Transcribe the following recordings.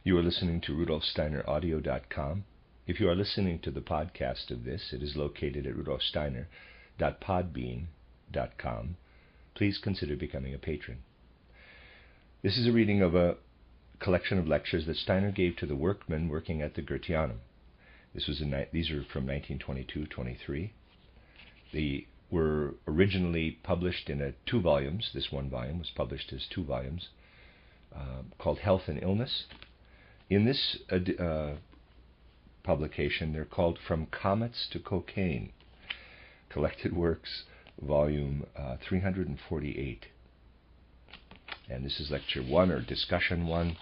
You are listening to RudolfSteinerAudio.com. If you are listening to the podcast of this, it is located at rudolfsteiner.podbean.com. Please consider becoming a patron. This is a reading of a collection of lectures that Steiner gave to the workmen working at the Goetheanum. These are from 1922-23. They were originally published in 2 volumes. This one volume was published as 2 volumes, called Health and Illness. In this publication, they're called From Comets to Cocaine, Collected Works, volume 348. And this is lecture 1, or discussion 1,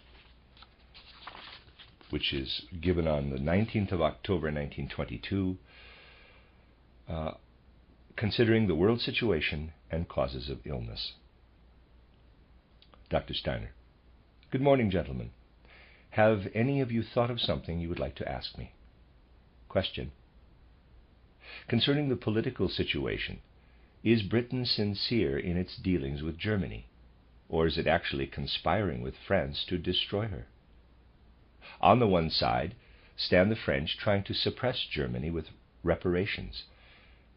which is given on the 19th of October 1922, considering the world situation and causes of illness. Dr. Steiner: Good morning, gentlemen. Have any of you thought of something you would like to ask me? Question: Concerning the political situation, is Britain sincere in its dealings with Germany, or is it actually conspiring with France to destroy her? On the one side stand the French trying to suppress Germany with reparations,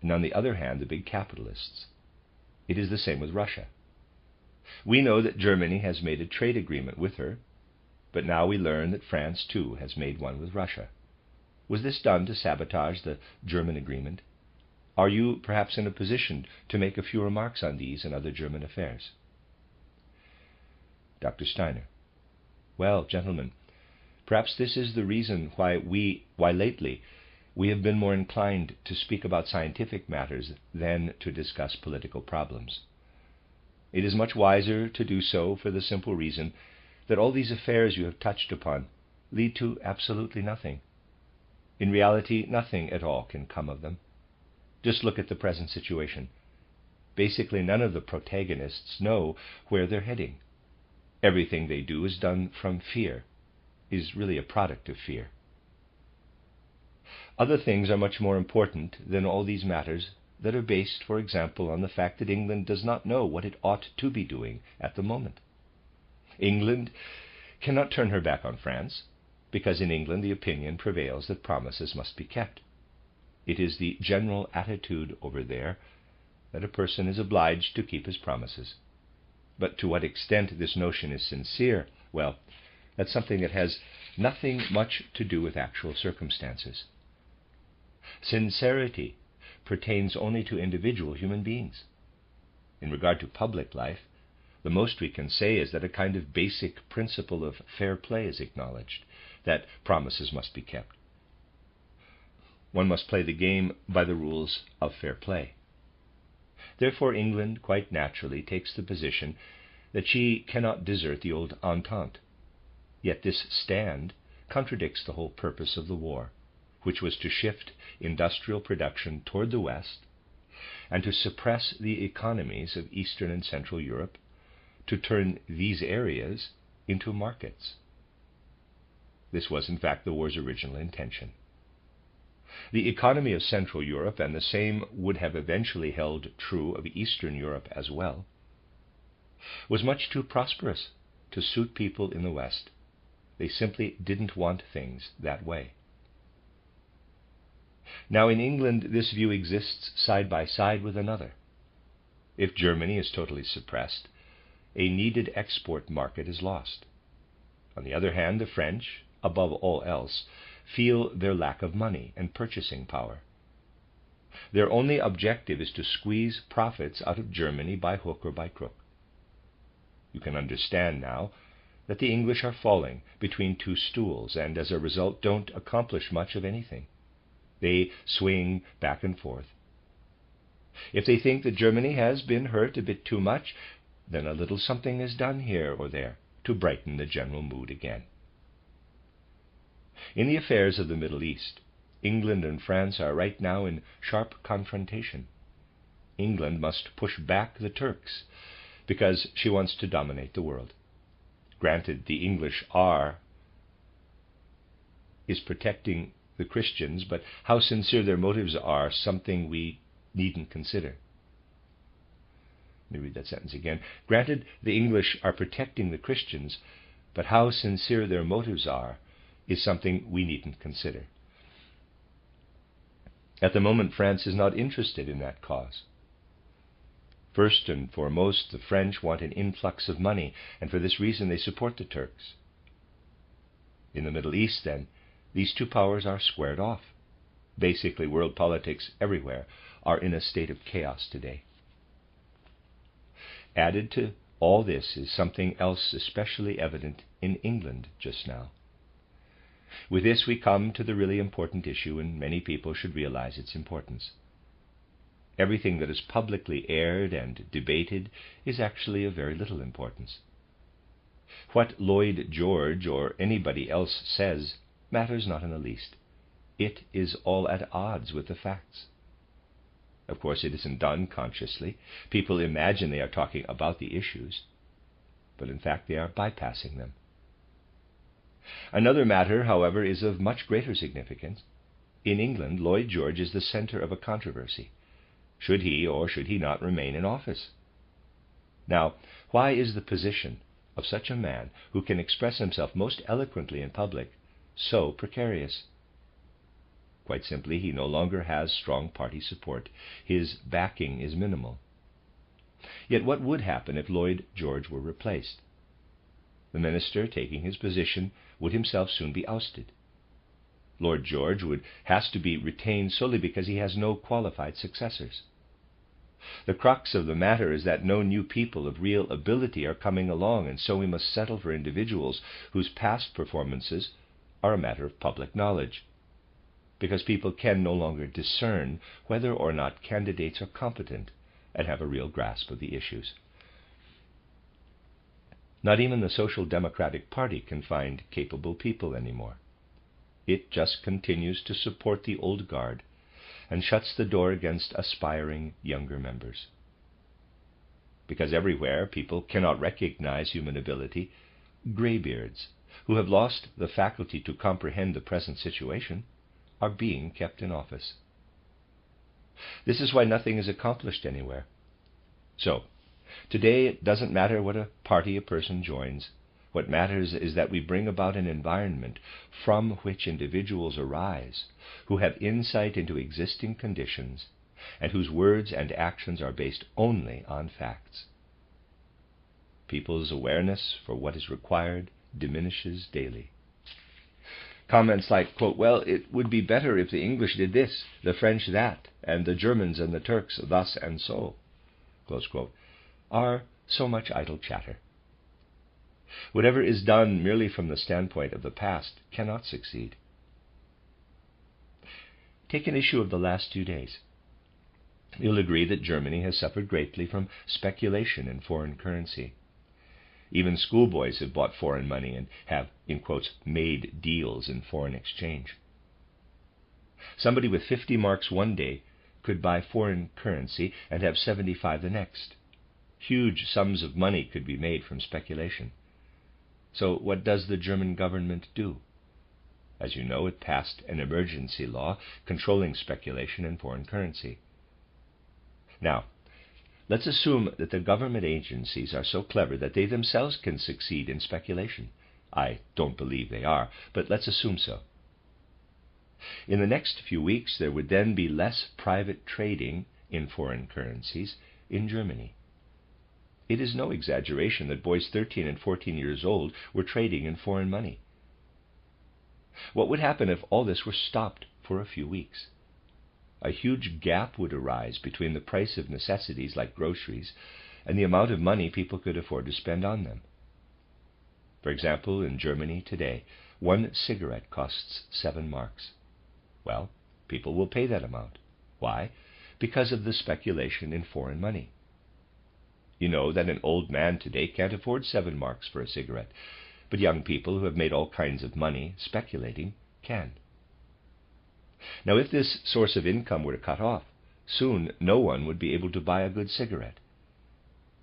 and on the other hand the big capitalists. It is the same with Russia. We know that Germany has made a trade agreement with her, but now we learn that France too has made one with Russia. Was this done to sabotage the German agreement? Are you perhaps in a position to make a few remarks on these and other German affairs? Dr. Steiner: Well, gentlemen, perhaps this is the reason why lately we have been more inclined to speak about scientific matters than to discuss political problems. It is much wiser to do so for the simple reason that all these affairs you have touched upon lead to absolutely nothing. In reality, nothing at all can come of them. Just look at the present situation. Basically, none of the protagonists know where they're heading. Everything they do is done from fear, is really a product of fear. Other things are much more important than all these matters that are based, for example, on the fact that England does not know what it ought to be doing at the moment. England cannot turn her back on France, because in England the opinion prevails that promises must be kept. It is the general attitude over there that a person is obliged to keep his promises. But to what extent this notion is sincere, well, that's something that has nothing much to do with actual circumstances. Sincerity pertains only to individual human beings. In regard to public life, the most we can say is that a kind of basic principle of fair play is acknowledged, that promises must be kept. One must play the game by the rules of fair play. Therefore, England quite naturally takes the position that she cannot desert the old Entente. Yet this stand contradicts the whole purpose of the war, which was to shift industrial production toward the West and to suppress the economies of Eastern and Central Europe, to turn these areas into markets. This was, in fact, the war's original intention. The economy of Central Europe, and the same would have eventually held true of Eastern Europe as well, was much too prosperous to suit people in the West. They simply didn't want things that way. Now in England this view exists side by side with another. If Germany is totally suppressed, a needed export market is lost. On the other hand, the French, above all else, feel their lack of money and purchasing power. Their only objective is to squeeze profits out of Germany by hook or by crook. You can understand now that the English are falling between 2 stools and as a result don't accomplish much of anything. They swing back and forth. If they think that Germany has been hurt a bit too much, then a little something is done here or there to brighten the general mood again. In the affairs of the Middle East, England and France are right now in sharp confrontation. England must push back the Turks because she wants to dominate the world. Granted, the English is protecting the Christians, but how sincere their motives are, something we needn't consider. Let me read that sentence again. Granted, the English are protecting the Christians, but how sincere their motives are is something we needn't consider. At the moment, France is not interested in that cause. First and foremost, the French want an influx of money, and for this reason they support the Turks. In the Middle East, then, these two powers are squared off. Basically, world politics everywhere are in a state of chaos today. Added to all this is something else especially evident in England just now. With this we come to the really important issue, and many people should realize its importance. Everything that is publicly aired and debated is actually of very little importance. What Lloyd George or anybody else says matters not in the least. It is all at odds with the facts. Of course, it isn't done consciously. People imagine they are talking about the issues, but in fact they are bypassing them. Another matter, however, is of much greater significance. In England, Lloyd George is the center of a controversy. Should he or should he not remain in office? Now, why is the position of such a man, who can express himself most eloquently in public, so precarious? Quite simply, he no longer has strong party support. His backing is minimal. Yet what would happen if Lloyd George were replaced? The minister taking his position would himself soon be ousted. Lord George has to be retained solely because he has no qualified successors. The crux of the matter is that no new people of real ability are coming along, and so we must settle for individuals whose past performances are a matter of public knowledge, because people can no longer discern whether or not candidates are competent and have a real grasp of the issues. Not even the Social Democratic Party can find capable people anymore. It just continues to support the old guard and shuts the door against aspiring younger members. Because everywhere people cannot recognize human ability, graybeards, who have lost the faculty to comprehend the present situation, are being kept in office. This is why nothing is accomplished anywhere. So, today it doesn't matter what a party a person joins. What matters is that we bring about an environment from which individuals arise who have insight into existing conditions and whose words and actions are based only on facts. People's awareness for what is required diminishes daily. Comments like, quote, "Well, it would be better if the English did this, the French that, and the Germans and the Turks thus and so," close quote, are so much idle chatter. Whatever is done merely from the standpoint of the past cannot succeed. Take an issue of the last 2 days. You'll agree that Germany has suffered greatly from speculation in foreign currency. Even schoolboys have bought foreign money and have, in quotes, made deals in foreign exchange. Somebody with 50 marks one day could buy foreign currency and have 75 the next. Huge sums of money could be made from speculation. So what does the German government do? As you know, it passed an emergency law controlling speculation in foreign currency. Now, let's assume that the government agencies are so clever that they themselves can succeed in speculation. I don't believe they are, but let's assume so. In the next few weeks, there would then be less private trading in foreign currencies in Germany. It is no exaggeration that boys 13 and 14 years old were trading in foreign money. What would happen if all this were stopped for a few weeks? A huge gap would arise between the price of necessities like groceries and the amount of money people could afford to spend on them. For example, in Germany today, 1 cigarette costs 7 marks. Well, people will pay that amount. Why? Because of the speculation in foreign money. You know that an old man today can't afford 7 marks for a cigarette, but young people who have made all kinds of money speculating can. Now, if this source of income were to cut off, soon no one would be able to buy a good cigarette.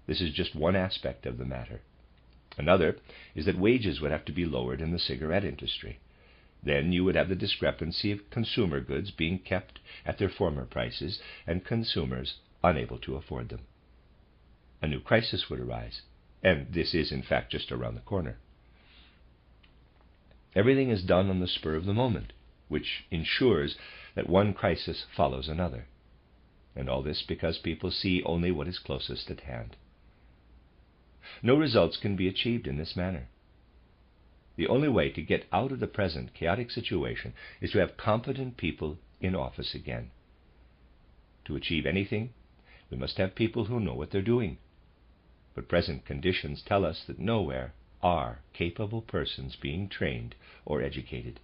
This is just one aspect of the matter. Another is that wages would have to be lowered in the cigarette industry. Then you would have the discrepancy of consumer goods being kept at their former prices and consumers unable to afford them. A new crisis would arise, and this is in fact just around the corner. Everything is done on the spur of the moment, which ensures that one crisis follows another. And all this because people see only what is closest at hand. No results can be achieved in this manner. The only way to get out of the present chaotic situation is to have competent people in office again. To achieve anything, we must have people who know what they're doing. But present conditions tell us that nowhere are capable persons being trained or educated.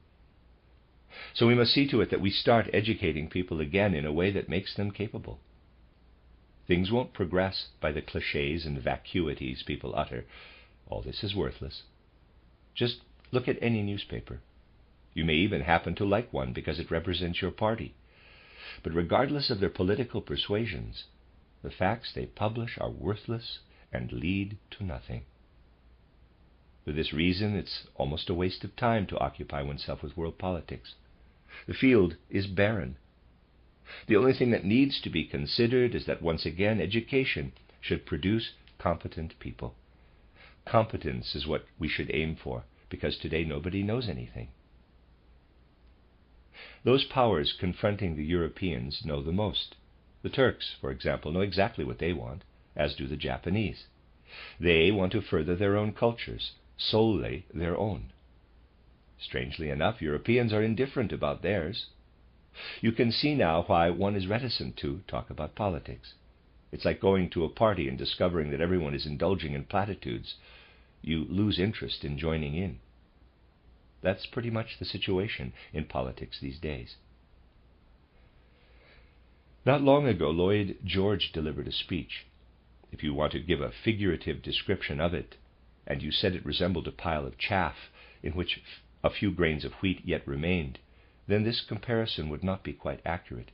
So we must see to it that we start educating people again in a way that makes them capable. Things won't progress by the clichés and vacuities people utter. All this is worthless. Just look at any newspaper. You may even happen to like one because it represents your party. But regardless of their political persuasions, the facts they publish are worthless and lead to nothing. For this reason, it's almost a waste of time to occupy oneself with world politics. The field is barren. The only thing that needs to be considered is that once again education should produce competent people. Competence is what we should aim for, because today nobody knows anything. Those powers confronting the Europeans know the most. The Turks, for example, know exactly what they want, as do the Japanese. They want to further their own cultures, solely their own. Strangely enough, Europeans are indifferent about theirs. You can see now why one is reticent to talk about politics. It's like going to a party and discovering that everyone is indulging in platitudes. You lose interest in joining in. That's pretty much the situation in politics these days. Not long ago, Lloyd George delivered a speech. If you want to give a figurative description of it, and you said it resembled a pile of chaff in which a few grains of wheat yet remained, then this comparison would not be quite accurate.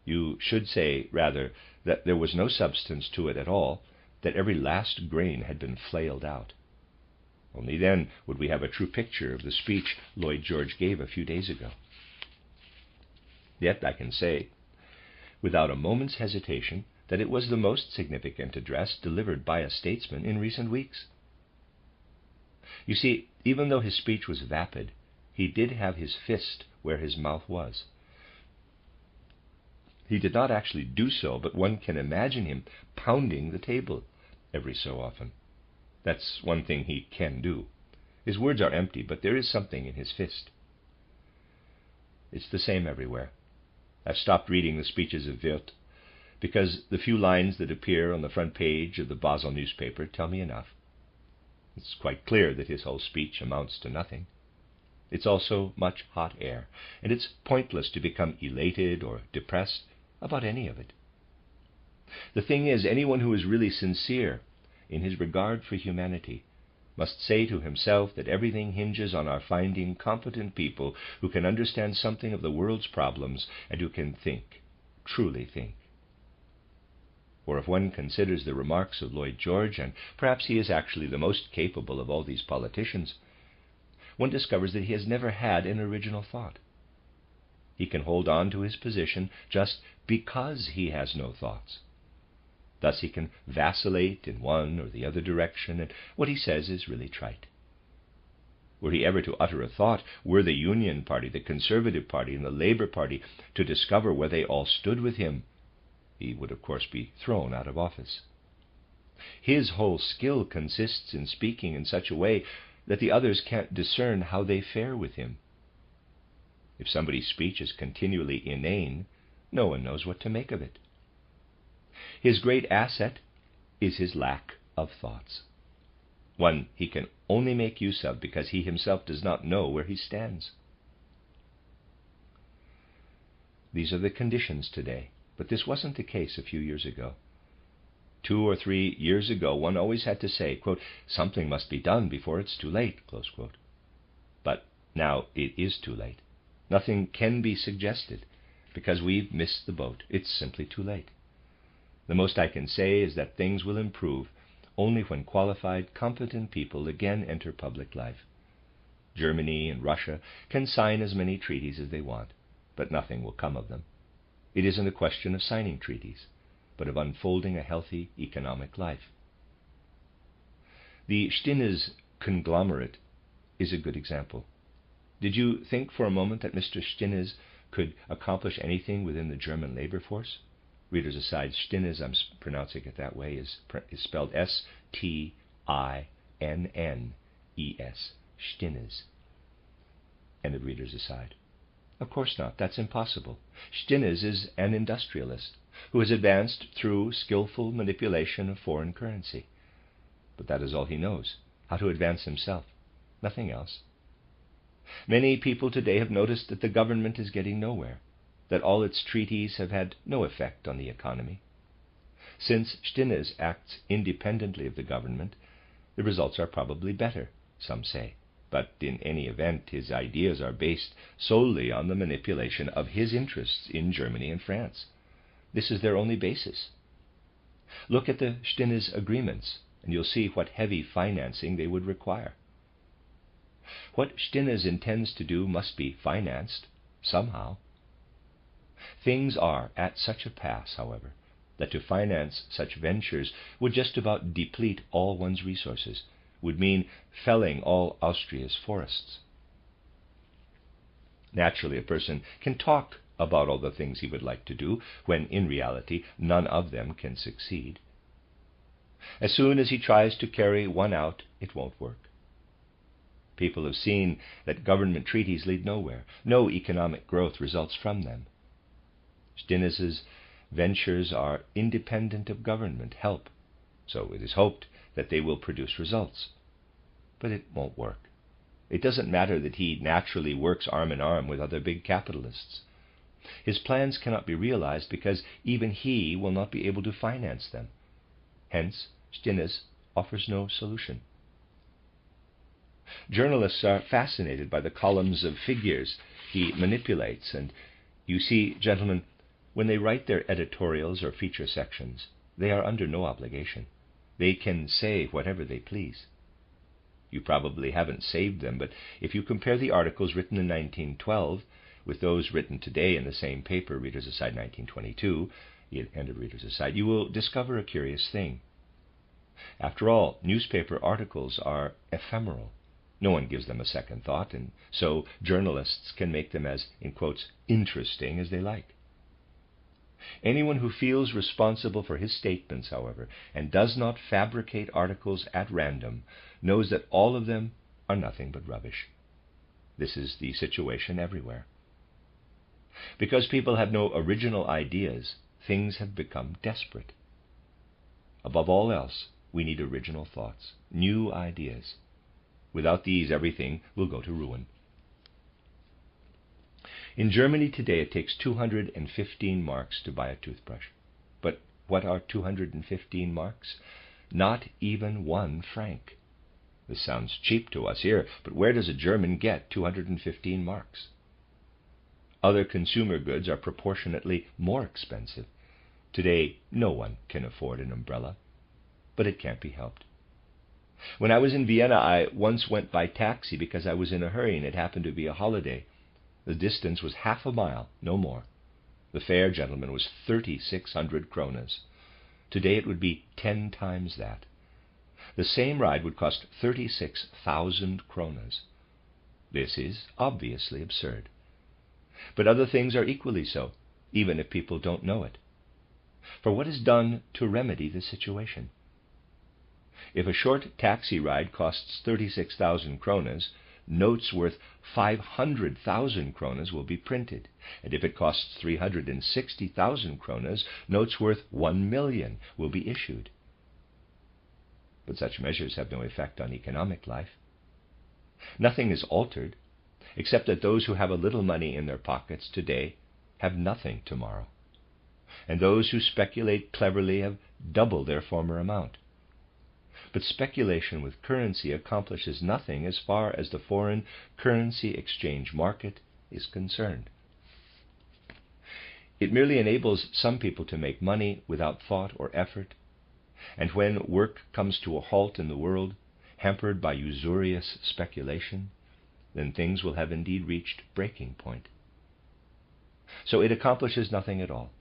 You should say, rather, that there was no substance to it at all, that every last grain had been flailed out. Only then would we have a true picture of the speech Lloyd George gave a few days ago. Yet I can say, without a moment's hesitation, that it was the most significant address delivered by a statesman in recent weeks. You see, even though his speech was vapid, he did have his fist where his mouth was. He did not actually do so, but one can imagine him pounding the table every so often. That's one thing he can do. His words are empty, but there is something in his fist. It's the same everywhere. I've stopped reading the speeches of Wirth, because the few lines that appear on the front page of the Basel newspaper tell me enough. It's quite clear that his whole speech amounts to nothing. It's also much hot air, and it's pointless to become elated or depressed about any of it. The thing is, anyone who is really sincere in his regard for humanity must say to himself that everything hinges on our finding competent people who can understand something of the world's problems and who can think, truly think. For if one considers the remarks of Lloyd George, and perhaps he is actually the most capable of all these politicians, one discovers that he has never had an original thought. He can hold on to his position just because he has no thoughts. Thus he can vacillate in one or the other direction, and what he says is really trite. Were he ever to utter a thought, were the Union Party, the Conservative Party, and the Labour Party to discover where they all stood with him, he would of course be thrown out of office. His whole skill consists in speaking in such a way that the others can't discern how they fare with him. If somebody's speech is continually inane, no one knows what to make of it. His great asset is his lack of thoughts, one he can only make use of because he himself does not know where he stands. These are the conditions today, but this wasn't the case a few years ago. 2 or 3 years ago, one always had to say, quote, something must be done before it's too late, close quote. But now it is too late. Nothing can be suggested because we've missed the boat. It's simply too late. The most I can say is that things will improve only when qualified, competent people again enter public life. Germany and Russia can sign as many treaties as they want, but nothing will come of them. It isn't a question of signing treaties, but of unfolding a healthy economic life. The Stinnes conglomerate is a good example. Did you think for a moment that Mr. Stinnes could accomplish anything within the German labor force? Readers aside, Stinnes, I'm pronouncing it that way, is spelled S-T-I-N-N-E-S, Stinnes. End of readers aside. Of course not. That's impossible. Stinnes is an industrialist who has advanced through skillful manipulation of foreign currency. But that is all he knows, how to advance himself, nothing else. Many people today have noticed that the government is getting nowhere, that all its treaties have had no effect on the economy. Since Stinnes acts independently of the government, the results are probably better, some say. But in any event, his ideas are based solely on the manipulation of his interests in Germany and France. This is their only basis. Look at the Stinnes agreements, and you'll see what heavy financing they would require. What Stinnes intends to do must be financed somehow. Things are at such a pass, however, that to finance such ventures would just about deplete all one's resources, would mean felling all Austria's forests. Naturally, a person can talk about all the things he would like to do, when in reality none of them can succeed. As soon as he tries to carry one out, it won't work. People have seen that government treaties lead nowhere. No economic growth results from them. Stinnes's ventures are independent of government help, so it is hoped that they will produce results. But it won't work. It doesn't matter that he naturally works arm in arm with other big capitalists. His plans cannot be realized because even he will not be able to finance them. Hence, Stinnes offers no solution. Journalists are fascinated by the columns of figures he manipulates, and you see, gentlemen, when they write their editorials or feature sections, they are under no obligation. They can say whatever they please. You probably haven't saved them, but if you compare the articles written in 1912 with those written today in the same paper, Readers Aside 1922, end of Readers Aside, you will discover a curious thing. After all, newspaper articles are ephemeral. No one gives them a second thought, and so journalists can make them as, in quotes, interesting as they like. Anyone who feels responsible for his statements, however, and does not fabricate articles at random, knows that all of them are nothing but rubbish. This is the situation everywhere. Because people have no original ideas, things have become desperate. Above all else, we need original thoughts, new ideas. Without these, everything will go to ruin. In Germany today, it takes 215 marks to buy a toothbrush. But what are 215 marks? Not even 1 franc. This sounds cheap to us here, but where does a German get 215 marks? Other consumer goods are proportionately more expensive. Today, no one can afford an umbrella, but it can't be helped. When I was in Vienna, I once went by taxi because I was in a hurry and it happened to be a holiday. The distance was half a mile, no more. The fare, gentlemen, was 3,600 kronas. Today it would be 10 times that. The same ride would cost 36,000 kronas. This is obviously absurd. But other things are equally so, even if people don't know it. For what is done to remedy the situation? If a short taxi ride costs 36,000 kronas, notes worth 500,000 kronas will be printed, and if it costs 360,000 kronas, notes worth 1 million will be issued. But such measures have no effect on economic life. Nothing is altered, except that those who have a little money in their pockets today have nothing tomorrow, and those who speculate cleverly have double their former amount. But speculation with currency accomplishes nothing as far as the foreign currency exchange market is concerned. It merely enables some people to make money without thought or effort, and when work comes to a halt in the world, hampered by usurious speculation, then things will have indeed reached breaking point. So it accomplishes nothing at all.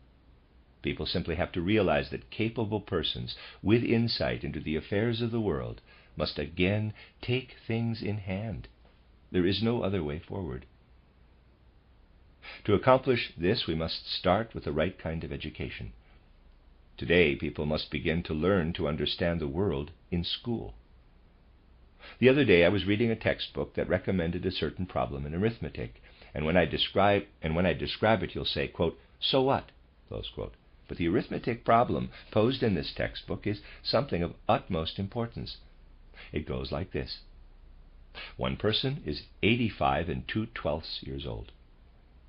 People simply have to realize that capable persons with insight into the affairs of the world must again take things in hand There is no other way forward. To accomplish this, we must start with the right kind of education. Today, people must begin to learn to understand the world in school. The other day, I was reading a textbook that recommended a certain problem in arithmetic, and when I describe it, you'll say, quote, "So what?" close quote. But the arithmetic problem posed in this textbook is something of utmost importance. It goes like this. One person is 85 and 2/12 years old.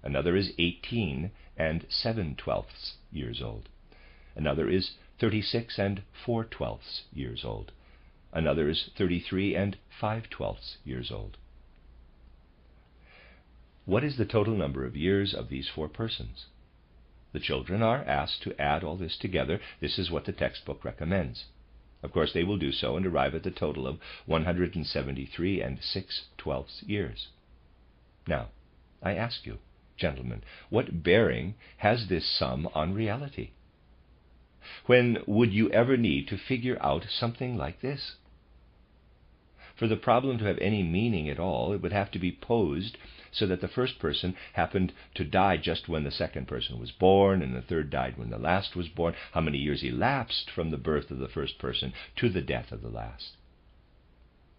Another is 18 and 7/12 years old. Another is 36 and 4/12 years old. Another is 33 and 5/12 years old. What is the total number of years of these four persons? The children are asked to add all this together. This is what the textbook recommends. Of course, they will do so and arrive at the total of 173 and 6/12 years. Now, I ask you, gentlemen, what bearing has this sum on reality? When would you ever need to figure out something like this? For the problem to have any meaning at all, it would have to be posed so that the first person happened to die just when the second person was born, and the third died when the last was born, how many years elapsed from the birth of the first person to the death of the last.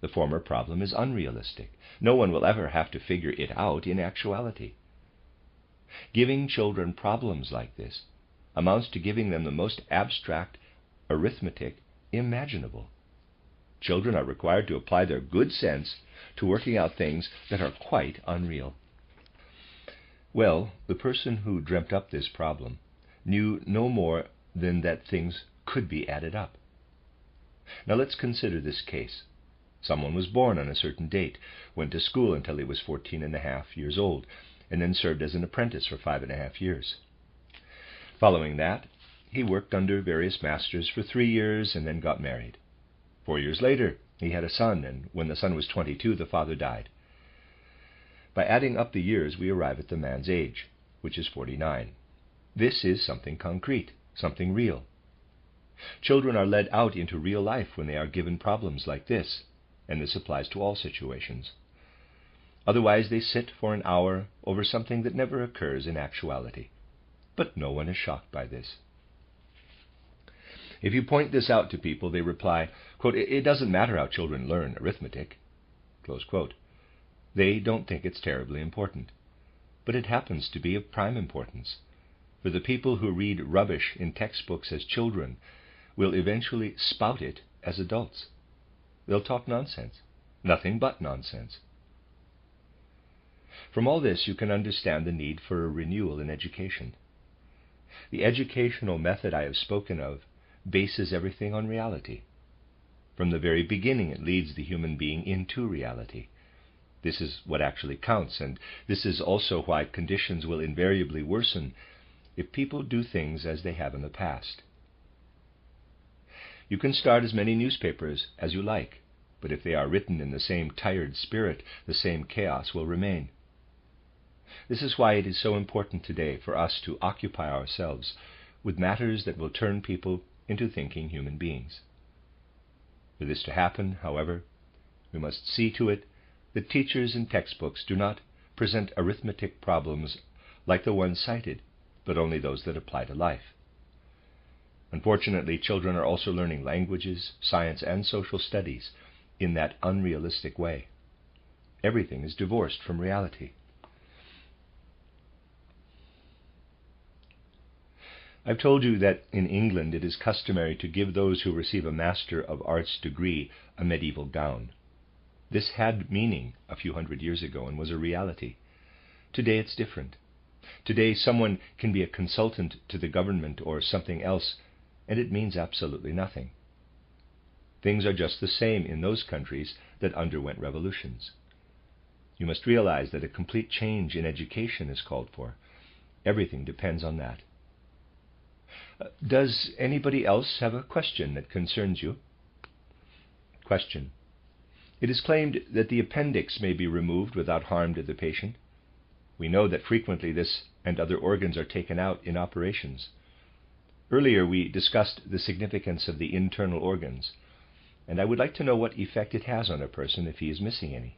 The former problem is unrealistic. No one will ever have to figure it out in actuality. Giving children problems like this amounts to giving them the most abstract arithmetic imaginable. Children are required to apply their good sense to working out things that are quite unreal. Well, the person who dreamt up this problem knew no more than that things could be added up. Now let's consider this case. Someone was born on a certain date, went to school until he was 14.5 years old, and then served as an apprentice for 5.5 years. Following that, he worked under various masters for 3 years and then got married. 4 years later, he had a son, and when the son was 22, the father died. By adding up the years, we arrive at the man's age, which is 49. This is something concrete, something real. Children are led out into real life when they are given problems like this, and this applies to all situations. Otherwise, they sit for an hour over something that never occurs in actuality. But no one is shocked by this. If you point this out to people, they reply, quote, "It doesn't matter how children learn arithmetic," close quote. They don't think it's terribly important. But it happens to be of prime importance. For the people who read rubbish in textbooks as children will eventually spout it as adults. They'll talk nonsense, nothing but nonsense. From all this, you can understand the need for a renewal in education. The educational method I have spoken of bases everything on reality. From the very beginning, it leads the human being into reality. This is what actually counts, and this is also why conditions will invariably worsen if people do things as they have in the past. You can start as many newspapers as you like, but if they are written in the same tired spirit, the same chaos will remain. This is why it is so important today for us to occupy ourselves with matters that will turn people into thinking human beings. For this to happen, however, we must see to it that teachers and textbooks do not present arithmetic problems like the ones cited, but only those that apply to life. Unfortunately, children are also learning languages, science, and social studies in that unrealistic way. Everything is divorced from reality. I've told you that in England it is customary to give those who receive a Master of Arts degree a medieval gown. This had meaning a few hundred years ago and was a reality. Today it's different. Today someone can be a consultant to the government or something else, and it means absolutely nothing. Things are just the same in those countries that underwent revolutions. You must realize that a complete change in education is called for. Everything depends on that. Does anybody else have a question that concerns you? Question. It is claimed that the appendix may be removed without harm to the patient. We know that frequently this and other organs are taken out in operations. Earlier we discussed the significance of the internal organs, and I would like to know what effect it has on a person if he is missing any.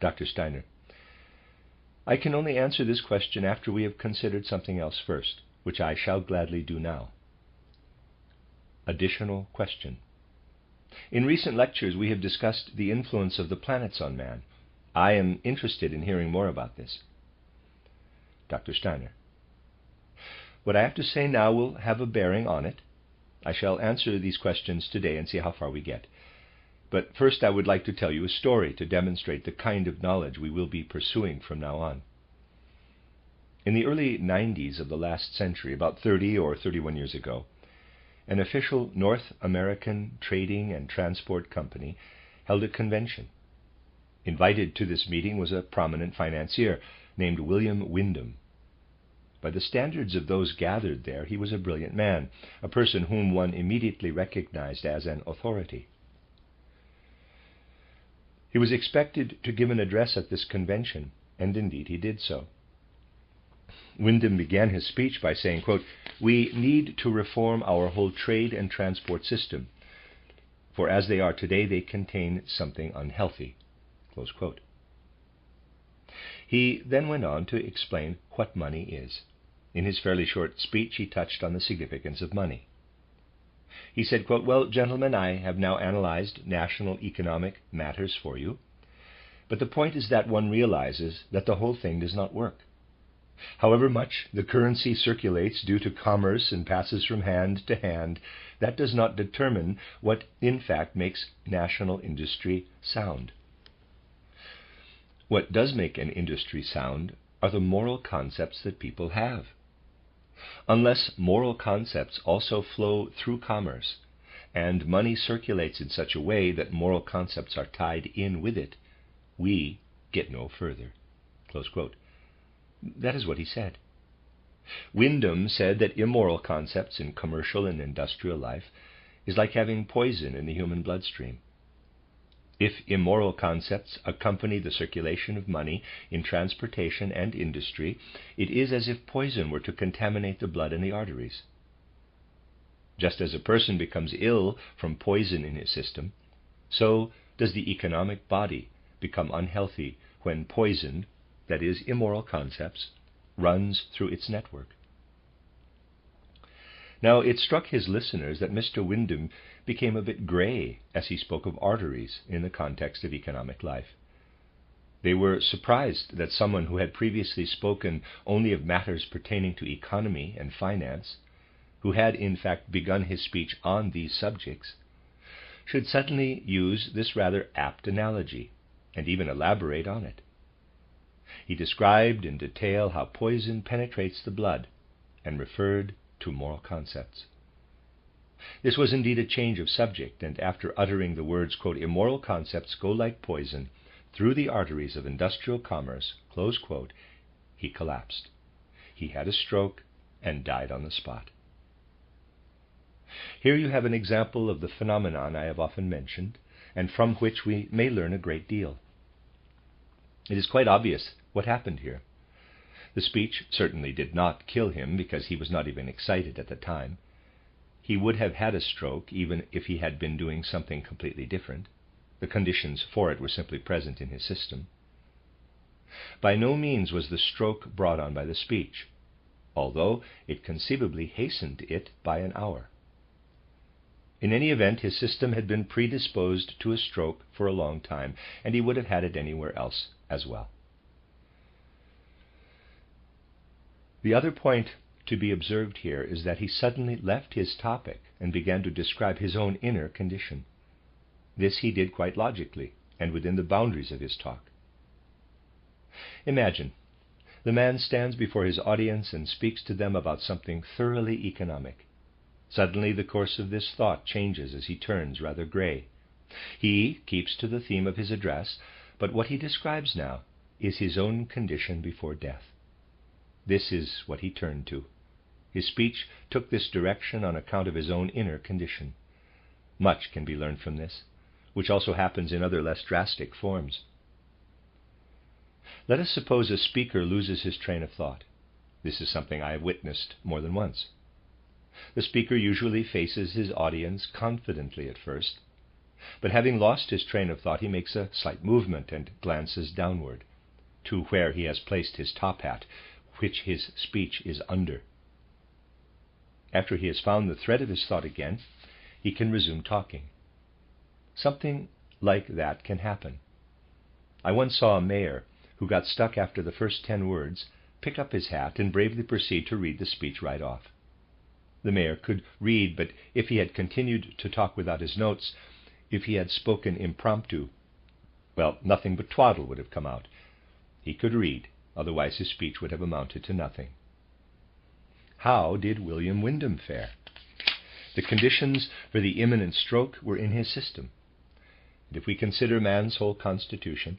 Dr. Steiner: I can only answer this question after we have considered something else first, which I shall gladly do now. Additional question. In recent lectures we have discussed the influence of the planets on man. I am interested in hearing more about this. Dr. Steiner: What I have to say now will have a bearing on it. I shall answer these questions today and see how far we get. But first I would like to tell you a story to demonstrate the kind of knowledge we will be pursuing from now on. In the early 90s of the last century, about 30 or 31 years ago, an official North American trading and transport company held a convention. Invited to this meeting was a prominent financier named William Wyndham. By the standards of those gathered there, he was a brilliant man, a person whom one immediately recognized as an authority. He was expected to give an address at this convention, and indeed he did so. Wyndham began his speech by saying, quote, "We need to reform our whole trade and transport system, for as they are today, they contain something unhealthy." Close quote. He then went on to explain what money is. In his fairly short speech, he touched on the significance of money. He said, quote, "Well, gentlemen, I have now analyzed national economic matters for you, but the point is that one realizes that the whole thing does not work. However much the currency circulates due to commerce and passes from hand to hand, that does not determine what in fact makes national industry sound. What does make an industry sound are the moral concepts that people have. Unless moral concepts also flow through commerce, and money circulates in such a way that moral concepts are tied in with it, we get no further." Close quote. That is what he said. Wyndham said that immoral concepts in commercial and industrial life is like having poison in the human bloodstream. If immoral concepts accompany the circulation of money in transportation and industry, it is as if poison were to contaminate the blood in the arteries. Just as a person becomes ill from poison in his system, so does the economic body become unhealthy when poison, that is, immoral concepts, runs through its network. Now, it struck his listeners that Mr. Wyndham became a bit gray as he spoke of arteries in the context of economic life. They were surprised that someone who had previously spoken only of matters pertaining to economy and finance, who had in fact begun his speech on these subjects, should suddenly use this rather apt analogy and even elaborate on it. He described in detail how poison penetrates the blood and referred to moral concepts. This was indeed a change of subject, and after uttering the words, quote, "Immoral concepts go like poison through the arteries of industrial commerce," close quote, he collapsed. He had a stroke and died on the spot. Here you have an example of the phenomenon I have often mentioned, and from which we may learn a great deal. It is quite obvious what happened here. The speech certainly did not kill him, because he was not even excited at the time. He would have had a stroke even if he had been doing something completely different. The conditions for it were simply present in his system. By no means was the stroke brought on by the speech, although it conceivably hastened it by an hour. In any event, his system had been predisposed to a stroke for a long time, and he would have had it anywhere else as well. The other point to be observed here is that he suddenly left his topic and began to describe his own inner condition. This he did quite logically and within the boundaries of his talk. Imagine, the man stands before his audience and speaks to them about something thoroughly economic. Suddenly the course of this thought changes as he turns rather gray. He keeps to the theme of his address, but what he describes now is his own condition before death. This is what he turned to. His speech took this direction on account of his own inner condition. Much can be learned from this, which also happens in other less drastic forms. Let us suppose a speaker loses his train of thought. This is something I have witnessed more than once. The speaker usually faces his audience confidently at first, But having lost his train of thought, he makes a slight movement and glances downward, to where he has placed his top hat, which his speech is under. After he has found the thread of his thought again, he can resume talking. Something like that can happen. I once saw a mayor who got stuck after the first 10 words pick up his hat and bravely proceed to read the speech right off. The mayor could read, but if he had continued to talk without his notes, if he had spoken impromptu, well, nothing but twaddle would have come out. He could read, otherwise his speech would have amounted to nothing. How did William Wyndham fare? The conditions for the imminent stroke were in his system. And if we consider man's whole constitution,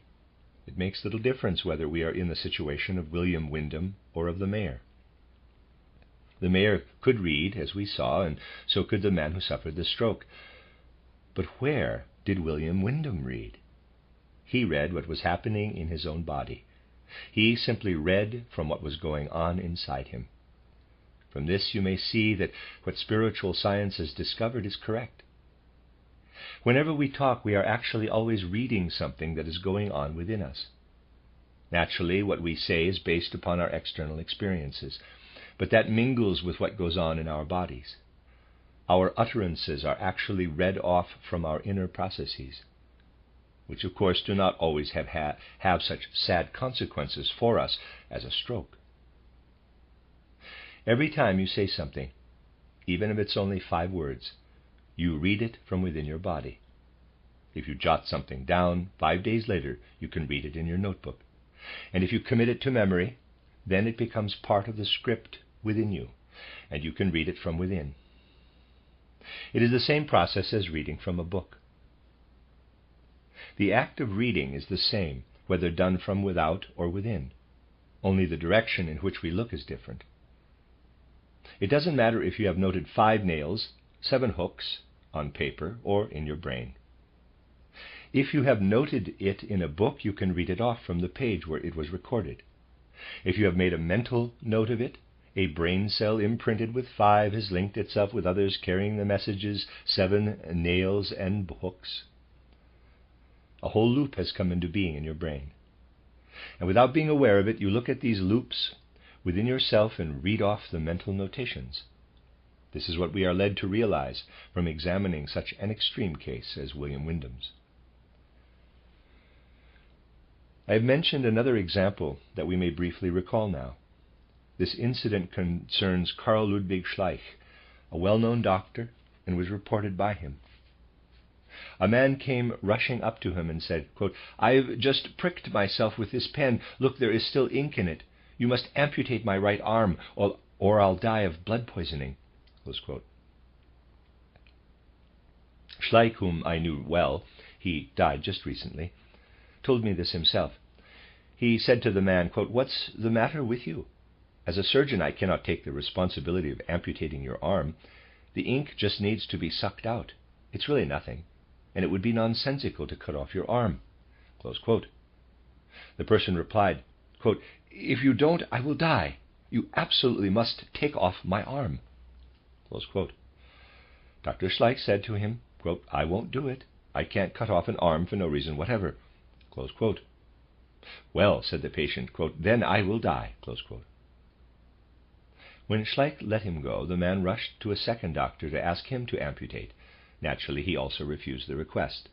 it makes little difference whether we are in the situation of William Wyndham or of the mayor. The mayor could read, as we saw, and so could the man who suffered the stroke. But where did William Wyndham read? He read what was happening in his own body. He simply read from what was going on inside him. From this you may see that what spiritual science has discovered is correct. Whenever we talk, we are actually always reading something that is going on within us. Naturally, what we say is based upon our external experiences, but that mingles with what goes on in our bodies. Our utterances are actually read off from our inner processes, which of course do not always have such sad consequences for us as a stroke. Every time you say something, even if it's only 5 words, you read it from within your body. If you jot something down, 5 days later you can read it in your notebook. And if you commit it to memory, then it becomes part of the script within you, and you can read it from within. It is the same process as reading from a book. The act of reading is the same, whether done from without or within. Only the direction in which we look is different. It doesn't matter if you have noted 5 nails, 7 hooks on paper or in your brain. If you have noted it in a book, you can read it off from the page where it was recorded. If you have made a mental note of it, a brain cell imprinted with 5 has linked itself with others carrying the messages 7 nails and hooks. A whole loop has come into being in your brain. And without being aware of it, you look at these loops within yourself and read off the mental notations. This is what we are led to realize from examining such an extreme case as William Wyndham's. I have mentioned another example that we may briefly recall now. This incident concerns Carl Ludwig Schleich, a well-known doctor, and was reported by him. A man came rushing up to him and said, quote, "I've just pricked myself with this pen. Look, there is still ink in it. You must amputate my right arm, or I'll die of blood poisoning." Close quote. Schleich, whom I knew well, he died just recently, told me this himself. He said to the man, quote, "What's the matter with you? As a surgeon, I cannot take the responsibility of amputating your arm. The ink just needs to be sucked out. It's really nothing, and it would be nonsensical to cut off your arm." Close quote. The person replied, quote, "If you don't, I will die. You absolutely must take off my arm." Close quote. Dr. Schleich said to him, quote, "I won't do it. I can't cut off an arm for no reason whatever." Close quote. "Well," said the patient, quote, "then I will die." Close quote. When Schleich let him go, the man rushed to a second doctor to ask him to amputate. Naturally, he also refused the request.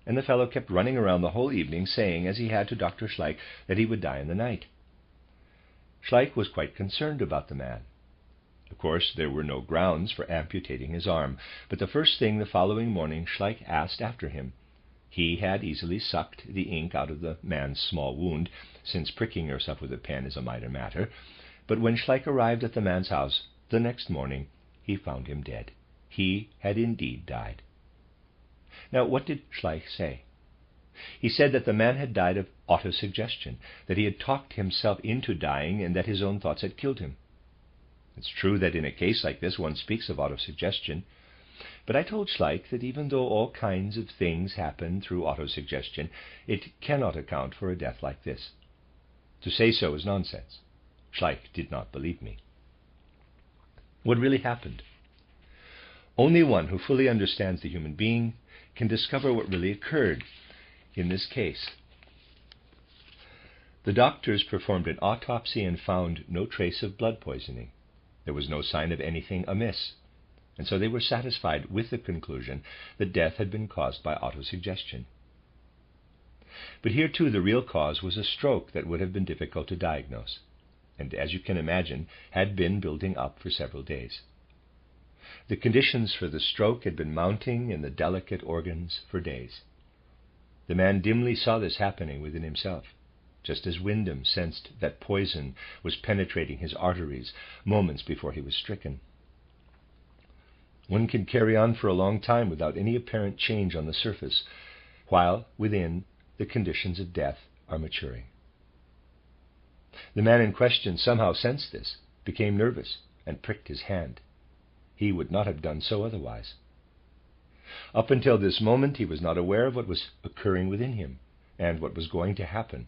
And the fellow kept running around the whole evening, saying, as he had to Dr. Schleich, that he would die in the night. Schleich was quite concerned about the man. Of course, there were no grounds for amputating his arm, but the first thing the following morning Schleich asked after him. He had easily sucked the ink out of the man's small wound, since pricking yourself with a pen is a minor matter, but when Schleich arrived at the man's house the next morning, he found him dead. He had indeed died. Now, what did Schleich say? He said that the man had died of autosuggestion, that he had talked himself into dying, and that his own thoughts had killed him. It's true that in a case like this one speaks of autosuggestion, but I told Schleich that even though all kinds of things happen through autosuggestion, it cannot account for a death like this. To say so is nonsense. Schleich did not believe me. What really happened? Only one who fully understands the human being can discover what really occurred in this case. The doctors performed an autopsy and found no trace of blood poisoning. There was no sign of anything amiss, and so they were satisfied with the conclusion that death had been caused by autosuggestion. But here too the real cause was a stroke that would have been difficult to diagnose, and as you can imagine, had been building up for several days. The conditions for the stroke had been mounting in the delicate organs for days. The man dimly saw this happening within himself, just as Wyndham sensed that poison was penetrating his arteries moments before he was stricken. One can carry on for a long time without any apparent change on the surface, while within the conditions of death are maturing. The man in question somehow sensed this, became nervous, and pricked his hand. He would not have done so otherwise. Up until this moment he was not aware of what was occurring within him, and what was going to happen.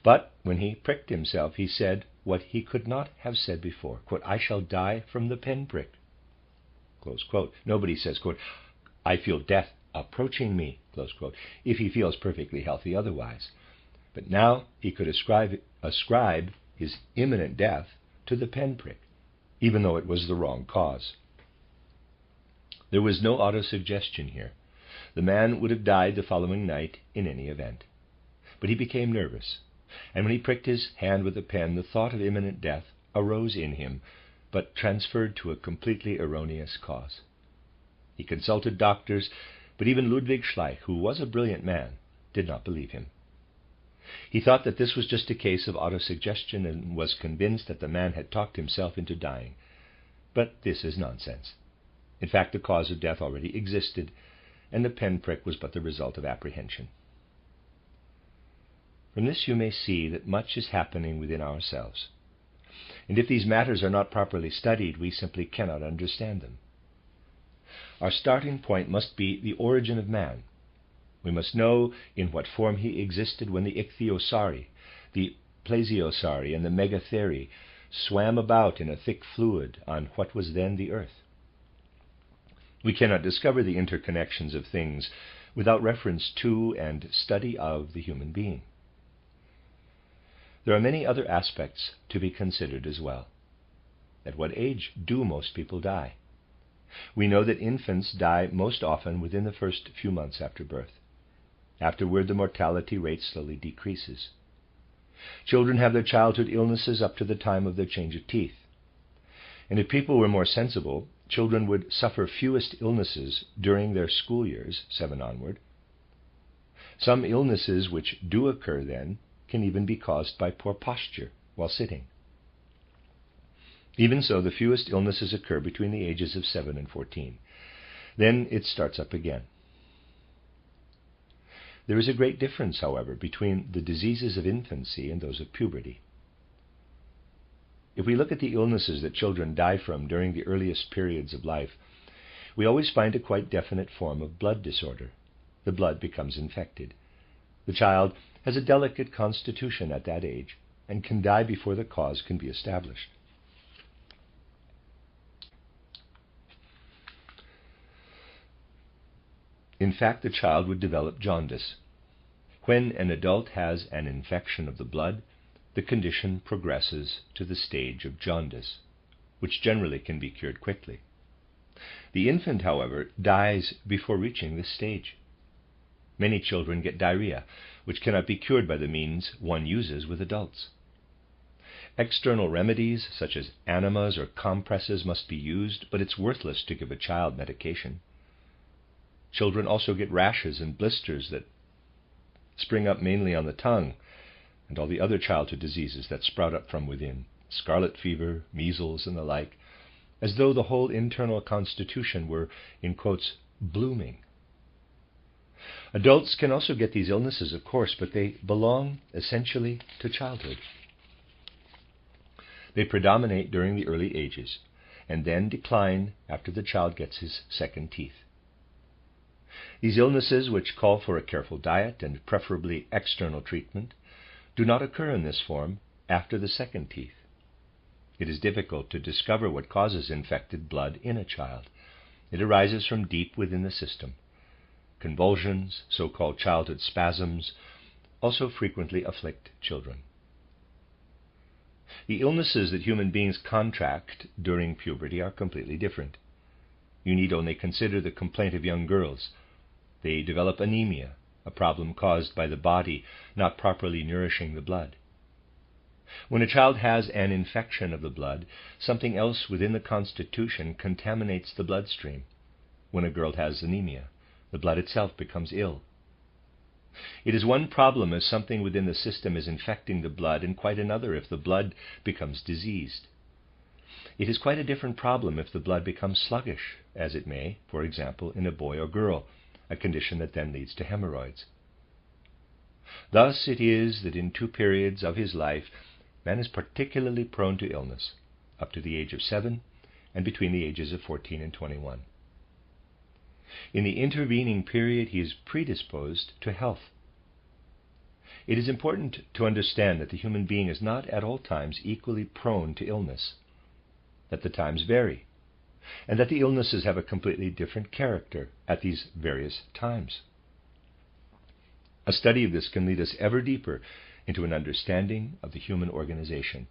But when he pricked himself, he said what he could not have said before, quote, "I shall die from the pinprick." Close quote. Nobody says, quote, "I feel death approaching me," close quote, if he feels perfectly healthy otherwise. But now he could ascribe his imminent death to the pinprick, even though it was the wrong cause. There was no autosuggestion here. The man would have died the following night in any event. But he became nervous, and when he pricked his hand with a pen, the thought of imminent death arose in him, but transferred to a completely erroneous cause. He consulted doctors, but even Ludwig Schleich, who was a brilliant man, did not believe him. He thought that this was just a case of autosuggestion and was convinced that the man had talked himself into dying. But this is nonsense. In fact, the cause of death already existed, and the pinprick was but the result of apprehension. From this you may see that much is happening within ourselves, and if these matters are not properly studied, we simply cannot understand them. Our starting point must be the origin of man. We must know in what form he existed when the ichthyosauri, the plesiosauri, and the megatheri swam about in a thick fluid on what was then the earth. We cannot discover the interconnections of things without reference to and study of the human being. There are many other aspects to be considered as well. At what age do most people die? We know that infants die most often within the first few months after birth. Afterward, the mortality rate slowly decreases. Children have their childhood illnesses up to the time of their change of teeth. And if people were more sensible, children would suffer fewest illnesses during their school years, 7 onward. Some illnesses which do occur then can even be caused by poor posture while sitting. Even so, the fewest illnesses occur between the ages of 7 and 14. Then it starts up again. There is a great difference, however, between the diseases of infancy and those of puberty. If we look at the illnesses that children die from during the earliest periods of life, we always find a quite definite form of blood disorder. The blood becomes infected. The child has a delicate constitution at that age and can die before the cause can be established. In fact, the child would develop jaundice. When an adult has an infection of the blood, the condition progresses to the stage of jaundice, which generally can be cured quickly. The infant, however, dies before reaching this stage. Many children get diarrhea, which cannot be cured by the means one uses with adults. External remedies, such as enemas or compresses, must be used, but it's worthless to give a child medication. Children also get rashes and blisters that spring up mainly on the tongue, and all the other childhood diseases that sprout up from within, scarlet fever, measles, and the like, as though the whole internal constitution were, in quotes, blooming. Adults can also get these illnesses, of course, but they belong essentially to childhood. They predominate during the early ages, and then decline after the child gets his second teeth. These illnesses, which call for a careful diet and preferably external treatment, do not occur in this form after the second teeth. It is difficult to discover what causes infected blood in a child. It arises from deep within the system, Convulsions, so-called childhood spasms, also frequently afflict children. The illnesses that human beings contract during puberty are completely different. You need only consider the complaint of young girls. They develop anemia, a problem caused by the body not properly nourishing the blood. When a child has an infection of the blood, something else within the constitution contaminates the bloodstream. When a girl has anemia, the blood itself becomes ill. It is one problem if something within the system is infecting the blood, and quite another if the blood becomes diseased. It is quite a different problem if the blood becomes sluggish, as it may, for example, in a boy or girl, a condition that then leads to hemorrhoids. Thus it is that in 2 periods of his life, man is particularly prone to illness, up to the age of 7 and between the ages of 14 and 21. In the intervening period, he is predisposed to health. It is important to understand that the human being is not at all times equally prone to illness, that the times vary, and that the illnesses have a completely different character at these various times. A study of this can lead us ever deeper into an understanding of the human organization,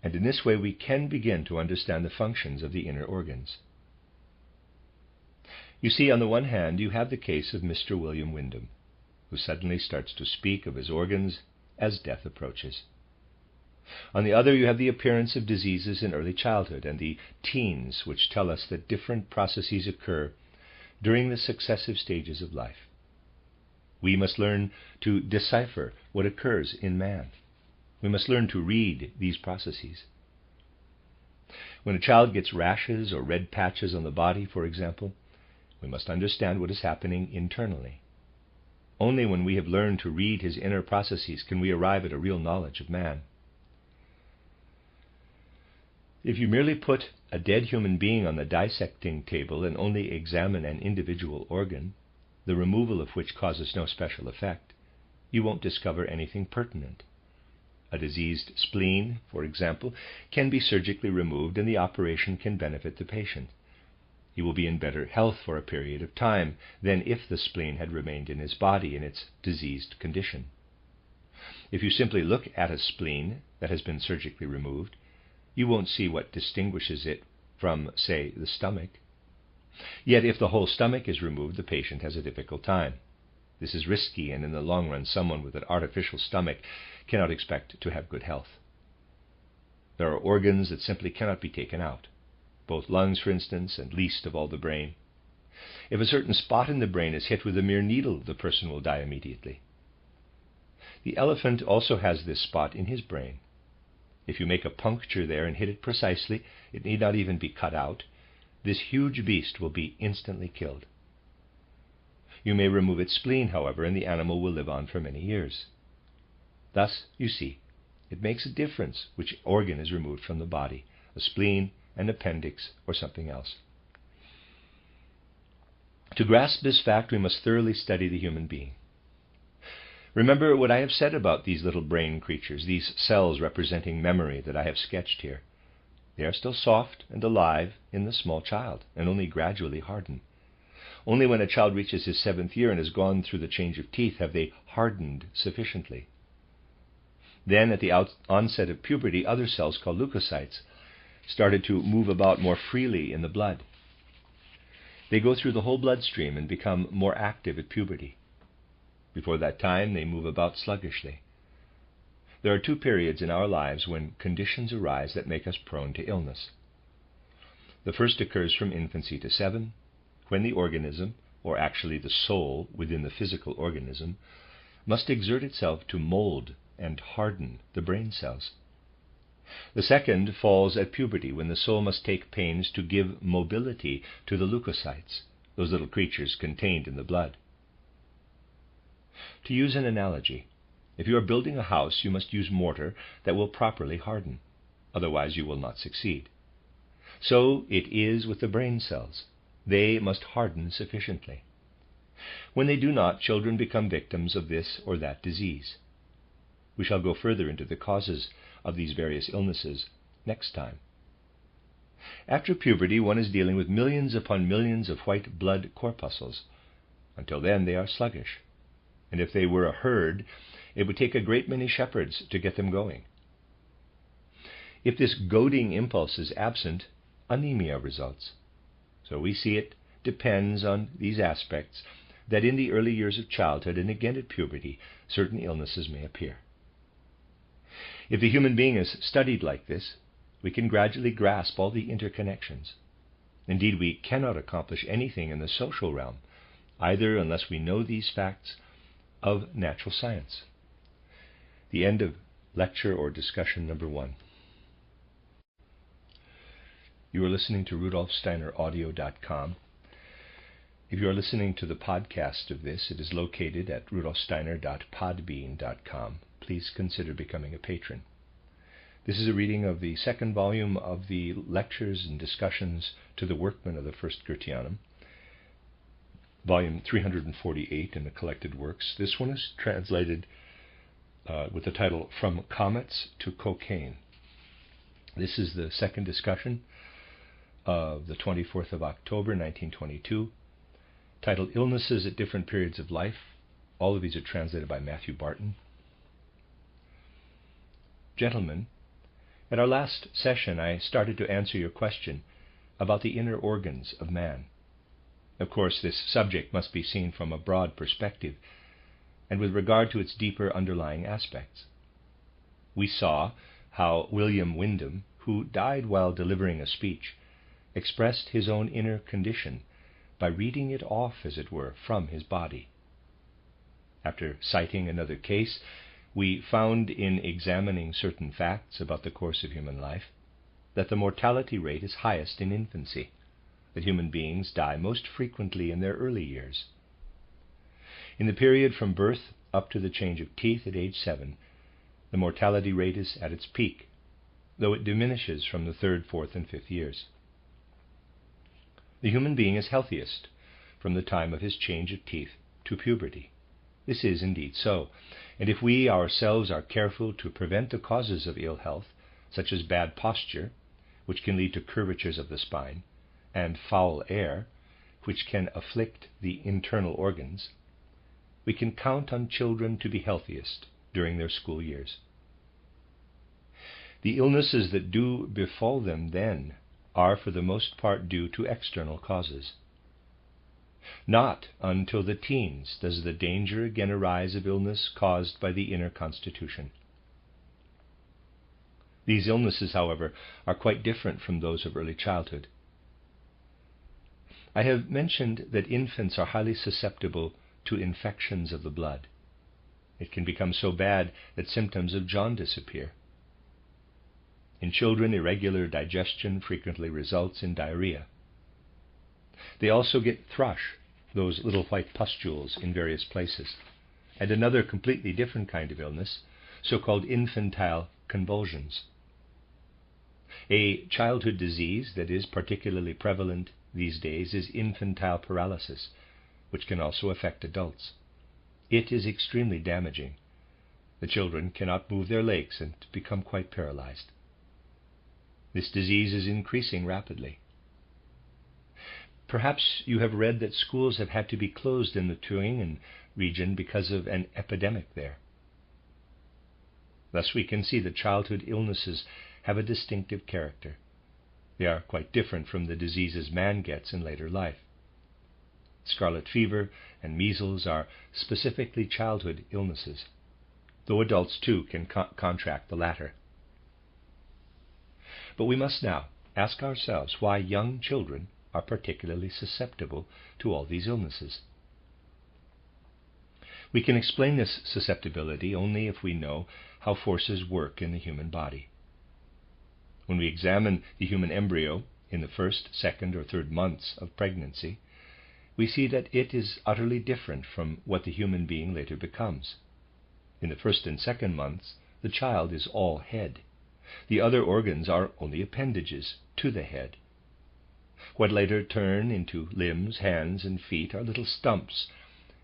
and in this way we can begin to understand the functions of the inner organs. You see, on the one hand, you have the case of Mr. William Wyndham, who suddenly starts to speak of his organs as death approaches. On the other, you have the appearance of diseases in early childhood and the teens, which tell us that different processes occur during the successive stages of life. We must learn to decipher what occurs in man. We must learn to read these processes. When a child gets rashes or red patches on the body, for example, we must understand what is happening internally. Only when we have learned to read his inner processes can we arrive at a real knowledge of man. If you merely put a dead human being on the dissecting table and only examine an individual organ, the removal of which causes no special effect, you won't discover anything pertinent. A diseased spleen, for example, can be surgically removed, and the operation can benefit the patient. He will be in better health for a period of time than if the spleen had remained in his body in its diseased condition. If you simply look at a spleen that has been surgically removed, you won't see what distinguishes it from, say, the stomach. Yet if the whole stomach is removed, the patient has a difficult time. This is risky, and in the long run, someone with an artificial stomach cannot expect to have good health. There are organs that simply cannot be taken out. Both lungs, for instance, and least of all the brain. If a certain spot in the brain is hit with a mere needle, the person will die immediately. The elephant also has this spot in his brain. If you make a puncture there and hit it precisely, it need not even be cut out. This huge beast will be instantly killed. You may remove its spleen, however, and the animal will live on for many years. Thus, you see, it makes a difference which organ is removed from the body, a spleen, an appendix, or something else. To grasp this fact, we must thoroughly study the human being. Remember what I have said about these little brain creatures, these cells representing memory that I have sketched here. They are still soft and alive in the small child, and only gradually harden. Only when a child reaches his 7th year and has gone through the change of teeth have they hardened sufficiently. Then, at the onset of puberty, other cells called leukocytes started to move about more freely in the blood. They go through the whole bloodstream and become more active at puberty. Before that time, they move about sluggishly. There are 2 periods in our lives when conditions arise that make us prone to illness. The first occurs from infancy to 7, when the organism, or actually the soul within the physical organism, must exert itself to mold and harden the brain cells. The second falls at puberty, when the soul must take pains to give mobility to the leukocytes, those little creatures contained in the blood. To use an analogy, if you are building a house, you must use mortar that will properly harden. Otherwise, you will not succeed. So it is with the brain cells. They must harden sufficiently. When they do not, children become victims of this or that disease. We shall go further into the causes of these various illnesses next time. After puberty, one is dealing with millions upon millions of white blood corpuscles. Until then they are sluggish, and if they were a herd, it would take a great many shepherds to get them going. If this goading impulse is absent, anemia results. So we see it depends on these aspects that in the early years of childhood and again at puberty, certain illnesses may appear. If the human being is studied like this, we can gradually grasp all the interconnections. Indeed, we cannot accomplish anything in the social realm, either unless we know these facts of natural science. The end of lecture or discussion number 1. You are listening to RudolfSteinerAudio.com. If you are listening to the podcast of this, it is located at RudolfSteiner.podbean.com. Please consider becoming a patron. This is a reading of the second volume of the lectures and discussions to the Workmen of the First Gratianum, volume 348 in the collected works. This one is translated with the title From Comets to Cocaine. This is the second discussion of the 24th of October, 1922, titled Illnesses at Different Periods of Life. All of these are translated by Matthew Barton. Gentlemen, at our last session I started to answer your question about the inner organs of man. Of course, this subject must be seen from a broad perspective and with regard to its deeper underlying aspects. We saw how William Wyndham, who died while delivering a speech, expressed his own inner condition by reading it off, as it were, from his body. After citing another case, we found in examining certain facts about the course of human life that the mortality rate is highest in infancy, that human beings die most frequently in their early years. In the period from birth up to the change of teeth at age 7, the mortality rate is at its peak, though it diminishes from the 3rd, 4th, and 5th years. The human being is healthiest from the time of his change of teeth to puberty. This is indeed so, and if we ourselves are careful to prevent the causes of ill health, such as bad posture, which can lead to curvatures of the spine, and foul air, which can afflict the internal organs, we can count on children to be healthiest during their school years. The illnesses that do befall them then are for the most part due to external causes. Not until the teens does the danger again arise of illness caused by the inner constitution. These illnesses, however, are quite different from those of early childhood. I have mentioned that infants are highly susceptible to infections of the blood. It can become so bad that symptoms of jaundice appear. In children, irregular digestion frequently results in diarrhea. They also get thrush, those little white pustules in various places, and another completely different kind of illness, so-called infantile convulsions. A childhood disease that is particularly prevalent these days is infantile paralysis, which can also affect adults. It is extremely damaging. The children cannot move their legs and become quite paralyzed. This disease is increasing rapidly. Perhaps you have read that schools have had to be closed in the Thuringen region because of an epidemic there. Thus we can see that childhood illnesses have a distinctive character. They are quite different from the diseases man gets in later life. Scarlet fever and measles are specifically childhood illnesses, though adults too can contract the latter. But we must now ask ourselves why young children are particularly susceptible to all these illnesses. We can explain this susceptibility only if we know how forces work in the human body. When we examine the human embryo in the 1st, 2nd, or 3rd months of pregnancy, we see that it is utterly different from what the human being later becomes. In the 1st and 2nd months, the child is all head. The other organs are only appendages to the head. What later turn into limbs, hands, and feet are little stumps,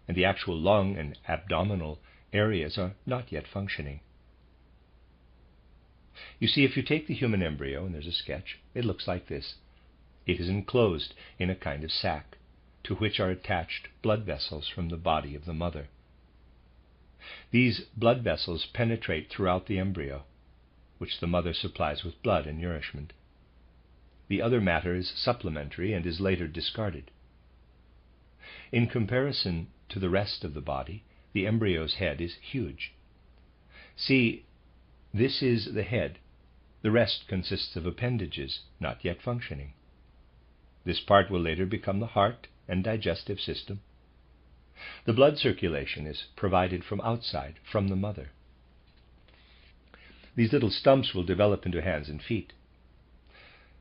and the actual lung and abdominal areas are not yet functioning. You see, if you take the human embryo, and there's a sketch, it looks like this. It is enclosed in a kind of sac, to which are attached blood vessels from the body of the mother. These blood vessels penetrate throughout the embryo, which the mother supplies with blood and nourishment. The other matter is supplementary and is later discarded. In comparison to the rest of the body, the embryo's head is huge. See, this is the head. The rest consists of appendages not yet functioning. This part will later become the heart and digestive system. The blood circulation is provided from outside, from the mother. These little stumps will develop into hands and feet.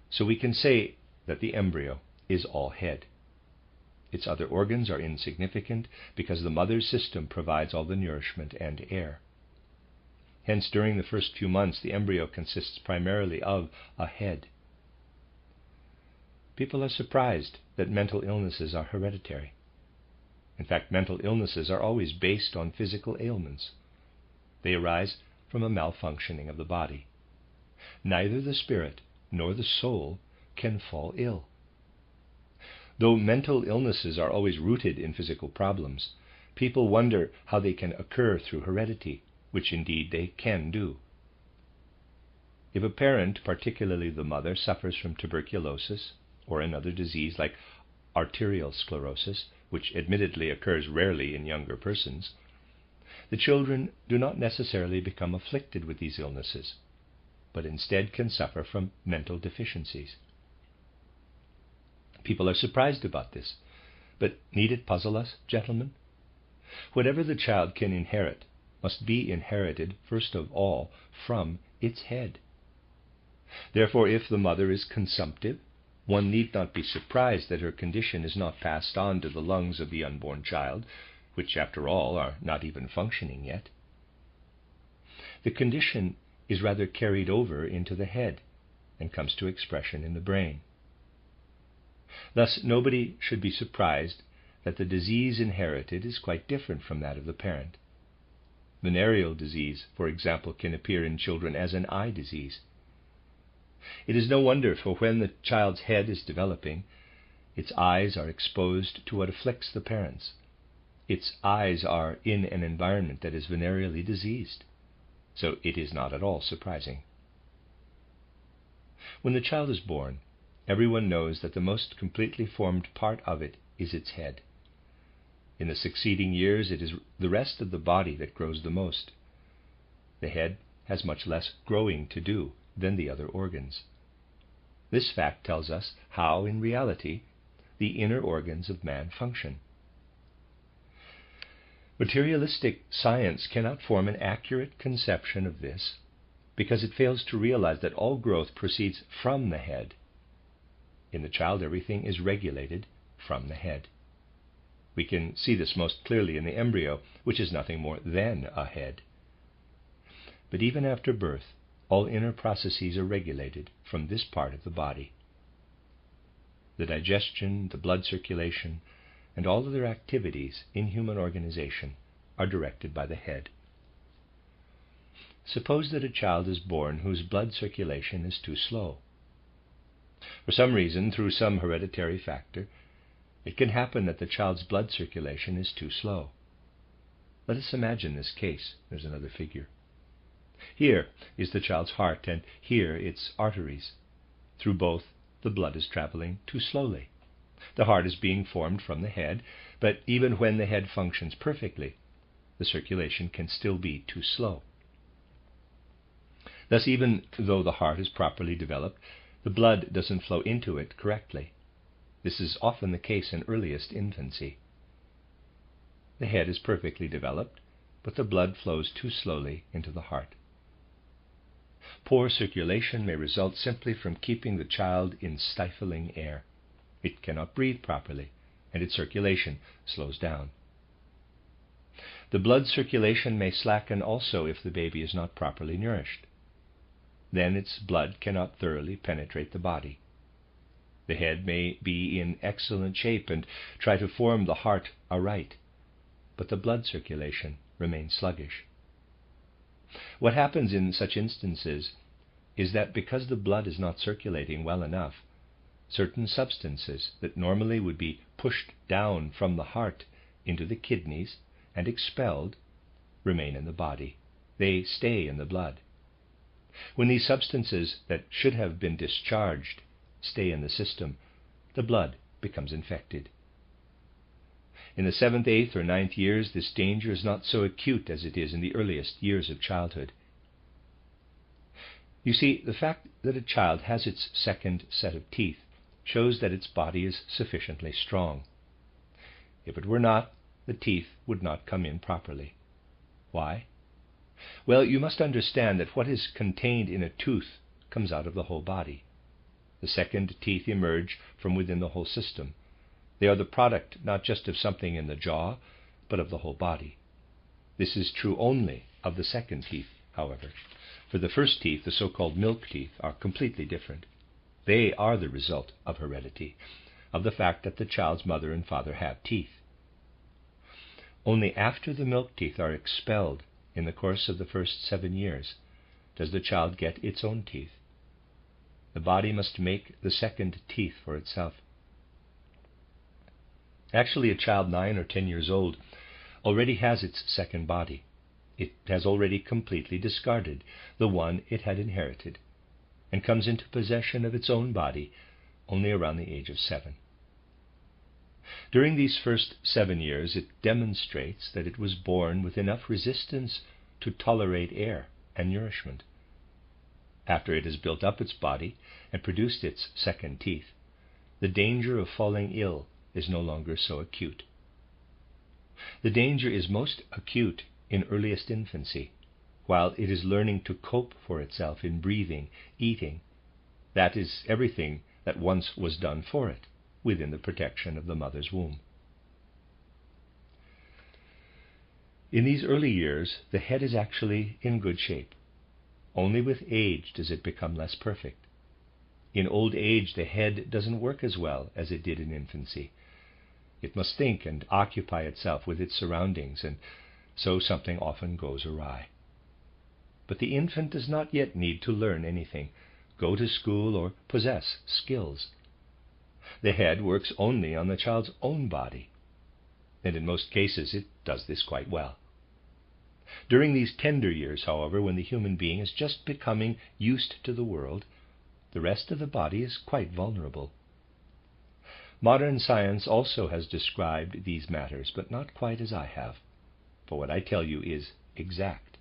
So we can say that the embryo is all head. Its other organs are insignificant because the mother's system provides all the nourishment and air. Hence, during the first few months, the embryo consists primarily of a head. People are surprised that mental illnesses are hereditary. In fact, mental illnesses are always based on physical ailments. They arise from a malfunctioning of the body. Neither the spirit nor the soul can fall ill. Though mental illnesses are always rooted in physical problems, people wonder how they can occur through heredity, which indeed they can do. If a parent, particularly the mother, suffers from tuberculosis or another disease like arterial sclerosis, which admittedly occurs rarely in younger persons, the children do not necessarily become afflicted with these illnesses, but instead can suffer from mental deficiencies. People are surprised about this, but need it puzzle us, gentlemen? Whatever the child can inherit must be inherited, first of all, from its head. Therefore, if the mother is consumptive, one need not be surprised that her condition is not passed on to the lungs of the unborn child, which, after all, are not even functioning yet. The condition is rather carried over into the head and comes to expression in the brain. Thus, nobody should be surprised that the disease inherited is quite different from that of the parent. Venereal disease, for example, can appear in children as an eye disease. It is no wonder, for when the child's head is developing, its eyes are exposed to what afflicts the parents. Its eyes are in an environment that is venereally diseased, so it is not at all surprising. When the child is born, everyone knows that the most completely formed part of it is its head. In the succeeding years, it is the rest of the body that grows the most. The head has much less growing to do than the other organs. This fact tells us how, in reality, the inner organs of man function. Materialistic science cannot form an accurate conception of this because it fails to realize that all growth proceeds from the head. In the child, everything is regulated from the head. We can see this most clearly in the embryo, which is nothing more than a head. But even after birth, all inner processes are regulated from this part of the body. The digestion, the blood circulation, and all other activities in human organization are directed by the head. Suppose that a child is born whose blood circulation is too slow. For some reason, through some hereditary factor, it can happen that the child's blood circulation is too slow. Let us imagine this case. There's another figure. Here is the child's heart, and here its arteries. Through both, the blood is traveling too slowly. The heart is being formed from the head, but even when the head functions perfectly, the circulation can still be too slow. Thus, even though the heart is properly developed, the blood doesn't flow into it correctly. This is often the case in earliest infancy. The head is perfectly developed, but the blood flows too slowly into the heart. Poor circulation may result simply from keeping the child in stifling air. It cannot breathe properly, and its circulation slows down. The blood circulation may slacken also if the baby is not properly nourished. Then its blood cannot thoroughly penetrate the body. The head may be in excellent shape and try to form the heart aright, but the blood circulation remains sluggish. What happens in such instances is that because the blood is not circulating well enough, certain substances that normally would be pushed down from the heart into the kidneys and expelled remain in the body. They stay in the blood. When these substances that should have been discharged stay in the system, the blood becomes infected. In the 7th, 8th, or 9th years, this danger is not so acute as it is in the earliest years of childhood. You see, the fact that a child has its second set of teeth shows that its body is sufficiently strong. If it were not, the teeth would not come in properly. Why? Well, you must understand that what is contained in a tooth comes out of the whole body. The second teeth emerge from within the whole system. They are the product not just of something in the jaw, but of the whole body. This is true only of the second teeth, however. For the first teeth, the so-called milk teeth, are completely different. They are the result of heredity, of the fact that the child's mother and father have teeth. Only after the milk teeth are expelled in the course of the first 7 years does the child get its own teeth. The body must make the second teeth for itself. Actually, a child 9 or 10 years old already has its second body. It has already completely discarded the one it had inherited, and comes into possession of its own body only around the age of 7. During these first 7 years, it demonstrates that it was born with enough resistance to tolerate air and nourishment. After it has built up its body and produced its second teeth, the danger of falling ill is no longer so acute. The danger is most acute in earliest infancy, while it is learning to cope for itself in breathing, eating. That is everything that once was done for it within the protection of the mother's womb. In these early years, the head is actually in good shape. Only with age does it become less perfect. In old age, the head doesn't work as well as it did in infancy. It must think and occupy itself with its surroundings, and so something often goes awry. But the infant does not yet need to learn anything, go to school, or possess skills. The head works only on the child's own body, and in most cases it does this quite well. During these tender years, however, when the human being is just becoming used to the world, the rest of the body is quite vulnerable. Modern science also has described these matters, but not quite as I have, for what I tell you is exact.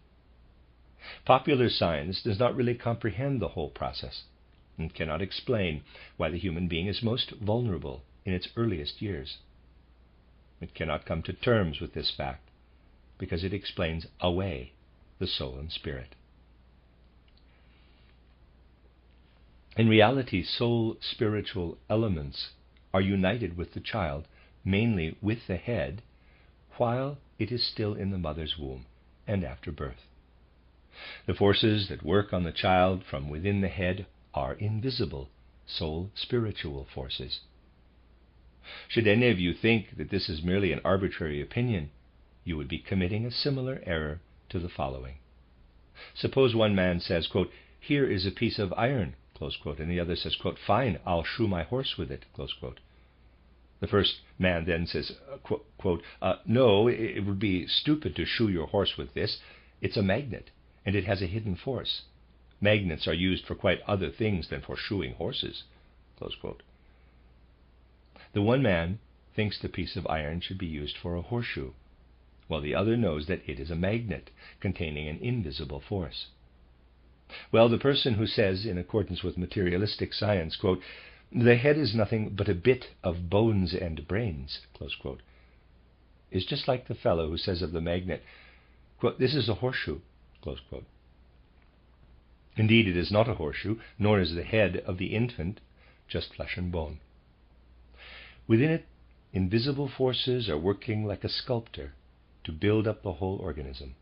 Popular science does not really comprehend the whole process, and cannot explain why the human being is most vulnerable in its earliest years. It cannot come to terms with this fact, because it explains away the soul and spirit. In reality, soul-spiritual elements are united with the child, mainly with the head, while it is still in the mother's womb and after birth. The forces that work on the child from within the head are invisible, soul-spiritual forces. Should any of you think that this is merely an arbitrary opinion, you would be committing a similar error to the following. Suppose one man says, quote, "Here is a piece of iron," close quote, and the other says, quote, "Fine, I'll shoe my horse with it," close quote. The first man then says, quote, "No, it would be stupid to shoe your horse with this. It's a magnet, and it has a hidden force. Magnets are used for quite other things than for shoeing horses," close quote. The one man thinks the piece of iron should be used for a horseshoe, while the other knows that it is a magnet containing an invisible force. Well, the person who says, in accordance with materialistic science, quote, "The head is nothing but a bit of bones and brains," close quote, is just like the fellow who says of the magnet, quote, "This is a horseshoe," close quote. Indeed, it is not a horseshoe, nor is the head of the infant just flesh and bone. Within it, invisible forces are working like a sculptor to build up the whole organism.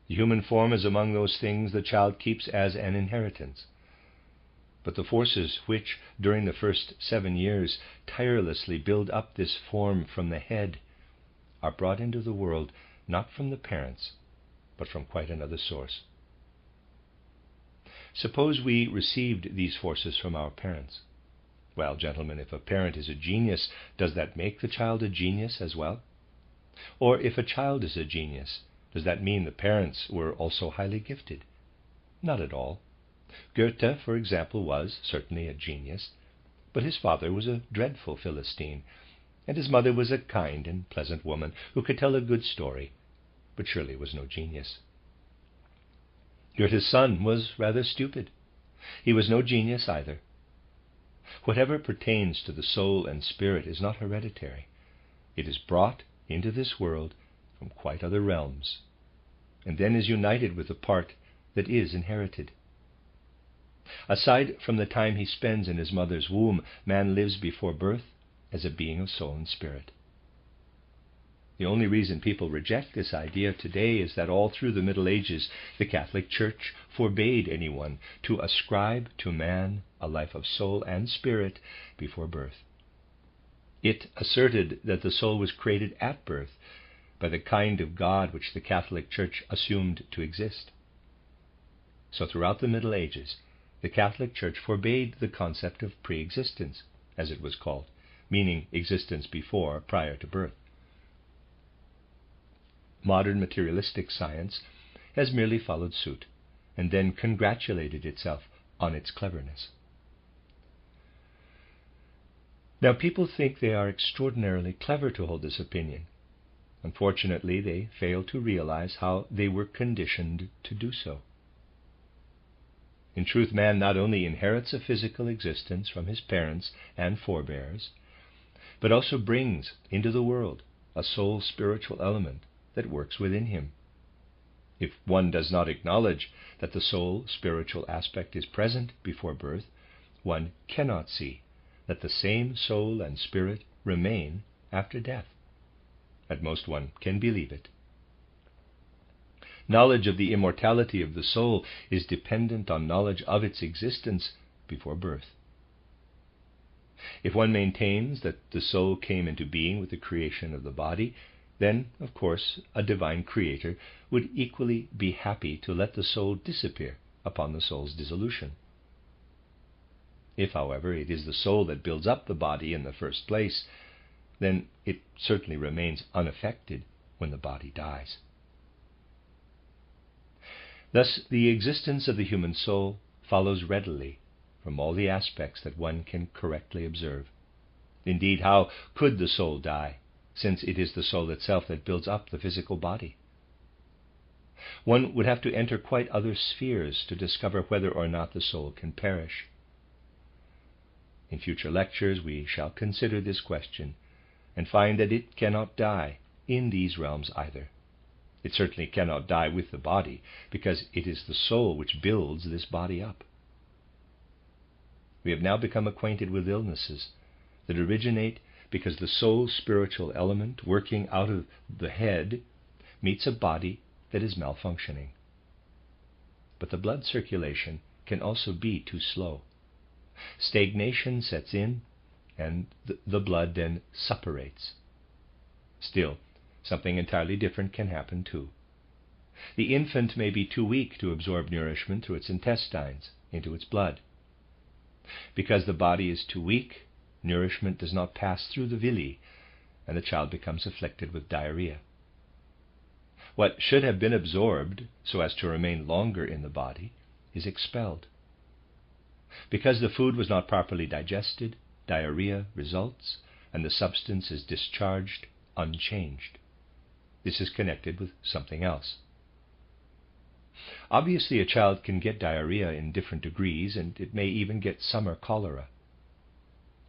The human form is among those things the child keeps as an inheritance. But the forces which, during the first 7 years, tirelessly build up this form from the head are brought into the world not from the parents, but from quite another source. Suppose we received these forces from our parents. Well, gentlemen, if a parent is a genius, does that make the child a genius as well? Or if a child is a genius, does that mean the parents were also highly gifted? Not at all. Goethe, for example, was certainly a genius, but his father was a dreadful Philistine, and his mother was a kind and pleasant woman who could tell a good story, but surely was no genius. Goethe's son was rather stupid. He was no genius either. Whatever pertains to the soul and spirit is not hereditary. It is brought into this world from quite other realms, and then is united with the part that is inherited. Aside from the time he spends in his mother's womb, man lives before birth as a being of soul and spirit. The only reason people reject this idea today is that all through the Middle Ages, the Catholic Church forbade anyone to ascribe to man a life of soul and spirit before birth. It asserted that the soul was created at birth by the kind of God which the Catholic Church assumed to exist. So throughout the Middle Ages, the Catholic Church forbade the concept of pre-existence, as it was called, meaning existence before, prior to birth. Modern materialistic science has merely followed suit, and then congratulated itself on its cleverness. Now, people think they are extraordinarily clever to hold this opinion. Unfortunately, they fail to realize how they were conditioned to do so. In truth, man not only inherits a physical existence from his parents and forebears, but also brings into the world a soul spiritual element that works within him. If one does not acknowledge that the soul spiritual aspect is present before birth, one cannot see that the same soul and spirit remain after death. At most one can believe it. Knowledge of the immortality of the soul is dependent on knowledge of its existence before birth. If one maintains that the soul came into being with the creation of the body, then, of course, a divine creator would equally be happy to let the soul disappear upon the soul's dissolution. If, however, it is the soul that builds up the body in the first place, then it certainly remains unaffected when the body dies. Thus, the existence of the human soul follows readily from all the aspects that one can correctly observe. Indeed, how could the soul die, since it is the soul itself that builds up the physical body? One would have to enter quite other spheres to discover whether or not the soul can perish. In future lectures we shall consider this question and find that it cannot die in these realms either. It certainly cannot die with the body, because it is the soul which builds this body up. We have now become acquainted with illnesses that originate because the soul spiritual element working out of the head meets a body that is malfunctioning. But the blood circulation can also be too slow. Stagnation sets in, and the blood then suppurates. Still, something entirely different can happen too. The infant may be too weak to absorb nourishment through its intestines into its blood. Because the body is too weak, nourishment does not pass through the villi, and the child becomes afflicted with diarrhea. What should have been absorbed so as to remain longer in the body is expelled. Because the food was not properly digested, diarrhea results, and the substance is discharged unchanged. This is connected with something else. Obviously, a child can get diarrhea in different degrees, and it may even get summer cholera.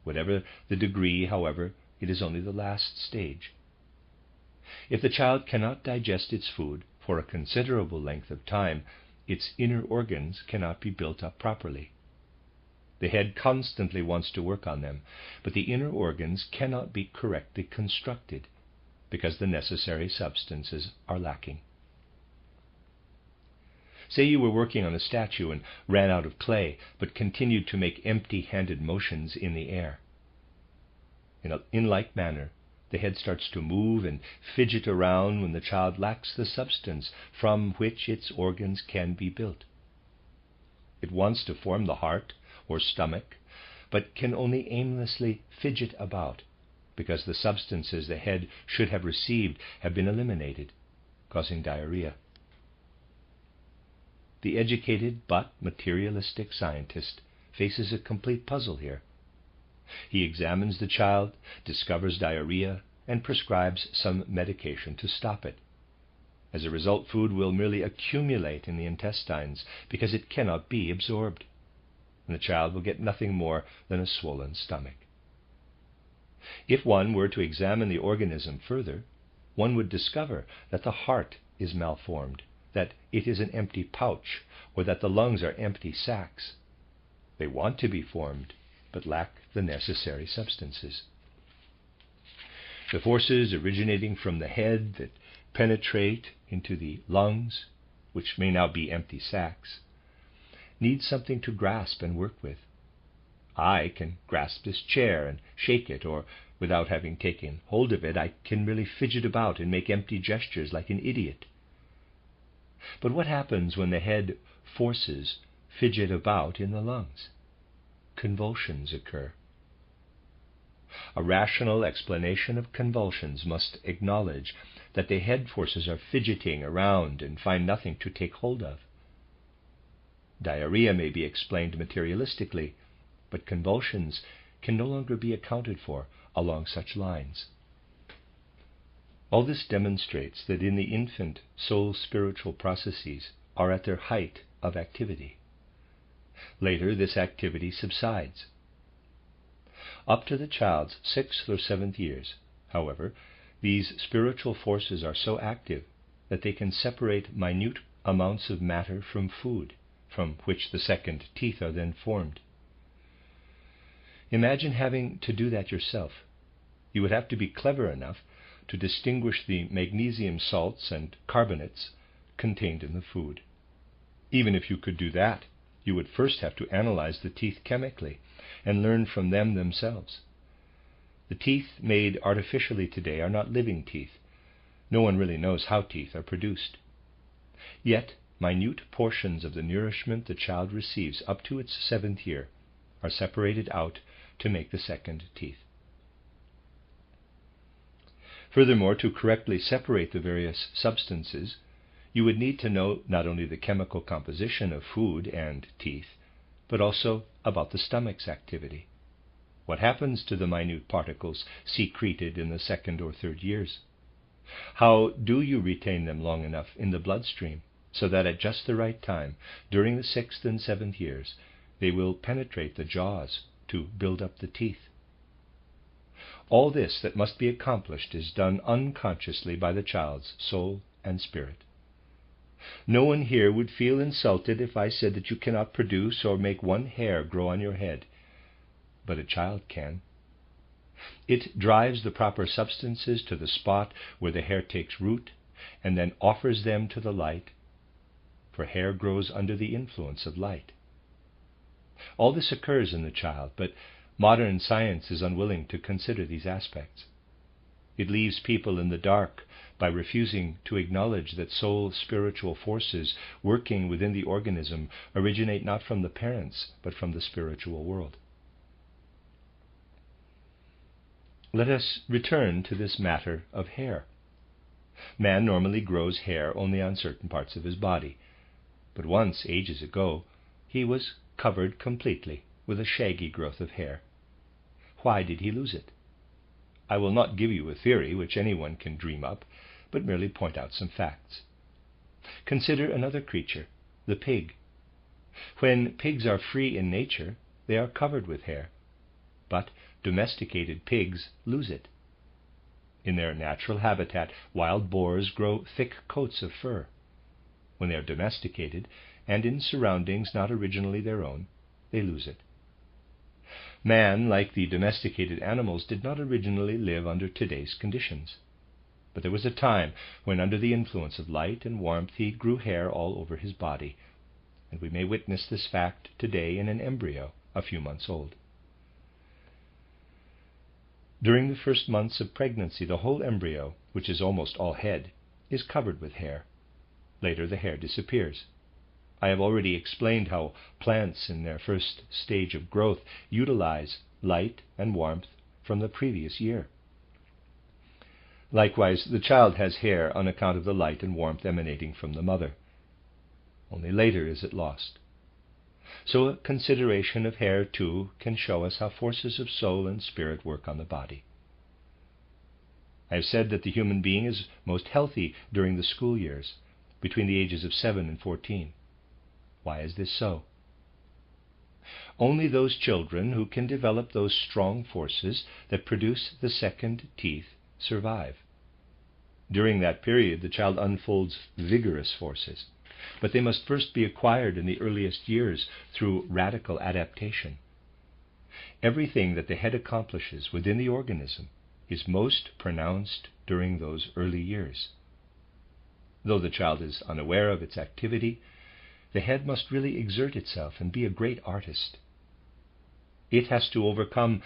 Whatever the degree, however, it is only the last stage. If the child cannot digest its food for a considerable length of time, its inner organs cannot be built up properly. The head constantly wants to work on them, but the inner organs cannot be correctly constructed because the necessary substances are lacking. Say you were working on a statue and ran out of clay, but continued to make empty-handed motions in the air. In like manner, the head starts to move and fidget around when the child lacks the substance from which its organs can be built. It wants to form the heart or stomach, but can only aimlessly fidget about, because the substances the head should have received have been eliminated, causing diarrhea. The educated but materialistic scientist faces a complete puzzle here. He examines the child, discovers diarrhea, and prescribes some medication to stop it. As a result, food will merely accumulate in the intestines because it cannot be absorbed, and the child will get nothing more than a swollen stomach. If one were to examine the organism further, one would discover that the heart is malformed, that it is an empty pouch, or that the lungs are empty sacs. They want to be formed, but lack the necessary substances. The forces originating from the head that penetrate into the lungs, which may now be empty sacs, need something to grasp and work with. I can grasp this chair and shake it, or without having taken hold of it, I can merely fidget about and make empty gestures like an idiot. But what happens when the head forces fidget about in the lungs? Convulsions occur. A rational explanation of convulsions must acknowledge that the head forces are fidgeting around and find nothing to take hold of. Diarrhea may be explained materialistically, but convulsions can no longer be accounted for along such lines. All this demonstrates that in the infant, soul-spiritual processes are at their height of activity. Later, this activity subsides. Up to the child's 6th or 7th years, however, these spiritual forces are so active that they can separate minute amounts of matter from food, from which the second teeth are then formed. Imagine having to do that yourself. You would have to be clever enough to distinguish the magnesium salts and carbonates contained in the food. Even if you could do that, you would first have to analyze the teeth chemically and learn from them themselves. The teeth made artificially today are not living teeth. No one really knows how teeth are produced. Yet, minute portions of the nourishment the child receives up to its 7th year are separated out to make the second teeth. Furthermore, to correctly separate the various substances, you would need to know not only the chemical composition of food and teeth, but also about the stomach's activity. What happens to the minute particles secreted in the 2nd or 3rd years? How do you retain them long enough in the bloodstream so that at just the right time, during the 6th and 7th years, they will penetrate the jaws to build up the teeth? All this that must be accomplished is done unconsciously by the child's soul and spirit. No one here would feel insulted if I said that you cannot produce or make one hair grow on your head, but a child can. It drives the proper substances to the spot where the hair takes root and then offers them to the light, for hair grows under the influence of light. All this occurs in the child, but modern science is unwilling to consider these aspects. It leaves people in the dark by refusing to acknowledge that soul-spiritual forces working within the organism originate not from the parents, but from the spiritual world. Let us return to this matter of hair. Man normally grows hair only on certain parts of his body, but once, ages ago, he was covered completely with a shaggy growth of hair. Why did he lose it? I will not give you a theory which anyone can dream up, but merely point out some facts. Consider another creature, the pig. When pigs are free in nature, they are covered with hair, but domesticated pigs lose it. In their natural habitat, wild boars grow thick coats of fur. When they are domesticated, and in surroundings not originally their own, they lose it. Man, like the domesticated animals, did not originally live under today's conditions. But there was a time when, under the influence of light and warmth, he grew hair all over his body, and we may witness this fact today in an embryo a few months old. During the first months of pregnancy, the whole embryo, which is almost all head, is covered with hair. Later, the hair disappears. I have already explained how plants in their first stage of growth utilize light and warmth from the previous year. Likewise, the child has hair on account of the light and warmth emanating from the mother. Only later is it lost. So a consideration of hair, too, can show us how forces of soul and spirit work on the body. I have said that the human being is most healthy during the school years, between the ages of 7 and 14. Why is this so? Only those children who can develop those strong forces that produce the second teeth survive. During that period, the child unfolds vigorous forces, but they must first be acquired in the earliest years through radical adaptation. Everything that the head accomplishes within the organism is most pronounced during those early years. Though the child is unaware of its activity, the head must really exert itself and be a great artist. It has to overcome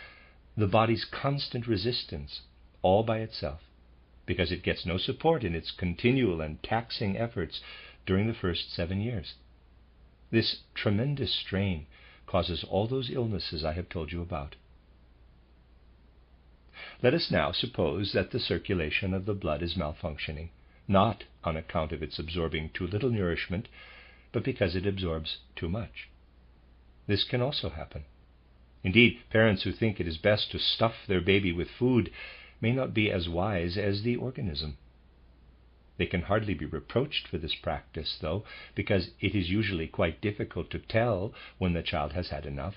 the body's constant resistance all by itself, because it gets no support in its continual and taxing efforts during the first 7 years. This tremendous strain causes all those illnesses I have told you about. Let us now suppose that the circulation of the blood is malfunctioning, not on account of its absorbing too little nourishment, but because it absorbs too much. This can also happen. Indeed, parents who think it is best to stuff their baby with food may not be as wise as the organism. They can hardly be reproached for this practice, though, because it is usually quite difficult to tell when the child has had enough.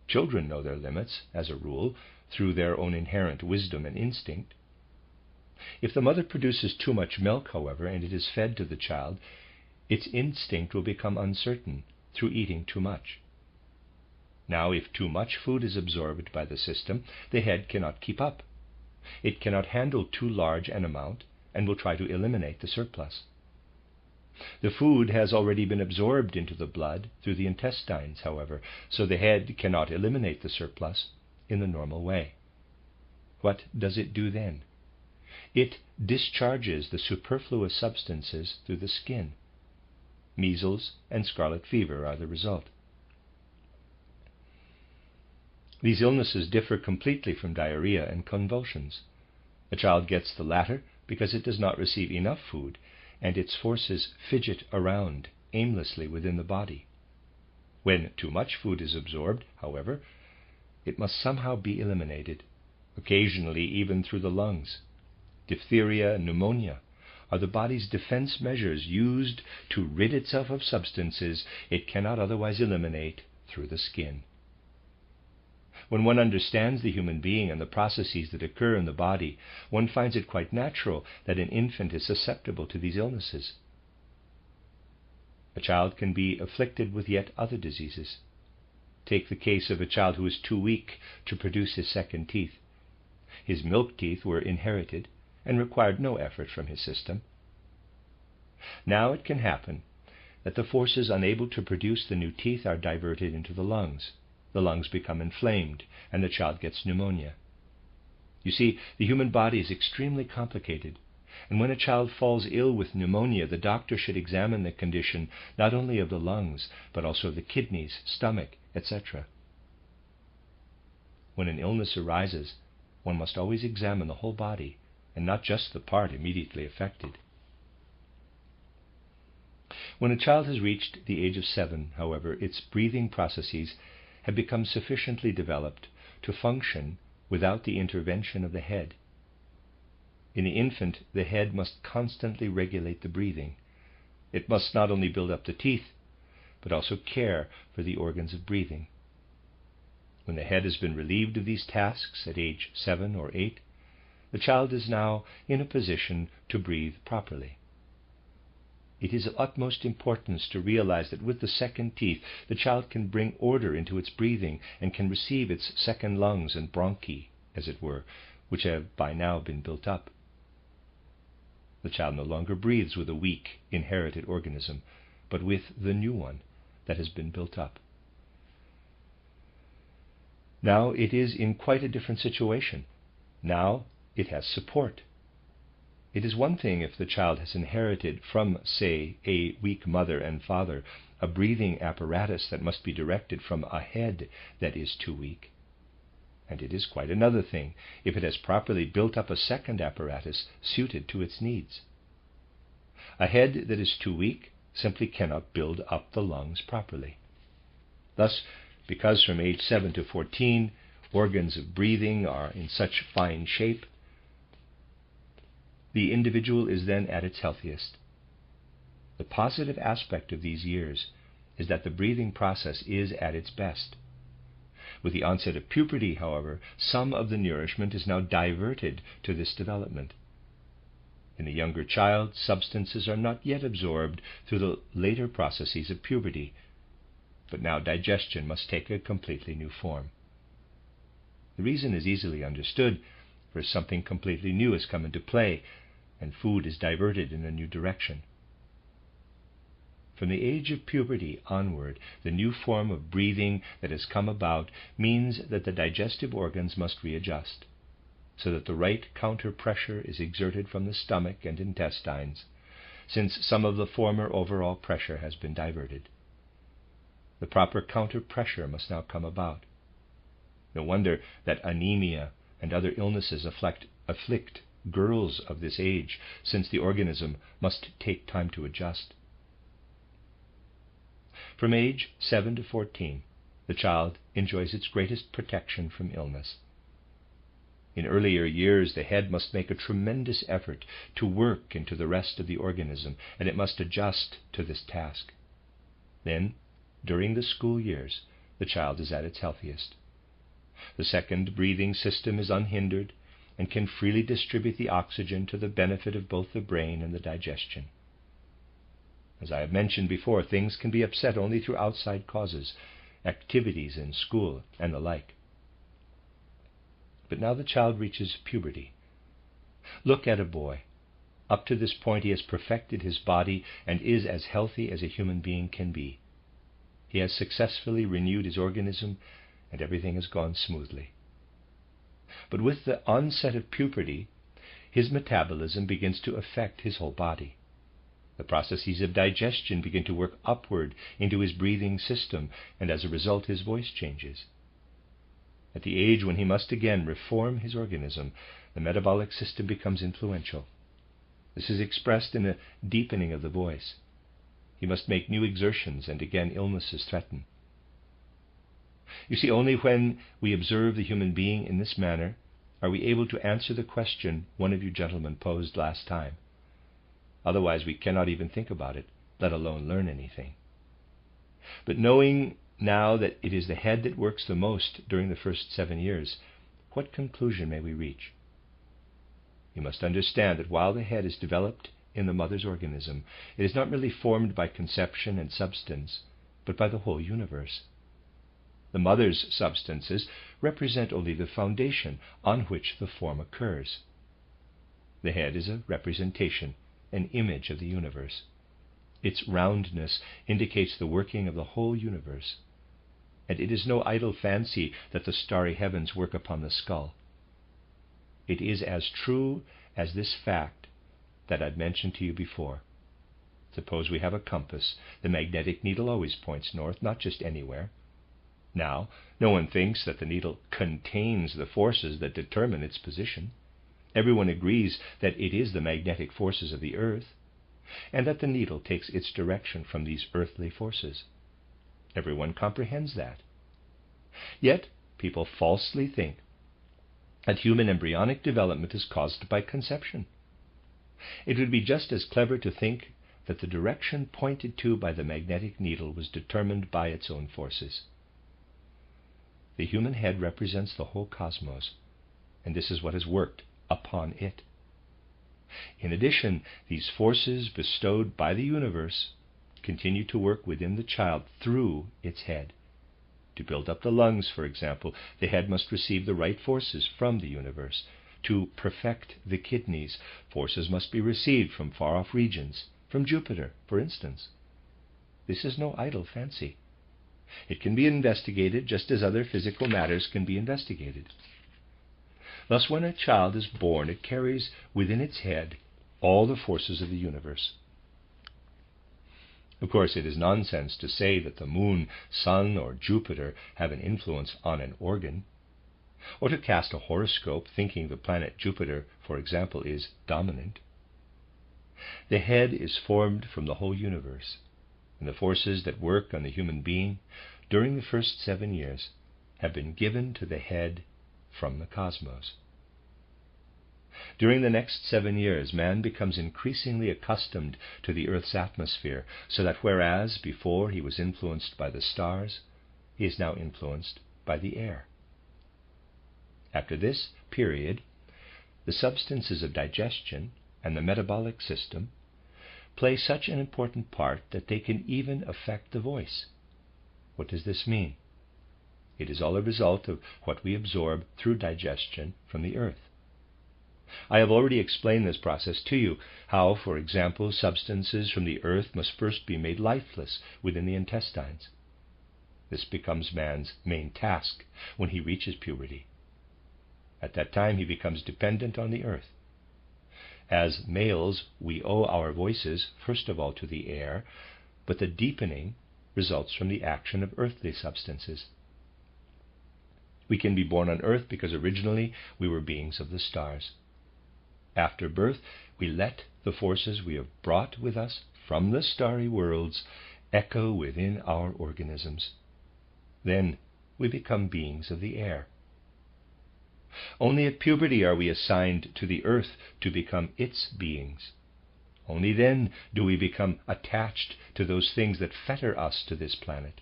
Children know their limits, as a rule, through their own inherent wisdom and instinct. If the mother produces too much milk, however, and it is fed to the child, its instinct will become uncertain through eating too much. Now, if too much food is absorbed by the system, the head cannot keep up. It cannot handle too large an amount and will try to eliminate the surplus. The food has already been absorbed into the blood through the intestines, however, so the head cannot eliminate the surplus in the normal way. What does it do then? It discharges the superfluous substances through the skin. Measles and scarlet fever are the result. These illnesses differ completely from diarrhea and convulsions. The child gets the latter because it does not receive enough food, and its forces fidget around aimlessly within the body. When too much food is absorbed, however, it must somehow be eliminated, occasionally even through the lungs. Diphtheria and pneumonia are the body's defense measures used to rid itself of substances it cannot otherwise eliminate through the skin. When one understands the human being and the processes that occur in the body, one finds it quite natural that an infant is susceptible to these illnesses. A child can be afflicted with yet other diseases. Take the case of a child who is too weak to produce his second teeth. His milk teeth were inherited and required no effort from his system. Now it can happen that the forces unable to produce the new teeth are diverted into the lungs. The lungs become inflamed, and the child gets pneumonia. You see, the human body is extremely complicated, and when a child falls ill with pneumonia, the doctor should examine the condition not only of the lungs, but also of the kidneys, stomach, etc. When an illness arises, one must always examine the whole body, and not just the part immediately affected. When a child has reached the age of 7, however, its breathing processes have become sufficiently developed to function without the intervention of the head. In the infant, the head must constantly regulate the breathing. It must not only build up the teeth, but also care for the organs of breathing. When the head has been relieved of these tasks at age 7 or 8, the child is now in a position to breathe properly. It is of utmost importance to realize that with the second teeth, the child can bring order into its breathing and can receive its second lungs and bronchi, as it were, which have by now been built up. The child no longer breathes with a weak, inherited organism, but with the new one that has been built up. Now it is in quite a different situation. Now it has support. It is one thing if the child has inherited from, say, a weak mother and father a breathing apparatus that must be directed from a head that is too weak. And it is quite another thing if it has properly built up a second apparatus suited to its needs. A head that is too weak simply cannot build up the lungs properly. Thus, because from age 7 to 14 organs of breathing are in such fine shape, the individual is then at its healthiest. The positive aspect of these years is that the breathing process is at its best. With the onset of puberty, however, some of the nourishment is now diverted to this development. In the younger child, substances are not yet absorbed through the later processes of puberty, but now digestion must take a completely new form. The reason is easily understood, for something completely new has come into play, and food is diverted in a new direction. From the age of puberty onward, the new form of breathing that has come about means that the digestive organs must readjust, so that the right counter pressure is exerted from the stomach and intestines, since some of the former overall pressure has been diverted. The proper counter pressure must now come about. No wonder that anemia and other illnesses afflict girls of this age, since the organism must take time to adjust. From age 7 to 14, the child enjoys its greatest protection from illness. In earlier years, the head must make a tremendous effort to work into the rest of the organism, and it must adjust to this task. Then, during the school years, the child is at its healthiest. The second breathing system is unhindered and can freely distribute the oxygen to the benefit of both the brain and the digestion. As I have mentioned before, things can be upset only through outside causes, activities in school and the like. But now the child reaches puberty. Look at a boy. Up to this point he has perfected his body and is as healthy as a human being can be. He has successfully renewed his organism and everything has gone smoothly. But with the onset of puberty, his metabolism begins to affect his whole body. The processes of digestion begin to work upward into his breathing system, and as a result his voice changes. At the age when he must again reform his organism, the metabolic system becomes influential. This is expressed in a deepening of the voice. He must make new exertions, and again illnesses threaten. You see, only when we observe the human being in this manner are we able to answer the question one of you gentlemen posed last time. Otherwise we cannot even think about it, let alone learn anything. But knowing now that it is the head that works the most during the first 7 years, what conclusion may we reach? You must understand that while the head is developed in the mother's organism, it is not merely formed by conception and substance, but by the whole universe. The mother's substances represent only the foundation on which the form occurs. The head is a representation, an image of the universe. Its roundness indicates the working of the whole universe. And it is no idle fancy that the starry heavens work upon the skull. It is as true as this fact that I've mentioned to you before. Suppose we have a compass. The magnetic needle always points north, not just anywhere. Now, no one thinks that the needle contains the forces that determine its position. Everyone agrees that it is the magnetic forces of the earth, and that the needle takes its direction from these earthly forces. Everyone comprehends that. Yet, people falsely think that human embryonic development is caused by conception. It would be just as clever to think that the direction pointed to by the magnetic needle was determined by its own forces. The human head represents the whole cosmos, and this is what has worked upon it. In addition, these forces bestowed by the universe continue to work within the child through its head. To build up the lungs, for example, the head must receive the right forces from the universe. To perfect the kidneys, forces must be received from far-off regions, from Jupiter, for instance. This is no idle fancy. It can be investigated just as other physical matters can be investigated. Thus, when a child is born, it carries within its head all the forces of the universe. Of course, it is nonsense to say that the moon, sun, or Jupiter have an influence on an organ, or to cast a horoscope thinking the planet Jupiter, for example, is dominant. The head is formed from the whole universe, and the forces that work on the human being during the first 7 years have been given to the head from the cosmos. During the next 7 years, man becomes increasingly accustomed to the Earth's atmosphere, so that whereas before he was influenced by the stars, he is now influenced by the air. After this period, the substances of digestion and the metabolic system play such an important part that they can even affect the voice. What does this mean? It is all a result of what we absorb through digestion from the earth. I have already explained this process to you, how, for example, substances from the earth must first be made lifeless within the intestines. This becomes man's main task when he reaches puberty. At that time he becomes dependent on the earth. As males, we owe our voices first of all to the air, but the deepening results from the action of earthly substances. We can be born on earth because originally we were beings of the stars. After birth, we let the forces we have brought with us from the starry worlds echo within our organisms. Then we become beings of the air. Only at puberty are we assigned to the earth to become its beings. Only then do we become attached to those things that fetter us to this planet.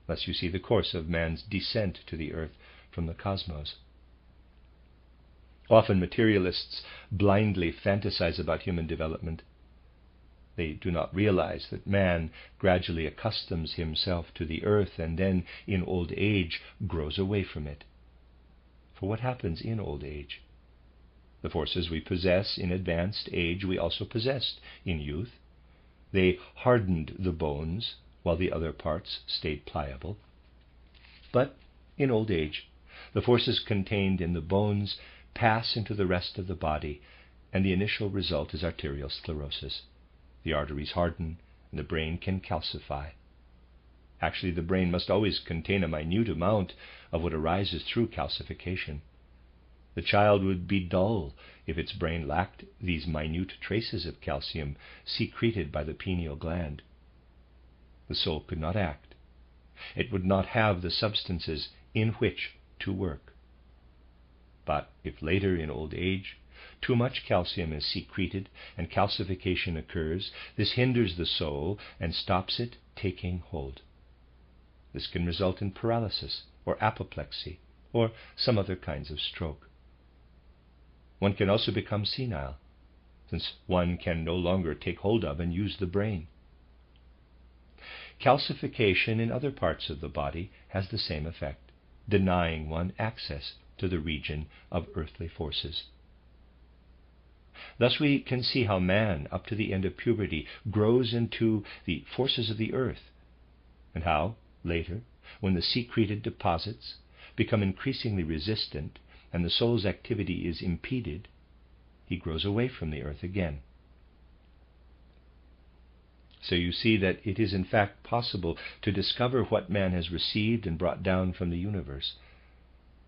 Thus you see the course of man's descent to the earth from the cosmos. Often materialists blindly fantasize about human development. They do not realize that man gradually accustoms himself to the earth and then, in old age, grows away from it. For what happens in old age? The forces we possess in advanced age we also possessed in youth. They hardened the bones while the other parts stayed pliable. But in old age, the forces contained in the bones pass into the rest of the body, and the initial result is arterial sclerosis. The arteries harden, and the brain can calcify. Actually, the brain must always contain a minute amount of what arises through calcification. The child would be dull if its brain lacked these minute traces of calcium secreted by the pineal gland. The soul could not act. It would not have the substances in which to work. But if later in old age too much calcium is secreted and calcification occurs, this hinders the soul and stops it taking hold. This can result in paralysis or apoplexy or some other kinds of stroke. One can also become senile, since one can no longer take hold of and use the brain. Calcification in other parts of the body has the same effect, denying one access to the region of earthly forces. Thus we can see how man, up to the end of puberty, grows into the forces of the earth, and how, later, when the secreted deposits become increasingly resistant and the soul's activity is impeded, he grows away from the earth again. So you see that it is in fact possible to discover what man has received and brought down from the universe.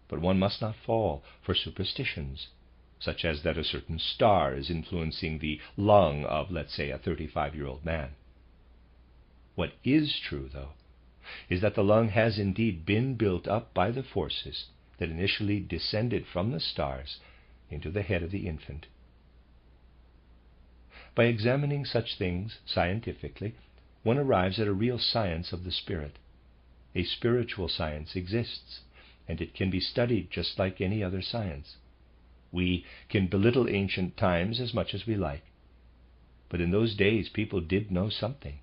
But one must not fall for superstitions, such as that a certain star is influencing the lung of, let's say, a 35-year-old man. What is true, though, is that the lung has indeed been built up by the forces that initially descended from the stars into the head of the infant. By examining such things scientifically, one arrives at a real science of the spirit. A spiritual science exists, and it can be studied just like any other science. We can belittle ancient times as much as we like, but in those days people did know something.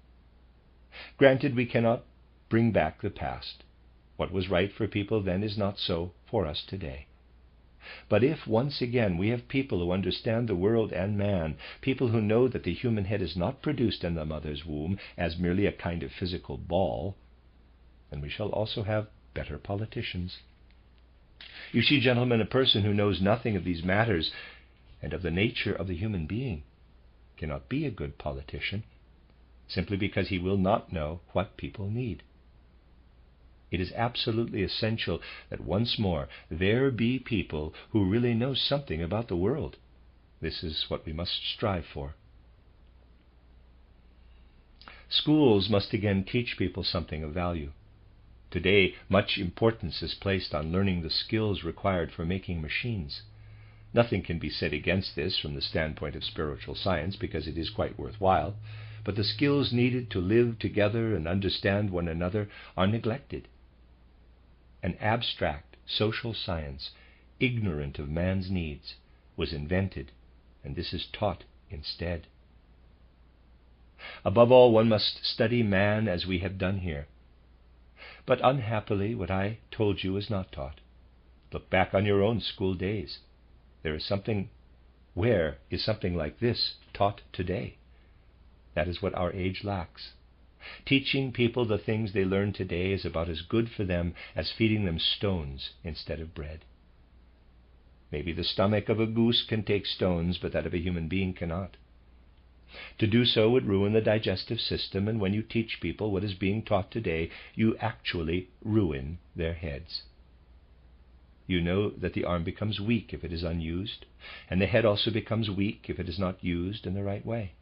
Granted, we cannot bring back the past. What was right for people then is not so for us today. But if, once again, we have people who understand the world and man, people who know that the human head is not produced in the mother's womb as merely a kind of physical ball, then we shall also have better politicians. You see, gentlemen, a person who knows nothing of these matters and of the nature of the human being cannot be a good politician, simply because he will not know what people need. It is absolutely essential that once more there be people who really know something about the world. This is what we must strive for. Schools must again teach people something of value. Today, much importance is placed on learning the skills required for making machines. Nothing can be said against this from the standpoint of spiritual science, because it is quite worthwhile, but the skills needed to live together and understand one another are neglected. An abstract social science, ignorant of man's needs, was invented, and this is taught instead. Above all, one must study man as we have done here. But unhappily, what I told you is not taught. Look back on your own school days. Where is something like this taught today? That is what our age lacks. Teaching people the things they learn today is about as good for them as feeding them stones instead of bread. Maybe the stomach of a goose can take stones, but that of a human being cannot. To do so would ruin the digestive system, and when you teach people what is being taught today, you actually ruin their heads. You know that the arm becomes weak if it is unused, and the head also becomes weak if it is not used in the right way.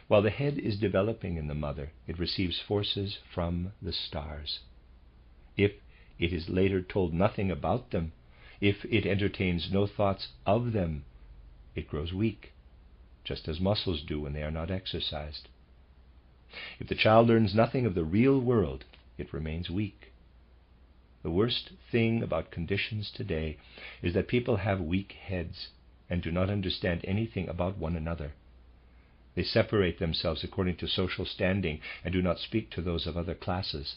While the head is developing in the mother, it receives forces from the stars. If it is later told nothing about them, if it entertains no thoughts of them, it grows weak, just as muscles do when they are not exercised. If the child learns nothing of the real world, it remains weak. The worst thing about conditions today is that people have weak heads and do not understand anything about one another. They separate themselves according to social standing and do not speak to those of other classes.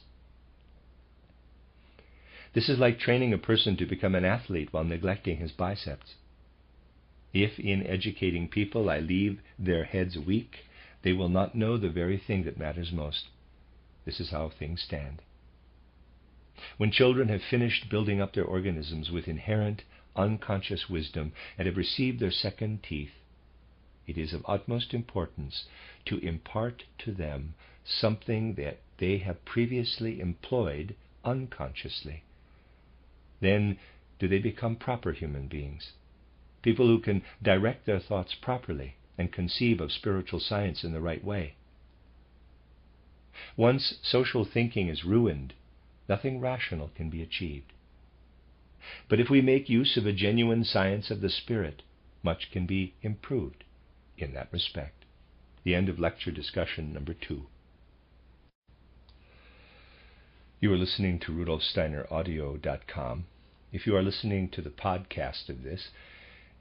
This is like training a person to become an athlete while neglecting his biceps. If in educating people I leave their heads weak, they will not know the very thing that matters most. This is how things stand. When children have finished building up their organisms with inherent, unconscious wisdom and have received their second teeth, it is of utmost importance to impart to them something that they have previously employed unconsciously. Then do they become proper human beings, people who can direct their thoughts properly and conceive of spiritual science in the right way. Once social thinking is ruined, nothing rational can be achieved. But if we make use of a genuine science of the spirit, much can be improved in that respect. The end of lecture discussion number 2. You are listening to RudolfSteinerAudio.com. If you are listening to the podcast of this,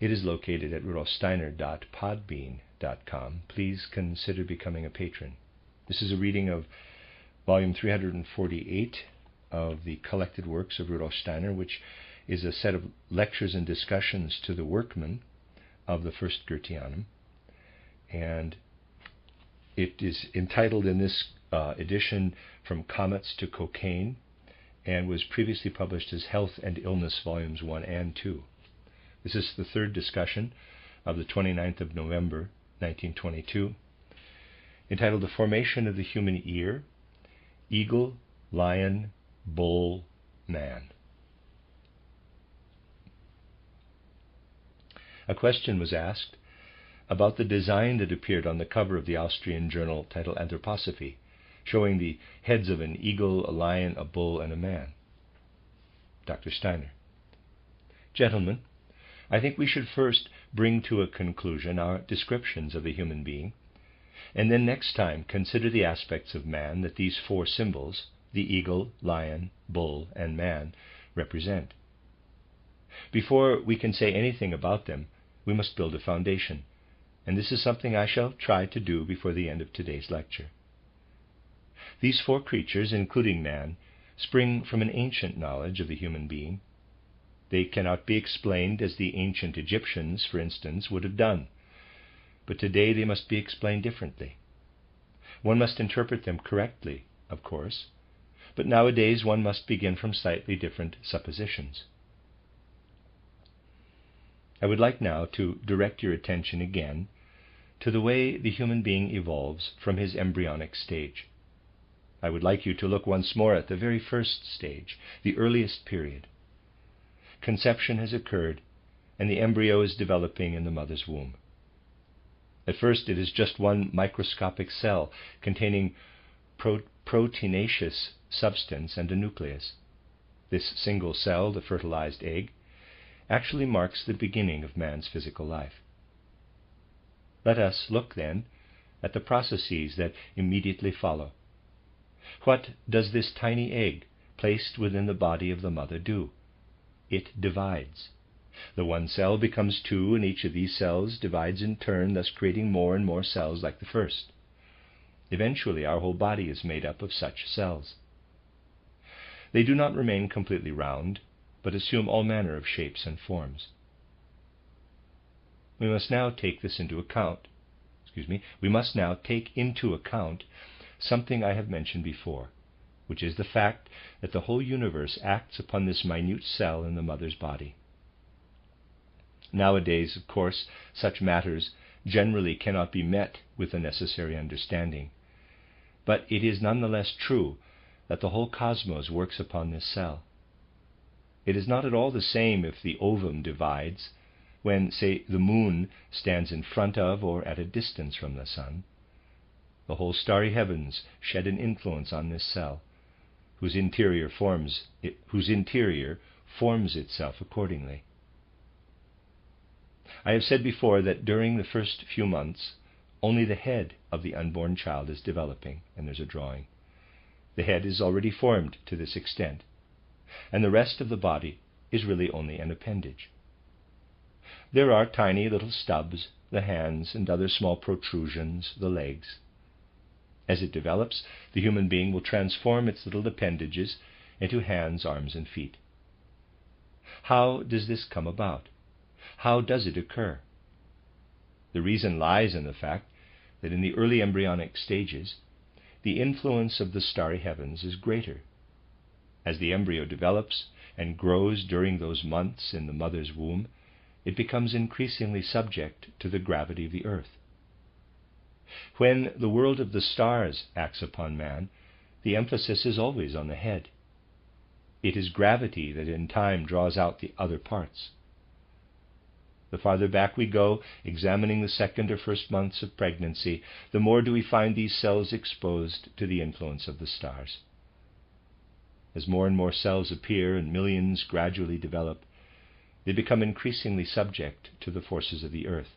it is located at RudolfSteiner.podbean.com. Please consider becoming a patron. This is a reading of volume 348 of the collected works of Rudolf Steiner, which is a set of lectures and discussions to the workmen of the First Goetheanum. And it is entitled in this edition From Comets to Cocaine, and was previously published as Health and Illness Volumes 1 and 2. This is the third discussion of the 29th of November, 1922, entitled The Formation of the Human Ear, Eagle, Lion, Bull, Man. A question was asked about the design that appeared on the cover of the Austrian journal titled Anthroposophy, showing the heads of an eagle, a lion, a bull, and a man. Dr. Steiner: Gentlemen, I think we should first bring to a conclusion our descriptions of the human being, and then next time consider the aspects of man that these 4 symbols, the eagle, lion, bull, and man, represent. Before we can say anything about them, we must build a foundation, and this is something I shall try to do before the end of today's lecture. These 4 creatures, including man, spring from an ancient knowledge of the human being. They cannot be explained as the ancient Egyptians, for instance, would have done, but today they must be explained differently. One must interpret them correctly, of course, but nowadays one must begin from slightly different suppositions. I would like now to direct your attention again to the way the human being evolves from his embryonic stage. I would like you to look once more at the very first stage, the earliest period. Conception has occurred, and the embryo is developing in the mother's womb. At first it is just one microscopic cell containing proteinaceous substance and a nucleus. This single cell, the fertilized egg, actually marks the beginning of man's physical life. Let us look, then, at the processes that immediately follow. What does this tiny egg, placed within the body of the mother, do? It divides. The one cell becomes two, and each of these cells divides in turn, thus creating more and more cells like the first. Eventually, our whole body is made up of such cells. They do not remain completely round, but assume all manner of shapes and forms. We must now take into account something I have mentioned before, which is the fact that the whole universe acts upon this minute cell in the mother's body. Nowadays, of course, such matters generally cannot be met with the necessary understanding, but it is nonetheless true that the whole cosmos works upon this cell. It is not at all the same if the ovum divides when, say, the moon stands in front of or at a distance from the sun. The whole starry heavens shed an influence on this cell, whose interior forms itself accordingly. I have said before that during the first few months, only the head of the unborn child is developing, and there's a drawing. The head is already formed to this extent, and the rest of the body is really only an appendage. There are tiny little stubs, the hands, and other small protrusions, the legs. As it develops, the human being will transform its little appendages into hands, arms, and feet. How does this come about? How does it occur? The reason lies in the fact that in the early embryonic stages, the influence of the starry heavens is greater. As the embryo develops and grows during those months in the mother's womb, it becomes increasingly subject to the gravity of the earth. When the world of the stars acts upon man, the emphasis is always on the head. It is gravity that in time draws out the other parts. The farther back we go, examining the second or first months of pregnancy, the more do we find these cells exposed to the influence of the stars. As more and more cells appear and millions gradually develop, they become increasingly subject to the forces of the earth.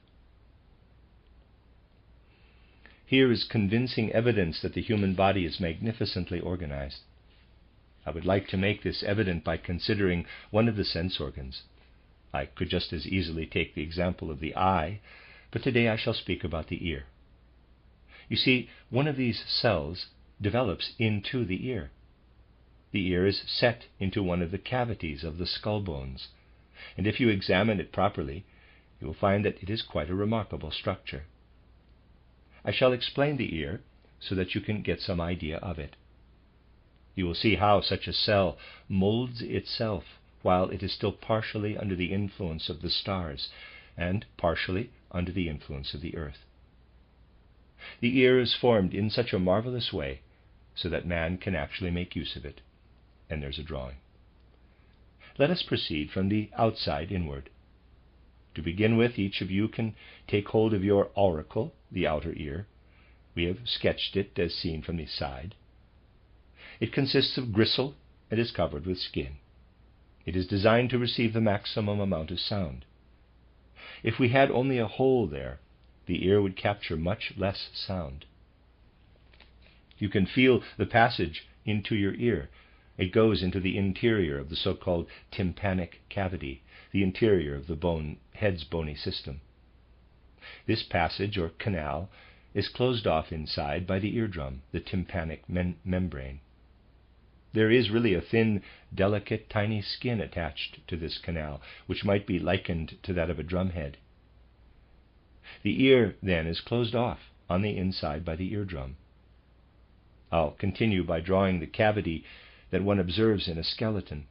Here is convincing evidence that the human body is magnificently organized. I would like to make this evident by considering one of the sense organs. I could just as easily take the example of the eye, but today I shall speak about the ear. You see, one of these cells develops into the ear. The ear is set into one of the cavities of the skull bones, and if you examine it properly, you will find that it is quite a remarkable structure. I shall explain the ear so that you can get some idea of it. You will see how such a cell molds itself while it is still partially under the influence of the stars and partially under the influence of the earth. The ear is formed in such a marvelous way so that man can actually make use of it. And there's a drawing. Let us proceed from the outside inward. To begin with, each of you can take hold of your auricle, the outer ear. We have sketched it as seen from the side. It consists of gristle and is covered with skin. It is designed to receive the maximum amount of sound. If we had only a hole there, the ear would capture much less sound. You can feel the passage into your ear. It goes into the interior of the so-called tympanic cavity, the interior of the head's bony system. This passage, or canal, is closed off inside by the eardrum, the tympanic membrane. There is really a thin, delicate, tiny skin attached to this canal, which might be likened to that of a drumhead. The ear, then, is closed off on the inside by the eardrum. I'll continue by drawing the cavity that one observes in a skeleton.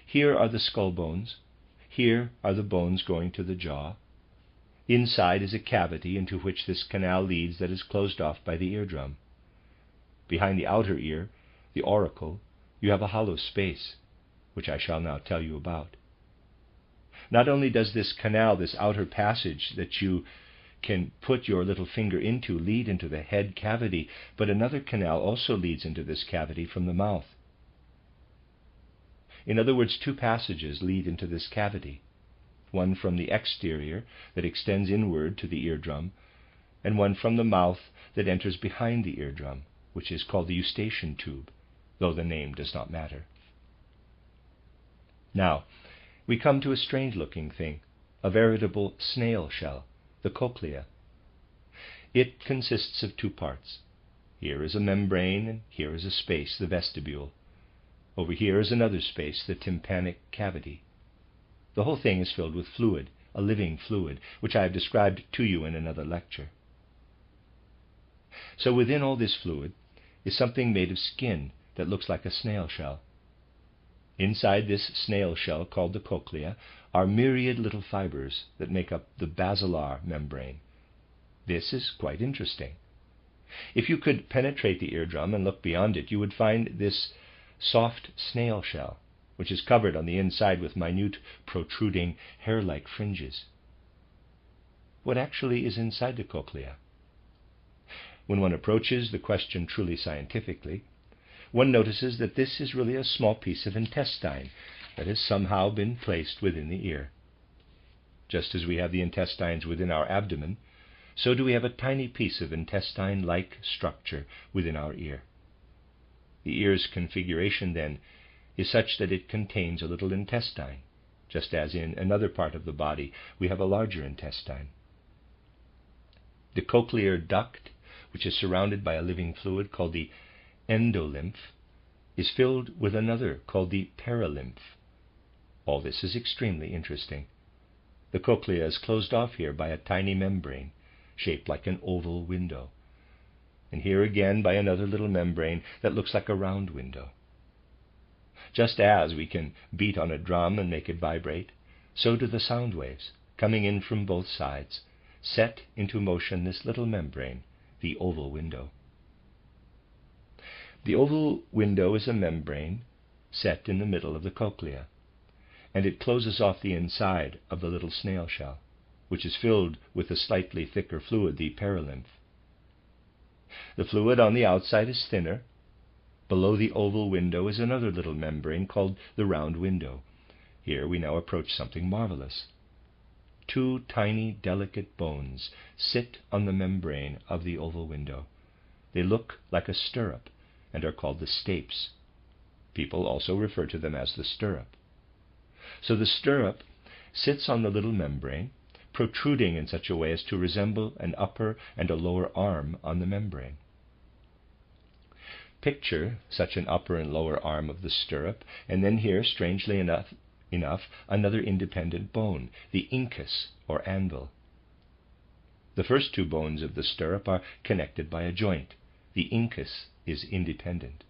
Here are the skull bones. here are the bones going to the jaw. Inside is a cavity into which this canal leads that is closed off by the eardrum. Behind the outer ear, the auricle, you have a hollow space, which I shall now tell you about. Not only does this canal, this outer passage that you can put your little finger into, lead into the head cavity, but another canal also leads into this cavity from the mouth. In other words, two passages lead into this cavity, one from the exterior that extends inward to the eardrum, and one from the mouth that enters behind the eardrum, which is called the eustachian tube, though the name does not matter. Now, we come to a strange-looking thing, a veritable snail shell, the cochlea. It consists of two parts. Here is a membrane, and here is a space, the vestibule. Over here is another space, the tympanic cavity. The whole thing is filled with fluid, a living fluid, which I have described to you in another lecture. So within all this fluid is something made of skin that looks like a snail shell. Inside this snail shell, called the cochlea, are myriad little fibers that make up the basilar membrane. This is quite interesting. If you could penetrate the eardrum and look beyond it, you would find this soft snail shell, which is covered on the inside with minute, protruding, hair-like fringes. What actually is inside the cochlea? When one approaches the question truly scientifically, one notices that this is really a small piece of intestine that has somehow been placed within the ear. Just as we have the intestines within our abdomen, so do we have a tiny piece of intestine-like structure within our ear. The ear's configuration, then, is such that it contains a little intestine, just as in another part of the body we have a larger intestine. The cochlear duct, which is surrounded by a living fluid called the endolymph, is filled with another called the perilymph. All this is extremely interesting. The cochlea is closed off here by a tiny membrane, shaped like an oval window, and here again by another little membrane that looks like a round window. Just as we can beat on a drum and make it vibrate, so do the sound waves, coming in from both sides, set into motion this little membrane, the oval window. The oval window is a membrane set in the middle of the cochlea, and it closes off the inside of the little snail shell, which is filled with a slightly thicker fluid, the perilymph. The fluid on the outside is thinner. Below the oval window is another little membrane called the round window. Here we now approach something marvelous. Two tiny, delicate bones sit on the membrane of the oval window. They look like a stirrup and are called the stapes. People also refer to them as the stirrup. So the stirrup sits on the little membrane, protruding in such a way as to resemble an upper and a lower arm on the membrane. Picture such an upper and lower arm of the stirrup, and then here, strangely enough, another independent bone, the incus, or anvil. The first two bones of the stirrup are connected by a joint. The incus is independent.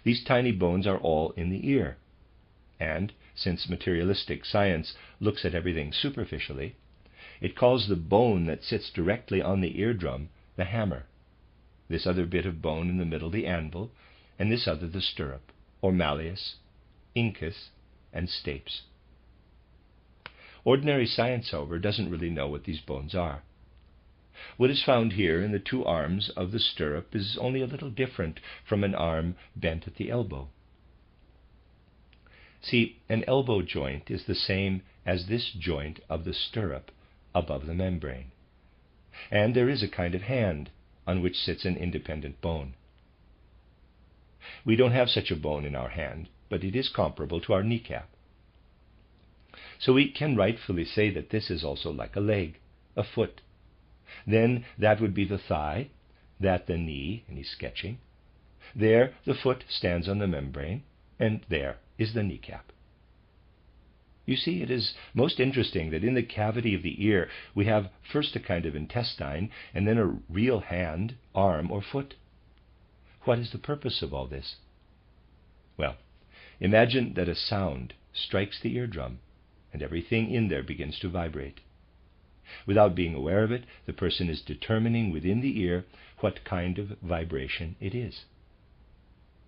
These tiny bones are all in the ear, and since materialistic science looks at everything superficially, it calls the bone that sits directly on the eardrum the hammer, this other bit of bone in the middle the anvil, and this other the stirrup, or malleus, incus, and stapes. Ordinary science, however, doesn't really know what these bones are. What is found here in the two arms of the stirrup is only a little different from an arm bent at the elbow. See, an elbow joint is the same as this joint of the stirrup above the membrane, and there is a kind of hand on which sits an independent bone. We don't have such a bone in our hand, but it is comparable to our kneecap. So we can rightfully say that this is also like a leg, a foot. Then that would be the thigh, that the knee, and he's sketching. There the foot stands on the membrane, and there is the kneecap. You see, it is most interesting that in the cavity of the ear we have first a kind of intestine, and then a real hand, arm, or foot. What is the purpose of all this? Well, imagine that a sound strikes the eardrum, and everything in there begins to vibrate. Without being aware of it, the person is determining within the ear what kind of vibration it is.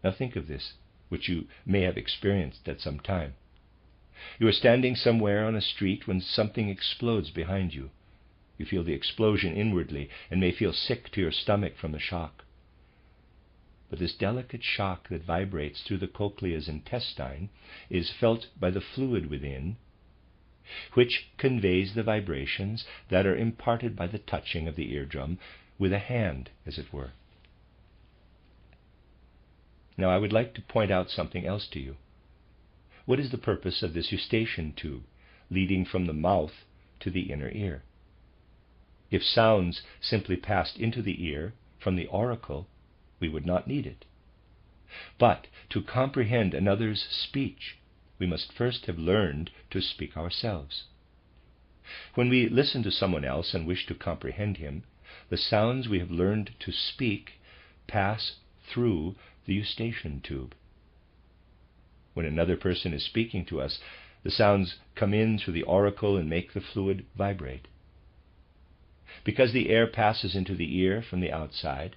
Now think of this, which you may have experienced at some time. You are standing somewhere on a street when something explodes behind you. You feel the explosion inwardly and may feel sick to your stomach from the shock. But this delicate shock that vibrates through the cochlea's intestine is felt by the fluid within, which conveys the vibrations that are imparted by the touching of the eardrum with a hand, as it were. Now I would like to point out something else to you. What is the purpose of this eustachian tube leading from the mouth to the inner ear? If sounds simply passed into the ear from the auricle, we would not need it. But to comprehend another's speech, we must first have learned to speak ourselves. When we listen to someone else and wish to comprehend him, the sounds we have learned to speak pass through the eustachian tube. When another person is speaking to us, the sounds come in through the auricle and make the fluid vibrate. Because the air passes into the ear from the outside,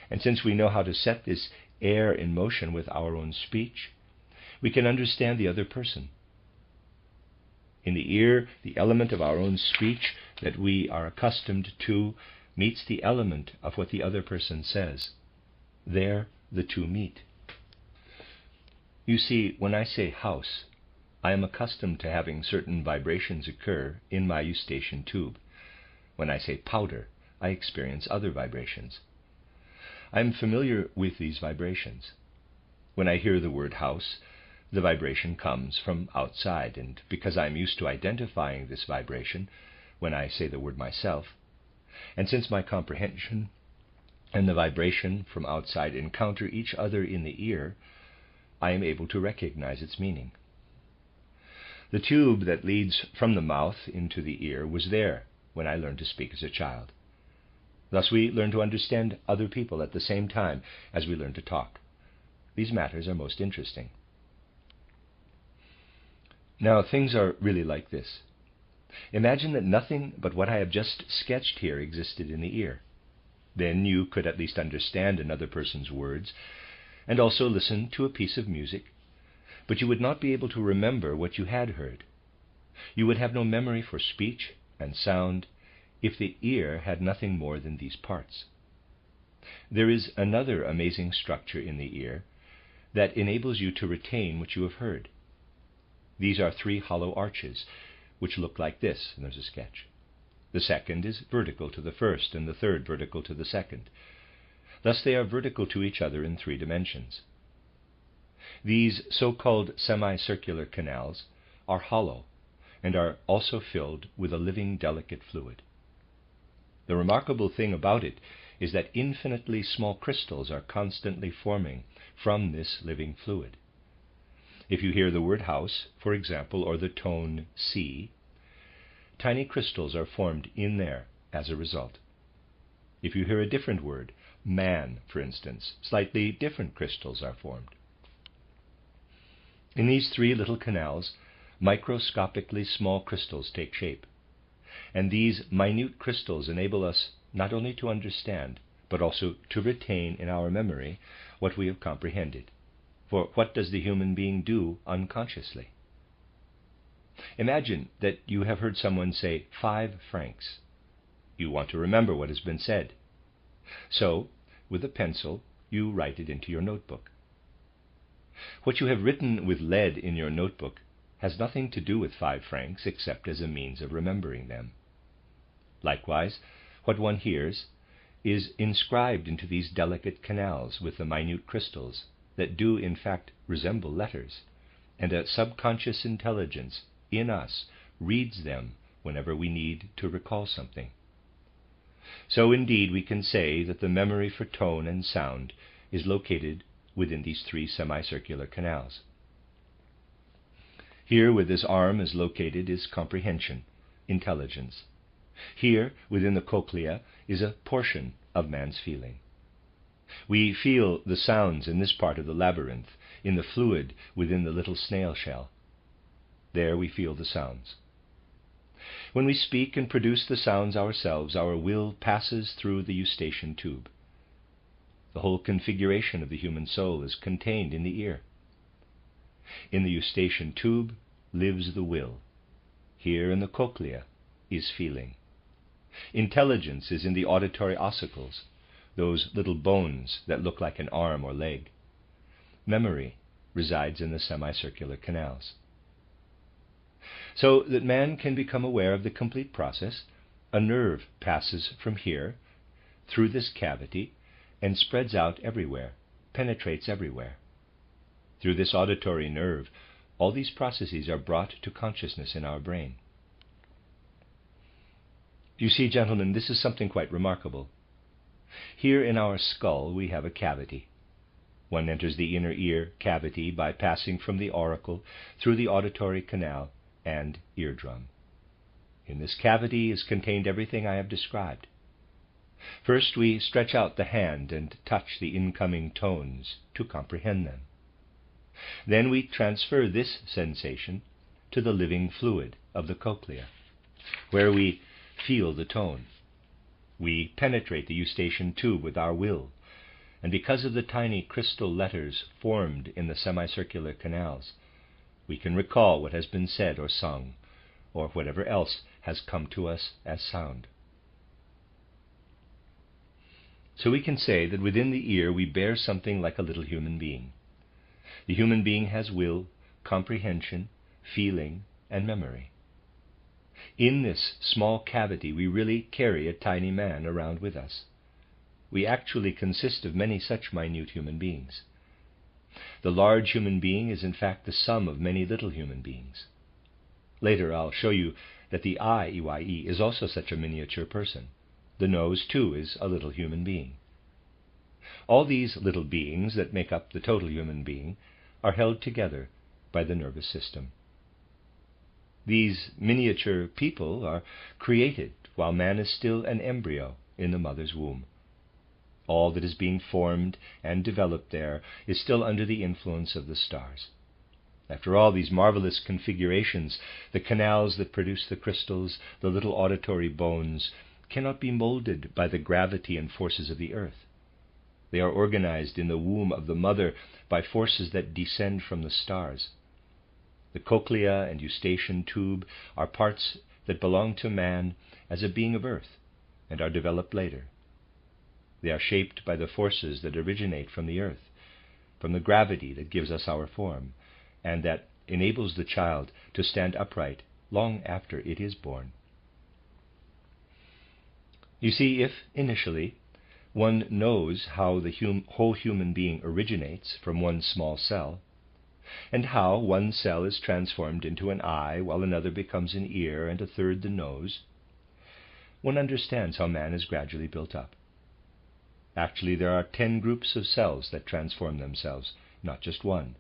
and since we know how to set this air in motion with our own speech, we can understand the other person. In the ear, the element of our own speech that we are accustomed to meets the element of what the other person says. There the two meet. You see, when I say house, I am accustomed to having certain vibrations occur in my eustachian tube. When I say powder, I experience other vibrations. I am familiar with these vibrations. When I hear the word house, the vibration comes from outside, and because I am used to identifying this vibration when I say the word myself, and since my comprehension and the vibration from outside encounter each other in the ear, I am able to recognize its meaning. The tube that leads from the mouth into the ear was there when I learned to speak as a child. Thus we learn to understand other people at the same time as we learn to talk. These matters are most interesting. Now things are really like this. Imagine that nothing but what I have just sketched here existed in the ear. Then you could at least understand another person's words, and also listen to a piece of music, but you would not be able to remember what you had heard. You would have no memory for speech and sound if the ear had nothing more than these parts. There is another amazing structure in the ear that enables you to retain what you have heard. These are three hollow arches, which look like this, and there's a sketch. The second is vertical to the first, and the third vertical to the second. Thus they are vertical to each other in 3 dimensions. These so-called semicircular canals are hollow and are also filled with a living, delicate fluid. The remarkable thing about it is that infinitely small crystals are constantly forming from this living fluid. If you hear the word house, for example, or the tone C, tiny crystals are formed in there as a result. If you hear a different word, man, for instance, slightly different crystals are formed. In these 3 little canals, microscopically small crystals take shape, and these minute crystals enable us not only to understand, but also to retain in our memory what we have comprehended. For what does the human being do unconsciously? Imagine that you have heard someone say 5 francs. You want to remember what has been said. So, with a pencil, you write it into your notebook. What you have written with lead in your notebook has nothing to do with 5 francs except as a means of remembering them. Likewise, what one hears is inscribed into these delicate canals with the minute crystals that do in fact resemble letters, and a subconscious intelligence in us reads them whenever we need to recall something. So indeed we can say that the memory for tone and sound is located within these 3 semicircular canals. Here where this arm is located is comprehension, intelligence. Here within the cochlea is a portion of man's feeling. We feel the sounds in this part of the labyrinth, in the fluid within the little snail shell. There we feel the sounds. When we speak and produce the sounds ourselves, our will passes through the eustachian tube. The whole configuration of the human soul is contained in the ear. In the eustachian tube lives the will. Here in the cochlea is feeling. Intelligence is in the auditory ossicles, those little bones that look like an arm or leg. Memory resides in the semicircular canals. So that man can become aware of the complete process, a nerve passes from here, through this cavity, and spreads out everywhere, penetrates everywhere. Through this auditory nerve, all these processes are brought to consciousness in our brain. You see, gentlemen, this is something quite remarkable. Here in our skull we have a cavity. One enters the inner ear cavity by passing from the auricle through the auditory canal and eardrum. In this cavity is contained everything I have described. First we stretch out the hand and touch the incoming tones to comprehend them. Then we transfer this sensation to the living fluid of the cochlea, where we feel the tone. We penetrate the eustachian tube with our will, and because of the tiny crystal letters formed in the semicircular canals, we can recall what has been said or sung, or whatever else has come to us as sound. So we can say that within the ear we bear something like a little human being. The human being has will, comprehension, feeling, and memory. In this small cavity we really carry a tiny man around with us. We actually consist of many such minute human beings. The large human being is in fact the sum of many little human beings. Later I'll show you that the eye, EYE, is also such a miniature person. The nose, too, is a little human being. All these little beings that make up the total human being are held together by the nervous system. These miniature people are created while man is still an embryo in the mother's womb. All that is being formed and developed there is still under the influence of the stars. After all these marvelous configurations, the canals that produce the crystals, the little auditory bones, cannot be molded by the gravity and forces of the earth. They are organized in the womb of the mother by forces that descend from the stars. The cochlea and eustachian tube are parts that belong to man as a being of earth and are developed later. They are shaped by the forces that originate from the earth, from the gravity that gives us our form, and that enables the child to stand upright long after it is born. You see, if initially one knows how the whole human being originates from one small cell, and how one cell is transformed into an eye, while another becomes an ear, and a third the nose, one understands how man is gradually built up. Actually, there are 10 groups of cells that transform themselves, not just one.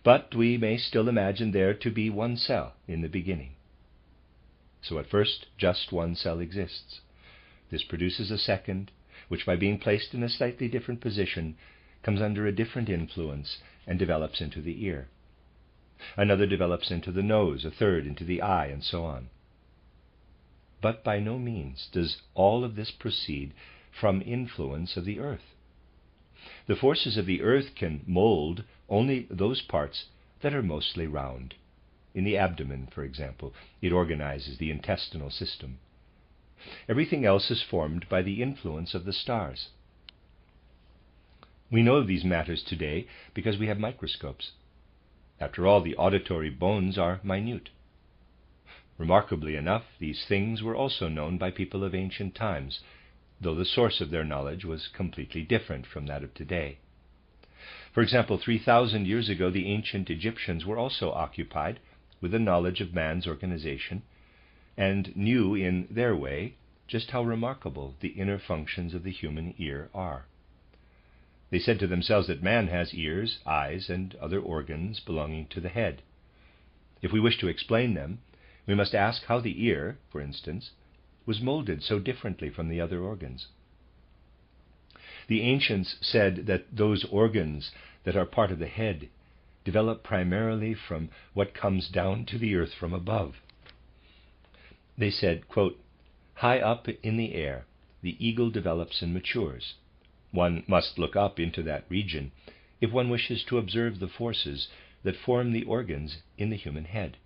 But we may still imagine there to be one cell in the beginning. So at first, just one cell exists. This produces a second, which by being placed in a slightly different position, comes under a different influence and develops into the ear. Another develops into the nose, a third into the eye, and so on. But by no means does all of this proceed from influence of the earth. The forces of the earth can mold only those parts that are mostly round. In the abdomen, for example, it organizes the intestinal system. Everything else is formed by the influence of the stars. We know of these matters today because we have microscopes. After all, the auditory bones are minute. Remarkably enough, these things were also known by people of ancient times, though the source of their knowledge was completely different from that of today. For example, 3,000 years ago, the ancient Egyptians were also occupied with a knowledge of man's organization, and knew in their way just how remarkable the inner functions of the human ear are. They said to themselves that man has ears, eyes, and other organs belonging to the head. If we wish to explain them, we must ask how the ear, for instance, was molded so differently from the other organs. The ancients said that those organs that are part of the head develop primarily from what comes down to the earth from above. They said, quote, "High up in the air, the eagle develops and matures. One must look up into that region if one wishes to observe the forces that form the organs in the human head."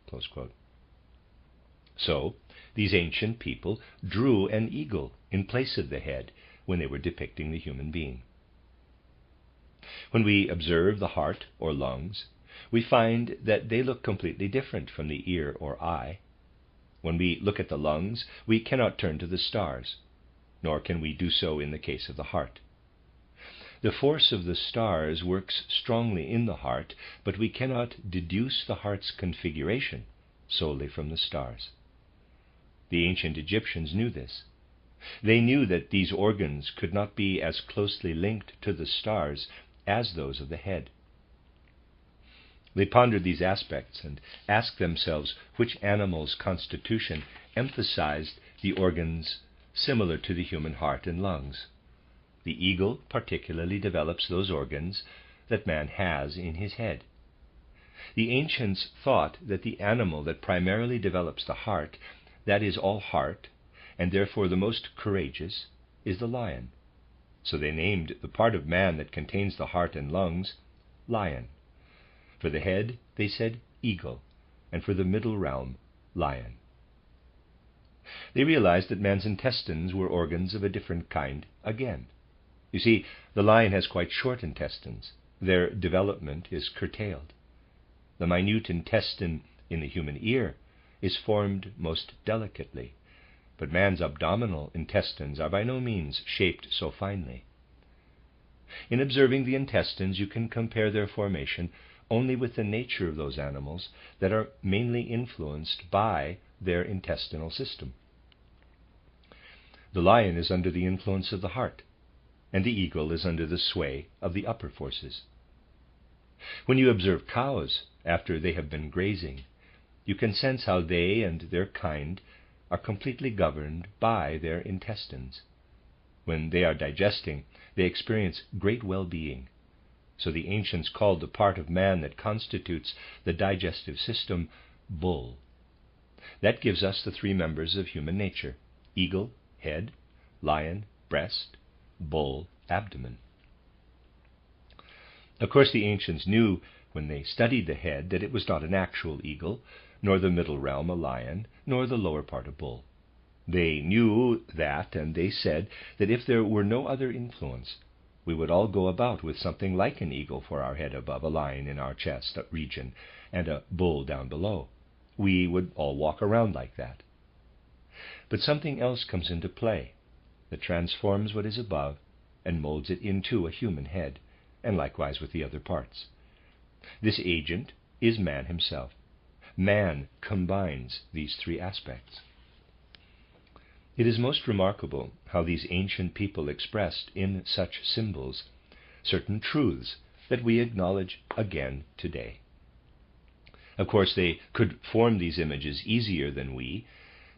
Close quote. So, these ancient people drew an eagle in place of the head when they were depicting the human being. When we observe the heart or lungs, we find that they look completely different from the ear or eye. When we look at the lungs, we cannot turn to the stars, nor can we do so in the case of the heart. The force of the stars works strongly in the heart, but we cannot deduce the heart's configuration solely from the stars. The ancient Egyptians knew this. They knew that these organs could not be as closely linked to the stars as those of the head. They pondered these aspects and asked themselves which animal's constitution emphasized the organs similar to the human heart and lungs. The eagle particularly develops those organs that man has in his head. The ancients thought that the animal that primarily develops the heart, that is all heart, and therefore the most courageous, is the lion. So they named the part of man that contains the heart and lungs lion. For the head, they said eagle, and for the middle realm, lion. They realized that man's intestines were organs of a different kind again. You see, the lion has quite short intestines. Their development is curtailed. The minute intestine in the human ear is formed most delicately, but man's abdominal intestines are by no means shaped so finely. In observing the intestines, you can compare their formation only with the nature of those animals that are mainly influenced by their intestinal system. The lion is under the influence of the heart, and the eagle is under the sway of the upper forces. When you observe cows after they have been grazing, you can sense how they and their kind are completely governed by their intestines. When they are digesting, they experience great well-being. So the ancients called the part of man that constitutes the digestive system bull. That gives us the three members of human nature: eagle, head; lion, breast; bull, abdomen. Of course, the ancients knew when they studied the head that it was not an actual eagle, nor the middle realm a lion, nor the lower part a bull. They knew that, and they said that if there were no other influence, we would all go about with something like an eagle for our head above, a lion in our chest region, and a bull down below. We would all walk around like that. But something else comes into play that transforms what is above and molds it into a human head, and likewise with the other parts. This agent is man himself. Man combines these three aspects. It is most remarkable how these ancient people expressed in such symbols certain truths that we acknowledge again today. Of course, they could form these images easier than we,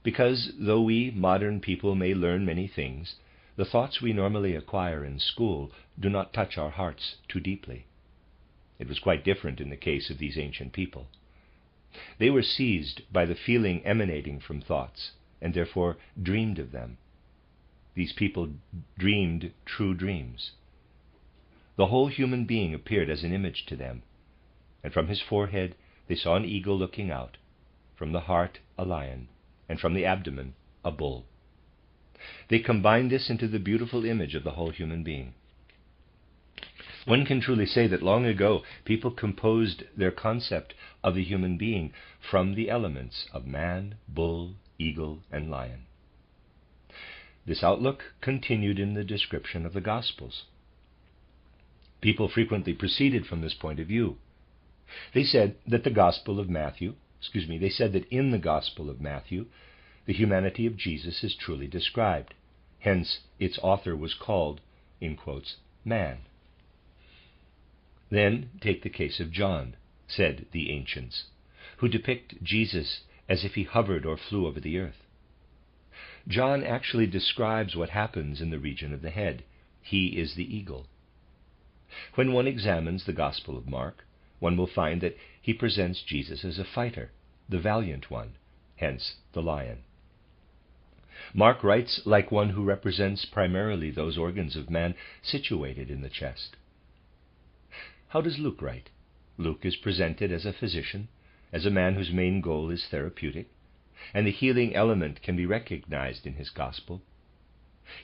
because though we modern people may learn many things, the thoughts we normally acquire in school do not touch our hearts too deeply. It was quite different in the case of these ancient people. They were seized by the feeling emanating from thoughts, and therefore dreamed of them. These people dreamed true dreams. The whole human being appeared as an image to them, and from his forehead they saw an eagle looking out, from the heart a lion, and from the abdomen a bull. They combined this into the beautiful image of the whole human being. One can truly say that long ago people composed their concept of the human being from the elements of man, bull, eagle, and lion. This outlook continued in the description of the Gospels. People frequently proceeded from this point of view. They said that in the Gospel of Matthew, the humanity of Jesus is truly described. Hence, its author was called, in quotes, man. Then take the case of John, said the ancients, who depict Jesus as if he hovered or flew over the earth. John actually describes what happens in the region of the head. He is the eagle. When one examines the Gospel of Mark, one will find that he presents Jesus as a fighter, the valiant one, hence the lion. Mark writes like one who represents primarily those organs of man situated in the chest. How does Luke write? Luke is presented as a physician, as a man whose main goal is therapeutic, and the healing element can be recognized in his gospel.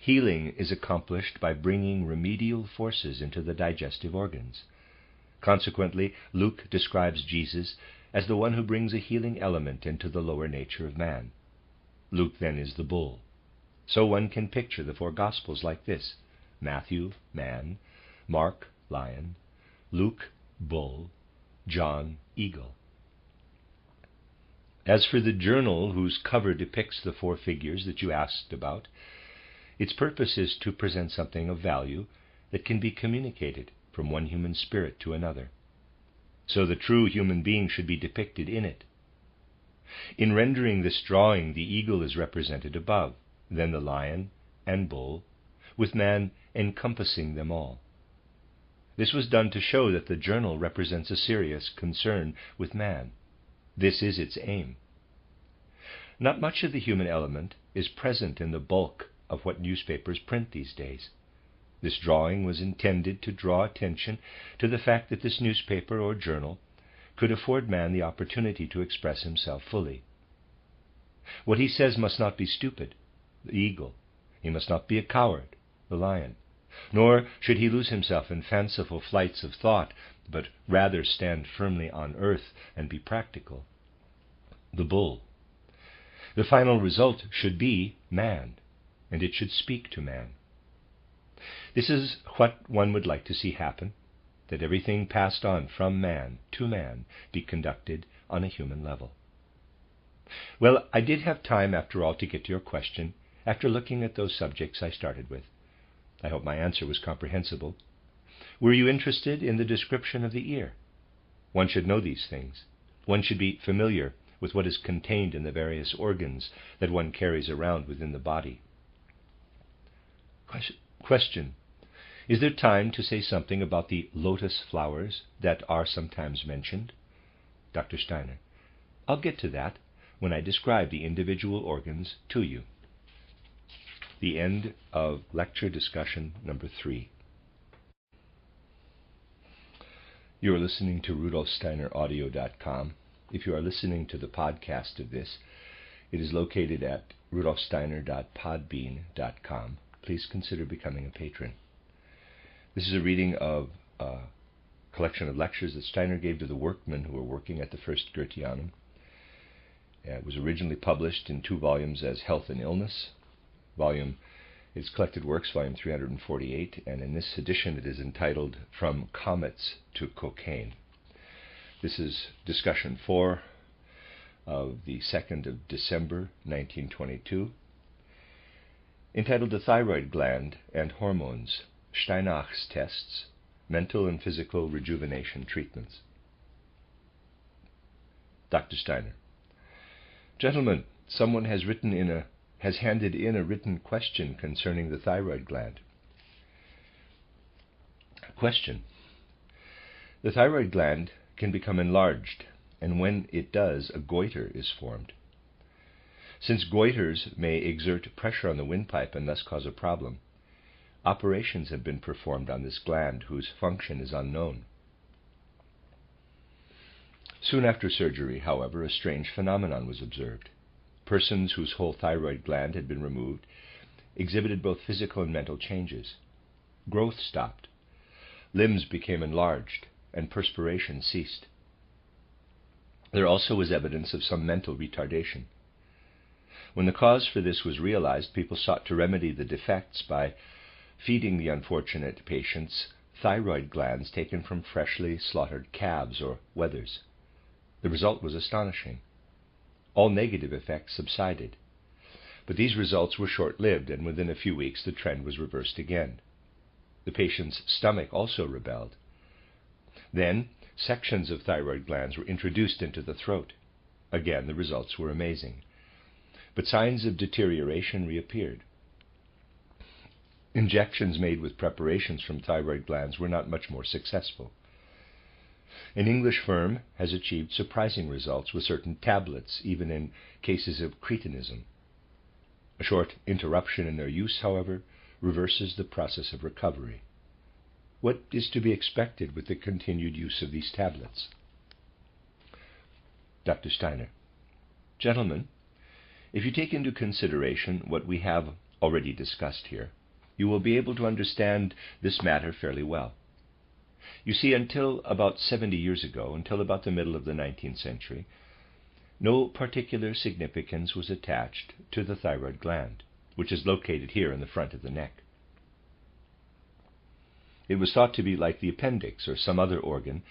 Healing is accomplished by bringing remedial forces into the digestive organs. Consequently, Luke describes Jesus as the one who brings a healing element into the lower nature of man. Luke then is the bull. So one can picture the four Gospels like this: Matthew, man; Mark, lion; Luke, bull; John, eagle. As for the journal whose cover depicts the four figures that you asked about, its purpose is to present something of value that can be communicated from one human spirit to another. So the true human being should be depicted in it. In rendering this drawing, the eagle is represented above, then the lion and bull, with man encompassing them all. This was done to show that the journal represents a serious concern with man. This is its aim. Not much of the human element is present in the bulk of what newspapers print these days. This drawing was intended to draw attention to the fact that this newspaper or journal could afford man the opportunity to express himself fully. What he says must not be stupid, the eagle. He must not be a coward, the lion. Nor should he lose himself in fanciful flights of thought, but rather stand firmly on earth and be practical, the bull. The final result should be man, and it should speak to man. This is what one would like to see happen, that everything passed on from man to man be conducted on a human level. Well, I did have time, after all, to get to your question, after looking at those subjects I started with. I hope my answer was comprehensible. Were you interested in the description of the ear? One should know these things. One should be familiar with what is contained in the various organs that one carries around within the body. Question: is there time to say something about the lotus flowers that are sometimes mentioned? Dr. Steiner: I'll get to that when I describe the individual organs to you. The end of lecture discussion number 3. You are listening to RudolfSteinerAudio.com. If you are listening to the podcast of this, it is located at RudolfSteiner.podbean.com. Please consider becoming a patron. This is a reading of a collection of lectures that Steiner gave to the workmen who were working at the first Goetheanum. It was originally published in 2 volumes as Health and Illness. It's Collected Works, volume 348, and in this edition it is entitled From Comets to Cocaine. This is discussion 4 of the 2nd of December, 1922, entitled The Thyroid Gland and Hormones, Steinach's Tests, Mental and Physical Rejuvenation Treatments. Dr. Steiner: Gentlemen, someone has handed in a written question concerning the thyroid gland. Question: the thyroid gland can become enlarged, and when it does, a goiter is formed. Since goiters may exert pressure on the windpipe and thus cause a problem, operations have been performed on this gland whose function is unknown. Soon after surgery, however, a strange phenomenon was observed. Persons whose whole thyroid gland had been removed exhibited both physical and mental changes. Growth stopped, limbs became enlarged, and perspiration ceased. There also was evidence of some mental retardation. When the cause for this was realized, people sought to remedy the defects by feeding the unfortunate patients thyroid glands taken from freshly slaughtered calves or wethers. The result was astonishing. All negative effects subsided. But these results were short-lived, and within a few weeks the trend was reversed again. The patient's stomach also rebelled. Then sections of thyroid glands were introduced into the throat. Again, the results were amazing. But signs of deterioration reappeared. Injections made with preparations from thyroid glands were not much more successful. An English firm has achieved surprising results with certain tablets, even in cases of cretinism. A short interruption in their use, however, reverses the process of recovery. What is to be expected with the continued use of these tablets? Dr. Steiner: Gentlemen, if you take into consideration what we have already discussed here, you will be able to understand this matter fairly well. You see, until about 70 years ago, until about the middle of the 19th century, no particular significance was attached to the thyroid gland, which is located here in the front of the neck. It was thought to be like the appendix or some other organ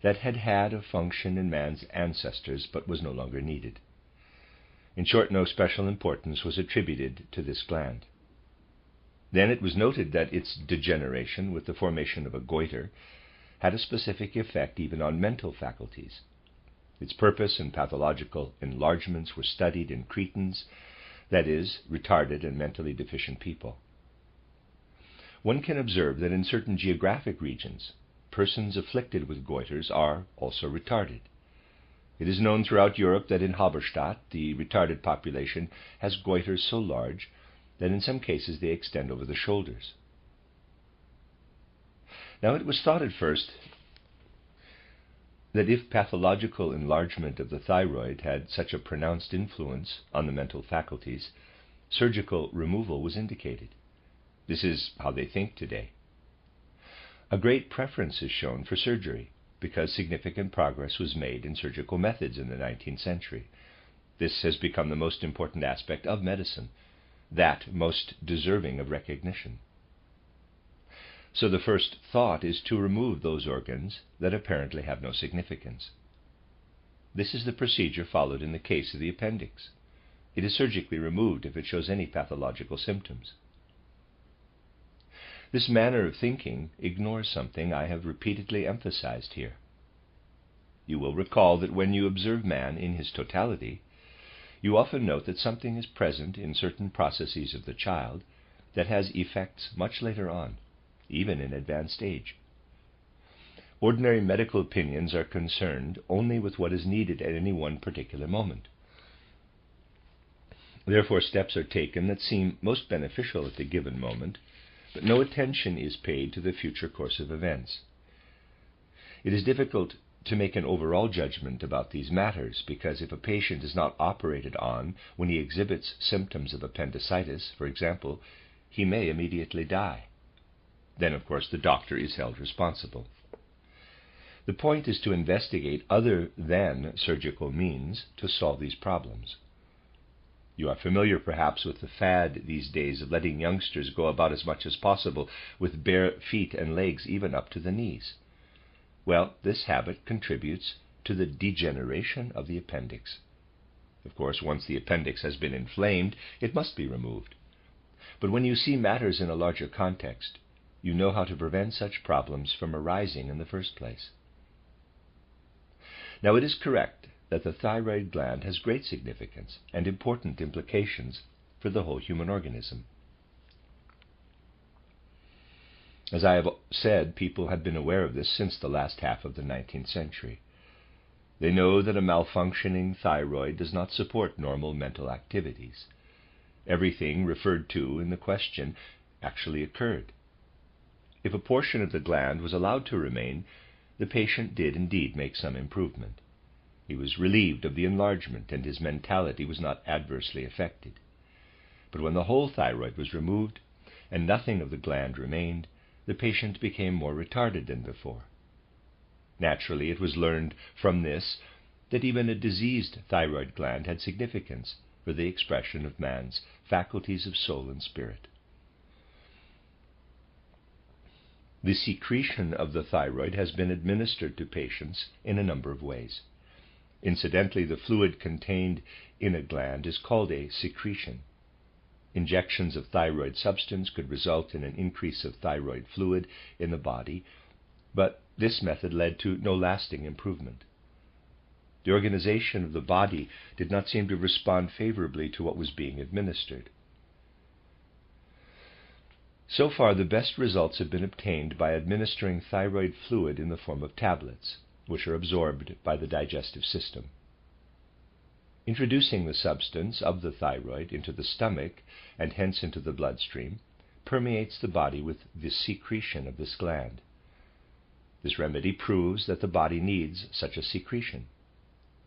that had had a function in man's ancestors but was no longer needed. In short, no special importance was attributed to this gland. Then it was noted that its degeneration with the formation of a goiter had a specific effect even on mental faculties. Its purpose and pathological enlargements were studied in cretins, that is, retarded and mentally deficient people. One can observe that in certain geographic regions, persons afflicted with goiters are also retarded. It is known throughout Europe that in Halberstadt the retarded population has goiters so large that in some cases they extend over the shoulders. Now, it was thought at first that if pathological enlargement of the thyroid had such a pronounced influence on the mental faculties, surgical removal was indicated. This is how they think today. A great preference is shown for surgery because significant progress was made in surgical methods in the 19th century. This has become the most important aspect of medicine, that most deserving of recognition. So the first thought is to remove those organs that apparently have no significance. This is the procedure followed in the case of the appendix. It is surgically removed if it shows any pathological symptoms. This manner of thinking ignores something I have repeatedly emphasized here. You will recall that when you observe man in his totality, you often note that something is present in certain processes of the child that has effects much later on, even in advanced age. Ordinary medical opinions are concerned only with what is needed at any one particular moment. Therefore, steps are taken that seem most beneficial at the given moment, but no attention is paid to the future course of events. It is difficult to make an overall judgment about these matters because if a patient is not operated on when he exhibits symptoms of appendicitis, for example, he may immediately die. Then, of course, the doctor is held responsible. The point is to investigate other than surgical means to solve these problems. You are familiar, perhaps, with the fad these days of letting youngsters go about as much as possible with bare feet and legs even up to the knees. Well, this habit contributes to the degeneration of the appendix. Of course, once the appendix has been inflamed, it must be removed. But when you see matters in a larger context, you know how to prevent such problems from arising in the first place. Now, it is correct that the thyroid gland has great significance and important implications for the whole human organism. As I have said, people have been aware of this since the last half of the 19th century. They know that a malfunctioning thyroid does not support normal mental activities. Everything referred to in the question actually occurred. If a portion of the gland was allowed to remain, the patient did indeed make some improvement. He was relieved of the enlargement, and his mentality was not adversely affected. But when the whole thyroid was removed, and nothing of the gland remained, the patient became more retarded than before. Naturally, it was learned from this that even a diseased thyroid gland had significance for the expression of man's faculties of soul and spirit. The secretion of the thyroid has been administered to patients in a number of ways. Incidentally, the fluid contained in a gland is called a secretion. Injections of thyroid substance could result in an increase of thyroid fluid in the body, but this method led to no lasting improvement. The organization of the body did not seem to respond favorably to what was being administered. So far, the best results have been obtained by administering thyroid fluid in the form of tablets, which are absorbed by the digestive system. Introducing the substance of the thyroid into the stomach and hence into the bloodstream permeates the body with the secretion of this gland. This remedy proves that the body needs such a secretion.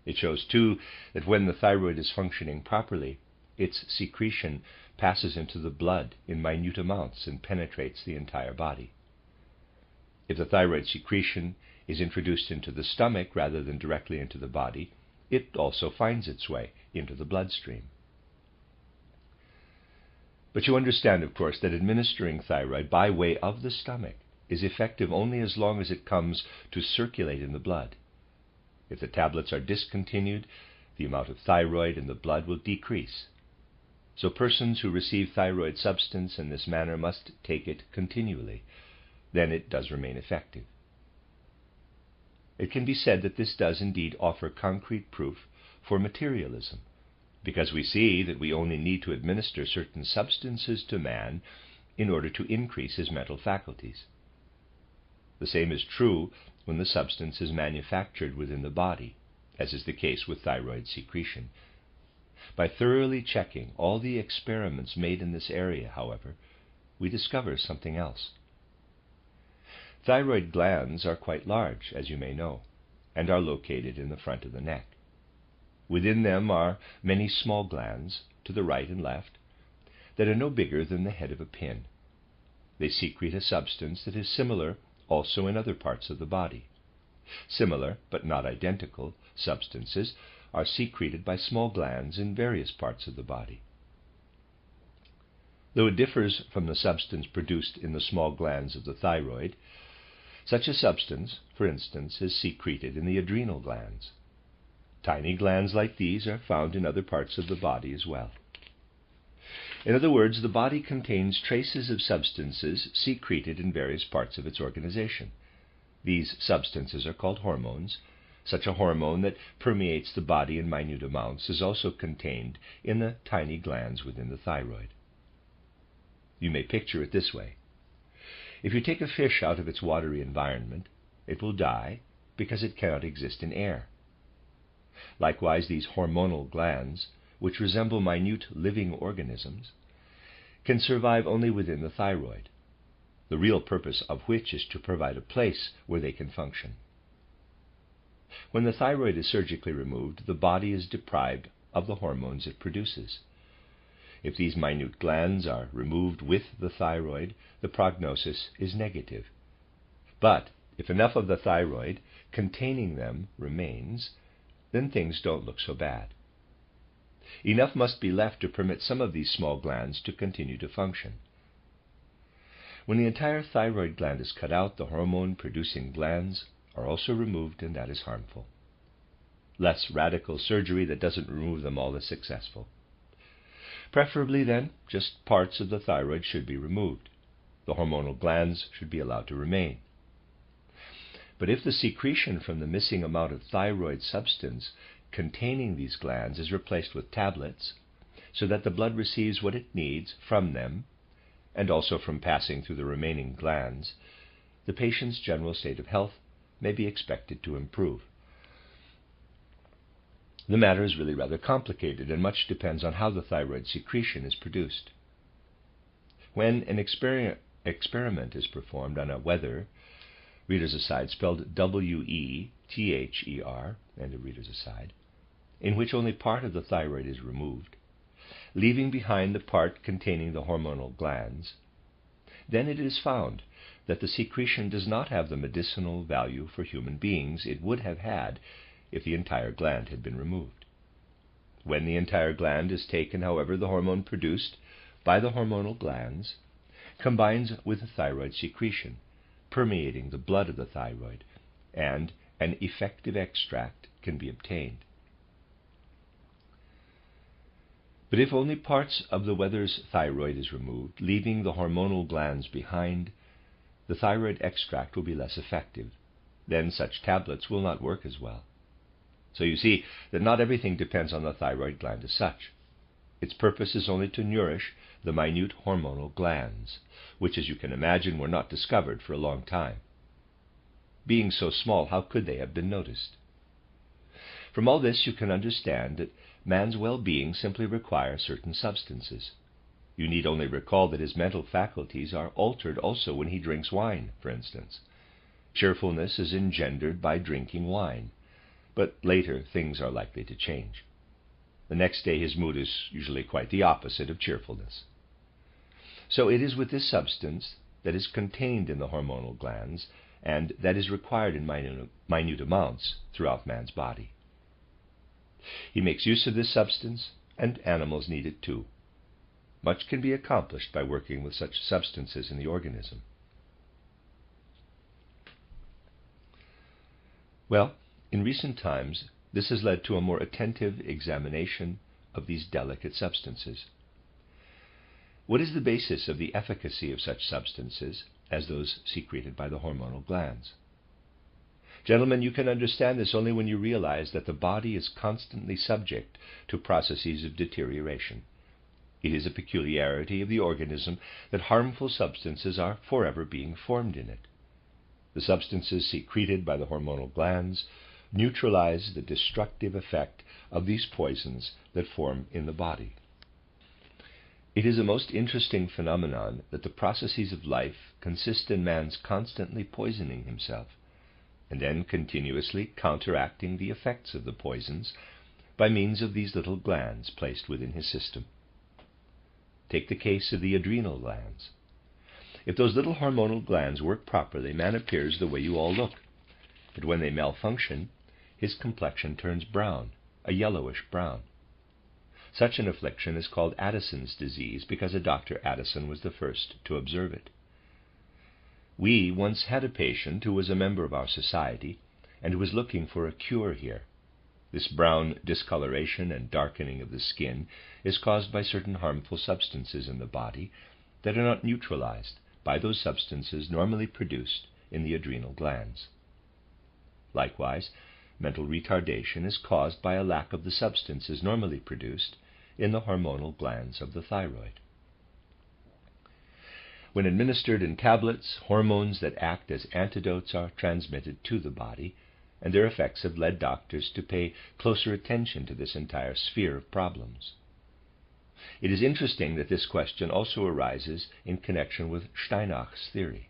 It shows, too, that when the thyroid is functioning properly, its secretion passes into the blood in minute amounts and penetrates the entire body. If the thyroid secretion is introduced into the stomach rather than directly into the body, it also finds its way into the bloodstream. But you understand, of course, that administering thyroid by way of the stomach is effective only as long as it comes to circulate in the blood. If the tablets are discontinued, the amount of thyroid in the blood will decrease. So persons who receive thyroid substance in this manner must take it continually. Then it does remain effective. It can be said that this does indeed offer concrete proof for materialism, because we see that we only need to administer certain substances to man in order to increase his mental faculties. The same is true when the substance is manufactured within the body, as is the case with thyroid secretion. By thoroughly checking all the experiments made in this area, however, we discover something else. Thyroid glands are quite large, as you may know, and are located in the front of the neck. Within them are many small glands, to the right and left, that are no bigger than the head of a pin. They secrete a substance that is similar also in other parts of the body. Similar, but not identical, substances are secreted by small glands in various parts of the body. Though it differs from the substance produced in the small glands of the thyroid, such a substance, for instance, is secreted in the adrenal glands. Tiny glands like these are found in other parts of the body as well. In other words, the body contains traces of substances secreted in various parts of its organization. These substances are called hormones. Such a hormone that permeates the body in minute amounts is also contained in the tiny glands within the thyroid. You may picture it this way. If you take a fish out of its watery environment, it will die because it cannot exist in air. Likewise, these hormonal glands, which resemble minute living organisms, can survive only within the thyroid, the real purpose of which is to provide a place where they can function. When the thyroid is surgically removed, the body is deprived of the hormones it produces. If these minute glands are removed with the thyroid, the prognosis is negative. But if enough of the thyroid containing them remains, then things don't look so bad. Enough must be left to permit some of these small glands to continue to function. When the entire thyroid gland is cut out, the hormone-producing glands are also removed, and that is harmful. Less radical surgery that doesn't remove them all is successful. Preferably, then, just parts of the thyroid should be removed. The hormonal glands should be allowed to remain. But if the secretion from the missing amount of thyroid substance containing these glands is replaced with tablets, so that the blood receives what it needs from them, and also from passing through the remaining glands, the patient's general state of health may be expected to improve. The matter is really rather complicated, and much depends on how the thyroid secretion is produced. When an experiment is performed on a wether, reader's aside, spelled W-E-T-H-E-R, and a reader's aside, in which only part of the thyroid is removed, leaving behind the part containing the hormonal glands, then it is found that the secretion does not have the medicinal value for human beings it would have had if the entire gland had been removed. When the entire gland is taken, however, the hormone produced by the hormonal glands combines with the thyroid secretion, permeating the blood of the thyroid, and an effective extract can be obtained. But if only parts of the wether's thyroid is removed, leaving the hormonal glands behind, the thyroid extract will be less effective. Then such tablets will not work as well. So you see that not everything depends on the thyroid gland as such. Its purpose is only to nourish the minute hormonal glands, which, as you can imagine, were not discovered for a long time. Being so small, how could they have been noticed? From all this you can understand that man's well-being simply requires certain substances. You need only recall that his mental faculties are altered also when he drinks wine, for instance. Cheerfulness is engendered by drinking wine, but later things are likely to change. The next day his mood is usually quite the opposite of cheerfulness. So it is with this substance that is contained in the hormonal glands and that is required in minute amounts throughout man's body. He makes use of this substance, and animals need it too. Much can be accomplished by working with such substances in the organism. Well, in recent times, this has led to a more attentive examination of these delicate substances. What is the basis of the efficacy of such substances as those secreted by the hormonal glands? Gentlemen, you can understand this only when you realize that the body is constantly subject to processes of deterioration. It is a peculiarity of the organism that harmful substances are forever being formed in it. The substances secreted by the hormonal glands neutralize the destructive effect of these poisons that form in the body. It is a most interesting phenomenon that the processes of life consist in man's constantly poisoning himself, and then continuously counteracting the effects of the poisons by means of these little glands placed within his system. Take the case of the adrenal glands. If those little hormonal glands work properly, man appears the way you all look. But when they malfunction, his complexion turns brown, a yellowish brown. Such an affliction is called Addison's disease because a Dr. Addison was the first to observe it. We once had a patient who was a member of our society and who was looking for a cure here. This brown discoloration and darkening of the skin is caused by certain harmful substances in the body that are not neutralized by those substances normally produced in the adrenal glands. Likewise, mental retardation is caused by a lack of the substances normally produced in the hormonal glands of the thyroid. When administered in tablets, hormones that act as antidotes are transmitted to the body, and their effects have led doctors to pay closer attention to this entire sphere of problems. It is interesting that this question also arises in connection with Steinach's theory.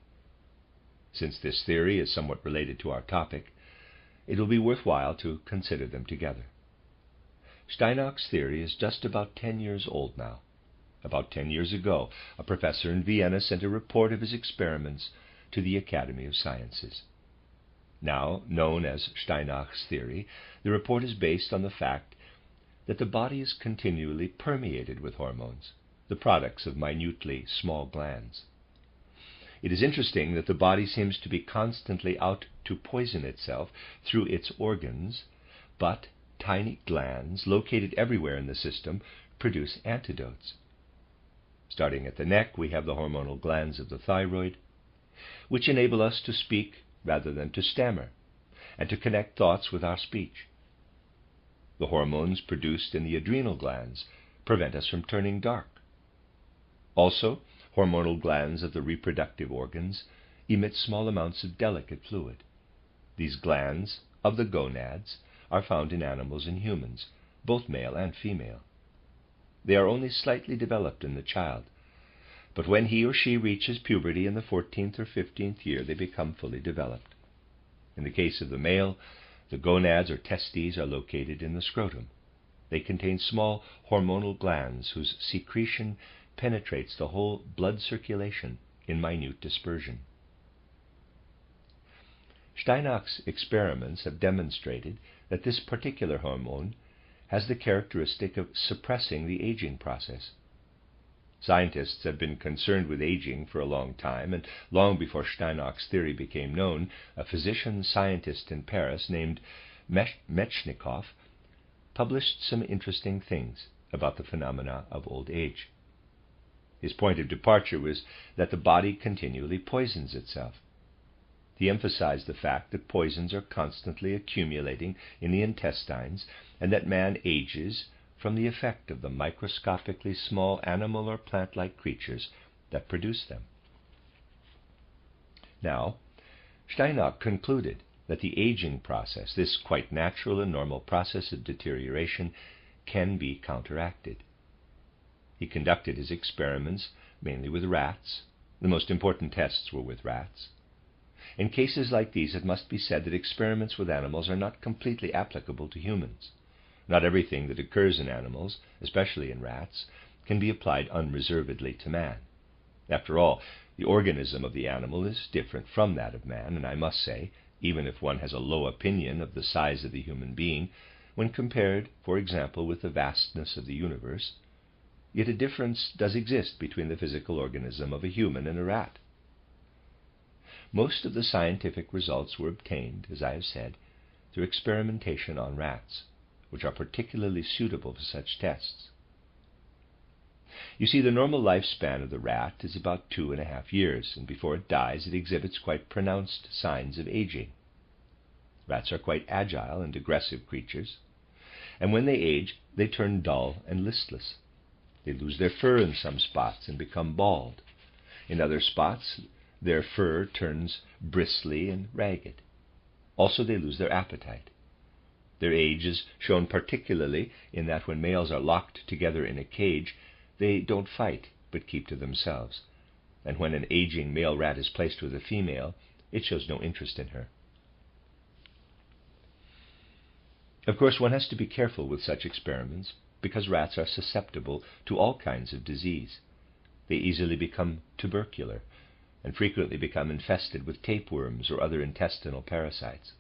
Since this theory is somewhat related to our topic, it will be worthwhile to consider them together. Steinach's theory is just about 10 years old now. About 10 years ago, a professor in Vienna sent a report of his experiments to the Academy of Sciences. Now known as Steinach's theory, the report is based on the fact that the body is continually permeated with hormones, the products of minutely small glands. It is interesting that the body seems to be constantly out to poison itself through its organs, but tiny glands located everywhere in the system produce antidotes. Starting at the neck, we have the hormonal glands of the thyroid, which enable us to speak rather than to stammer, and to connect thoughts with our speech. The hormones produced in the adrenal glands prevent us from turning dark. Also, hormonal glands of the reproductive organs emit small amounts of delicate fluid. These glands, of the gonads, are found in animals and humans, both male and female. They are only slightly developed in the child, but when he or she reaches puberty in the 14th or 15th year, they become fully developed. In the case of the male, the gonads or testes are located in the scrotum. They contain small hormonal glands whose secretion penetrates the whole blood circulation in minute dispersion. Steinach's experiments have demonstrated that this particular hormone has the characteristic of suppressing the aging process. Scientists have been concerned with aging for a long time, and long before Steinach's theory became known, a physician-scientist in Paris named Metchnikoff published some interesting things about the phenomena of old age. His point of departure was that the body continually poisons itself. He emphasized the fact that poisons are constantly accumulating in the intestines and that man ages from the effect of the microscopically small animal or plant-like creatures that produce them. Now, Steinach concluded that the aging process, this quite natural and normal process of deterioration, can be counteracted. He conducted his experiments mainly with rats. The most important tests were with rats. In cases like these, it must be said that experiments with animals are not completely applicable to humans. Not everything that occurs in animals, especially in rats, can be applied unreservedly to man. After all, the organism of the animal is different from that of man, and I must say, even if one has a low opinion of the size of the human being, when compared, for example, with the vastness of the universe, yet a difference does exist between the physical organism of a human and a rat. Most of the scientific results were obtained, as I have said, through experimentation on rats, which are particularly suitable for such tests. You see, the normal lifespan of the rat is about 2.5 years, and before it dies it exhibits quite pronounced signs of aging. Rats are quite agile and aggressive creatures, and when they age, they turn dull and listless. They lose their fur in some spots and become bald. In other spots, their fur turns bristly and ragged. Also, they lose their appetite. Their age is shown particularly in that when males are locked together in a cage, they don't fight, but keep to themselves. And when an aging male rat is placed with a female, it shows no interest in her. Of course, one has to be careful with such experiments, because rats are susceptible to all kinds of disease. They easily become tubercular, and frequently become infested with tapeworms or other intestinal parasites.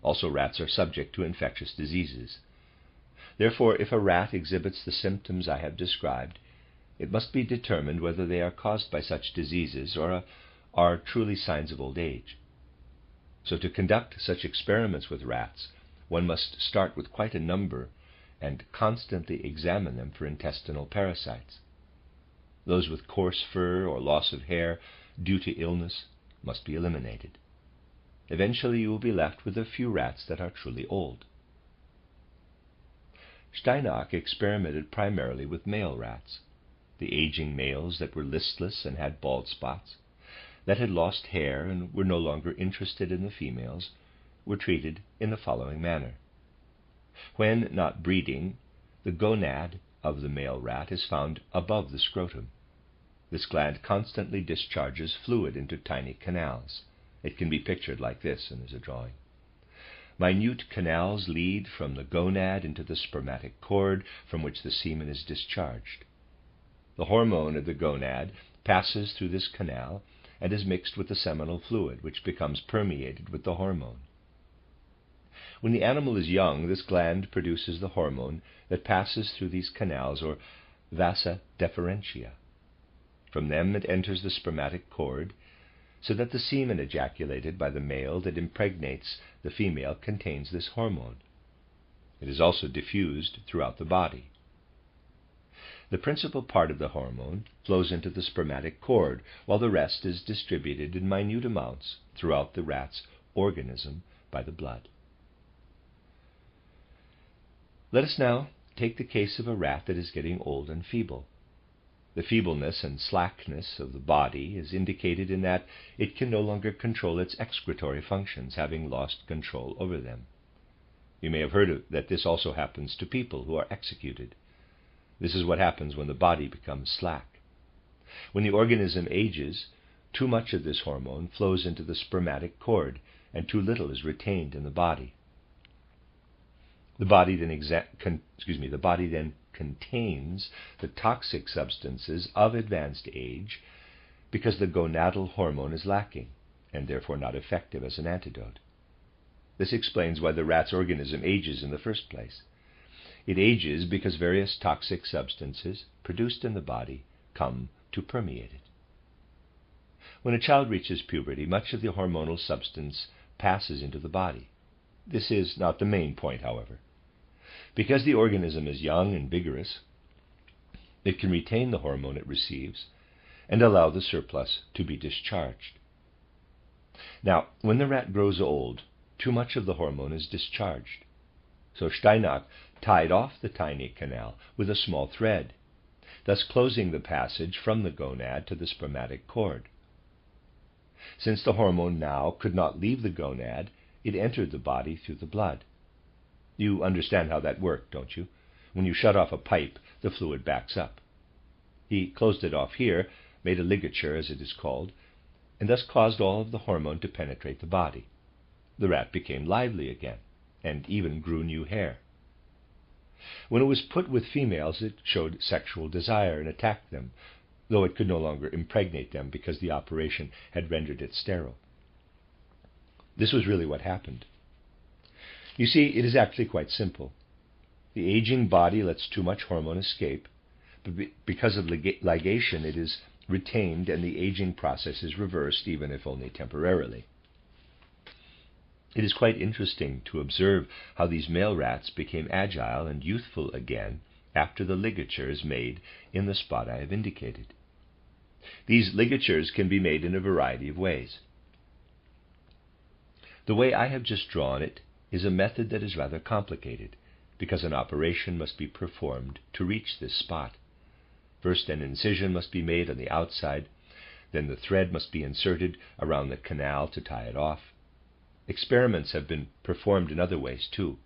Also, rats are subject to infectious diseases. Therefore, if a rat exhibits the symptoms I have described, it must be determined whether they are caused by such diseases or are truly signs of old age. So to conduct such experiments with rats, one must start with quite a number and constantly examine them for intestinal parasites. Those with coarse fur or loss of hair due to illness must be eliminated. Eventually you will be left with a few rats that are truly old. Steinach experimented primarily with male rats, the aging males that were listless and had bald spots, that had lost hair and were no longer interested in the females, were treated in the following manner. When not breeding, the gonad of the male rat is found above the scrotum. This gland constantly discharges fluid into tiny canals. It can be pictured like this, and there's a drawing. Minute canals lead from the gonad into the spermatic cord from which the semen is discharged. The hormone of the gonad passes through this canal and is mixed with the seminal fluid, which becomes permeated with the hormone. When the animal is young, this gland produces the hormone that passes through these canals, or vasa deferentia. From them it enters the spermatic cord, so that the semen ejaculated by the male that impregnates the female contains this hormone. It is also diffused throughout the body. The principal part of the hormone flows into the spermatic cord, while the rest is distributed in minute amounts throughout the rat's organism by the blood. Let us now take the case of a rat that is getting old and feeble. The feebleness and slackness of the body is indicated in that it can no longer control its excretory functions, having lost control over them. You may have heard that this also happens to people who are executed. This is what happens when the body becomes slack. When the organism ages, too much of this hormone flows into the spermatic cord, and too little is retained in the body. The body then contains the toxic substances of advanced age because the gonadal hormone is lacking and therefore not effective as an antidote. This explains why the rat's organism ages in the first place. It ages because various toxic substances produced in the body come to permeate it. When a child reaches puberty, much of the hormonal substance passes into the body. This is not the main point, however. Because the organism is young and vigorous, it can retain the hormone it receives and allow the surplus to be discharged. Now, when the rat grows old, too much of the hormone is discharged. So Steinach tied off the tiny canal with a small thread, thus closing the passage from the gonad to the spermatic cord. Since the hormone now could not leave the gonad, it entered the body through the blood. You understand how that worked, don't you? When you shut off a pipe, the fluid backs up. He closed it off here, made a ligature, as it is called, and thus caused all of the hormone to penetrate the body. The rat became lively again, and even grew new hair. When it was put with females, it showed sexual desire and attacked them, though it could no longer impregnate them because the operation had rendered it sterile. This was really what happened. You see, it is actually quite simple. The aging body lets too much hormone escape, but because of ligation it is retained and the aging process is reversed, even if only temporarily. It is quite interesting to observe how these male rats became agile and youthful again after the ligature is made in the spot I have indicated. These ligatures can be made in a variety of ways. The way I have just drawn it is a method that is rather complicated, because an operation must be performed to reach this spot. First, an incision must be made on the outside, then the thread must be inserted around the canal to tie it off. Experiments have been performed in other ways too.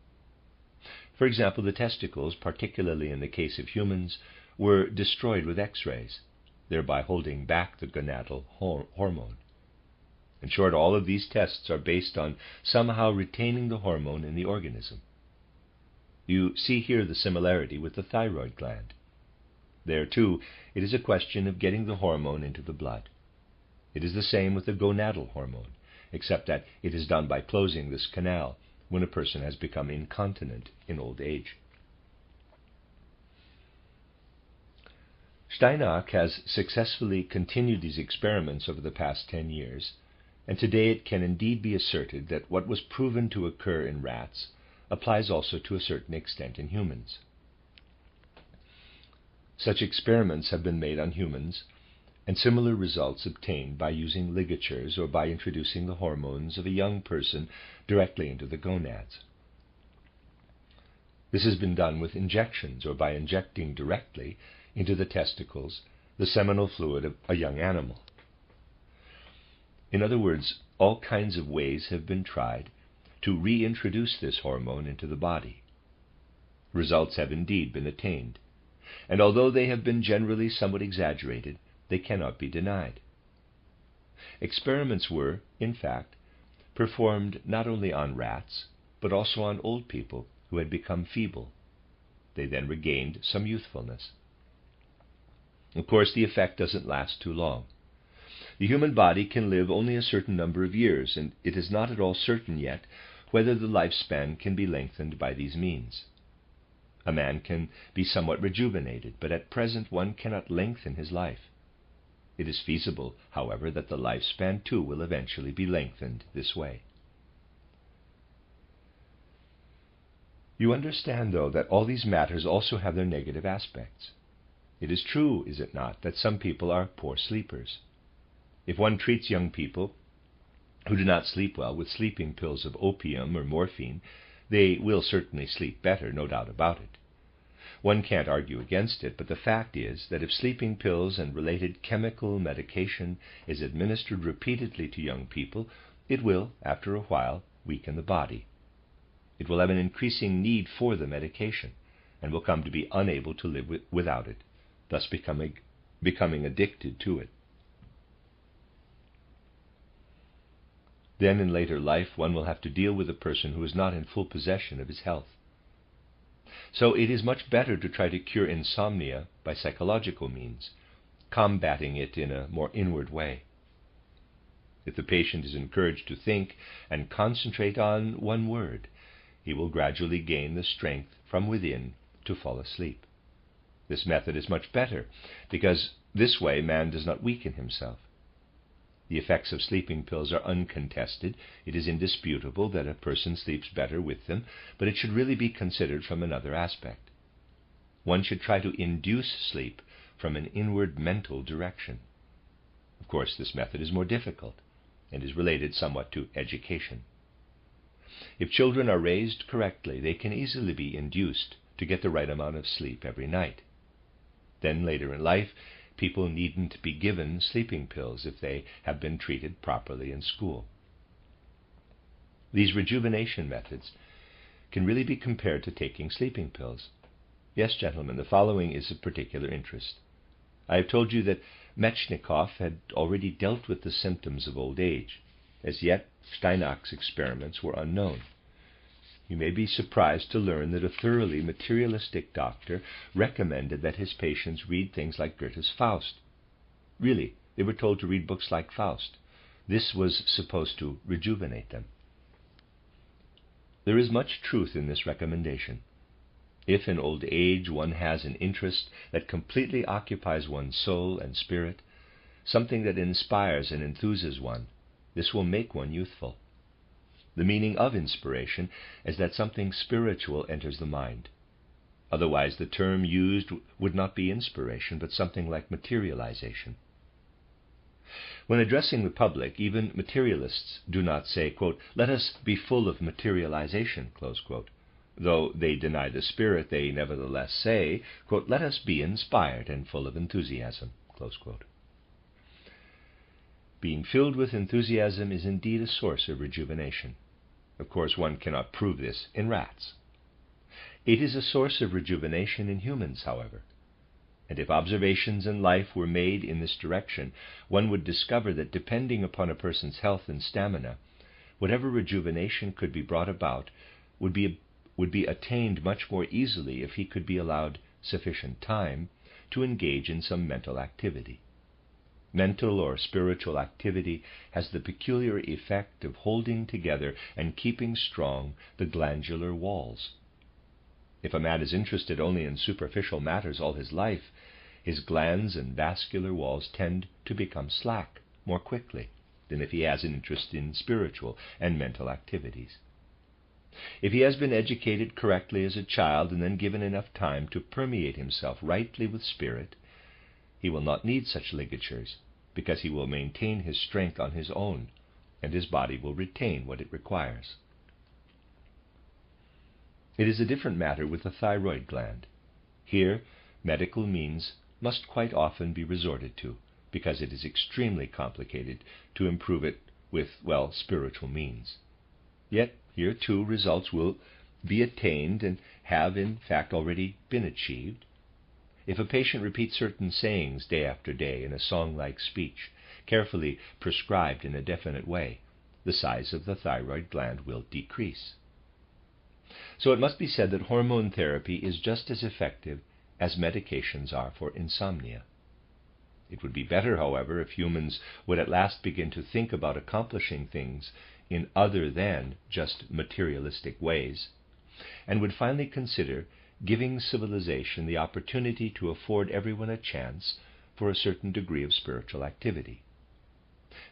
For example, the testicles, particularly in the case of humans, were destroyed with X-rays, thereby holding back the gonadal hormone. In short, all of these tests are based on somehow retaining the hormone in the organism. You see here the similarity with the thyroid gland. There, too, it is a question of getting the hormone into the blood. It is the same with the gonadal hormone, except that it is done by closing this canal when a person has become incontinent in old age. Steinach has successfully continued these experiments over the past 10 years, and today it can indeed be asserted that what was proven to occur in rats applies also to a certain extent in humans. Such experiments have been made on humans, and similar results obtained by using ligatures or by introducing the hormones of a young person directly into the gonads. This has been done with injections or by injecting directly into the testicles the seminal fluid of a young animal. In other words, all kinds of ways have been tried to reintroduce this hormone into the body. Results have indeed been attained, and although they have been generally somewhat exaggerated, they cannot be denied. Experiments were, in fact, performed not only on rats, but also on old people who had become feeble. They then regained some youthfulness. Of course, the effect doesn't last too long. The human body can live only a certain number of years, and it is not at all certain yet whether the lifespan can be lengthened by these means. A man can be somewhat rejuvenated, but at present one cannot lengthen his life. It is feasible, however, that the lifespan too will eventually be lengthened this way. You understand, though, that all these matters also have their negative aspects. It is true, is it not, that some people are poor sleepers. If one treats young people who do not sleep well with sleeping pills of opium or morphine, they will certainly sleep better, no doubt about it. One can't argue against it, but the fact is that if sleeping pills and related chemical medication is administered repeatedly to young people, it will, after a while, weaken the body. It will have an increasing need for the medication, and will come to be unable to live without it, thus becoming addicted to it. Then in later life one will have to deal with a person who is not in full possession of his health. So it is much better to try to cure insomnia by psychological means, combating it in a more inward way. If the patient is encouraged to think and concentrate on one word, he will gradually gain the strength from within to fall asleep. This method is much better, because this way man does not weaken himself. The effects of sleeping pills are uncontested. It is indisputable that a person sleeps better with them, but it should really be considered from another aspect. One should try to induce sleep from an inward mental direction. Of course, this method is more difficult and is related somewhat to education. If children are raised correctly, they can easily be induced to get the right amount of sleep every night. Then later in life, people needn't be given sleeping pills if they have been treated properly in school. These rejuvenation methods can really be compared to taking sleeping pills. Yes, gentlemen, the following is of particular interest. I have told you that Metchnikoff had already dealt with the symptoms of old age. As yet, Steinach's experiments were unknown. You may be surprised to learn that a thoroughly materialistic doctor recommended that his patients read things like Goethe's Faust. Really, they were told to read books like Faust. This was supposed to rejuvenate them. There is much truth in this recommendation. If in old age one has an interest that completely occupies one's soul and spirit, something that inspires and enthuses one, this will make one youthful. The meaning of inspiration is that something spiritual enters the mind. Otherwise, the term used would not be inspiration, but something like materialization. When addressing the public, even materialists do not say, quote, "Let us be full of materialization," close quote. Though they deny the spirit, they nevertheless say, quote, "Let us be inspired and full of enthusiasm," close quote. Being filled with enthusiasm is indeed a source of rejuvenation. Of course, one cannot prove this in rats. It is a source of rejuvenation in humans, however. And if observations in life were made in this direction, one would discover that depending upon a person's health and stamina, whatever rejuvenation could be brought about would be attained much more easily if he could be allowed sufficient time to engage in some mental activity. Mental or spiritual activity has the peculiar effect of holding together and keeping strong the glandular walls. If a man is interested only in superficial matters all his life, his glands and vascular walls tend to become slack more quickly than if he has an interest in spiritual and mental activities. If he has been educated correctly as a child and then given enough time to permeate himself rightly with spirit, he will not need such ligatures, because he will maintain his strength on his own, and his body will retain what it requires. It is a different matter with the thyroid gland. Here, medical means must quite often be resorted to, because it is extremely complicated to improve it with, spiritual means. Yet, here too, results will be attained and have, in fact, already been achieved. If a patient repeats certain sayings day after day in a song-like speech, carefully prescribed in a definite way, the size of the thyroid gland will decrease. So it must be said that hormone therapy is just as effective as medications are for insomnia. It would be better, however, if humans would at last begin to think about accomplishing things in other than just materialistic ways, and would finally consider giving civilization the opportunity to afford everyone a chance for a certain degree of spiritual activity.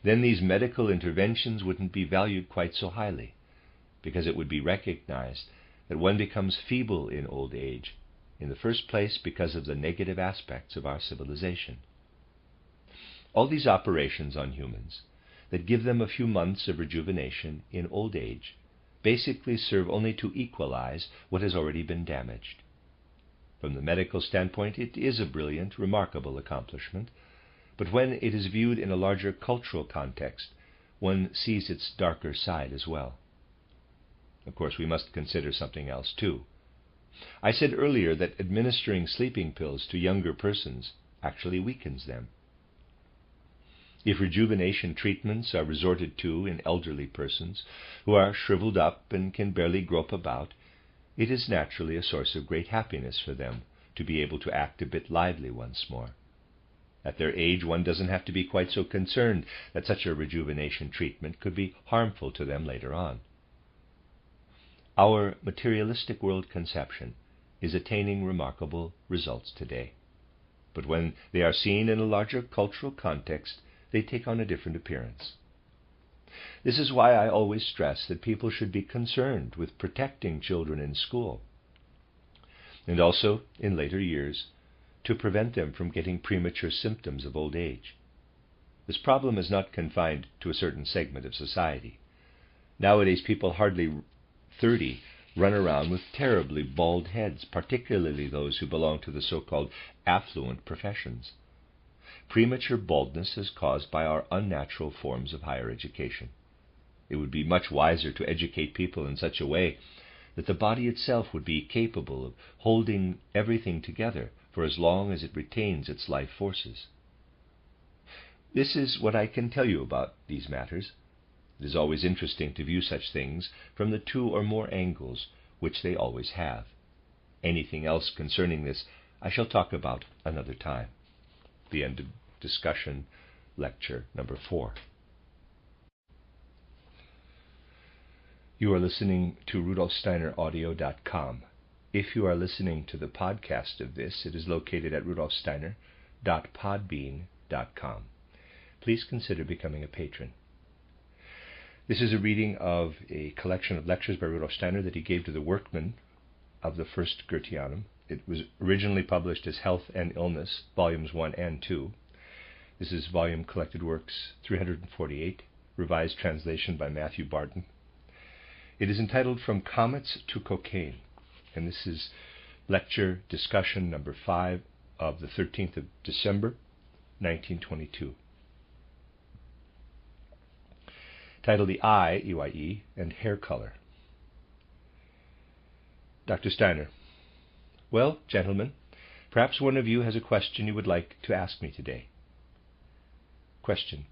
Then these medical interventions wouldn't be valued quite so highly, because it would be recognized that one becomes feeble in old age, in the first place because of the negative aspects of our civilization. All these operations on humans that give them a few months of rejuvenation in old age basically serve only to equalize what has already been damaged. From the medical standpoint, it is a brilliant, remarkable accomplishment, but when it is viewed in a larger cultural context, one sees its darker side as well. Of course, we must consider something else too. I said earlier that administering sleeping pills to younger persons actually weakens them. If rejuvenation treatments are resorted to in elderly persons who are shriveled up and can barely grope about, it is naturally a source of great happiness for them to be able to act a bit lively once more. At their age, one doesn't have to be quite so concerned that such a rejuvenation treatment could be harmful to them later on. Our materialistic world conception is attaining remarkable results today, but when they are seen in a larger cultural context, they take on a different appearance. This is why I always stress that people should be concerned with protecting children in school, and also, in later years, to prevent them from getting premature symptoms of old age. This problem is not confined to a certain segment of society. Nowadays, people hardly 30 run around with terribly bald heads, particularly those who belong to the so-called affluent professions. premature baldness is caused by our unnatural forms of higher education. It would be much wiser to educate people in such a way that the body itself would be capable of holding everything together for as long as it retains its life forces. This is what I can tell you about these matters. It is always interesting to view such things from the two or more angles which they always have. Anything else concerning this I shall talk about another time. The end of discussion, lecture number 4. You are listening to RudolfSteinerAudio.com. If you are listening to the podcast of this, it is located at RudolfSteiner.podbean.com. Please consider becoming a patron. This is a reading of a collection of lectures by Rudolf Steiner that he gave to the workmen of the First Goetheanum. It was originally published as Health and Illness, Volumes 1 and 2. This is volume Collected Works 348, revised translation by Matthew Barton. It is entitled From Comets to Cocaine, and this is lecture discussion number 5 of the 13th of December, 1922. Titled The Eye, EYE, and Hair Color. Dr. Steiner: Well, gentlemen, perhaps one of you has a question you would like to ask me today. Question: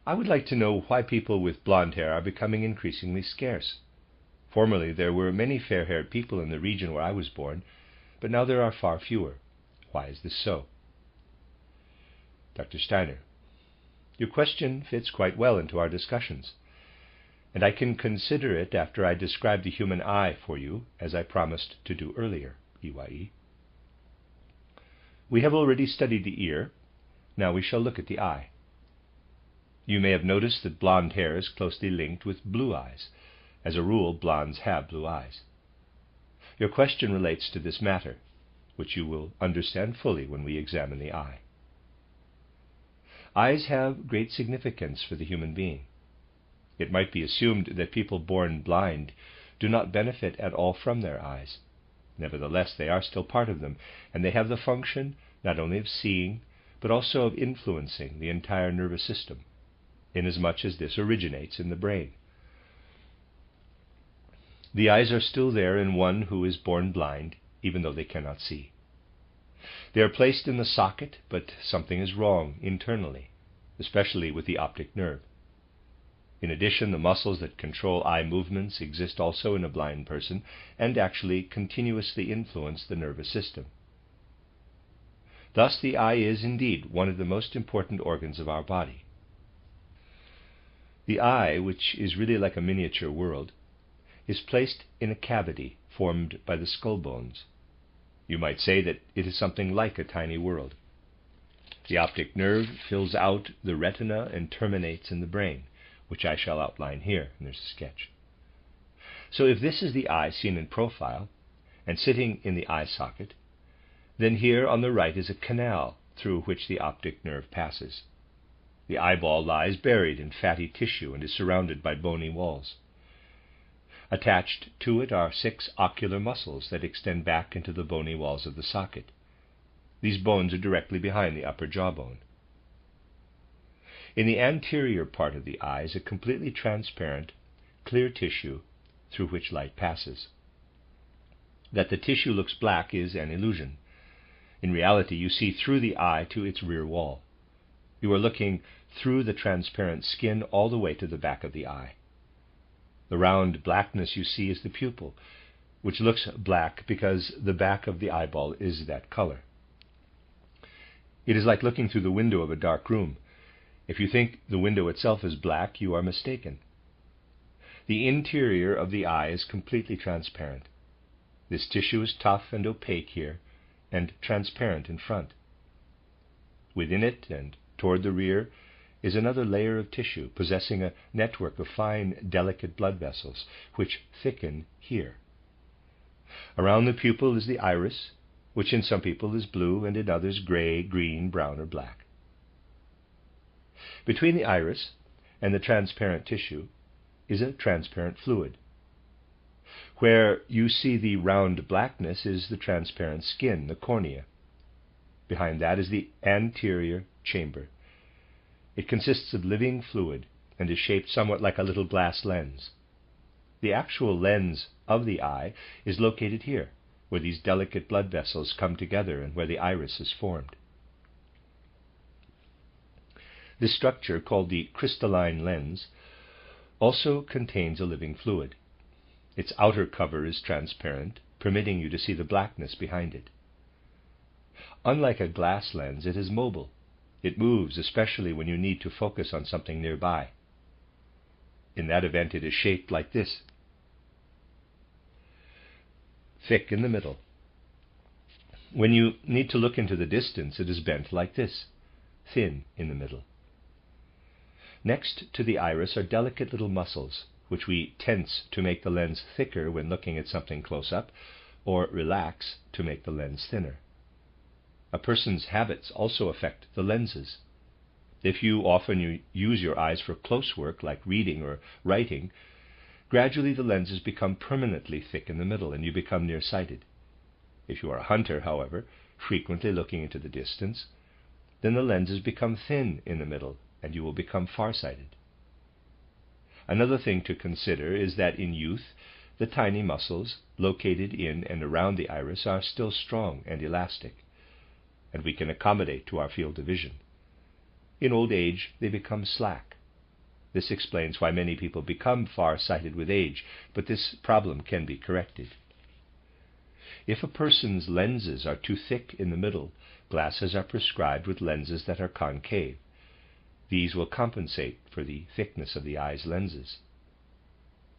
I would like to know why people with blonde hair are becoming increasingly scarce. Formerly there were many fair-haired people in the region where I was born, but now there are far fewer. Why is this so? Dr. Steiner: Your question fits quite well into our discussions, and I can consider it after I describe the human eye for you, as I promised to do earlier, EYE. We have already studied the ear. Now we shall look at the eye. You may have noticed that blonde hair is closely linked with blue eyes. As a rule, blondes have blue eyes. Your question relates to this matter, which you will understand fully when we examine the eye. Eyes have great significance for the human being. It might be assumed that people born blind do not benefit at all from their eyes. Nevertheless, they are still part of them, and they have the function not only of seeing, but also of influencing the entire nervous system, inasmuch as this originates in the brain. The eyes are still there in one who is born blind, even though they cannot see. They are placed in the socket, but something is wrong internally, especially with the optic nerve. In addition, the muscles that control eye movements exist also in a blind person and actually continuously influence the nervous system. Thus, the eye is indeed one of the most important organs of our body. The eye, which is really like a miniature world, is placed in a cavity formed by the skull bones. You might say that it is something like a tiny world. The optic nerve fills out the retina and terminates in the brain, which I shall outline here, and there's a sketch. So if this is the eye seen in profile, and sitting in the eye socket, then here on the right is a canal through which the optic nerve passes. The eyeball lies buried in fatty tissue and is surrounded by bony walls. Attached to it are 6 ocular muscles that extend back into the bony walls of the socket. These bones are directly behind the upper jawbone. In the anterior part of the eye is a completely transparent, clear tissue through which light passes. That the tissue looks black is an illusion. In reality, you see through the eye to its rear wall. You are looking through the transparent skin all the way to the back of the eye. The round blackness you see is the pupil, which looks black because the back of the eyeball is that color. It is like looking through the window of a dark room. If you think the window itself is black, you are mistaken. The interior of the eye is completely transparent. This tissue is tough and opaque here, and transparent in front. Within it, and toward the rear, is another layer of tissue possessing a network of fine, delicate blood vessels, which thicken here. Around the pupil is the iris, which in some people is blue and in others gray, green, brown, or black. Between the iris and the transparent tissue is a transparent fluid. Where you see the round blackness is the transparent skin, the cornea. Behind that is the anterior chamber. It consists of living fluid and is shaped somewhat like a little glass lens. The actual lens of the eye is located here, where these delicate blood vessels come together and where the iris is formed. This structure, called the crystalline lens, also contains a living fluid. Its outer cover is transparent, permitting you to see the blackness behind it. Unlike a glass lens, it is mobile. It moves, especially when you need to focus on something nearby. In that event, it is shaped like this. Thick in the middle. When you need to look into the distance, it is bent like this, thin in the middle. Next to the iris are delicate little muscles, which we tense to make the lens thicker when looking at something close up, or relax to make the lens thinner. A person's habits also affect the lenses. If you often use your eyes for close work, like reading or writing, gradually the lenses become permanently thick in the middle, and you become nearsighted. If you are a hunter, however, frequently looking into the distance, then the lenses become thin in the middle, and you will become farsighted. Another thing to consider is that in youth, the tiny muscles located in and around the iris are still strong and elastic, and we can accommodate to our field of vision. In old age, they become slack. This explains why many people become far-sighted with age, but this problem can be corrected. If a person's lenses are too thick in the middle, glasses are prescribed with lenses that are concave. These will compensate for the thickness of the eye's lenses.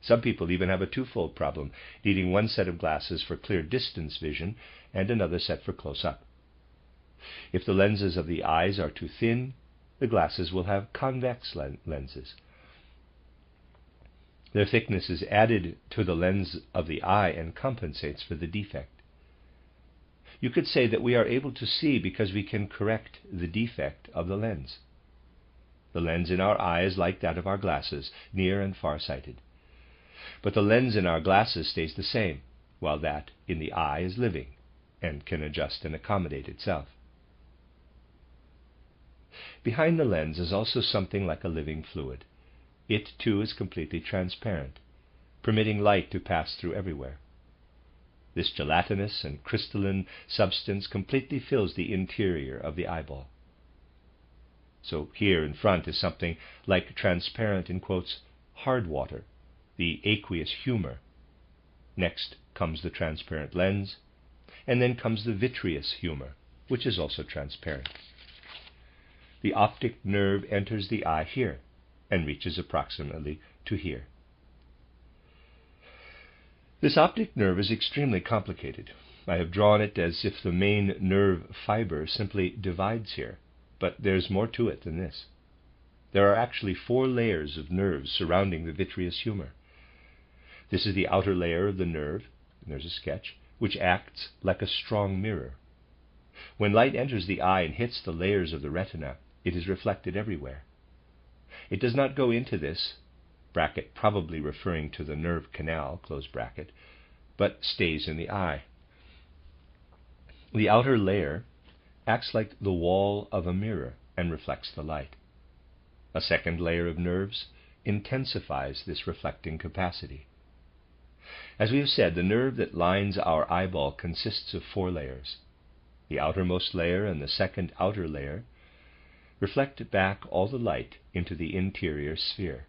Some people even have a twofold problem, needing one set of glasses for clear distance vision and another set for close-up. If the lenses of the eyes are too thin, the glasses will have convex lenses. Their thickness is added to the lens of the eye and compensates for the defect. You could say that we are able to see because we can correct the defect of the lens. The lens in our eye is like that of our glasses, near and far-sighted. But the lens in our glasses stays the same, while that in the eye is living and can adjust and accommodate itself. Behind the lens is also something like a living fluid. It, too, is completely transparent, permitting light to pass through everywhere. This gelatinous and crystalline substance completely fills the interior of the eyeball. So here in front is something like transparent, in quotes, hard water, the aqueous humor. Next comes the transparent lens, and then comes the vitreous humor, which is also transparent. The optic nerve enters the eye here and reaches approximately to here. This optic nerve is extremely complicated. I have drawn it as if the main nerve fiber simply divides here, but there's more to it than this. There are actually 4 layers of nerves surrounding the vitreous humor. This is the outer layer of the nerve, and there's a sketch, which acts like a strong mirror. When light enters the eye and hits the layers of the retina, it is reflected everywhere. It does not go into this, bracket probably referring to the nerve canal, close bracket, but stays in the eye. The outer layer acts like the wall of a mirror and reflects the light. A second layer of nerves intensifies this reflecting capacity. As we have said, the nerve that lines our eyeball consists of 4 layers. The outermost layer and the second outer layer reflect back all the light into the interior sphere.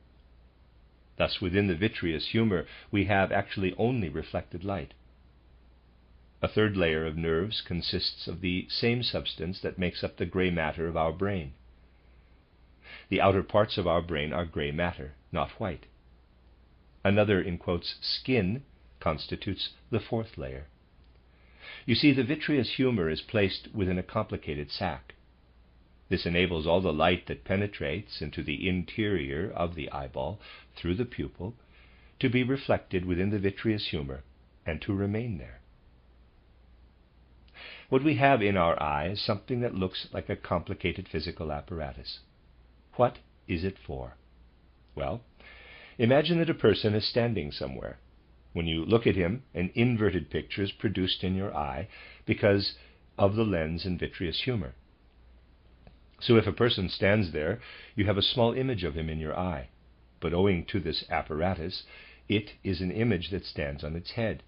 Thus, within the vitreous humor, we have actually only reflected light. A third layer of nerves consists of the same substance that makes up the gray matter of our brain. The outer parts of our brain are gray matter, not white. Another, in quotes, skin constitutes the 4th layer. You see, the vitreous humor is placed within a complicated sac. This enables all the light that penetrates into the interior of the eyeball through the pupil to be reflected within the vitreous humor and to remain there. What we have in our eye is something that looks like a complicated physical apparatus. What is it for? Well, imagine that a person is standing somewhere. When you look at him, an inverted picture is produced in your eye because of the lens and vitreous humor. So if a person stands there, you have a small image of him in your eye, but owing to this apparatus, it is an image that stands on its head.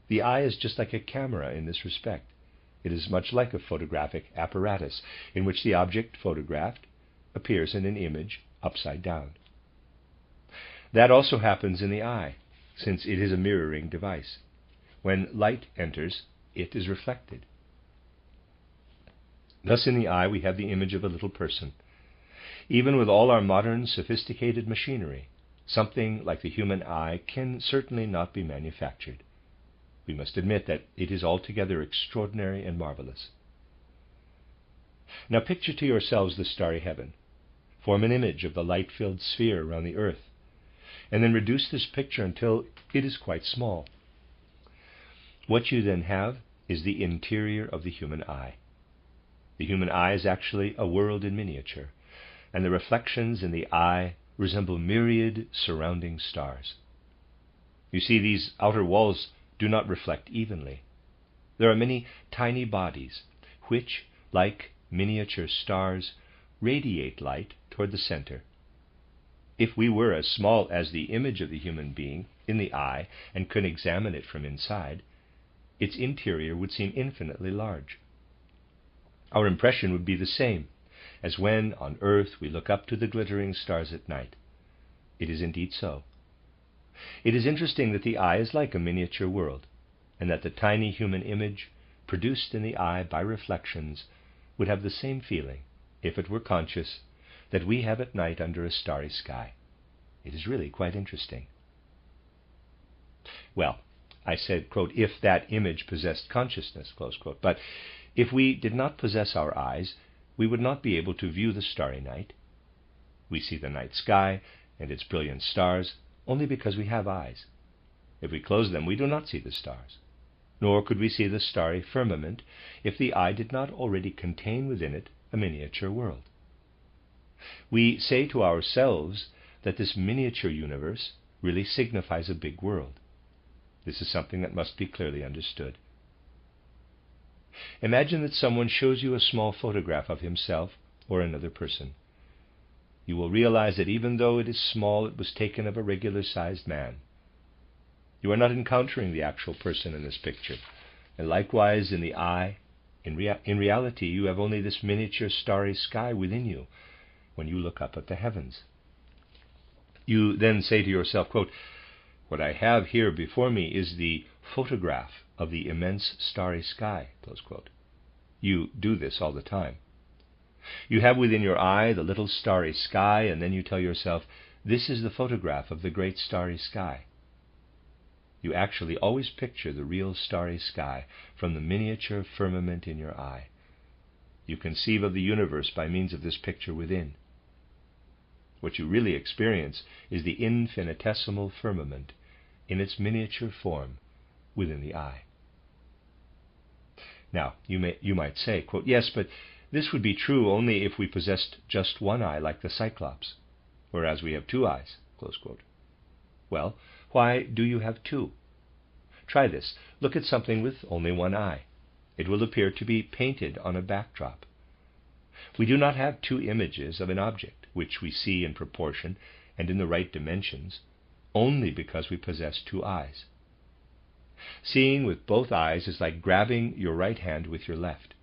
The eye is just like a camera in this respect. It is much like a photographic apparatus, in which the object photographed appears in an image upside down. That also happens in the eye, since it is a mirroring device. When light enters, it is reflected. Thus in the eye we have the image of a little person. Even with all our modern sophisticated machinery, something like the human eye can certainly not be manufactured. We must admit that it is altogether extraordinary and marvelous. Now picture to yourselves the starry heaven. Form an image of the light-filled sphere around the earth, and then reduce this picture until it is quite small. What you then have is the interior of the human eye. The human eye is actually a world in miniature, and the reflections in the eye resemble myriad surrounding stars. You see, these outer walls do not reflect evenly. There are many tiny bodies which, like miniature stars, radiate light toward the center. If we were as small as the image of the human being in the eye and could examine it from inside, its interior would seem infinitely large. Our impression would be the same as when on earth we look up to the glittering stars at night. It is indeed so. It is interesting that the eye is like a miniature world, and that the tiny human image, produced in the eye by reflections, would have the same feeling, if it were conscious, that we have at night under a starry sky. It is really quite interesting. Well, I said, quote, if that image possessed consciousness, close quote, but if we did not possess our eyes, we would not be able to view the starry night. We see the night sky and its brilliant stars only because we have eyes. If we close them, we do not see the stars. Nor could we see the starry firmament if the eye did not already contain within it a miniature world. We say to ourselves that this miniature universe really signifies a big world. This is something that must be clearly understood. Imagine that someone shows you a small photograph of himself or another person. You will realize that even though it is small, it was taken of a regular-sized man. You are not encountering the actual person in this picture. And likewise in the eye, in reality, you have only this miniature starry sky within you when you look up at the heavens. You then say to yourself, quote, what I have here before me is the photograph of the immense starry sky, close quote. You do this all the time. You have within your eye the little starry sky, and then you tell yourself, this is the photograph of the great starry sky. You actually always picture the real starry sky from the miniature firmament in your eye. You conceive of the universe by means of this picture within. What you really experience is the infinitesimal firmament in its miniature form within the eye. Now, you might say, quote, yes, but this would be true only if we possessed just one eye like the Cyclops, whereas we have two eyes, close quote. Well, why do you have two? Try this. Look at something with only one eye. It will appear to be painted on a backdrop. We do not have two images of an object, which we see in proportion and in the right dimensions, only because we possess two eyes. Seeing with both eyes is like grabbing your right hand with your left.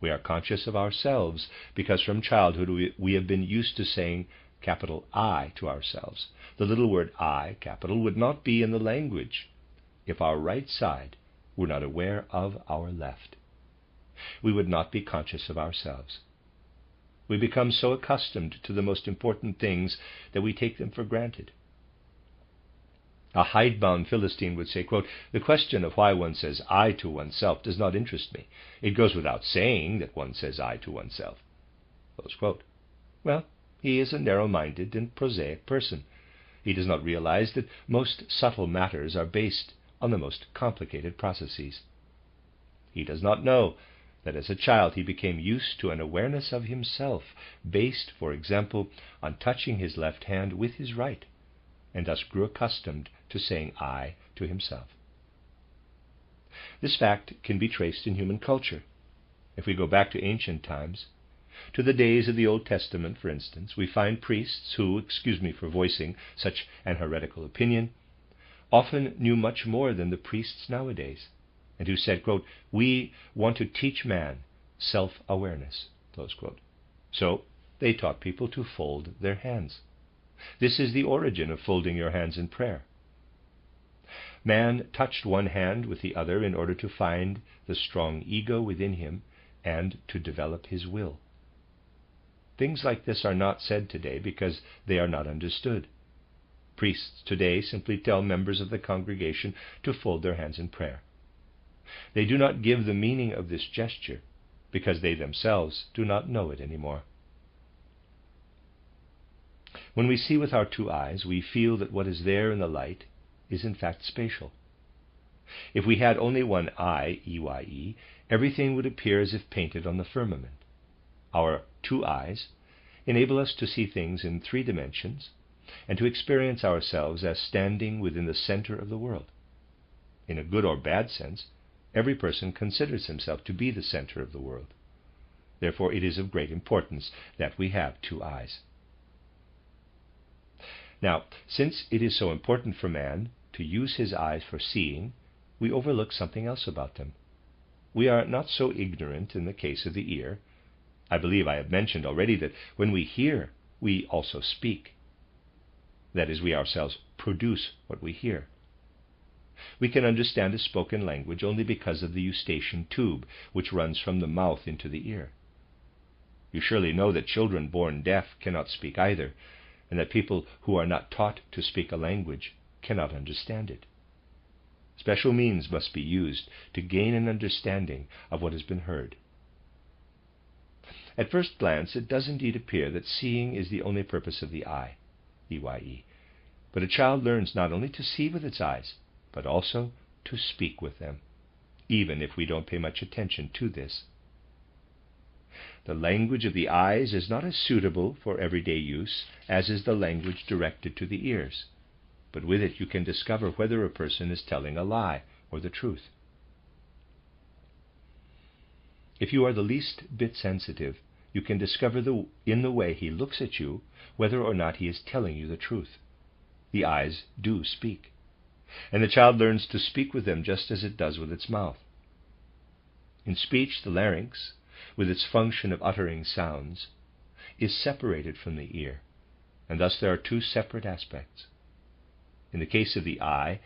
We are conscious of ourselves because from childhood we have been used to saying capital I to ourselves. The little word I, capital, would not be in the language if our right side were not aware of our left. We would not be conscious of ourselves. We become so accustomed to the most important things that we take them for granted. A hidebound Philistine would say, quote, the question of why one says I to oneself does not interest me. It goes without saying that one says I to oneself. Close quote. Well, he is a narrow-minded and prosaic person. He does not realize that most subtle matters are based on the most complicated processes. He does not know that as a child he became used to an awareness of himself based, for example, on touching his left hand with his right, and thus grew accustomed to saying I to himself. This fact can be traced in human culture. If we go back to ancient times, to the days of the Old Testament, for instance, we find priests who, excuse me for voicing such an heretical opinion, often knew much more than the priests nowadays, and who said, quote, "We want to teach man self-awareness," close quote. So they taught people to fold their hands. This is the origin of folding your hands in prayer. Man touched one hand with the other in order to find the strong ego within him and to develop his will. Things like this are not said today because they are not understood. Priests today simply tell members of the congregation to fold their hands in prayer. They do not give the meaning of this gesture because they themselves do not know it anymore. When we see with our two eyes, we feel that what is there in the light is in fact spatial. If we had only one eye, EYE, everything would appear as if painted on the firmament. Our two eyes enable us to see things in 3 dimensions and to experience ourselves as standing within the center of the world. In a good or bad sense, every person considers himself to be the center of the world. Therefore, it is of great importance that we have 2 eyes. Now, since it is so important for man to use his eyes for seeing, we overlook something else about them. We are not so ignorant in the case of the ear. I believe I have mentioned already that when we hear, we also speak. That is, we ourselves produce what we hear. We can understand a spoken language only because of the eustachian tube, which runs from the mouth into the ear. You surely know that children born deaf cannot speak either, and that people who are not taught to speak a language cannot understand it. Special means must be used to gain an understanding of what has been heard. At first glance, it does indeed appear that seeing is the only purpose of the eye, EYE. But a child learns not only to see with its eyes, but also to speak with them, even if we don't pay much attention to this. The language of the eyes is not as suitable for everyday use as is the language directed to the ears, but with it you can discover whether a person is telling a lie or the truth. If you are the least bit sensitive, you can discover in the way he looks at you whether or not he is telling you the truth. The eyes do speak, and the child learns to speak with them just as it does with its mouth. In speech, the larynx, with its function of uttering sounds, is separated from the ear, and thus there are 2 separate aspects. In the case of the eye,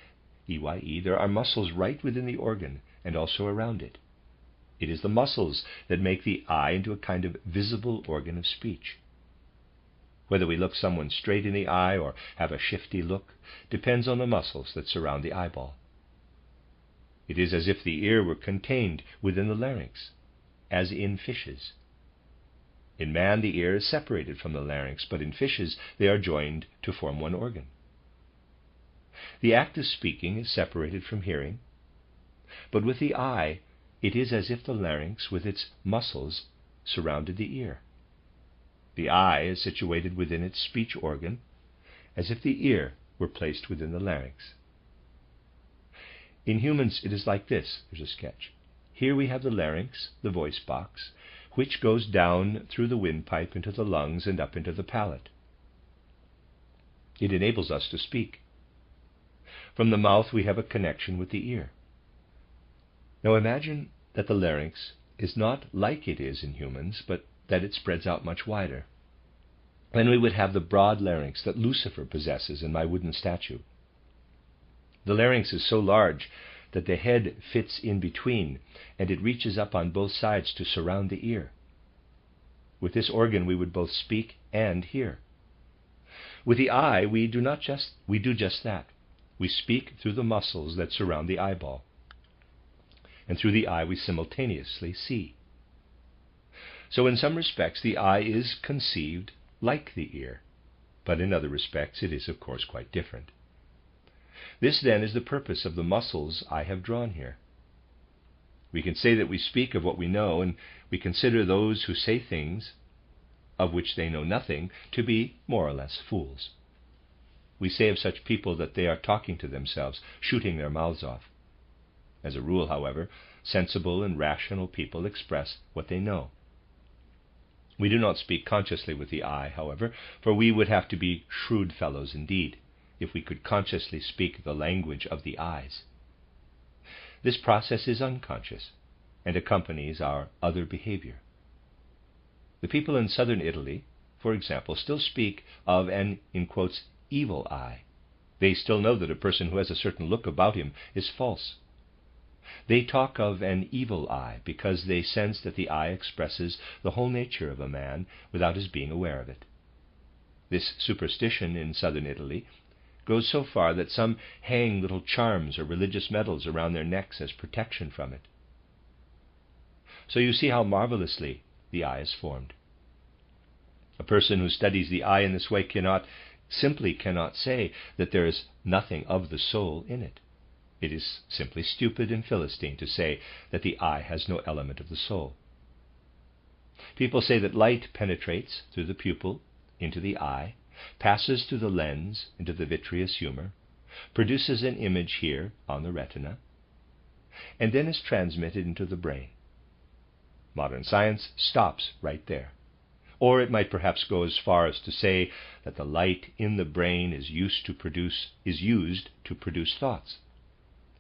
EYE, there are muscles right within the organ and also around it. It is the muscles that make the eye into a kind of visible organ of speech. Whether we look someone straight in the eye or have a shifty look depends on the muscles that surround the eyeball. It is as if the ear were contained within the larynx, as in fishes. In man, the ear is separated from the larynx, but in fishes they are joined to form one organ. The act of speaking is separated from hearing, but with the eye it is as if the larynx with its muscles surrounded the ear. The eye is situated within its speech organ, as if the ear were placed within the larynx. In humans it is like this. There's a sketch. Here we have the larynx, the voice box, which goes down through the windpipe into the lungs and up into the palate. It enables us to speak. From the mouth we have a connection with the ear. Now imagine that the larynx is not like it is in humans, but that it spreads out much wider. Then we would have the broad larynx that Lucifer possesses in my wooden statue. The larynx is so large that the head fits in between, and it reaches up on both sides to surround the ear. With this organ we would both speak and hear. With the eye we do just that. We speak through the muscles that surround the eyeball, and through the eye we simultaneously see. So in some respects the eye is conceived like the ear, but in other respects it is of course quite different. This then is the purpose of the muscles I have drawn here. We can say that we speak of what we know, and we consider those who say things of which they know nothing to be more or less fools. We say of such people that they are talking to themselves, shooting their mouths off. As a rule, however, sensible and rational people express what they know. We do not speak consciously with the eye, however, for we would have to be shrewd fellows indeed if we could consciously speak the language of the eyes. This process is unconscious and accompanies our other behavior. The people in southern Italy, for example, still speak of an, in quotes, evil eye. They still know that a person who has a certain look about him is false. They talk of an evil eye because they sense that the eye expresses the whole nature of a man without his being aware of it. This superstition in southern Italy goes so far that some hang little charms or religious medals around their necks as protection from it. So you see how marvelously the eye is formed. A person who studies the eye in this way simply cannot say that there is nothing of the soul in it. It is simply stupid and Philistine to say that the eye has no element of the soul. People say that light penetrates through the pupil into the eye, passes through the lens into the vitreous humor, produces an image here on the retina, and then is transmitted into the brain. Modern science stops right there. Or it might perhaps go as far as to say that the light in the brain is used to produce thoughts.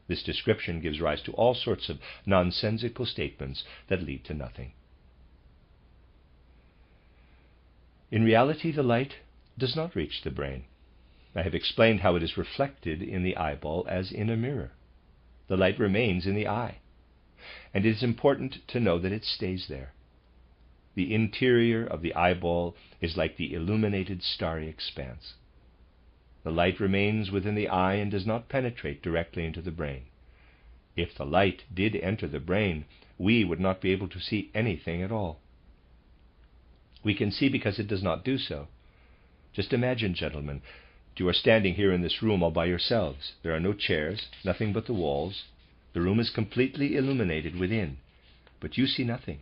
This description gives rise to all sorts of nonsensical statements that lead to nothing. In reality, the light does not reach the brain. I have explained how it is reflected in the eyeball as in a mirror. The light remains in the eye, and it is important to know that it stays there. The interior of the eyeball is like the illuminated starry expanse. The light remains within the eye and does not penetrate directly into the brain. If the light did enter the brain, we would not be able to see anything at all. We can see because it does not do so. Just imagine, gentlemen, you are standing here in this room all by yourselves. There are no chairs, nothing but the walls. The room is completely illuminated within, but you see nothing.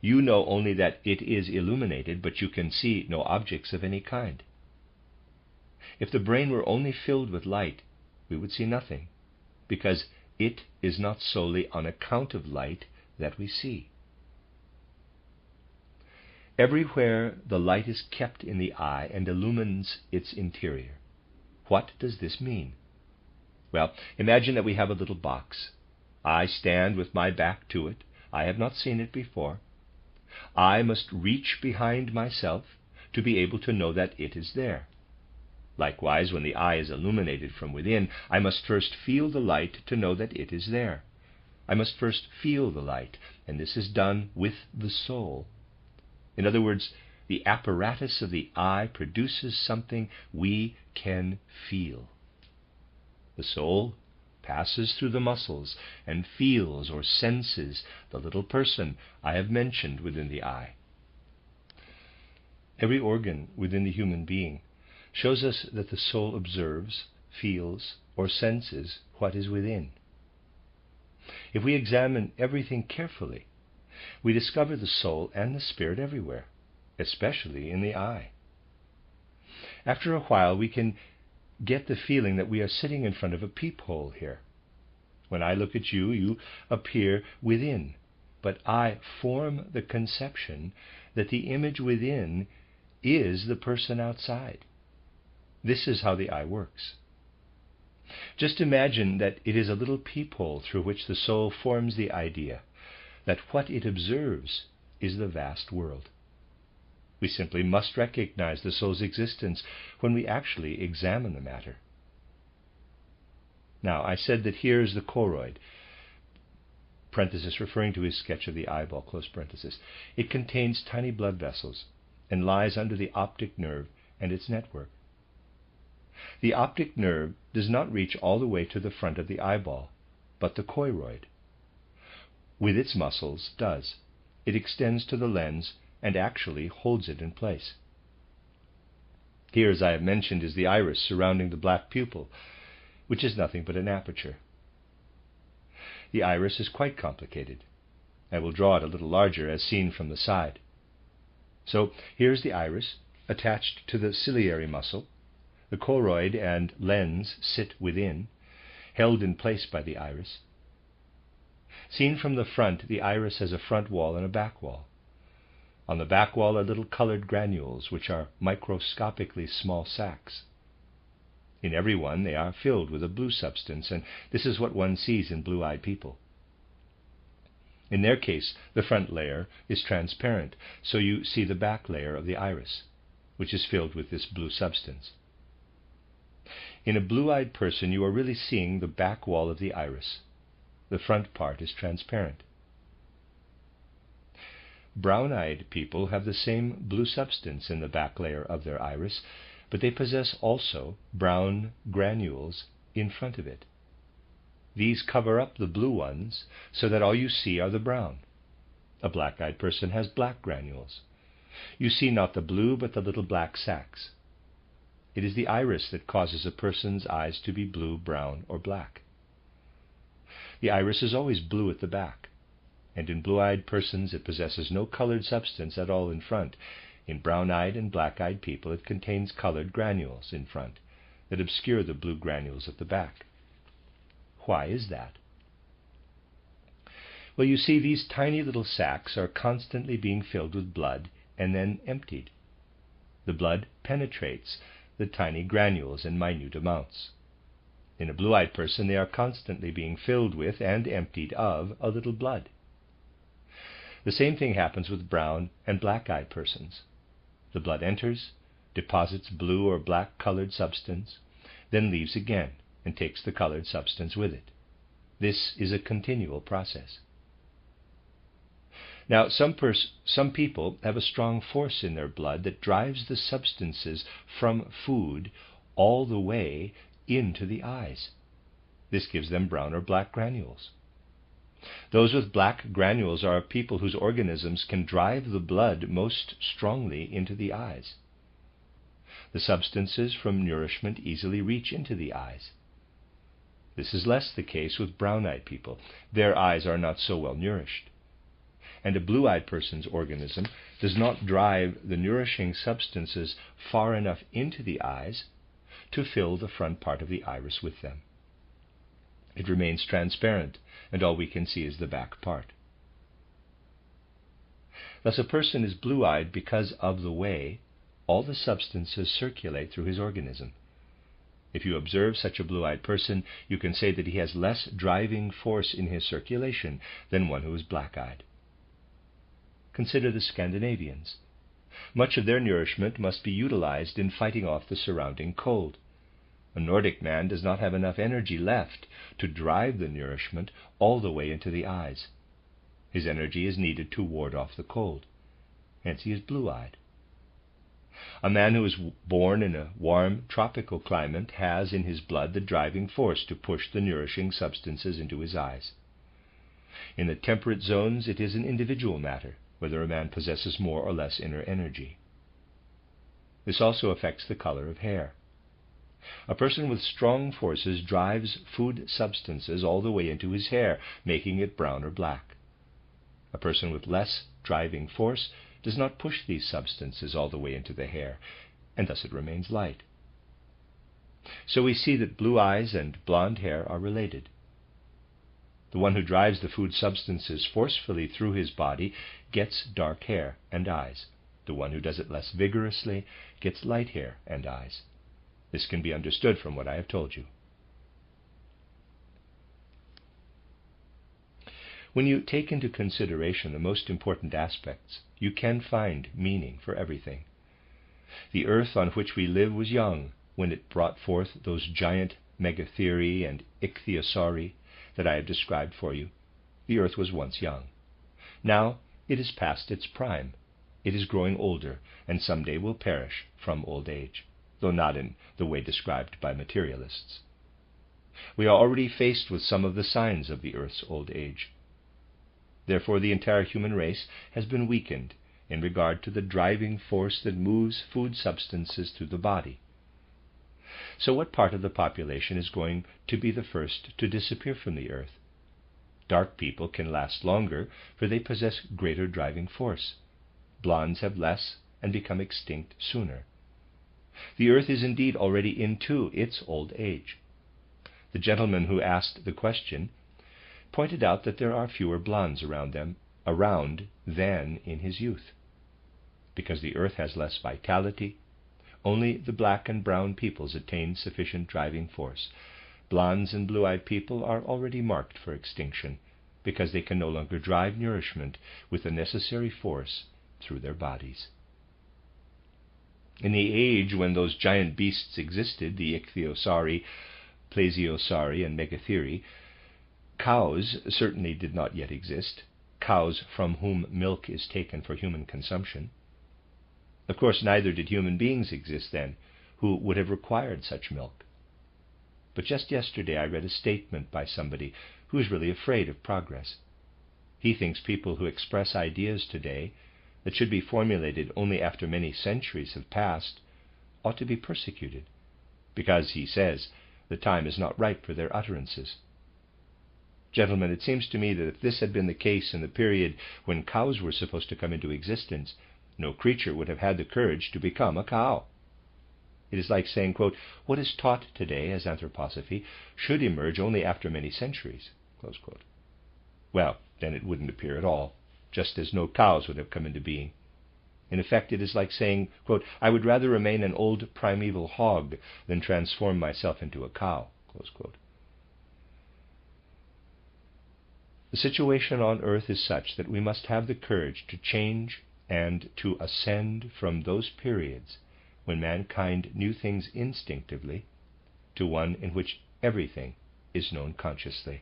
You know only that it is illuminated, but you can see no objects of any kind. If the brain were only filled with light, we would see nothing, because it is not solely on account of light that we see. Everywhere the light is kept in the eye and illumines its interior. What does this mean? Well, imagine that we have a little box. I stand with my back to it. I have not seen it before. I must reach behind myself to be able to know that it is there. Likewise, when the eye is illuminated from within, I must first feel the light to know that it is there. I must first feel the light, and this is done with the soul. In other words, the apparatus of the eye produces something we can feel. The soul passes through the muscles and feels or senses the little person I have mentioned within the eye. Every organ within the human being shows us that the soul observes, feels, or senses what is within. If we examine everything carefully, we discover the soul and the spirit everywhere, especially in the eye. After a while, we can get the feeling that we are sitting in front of a peephole here. When I look at you, you appear within, but I form the conception that the image within is the person outside. This is how the eye works. Just imagine that it is a little peephole through which the soul forms the idea that what it observes is the vast world. We simply must recognize the soul's existence when we actually examine the matter. Now, I said that here is the choroid, parenthesis referring to his sketch of the eyeball, close parenthesis. It contains tiny blood vessels and lies under the optic nerve and its network. The optic nerve does not reach all the way to the front of the eyeball, but the choroid, with its muscles, does. It extends to the lens and actually holds it in place. Here, as I have mentioned, is the iris surrounding the black pupil, which is nothing but an aperture. The iris is quite complicated. I will draw it a little larger as seen from the side. So here's the iris attached to the ciliary muscle. The choroid and lens sit within, held in place by the iris. Seen from the front, the iris has a front wall and a back wall. On the back wall are little colored granules, which are microscopically small sacs. In every one they are filled with a blue substance, and this is what one sees in blue-eyed people. In their case, the front layer is transparent, so you see the back layer of the iris, which is filled with this blue substance. In a blue-eyed person, you are really seeing the back wall of the iris. The front part is transparent. Brown-eyed people have the same blue substance in the back layer of their iris, but they possess also brown granules in front of it. These cover up the blue ones so that all you see are the brown. A black-eyed person has black granules. You see not the blue but the little black sacs. It is the iris that causes a person's eyes to be blue, brown, or black. The iris is always blue at the back, and in blue-eyed persons it possesses no colored substance at all in front. In brown-eyed and black-eyed people it contains colored granules in front that obscure the blue granules at the back. Why is that? Well, you see, these tiny little sacs are constantly being filled with blood and then emptied. The blood penetrates the tiny granules in minute amounts. In a blue-eyed person, they are constantly being filled with and emptied of a little blood. The same thing happens with brown and black-eyed persons. The blood enters, deposits blue or black-colored substance, then leaves again and takes the colored substance with it. This is a continual process. Now, some people have a strong force in their blood that drives the substances from food all the way into the eyes. This gives them brown or black granules. Those with black granules are people whose organisms can drive the blood most strongly into the eyes. The substances from nourishment easily reach into the eyes. This is less the case with brown-eyed people. Their eyes are not so well nourished. And a blue-eyed person's organism does not drive the nourishing substances far enough into the eyes to fill the front part of the iris with them. It remains transparent, and all we can see is the back part. Thus, a person is blue-eyed because of the way all the substances circulate through his organism. If you observe such a blue-eyed person, you can say that he has less driving force in his circulation than one who is black-eyed. Consider the Scandinavians. Much of their nourishment must be utilized in fighting off the surrounding cold. A Nordic man does not have enough energy left to drive the nourishment all the way into the eyes. His energy is needed to ward off the cold. Hence he is blue-eyed. A man who is born in a warm tropical climate has in his blood the driving force to push the nourishing substances into his eyes. In the temperate zones it is an individual matter whether a man possesses more or less inner energy. This also affects the color of hair. A person with strong forces drives food substances all the way into his hair, making it brown or black. A person with less driving force does not push these substances all the way into the hair, and thus it remains light. So we see that blue eyes and blonde hair are related. The one who drives the food substances forcefully through his body gets dark hair and eyes. The one who does it less vigorously gets light hair and eyes. This can be understood from what I have told you. When you take into consideration the most important aspects, you can find meaning for everything. The earth on which we live was young when it brought forth those giant megatheriae and ichthyosauri that I have described for you. The earth was once young. Now it is past its prime. It is growing older, and someday will perish from old age, though not in the way described by materialists. We are already faced with some of the signs of the earth's old age. Therefore, the entire human race has been weakened in regard to the driving force that moves food substances through the body. So what part of the population is going to be the first to disappear from the earth? Dark people can last longer, for they possess greater driving force. Blondes have less and become extinct sooner. The earth is indeed already into its old age. The gentleman who asked the question pointed out that there are fewer blondes around than in his youth. Because the earth has less vitality, only the black and brown peoples attain sufficient driving force. Blondes and blue-eyed people are already marked for extinction, because they can no longer drive nourishment with the necessary force through their bodies. In the age when those giant beasts existed, the ichthyosauri, plesiosauri, and megatheri, cows certainly did not yet exist, cows from whom milk is taken for human consumption. Of course, neither did human beings exist then, who would have required such milk. But just yesterday I read a statement by somebody who is really afraid of progress. He thinks people who express ideas today that should be formulated only after many centuries have passed ought to be persecuted, because, he says, the time is not ripe for their utterances. Gentlemen, it seems to me that if this had been the case in the period when cows were supposed to come into existence, no creature would have had the courage to become a cow. It is like saying, quote, what is taught today as anthroposophy should emerge only after many centuries, close quote. Well, then it wouldn't appear at all, just as no cows would have come into being. In effect, it is like saying, quote, I would rather remain an old primeval hog than transform myself into a cow, close quote. The situation on earth is such that we must have the courage to change and to ascend from those periods when mankind knew things instinctively to one in which everything is known consciously.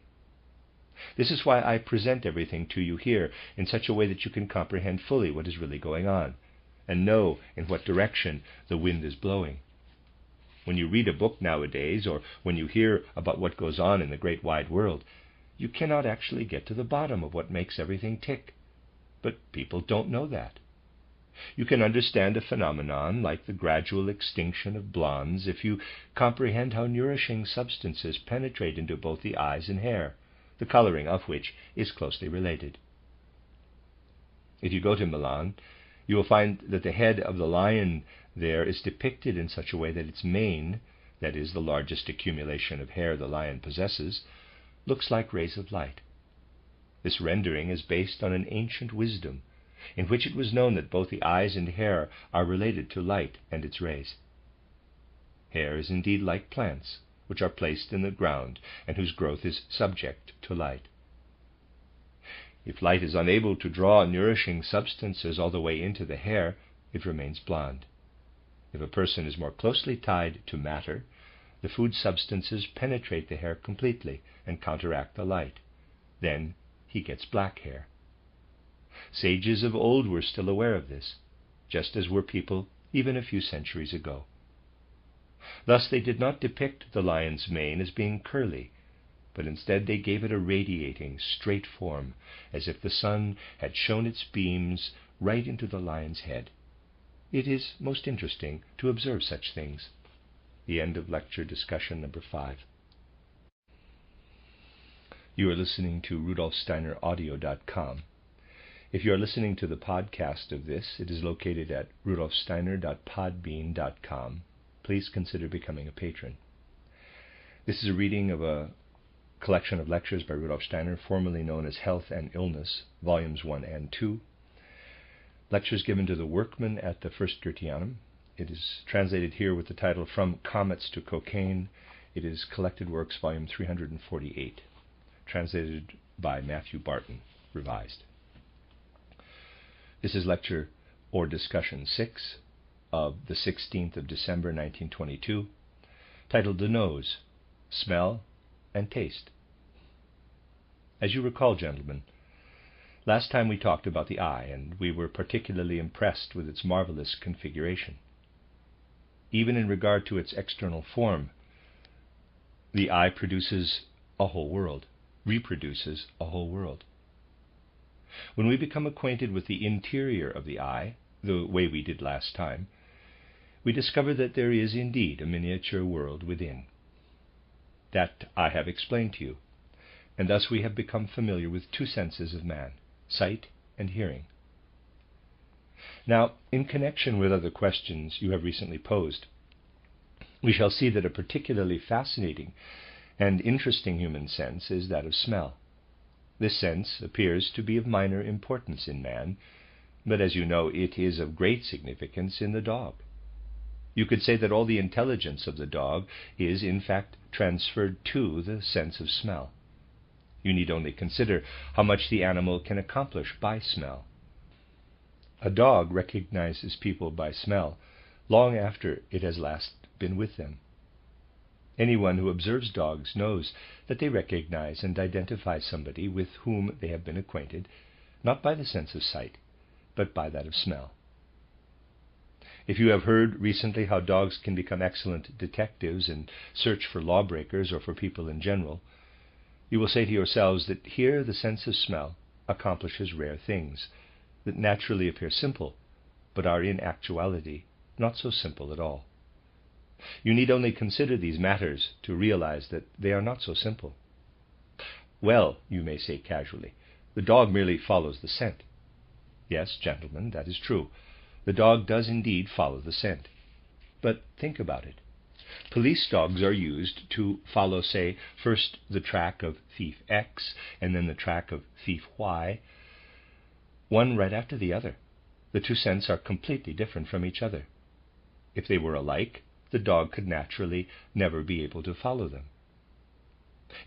This is why I present everything to you here in such a way that you can comprehend fully what is really going on and know in what direction the wind is blowing. When you read a book nowadays, or when you hear about what goes on in the great wide world, you cannot actually get to the bottom of what makes everything tick. But people don't know that. You can understand a phenomenon like the gradual extinction of blondes if you comprehend how nourishing substances penetrate into both the eyes and hair, the coloring of which is closely related. If you go to Milan, you will find that the head of the lion there is depicted in such a way that its mane, that is, the largest accumulation of hair the lion possesses, looks like rays of light. This rendering is based on an ancient wisdom, in which it was known that both the eyes and hair are related to light and its rays. Hair is indeed like plants, which are placed in the ground and whose growth is subject to light. If light is unable to draw nourishing substances all the way into the hair, it remains blonde. If a person is more closely tied to matter, the food substances penetrate the hair completely and counteract the light. Then he gets black hair. Sages of old were still aware of this, just as were people even a few centuries ago. Thus they did not depict the lion's mane as being curly, but instead they gave it a radiating, straight form, as if the sun had shone its beams right into the lion's head. It is most interesting to observe such things. The end of lecture discussion number 5. You are listening to RudolfSteinerAudio.com. If you are listening to the podcast of this, it is located at rudolfsteiner.podbean.com. Please consider becoming a patron. This is a reading of a collection of lectures by Rudolf Steiner, formerly known as Health and Illness, Volumes 1 and 2. Lectures given to the Workmen at the First Goetheanum. It is translated here with the title From Comets to Cocaine. It is Collected Works, Volume 348, translated by Matthew Barton, revised. This is lecture or discussion 6 of the 16th of December 1922, titled The Nose, Smell, and Taste. As you recall, gentlemen, last time we talked about the eye, and we were particularly impressed with its marvelous configuration. Even in regard to its external form, the eye produces a whole world, reproduces a whole world. When we become acquainted with the interior of the eye, the way we did last time, we discover that there is indeed a miniature world within. That I have explained to you, and thus we have become familiar with two senses of man, sight and hearing. Now, in connection with other questions you have recently posed, we shall see that a particularly fascinating and interesting human sense is that of smell. This sense appears to be of minor importance in man, but as you know, it is of great significance in the dog. You could say that all the intelligence of the dog is, in fact, transferred to the sense of smell. You need only consider how much the animal can accomplish by smell. A dog recognizes people by smell long after it has last been with them. Anyone who observes dogs knows that they recognize and identify somebody with whom they have been acquainted, not by the sense of sight, but by that of smell. If you have heard recently how dogs can become excellent detectives and search for lawbreakers or for people in general, you will say to yourselves that here the sense of smell accomplishes rare things that naturally appear simple, but are in actuality not so simple at all. You need only consider these matters to realize that they are not so simple. Well, you may say casually, the dog merely follows the scent. Yes, gentlemen, that is true. The dog does indeed follow the scent. But think about it. Police dogs are used to follow, say, first the track of thief X and then the track of thief Y, one right after the other. The two scents are completely different from each other. If they were alike, the dog could naturally never be able to follow them.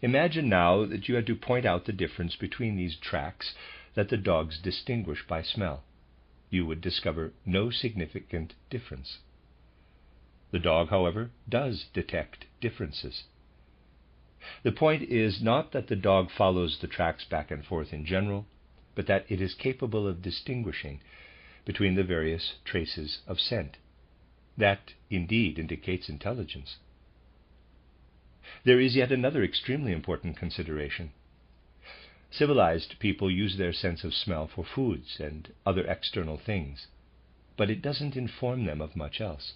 Imagine now that you had to point out the difference between these tracks that the dogs distinguish by smell. You would discover no significant difference. The dog, however, does detect differences. The point is not that the dog follows the tracks back and forth in general, but that it is capable of distinguishing between the various traces of scent. That indeed indicates intelligence. There is yet another extremely important consideration. Civilized people use their sense of smell for foods and other external things, but it doesn't inform them of much else.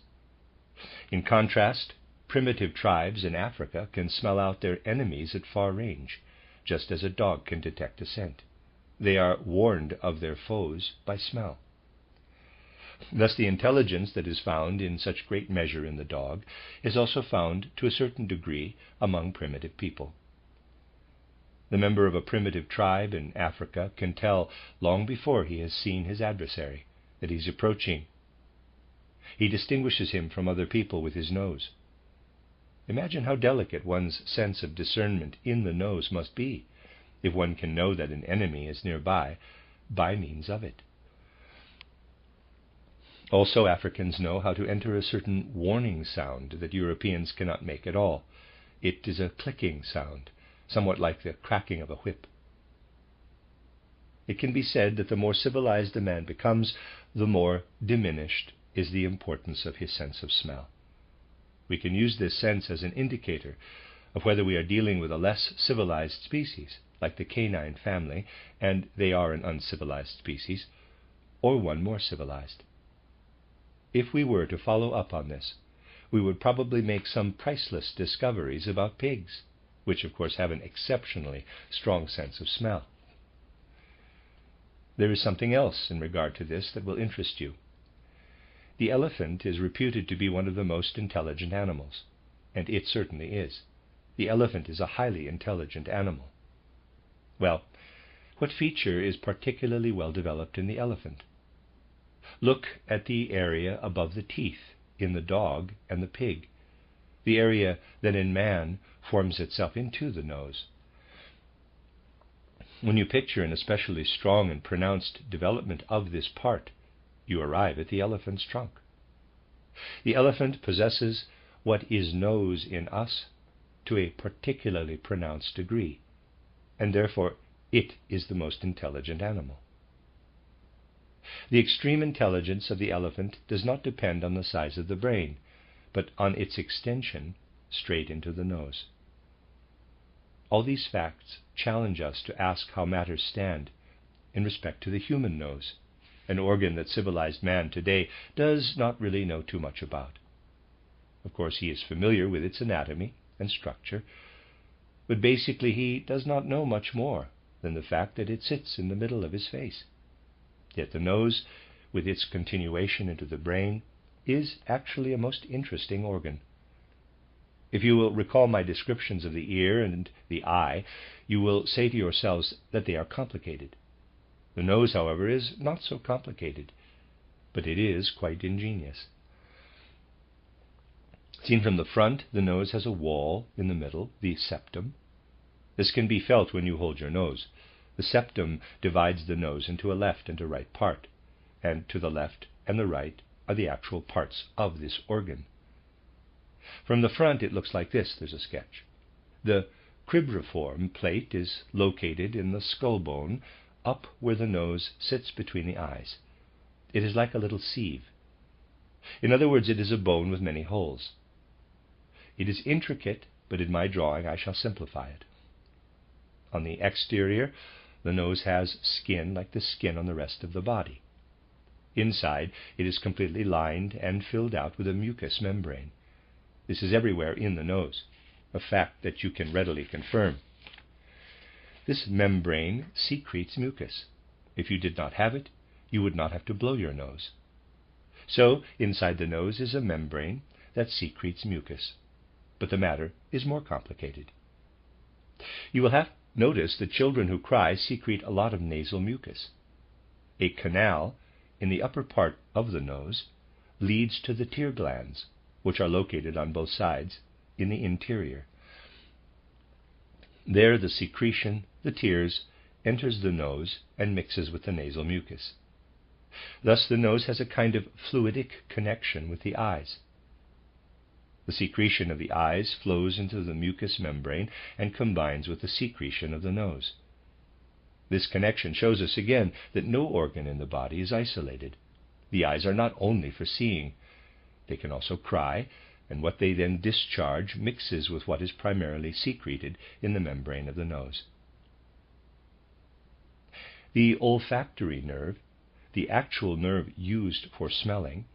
In contrast, primitive tribes in Africa can smell out their enemies at far range, just as a dog can detect a scent. They are warned of their foes by smell. Thus the intelligence that is found in such great measure in the dog is also found to a certain degree among primitive people. The member of a primitive tribe in Africa can tell long before he has seen his adversary that he is approaching. He distinguishes him from other people with his nose. Imagine how delicate one's sense of discernment in the nose must be, if one can know that an enemy is nearby by means of it. Also, Africans know how to enter a certain warning sound that Europeans cannot make at all. It is a clicking sound, somewhat like the cracking of a whip. It can be said that the more civilized a man becomes, the more diminished is the importance of his sense of smell. We can use this sense as an indicator of whether we are dealing with a less civilized species, like the canine family, and they are an uncivilized species, or one more civilized. If we were to follow up on this, we would probably make some priceless discoveries about pigs, which of course have an exceptionally strong sense of smell. There is something else in regard to this that will interest you. The elephant is reputed to be one of the most intelligent animals, and it certainly is. The elephant is a highly intelligent animal. Well, what feature is particularly well developed in the elephant? Look at the area above the teeth in the dog and the pig, the area that in man forms itself into the nose. When you picture an especially strong and pronounced development of this part, you arrive at the elephant's trunk. The elephant possesses what is nose in us to a particularly pronounced degree, and therefore it is the most intelligent animal. The extreme intelligence of the elephant does not depend on the size of the brain, but on its extension straight into the nose. All these facts challenge us to ask how matters stand in respect to the human nose, an organ that civilized man today does not really know too much about. Of course, he is familiar with its anatomy and structure, but basically he does not know much more than the fact that it sits in the middle of his face. Yet the nose, with its continuation into the brain, is actually a most interesting organ. If you will recall my descriptions of the ear and the eye, you will say to yourselves that they are complicated. The nose, however, is not so complicated, but it is quite ingenious. Seen from the front, the nose has a wall in the middle, the septum. This can be felt when you hold your nose. The septum divides the nose into a left and a right part, and to the left and the right are the actual parts of this organ. From the front it looks like this. There's a sketch. The cribriform plate is located in the skull bone, up where the nose sits between the eyes. It is like a little sieve. In other words, it is a bone with many holes. It is intricate, but in my drawing I shall simplify it. On the exterior, the nose has skin like the skin on the rest of the body. Inside, it is completely lined and filled out with a mucous membrane. This is everywhere in the nose, a fact that you can readily confirm. This membrane secretes mucus. If you did not have it, you would not have to blow your nose. So, inside the nose is a membrane that secretes mucus. But the matter is more complicated. You will have noticed that children who cry secrete a lot of nasal mucus. A canal in the upper part of the nose leads to the tear glands, which are located on both sides in the interior. There the secretion, the tears, enters the nose and mixes with the nasal mucus. Thus the nose has a kind of fluidic connection with the eyes. The secretion of the eyes flows into the mucous membrane and combines with the secretion of the nose. This connection shows us again that no organ in the body is isolated. The eyes are not only for seeing. They can also cry, and what they then discharge mixes with what is primarily secreted in the membrane of the nose. The olfactory nerve, the actual nerve used for smelling,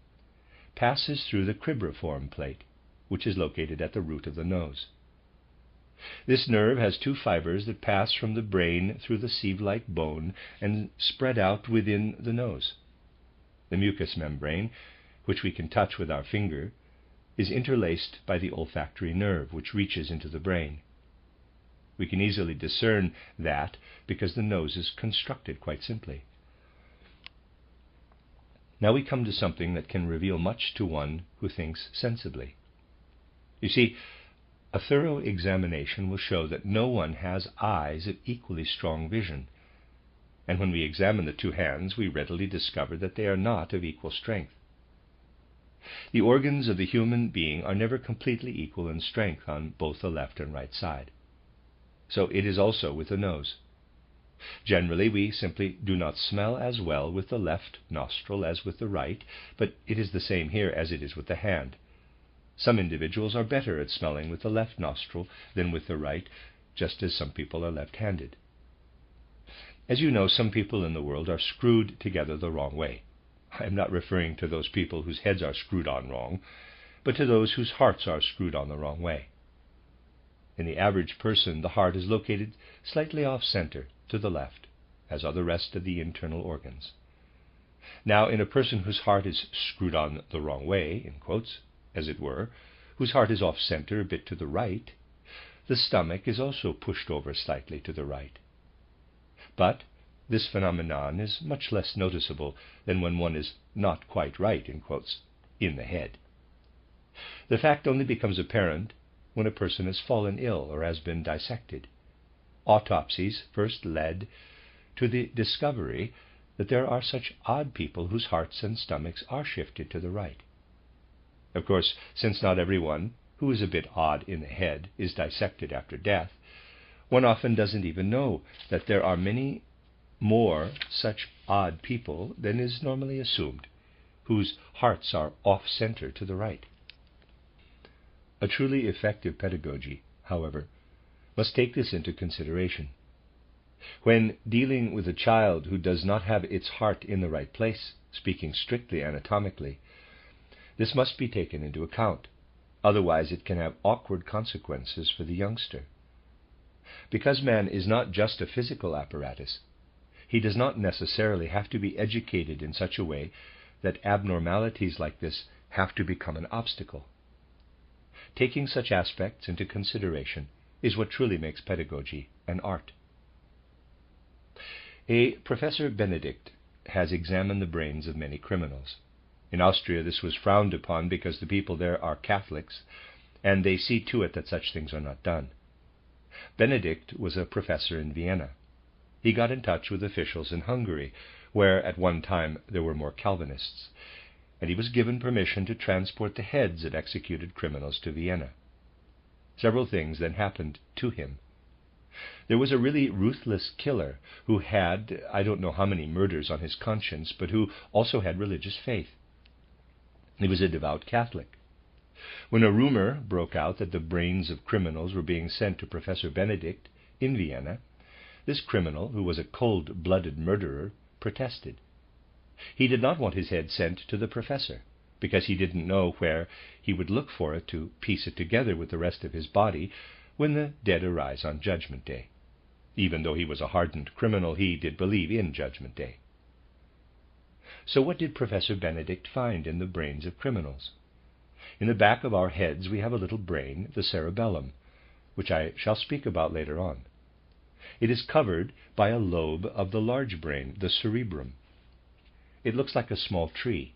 passes through the cribriform plate, which is located at the root of the nose. This nerve has two fibers that pass from the brain through the sieve-like bone and spread out within the nose. The mucous membrane, which we can touch with our finger, is interlaced by the olfactory nerve, which reaches into the brain. We can easily discern that because the nose is constructed quite simply. Now we come to something that can reveal much to one who thinks sensibly. You see, a thorough examination will show that no one has eyes of equally strong vision, and when we examine the two hands, we readily discover that they are not of equal strength. The organs of the human being are never completely equal in strength on both the left and right side. So it is also with the nose. Generally, we simply do not smell as well with the left nostril as with the right, but it is the same here as it is with the hand. Some individuals are better at smelling with the left nostril than with the right, just as some people are left-handed. As you know, some people in the world are screwed together the wrong way. I am not referring to those people whose heads are screwed on wrong, but to those whose hearts are screwed on the wrong way. In the average person, the heart is located slightly off-center, to the left, as are the rest of the internal organs. Now, in a person whose heart is screwed on the wrong way, in quotes, as it were, whose heart is off-center a bit to the right, the stomach is also pushed over slightly to the right. But this phenomenon is much less noticeable than when one is not quite right, in quotes, in the head. The fact only becomes apparent when a person has fallen ill or has been dissected. Autopsies first led to the discovery that there are such odd people whose hearts and stomachs are shifted to the right. Of course, since not everyone who is a bit odd in the head is dissected after death, one often doesn't even know that there are many more such odd people than is normally assumed, whose hearts are off-center to the right. A truly effective pedagogy, however, must take this into consideration. When dealing with a child who does not have its heart in the right place, speaking strictly anatomically, this must be taken into account. Otherwise it can have awkward consequences for the youngster. Because man is not just a physical apparatus, he does not necessarily have to be educated in such a way that abnormalities like this have to become an obstacle. taking such aspects into consideration is what truly makes pedagogy an art. A Professor Benedict has examined the brains of many criminals. In Austria this was frowned upon because the people there are Catholics, and they see to it that such things are not done. Benedict was a professor in Vienna. He got in touch with officials in Hungary, where at one time there were more Calvinists, and he was given permission to transport the heads of executed criminals to Vienna. Several things then happened to him. There was a really ruthless killer who had, I don't know how many murders on his conscience, but who also had religious faith. He was a devout Catholic. When a rumor broke out that the brains of criminals were being sent to Professor Benedict in Vienna, this criminal, who was a cold-blooded murderer, protested. He did not want his head sent to the professor, because he didn't know where he would look for it to piece it together with the rest of his body when the dead arise on Judgment Day. Even though he was a hardened criminal, he did believe in Judgment Day. So what did Professor Benedict find in the brains of criminals? In the back of our heads we have a little brain, the cerebellum, which I shall speak about later on. It is covered by a lobe of the large brain, the cerebrum. It looks like a small tree.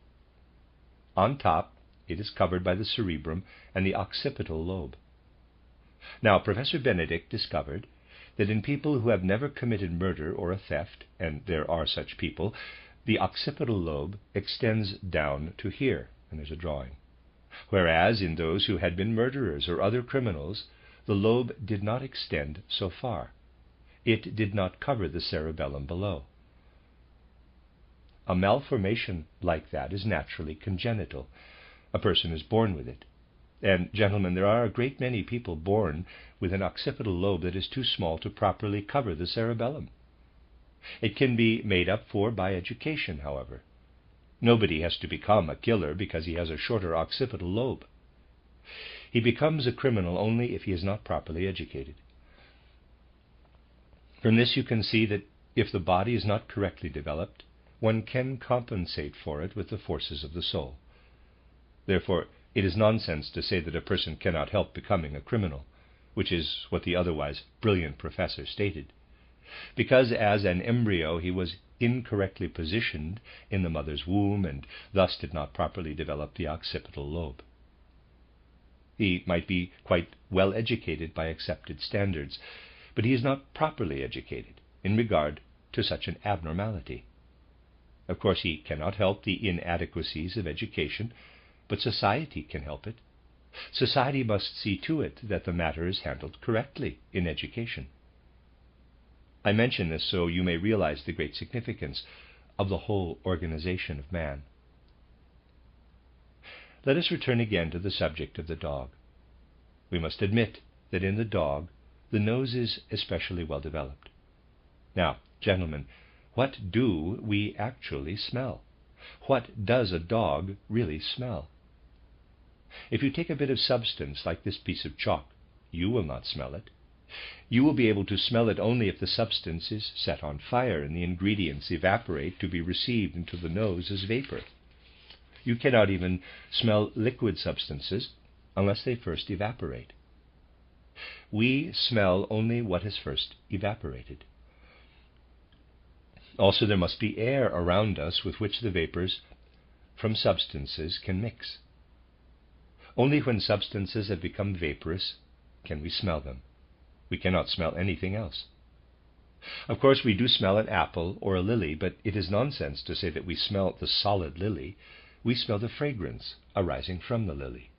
On top, it is covered by the cerebrum and the occipital lobe. Now, Professor Benedict discovered that in people who have never committed murder or a theft, and there are such people, the occipital lobe extends down to here, and there's a drawing. Whereas in those who had been murderers or other criminals, the lobe did not extend so far. It did not cover the cerebellum below. A malformation like that is naturally congenital. A person is born with it. And, gentlemen, there are a great many people born with an occipital lobe that is too small to properly cover the cerebellum. It can be made up for by education, however. Nobody has to become a killer because he has a shorter occipital lobe. He becomes a criminal only if he is not properly educated. From this you can see that if the body is not correctly developed, one can compensate for it with the forces of the soul. Therefore, it is nonsense to say that a person cannot help becoming a criminal, which is what the otherwise brilliant professor stated, because as an embryo he was incorrectly positioned in the mother's womb and thus did not properly develop the occipital lobe. He might be quite well educated by accepted standards, but he is not properly educated in regard to such an abnormality. Of course, he cannot help the inadequacies of education, but society can help it. Society must see to it that the matter is handled correctly in education. I mention this so you may realize the great significance of the whole organization of man. Let us return again to the subject of the dog. We must admit that in the dog, the nose is especially well developed. Now, gentlemen, what do we actually smell? What does a dog really smell? If you take a bit of substance like this piece of chalk, you will not smell it. You will be able to smell it only if the substance is set on fire and the ingredients evaporate to be received into the nose as vapor. You cannot even smell liquid substances unless they first evaporate. We smell only what has first evaporated. Also, there must be air around us with which the vapors from substances can mix. Only when substances have become vaporous can we smell them. We cannot smell anything else. Of course, we do smell an apple or a lily, but it is nonsense to say that we smell the solid lily. We smell the fragrance arising from the lily.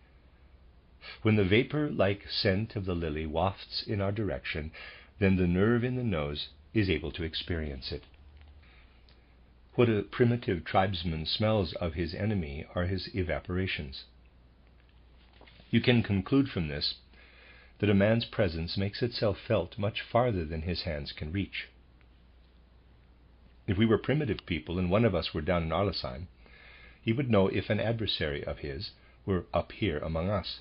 When the vapor-like scent of the lily wafts in our direction, then the nerve in the nose is able to experience it. What a primitive tribesman smells of his enemy are his evaporations. You can conclude from this that a man's presence makes itself felt much farther than his hands can reach. If we were primitive people and one of us were down in Arlesheim, he would know if an adversary of his were up here among us.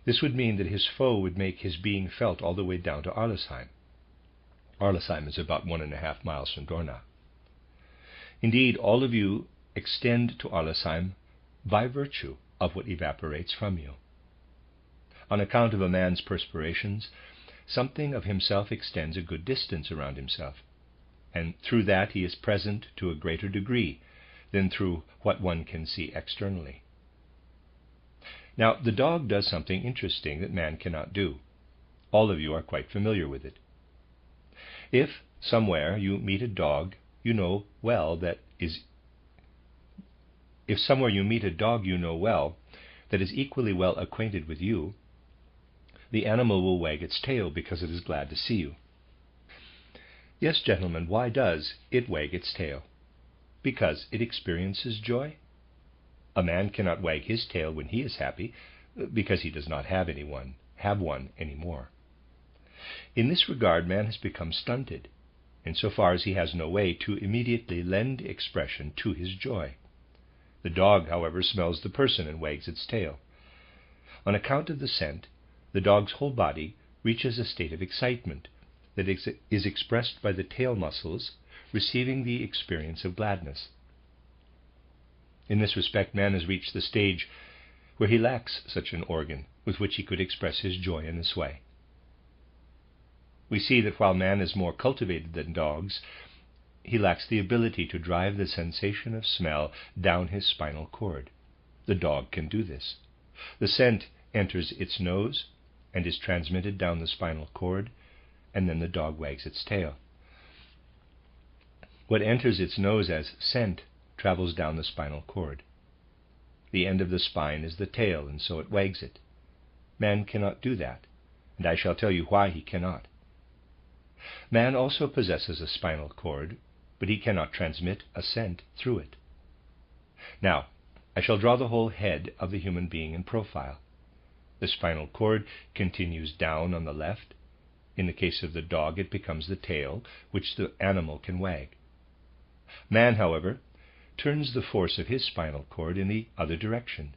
This would mean that his foe would make his being felt all the way down to Arlesheim. Arlesheim is about 1.5 miles from Dornach. Indeed, all of you extend to Arlesheim by virtue of what evaporates from you. On account of a man's perspirations, something of himself extends a good distance around himself, and through that he is present to a greater degree than through what one can see externally. Now, the dog does something interesting that man cannot do. All of you are quite familiar with it. If somewhere you meet a dog you know well that is equally well acquainted with you, the animal will wag its tail because it is glad to see you. Yes, gentlemen, why does it wag its tail? Because it experiences joy? A man cannot wag his tail when he is happy, because he does not have one anymore. In this regard, man has become stunted, insofar as he has no way to immediately lend expression to his joy. The dog, however, smells the person and wags its tail. On account of the scent, the dog's whole body reaches a state of excitement that is expressed by the tail muscles receiving the experience of gladness. In this respect, man has reached the stage where he lacks such an organ with which he could express his joy in this way. We see that while man is more cultivated than dogs, he lacks the ability to drive the sensation of smell down his spinal cord. The dog can do this. The scent enters its nose and is transmitted down the spinal cord, and then the dog wags its tail. What enters its nose as scent travels down the spinal cord. The end of the spine is the tail, and so it wags it. Man cannot do that, and I shall tell you why he cannot. Man also possesses a spinal cord, but he cannot transmit a scent through it. Now, I shall draw the whole head of the human being in profile. The spinal cord continues down on the left. In the case of the dog, it becomes the tail, which the animal can wag. Man, however, turns the force of his spinal cord in the other direction.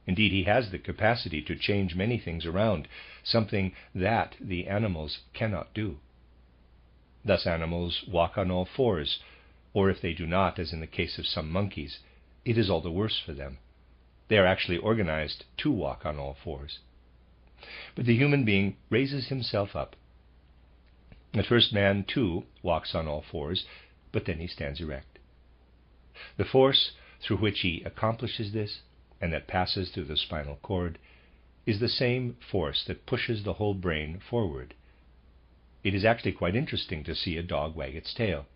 Indeed, he has the capacity to change many things around, something that the animals cannot do. Thus animals walk on all fours, or if they do not, as in the case of some monkeys, it is all the worse for them. They are actually organized to walk on all fours. But the human being raises himself up. At first, man, too, walks on all fours, but then he stands erect. The force through which he accomplishes this, and that passes through the spinal cord, is the same force that pushes the whole brain forward. It is actually quite interesting to see a dog wag its tail.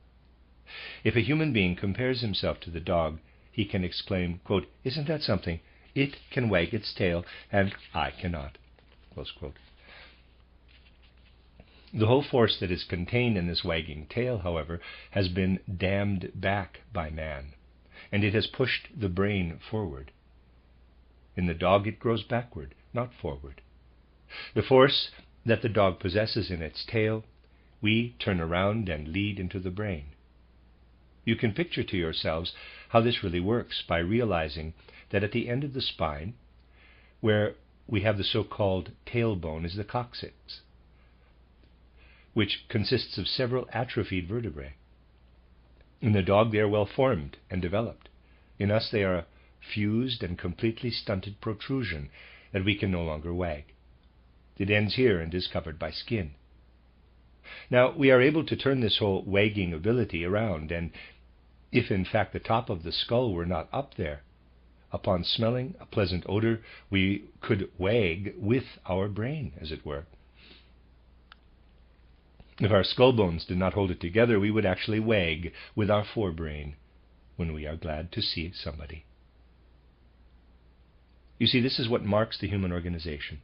If a human being compares himself to the dog, he can exclaim, quote, "Isn't that something? It can wag its tail, and I cannot." Close quote. The whole force that is contained in this wagging tail, however, has been dammed back by man, and it has pushed the brain forward. In the dog it grows backward, not forward. The force that the dog possesses in its tail, we turn around and lead into the brain. You can picture to yourselves how this really works by realizing that at the end of the spine, where we have the so-called tailbone, is the coccyx, which consists of several atrophied vertebrae. In the dog they are well formed and developed. In us they are a fused and completely stunted protrusion that we can no longer wag. It ends here and is covered by skin. Now, we are able to turn this whole wagging ability around, and if in fact the top of the skull were not up there, upon smelling a pleasant odor, we could wag with our brain, as it were. If our skull bones did not hold it together, we would actually wag with our forebrain when we are glad to see somebody. You see, this is what marks the human organization.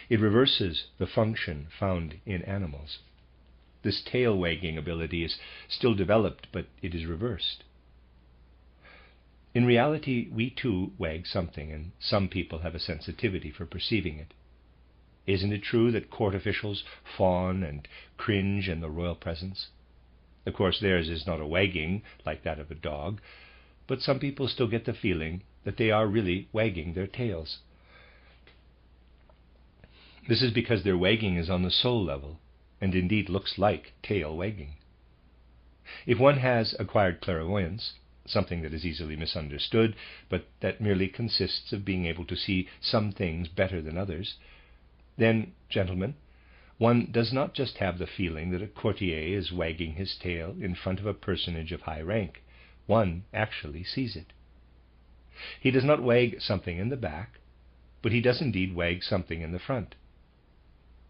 It reverses the function found in animals. This tail wagging ability is still developed, but it is reversed. In reality, we too wag something, and some people have a sensitivity for perceiving it. Isn't it true that court officials fawn and cringe in the royal presence? Of course, theirs is not a wagging like that of a dog, but some people still get the feeling that they are really wagging their tails. This is because their wagging is on the soul level, and indeed looks like tail wagging. If one has acquired clairvoyance, something that is easily misunderstood, but that merely consists of being able to see some things better than others, then, gentlemen, one does not just have the feeling that a courtier is wagging his tail in front of a personage of high rank. One actually sees it. He does not wag something in the back, but he does indeed wag something in the front.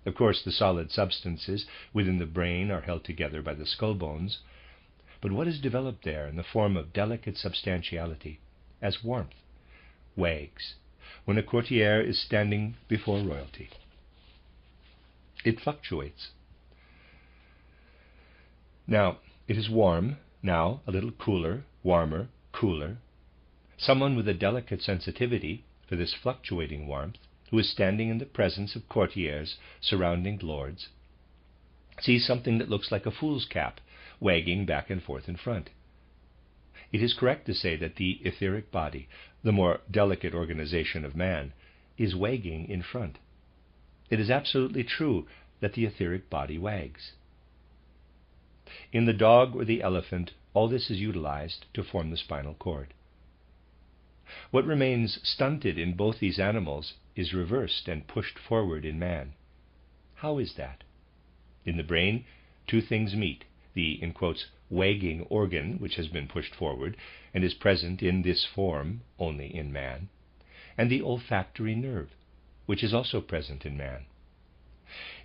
Of course, the solid substances within the brain are held together by the skull bones, but what is developed there in the form of delicate substantiality, as warmth, wags when a courtier is standing before royalty. It fluctuates. Now, it is warm, now a little cooler, warmer, cooler. Someone with a delicate sensitivity for this fluctuating warmth, who is standing in the presence of courtiers surrounding lords, sees something that looks like a fool's cap wagging back and forth in front. It is correct to say that the etheric body, the more delicate organization of man, is wagging in front. It is absolutely true that the etheric body wags. In the dog or the elephant, all this is utilized to form the spinal cord. What remains stunted in both these animals is reversed and pushed forward in man. How is that? In the brain, two things meet: the, in quotes, wagging organ, which has been pushed forward and is present in this form only in man, and the olfactory nerve, which is also present in man.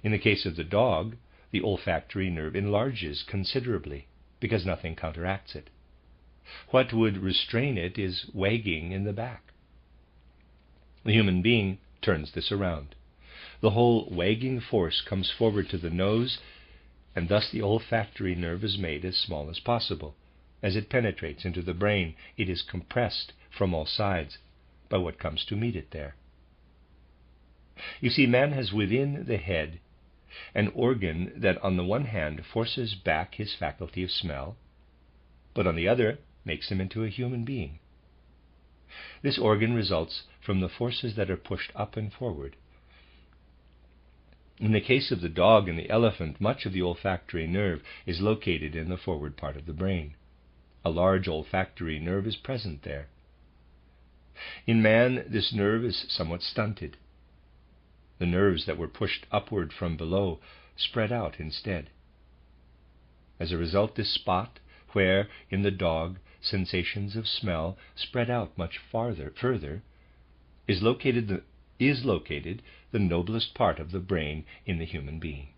In the case of the dog, the olfactory nerve enlarges considerably because nothing counteracts it. What would restrain it is wagging in the back. The human being turns this around. The whole wagging force comes forward to the nose, and thus the olfactory nerve is made as small as possible. As it penetrates into the brain, it is compressed from all sides by what comes to meet it there. You see, man has within the head an organ that on the one hand forces back his faculty of smell, but on the other makes him into a human being. This organ results from the forces that are pushed up and forward. In the case of the dog and the elephant, much of the olfactory nerve is located in the forward part of the brain. A large olfactory nerve is present there. In man, this nerve is somewhat stunted. The nerves that were pushed upward from below spread out instead. As a result, this spot, where in the dog sensations of smell spread out much further, is located the noblest part of the brain in the human being.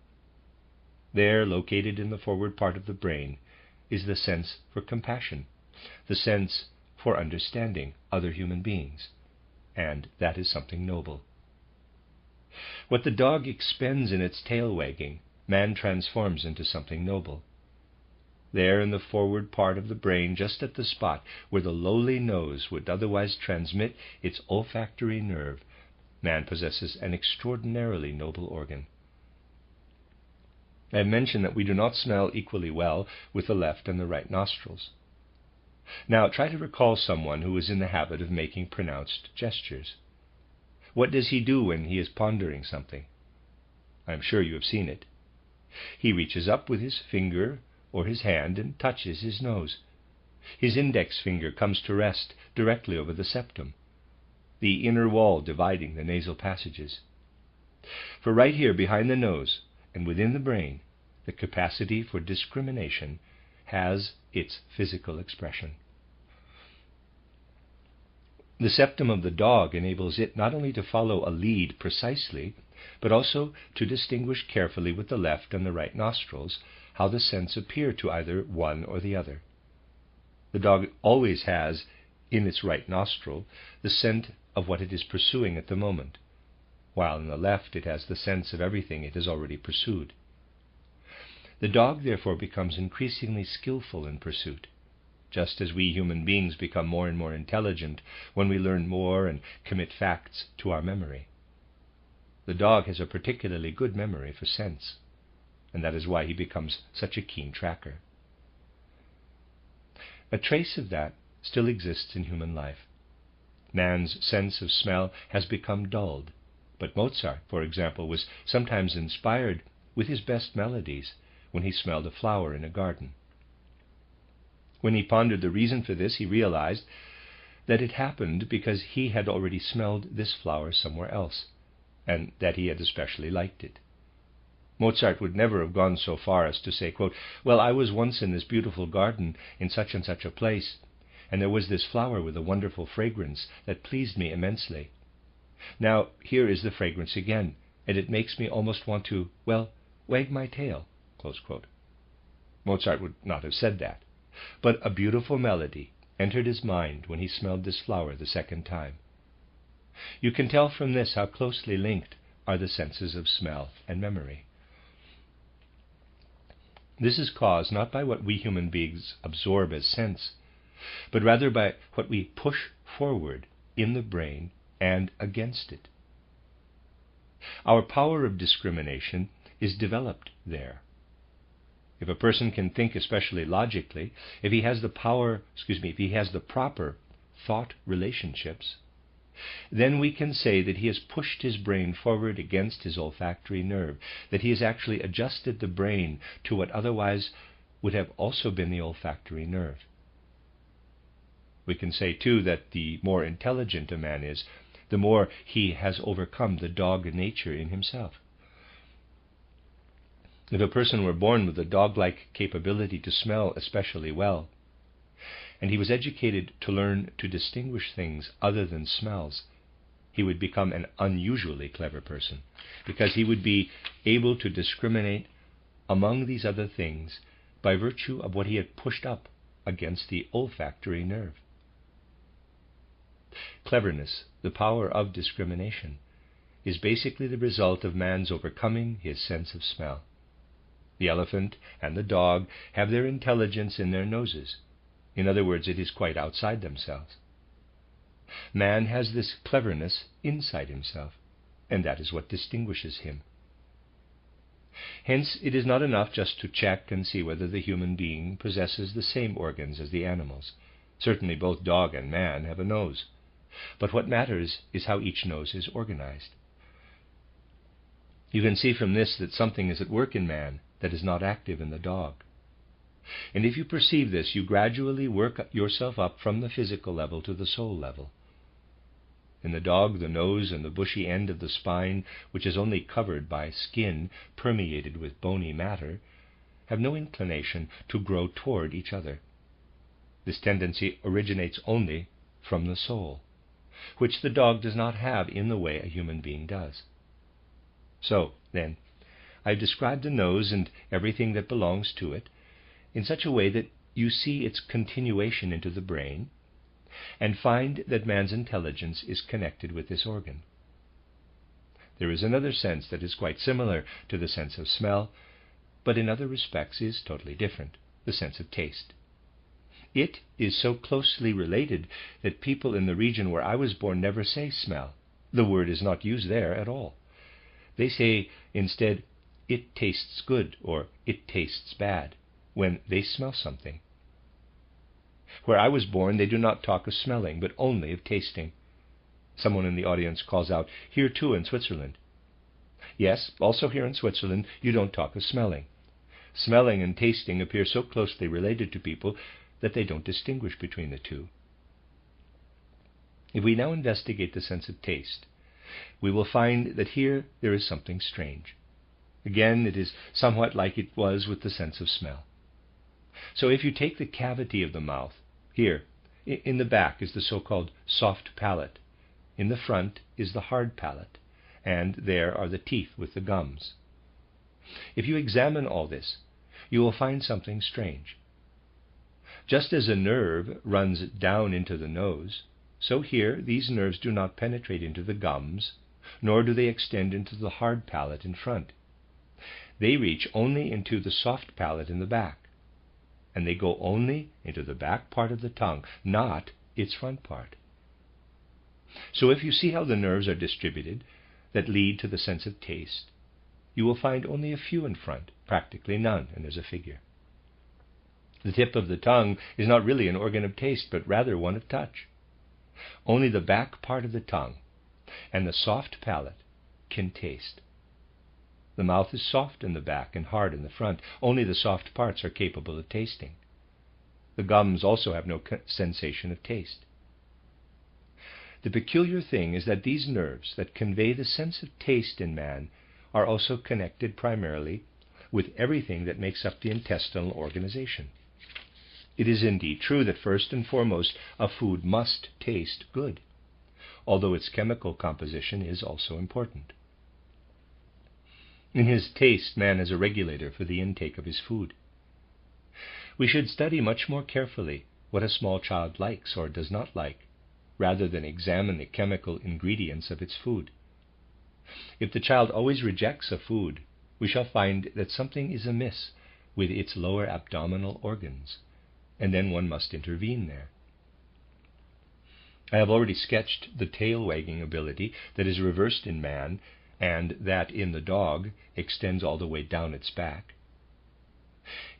There, located in the forward part of the brain, is the sense for compassion, the sense for understanding other human beings, and that is something noble. What the dog expends in its tail wagging, man transforms into something noble. There in the forward part of the brain, just at the spot where the lowly nose would otherwise transmit its olfactory nerve, man possesses an extraordinarily noble organ. I have mentioned that we do not smell equally well with the left and the right nostrils. Now try to recall someone who is in the habit of making pronounced gestures. What does he do when he is pondering something? I am sure you have seen it. He reaches up with his finger or his hand and touches his nose. His index finger comes to rest directly over the septum, the inner wall dividing the nasal passages. For right here behind the nose and within the brain, the capacity for discrimination has its physical expression. The septum of the dog enables it not only to follow a lead precisely, but also to distinguish carefully with the left and the right nostrils how the scents appear to either one or the other. The dog always has in its right nostril the scent of what it is pursuing at the moment, while in the left it has the sense of everything it has already pursued. The dog therefore becomes increasingly skillful in pursuit, just as we human beings become more and more intelligent when we learn more and commit facts to our memory. The dog has a particularly good memory for scents, and that is why he becomes such a keen tracker. A trace of that still exists in human life. Man's sense of smell has become dulled, but Mozart, for example, was sometimes inspired with his best melodies when he smelled a flower in a garden. When he pondered the reason for this, he realized that it happened because he had already smelled this flower somewhere else, and that he had especially liked it. Mozart would never have gone so far as to say, quote, "Well, I was once in this beautiful garden in such and such a place, and there was this flower with a wonderful fragrance that pleased me immensely. Now, here is the fragrance again, and it makes me almost want to, well, wag my tail." Close quote. Mozart would not have said that, but a beautiful melody entered his mind when he smelled this flower the second time. You can tell from this how closely linked are the senses of smell and memory. This is caused not by what we human beings absorb as sense, but rather by what we push forward in the brain and against it. Our power of discrimination is developed there. If a person can think especially logically, if he has the proper thought relationships, then we can say that he has pushed his brain forward against his olfactory nerve, that he has actually adjusted the brain to what otherwise would have also been the olfactory nerve. We can say, too, that the more intelligent a man is, the more he has overcome the dog nature in himself. If a person were born with a dog-like capability to smell especially well, and he was educated to learn to distinguish things other than smells, he would become an unusually clever person, because he would be able to discriminate among these other things by virtue of what he had pushed up against the olfactory nerve. Cleverness, the power of discrimination, is basically the result of man's overcoming his sense of smell. The elephant and the dog have their intelligence in their noses. In other words, it is quite outside themselves. Man has this cleverness inside himself, and that is what distinguishes him. Hence, it is not enough just to check and see whether the human being possesses the same organs as the animals. Certainly both dog and man have a nose, but what matters is how each nose is organized. You can see from this that something is at work in man that is not active in the dog. And if you perceive this, you gradually work yourself up from the physical level to the soul level. In the dog, the nose and the bushy end of the spine, which is only covered by skin permeated with bony matter, have no inclination to grow toward each other. This tendency originates only from the soul, which the dog does not have in the way a human being does. So, then, I've described the nose and everything that belongs to it in such a way that you see its continuation into the brain and find that man's intelligence is connected with this organ. There is another sense that is quite similar to the sense of smell, but in other respects is totally different, the sense of taste. It is so closely related that people in the region where I was born never say smell. The word is not used there at all. They say instead, "It tastes good," or "It tastes bad," when they smell something. Where I was born, they do not talk of smelling, but only of tasting. Someone in the audience calls out, "Here too in Switzerland." Yes, also here in Switzerland, you don't talk of smelling. Smelling and tasting appear so closely related to people that they don't distinguish between the two. If we now investigate the sense of taste, we will find that here there is something strange. Again, it is somewhat like it was with the sense of smell. So if you take the cavity of the mouth, here, in the back is the so-called soft palate, in the front is the hard palate, and there are the teeth with the gums. If you examine all this, you will find something strange. Just as a nerve runs down into the nose, so here these nerves do not penetrate into the gums, nor do they extend into the hard palate in front. They reach only into the soft palate in the back, and they go only into the back part of the tongue, not its front part. So if you see how the nerves are distributed that lead to the sense of taste, you will find only a few in front, practically none, and there's a figure. The tip of the tongue is not really an organ of taste, but rather one of touch. Only the back part of the tongue and the soft palate can taste. The mouth is soft in the back and hard in the front. Only the soft parts are capable of tasting. The gums also have no sensation of taste. The peculiar thing is that these nerves that convey the sense of taste in man are also connected primarily with everything that makes up the intestinal organization. It is indeed true that first and foremost a food must taste good, although its chemical composition is also important. In his taste, man is a regulator for the intake of his food. We should study much more carefully what a small child likes or does not like, rather than examine the chemical ingredients of its food. If the child always rejects a food, we shall find that something is amiss with its lower abdominal organs, and then one must intervene there. I have already sketched the tail-wagging ability that is reversed in man, and that in the dog extends all the way down its back.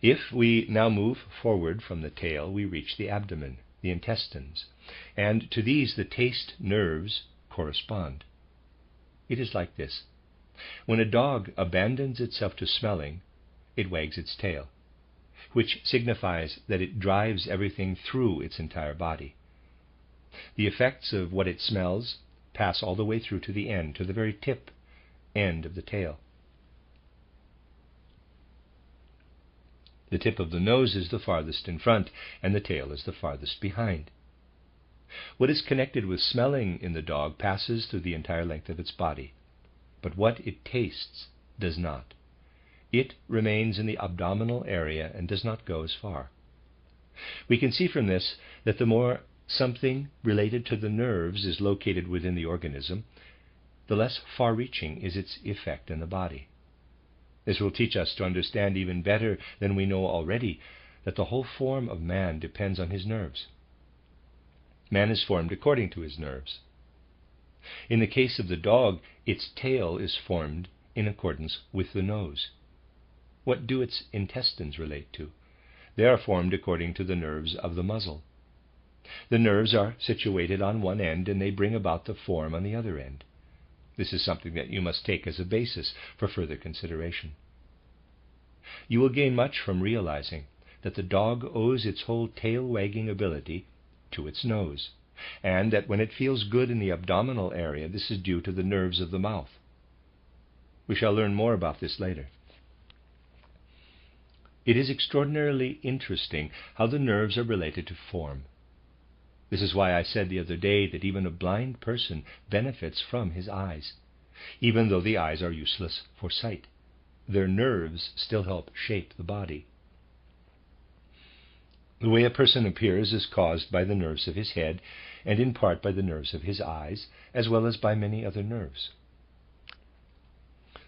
If we now move forward from the tail, we reach the abdomen, the intestines, and to these the taste nerves correspond. It is like this. When a dog abandons itself to smelling, it wags its tail, which signifies that it drives everything through its entire body. The effects of what it smells pass all the way through to the end, to the very end of the tail. The tip of the nose is the farthest in front, and the tail is the farthest behind. What is connected with smelling in the dog passes through the entire length of its body, but what it tastes does not. It remains in the abdominal area and does not go as far. We can see from this that the more something related to the nerves is located within the organism, the less far-reaching is its effect in the body. This will teach us to understand even better than we know already that the whole form of man depends on his nerves. Man is formed according to his nerves. In the case of the dog, its tail is formed in accordance with the nose. What do its intestines relate to? They are formed according to the nerves of the muzzle. The nerves are situated on one end, and they bring about the form on the other end. This is something that you must take as a basis for further consideration. You will gain much from realizing that the dog owes its whole tail-wagging ability to its nose, and that when it feels good in the abdominal area, this is due to the nerves of the mouth. We shall learn more about this later. It is extraordinarily interesting how the nerves are related to form. This is why I said the other day that even a blind person benefits from his eyes, even though the eyes are useless for sight. Their nerves still help shape the body. The way a person appears is caused by the nerves of his head, and in part by the nerves of his eyes, as well as by many other nerves.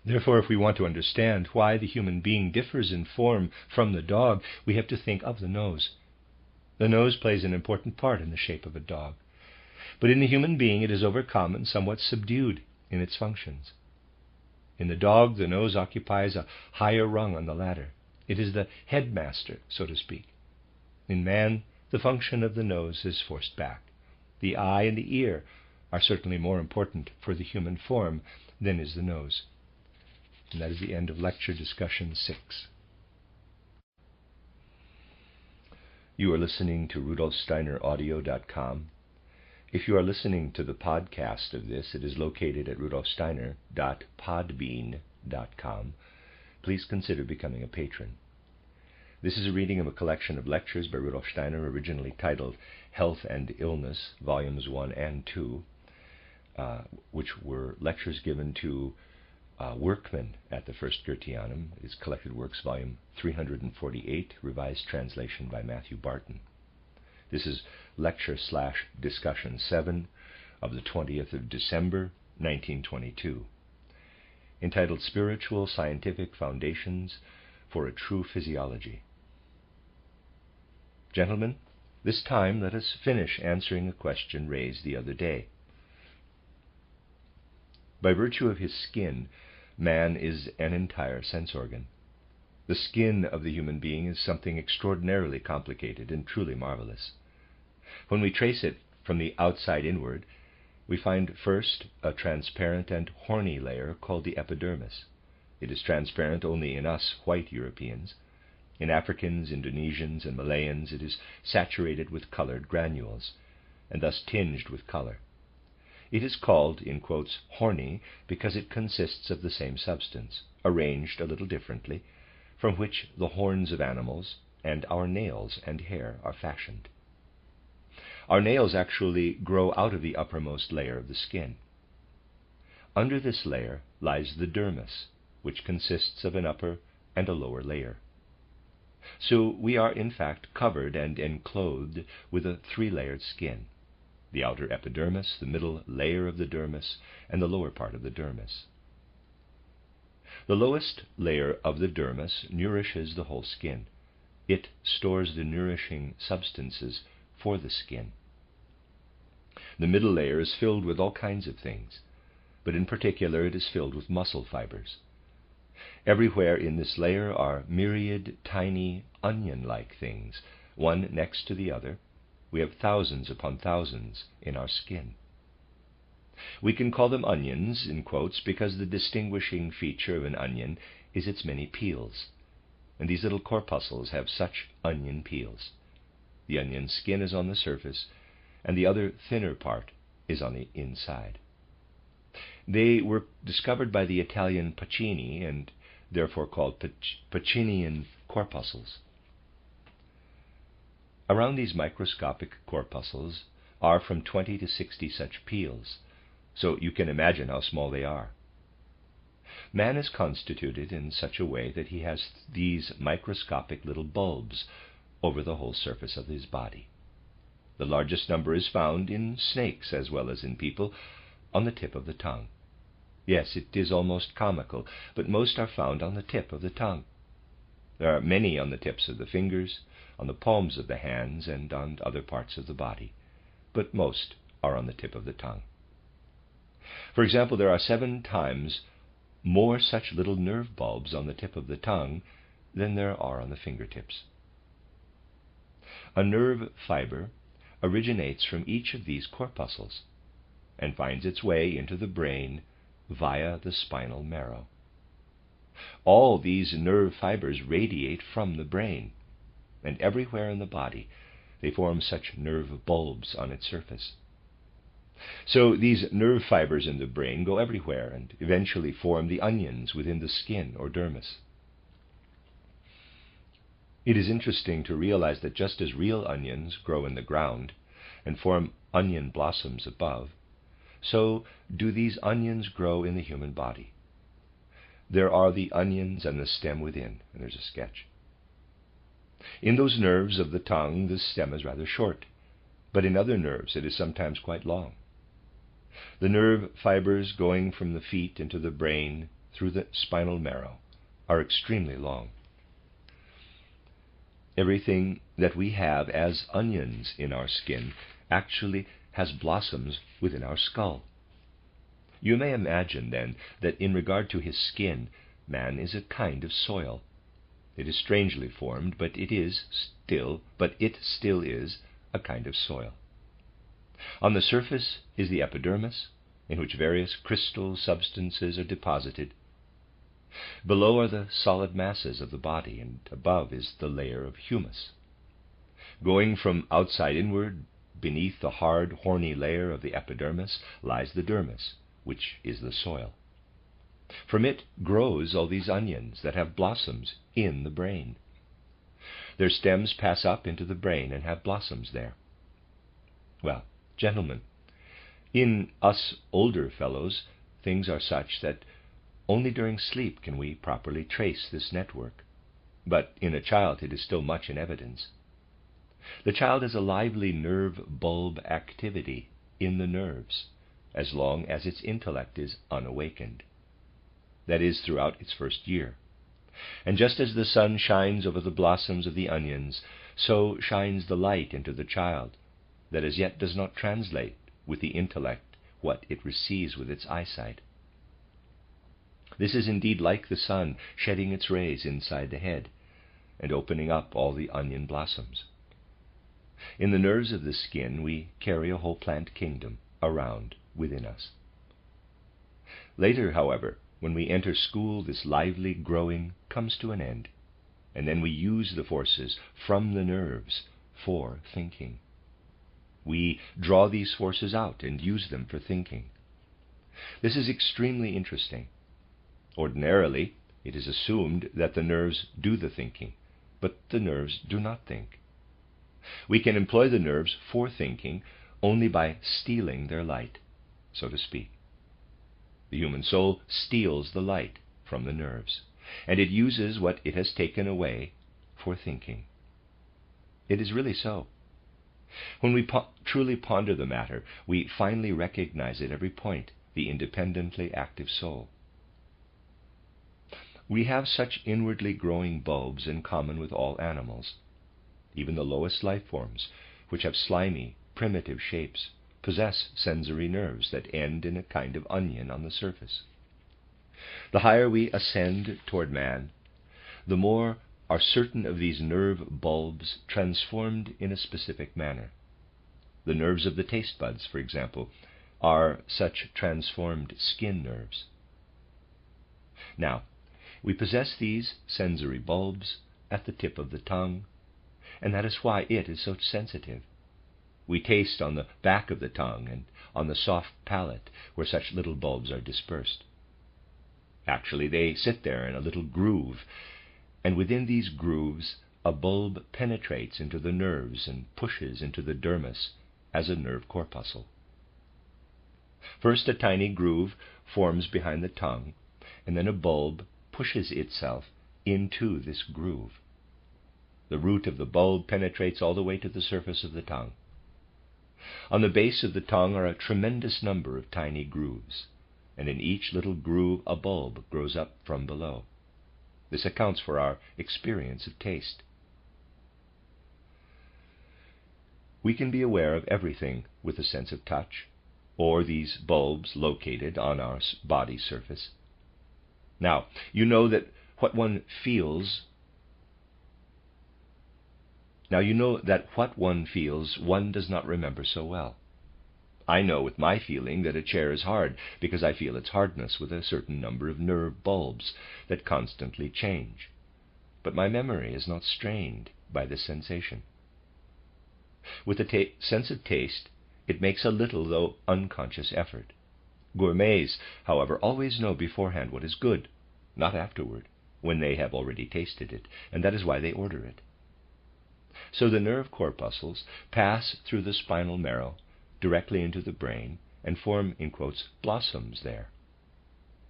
Therefore, if we want to understand why the human being differs in form from the dog, we have to think of the nose. The nose plays an important part in the shape of a dog, but in the human being it is overcome and somewhat subdued in its functions. In the dog, the nose occupies a higher rung on the ladder. It is the headmaster, so to speak. In man, the function of the nose is forced back. The eye and the ear are certainly more important for the human form than is the nose. And that is the end of lecture discussion 6. You are listening to RudolfSteinerAudio.com. If you are listening to the podcast of this, it is located at rudolfsteiner.podbean.com. Please consider becoming a patron. This is a reading of a collection of lectures by Rudolf Steiner, originally titled Health and Illness, Volumes 1 and 2, which were lectures given to Workmen at the First Goetheanum. It is Collected Works, Volume 348, revised translation by Matthew Barton. This is lecture/discussion 7 of the 20th of December, 1922, entitled Spiritual Scientific Foundations for a True Physiology. Gentlemen, this time let us finish answering a question raised the other day. By virtue of his skin, man is an entire sense organ. The skin of the human being is something extraordinarily complicated and truly marvelous. When we trace it from the outside inward, we find first a transparent and horny layer called the epidermis. It is transparent only in us white Europeans. In Africans, Indonesians, and Malayans it is saturated with colored granules, and thus tinged with color. It is called, in quotes, horny, because it consists of the same substance, arranged a little differently, from which the horns of animals and our nails and hair are fashioned. Our nails actually grow out of the uppermost layer of the skin. Under this layer lies the dermis, which consists of an upper and a lower layer. So we are in fact covered and enclosed with a three-layered skin: the outer epidermis, the middle layer of the dermis, and the lower part of the dermis. The lowest layer of the dermis nourishes the whole skin. It stores the nourishing substances for the skin. The middle layer is filled with all kinds of things, but in particular it is filled with muscle fibers. Everywhere in this layer are myriad tiny onion-like things, one next to the other. We have thousands upon thousands in our skin. We can call them onions, in quotes, because the distinguishing feature of an onion is its many peels, and these little corpuscles have such onion peels. The onion skin is on the surface, and the other thinner part is on the inside. They were discovered by the Italian Pacini, and therefore called Pacinian corpuscles. Around these microscopic corpuscles are from 20 to 60 such peels, so you can imagine how small they are. Man is constituted in such a way that he has these microscopic little bulbs over the whole surface of his body. The largest number is found in snakes as well as in people, on the tip of the tongue. Yes, it is almost comical, but most are found on the tip of the tongue. There are many on the tips of the fingers, on the palms of the hands, and on other parts of the body, but most are on the tip of the tongue. For example, there are 7 times more such little nerve bulbs on the tip of the tongue than there are on the fingertips. A nerve fiber originates from each of these corpuscles and finds its way into the brain via the spinal marrow. All these nerve fibers radiate from the brain, and everywhere in the body they form such nerve bulbs on its surface. So these nerve fibers in the brain go everywhere and eventually form the onions within the skin or dermis. It is interesting to realize that just as real onions grow in the ground and form onion blossoms above, so do these onions grow in the human body. There are the onions and the stem within, and there's a sketch. In those nerves of the tongue, the stem is rather short, but in other nerves it is sometimes quite long. The nerve fibers going from the feet into the brain through the spinal marrow are extremely long. Everything that we have as onions in our skin actually has blossoms within our skull. You may imagine, then, that in regard to his skin, man is a kind of soil. It is strangely formed, but it still is a kind of soil. On the surface is the epidermis, in which various crystal substances are deposited. Below are the solid masses of the body, and above is the layer of humus. Going from outside inward, beneath the hard, horny layer of the epidermis lies the dermis, which is the soil. From it grows all these onions that have blossoms in the brain. Their stems pass up into the brain and have blossoms there. Well, gentlemen, in us older fellows, things are such that only during sleep can we properly trace this network, but in a child it is still much in evidence. The child has a lively nerve bulb activity in the nerves, as long as its intellect is unawakened. That is, throughout its first year. And just as the sun shines over the blossoms of the onions, so shines the light into the child, that as yet does not translate with the intellect what it receives with its eyesight. This is indeed like the sun shedding its rays inside the head, and opening up all the onion blossoms. In the nerves of the skin we carry a whole plant kingdom around within us. Later, however, when we enter school, this lively growing comes to an end, and then we use the forces from the nerves for thinking. We draw these forces out and use them for thinking. This is extremely interesting. Ordinarily, it is assumed that the nerves do the thinking, but the nerves do not think. We can employ the nerves for thinking only by stealing their light, so to speak. The human soul steals the light from the nerves, and it uses what it has taken away for thinking. It is really so. When we truly ponder the matter, we finally recognize at every point the independently active soul. We have such inwardly growing bulbs in common with all animals. Even the lowest life forms, which have slimy, primitive shapes, possess sensory nerves that end in a kind of onion on the surface. The higher we ascend toward man, the more are certain of these nerve bulbs transformed in a specific manner. The nerves of the taste buds, for example, are such transformed skin nerves. Now, we possess these sensory bulbs at the tip of the tongue, and that is why it is so sensitive. We taste on the back of the tongue and on the soft palate where such little bulbs are dispersed. Actually, they sit there in a little groove, and within these grooves a bulb penetrates into the nerves and pushes into the dermis as a nerve corpuscle. First, a tiny groove forms behind the tongue, and then a bulb pushes itself into this groove. The root of the bulb penetrates all the way to the surface of the tongue. On the base of the tongue are a tremendous number of tiny grooves, and in each little groove a bulb grows up from below. This accounts for our experience of taste. We can be aware of everything with a sense of touch, or these bulbs located on our body surface. Now, you know that what one feels one does not remember so well. I know with my feeling that a chair is hard because I feel its hardness with a certain number of nerve bulbs that constantly change. But my memory is not strained by this sensation. With the sense of taste, it makes a little, though unconscious effort. Gourmets, however, always know beforehand what is good, not afterward, when they have already tasted it, and that is why they order it. So the nerve corpuscles pass through the spinal marrow directly into the brain and form, in quotes, blossoms there.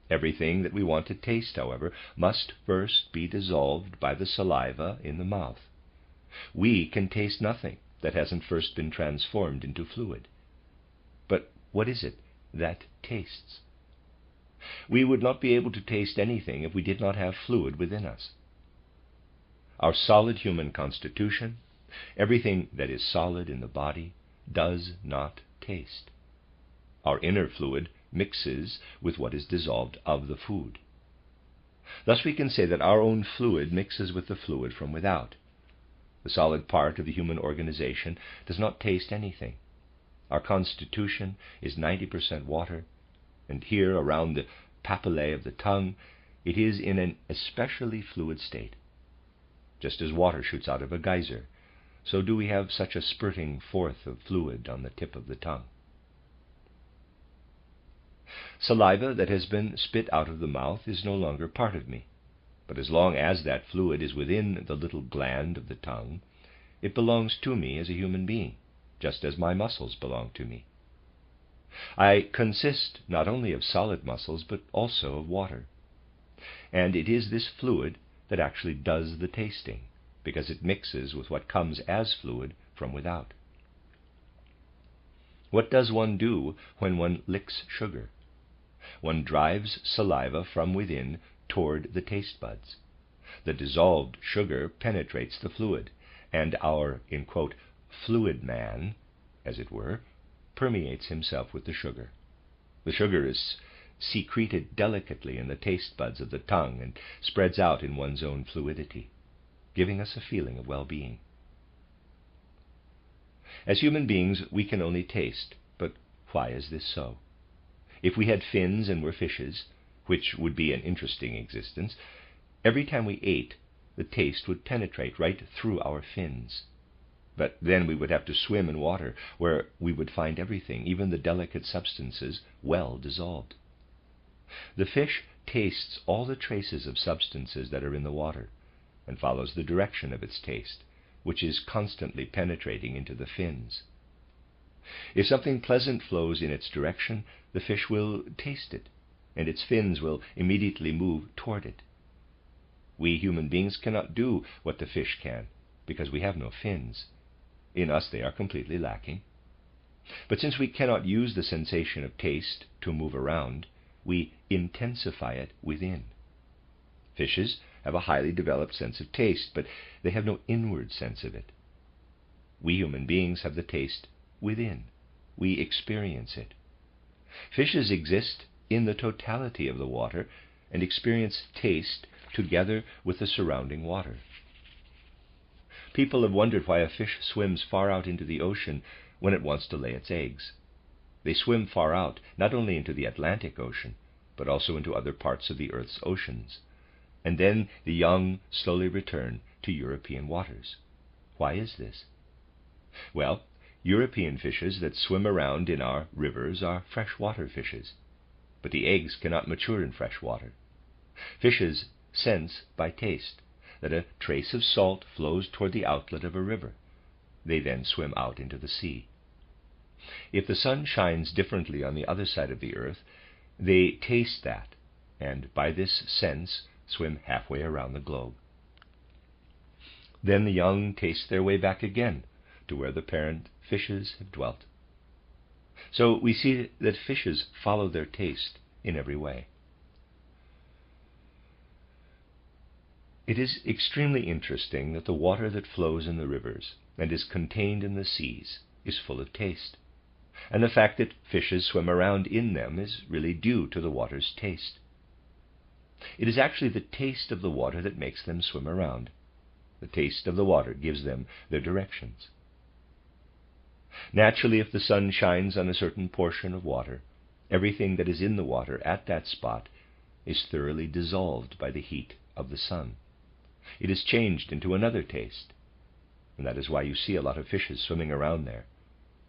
Everything that we want to taste, however, must first be dissolved by the saliva in the mouth. We can taste nothing that hasn't first been transformed into fluid. But what is it that tastes? We would not be able to taste anything if we did not have fluid within us. Our solid human constitution, everything that is solid in the body, does not taste. Our inner fluid mixes with what is dissolved of the food. Thus we can say that our own fluid mixes with the fluid from without. The solid part of the human organization does not taste anything. Our constitution is 90% water, and here around the papillae of the tongue it is in an especially fluid state. Just as water shoots out of a geyser, so do we have such a spurting forth of fluid on the tip of the tongue. Saliva that has been spit out of the mouth is no longer part of me, but as long as that fluid is within the little gland of the tongue, it belongs to me as a human being, just as my muscles belong to me. I consist not only of solid muscles, but also of water, and it is this fluid that actually does the tasting, because it mixes with what comes as fluid from without. What does one do when one licks sugar? One drives saliva from within toward the taste buds. The dissolved sugar penetrates the fluid, and our, in quote, fluid man, as it were, permeates himself with the sugar. The sugar is secreted delicately in the taste buds of the tongue and spreads out in one's own fluidity, giving us a feeling of well-being. As human beings, we can only taste, but why is this so? If we had fins and were fishes, which would be an interesting existence, every time we ate, the taste would penetrate right through our fins. But then we would have to swim in water, where we would find everything, even the delicate substances, well dissolved. The fish tastes all the traces of substances that are in the water, and follows the direction of its taste, which is constantly penetrating into the fins. If something pleasant flows in its direction, the fish will taste it, and its fins will immediately move toward it. We human beings cannot do what the fish can, because we have no fins. In us they are completely lacking. But since we cannot use the sensation of taste to move around, we intensify it within. Fishes have a highly developed sense of taste, but they have no inward sense of it. We human beings have the taste within. We experience it. Fishes exist in the totality of the water and experience taste together with the surrounding water. People have wondered why a fish swims far out into the ocean when it wants to lay its eggs. They swim far out, not only into the Atlantic Ocean, but also into other parts of the Earth's oceans. And then the young slowly return to European waters. Why is this? Well, European fishes that swim around in our rivers are freshwater fishes, but the eggs cannot mature in fresh water. Fishes sense by taste that a trace of salt flows toward the outlet of a river. They then swim out into the sea. If the sun shines differently on the other side of the earth, they taste that, and by this sense swim halfway around the globe. Then the young taste their way back again to where the parent fishes have dwelt. So we see that fishes follow their taste in every way. It is extremely interesting that the water that flows in the rivers and is contained in the seas is full of taste, and the fact that fishes swim around in them is really due to the water's taste. It is actually the taste of the water that makes them swim around. The taste of the water gives them their directions. Naturally, if the sun shines on a certain portion of water, everything that is in the water at that spot is thoroughly dissolved by the heat of the sun. It is changed into another taste, and that is why you see a lot of fishes swimming around there.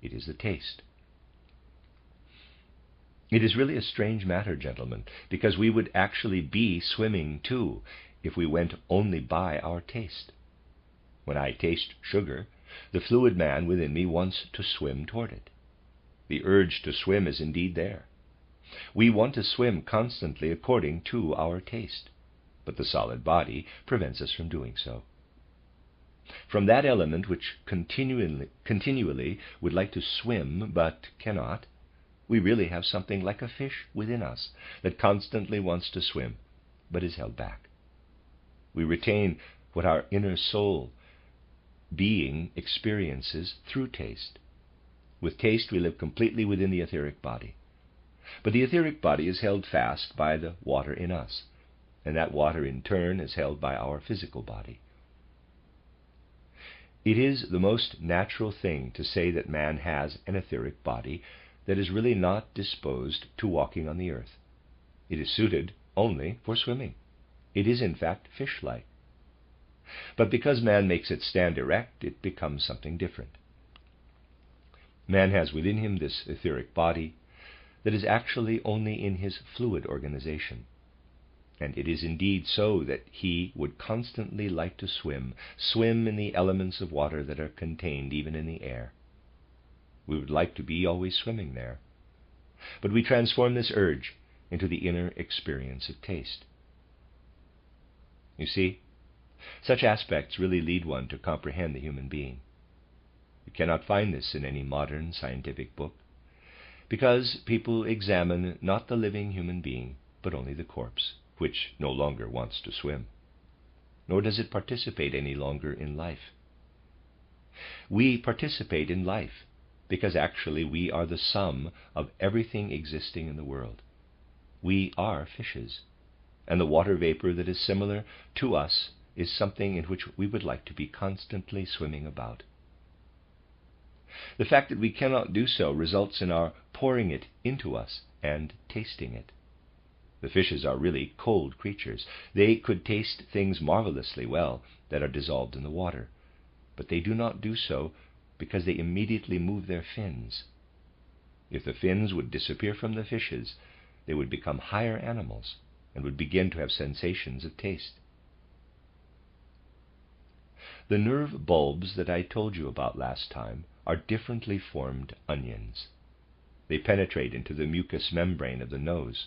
It is the taste. It is really a strange matter, gentlemen, because we would actually be swimming too if we went only by our taste. When I taste sugar, the fluid man within me wants to swim toward it. The urge to swim is indeed there. We want to swim constantly according to our taste, but the solid body prevents us from doing so. From that element which continually would like to swim but cannot, we really have something like a fish within us that constantly wants to swim but is held back. We retain what our inner soul being experiences through taste. With taste we live completely within the etheric body. But the etheric body is held fast by the water in us, and that water in turn is held by our physical body. It is the most natural thing to say that man has an etheric body that is really not disposed to walking on the earth. It is suited only for swimming. It is in fact fish-like. But because man makes it stand erect, it becomes something different. Man has within him this etheric body that is actually only in his fluid organization. And it is indeed so that he would constantly like to swim in the elements of water that are contained even in the air. We would like to be always swimming there. But we transform this urge into the inner experience of taste. You see, such aspects really lead one to comprehend the human being. You cannot find this in any modern scientific book, because people examine not the living human being, but only the corpse, which no longer wants to swim, nor does it participate any longer in life. We participate in life because actually we are the sum of everything existing in the world. We are fishes, and the water vapor that is similar to us is something in which we would like to be constantly swimming about. The fact that we cannot do so results in our pouring it into us and tasting it. The fishes are really cold creatures. They could taste things marvelously well that are dissolved in the water. but they do not do so because they immediately move their fins. If the fins would disappear from the fishes, they would become higher animals and would begin to have sensations of taste. The nerve bulbs that I told you about last time are differently formed onions. They penetrate into the mucous membrane of the nose,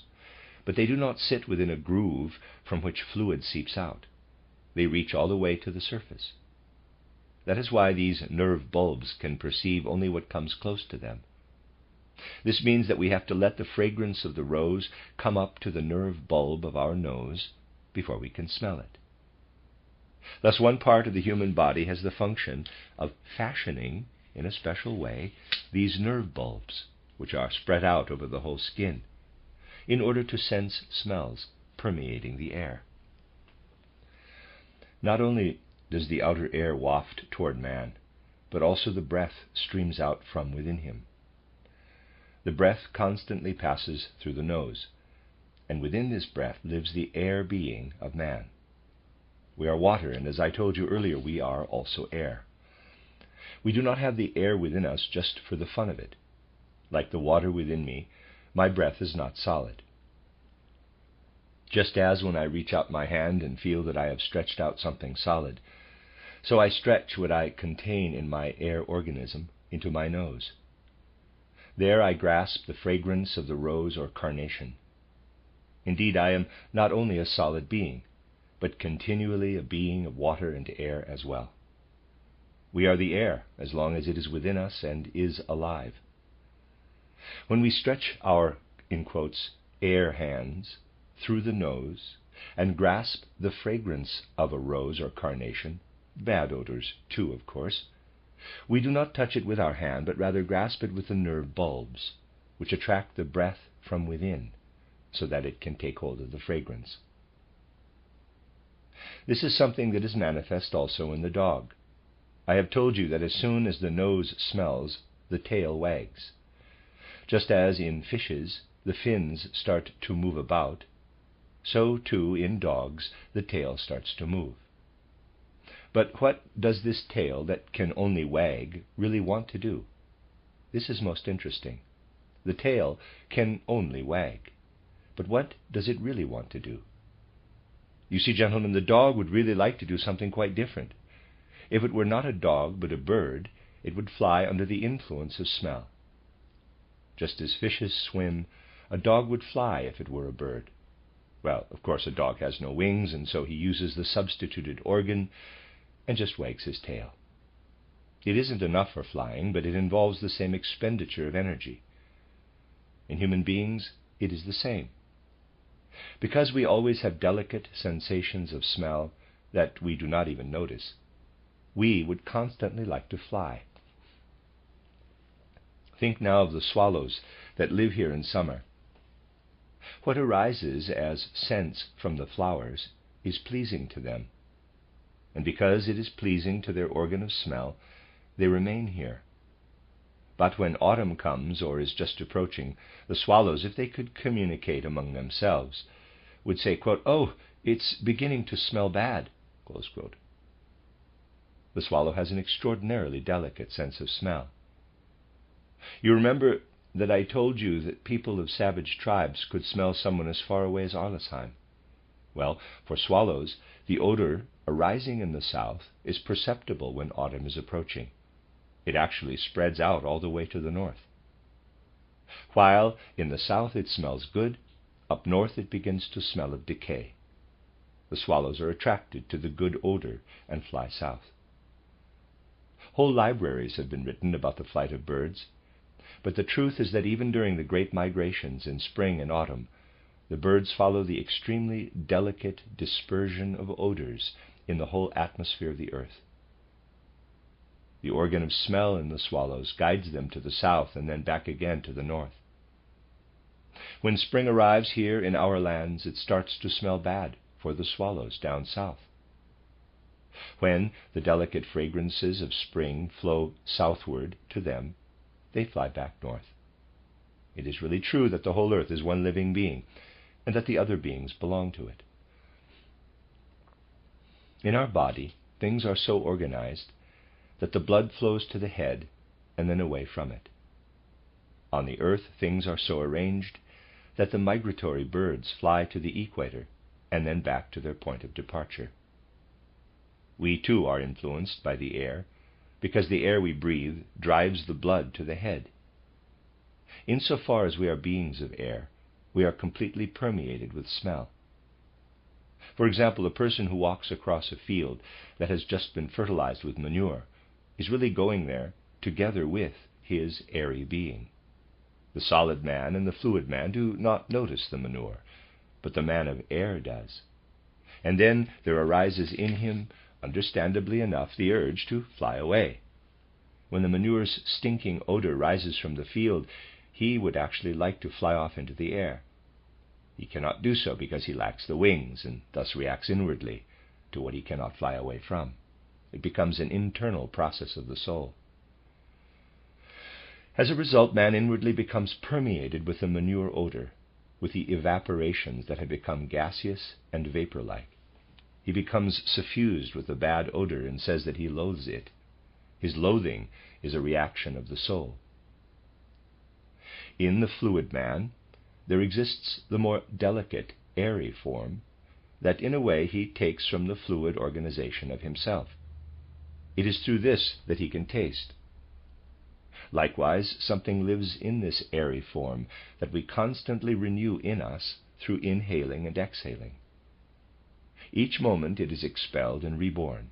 but they do not sit within a groove from which fluid seeps out. They reach all the way to the surface. That is why these nerve bulbs can perceive only what comes close to them. This means that we have to let the fragrance of the rose come up to the nerve bulb of our nose before we can smell it. Thus, one part of the human body has the function of fashioning, in a special way, these nerve bulbs, which are spread out over the whole skin, in order to sense smells permeating the air. Not only does the outer air waft toward man, but also the breath streams out from within him. The breath constantly passes through the nose, and within this breath lives the air being of man. We are water, and as I told you earlier, we are also air. We do not have the air within us just for the fun of it. Like the water within me, my breath is not solid. Just as when I reach out my hand and feel that I have stretched out something solid, so I stretch what I contain in my air organism into my nose. There I grasp the fragrance of the rose or carnation. Indeed, I am not only a solid being, but continually a being of water and air as well. We are the air as long as it is within us and is alive. When we stretch our, in quotes, air hands through the nose and grasp the fragrance of a rose or carnation, bad odors too, of course, we do not touch it with our hand, but rather grasp it with the nerve bulbs, which attract the breath from within, so that it can take hold of the fragrance. This is something that is manifest also in the dog. I have told you that as soon as the nose smells, the tail wags. Just as in fishes the fins start to move about, so too in dogs the tail starts to move. But what does this tail that can only wag really want to do? This is most interesting. The tail can only wag. But what does it really want to do? You see, gentlemen, the dog would really like to do something quite different. If it were not a dog but a bird, it would fly under the influence of smell. Just as fishes swim, a dog would fly if it were a bird. Well, of course, a dog has no wings, and so he uses the substituted organ and just wags his tail. It isn't enough for flying, but it involves the same expenditure of energy. In human beings, it is the same. Because we always have delicate sensations of smell that we do not even notice, we would constantly like to fly. Think now of the swallows that live here in summer. What arises as scents from the flowers is pleasing to them, and because it is pleasing to their organ of smell, they remain here. But when autumn comes or is just approaching, the swallows, if they could communicate among themselves, would say, quote, "Oh, it's beginning to smell bad," close quote. The swallow has an extraordinarily delicate sense of smell. You remember that I told you that people of savage tribes could smell someone as far away as Arlesheim. Well, for swallows, the odor arising in the south is perceptible when autumn is approaching. It actually spreads out all the way to the north. While in the south it smells good, up north it begins to smell of decay. The swallows are attracted to the good odor and fly south. Whole libraries have been written about the flight of birds, but the truth is that even during the great migrations in spring and autumn, the birds follow the extremely delicate dispersion of odors in the whole atmosphere of the earth. The organ of smell in the swallows guides them to the south and then back again to the north. When spring arrives here in our lands, it starts to smell bad for the swallows down south. When the delicate fragrances of spring flow southward to them, they fly back north. It is really true that the whole earth is one living being, and that the other beings belong to it. In our body, things are so organized that the blood flows to the head and then away from it. On the earth, things are so arranged that the migratory birds fly to the equator and then back to their point of departure. We too are influenced by the air, because the air we breathe drives the blood to the head. Insofar as we are beings of air, we are completely permeated with smell. For example, a person who walks across a field that has just been fertilized with manure is really going there together with his airy being. The solid man and the fluid man do not notice the manure, but the man of air does. And then there arises in him, understandably enough, the urge to fly away. When the manure's stinking odor rises from the field, he would actually like to fly off into the air. He cannot do so because he lacks the wings, and thus reacts inwardly to what he cannot fly away from. It becomes an internal process of the soul. As a result, man inwardly becomes permeated with the manure odor, with the evaporations that have become gaseous and vapor-like. He becomes suffused with the bad odor and says that he loathes it. His loathing is a reaction of the soul. In the fluid man, there exists the more delicate, airy form that in a way he takes from the fluid organization of himself. It is through this that he can taste. Likewise, something lives in this airy form that we constantly renew in us through inhaling and exhaling. Each moment it is expelled and reborn.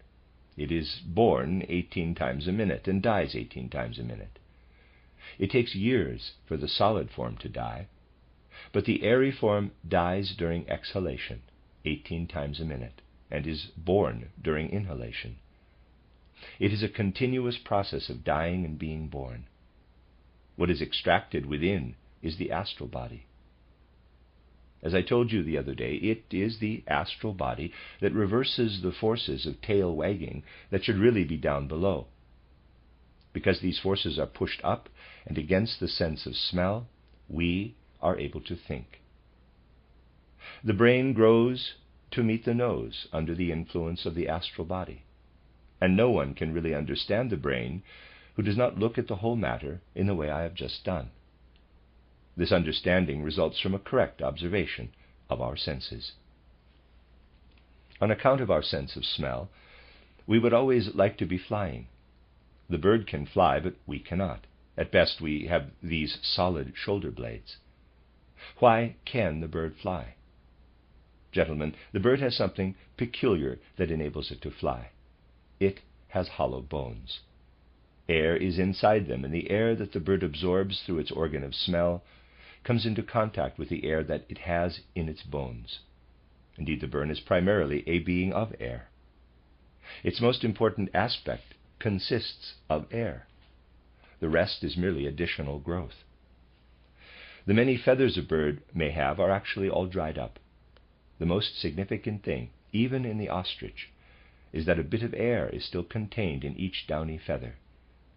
It is born 18 times a minute and dies 18 times a minute. It takes years for the solid form to die, but the airy form dies during exhalation 18 times a minute and is born during inhalation. It is a continuous process of dying and being born. What is extracted within is the astral body. As I told you the other day, it is the astral body that reverses the forces of tail wagging that should really be down below. Because these forces are pushed up and against the sense of smell, we are able to think. The brain grows to meet the nose under the influence of the astral body, and no one can really understand the brain who does not look at the whole matter in the way I have just done. This understanding results from a correct observation of our senses. On account of our sense of smell, we would always like to be flying. The bird can fly, but we cannot. At best, we have these solid shoulder blades. Why can the bird fly? Gentlemen, the bird has something peculiar that enables it to fly. It has hollow bones. Air is inside them, and the air that the bird absorbs through its organ of smell comes into contact with the air that it has in its bones. Indeed, the bird is primarily a being of air. Its most important aspect consists of air. The rest is merely additional growth. The many feathers a bird may have are actually all dried up. The most significant thing, even in the ostrich, is that a bit of air is still contained in each downy feather,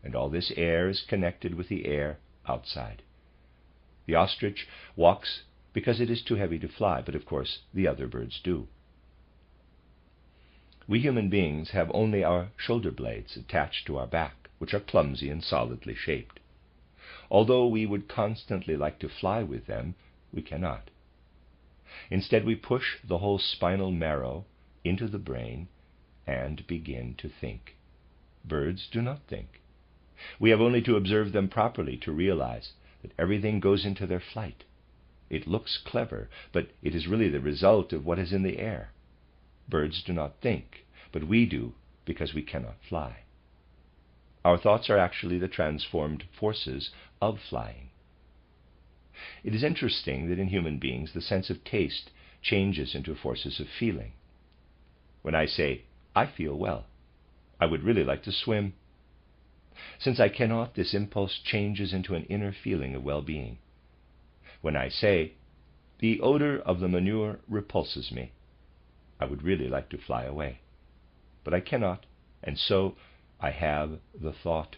and all this air is connected with the air outside. The ostrich walks because it is too heavy to fly, but of course the other birds do. We human beings have only our shoulder blades attached to our back, which are clumsy and solidly shaped. Although we would constantly like to fly with them, we cannot. Instead, we push the whole spinal marrow into the brain and begin to think. Birds do not think. We have only to observe them properly to realize that everything goes into their flight. It looks clever, but it is really the result of what is in the air. Birds do not think, but we do because we cannot fly. Our thoughts are actually the transformed forces of flying. It is interesting that in human beings the sense of taste changes into forces of feeling. When I say, I feel well, I would really like to swim. Since I cannot, this impulse changes into an inner feeling of well-being. When I say, the odor of the manure repulses me, I would really like to fly away. But I cannot, and so I have the thought,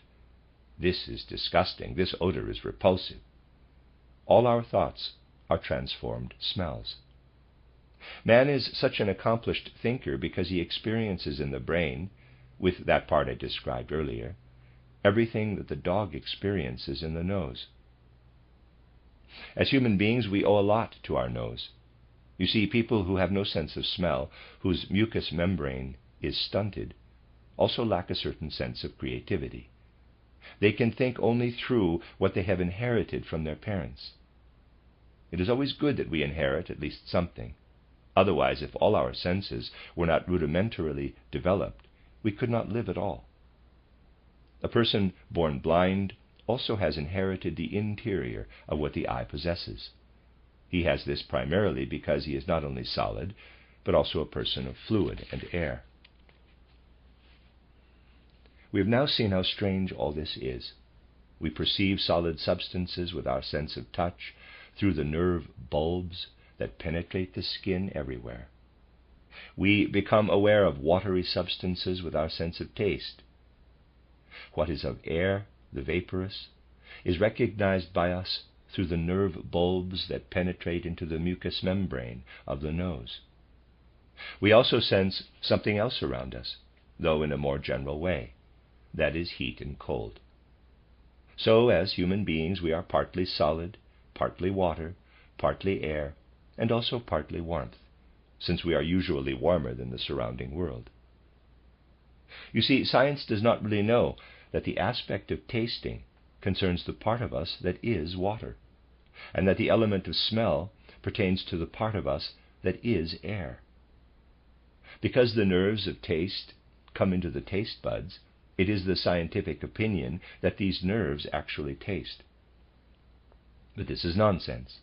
this is disgusting, this odor is repulsive. All our thoughts are transformed smells. Man is such an accomplished thinker because he experiences in the brain with that part I described earlier, everything that the dog experiences in the nose. As human beings, we owe a lot to our nose. You see, people who have no sense of smell, whose mucous membrane is stunted, also lack a certain sense of creativity. They can think only through what they have inherited from their parents. It is always good that we inherit at least something. Otherwise, if all our senses were not rudimentarily developed, we could not live at all. A person born blind also has inherited the interior of what the eye possesses. He has this primarily because he is not only solid, but also a person of fluid and air. We have now seen how strange all this is. We perceive solid substances with our sense of touch through the nerve bulbs that penetrate the skin everywhere. We become aware of watery substances with our sense of taste. What is of air, the vaporous, is recognized by us through the nerve bulbs that penetrate into the mucous membrane of the nose. We also sense something else around us, though in a more general way. That is heat and cold. So, as human beings, we are partly solid, partly water, partly air, and also partly warmth, since we are usually warmer than the surrounding world. You see, science does not really know that the aspect of tasting concerns the part of us that is water, and that the element of smell pertains to the part of us that is air. Because the nerves of taste come into the taste buds, it is the scientific opinion that these nerves actually taste. But this is nonsense.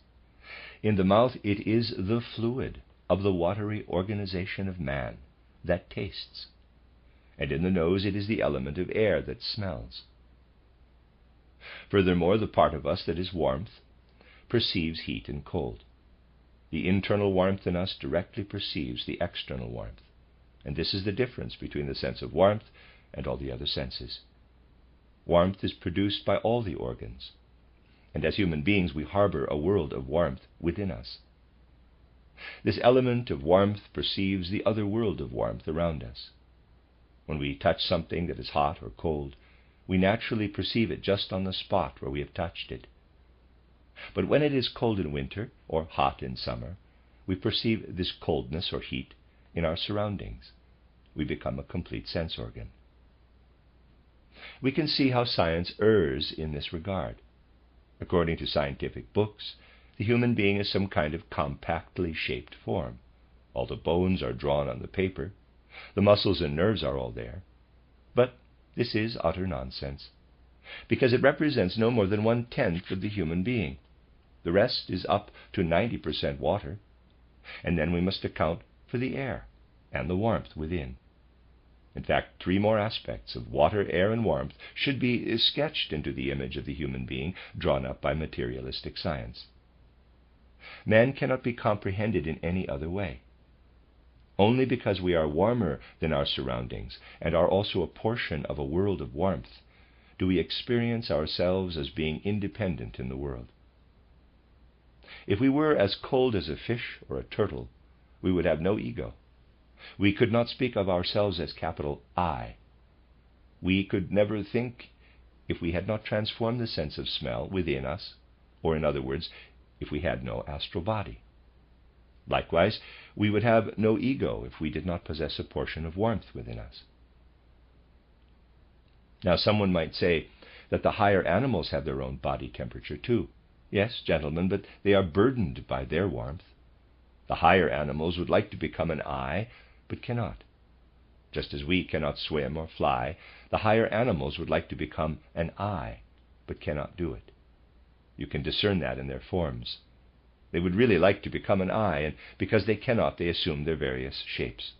In the mouth, it is the fluid of the watery organization of man that tastes, and in the nose it is the element of air that smells. Furthermore, the part of us that is warmth perceives heat and cold. The internal warmth in us directly perceives the external warmth, and this is the difference between the sense of warmth and all the other senses. Warmth is produced by all the organs, and as human beings we harbor a world of warmth within us. This element of warmth perceives the other world of warmth around us. When we touch something that is hot or cold, we naturally perceive it just on the spot where we have touched it. But when it is cold in winter or hot in summer, we perceive this coldness or heat in our surroundings. We become a complete sense organ. We can see how science errs in this regard. According to scientific books, the human being is some kind of compactly shaped form. All the bones are drawn on the paper. The muscles and nerves are all there. But this is utter nonsense, because it represents no more than 1/10 of the human being. The rest is up to 90% water, and then we must account for the air and the warmth within. In fact, 3 more aspects of water, air, and warmth should be sketched into the image of the human being drawn up by materialistic science. Man cannot be comprehended in any other way. Only because we are warmer than our surroundings and are also a portion of a world of warmth do we experience ourselves as being independent in the world. If we were as cold as a fish or a turtle, we would have no ego. We could not speak of ourselves as capital I. We could never think if we had not transformed the sense of smell within us, or in other words, if we had no astral body. Likewise, we would have no ego if we did not possess a portion of warmth within us. Now, someone might say that the higher animals have their own body temperature too. Yes, gentlemen, but they are burdened by their warmth. The higher animals would like to become an eye, but cannot. Just as we cannot swim or fly, the higher animals would like to become an eye, but cannot do it. You can discern that in their forms. They would really like to become an eye, and because they cannot, they assume their various shapes.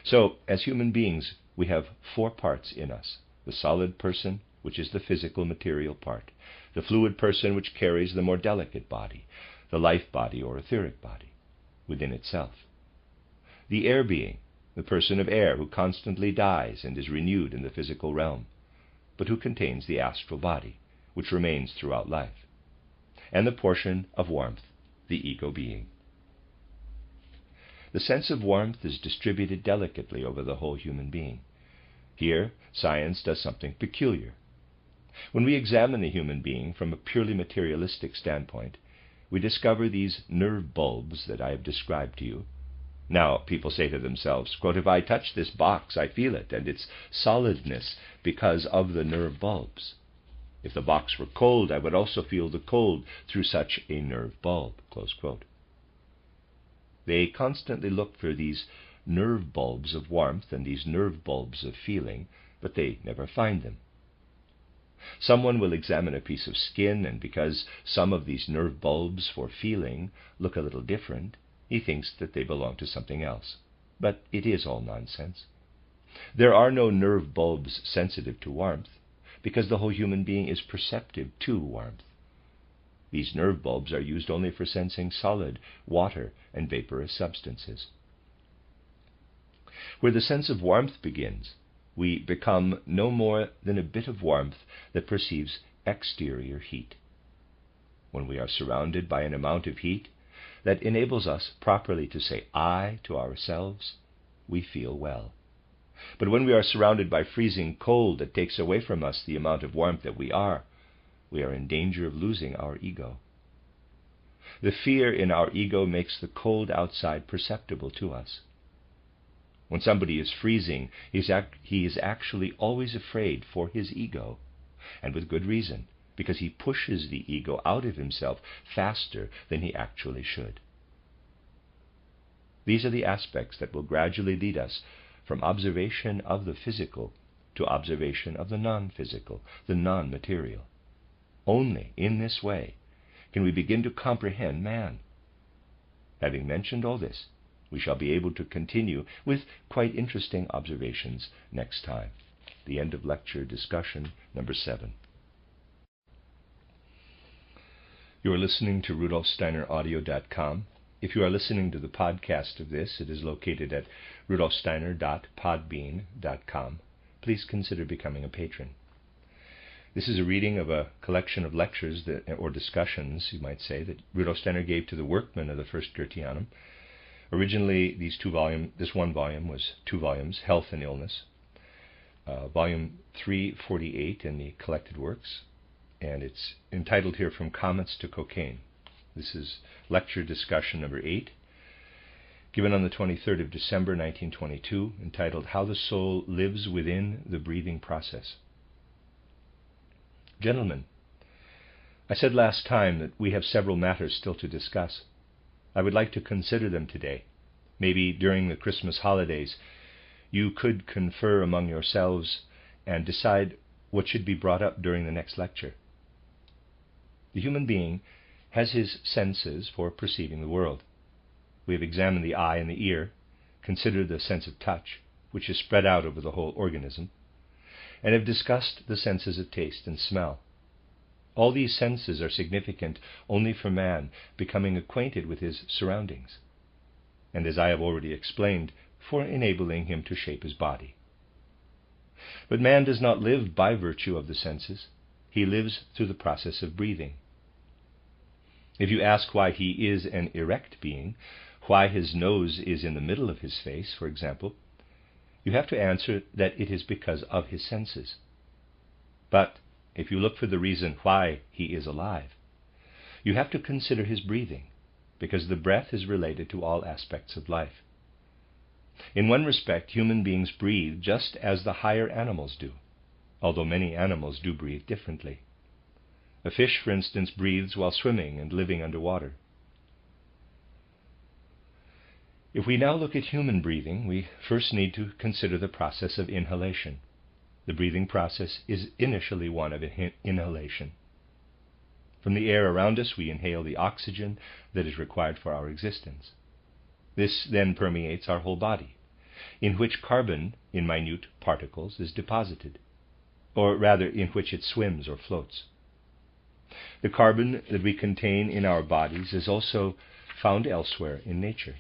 So, as human beings, we have 4 parts in us: the solid person, which is the physical material part; the fluid person, which carries the more delicate body, the life body or etheric body, within itself; the air being, the person of air who constantly dies and is renewed in the physical realm, but who contains the astral body, which remains throughout life; and the portion of warmth, the ego being. The sense of warmth is distributed delicately over the whole human being. Here, science does something peculiar. When we examine the human being from a purely materialistic standpoint, we discover these nerve bulbs that I have described to you. Now, people say to themselves, quote, if I touch this box, I feel it and its solidness because of the nerve bulbs. If the box were cold, I would also feel the cold through such a nerve bulb, close quote. They constantly look for these nerve bulbs of warmth and these nerve bulbs of feeling, but they never find them. Someone will examine a piece of skin, and because some of these nerve bulbs for feeling look a little different, he thinks that they belong to something else. But it is all nonsense. There are no nerve bulbs sensitive to warmth, because the whole human being is perceptive to warmth. These nerve bulbs are used only for sensing solid, water, and vaporous substances. Where the sense of warmth begins, we become no more than a bit of warmth that perceives exterior heat. When we are surrounded by an amount of heat that enables us properly to say I to ourselves, we feel well. But when we are surrounded by freezing cold that takes away from us the amount of warmth that we are in danger of losing our ego. The fear in our ego makes the cold outside perceptible to us. When somebody is freezing, he is actually always afraid for his ego, and with good reason, because he pushes the ego out of himself faster than he actually should. These are the aspects that will gradually lead us from observation of the physical to observation of the non-physical, the non-material. Only in this way can we begin to comprehend man. Having mentioned all this, we shall be able to continue with quite interesting observations next time. The end of lecture discussion number 7. You are listening to RudolfSteinerAudio.com. If you are listening to the podcast of this, it is located at rudolfsteiner.podbean.com. Please consider becoming a patron. This is a reading of a collection of lectures or discussions, you might say, that Rudolf Steiner gave to the workmen of the First Goetheanum. Originally, this one volume was 2 volumes, Health and Illness, volume 348 in the collected works, and it's entitled here From Comets to Cocaine. This is lecture discussion number 8, given on the 23rd of December 1922, entitled How the Soul Lives Within the Breathing Process. Gentlemen, I said last time that we have several matters still to discuss. I would like to consider them today. Maybe during the Christmas holidays you could confer among yourselves and decide what should be brought up during the next lecture. The human being has his senses for perceiving the world. We have examined the eye and the ear, considered the sense of touch, which is spread out over the whole organism, and have discussed the senses of taste and smell. All these senses are significant only for man becoming acquainted with his surroundings, and as I have already explained, for enabling him to shape his body. But man does not live by virtue of the senses. He lives through the process of breathing. If you ask why he is an erect being, why his nose is in the middle of his face, for example, you have to answer that it is because of his senses. But if you look for the reason why he is alive, you have to consider his breathing, because the breath is related to all aspects of life. In one respect, human beings breathe just as the higher animals do, although many animals do breathe differently. A fish, for instance, breathes while swimming and living underwater. If we now look at human breathing, we first need to consider the process of inhalation. The breathing process is initially one of inhalation. From the air around us, we inhale the oxygen that is required for our existence. This then permeates our whole body, in which carbon in minute particles is deposited, or rather in which it swims or floats. The carbon that we contain in our bodies is also found elsewhere in nature.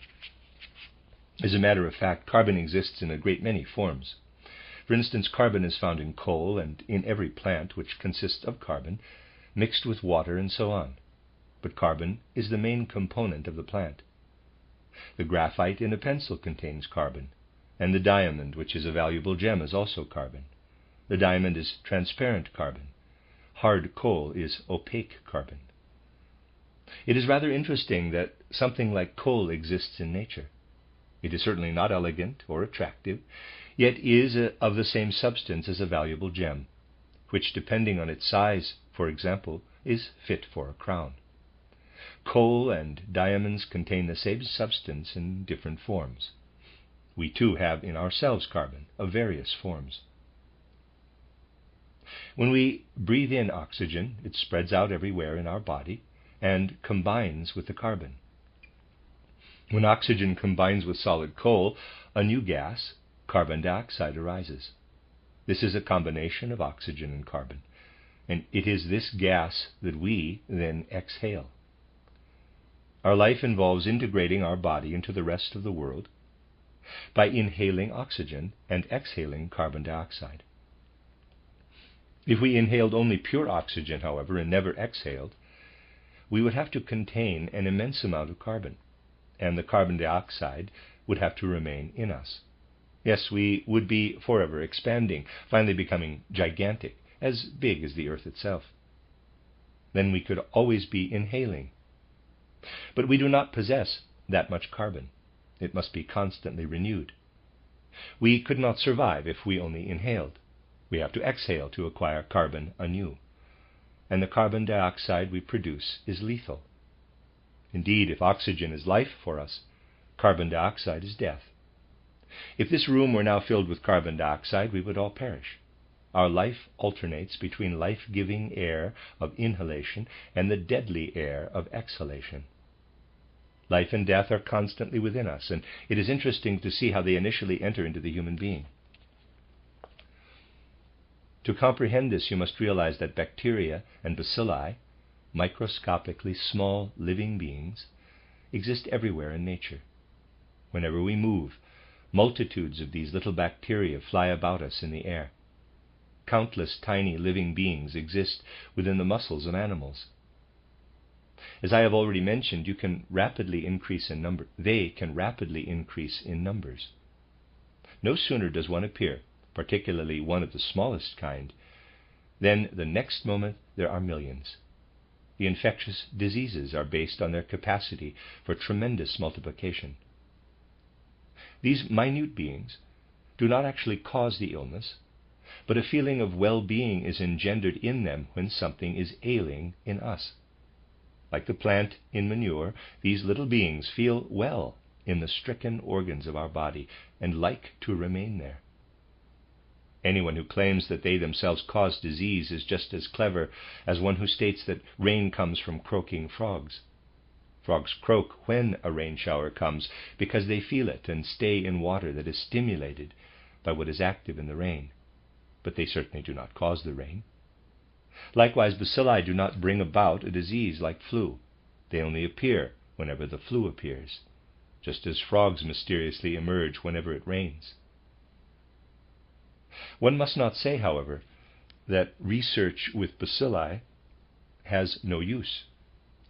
As a matter of fact, carbon exists in a great many forms. For instance, carbon is found in coal and in every plant which consists of carbon, mixed with water and so on. But carbon is the main component of the plant. The graphite in a pencil contains carbon, and the diamond, which is a valuable gem, is also carbon. The diamond is transparent carbon. Hard coal is opaque carbon. It is rather interesting that something like coal exists in nature. It is certainly not elegant or attractive, yet is of the same substance as a valuable gem, which, depending on its size, for example, is fit for a crown. Coal and diamonds contain the same substance in different forms. We too have in ourselves carbon of various forms. When we breathe in oxygen, it spreads out everywhere in our body and combines with the carbon. When oxygen combines with solid coal, a new gas, carbon dioxide, arises. This is a combination of oxygen and carbon, and it is this gas that we then exhale. Our life involves integrating our body into the rest of the world by inhaling oxygen and exhaling carbon dioxide. If we inhaled only pure oxygen, however, and never exhaled, we would have to contain an immense amount of carbon, and the carbon dioxide would have to remain in us. Yes, we would be forever expanding, finally becoming gigantic, as big as the earth itself. Then we could always be inhaling. But we do not possess that much carbon. It must be constantly renewed. We could not survive if we only inhaled. We have to exhale to acquire carbon anew. And the carbon dioxide we produce is lethal. Indeed, if oxygen is life for us, carbon dioxide is death. If this room were now filled with carbon dioxide, we would all perish. Our life alternates between life-giving air of inhalation and the deadly air of exhalation. Life and death are constantly within us, and it is interesting to see how they initially enter into the human being. To comprehend this, you must realize that bacteria and bacilli, microscopically small living beings, exist everywhere in nature. Whenever we move, multitudes of these little bacteria fly about us in the air. Countless tiny living beings exist within the muscles of animals. As I have already mentioned, they can rapidly increase in numbers. No sooner does one appear, particularly one of the smallest kind, then the next moment there are millions. The infectious diseases are based on their capacity for tremendous multiplication. These minute beings do not actually cause the illness, but a feeling of well-being is engendered in them when something is ailing in us. Like the plant in manure, these little beings feel well in the stricken organs of our body and like to remain there. Anyone who claims that they themselves cause disease is just as clever as one who states that rain comes from croaking frogs. Frogs croak when a rain shower comes because they feel it and stay in water that is stimulated by what is active in the rain, but they certainly do not cause the rain. Likewise, bacilli do not bring about a disease like flu. They only appear whenever the flu appears, just as frogs mysteriously emerge whenever it rains. One must not say, however, that research with bacilli has no use.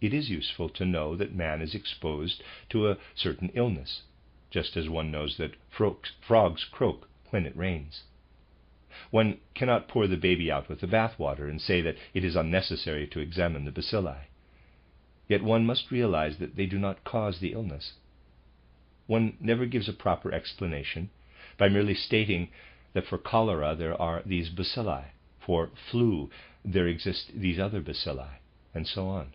It is useful to know that man is exposed to a certain illness, just as one knows that frogs croak when it rains. One cannot pour the baby out with the bathwater and say that it is unnecessary to examine the bacilli. Yet one must realize that they do not cause the illness. One never gives a proper explanation by merely stating that for cholera there are these bacilli, for flu there exist these other bacilli, and so on.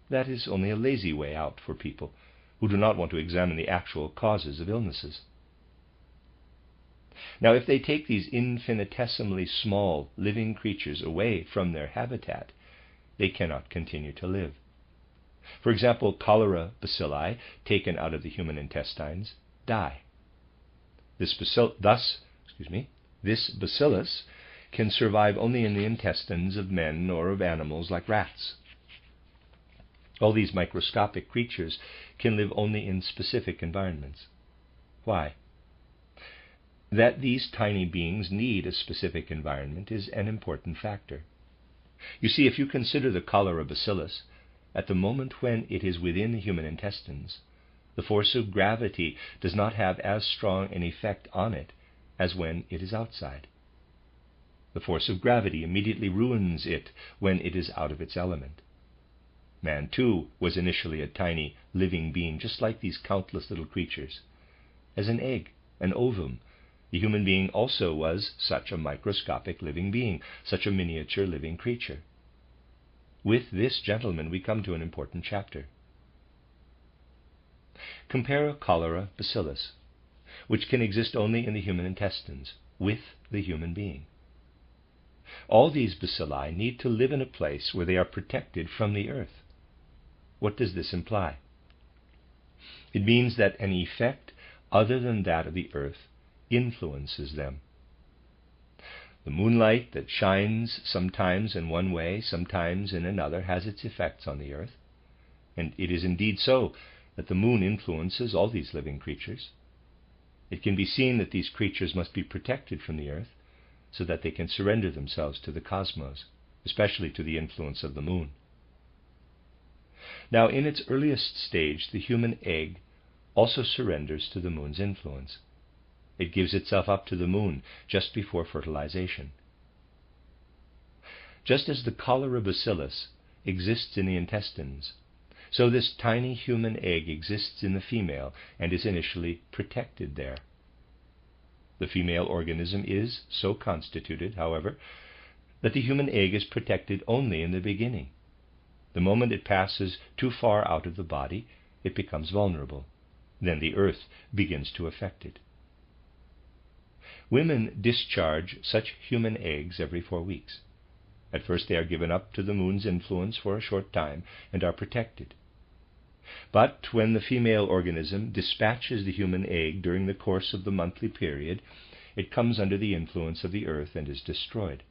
That is only a lazy way out for people who do not want to examine the actual causes of illnesses. Now, if they take these infinitesimally small living creatures away from their habitat, they cannot continue to live. For example, cholera bacilli taken out of the human intestines die. This bacillus can survive only in the intestines of men or of animals like rats. All these microscopic creatures can live only in specific environments. Why? That these tiny beings need a specific environment is an important factor. You see, if you consider the cholera bacillus, at the moment when it is within the human intestines, The force of gravity does not have as strong an effect on it as when it is outside. The force of gravity immediately ruins it when it is out of its element. Man, too, was initially a tiny living being, just like these countless little creatures. As an egg, an ovum, the human being also was such a microscopic living being, such a miniature living creature. With this, gentlemen, we come to an important chapter. Compare a cholera bacillus, which can exist only in the human intestines, with the human being. All these bacilli need to live in a place where they are protected from the earth. What does this imply? It means that an effect other than that of the earth influences them. The moonlight that shines sometimes in one way, sometimes in another, has its effects on the earth. And it is indeed so that the moon influences all these living creatures. It can be seen that these creatures must be protected from the earth so that they can surrender themselves to the cosmos, especially to the influence of the moon. Now, in its earliest stage, the human egg also surrenders to the moon's influence. It gives itself up to the moon just before fertilization. Just as the cholera bacillus exists in the intestines, so this tiny human egg exists in the female and is initially protected there. The female organism is so constituted, however, that the human egg is protected only in the beginning. The moment it passes too far out of the body, it becomes vulnerable. Then the earth begins to affect it. Women discharge such human eggs every 4 weeks. At first they are given up to the moon's influence for a short time and are protected. But when the female organism dispatches the human egg during the course of the monthly period, it comes under the influence of the earth and is destroyed.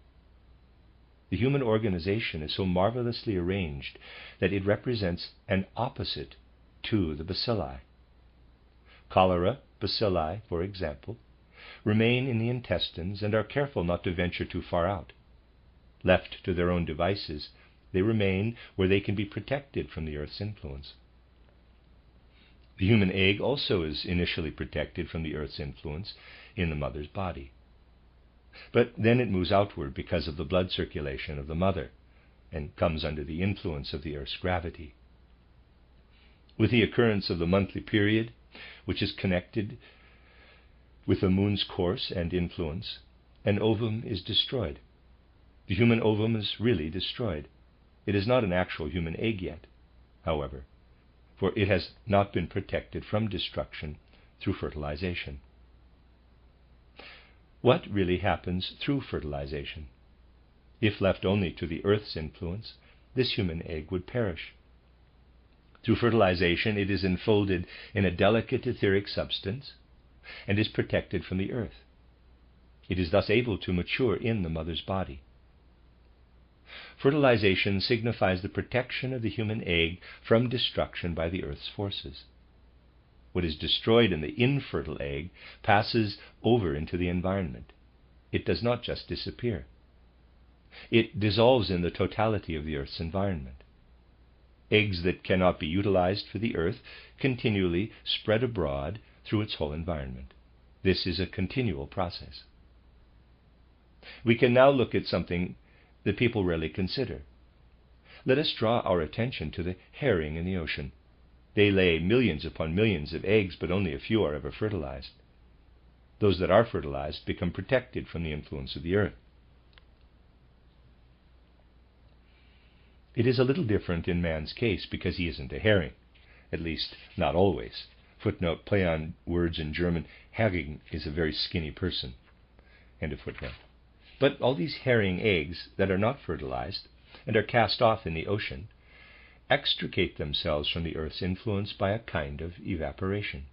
The human organization is so marvelously arranged that it represents an opposite to the bacilli. Cholera bacilli, for example, remain in the intestines and are careful not to venture too far out. Left to their own devices, they remain where they can be protected from the earth's influence. The human egg also is initially protected from the earth's influence in the mother's body. But then it moves outward because of the blood circulation of the mother and comes under the influence of the earth's gravity. With the occurrence of the monthly period, which is connected with the moon's course and influence, an ovum is destroyed. The human ovum is really destroyed. It is not an actual human egg yet, however, for it has not been protected from destruction through fertilization. What really happens through fertilization? If left only to the earth's influence, this human egg would perish. Through fertilization, it is enfolded in a delicate etheric substance and is protected from the earth. It is thus able to mature in the mother's body. Fertilization signifies the protection of the human egg from destruction by the earth's forces. What is destroyed in the infertile egg passes over into the environment. It does not just disappear. It dissolves in the totality of the earth's environment. Eggs that cannot be utilized for the earth continually spread abroad through its whole environment. This is a continual process. We can now look at something that people rarely consider. Let us draw our attention to the herring in the ocean. They lay millions upon millions of eggs, but only a few are ever fertilized. Those that are fertilized become protected from the influence of the earth. It is a little different in man's case because he isn't a herring, at least not always. Footnote, play on words in German. Hering is a very skinny person. End of footnote. But all these herring eggs that are not fertilized and are cast off in the ocean extricate themselves from the earth's influence by a kind of evaporation.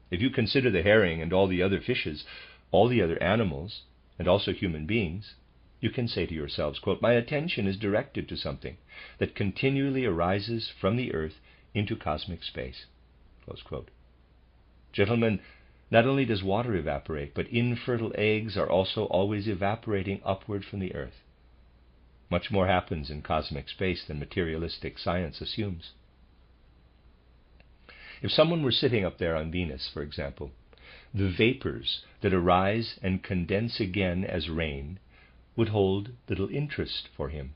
If you consider the herring and all the other fishes, all the other animals, and also human beings, you can say to yourselves, quote, "My attention is directed to something that continually arises from the earth into cosmic space." Close quote. Gentlemen, not only does water evaporate, but infertile eggs are also always evaporating upward from the earth. Much more happens in cosmic space than materialistic science assumes. If someone were sitting up there on Venus, for example, the vapors that arise and condense again as rain would hold little interest for him.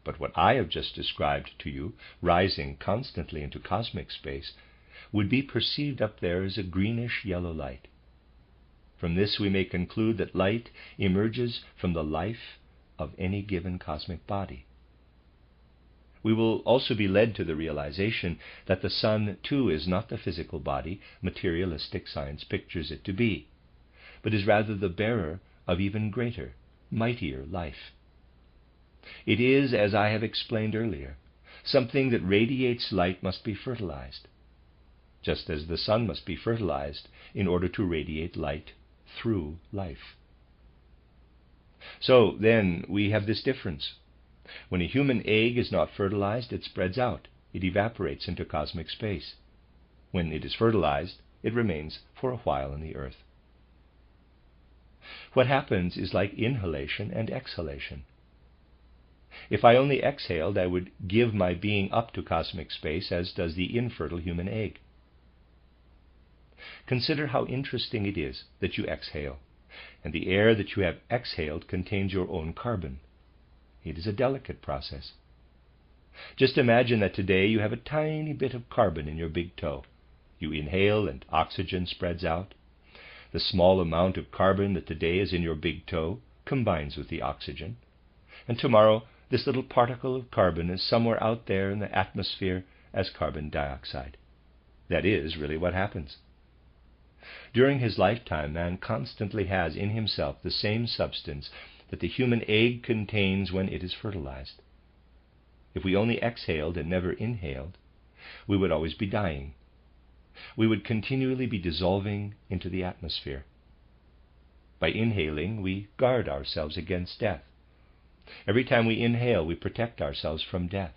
But what I have just described to you, rising constantly into cosmic space, would be perceived up there as a greenish-yellow light. From this we may conclude that light emerges from the life of any given cosmic body. We will also be led to the realization that the sun, too, is not the physical body materialistic science pictures it to be, but is rather the bearer of even greater, mightier life. It is, as I have explained earlier, something that radiates light must be fertilized, just as the sun must be fertilized in order to radiate light through life. So then we have this difference. When a human egg is not fertilized, it spreads out. It evaporates into cosmic space. When it is fertilized, it remains for a while in the earth. What happens is like inhalation and exhalation. If I only exhaled, I would give my being up to cosmic space, as does the infertile human egg. Consider how interesting it is that you exhale, and the air that you have exhaled contains your own carbon. It is a delicate process. Just imagine that today you have a tiny bit of carbon in your big toe. You inhale and oxygen spreads out. The small amount of carbon that today is in your big toe combines with the oxygen. And tomorrow, this little particle of carbon is somewhere out there in the atmosphere as carbon dioxide. That is really what happens. During his lifetime, man constantly has in himself the same substance that the human egg contains when it is fertilized. If we only exhaled and never inhaled, we would always be dying. We would continually be dissolving into the atmosphere. By inhaling, we guard ourselves against death. Every time we inhale, we protect ourselves from death.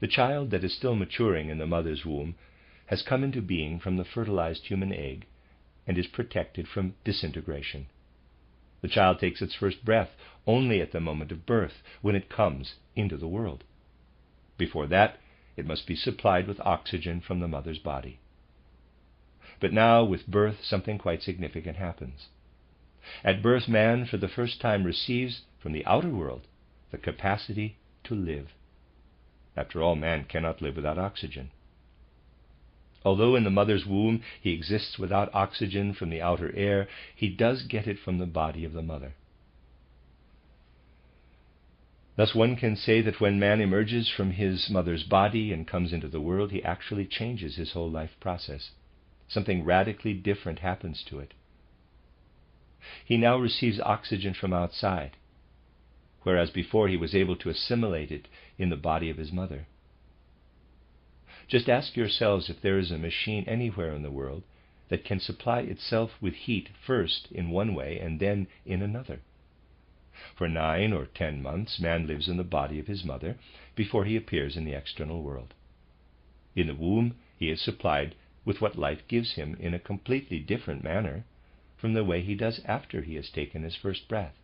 The child that is still maturing in the mother's womb has come into being from the fertilized human egg and is protected from disintegration. The child takes its first breath only at the moment of birth, when it comes into the world. Before that, it must be supplied with oxygen from the mother's body. But now, with birth, something quite significant happens. At birth, man for the first time receives from the outer world the capacity to live. After all, man cannot live without oxygen. Although in the mother's womb he exists without oxygen from the outer air, he does get it from the body of the mother. Thus one can say that when man emerges from his mother's body and comes into the world, he actually changes his whole life process. Something radically different happens to it. He now receives oxygen from outside, whereas before he was able to assimilate it in the body of his mother. Just ask yourselves if there is a machine anywhere in the world that can supply itself with heat first in one way and then in another. For 9 or 10 months, man lives in the body of his mother before he appears in the external world. In the womb, he is supplied with what life gives him in a completely different manner from the way he does after he has taken his first breath.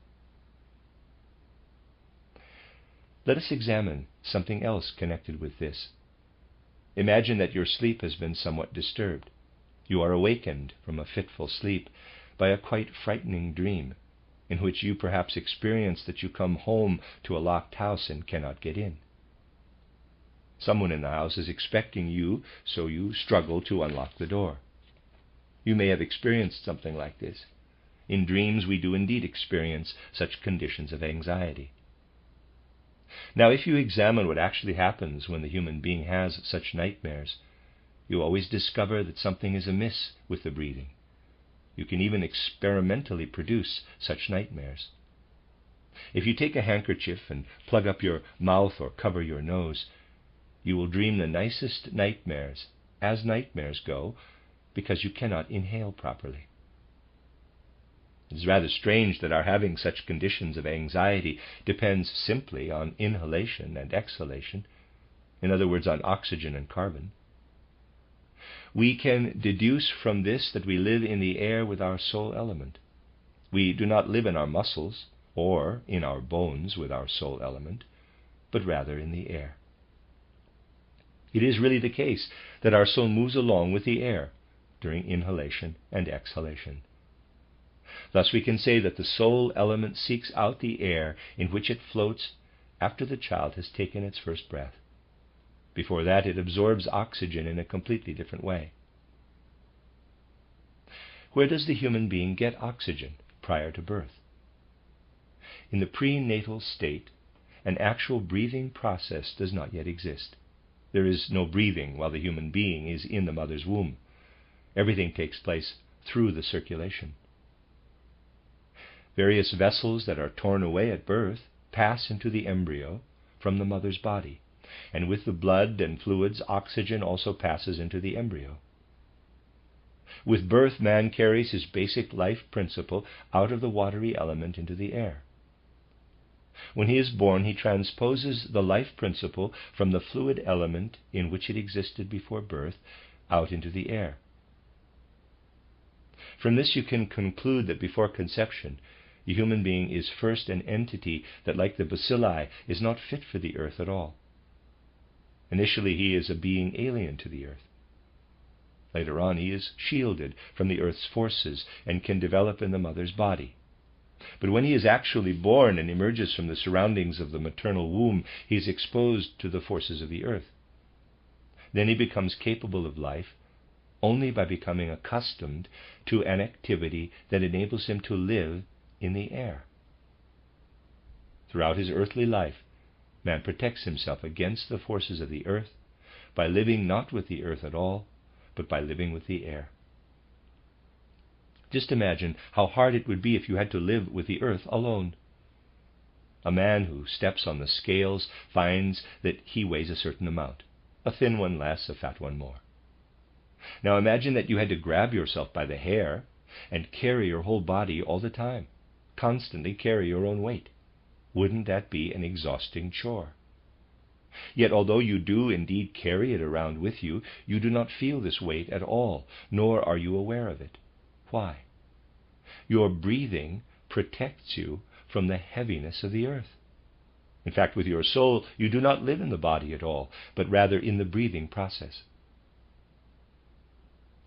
Let us examine something else connected with this. Imagine that your sleep has been somewhat disturbed. You are awakened from a fitful sleep by a quite frightening dream, in which you perhaps experience that you come home to a locked house and cannot get in. Someone in the house is expecting you, so you struggle to unlock the door. You may have experienced something like this. In dreams we do indeed experience such conditions of anxiety. Now, if you examine what actually happens when the human being has such nightmares, you always discover that something is amiss with the breathing. You can even experimentally produce such nightmares. If you take a handkerchief and plug up your mouth or cover your nose, you will dream the nicest nightmares, as nightmares go, because you cannot inhale properly. It is rather strange that our having such conditions of anxiety depends simply on inhalation and exhalation, in other words, on oxygen and carbon. We can deduce from this that we live in the air with our soul element. We do not live in our muscles or in our bones with our soul element, but rather in the air. It is really the case that our soul moves along with the air during inhalation and exhalation. Thus we can say that the soul element seeks out the air in which it floats after the child has taken its first breath. Before that, it absorbs oxygen in a completely different way. Where does the human being get oxygen prior to birth? In the prenatal state, an actual breathing process does not yet exist. There is no breathing while the human being is in the mother's womb. Everything takes place through the circulation. Various vessels that are torn away at birth pass into the embryo from the mother's body, and with the blood and fluids, oxygen also passes into the embryo. With birth, man carries his basic life principle out of the watery element into the air. When he is born, he transposes the life principle from the fluid element in which it existed before birth out into the air. From this you can conclude that before conception, the human being is first an entity that, like the bacilli, is not fit for the earth at all. Initially he is a being alien to the earth. Later on he is shielded from the earth's forces and can develop in the mother's body. But when he is actually born and emerges from the surroundings of the maternal womb, he is exposed to the forces of the earth. Then he becomes capable of life only by becoming accustomed to an activity that enables him to live in the air. Throughout his earthly life, man protects himself against the forces of the earth by living not with the earth at all, but by living with the air. Just imagine how hard it would be if you had to live with the earth alone. A man who steps on the scales finds that he weighs a certain amount, a thin one less, a fat one more. Now imagine that you had to grab yourself by the hair and carry your whole body all the time, constantly carry your own weight. Wouldn't that be an exhausting chore? Yet although you do indeed carry it around with you, you do not feel this weight at all, nor are you aware of it. Why? Your breathing protects you from the heaviness of the earth. In fact, with your soul, you do not live in the body at all, but rather in the breathing process.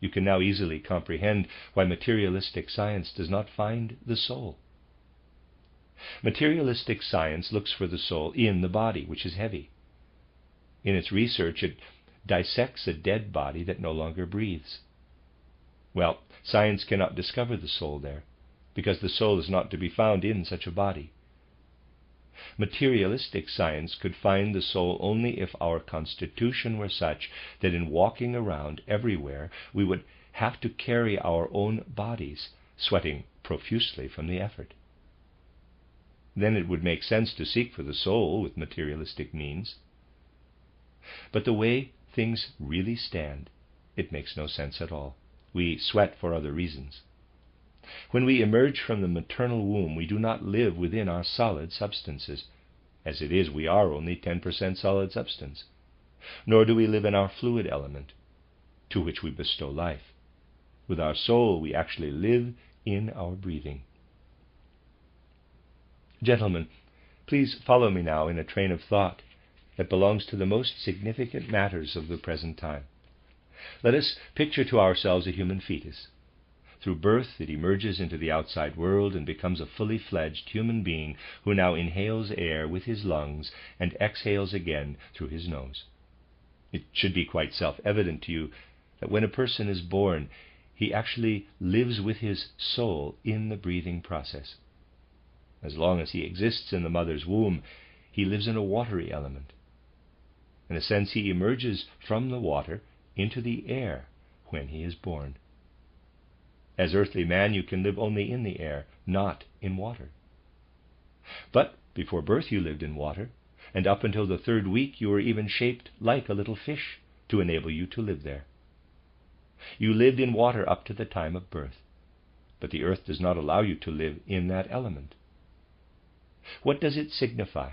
You can now easily comprehend why materialistic science does not find the soul. Materialistic science looks for the soul in the body, which is heavy. In its research, it dissects a dead body that no longer breathes. Well, science cannot discover the soul there, because the soul is not to be found in such a body. Materialistic science could find the soul only if our constitution were such that in walking around everywhere we would have to carry our own bodies, sweating profusely from the effort. Then it would make sense to seek for the soul with materialistic means. But the way things really stand, it makes no sense at all. We sweat for other reasons. When we emerge from the maternal womb, we do not live within our solid substances. As it is, we are only 10% solid substance. Nor do we live in our fluid element, to which we bestow life. With our soul, we actually live in our breathing. Gentlemen, please follow me now in a train of thought that belongs to the most significant matters of the present time. Let us picture to ourselves a human fetus. Through birth, it emerges into the outside world and becomes a fully fledged human being who now inhales air with his lungs and exhales again through his nose. It should be quite self-evident to you that when a person is born, he actually lives with his soul in the breathing process. As long as he exists in the mother's womb, he lives in a watery element. In a sense, he emerges from the water into the air when he is born. As earthly man, you can live only in the air, not in water. But before birth you lived in water, and up until the 3rd week you were even shaped like a little fish to enable you to live there. You lived in water up to the time of birth, but the earth does not allow you to live in that element. What does it signify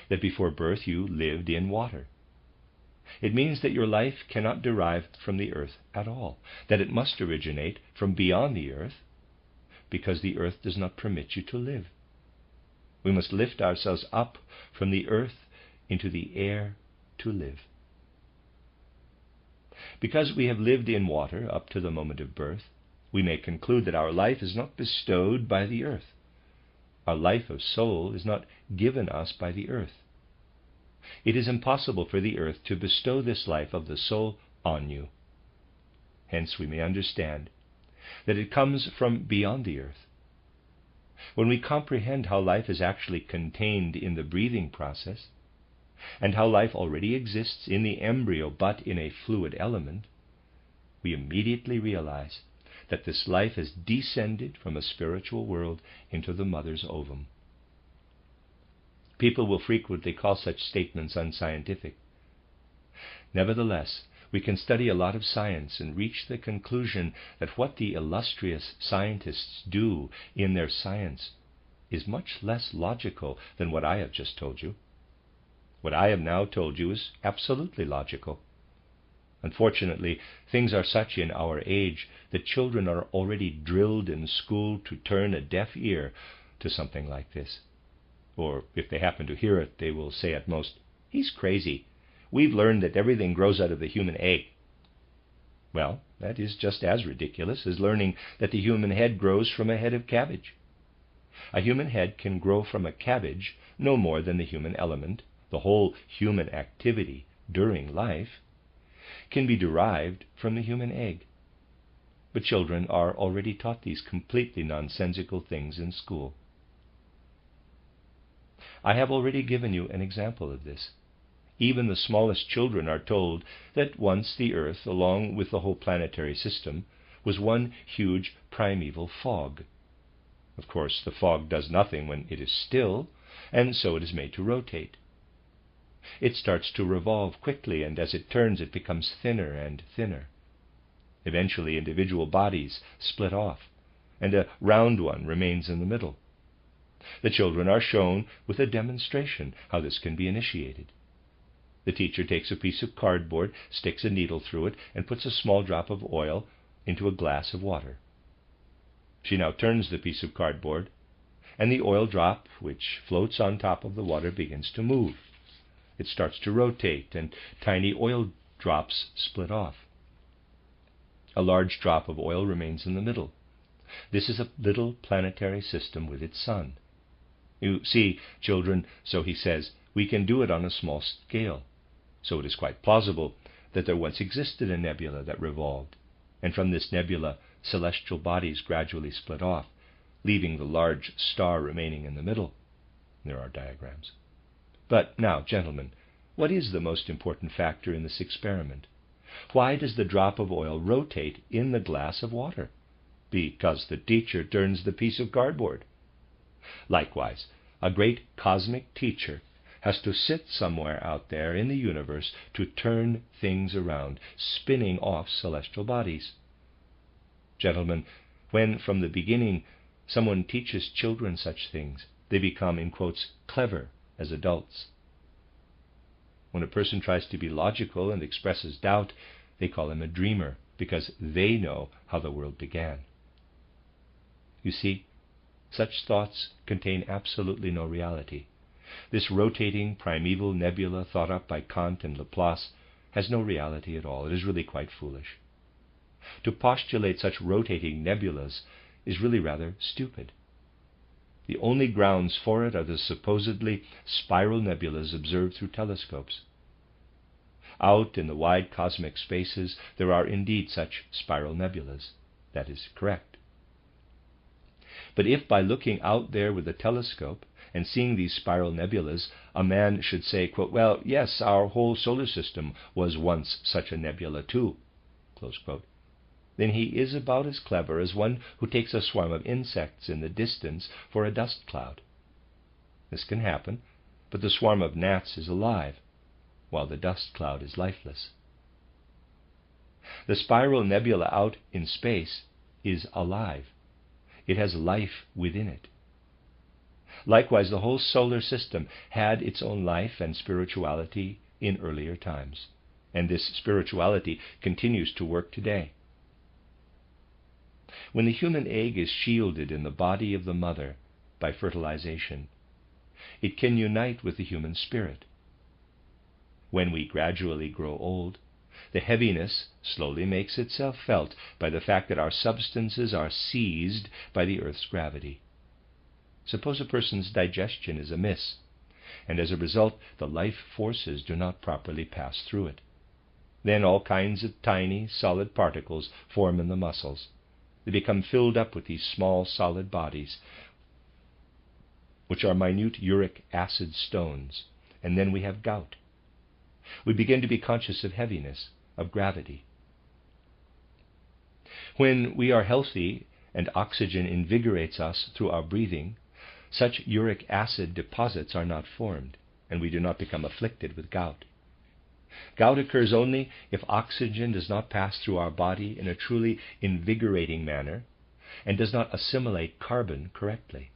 that before birth you lived in water? It means that your life cannot derive from the earth at all, that it must originate from beyond the earth, because the earth does not permit you to live. We must lift ourselves up from the earth into the air to live. Because we have lived in water up to the moment of birth, we may conclude that our life is not bestowed by the earth. Our life of soul is not given us by the earth. It is impossible for the earth to bestow this life of the soul on you. Hence we may understand that it comes from beyond the earth. When we comprehend how life is actually contained in the breathing process, and how life already exists in the embryo but in a fluid element, we immediately realize that this life has descended from a spiritual world into the mother's ovum. People will frequently call such statements unscientific. Nevertheless, we can study a lot of science and reach the conclusion that what the illustrious scientists do in their science is much less logical than what I have just told you. What I have now told you is absolutely logical. Unfortunately, things are such in our age that children are already drilled in school to turn a deaf ear to something like this. Or if they happen to hear it, they will say at most, "He's crazy. We've learned that everything grows out of the human egg." Well, that is just as ridiculous as learning that the human head grows from a head of cabbage. A human head can grow from a cabbage no more than the human element, the whole human activity during life, can be derived from the human egg. But children are already taught these completely nonsensical things in school. I have already given you an example of this. Even the smallest children are told that once the earth, along with the whole planetary system, was one huge primeval fog. Of course, the fog does nothing when it is still, and so it is made to rotate. It starts to revolve quickly, and as it turns, it becomes thinner and thinner. Eventually, individual bodies split off, and a round one remains in the middle. The children are shown with a demonstration how this can be initiated. The teacher takes a piece of cardboard, sticks a needle through it, and puts a small drop of oil into a glass of water. She now turns the piece of cardboard, and the oil drop, which floats on top of the water, begins to move. It starts to rotate, and tiny oil drops split off. A large drop of oil remains in the middle. This is a little planetary system with its sun. You see, children, so he says, we can do it on a small scale. So it is quite plausible that there once existed a nebula that revolved, and from this nebula celestial bodies gradually split off, leaving the large star remaining in the middle. There are diagrams. But now, gentlemen, what is the most important factor in this experiment? Why does the drop of oil rotate in the glass of water? Because the teacher turns the piece of cardboard. Likewise, a great cosmic teacher has to sit somewhere out there in the universe to turn things around, spinning off celestial bodies. Gentlemen, when from the beginning someone teaches children such things, they become, in quotes, clever as adults. When a person tries to be logical and expresses doubt, they call him a dreamer, because they know how the world began. You see, such thoughts contain absolutely no reality. This rotating primeval nebula thought up by Kant and Laplace has no reality at all. It is really quite foolish. To postulate such rotating nebulas is really rather stupid. The only grounds for it are the supposedly spiral nebulas observed through telescopes. Out in the wide cosmic spaces, there are indeed such spiral nebulas. That is correct. But if by looking out there with a telescope and seeing these spiral nebulas, a man should say, quote, "Well, yes, our whole solar system was once such a nebula too," close quote, then he is about as clever as one who takes a swarm of insects in the distance for a dust cloud. This can happen, but the swarm of gnats is alive, while the dust cloud is lifeless. The spiral nebula out in space is alive. It has life within it. Likewise, the whole solar system had its own life and spirituality in earlier times, and this spirituality continues to work today. When the human egg is shielded in the body of the mother by fertilization, it can unite with the human spirit. When we gradually grow old, The heaviness slowly makes itself felt by the fact that our substances are seized by the earth's gravity. Suppose a person's digestion is amiss, and as a result the life forces do not properly pass through it. Then all kinds of tiny, solid particles form in the muscles. They become filled up with these small, solid bodies, which are minute uric acid stones, and then we have gout. We begin to be conscious of heaviness, of gravity. When we are healthy and oxygen invigorates us through our breathing, such uric acid deposits are not formed, and we do not become afflicted with gout. Gout occurs only if oxygen does not pass through our body in a truly invigorating manner and does not assimilate carbon correctly.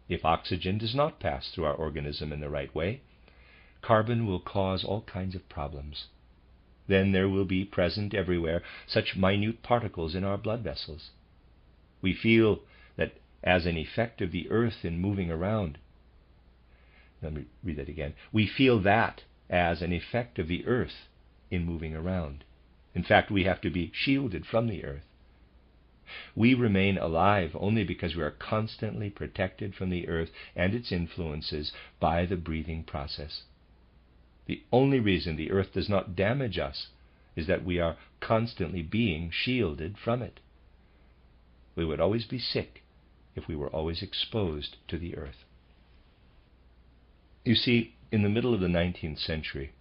If oxygen does not pass through our organism in the right way, carbon will cause all kinds of problems. Then there will be present everywhere such minute particles in our blood vessels. We feel that as an effect of the earth in moving around, let me read that again. We feel that as an effect of the earth in moving around. In fact, we have to be shielded from the earth. We remain alive only because we are constantly protected from the earth and its influences by the breathing process. The only reason the earth does not damage us is that we are constantly being shielded from it. We would always be sick if we were always exposed to the earth. You see, in the middle of the 19th century,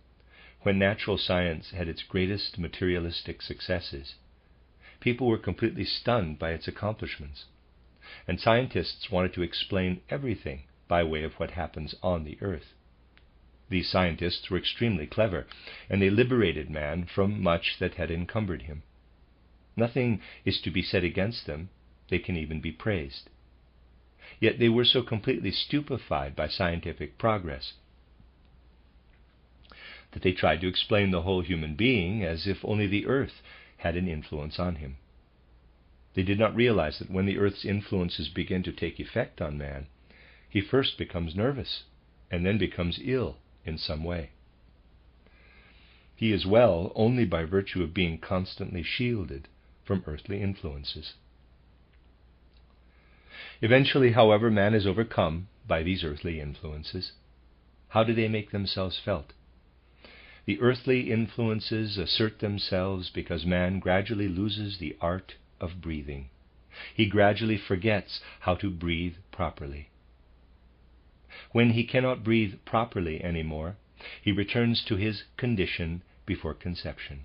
when natural science had its greatest materialistic successes, people were completely stunned by its accomplishments, and scientists wanted to explain everything by way of what happens on the earth. These scientists were extremely clever, and they liberated man from much that had encumbered him. Nothing is to be said against them. They can even be praised. Yet they were so completely stupefied by scientific progress that they tried to explain the whole human being as if only the earth had an influence on him. They did not realize that when the earth's influences begin to take effect on man, he first becomes nervous and then becomes ill in some way. He is well only by virtue of being constantly shielded from earthly influences. Eventually, however, man is overcome by these earthly influences. How do they make themselves felt? The earthly influences assert themselves because man gradually loses the art of breathing. He gradually forgets how to breathe properly. When he cannot breathe properly anymore, he returns to his condition before conception.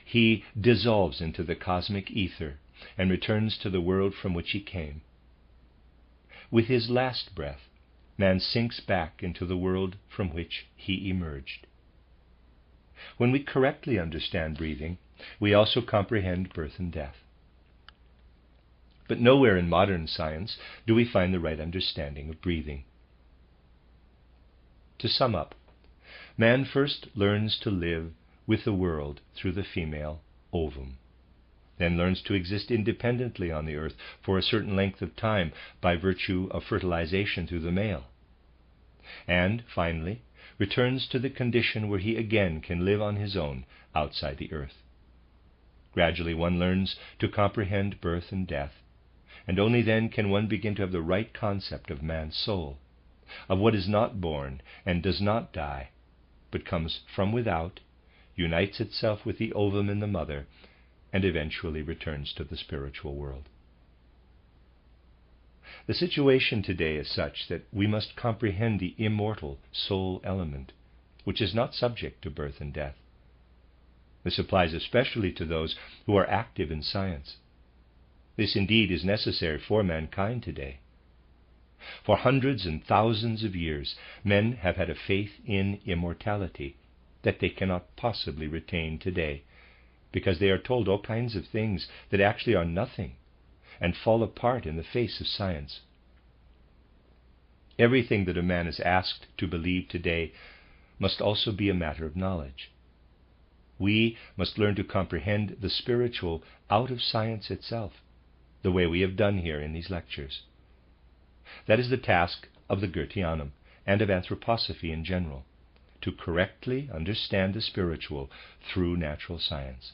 He dissolves into the cosmic ether and returns to the world from which he came. With his last breath, man sinks back into the world from which he emerged. When we correctly understand breathing, we also comprehend birth and death. But nowhere in modern science do we find the right understanding of breathing. To sum up, man first learns to live with the world through the female ovum, then learns to exist independently on the earth for a certain length of time by virtue of fertilization through the male, and finally returns to the condition where he again can live on his own outside the earth. Gradually one learns to comprehend birth and death, and only then can one begin to have the right concept of man's soul, of what is not born and does not die, but comes from without, unites itself with the ovum in the mother, and eventually returns to the spiritual world. The situation today is such that we must comprehend the immortal soul element, which is not subject to birth and death. This applies especially to those who are active in science. This indeed is necessary for mankind today. For hundreds and thousands of years, men have had a faith in immortality that they cannot possibly retain today, because they are told all kinds of things that actually are nothing and fall apart in the face of science. Everything that a man is asked to believe today must also be a matter of knowledge. We must learn to comprehend the spiritual out of science itself, the way we have done here in these lectures. That is the task of the Goetheanum and of anthroposophy in general, to correctly understand the spiritual through natural science.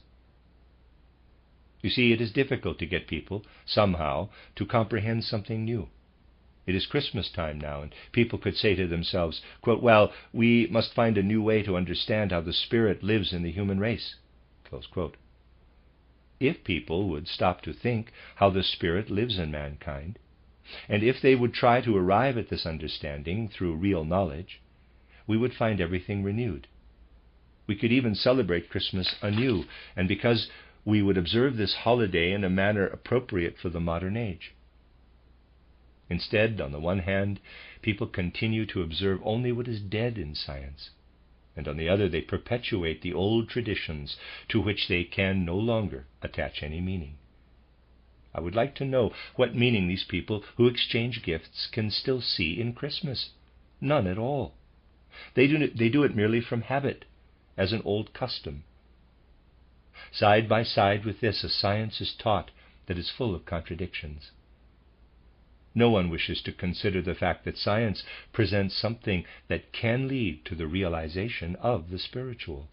You see, it is difficult to get people, somehow, to comprehend something new. It is Christmas time now, and people could say to themselves, quote, "Well, we must find a new way to understand how the Spirit lives in the human race." Close quote. If people would stop to think how the Spirit lives in mankind, and if they would try to arrive at this understanding through real knowledge, we would find everything renewed. We could even celebrate Christmas anew, and because we would observe this holiday in a manner appropriate for the modern age. Instead, on the one hand, people continue to observe only what is dead in science, and on the other they perpetuate the old traditions to which they can no longer attach any meaning. I would like to know what meaning these people who exchange gifts can still see in Christmas. None at all. They do it merely from habit, as an old custom. Side by side with this, a science is taught that is full of contradictions. No one wishes to consider the fact that science presents something that can lead to the realization of the spiritual.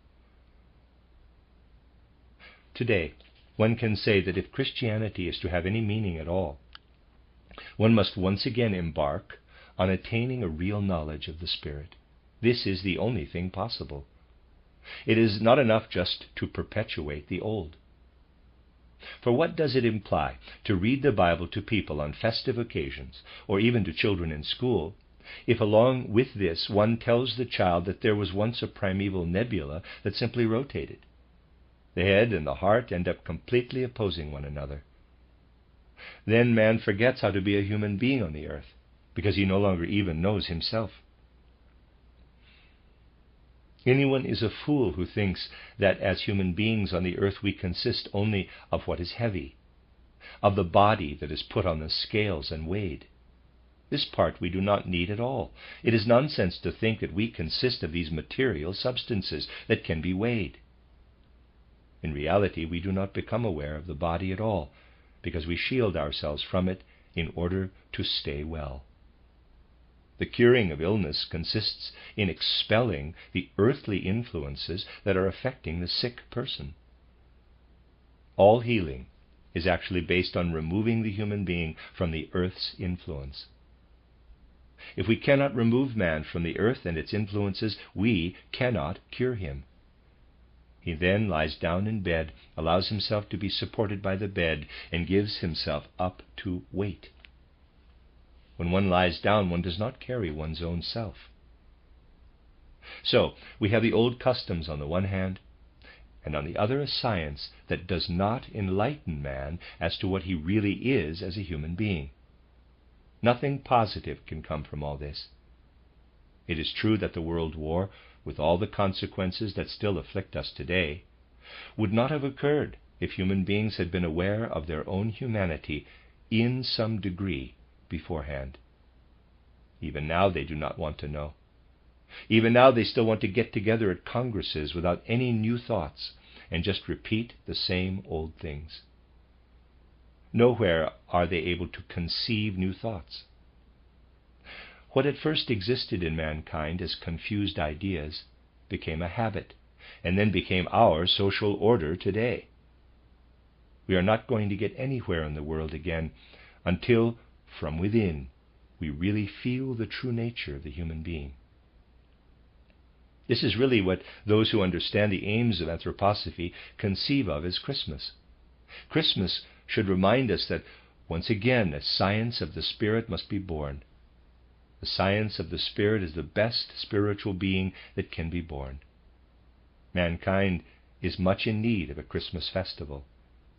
Today, one can say that if Christianity is to have any meaning at all, one must once again embark on attaining a real knowledge of the Spirit. This is the only thing possible. It is not enough just to perpetuate the old. For what does it imply to read the Bible to people on festive occasions, or even to children in school, if along with this one tells the child that there was once a primeval nebula that simply rotated? The head and the heart end up completely opposing one another. Then man forgets how to be a human being on the earth, because he no longer even knows himself. Anyone is a fool who thinks that as human beings on the earth we consist only of what is heavy, of the body that is put on the scales and weighed. This part we do not need at all. It is nonsense to think that we consist of these material substances that can be weighed. In reality, we do not become aware of the body at all, because we shield ourselves from it in order to stay well. The curing of illness consists in expelling the earthly influences that are affecting the sick person. All healing is actually based on removing the human being from the earth's influence. If we cannot remove man from the earth and its influences, we cannot cure him. He then lies down in bed, allows himself to be supported by the bed, and gives himself up to weight. When one lies down, one does not carry one's own self. So, we have the old customs on the one hand, and on the other a science that does not enlighten man as to what he really is as a human being. Nothing positive can come from all this. It is true that the World War, with all the consequences that still afflict us today, would not have occurred if human beings had been aware of their own humanity in some degree beforehand. Even now they do not want to know. Even now they still want to get together at congresses without any new thoughts and just repeat the same old things. Nowhere are they able to conceive new thoughts. What at first existed in mankind as confused ideas became a habit, and then became our social order today. We are not going to get anywhere in the world again until from within we really feel the true nature of the human being. This is really what those who understand the aims of anthroposophy conceive of as Christmas. Christmas should remind us that once again a science of the Spirit must be born. The science of the Spirit is the best spiritual being that can be born. Mankind is much in need of a Christmas festival.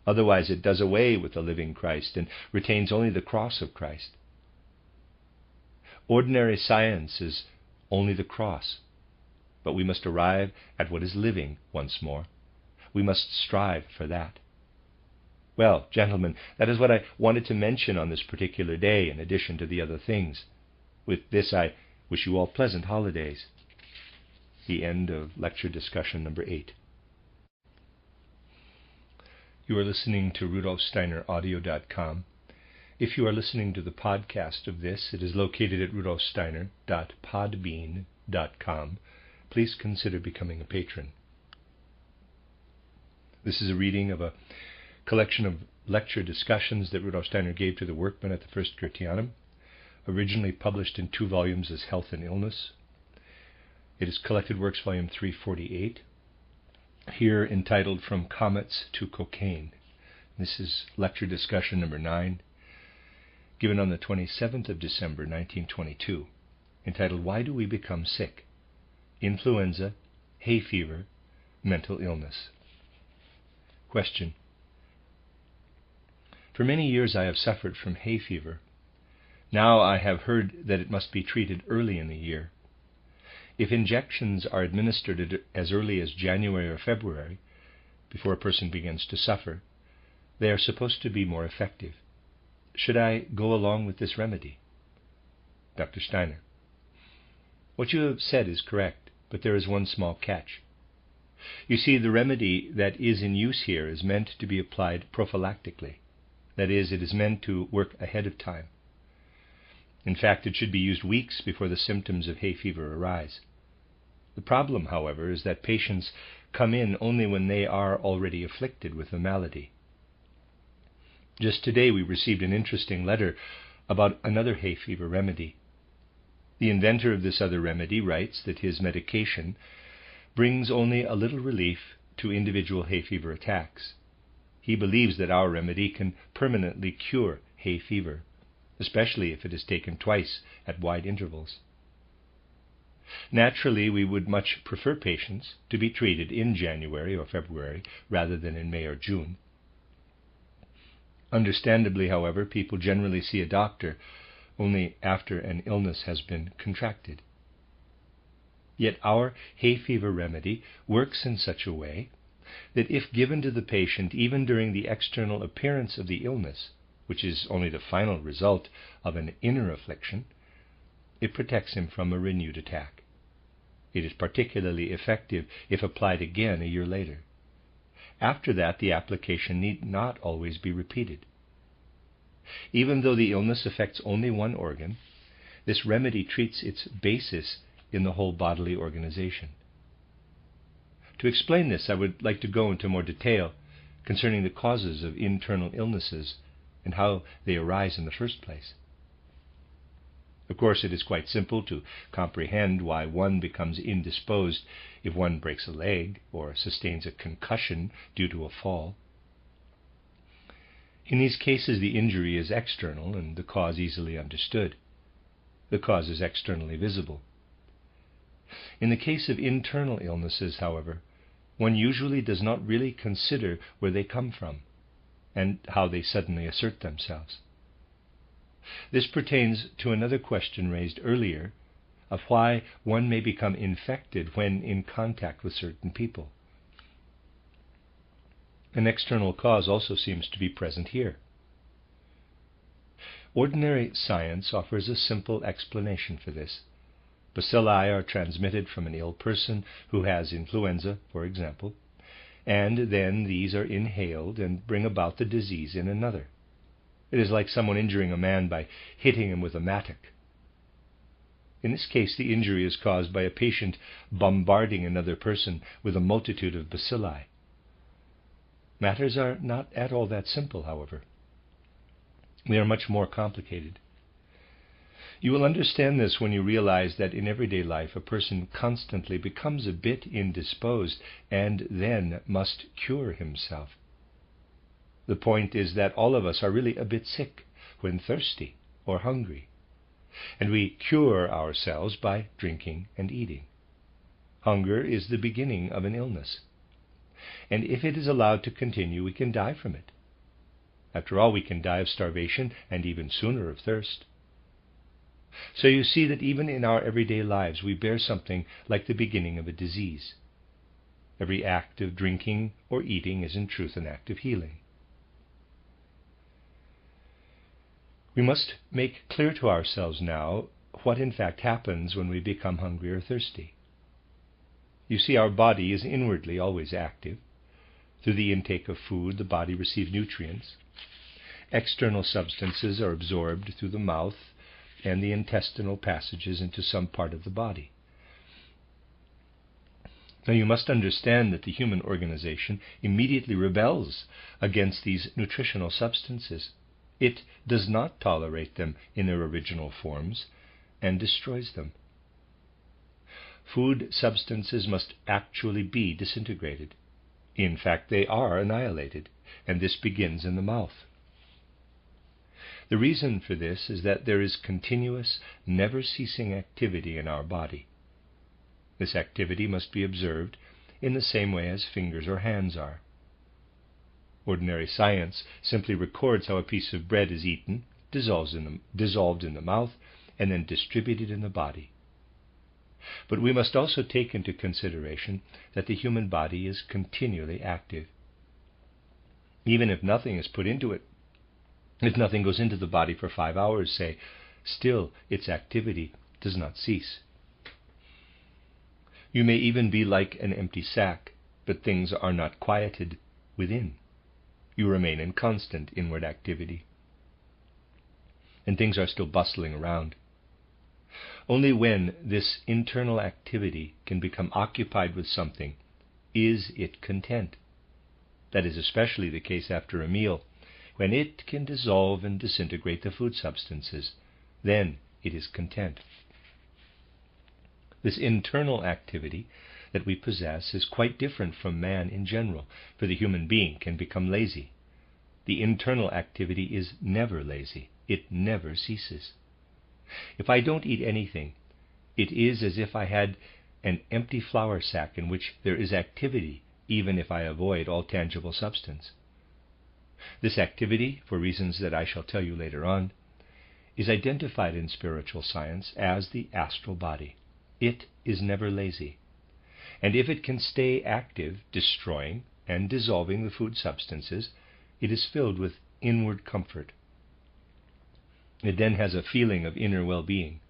Otherwise it does away with the living Christ and retains only the cross of Christ. Ordinary science is only the cross, but we must arrive at what is living once more. We must strive for that. Well, gentlemen, that is what I wanted to mention on this particular day, in addition to the other things. With this, I wish you all pleasant holidays. The end of lecture discussion number 8. You are listening to RudolfSteinerAudio.com. If you are listening to the podcast of this, it is located at rudolfsteiner.podbean.com. please consider becoming a patron. This is a reading of a collection of lecture discussions that Rudolf Steiner gave to the workmen at the First Goetheanum, originally published in 2 volumes as Health and Illness. It is Collected Works, volume 348, here entitled From Comets to Cocaine. This is lecture discussion number 9, given on the 27th of December, 1922, entitled Why Do We Become Sick? Influenza, Hay Fever, Mental Illness. Question. For many years I have suffered from hay fever. Now I have heard that it must be treated early in the year. If injections are administered as early as January or February, before a person begins to suffer, they are supposed to be more effective. Should I go along with this remedy? Dr. Steiner. What you have said is correct, but there is one small catch. You see, the remedy that is in use here is meant to be applied prophylactically. That is, it is meant to work ahead of time. In fact, it should be used weeks before the symptoms of hay fever arise. The problem, however, is that patients come in only when they are already afflicted with the malady. Just today we received an interesting letter about another hay fever remedy. The inventor of this other remedy writes that his medication brings only a little relief to individual hay fever attacks. He believes that our remedy can permanently cure hay fever, especially if it is taken twice at wide intervals. Naturally, we would much prefer patients to be treated in January or February rather than in May or June. Understandably, however, people generally see a doctor only after an illness has been contracted. Yet our hay fever remedy works in such a way that if given to the patient even during the external appearance of the illness, which is only the final result of an inner affliction, it protects him from a renewed attack. It is particularly effective if applied again a year later. After that, the application need not always be repeated. Even though the illness affects only one organ, this remedy treats its basis in the whole bodily organization. To explain this, I would like to go into more detail concerning the causes of internal illnesses and how they arise in the first place. Of course, it is quite simple to comprehend why one becomes indisposed if one breaks a leg or sustains a concussion due to a fall. In these cases, the injury is external and the cause easily understood. The cause is externally visible. In the case of internal illnesses, however, one usually does not really consider where they come from and how they suddenly assert themselves. This pertains to another question raised earlier of why one may become infected when in contact with certain people. An external cause also seems to be present here. Ordinary science offers a simple explanation for this. Bacilli are transmitted from an ill person who has influenza, for example, and then these are inhaled and bring about the disease in another. It is like someone injuring a man by hitting him with a mattock. In this case, the injury is caused by a patient bombarding another person with a multitude of bacilli. Matters are not at all that simple, however. They are much more complicated. You will understand this when you realize that in everyday life a person constantly becomes a bit indisposed and then must cure himself. The point is that all of us are really a bit sick when thirsty or hungry, and we cure ourselves by drinking and eating. Hunger is the beginning of an illness, and if it is allowed to continue, we can die from it. After all, we can die of starvation and even sooner of thirst. So you see that even in our everyday lives we bear something like the beginning of a disease. Every act of drinking or eating is in truth an act of healing. We must make clear to ourselves now what in fact happens when we become hungry or thirsty. You see, our body is inwardly always active. Through the intake of food, the body receives nutrients. External substances are absorbed through the mouth and the intestinal passages into some part of the body. Now you must understand that the human organization immediately rebels against these nutritional substances. It does not tolerate them in their original forms and destroys them. Food substances must actually be disintegrated. In fact, they are annihilated, and this begins in the mouth. The reason for this is that there is continuous, never-ceasing activity in our body. This activity must be observed in the same way as fingers or hands are. Ordinary science simply records how a piece of bread is eaten, dissolved in the mouth, and then distributed in the body. But we must also take into consideration that the human body is continually active. Even if nothing is put into it, if nothing goes into the body for 5 hours, say, still its activity does not cease. You may even be like an empty sack, but things are not quieted within. You remain in constant inward activity, and things are still bustling around. Only when this internal activity can become occupied with something is it content. That is especially the case after a meal, when it can dissolve and disintegrate the food substances. Then it is content. This internal activity that we possess is quite different from man in general, for the human being can become lazy. The internal activity is never lazy. It never ceases. If I don't eat anything, it is as if I had an empty flour sack in which there is activity, even if I avoid all tangible substance. This activity, for reasons that I shall tell you later on, is identified in spiritual science as the astral body. It is never lazy. And if it can stay active, destroying and dissolving the food substances, it is filled with inward comfort. It then has a feeling of inner well-being.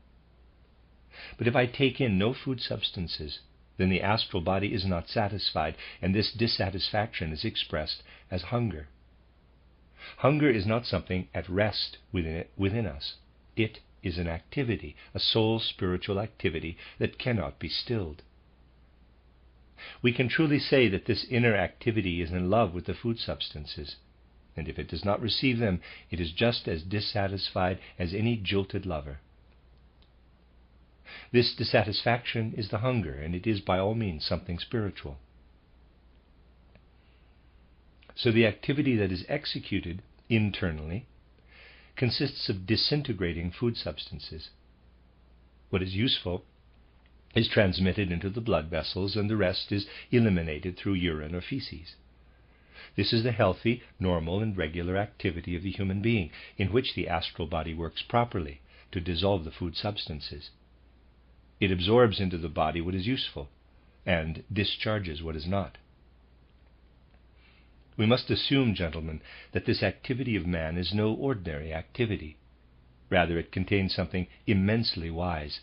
But if I take in no food substances, then the astral body is not satisfied, and this dissatisfaction is expressed as hunger. Hunger is not something at rest within us. It is an activity, a soul spiritual activity that cannot be stilled. We can truly say that this inner activity is in love with the food substances, and if it does not receive them, it is just as dissatisfied as any jilted lover. This dissatisfaction is the hunger, and it is by all means something spiritual. So the activity that is executed internally consists of disintegrating food substances. What is useful is transmitted into the blood vessels, and the rest is eliminated through urine or feces. This is the healthy, normal, and regular activity of the human being, in which the astral body works properly to dissolve the food substances. It absorbs into the body what is useful and discharges what is not. We must assume, gentlemen, that this activity of man is no ordinary activity. Rather, it contains something immensely wise.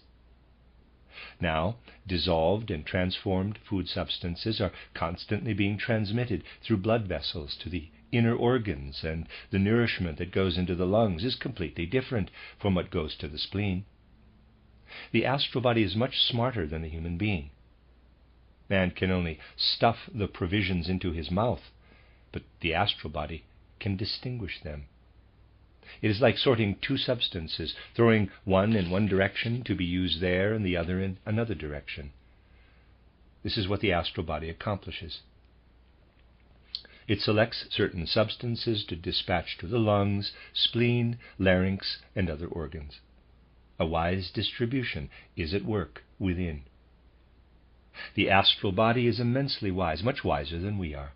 Now, dissolved and transformed food substances are constantly being transmitted through blood vessels to the inner organs, and the nourishment that goes into the lungs is completely different from what goes to the spleen. The astral body is much smarter than the human being. Man can only stuff the provisions into his mouth, but the astral body can distinguish them. It is like sorting two substances, throwing one in one direction to be used there and the other in another direction. This is what the astral body accomplishes. It selects certain substances to dispatch to the lungs, spleen, larynx, and other organs. A wise distribution is at work within. The astral body is immensely wise, much wiser than we are.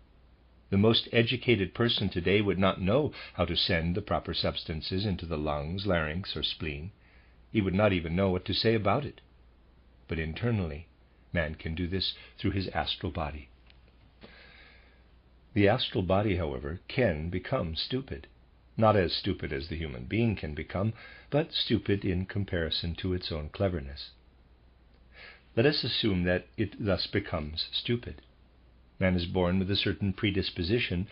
The most educated person today would not know how to send the proper substances into the lungs, larynx, or spleen. He would not even know what to say about it. But internally, man can do this through his astral body. The astral body, however, can become stupid. Not as stupid as the human being can become, but stupid in comparison to its own cleverness. Let us assume that it thus becomes stupid. Man is born with a certain predisposition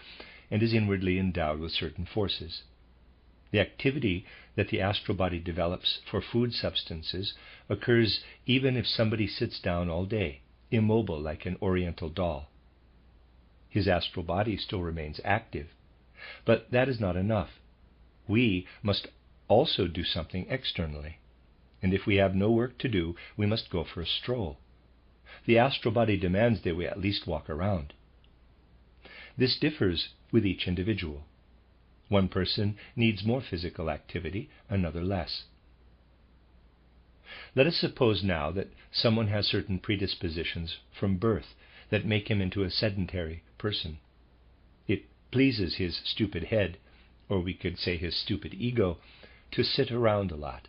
and is inwardly endowed with certain forces. The activity that the astral body develops for food substances occurs even if somebody sits down all day immobile like an oriental doll. His astral body still remains active, but that is not enough. We must also do something externally, and if we have no work to do, we must go for a stroll. The astral body demands that we at least walk around. This differs with each individual. One person needs more physical activity, another less. Let us suppose now that someone has certain predispositions from birth that make him into a sedentary person. It pleases his stupid head, or we could say his stupid ego, to sit around a lot.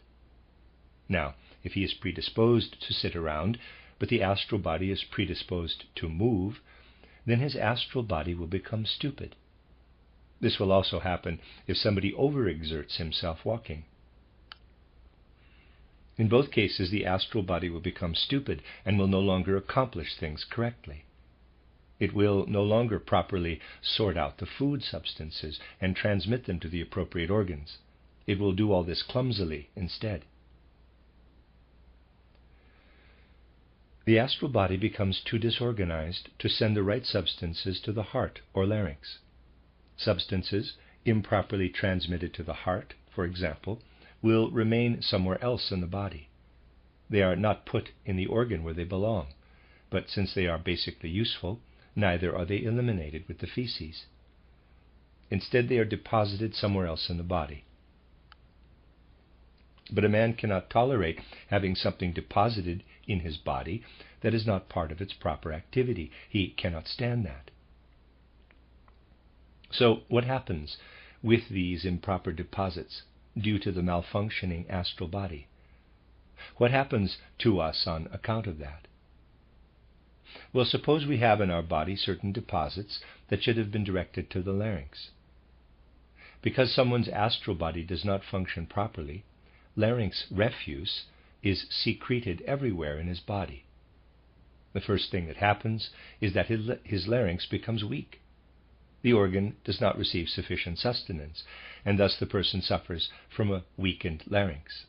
Now, if he is predisposed to sit around, but the astral body is predisposed to move, then his astral body will become stupid. This will also happen if somebody overexerts himself walking. In both cases, the astral body will become stupid and will no longer accomplish things correctly. It will no longer properly sort out the food substances and transmit them to the appropriate organs. It will do all this clumsily instead. The astral body becomes too disorganized to send the right substances to the heart or larynx. Substances improperly transmitted to the heart, for example, will remain somewhere else in the body. They are not put in the organ where they belong, but since they are basically useful, neither are they eliminated with the feces. Instead, they are deposited somewhere else in the body. But a man cannot tolerate having something deposited in his body that is not part of its proper activity. He cannot stand that. So what happens with these improper deposits due to the malfunctioning astral body? What happens to us on account of that? Well, suppose we have in our body certain deposits that should have been directed to the larynx. Because someone's astral body does not function properly, larynx refuse is secreted everywhere in his body. The first thing that happens is that his larynx becomes weak. The organ does not receive sufficient sustenance, and thus the person suffers from a weakened larynx.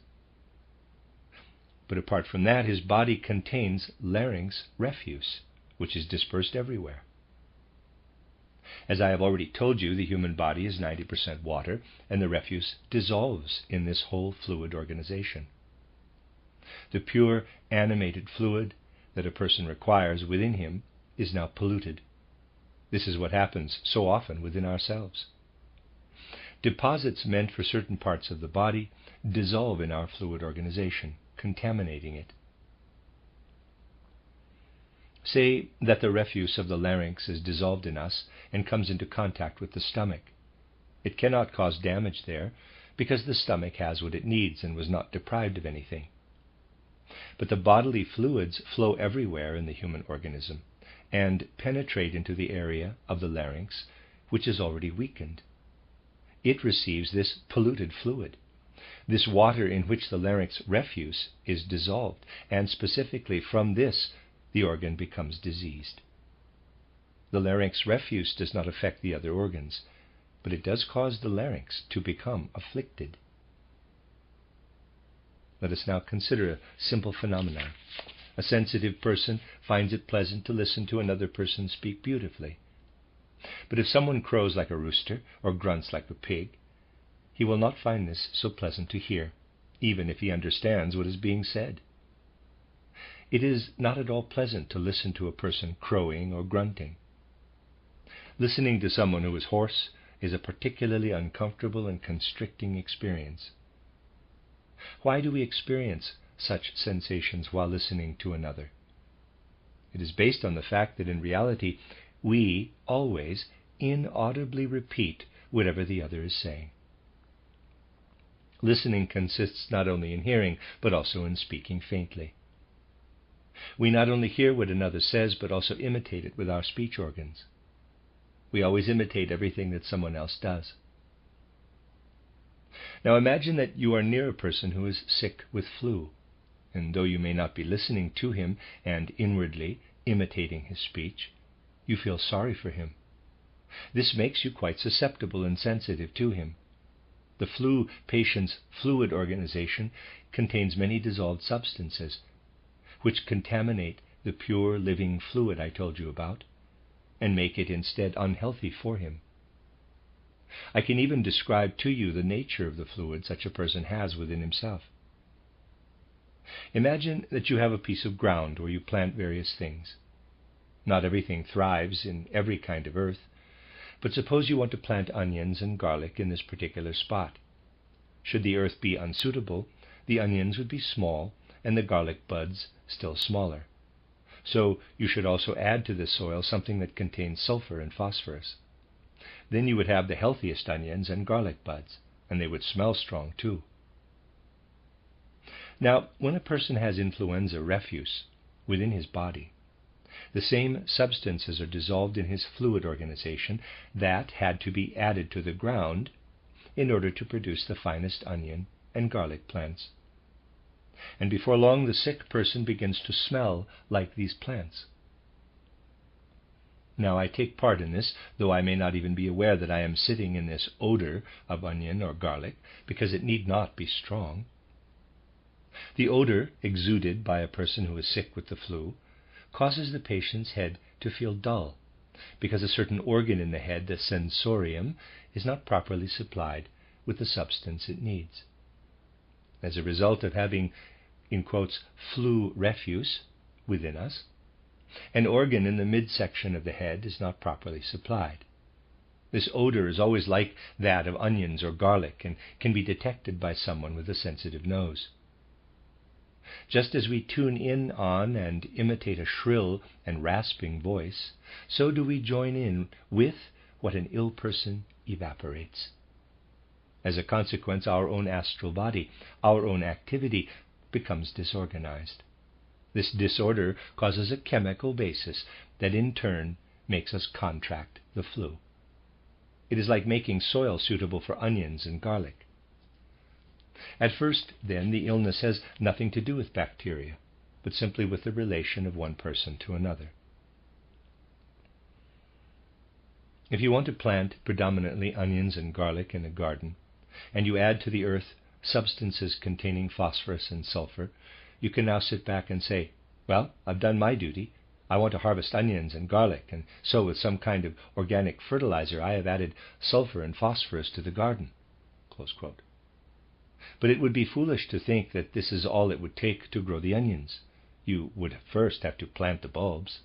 But apart from that, his body contains larynx refuse, which is dispersed everywhere. As I have already told you, the human body is 90% water, and the refuse dissolves in this whole fluid organization. The pure animated fluid that a person requires within him is now polluted. This is what happens so often within ourselves. Deposits meant for certain parts of the body dissolve in our fluid organization, contaminating it. Say that the refuse of the larynx is dissolved in us and comes into contact with the stomach. It cannot cause damage there because the stomach has what it needs and was not deprived of anything. But the bodily fluids flow everywhere in the human organism and penetrate into the area of the larynx, which is already weakened. It receives this polluted fluid, this water in which the larynx refuse is dissolved, and specifically from this the organ becomes diseased. The larynx refuse does not affect the other organs, but it does cause the larynx to become afflicted. Let us now consider a simple phenomenon. A sensitive person finds it pleasant to listen to another person speak beautifully. But if someone crows like a rooster or grunts like a pig, he will not find this so pleasant to hear, even if he understands what is being said. It is not at all pleasant to listen to a person crowing or grunting. Listening to someone who is hoarse is a particularly uncomfortable and constricting experience. Why do we experience such sensations while listening to another? It is based on the fact that in reality we always inaudibly repeat whatever the other is saying. Listening consists not only in hearing, but also in speaking faintly. We not only hear what another says, but also imitate it with our speech organs. We always imitate everything that someone else does. Now imagine that you are near a person who is sick with flu, and though you may not be listening to him and inwardly imitating his speech, you feel sorry for him. This makes you quite susceptible and sensitive to him. The flu patient's fluid organization contains many dissolved substances, which contaminate the pure living fluid I told you about, and make it instead unhealthy for him. I can even describe to you the nature of the fluid such a person has within himself. Imagine that you have a piece of ground where you plant various things. Not everything thrives in every kind of earth, but suppose you want to plant onions and garlic in this particular spot. Should the earth be unsuitable, the onions would be small and the garlic buds still smaller. So you should also add to the soil something that contains sulfur and phosphorus. Then you would have the healthiest onions and garlic buds, and they would smell strong too. Now, when a person has influenza refuse within his body, the same substances are dissolved in his fluid organization that had to be added to the ground in order to produce the finest onion and garlic plants. And before long the sick person begins to smell like these plants. Now I take part in this, though I may not even be aware that I am sitting in this odor of onion or garlic, because it need not be strong. The odor exuded by a person who is sick with the flu causes the patient's head to feel dull, because a certain organ in the head, the sensorium, is not properly supplied with the substance it needs. As a result of having, in quotes, flu refuse within us, an organ in the midsection of the head is not properly supplied. This odor is always like that of onions or garlic and can be detected by someone with a sensitive nose. Just as we tune in on and imitate a shrill and rasping voice, so do we join in with what an ill person evaporates. As a consequence, our own astral body, our own activity, becomes disorganized. This disorder causes a chemical basis that in turn makes us contract the flu. It is like making soil suitable for onions and garlic. At first, then, the illness has nothing to do with bacteria, but simply with the relation of one person to another. If you want to plant predominantly onions and garlic in a garden, and you add to the earth substances containing phosphorus and sulfur, you can now sit back and say, well, I've done my duty. I want to harvest onions and garlic, and so with some kind of organic fertilizer I have added sulfur and phosphorus to the garden. Close quote. But it would be foolish to think that this is all it would take to grow the onions. You would first have to plant the bulbs.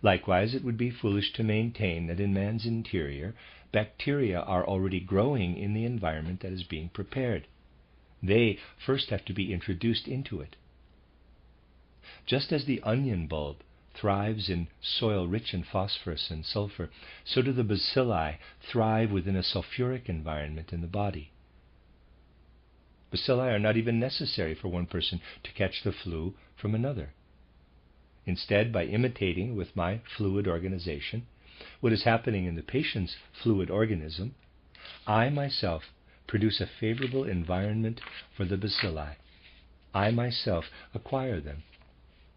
Likewise, it would be foolish to maintain that in man's interior, bacteria are already growing in the environment that is being prepared. They first have to be introduced into it. Just as the onion bulb thrives in soil rich in phosphorus and sulfur, so do the bacilli thrive within a sulfuric environment in the body. Bacilli are not even necessary for one person to catch the flu from another. Instead, by imitating with my fluid organization what is happening in the patient's fluid organism, I myself produce a favorable environment for the bacilli. I myself acquire them.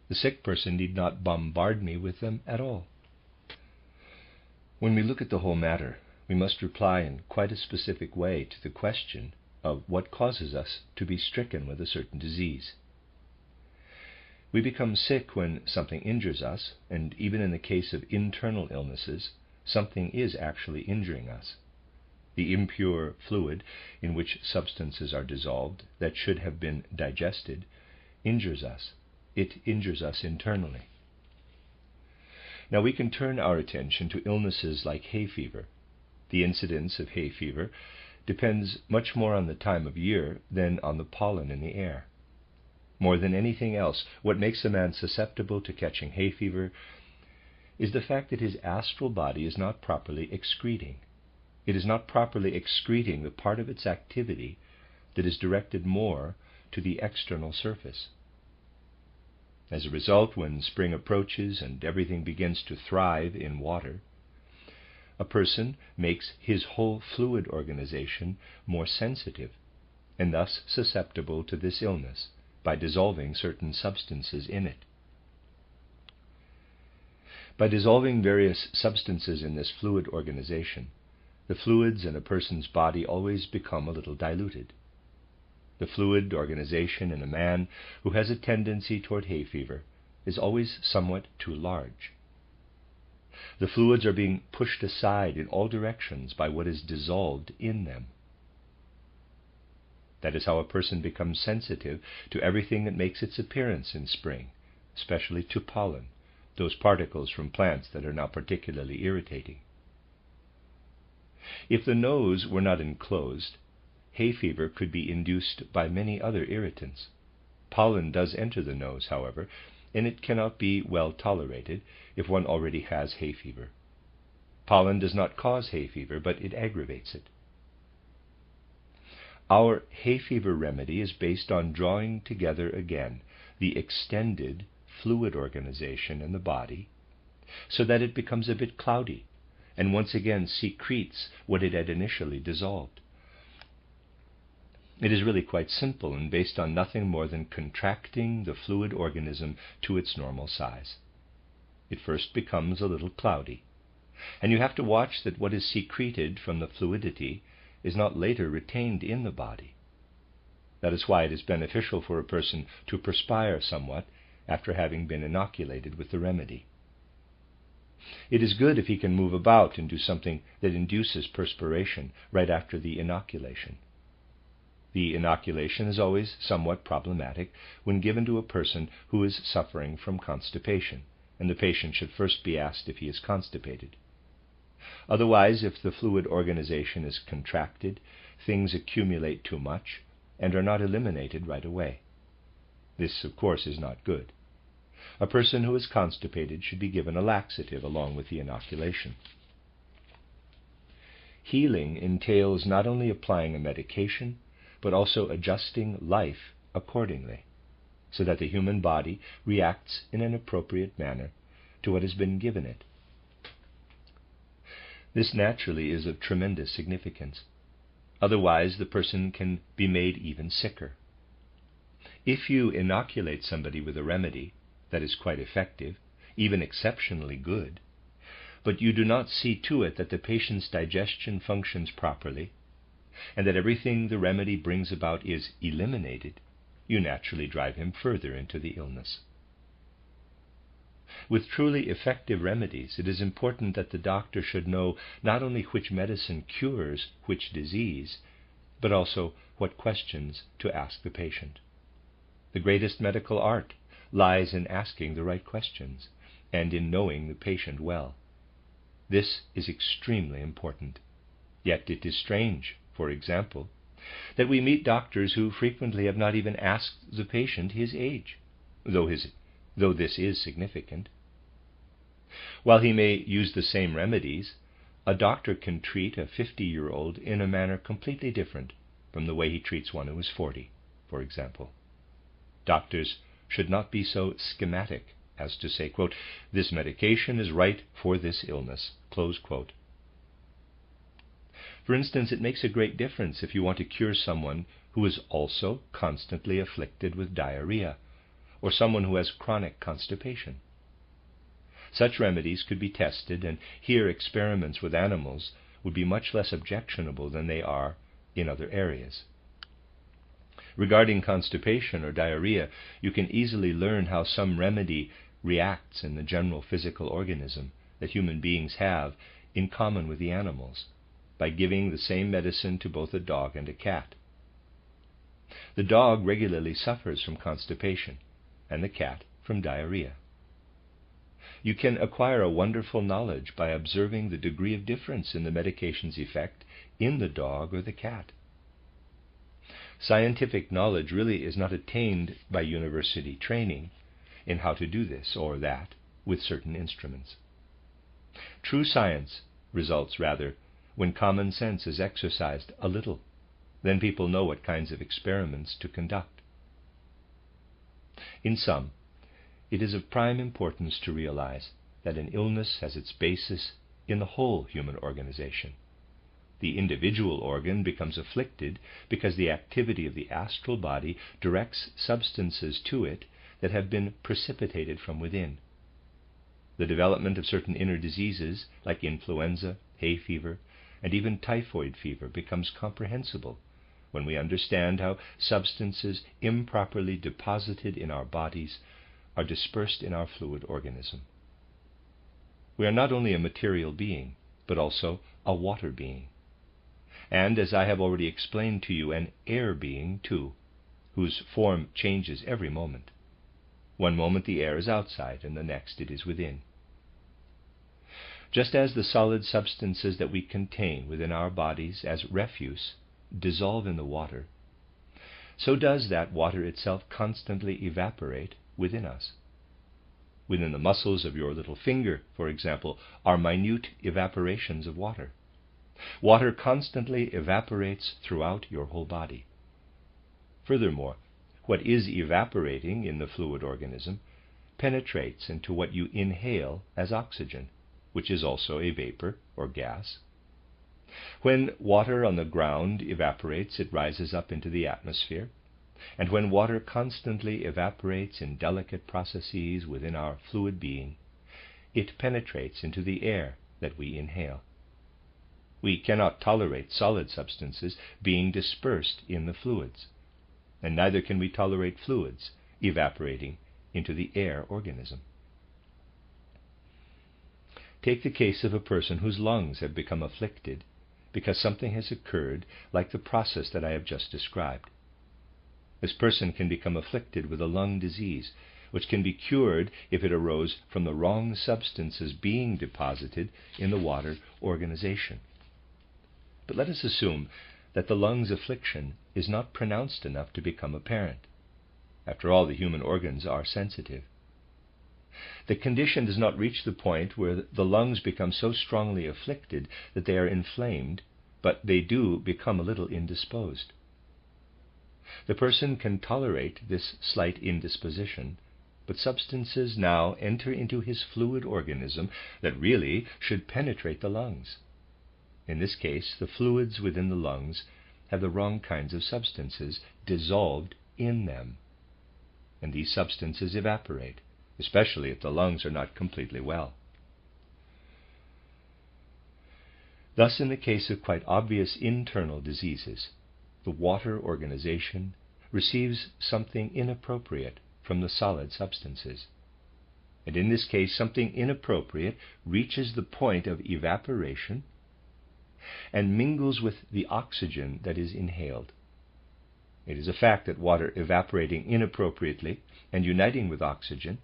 The sick person need not bombard me with them at all. When we look at the whole matter, we must reply in quite a specific way to the question of what causes us to be stricken with a certain disease. We become sick when something injures us, and even in the case of internal illnesses, something is actually injuring us. The impure fluid in which substances are dissolved that should have been digested injures us. It injures us internally. Now we can turn our attention to illnesses like hay fever. The incidence of hay fever depends much more on the time of year than on the pollen in the air. More than anything else, what makes a man susceptible to catching hay fever is the fact that his astral body is not properly excreting. It is not properly excreting the part of its activity that is directed more to the external surface. As a result, when spring approaches and everything begins to thrive in water, a person makes his whole fluid organization more sensitive and thus susceptible to this illness by dissolving certain substances in it. By dissolving various substances in this fluid organization, the fluids in a person's body always become a little diluted. The fluid organization in a man who has a tendency toward hay fever is always somewhat too large. The fluids are being pushed aside in all directions by what is dissolved in them. That is how a person becomes sensitive to everything that makes its appearance in spring, especially to pollen, those particles from plants that are now particularly irritating. If the nose were not enclosed, hay fever could be induced by many other irritants. Pollen does enter the nose, however, and it cannot be well tolerated if one already has hay fever. Pollen does not cause hay fever, but it aggravates it. Our hay fever remedy is based on drawing together again the extended fluid organization in the body so that it becomes a bit cloudy and once again secretes what it had initially dissolved. It is really quite simple and based on nothing more than contracting the fluid organism to its normal size. It first becomes a little cloudy, and you have to watch that what is secreted from the fluidity is not later retained in the body. That is why it is beneficial for a person to perspire somewhat after having been inoculated with the remedy. It is good if he can move about and do something that induces perspiration right after the inoculation. The inoculation is always somewhat problematic when given to a person who is suffering from constipation, and the patient should first be asked if he is constipated. Otherwise, if the fluid organization is contracted, things accumulate too much and are not eliminated right away. This, of course, is not good. A person who is constipated should be given a laxative along with the inoculation. Healing entails not only applying a medication, but also adjusting life accordingly, so that the human body reacts in an appropriate manner to what has been given it. This naturally is of tremendous significance. Otherwise, the person can be made even sicker. If you inoculate somebody with a remedy that is quite effective, even exceptionally good, but you do not see to it that the patient's digestion functions properly, and that everything the remedy brings about is eliminated, you naturally drive him further into the illness. With truly effective remedies, it is important that the doctor should know not only which medicine cures which disease, but also what questions to ask the patient. The greatest medical art lies in asking the right questions and in knowing the patient well. This is extremely important. Yet it is strange, for example, that we meet doctors who frequently have not even asked the patient his age, though this is significant. While he may use the same remedies, a doctor can treat a 50-year-old in a manner completely different from the way he treats one who is 40, for example. Doctors should not be so schematic as to say, quote, "This medication is right for this illness," close quote. For instance, it makes a great difference if you want to cure someone who is also constantly afflicted with diarrhea, or someone who has chronic constipation. Such remedies could be tested, and here experiments with animals would be much less objectionable than they are in other areas. Regarding constipation or diarrhea, you can easily learn how some remedy reacts in the general physical organism that human beings have in common with the animals, by giving the same medicine to both a dog and a cat. The dog regularly suffers from constipation, and the cat from diarrhea. You can acquire a wonderful knowledge by observing the degree of difference in the medication's effect in the dog or the cat. Scientific knowledge really is not attained by university training in how to do this or that with certain instruments. True science results rather when common sense is exercised a little. Then people know what kinds of experiments to conduct. In sum, it is of prime importance to realize that an illness has its basis in the whole human organization. The individual organ becomes afflicted because the activity of the astral body directs substances to it that have been precipitated from within. The development of certain inner diseases like influenza, hay fever, and even typhoid fever becomes comprehensible when we understand how substances improperly deposited in our bodies are dispersed in our fluid organism. We are not only a material being, but also a water being. And, as I have already explained to you, an air being too, whose form changes every moment. One moment the air is outside, and the next it is within. Just as the solid substances that we contain within our bodies as refuse dissolve in the water, so does that water itself constantly evaporate within us. Within the muscles of your little finger, for example, are minute evaporations of water. Water constantly evaporates throughout your whole body. Furthermore, what is evaporating in the fluid organism penetrates into what you inhale as oxygen, which is also a vapor or gas. When water on the ground evaporates, it rises up into the atmosphere. And when water constantly evaporates in delicate processes within our fluid being, it penetrates into the air that we inhale. We cannot tolerate solid substances being dispersed in the fluids, and neither can we tolerate fluids evaporating into the air organism. Take the case of a person whose lungs have become afflicted because something has occurred like the process that I have just described. This person can become afflicted with a lung disease, which can be cured if it arose from the wrong substances being deposited in the water organization. But let us assume that the lungs affliction is not pronounced enough to become apparent. After all, the human organs are sensitive. The condition does not reach the point where the lungs become so strongly afflicted that they are inflamed, but they do become a little indisposed. The person can tolerate this slight indisposition, but substances now enter into his fluid organism that really should penetrate the lungs. In this case, the fluids within the lungs have the wrong kinds of substances dissolved in them, and these substances evaporate, especially if the lungs are not completely well. Thus, in the case of quite obvious internal diseases, the water organization receives something inappropriate from the solid substances. And in this case, something inappropriate reaches the point of evaporation and mingles with the oxygen that is inhaled. It is a fact that water evaporating inappropriately and uniting with oxygen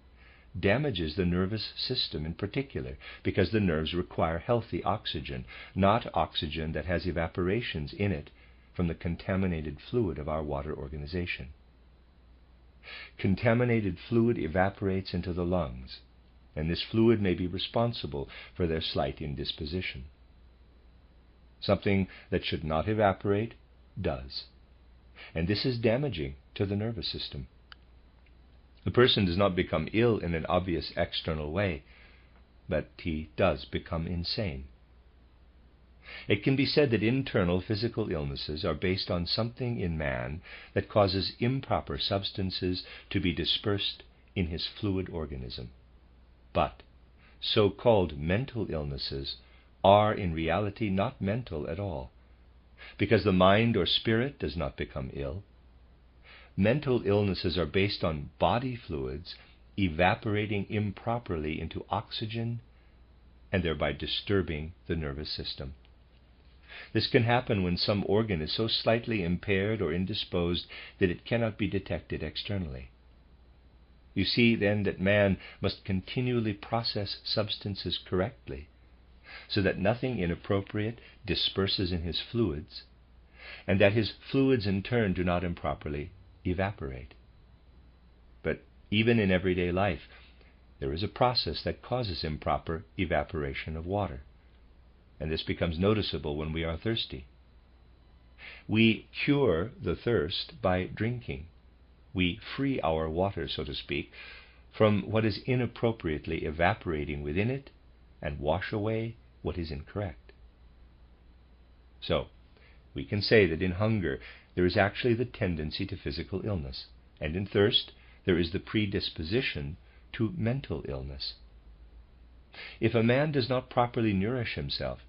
damages the nervous system in particular, because the nerves require healthy oxygen, not oxygen that has evaporations in it from the contaminated fluid of our water organization. Contaminated fluid evaporates into the lungs, and this fluid may be responsible for their slight indisposition. Something that should not evaporate does, and this is damaging to the nervous system. The person does not become ill in an obvious external way, but he does become insane. It can be said that internal physical illnesses are based on something in man that causes improper substances to be dispersed in his fluid organism. But so-called mental illnesses are in reality not mental at all, because the mind or spirit does not become ill. Mental illnesses are based on body fluids evaporating improperly into oxygen and thereby disturbing the nervous system. This can happen when some organ is so slightly impaired or indisposed that it cannot be detected externally. You see, then, that man must continually process substances correctly, so that nothing inappropriate disperses in his fluids, and that his fluids in turn do not improperly evaporate. But even in everyday life, there is a process that causes improper evaporation of water, and this becomes noticeable when we are thirsty. We cure the thirst by drinking. We free our water, so to speak, from what is inappropriately evaporating within it and wash away what is incorrect. So, we can say that in hunger there is actually the tendency to physical illness, and in thirst there is the predisposition to mental illness. If a man does not properly nourish himself,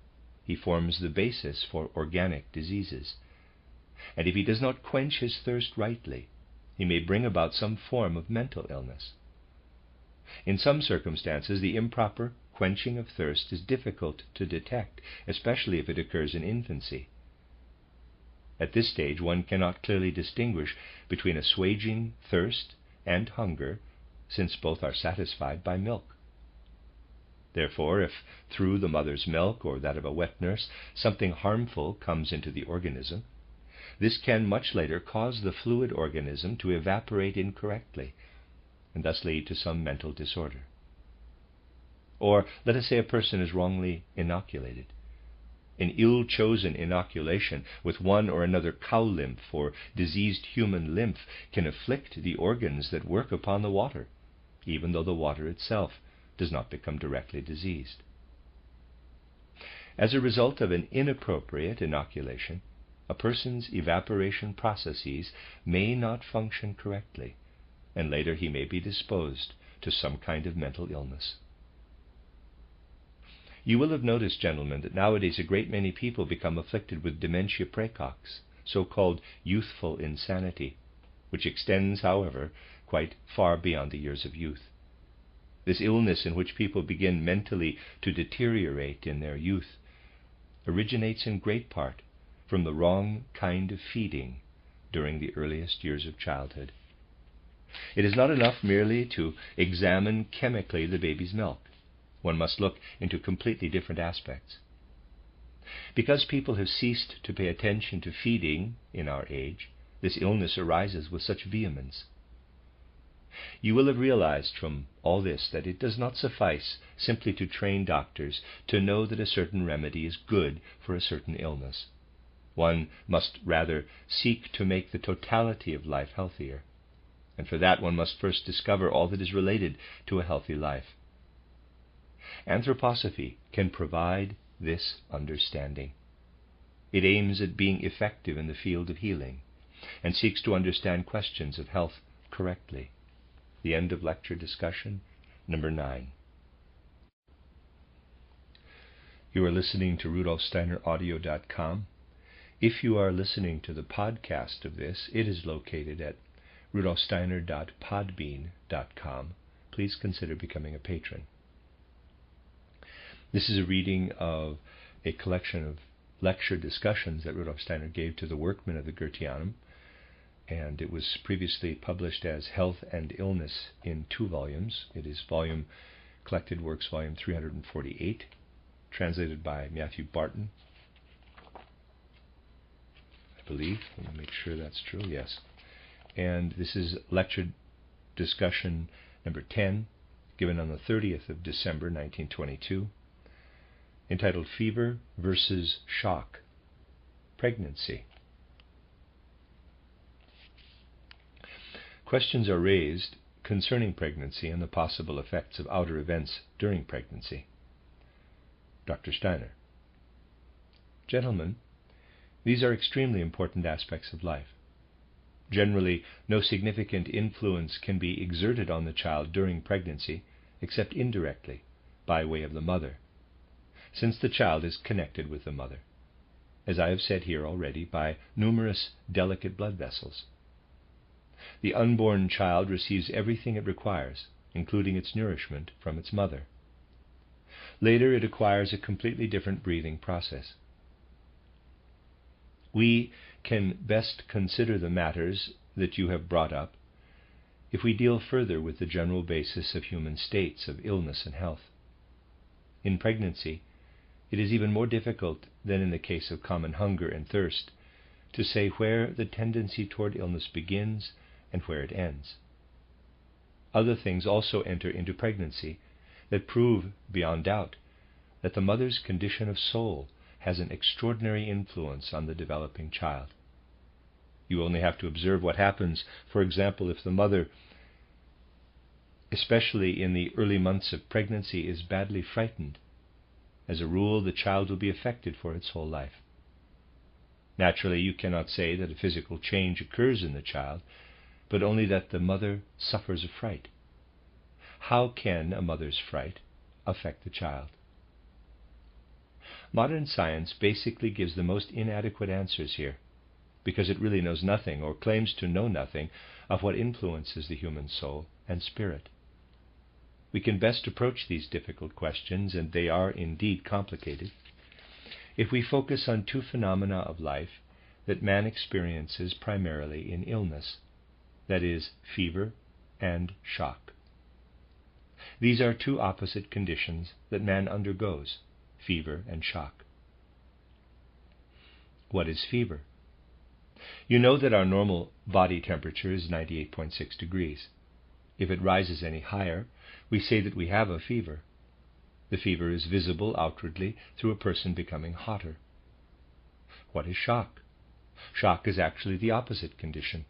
he forms the basis for organic diseases. And if he does not quench his thirst rightly, he may bring about some form of mental illness. In some circumstances, the improper quenching of thirst is difficult to detect, especially if it occurs in infancy. At this stage, one cannot clearly distinguish between assuaging thirst and hunger, since both are satisfied by milk. Therefore, if through the mother's milk or that of a wet nurse something harmful comes into the organism, this can much later cause the fluid organism to evaporate incorrectly and thus lead to some mental disorder. Or let us say a person is wrongly inoculated. An ill-chosen inoculation with one or another cow lymph or diseased human lymph can afflict the organs that work upon the water, even though the water itself does not become directly diseased. As a result of an inappropriate inoculation, a person's evaporation processes may not function correctly, and later he may be disposed to some kind of mental illness. You will have noticed, gentlemen, that nowadays a great many people become afflicted with dementia praecox, so-called youthful insanity, which extends, however, quite far beyond the years of youth. This illness, in which people begin mentally to deteriorate in their youth, originates in great part from the wrong kind of feeding during the earliest years of childhood. It is not enough merely to examine chemically the baby's milk. One must look into completely different aspects. Because people have ceased to pay attention to feeding in our age, this illness arises with such vehemence. You will have realized from all this that it does not suffice simply to train doctors to know that a certain remedy is good for a certain illness. One must rather seek to make the totality of life healthier, and for that one must first discover all that is related to a healthy life. Anthroposophy can provide this understanding. It aims at being effective in the field of healing, and seeks to understand questions of health correctly. The end of lecture discussion number 9. You are listening to RudolfSteinerAudio.com. If you are listening to the podcast of this, it is located at RudolfSteiner.podbean.com. Please consider becoming a patron. This is a reading of a collection of lecture discussions that Rudolf Steiner gave to the workmen of the Goetheanum, and it was previously published as Health and Illness in 2 volumes. It is Collected Works, volume 348, translated by Matthew Barton, I believe. Let me make sure that's true, yes. And this is lecture discussion number 10, given on the 30th of December, 1922, entitled Fever versus Shock, Pregnancy. Questions are raised concerning pregnancy and the possible effects of outer events during pregnancy. Dr. Steiner: Gentlemen, these are extremely important aspects of life. Generally, no significant influence can be exerted on the child during pregnancy except indirectly, by way of the mother, since the child is connected with the mother, as I have said here already, by numerous delicate blood vessels. The unborn child receives everything it requires, including its nourishment, from its mother. Later, it acquires a completely different breathing process. We can best consider the matters that you have brought up if we deal further with the general basis of human states of illness and health. In pregnancy, it is even more difficult than in the case of common hunger and thirst to say where the tendency toward illness begins and where it ends. Other things also enter into pregnancy that prove beyond doubt that the mother's condition of soul has an extraordinary influence on the developing child. You only have to observe what happens, for example, if the mother, especially in the early months of pregnancy, is badly frightened. As a rule, the child will be affected for its whole life. Naturally, you cannot say that a physical change occurs in the child, but only that the mother suffers a fright. How can a mother's fright affect the child? Modern science basically gives the most inadequate answers here, because it really knows nothing, or claims to know nothing, of what influences the human soul and spirit. we can best approach these difficult questions, and they are indeed complicated, if we focus on two phenomena of life that man experiences primarily in illness, that is, fever and shock. These are two opposite conditions that man undergoes, fever and shock. What is fever? You know that our normal body temperature is 98.6 degrees. If it rises any higher, we say that we have a fever. The fever is visible outwardly through a person becoming hotter. What is shock? Shock is actually the opposite condition.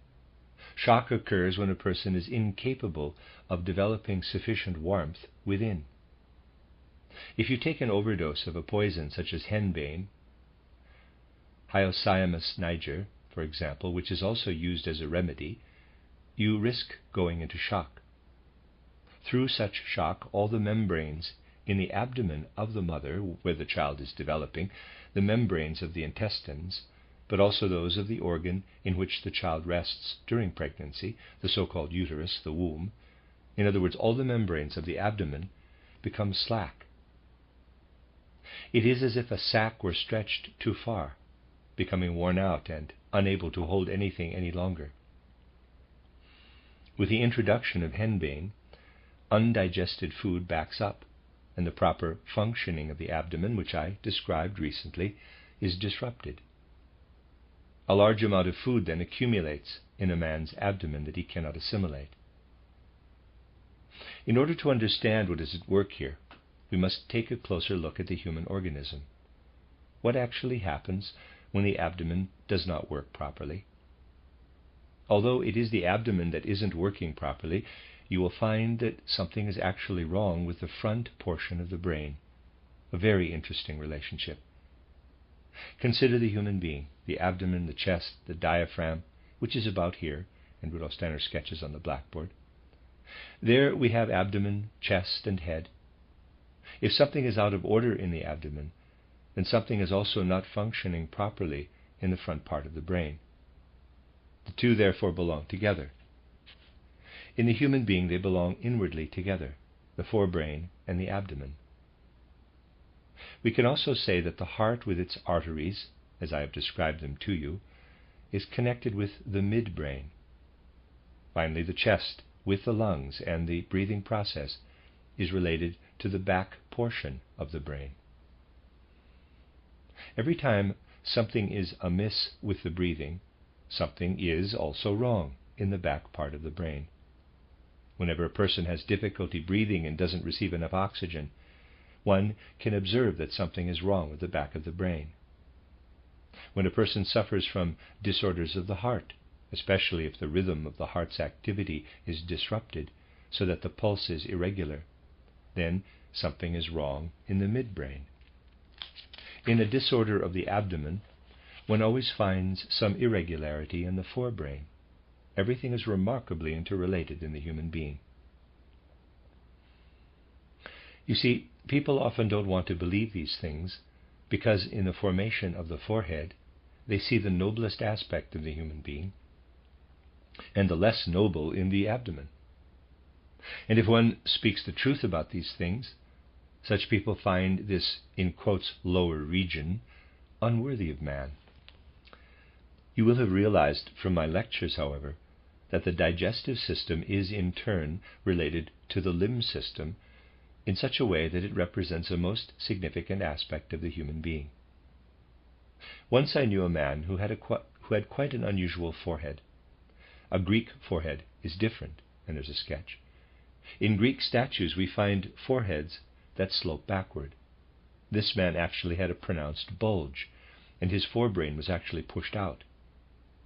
Shock occurs when a person is incapable of developing sufficient warmth within. If you take an overdose of a poison such as henbane, Hyoscyamus niger, for example, which is also used as a remedy, you risk going into shock. Through such shock, all the membranes in the abdomen of the mother, where the child is developing, the membranes of the intestines, but also those of the organ in which the child rests during pregnancy, the so-called uterus, the womb, in other words, all the membranes of the abdomen become slack. It is as if a sack were stretched too far, becoming worn out and unable to hold anything any longer. With the introduction of henbane, undigested food backs up, and the proper functioning of the abdomen, which I described recently, is disrupted. A large amount of food then accumulates in a man's abdomen that he cannot assimilate. In order to understand what is at work here, we must take a closer look at the human organism. What actually happens when the abdomen does not work properly? Although it is the abdomen that isn't working properly, you will find that something is actually wrong with the front portion of the brain. A very interesting relationship. Consider the human being, the abdomen, the chest, the diaphragm, which is about here, and Rudolf Steiner sketches on the blackboard. There we have abdomen, chest, and head. If something is out of order in the abdomen, then something is also not functioning properly in the front part of the brain. The two therefore belong together. In the human being they belong inwardly together, the forebrain and the abdomen. We can also say that the heart with its arteries, as I have described them to you, is connected with the midbrain. Finally, the chest with the lungs and the breathing process is related to the back portion of the brain. Every time something is amiss with the breathing, something is also wrong in the back part of the brain. Whenever a person has difficulty breathing and doesn't receive enough oxygen, one can observe that something is wrong with the back of the brain. When a person suffers from disorders of the heart, especially if the rhythm of the heart's activity is disrupted so that the pulse is irregular, then something is wrong in the midbrain. In a disorder of the abdomen, one always finds some irregularity in the forebrain. Everything is remarkably interrelated in the human being. You see, people often don't want to believe these things because in the formation of the forehead, they see the noblest aspect of the human being and the less noble in the abdomen. And if one speaks the truth about these things, such people find this, in quotes, lower region unworthy of man. You will have realized from my lectures, however, that the digestive system is in turn related to the limb system in such a way that it represents a most significant aspect of the human being. Once I knew a man who had quite an unusual forehead. A Greek forehead is different, and there's a sketch. In Greek statues we find foreheads that slope backward. This man actually had a pronounced bulge, and his forebrain was actually pushed out.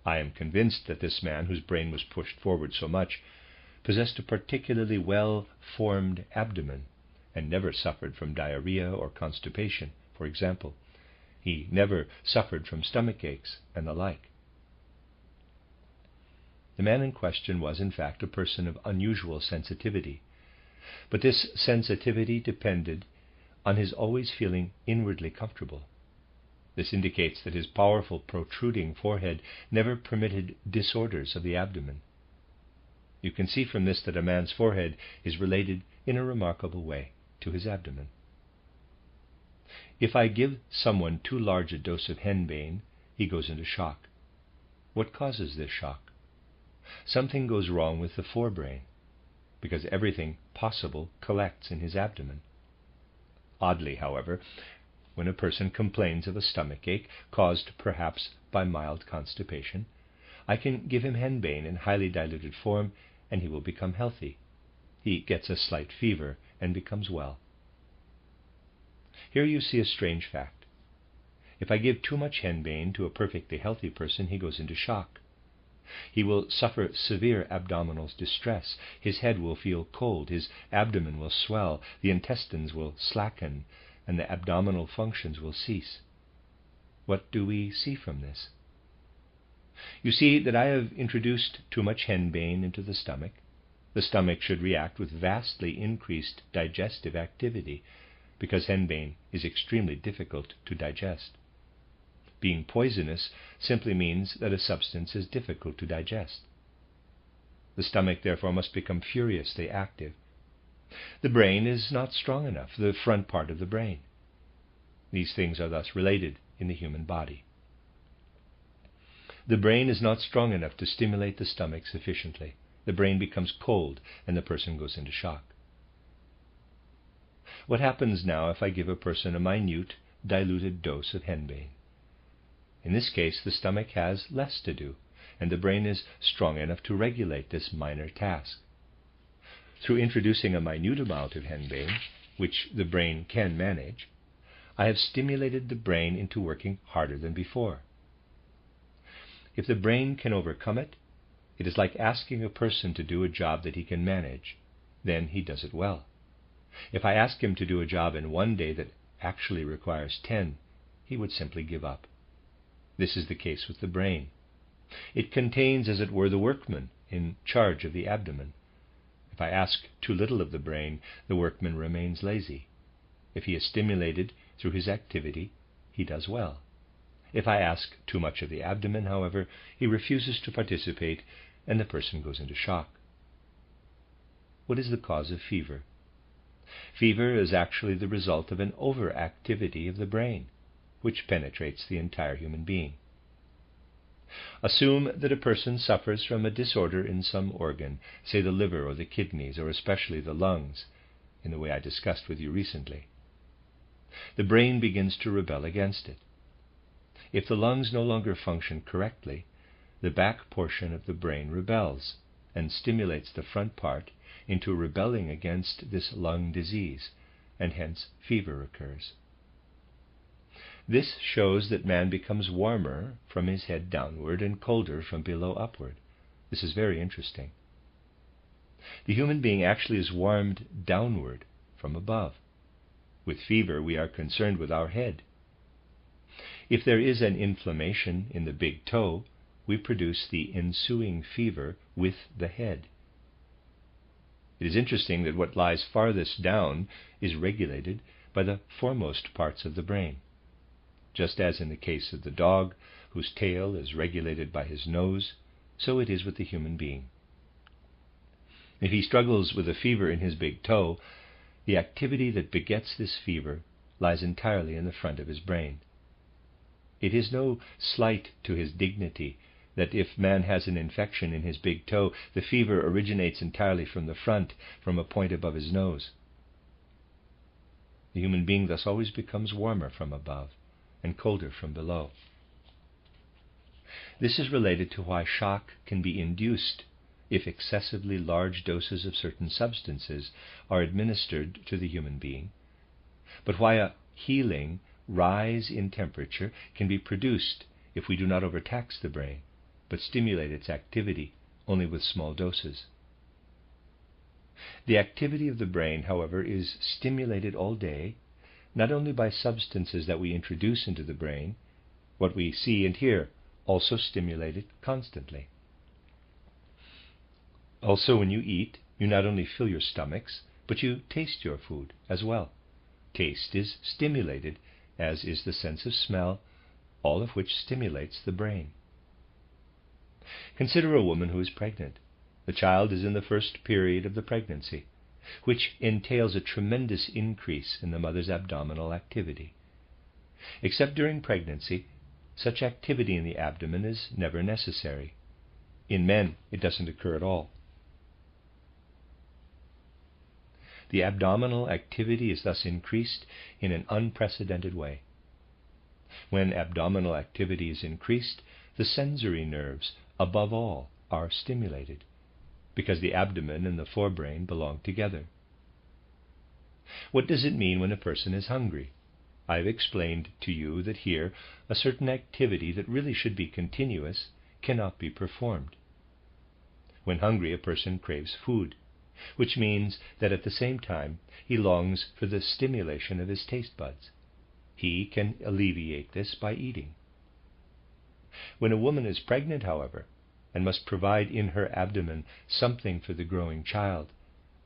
I am convinced that this man, whose brain was pushed forward so much, possessed a particularly well-formed abdomen and never suffered from diarrhea or constipation, for example. He never suffered from stomach aches and the like. The man in question was, in fact, a person of unusual sensitivity, but this sensitivity depended on his always feeling inwardly comfortable. This indicates that his powerful protruding forehead never permitted disorders of the abdomen. You can see from this that a man's forehead is related in a remarkable way to his abdomen. If I give someone too large a dose of henbane, he goes into shock. What causes this shock? Something goes wrong with the forebrain, because everything possible collects in his abdomen. Oddly, however, when a person complains of a stomach ache, caused perhaps by mild constipation, I can give him henbane in highly diluted form, and he will become healthy. He gets a slight fever and becomes well. Here you see a strange fact. If I give too much henbane to a perfectly healthy person, he goes into shock. He will suffer severe abdominal distress. His head will feel cold, his abdomen will swell, the intestines will slacken, and the abdominal functions will cease. What do we see from this? You see that I have introduced too much henbane into the stomach. The stomach should react with vastly increased digestive activity, because henbane is extremely difficult to digest. Being poisonous simply means that a substance is difficult to digest. The stomach, therefore, must become furiously active. The brain is not strong enough, the front part of the brain. These things are thus related in the human body. The brain is not strong enough to stimulate the stomach sufficiently. The brain becomes cold and the person goes into shock. What happens now if I give a person a minute, diluted dose of henbane? In this case, the stomach has less to do, and the brain is strong enough to regulate this minor task. Through introducing a minute amount of henbane, which the brain can manage, I have stimulated the brain into working harder than before. If the brain can overcome it, it is like asking a person to do a job that he can manage. Then he does it well. If I ask him to do a job in one day that actually requires 10, he would simply give up. This is the case with the brain. It contains, as it were, the workman in charge of the abdomen. If I ask too little of the brain, the workman remains lazy. If he is stimulated through his activity, he does well. If I ask too much of the abdomen, however, he refuses to participate, and the person goes into shock. What is the cause of fever? Fever is actually the result of an overactivity of the brain, which penetrates the entire human being. Assume that a person suffers from a disorder in some organ, say the liver or the kidneys, or especially the lungs, in the way I discussed with you recently. The brain begins to rebel against it. If the lungs no longer function correctly, the back portion of the brain rebels and stimulates the front part into rebelling against this lung disease, and hence fever occurs. This shows that man becomes warmer from his head downward and colder from below upward. This is very interesting. The human being actually is warmed downward from above. With fever, we are concerned with our head. If there is an inflammation in the big toe, we produce the ensuing fever with the head. It is interesting that what lies farthest down is regulated by the foremost parts of the brain. Just as in the case of the dog, whose tail is regulated by his nose, so it is with the human being. If he struggles with a fever in his big toe, the activity that begets this fever lies entirely in the front of his brain. It is no slight to his dignity that if man has an infection in his big toe, the fever originates entirely from the front, from a point above his nose. The human being thus always becomes warmer from above and colder from below. This is related to why shock can be induced if excessively large doses of certain substances are administered to the human being, but why a healing rise in temperature can be produced if we do not overtax the brain, but stimulate its activity only with small doses. The activity of the brain, however, is stimulated all day, not only by substances that we introduce into the brain, what we see and hear also stimulated constantly. Also, when you eat, you not only fill your stomachs, but you taste your food as well. Taste is stimulated, as is the sense of smell, all of which stimulates the brain. Consider a woman who is pregnant. The child is in the first period of the pregnancy, which entails a tremendous increase in the mother's abdominal activity. Except during pregnancy, such activity in the abdomen is never necessary. In men, it doesn't occur at all. The abdominal activity is thus increased in an unprecedented way. When abdominal activity is increased, the sensory nerves, above all, are stimulated, because the abdomen and the forebrain belong together. What does it mean when a person is hungry? I have explained to you that here a certain activity that really should be continuous cannot be performed. When hungry, a person craves food, which means that at the same time he longs for the stimulation of his taste buds. He can alleviate this by eating. When a woman is pregnant, however, and must provide in her abdomen something for the growing child,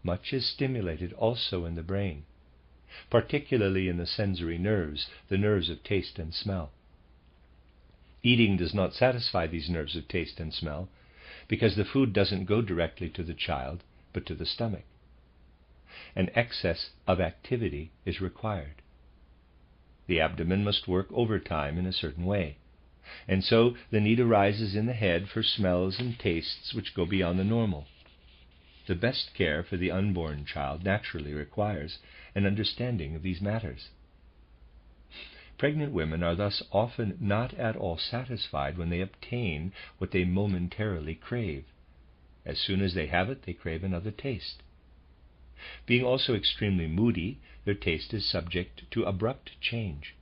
much is stimulated also in the brain, particularly in the sensory nerves, the nerves of taste and smell. Eating does not satisfy these nerves of taste and smell, because the food doesn't go directly to the child, but to the stomach. An excess of activity is required. The abdomen must work overtime in a certain way, and so the need arises in the head for smells and tastes which go beyond the normal. The best care for the unborn child naturally requires an understanding of these matters. Pregnant women are thus often not at all satisfied when they obtain what they momentarily crave. As soon as they have it, they crave another taste. Being also extremely moody, their taste is subject to abrupt change.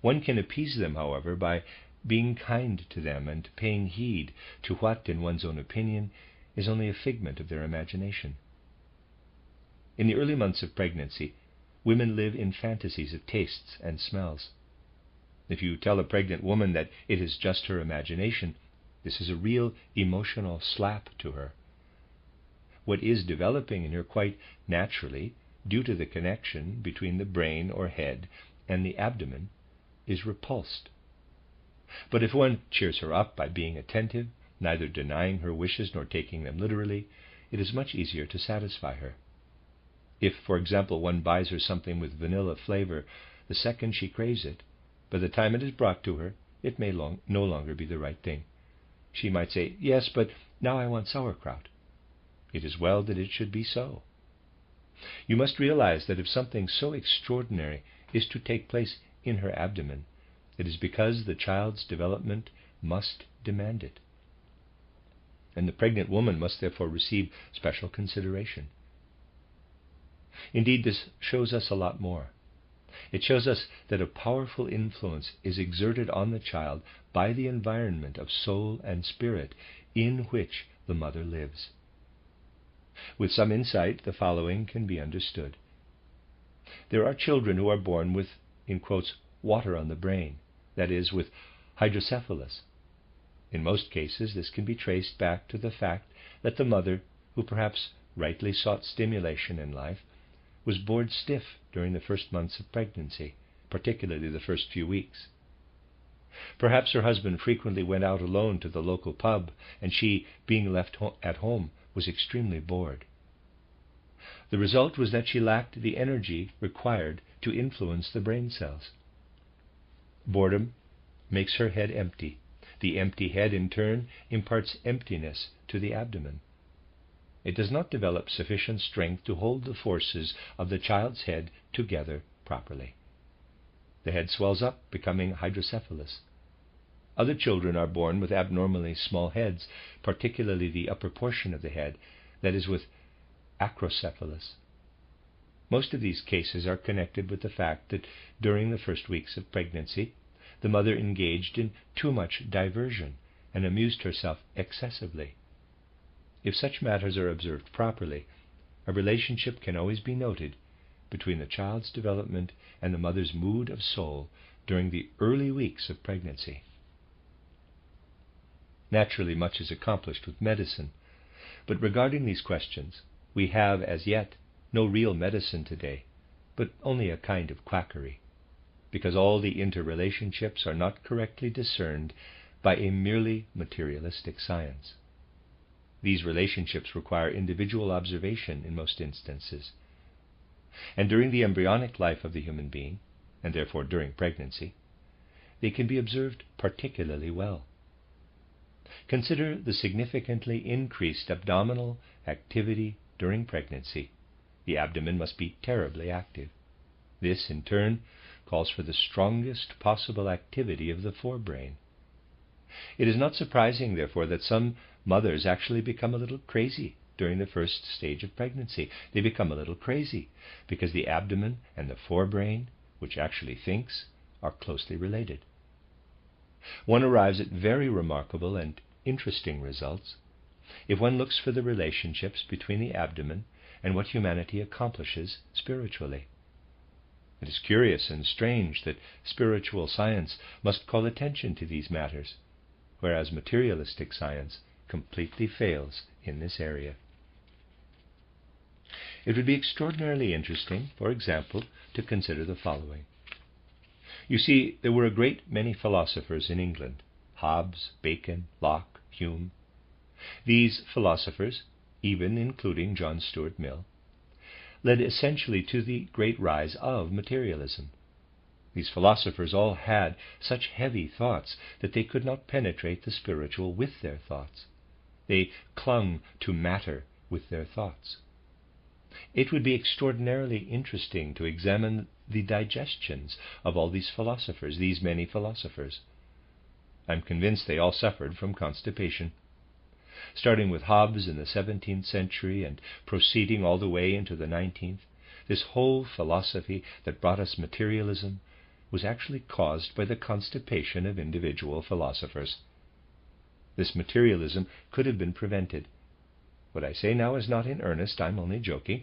One can appease them, however, by being kind to them and paying heed to what, in one's own opinion, is only a figment of their imagination. In the early months of pregnancy, women live in fantasies of tastes and smells. If you tell a pregnant woman that it is just her imagination, this is a real emotional slap to her. What is developing in her quite naturally, due to the connection between the brain or head and the abdomen, is repulsed. But if one cheers her up by being attentive, neither denying her wishes nor taking them literally, it is much easier to satisfy her. If, for example, one buys her something with vanilla flavor, the second she craves it, by the time it is brought to her, it may no longer be the right thing. She might say, "Yes, but now I want sauerkraut." It is well that it should be so. You must realize that if something so extraordinary is to take place in her abdomen, it is because the child's development must demand it. And the pregnant woman must therefore receive special consideration. Indeed, this shows us a lot more. It shows us that a powerful influence is exerted on the child by the environment of soul and spirit in which the mother lives. With some insight, the following can be understood. There are children who are born with, in quotes, water on the brain, that is, with hydrocephalus. In most cases, this can be traced back to the fact that the mother, who perhaps rightly sought stimulation in life, was bored stiff during the first months of pregnancy, particularly the first few weeks. Perhaps her husband frequently went out alone to the local pub, and she, being left at home, was extremely bored. The result was that she lacked the energy required to influence the brain cells. Boredom makes her head empty. The empty head, in turn, imparts emptiness to the abdomen. It does not develop sufficient strength to hold the forces of the child's head together properly. The head swells up, becoming hydrocephalus. Other children are born with abnormally small heads, particularly the upper portion of the head, that is, with acrocephalus. Most of these cases are connected with the fact that during the first weeks of pregnancy, the mother engaged in too much diversion and amused herself excessively. If such matters are observed properly, a relationship can always be noted between the child's development and the mother's mood of soul during the early weeks of pregnancy. Naturally, much is accomplished with medicine, but regarding these questions, we have as yet no real medicine today, but only a kind of quackery, because all the interrelationships are not correctly discerned by a merely materialistic science. These relationships require individual observation in most instances. And during the embryonic life of the human being, and therefore during pregnancy, they can be observed particularly well. Consider the significantly increased abdominal activity during pregnancy. The abdomen must be terribly active. This, in turn, calls for the strongest possible activity of the forebrain. It is not surprising, therefore, that some mothers actually become a little crazy during the first stage of pregnancy. They become a little crazy because the abdomen and the forebrain, which actually thinks, are closely related. One arrives at very remarkable and interesting results if one looks for the relationships between the abdomen and what humanity accomplishes spiritually. It is curious and strange that spiritual science must call attention to these matters, whereas materialistic science completely fails in this area. It would be extraordinarily interesting, for example, to consider the following. You see, there were a great many philosophers in England: Hobbes, Bacon, Locke, Hume. These philosophers, even including John Stuart Mill, led essentially to the great rise of materialism. These philosophers all had such heavy thoughts that they could not penetrate the spiritual with their thoughts. They clung to matter with their thoughts. It would be extraordinarily interesting to examine the digestions of all these philosophers, these many philosophers. I'm convinced they all suffered from constipation. Starting with Hobbes in the 17th century and proceeding all the way into the 19th, this whole philosophy that brought us materialism was actually caused by the constipation of individual philosophers. This materialism could have been prevented. What I say now is not in earnest, I'm only joking.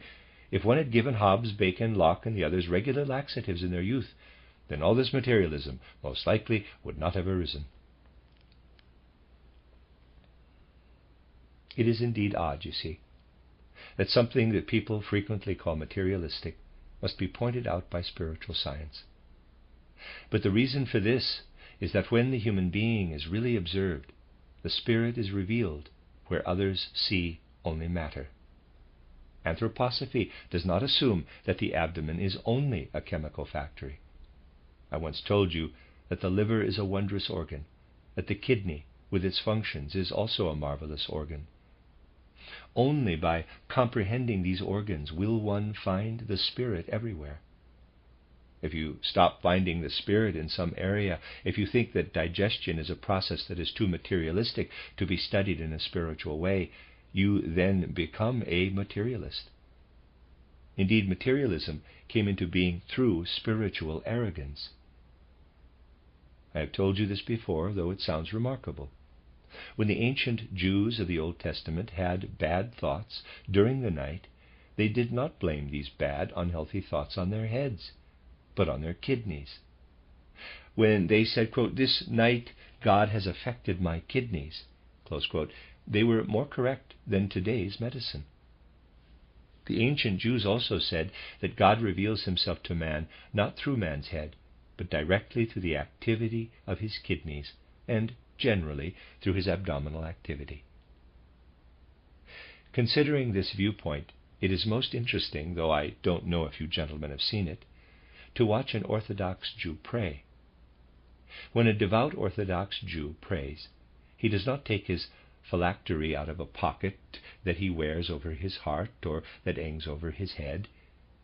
If one had given Hobbes, Bacon, Locke, and the others regular laxatives in their youth, then all this materialism most likely would not have arisen. It is indeed odd, you see, that something that people frequently call materialistic must be pointed out by spiritual science. But the reason for this is that when the human being is really observed, the spirit is revealed where others see only matter. Anthroposophy does not assume that the abdomen is only a chemical factory. I once told you that the liver is a wondrous organ, that the kidney, with its functions, is also a marvelous organ. Only by comprehending these organs will one find the spirit everywhere. If you stop finding the spirit in some area, if you think that digestion is a process that is too materialistic to be studied in a spiritual way, you then become a materialist. Indeed, materialism came into being through spiritual arrogance. I have told you this before, though it sounds remarkable. When the ancient Jews of the Old Testament had bad thoughts during the night, they did not blame these bad, unhealthy thoughts on their heads, but on their kidneys. When they said, quote, "This night God has affected my kidneys," close quote, they were more correct than today's medicine. The ancient Jews also said that God reveals himself to man not through man's head, but directly through the activity of his kidneys, and generally through his abdominal activity. Considering this viewpoint, it is most interesting, though I don't know if you gentlemen have seen it, to watch an Orthodox Jew pray. When a devout Orthodox Jew prays, he does not take his phylactery out of a pocket that he wears over his heart or that hangs over his head.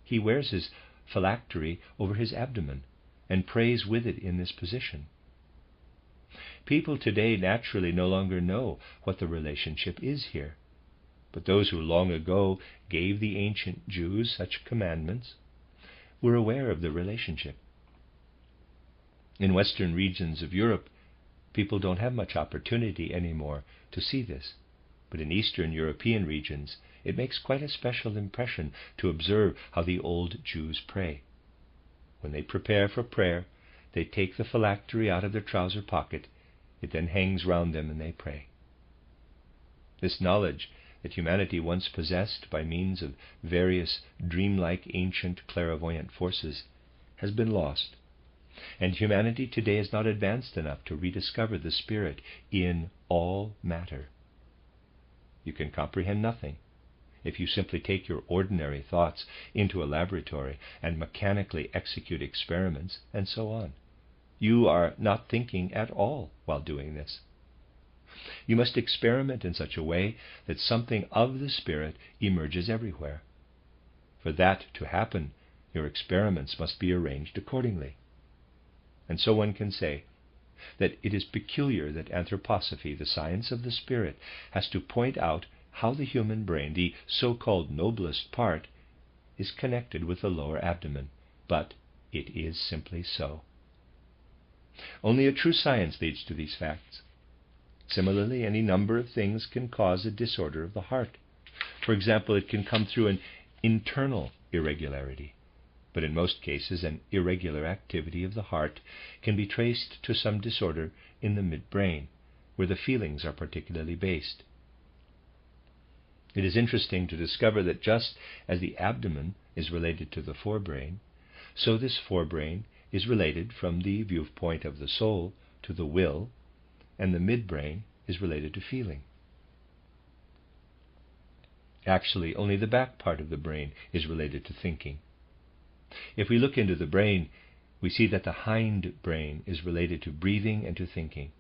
He wears his phylactery over his abdomen and prays with it in this position. People today naturally no longer know what the relationship is here, but those who long ago gave the ancient Jews such commandments were aware of the relationship. In western regions of Europe, people don't have much opportunity anymore to see this, but in Eastern European regions it makes quite a special impression to observe how the old Jews pray. When they prepare for prayer, they take the phylactery out of their trouser pocket. It then hangs round them and they pray. This knowledge that humanity once possessed by means of various dreamlike ancient clairvoyant forces has been lost, and humanity today is not advanced enough to rediscover the spirit in all matter. You can comprehend nothing. If you simply take your ordinary thoughts into a laboratory and mechanically execute experiments, and so on, you are not thinking at all while doing this. You must experiment in such a way that something of the Spirit emerges everywhere. For that to happen, your experiments must be arranged accordingly. And so one can say that it is peculiar that anthroposophy, the science of the Spirit, has to point out how the human brain, the so-called noblest part, is connected with the lower abdomen. But it is simply so. Only a true science leads to these facts. Similarly, any number of things can cause a disorder of the heart. For example, it can come through an internal irregularity, but in most cases an irregular activity of the heart can be traced to some disorder in the midbrain, where the feelings are particularly based. It is interesting to discover that just as the abdomen is related to the forebrain, so this forebrain is related from the viewpoint of the soul to the will, and the midbrain is related to feeling. Actually, only the back part of the brain is related to thinking. If we look into the brain, we see that the hind brain is related to breathing and to thinking.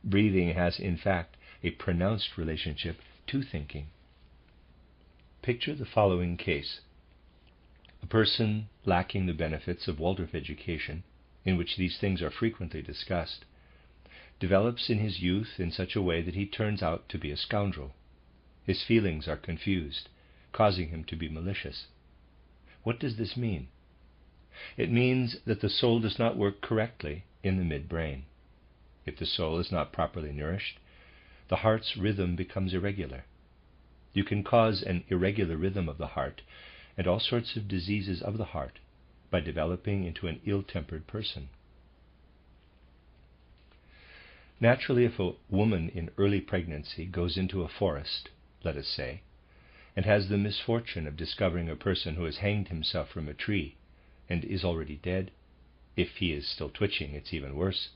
Breathing has, in fact, a pronounced relationship to thinking. Picture the following case. A person lacking the benefits of Waldorf education, in which these things are frequently discussed, develops in his youth in such a way that he turns out to be a scoundrel. His feelings are confused, causing him to be malicious. What does this mean? It means that the soul does not work correctly in the midbrain. If the soul is not properly nourished, the heart's rhythm becomes irregular. You can cause an irregular rhythm of the heart and all sorts of diseases of the heart by developing into an ill-tempered person. Naturally, if a woman in early pregnancy goes into a forest, let us say, and has the misfortune of discovering a person who has hanged himself from a tree and is already dead, if he is still twitching, it's even worse,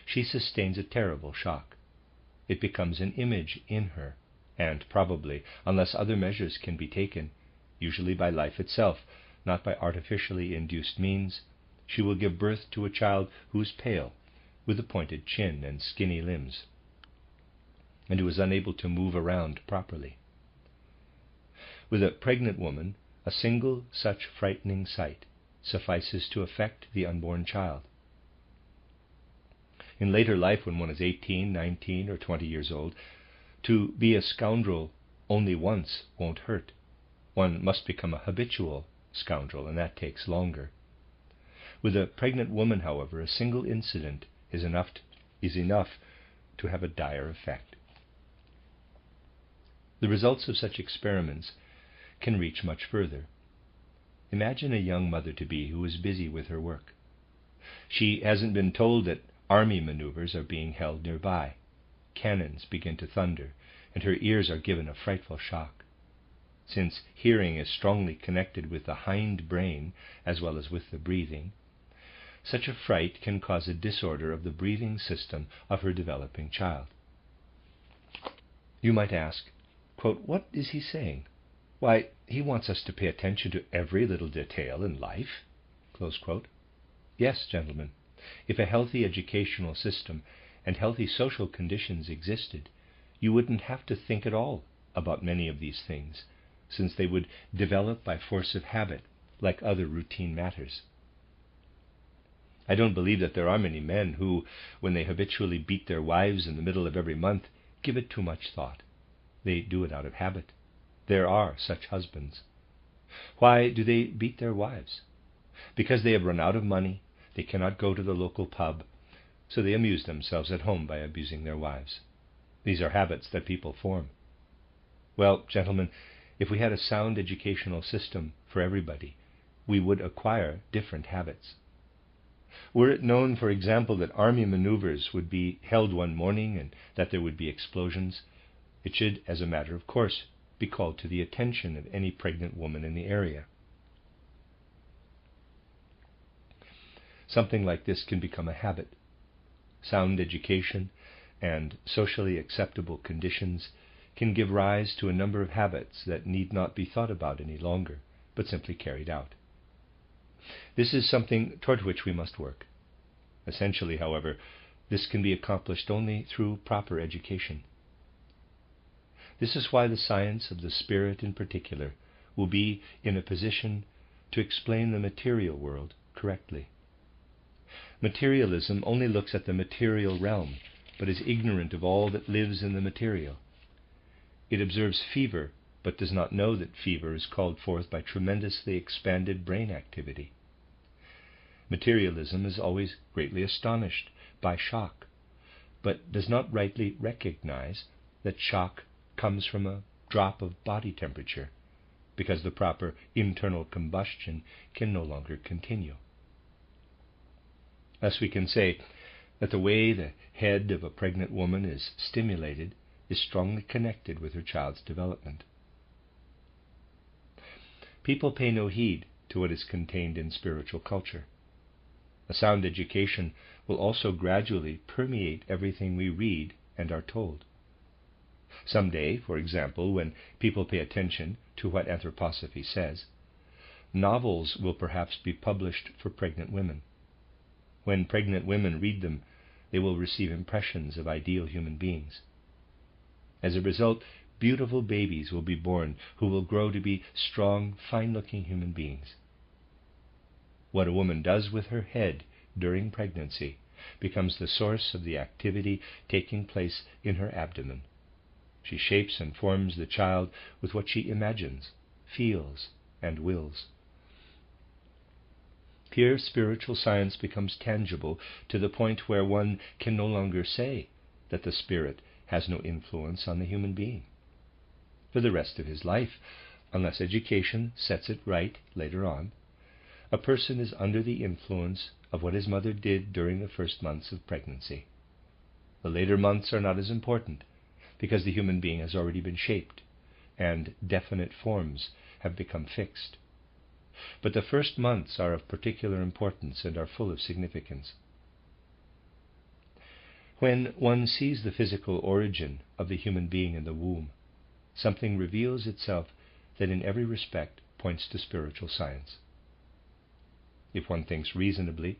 she sustains a terrible shock. It becomes an image in her, and probably, unless other measures can be taken, usually by life itself, not by artificially induced means, she will give birth to a child who is pale, with a pointed chin and skinny limbs, and who is unable to move around properly. With a pregnant woman, a single such frightening sight suffices to affect the unborn child. In later life, when one is 18, 19, or 20 years old, to be a scoundrel only once won't hurt. One must become a habitual scoundrel, and that takes longer. With a pregnant woman, however, a single incident is enough to have a dire effect. The results of such experiments can reach much further. Imagine a young mother-to-be who is busy with her work. She hasn't been told that army maneuvers are being held nearby. Cannons begin to thunder, and her ears are given a frightful shock. Since hearing is strongly connected with the hind brain as well as with the breathing, such a fright can cause a disorder of the breathing system of her developing child. You might ask, quote, "What is he saying? Why, he wants us to pay attention to every little detail in life." Close quote. Yes, gentlemen, if a healthy educational system and healthy social conditions existed, you wouldn't have to think at all about many of these things, since they would develop by force of habit, like other routine matters. I don't believe that there are many men who, when they habitually beat their wives in the middle of every month, give it too much thought. They do it out of habit. There are such husbands. Why do they beat their wives? Because they have run out of money, they cannot go to the local pub, so they amuse themselves at home by abusing their wives. These are habits that people form. Well, gentlemen, if we had a sound educational system for everybody, we would acquire different habits. Were it known, for example, that army maneuvers would be held one morning and that there would be explosions, it should, as a matter of course, be called to the attention of any pregnant woman in the area. Something like this can become a habit. Sound education and socially acceptable conditions can give rise to a number of habits that need not be thought about any longer, but simply carried out. This is something toward which we must work. Essentially, however, this can be accomplished only through proper education. This is why the science of the spirit in particular will be in a position to explain the material world correctly. Materialism only looks at the material realm, but is ignorant of all that lives in the material. It observes fever, but does not know that fever is called forth by tremendously expanded brain activity. Materialism is always greatly astonished by shock, but does not rightly recognize that shock comes from a drop of body temperature, because the proper internal combustion can no longer continue. Thus we can say that the way the head of a pregnant woman is stimulated is strongly connected with her child's development. People pay no heed to what is contained in spiritual culture. A sound education will also gradually permeate everything we read and are told. Someday, for example, when people pay attention to what anthroposophy says, novels will perhaps be published for pregnant women. When pregnant women read them, they will receive impressions of ideal human beings. As a result, beautiful babies will be born who will grow to be strong, fine-looking human beings. What a woman does with her head during pregnancy becomes the source of the activity taking place in her abdomen. She shapes and forms the child with what she imagines, feels, and wills. Here spiritual science becomes tangible to the point where one can no longer say that the spirit has no influence on the human being. For the rest of his life, unless education sets it right later on, a person is under the influence of what his mother did during the first months of pregnancy. The later months are not as important, because the human being has already been shaped, and definite forms have become fixed. But the first months are of particular importance and are full of significance. When one sees the physical origin of the human being in the womb, something reveals itself that in every respect points to spiritual science. If one thinks reasonably,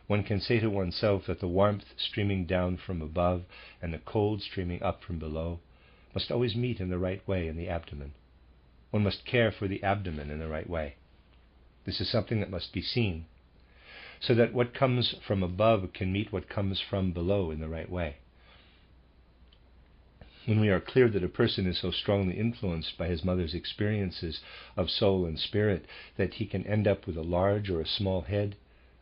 one can say to oneself that the warmth streaming down from above and the cold streaming up from below must always meet in the right way in the abdomen. One must care for the abdomen in the right way. This is something that must be seen, so that what comes from above can meet what comes from below in the right way. When we are clear that a person is so strongly influenced by his mother's experiences of soul and spirit that he can end up with a large or a small head,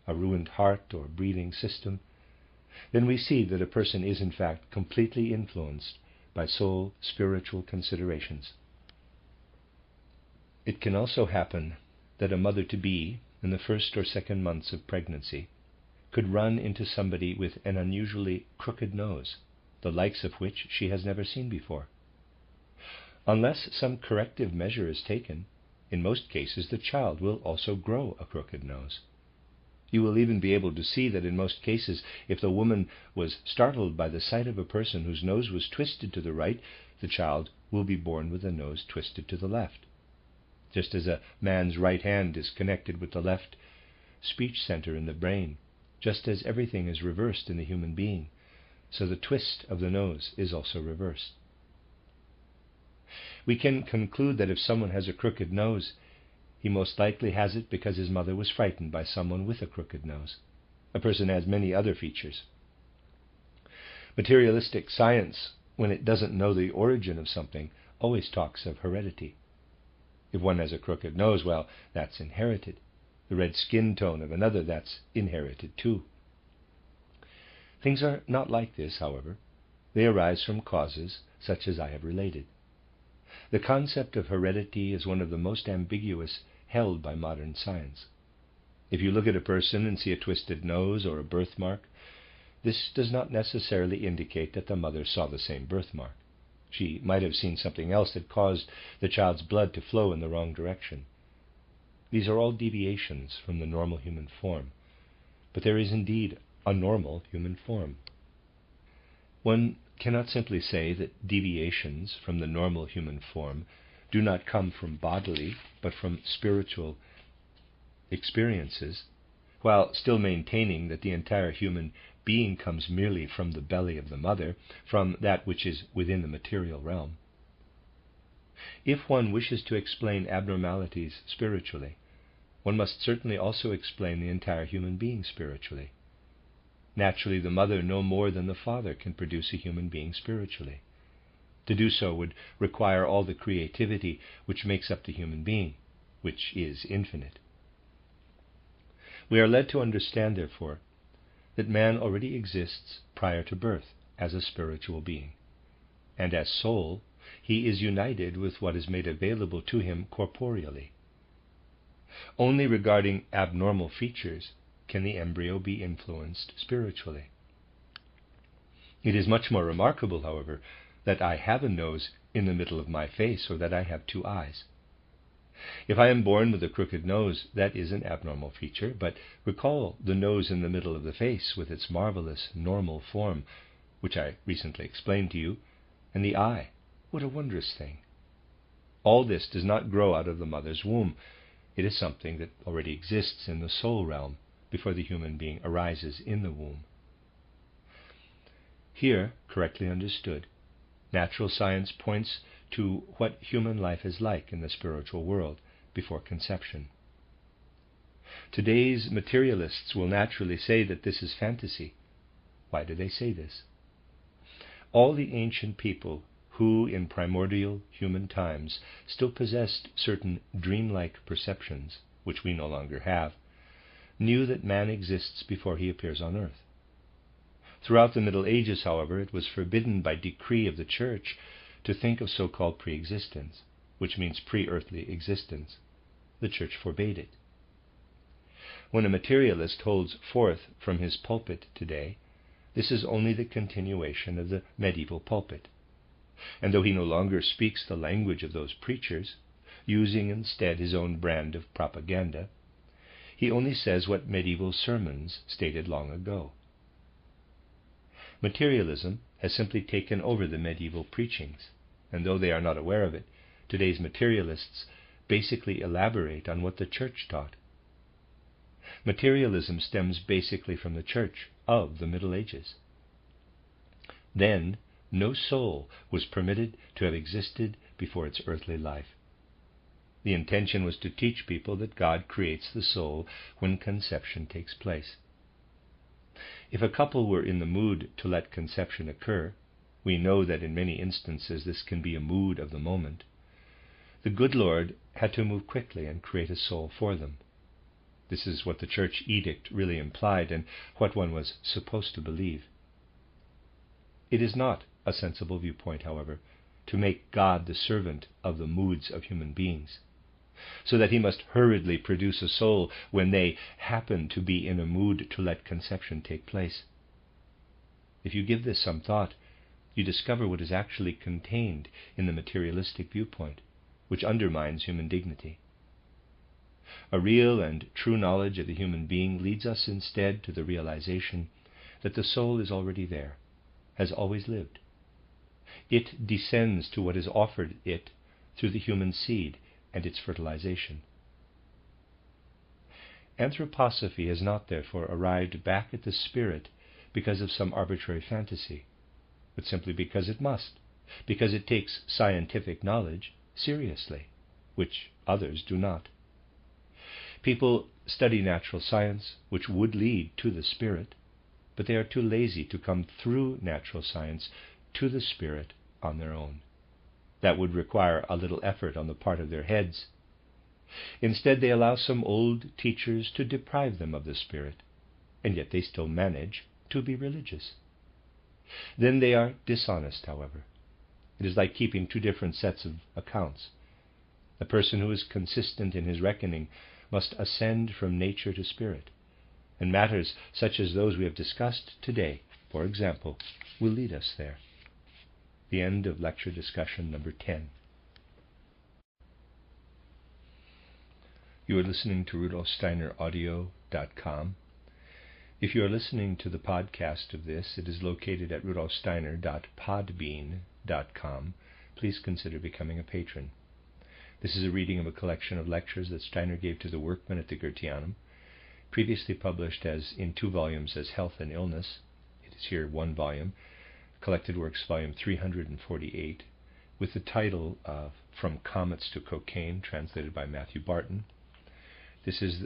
a ruined heart or breathing system, then we see that a person is in fact completely influenced by soul spiritual considerations. It can also happen that a mother-to-be, in the first or second months of pregnancy, could run into somebody with an unusually crooked nose, the likes of which she has never seen before. Unless some corrective measure is taken, in most cases the child will also grow a crooked nose. You will even be able to see that in most cases, if the woman was startled by the sight of a person whose nose was twisted to the right, the child will be born with a nose twisted to the left. Just as a man's right hand is connected with the left speech center in the brain, just as everything is reversed in the human being, so the twist of the nose is also reversed. We can conclude that if someone has a crooked nose, he most likely has it because his mother was frightened by someone with a crooked nose. A person has many other features. Materialistic science, when it doesn't know the origin of something, always talks of heredity. If one has a crooked nose, well, that's inherited. The red skin tone of another, that's inherited too. Things are not like this, however. They arise from causes such as I have related. The concept of heredity is one of the most ambiguous held by modern science. If you look at a person and see a twisted nose or a birthmark, this does not necessarily indicate that the mother saw the same birthmark. She might have seen something else that caused the child's blood to flow in the wrong direction. These are all deviations from the normal human form, but there is indeed a normal human form. One cannot simply say that deviations from the normal human form do not come from bodily, but from spiritual experiences, while still maintaining that the entire human being comes merely from the belly of the mother, from that which is within the material realm. If one wishes to explain abnormalities spiritually, one must certainly also explain the entire human being spiritually. Naturally, the mother no more than the father can produce a human being spiritually. To do so would require all the creativity which makes up the human being, which is infinite. We are led to understand, therefore, that man already exists prior to birth as a spiritual being, and as soul he is united with what is made available to him corporeally. Only regarding abnormal features can the embryo be influenced spiritually. It is much more remarkable, however, that I have a nose in the middle of my face, or that I have two eyes. If I am born with a crooked nose, that is an abnormal feature, but recall the nose in the middle of the face with its marvelous normal form, which I recently explained to you, and the eye. What a wondrous thing! All this does not grow out of the mother's womb. It is something that already exists in the soul realm before the human being arises in the womb. Here, correctly understood, natural science points to what human life is like in the spiritual world before conception. Today's materialists will naturally say that this is fantasy. Why do they say this? All the ancient people who, in primordial human times, still possessed certain dreamlike perceptions, which we no longer have, knew that man exists before he appears on earth. Throughout the Middle Ages, however, it was forbidden by decree of the Church to think of so-called pre-existence, which means pre-earthly existence. The Church forbade it. When a materialist holds forth from his pulpit today, this is only the continuation of the medieval pulpit. And though he no longer speaks the language of those preachers, using instead his own brand of propaganda, he only says what medieval sermons stated long ago. Materialism has simply taken over the medieval preachings, and though they are not aware of it, today's materialists basically elaborate on what the Church taught. Materialism stems basically from the Church of the Middle Ages. Then, no soul was permitted to have existed before its earthly life. The intention was to teach people that God creates the soul when conception takes place. If a couple were in the mood to let conception occur, we know that in many instances this can be a mood of the moment, the good Lord had to move quickly and create a soul for them. This is what the Church edict really implied and what one was supposed to believe. It is not a sensible viewpoint, however, to make God the servant of the moods of human beings, so that he must hurriedly produce a soul when they happen to be in a mood to let conception take place. If you give this some thought, you discover what is actually contained in the materialistic viewpoint, which undermines human dignity. A real and true knowledge of the human being leads us instead to the realization that the soul is already there, has always lived. It descends to what is offered it through the human seed and its fertilization. Anthroposophy has not, therefore, arrived back at the spirit because of some arbitrary fantasy, but simply because it must, because it takes scientific knowledge seriously, which others do not. People study natural science, which would lead to the spirit, but they are too lazy to come through natural science to the spirit on their own. That would require a little effort on the part of their heads. Instead, they allow some old teachers to deprive them of the spirit, and yet they still manage to be religious. Then they are dishonest, however. It is like keeping two different sets of accounts. A person who is consistent in his reckoning must ascend from nature to spirit, and matters such as those we have discussed today, for example, will lead us there. The end of lecture discussion number 10. You are listening to RudolfSteinerAudio.com, If you are listening to the podcast of this, it is located at rudolfsteiner.podbean.com. Please consider becoming a patron. This is a reading of a collection of lectures that Steiner gave to the workmen at the Goetheanum, previously published as in 2 volumes as Health and Illness. It is here 1 volume, Collected Works, volume 348, with the title of From Comets to Cocaine, translated by Matthew Barton. This is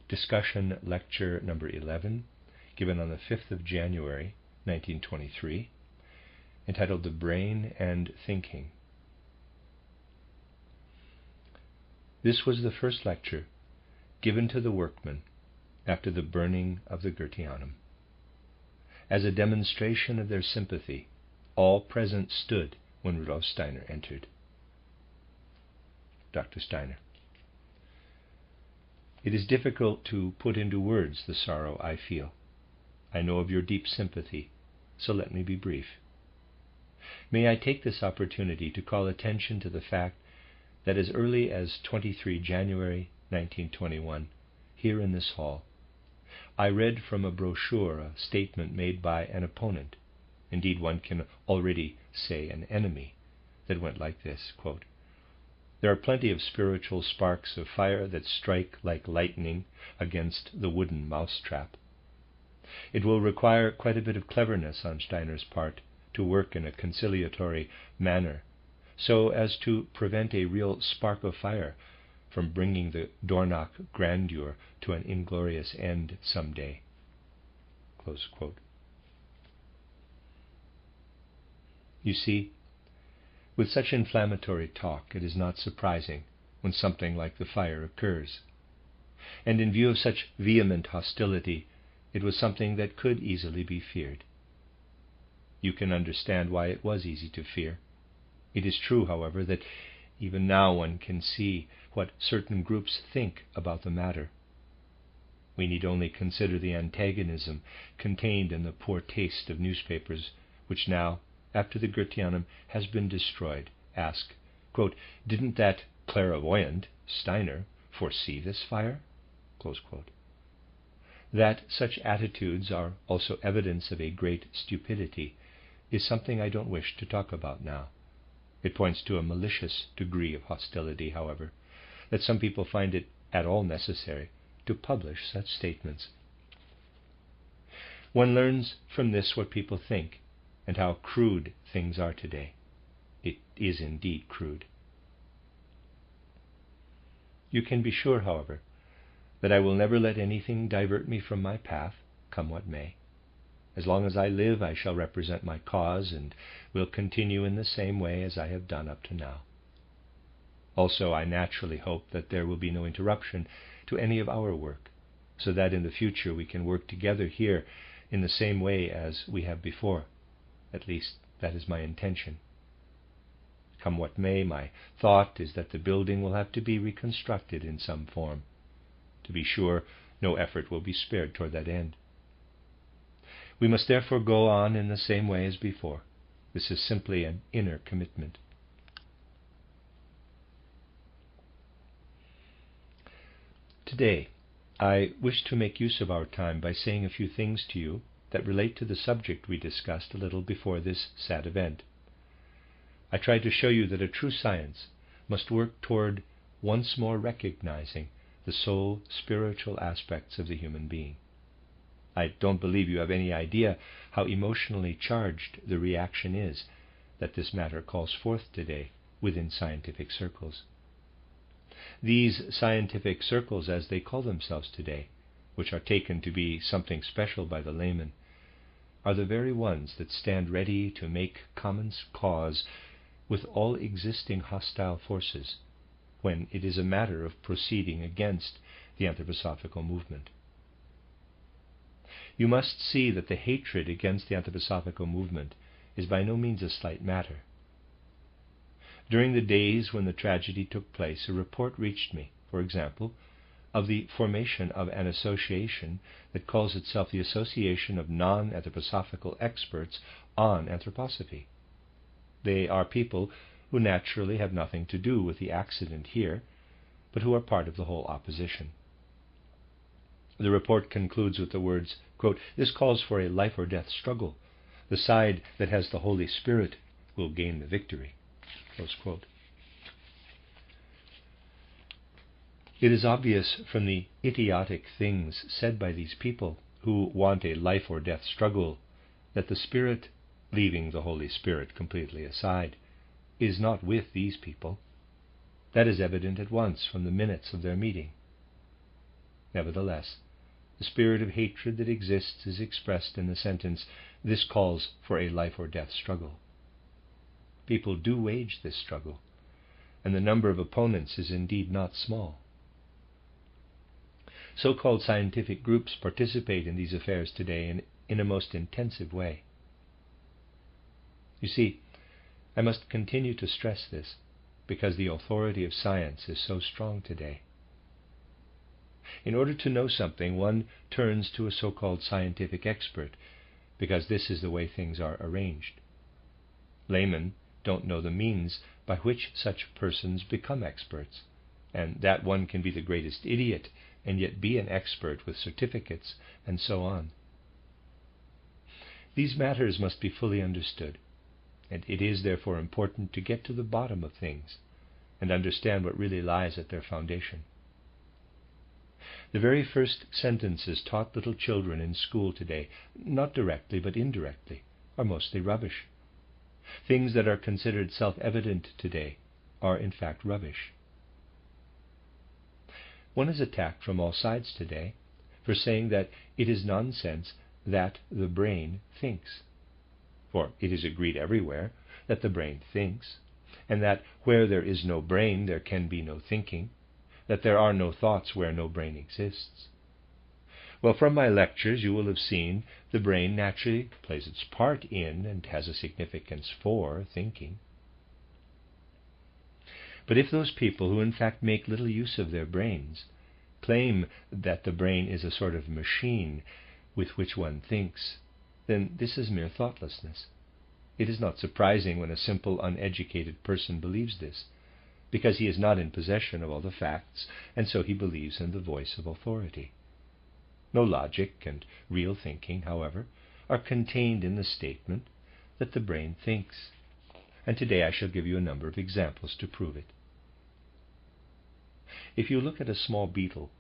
discussion lecture number 11, given on the 5th of January, 1923, entitled The Brain and Thinking. This was the first lecture given to the workmen after the burning of the Goetheanum. As a demonstration of their sympathy, all present stood when Rudolf Steiner entered. Dr. Steiner. It is difficult to put into words the sorrow I feel. I know of your deep sympathy, so let me be brief. May I take this opportunity to call attention to the fact that as early as 23 January 1921, here in this hall, I read from a brochure a statement made by an opponent, indeed one can already say an enemy, that went like this, quote, "There are plenty of spiritual sparks of fire that strike like lightning against the wooden mousetrap. It will require quite a bit of cleverness on Steiner's part to work in a conciliatory manner so as to prevent a real spark of fire from bringing the Dornach grandeur to an inglorious end some day." Close quote. You see, with such inflammatory talk, it is not surprising when something like the fire occurs. And in view of such vehement hostility, it was something that could easily be feared. You can understand why it was easy to fear. It is true, however, that even now one can see what certain groups think about the matter. We need only consider the antagonism contained in the poor taste of newspapers, which now, after the Goetheanum has been destroyed, ask, quote, "Didn't that clairvoyant, Steiner, foresee this fire?" Close quote. That such attitudes are also evidence of a great stupidity is something I don't wish to talk about now. It points to a malicious degree of hostility, however, that some people find it at all necessary to publish such statements. One learns from this what people think and how crude things are today. It is indeed crude. You can be sure, however, that I will never let anything divert me from my path, come what may. As long as I live, I shall represent my cause and will continue in the same way as I have done up to now. Also, I naturally hope that there will be no interruption to any of our work, so that in the future we can work together here in the same way as we have before. At least, that is my intention. Come what may, my thought is that the building will have to be reconstructed in some form. To be sure, no effort will be spared toward that end. We must therefore go on in the same way as before. This is simply an inner commitment. Today, I wish to make use of our time by saying a few things to you that relate to the subject we discussed a little before this sad event. I tried to show you that a true science must work toward once more recognizing the soul spiritual aspects of the human being. I don't believe you have any idea how emotionally charged the reaction is that this matter calls forth today within scientific circles. These scientific circles, as they call themselves today, which are taken to be something special by the layman, are the very ones that stand ready to make common cause with all existing hostile forces when it is a matter of proceeding against the anthroposophical movement. You must see that the hatred against the anthroposophical movement is by no means a slight matter. During the days when the tragedy took place, a report reached me, for example, of the formation of an association that calls itself the Association of Non-Anthroposophical Experts on Anthroposophy. They are people who naturally have nothing to do with the accident here, but who are part of the whole opposition. The report concludes with the words, quote, "This calls for a life or death struggle. The side that has the Holy Spirit will gain the victory." Close quote. It is obvious from the idiotic things said by these people who want a life or death struggle that the Spirit, leaving the Holy Spirit completely aside, is not with these people. That is evident at once from the minutes of their meeting. Nevertheless, the spirit of hatred that exists is expressed in the sentence, "This calls for a life or death struggle." People do wage this struggle, and the number of opponents is indeed not small. So-called scientific groups participate in these affairs today in a most intensive way. You see, I must continue to stress this because the authority of science is so strong today. In order to know something, one turns to a so-called scientific expert because this is the way things are arranged. Laymen don't know the means by which such persons become experts, and that one can be the greatest idiot and yet be an expert with certificates and so on. These matters must be fully understood, and it is therefore important to get to the bottom of things and understand what really lies at their foundation. The very first sentences taught little children in school today, not directly but indirectly, are mostly rubbish. Things that are considered self-evident today are in fact rubbish. One is attacked from all sides today for saying that it is nonsense that the brain thinks. For it is agreed everywhere that the brain thinks, and that where there is no brain there can be no thinking, that there are no thoughts where no brain exists. Well, from my lectures you will have seen the brain naturally plays its part in and has a significance for thinking. But if those people who in fact make little use of their brains claim that the brain is a sort of machine with which one thinks, then this is mere thoughtlessness. It is not surprising when a simple, uneducated person believes this, because he is not in possession of all the facts, and so he believes in the voice of authority. No logic and real thinking, however, are contained in the statement that the brain thinks, and today I shall give you a number of examples to prove it. If you look at a small beetle,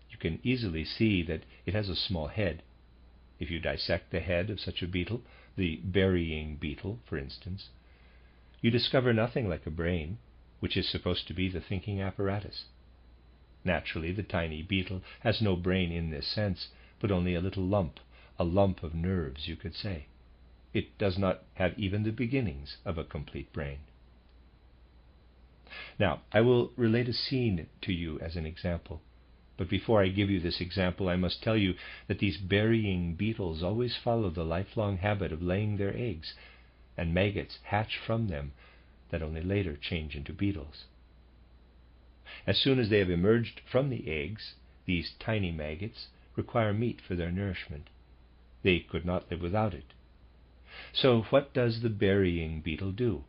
you can easily see that it has a small head. If you dissect the head of such a beetle, the burying beetle, for instance, you discover nothing like a brain, which is supposed to be the thinking apparatus. Naturally, the tiny beetle has no brain in this sense, but only a little lump of nerves, you could say. It does not have even the beginnings of a complete brain. Now, I will relate a scene to you as an example. But before I give you this example, I must tell you that these burying beetles always follow the lifelong habit of laying their eggs, and maggots hatch from them that only later change into beetles. As soon as they have emerged from the eggs, these tiny maggots require meat for their nourishment. They could not live without it. So what does the burying beetle do?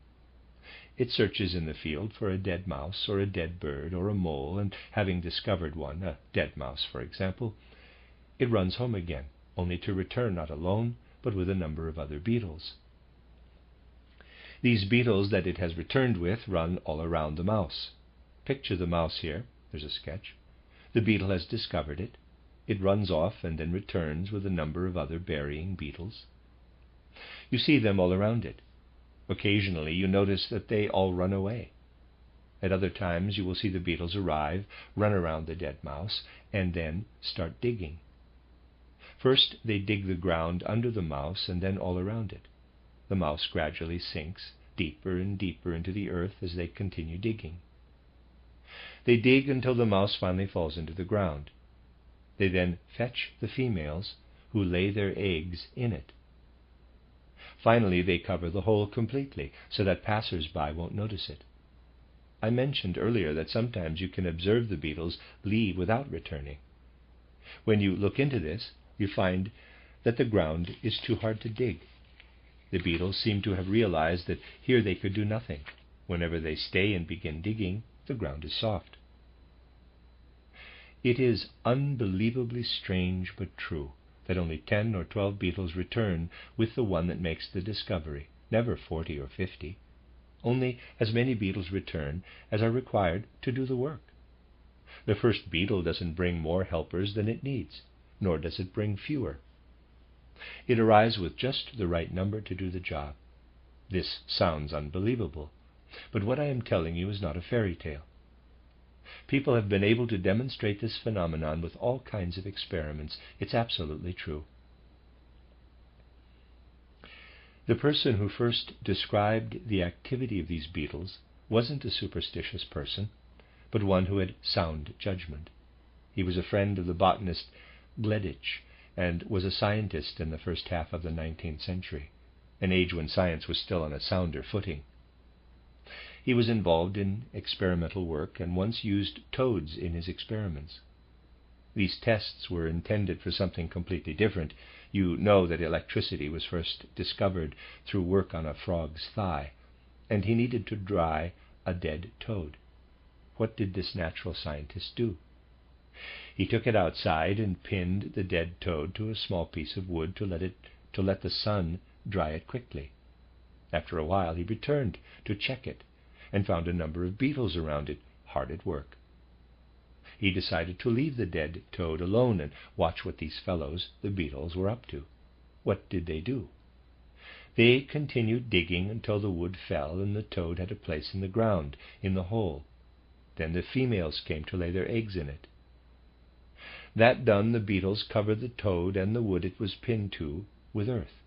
It searches in the field for a dead mouse or a dead bird or a mole, and having discovered one, a dead mouse for example, it runs home again, only to return not alone, but with a number of other beetles. These beetles that it has returned with run all around the mouse. Picture the mouse here. There's a sketch. The beetle has discovered it. It runs off and then returns with a number of other burying beetles. You see them all around it. Occasionally you notice that they all run away. At other times you will see the beetles arrive, run around the dead mouse, and then start digging. First they dig the ground under the mouse and then all around it. The mouse gradually sinks deeper and deeper into the earth as they continue digging. They dig until the mouse finally falls into the ground. They then fetch the females, who lay their eggs in it. Finally, they cover the hole completely, so that passers-by won't notice it. I mentioned earlier that sometimes you can observe the beetles leave without returning. When you look into this, you find that the ground is too hard to dig. The beetles seem to have realized that here they could do nothing. Whenever they stay and begin digging, the ground is soft. It is unbelievably strange but true that only 10 or 12 beetles return with the one that makes the discovery, never 40 or 50. Only as many beetles return as are required to do the work. The first beetle doesn't bring more helpers than it needs, nor does it bring fewer. It arrives with just the right number to do the job. This sounds unbelievable, but what I am telling you is not a fairy tale. People have been able to demonstrate this phenomenon with all kinds of experiments. It's absolutely true. The person who first described the activity of these beetles wasn't a superstitious person, but one who had sound judgment. He was a friend of the botanist Gleditch, and was a scientist in the first half of the 19th century, an age when science was still on a sounder footing. He was involved in experimental work and once used toads in his experiments. These tests were intended for something completely different. You know that electricity was first discovered through work on a frog's thigh, and he needed to dry a dead toad. What did this natural scientist do? He took it outside and pinned the dead toad to a small piece of wood to let the sun dry it quickly. After a while he returned to check it and found a number of beetles around it, hard at work. He decided to leave the dead toad alone and watch what these fellows, the beetles, were up to. What did they do? They continued digging until the wood fell and the toad had a place in the ground, in the hole. Then the females came to lay their eggs in it. That done, the beetles covered the toad and the wood it was pinned to with earth.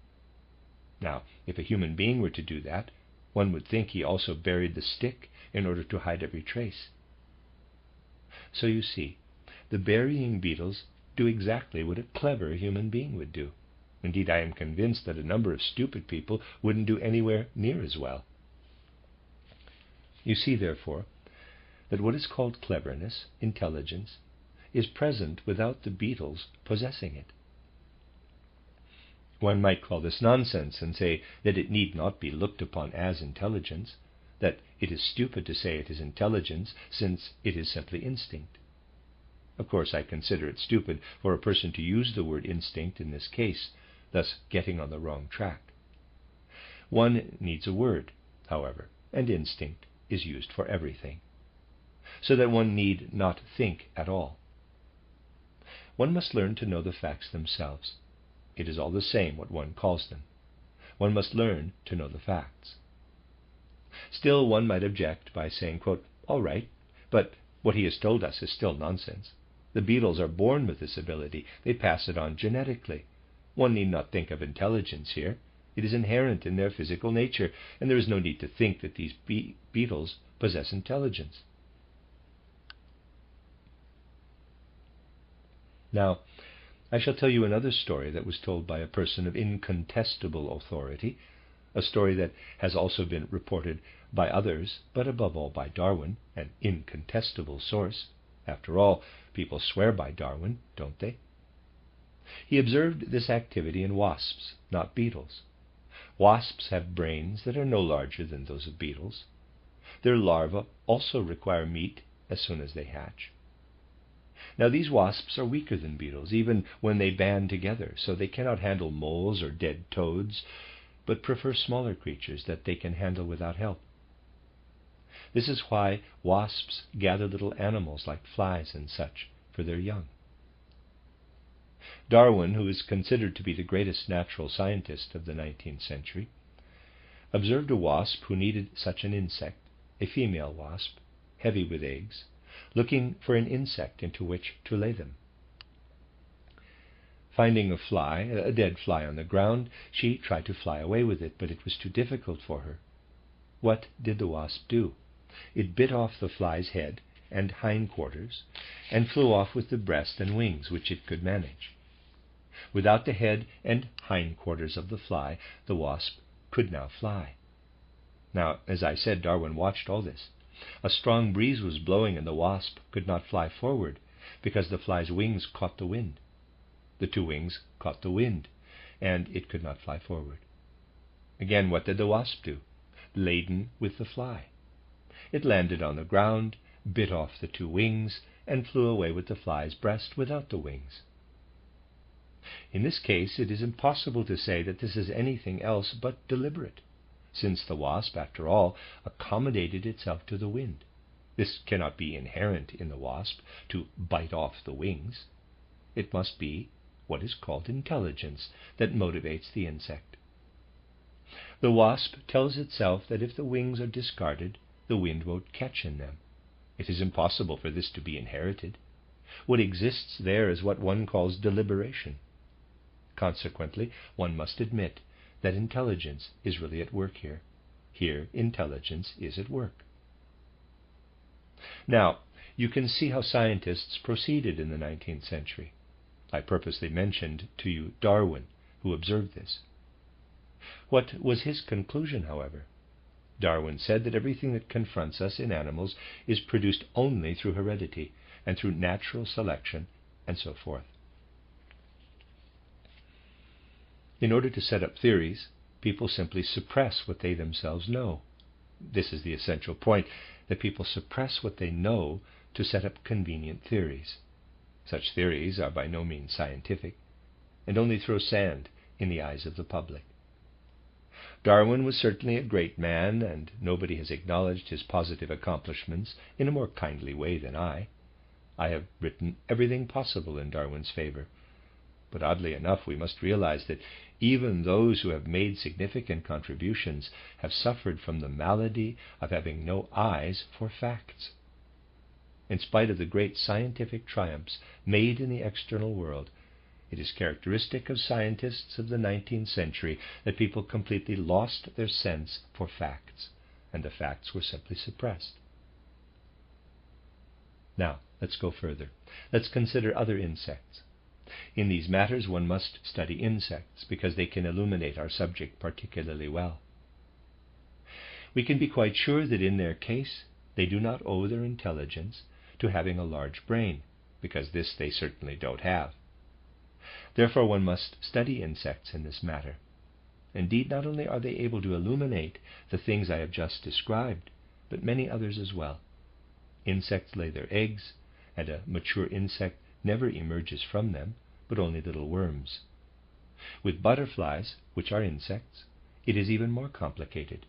Now, if a human being were to do that, one would think he also buried the stick in order to hide every trace. So you see, the burying beetles do exactly what a clever human being would do. Indeed, I am convinced that a number of stupid people wouldn't do anywhere near as well. You see, therefore, that what is called cleverness, intelligence, is present without the beetles possessing it. One might call this nonsense and say that it need not be looked upon as intelligence, that it is stupid to say it is intelligence, since it is simply instinct. Of course, I consider it stupid for a person to use the word instinct in this case, thus getting on the wrong track. One needs a word, however, and instinct is used for everything, so that one need not think at all. One must learn to know the facts themselves. It is all the same what one calls them. One must learn to know the facts. Still, one might object by saying, quote, "All right, but what he has told us is still nonsense. The beetles are born with this ability. They pass it on genetically. One need not think of intelligence here. It is inherent in their physical nature, and there is no need to think that these beetles possess intelligence." Now, I shall tell you another story that was told by a person of incontestable authority, a story that has also been reported by others, but above all by Darwin, an incontestable source. After all, people swear by Darwin, don't they? He observed this activity in wasps, not beetles. Wasps have brains that are no larger than those of beetles. Their larvae also require meat as soon as they hatch. Now, these wasps are weaker than beetles, even when they band together, so they cannot handle moles or dead toads, but prefer smaller creatures that they can handle without help. This is why wasps gather little animals like flies and such for their young. Darwin, who is considered to be the greatest natural scientist of the 19th century, observed a wasp who needed such an insect, a female wasp, heavy with eggs, looking for an insect into which to lay them. Finding a fly, a dead fly on the ground, she tried to fly away with it, but it was too difficult for her. What did the wasp do? It bit off the fly's head and hindquarters and flew off with the breast and wings, which it could manage. Without the head and hindquarters of the fly, the wasp could now fly. Now, as I said, Darwin watched all this. A strong breeze was blowing and the wasp could not fly forward because the fly's wings caught the wind. The two wings caught the wind, and it could not fly forward. Again, what did the wasp do? Laden with the fly. It landed on the ground, bit off the two wings, and flew away with the fly's breast without the wings. In this case, it is impossible to say that this is anything else but deliberate, since the wasp, after all, accommodated itself to the wind. This cannot be inherent in the wasp, to bite off the wings. It must be what is called intelligence that motivates the insect. The wasp tells itself that if the wings are discarded, the wind won't catch in them. It is impossible for this to be inherited. What exists there is what one calls deliberation. Consequently, one must admit that intelligence is really at work here. Here, intelligence is at work. Now, you can see how scientists proceeded in the 19th century. I purposely mentioned to you Darwin, who observed this. What was his conclusion, however? Darwin said that everything that confronts us in animals is produced only through heredity and through natural selection, and so forth. In order to set up theories, people simply suppress what they themselves know. This is the essential point, that people suppress what they know to set up convenient theories. Such theories are by no means scientific, and only throw sand in the eyes of the public. Darwin was certainly a great man, and nobody has acknowledged his positive accomplishments in a more kindly way than I. I have written everything possible in Darwin's favor. But oddly enough, we must realize that even those who have made significant contributions have suffered from the malady of having no eyes for facts. In spite of the great scientific triumphs made in the external world, it is characteristic of scientists of the 19th century that people completely lost their sense for facts, and the facts were simply suppressed. Now, let's go further. Let's consider other insects. In these matters, one must study insects, because they can illuminate our subject particularly well. We can be quite sure that in their case, they do not owe their intelligence to having a large brain, because this they certainly don't have. Therefore, one must study insects in this matter. Indeed, not only are they able to illuminate the things I have just described, but many others as well. Insects lay their eggs, and a mature insect never emerges from them, but only little worms. With butterflies, which are insects, it is even more complicated.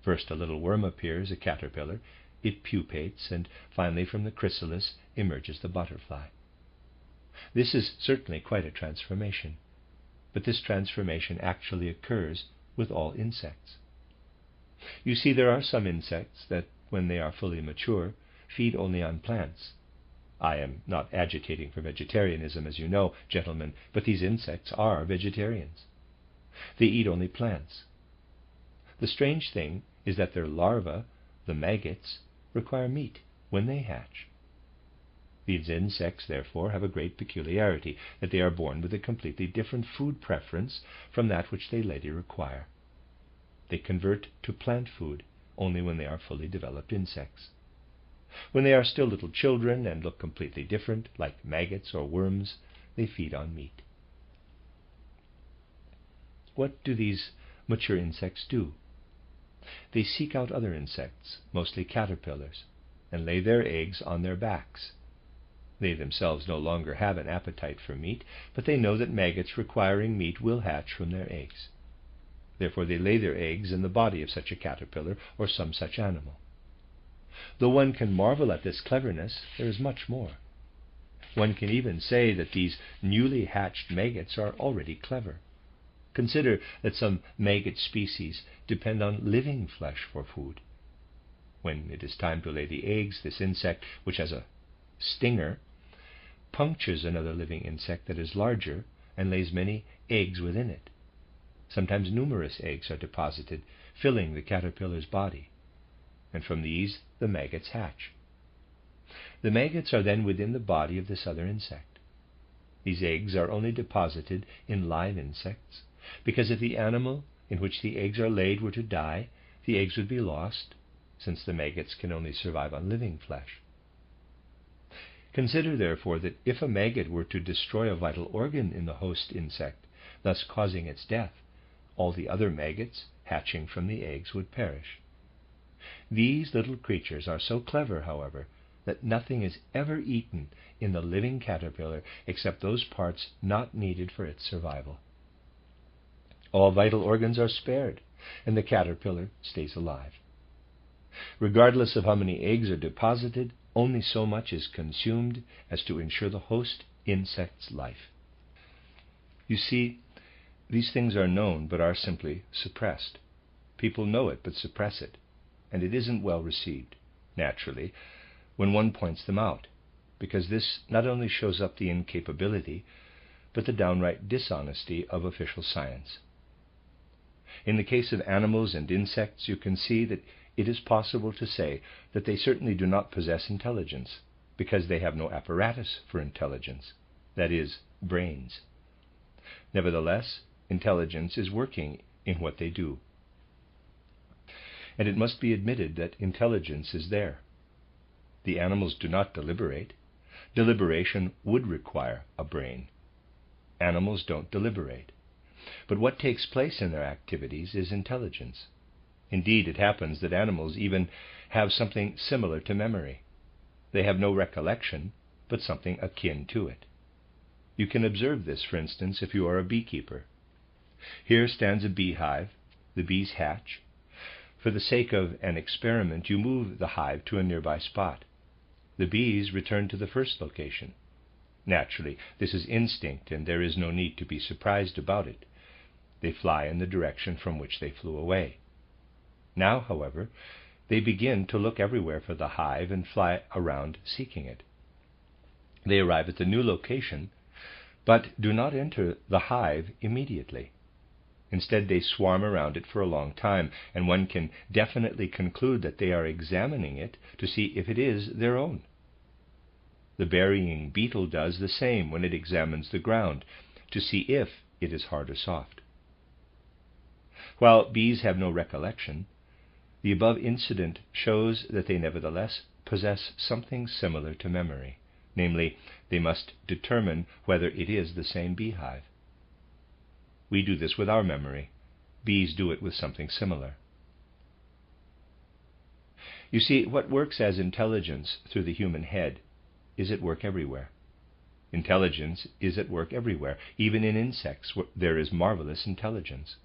First a little worm appears, a caterpillar, it pupates, and finally from the chrysalis emerges the butterfly. This is certainly quite a transformation, but this transformation actually occurs with all insects. You see, there are some insects that, when they are fully mature, feed only on plants. I am not agitating for vegetarianism, as you know, gentlemen, but these insects are vegetarians. They eat only plants. The strange thing is that their larvae, the maggots, require meat when they hatch. These insects, therefore, have a great peculiarity, that they are born with a completely different food preference from that which they later require. They convert to plant food only when they are fully developed insects. When they are still little children and look completely different, like maggots or worms, they feed on meat. What do these mature insects do? They seek out other insects, mostly caterpillars, and lay their eggs on their backs. They themselves no longer have an appetite for meat, but they know that maggots requiring meat will hatch from their eggs. Therefore they lay their eggs in the body of such a caterpillar or some such animal. Though one can marvel at this cleverness, there is much more. One can even say that these newly hatched maggots are already clever. Consider that some maggot species depend on living flesh for food. When it is time to lay the eggs, this insect, which has a stinger, punctures another living insect that is larger and lays many eggs within it. Sometimes numerous eggs are deposited, filling the caterpillar's body, and from these the maggots hatch. The maggots are then within the body of this other insect. These eggs are only deposited in live insects, because if the animal in which the eggs are laid were to die, the eggs would be lost, since the maggots can only survive on living flesh. Consider, therefore, that if a maggot were to destroy a vital organ in the host insect, thus causing its death, all the other maggots hatching from the eggs would perish. These little creatures are so clever, however, that nothing is ever eaten in the living caterpillar except those parts not needed for its survival. All vital organs are spared, and the caterpillar stays alive. Regardless of how many eggs are deposited, only so much is consumed as to ensure the host insect's life. You see, these things are known but are simply suppressed. People know it but suppress it, and it isn't well received, naturally, when one points them out, because this not only shows up the incapability, but the downright dishonesty of official science. In the case of animals and insects, you can see that it is possible to say that they certainly do not possess intelligence, because they have no apparatus for intelligence, that is, brains. Nevertheless, intelligence is working in what they do. And it must be admitted that intelligence is there. The animals do not deliberate. Deliberation would require a brain. Animals don't deliberate. But what takes place in their activities is intelligence. Indeed, it happens that animals even have something similar to memory. They have no recollection, but something akin to it. You can observe this, for instance, if you are a beekeeper. Here stands a beehive. The bees hatch. For the sake of an experiment, you move the hive to a nearby spot. The bees return to the first location. Naturally, this is instinct, and there is no need to be surprised about it. They fly in the direction from which they flew away. Now, however, they begin to look everywhere for the hive and fly around seeking it. They arrive at the new location, but do not enter the hive immediately. Instead, they swarm around it for a long time, and one can definitely conclude that they are examining it to see if it is their own. The burying beetle does the same when it examines the ground, to see if it is hard or soft. While bees have no recollection, the above incident shows that they nevertheless possess something similar to memory, namely, they must determine whether it is the same beehive. We do this with our memory. Bees do it with something similar. You see, what works as intelligence through the human head is at work everywhere. Intelligence is at work everywhere. Even in insects, there is marvelous intelligence.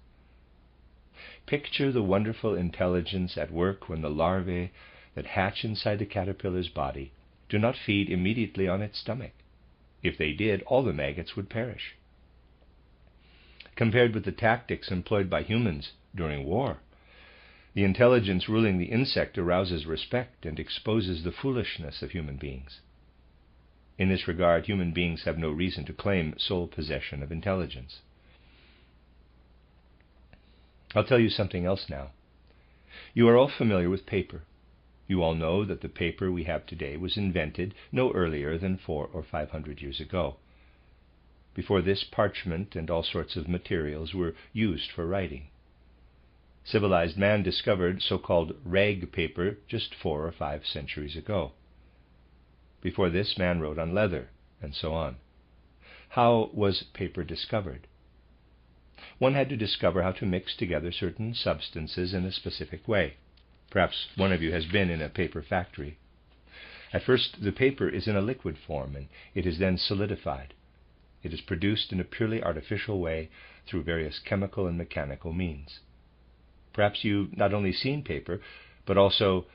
Picture the wonderful intelligence at work when the larvae that hatch inside the caterpillar's body do not feed immediately on its stomach. If they did, all the maggots would perish. Compared with the tactics employed by humans during war, the intelligence ruling the insect arouses respect and exposes the foolishness of human beings. In this regard, human beings have no reason to claim sole possession of intelligence. I'll tell you something else now. You are all familiar with paper. You all know that the paper we have today was invented no earlier than 400 or 500 years ago. Before this, parchment and all sorts of materials were used for writing. Civilized man discovered so-called rag paper just 4 or 5 centuries ago. Before this, man wrote on leather, and so on. How was paper discovered? One had to discover how to mix together certain substances in a specific way. Perhaps one of you has been in a paper factory. At first, the paper is in a liquid form, and it is then solidified. It is produced in a purely artificial way through various chemical and mechanical means. Perhaps you've not only seen paper, but also,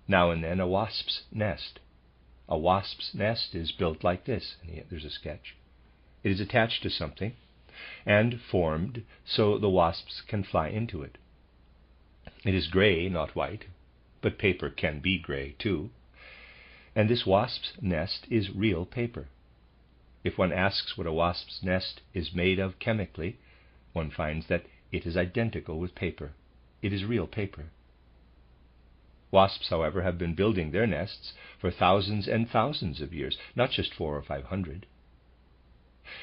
now and then, a wasp's nest. A wasp's nest is built like this, and there's a sketch. It is attached to something and formed so the wasps can fly into it. It is gray, not white, but paper can be gray too. And this wasp's nest is real paper. If one asks what a wasp's nest is made of chemically, one finds that it is identical with paper. It is real paper. Wasps, however, have been building their nests for thousands and thousands of years, not just 400 or 500.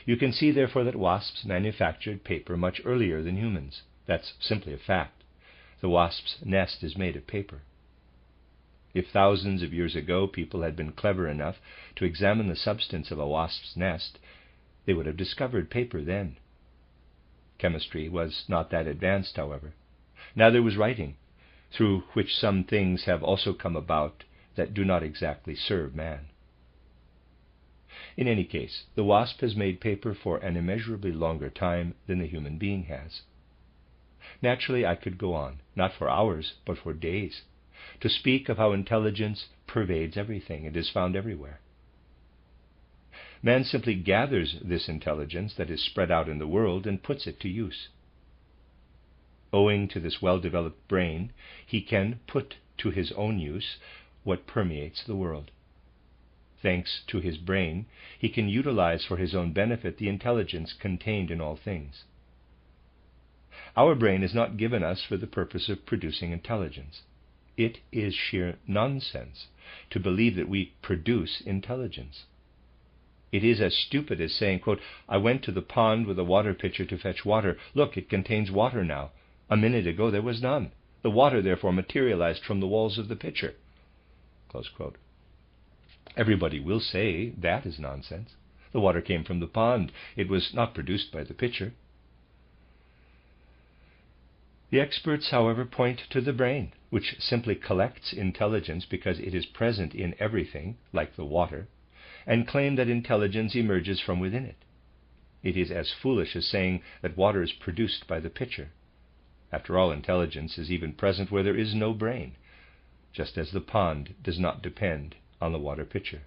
You can see, therefore, that wasps manufactured paper much earlier than humans. That's simply a fact. The wasp's nest is made of paper. If thousands of years ago people had been clever enough to examine the substance of a wasp's nest, they would have discovered paper then. Chemistry was not that advanced, however. Neither was writing, through which some things have also come about that do not exactly serve man. In any case, the wasp has made paper for an immeasurably longer time than the human being has. Naturally, I could go on, not for hours, but for days, to speak of how intelligence pervades everything and is found everywhere. Man simply gathers this intelligence that is spread out in the world and puts it to use. Owing to this well-developed brain, he can put to his own use what permeates the world. Thanks to his brain, he can utilize for his own benefit the intelligence contained in all things. Our brain is not given us for the purpose of producing intelligence. It is sheer nonsense to believe that we produce intelligence. It is as stupid as saying, quote, "I went to the pond with a water pitcher to fetch water. Look, it contains water now. A minute ago there was none. The water therefore materialized from the walls of the pitcher." Close quote. Everybody will say that is nonsense. The water came from the pond. It was not produced by the pitcher. The experts, however, point to the brain, which simply collects intelligence because it is present in everything, like the water, and claim that intelligence emerges from within it. It is as foolish as saying that water is produced by the pitcher. After all, intelligence is even present where there is no brain, just as the pond does not depend on the water pitcher.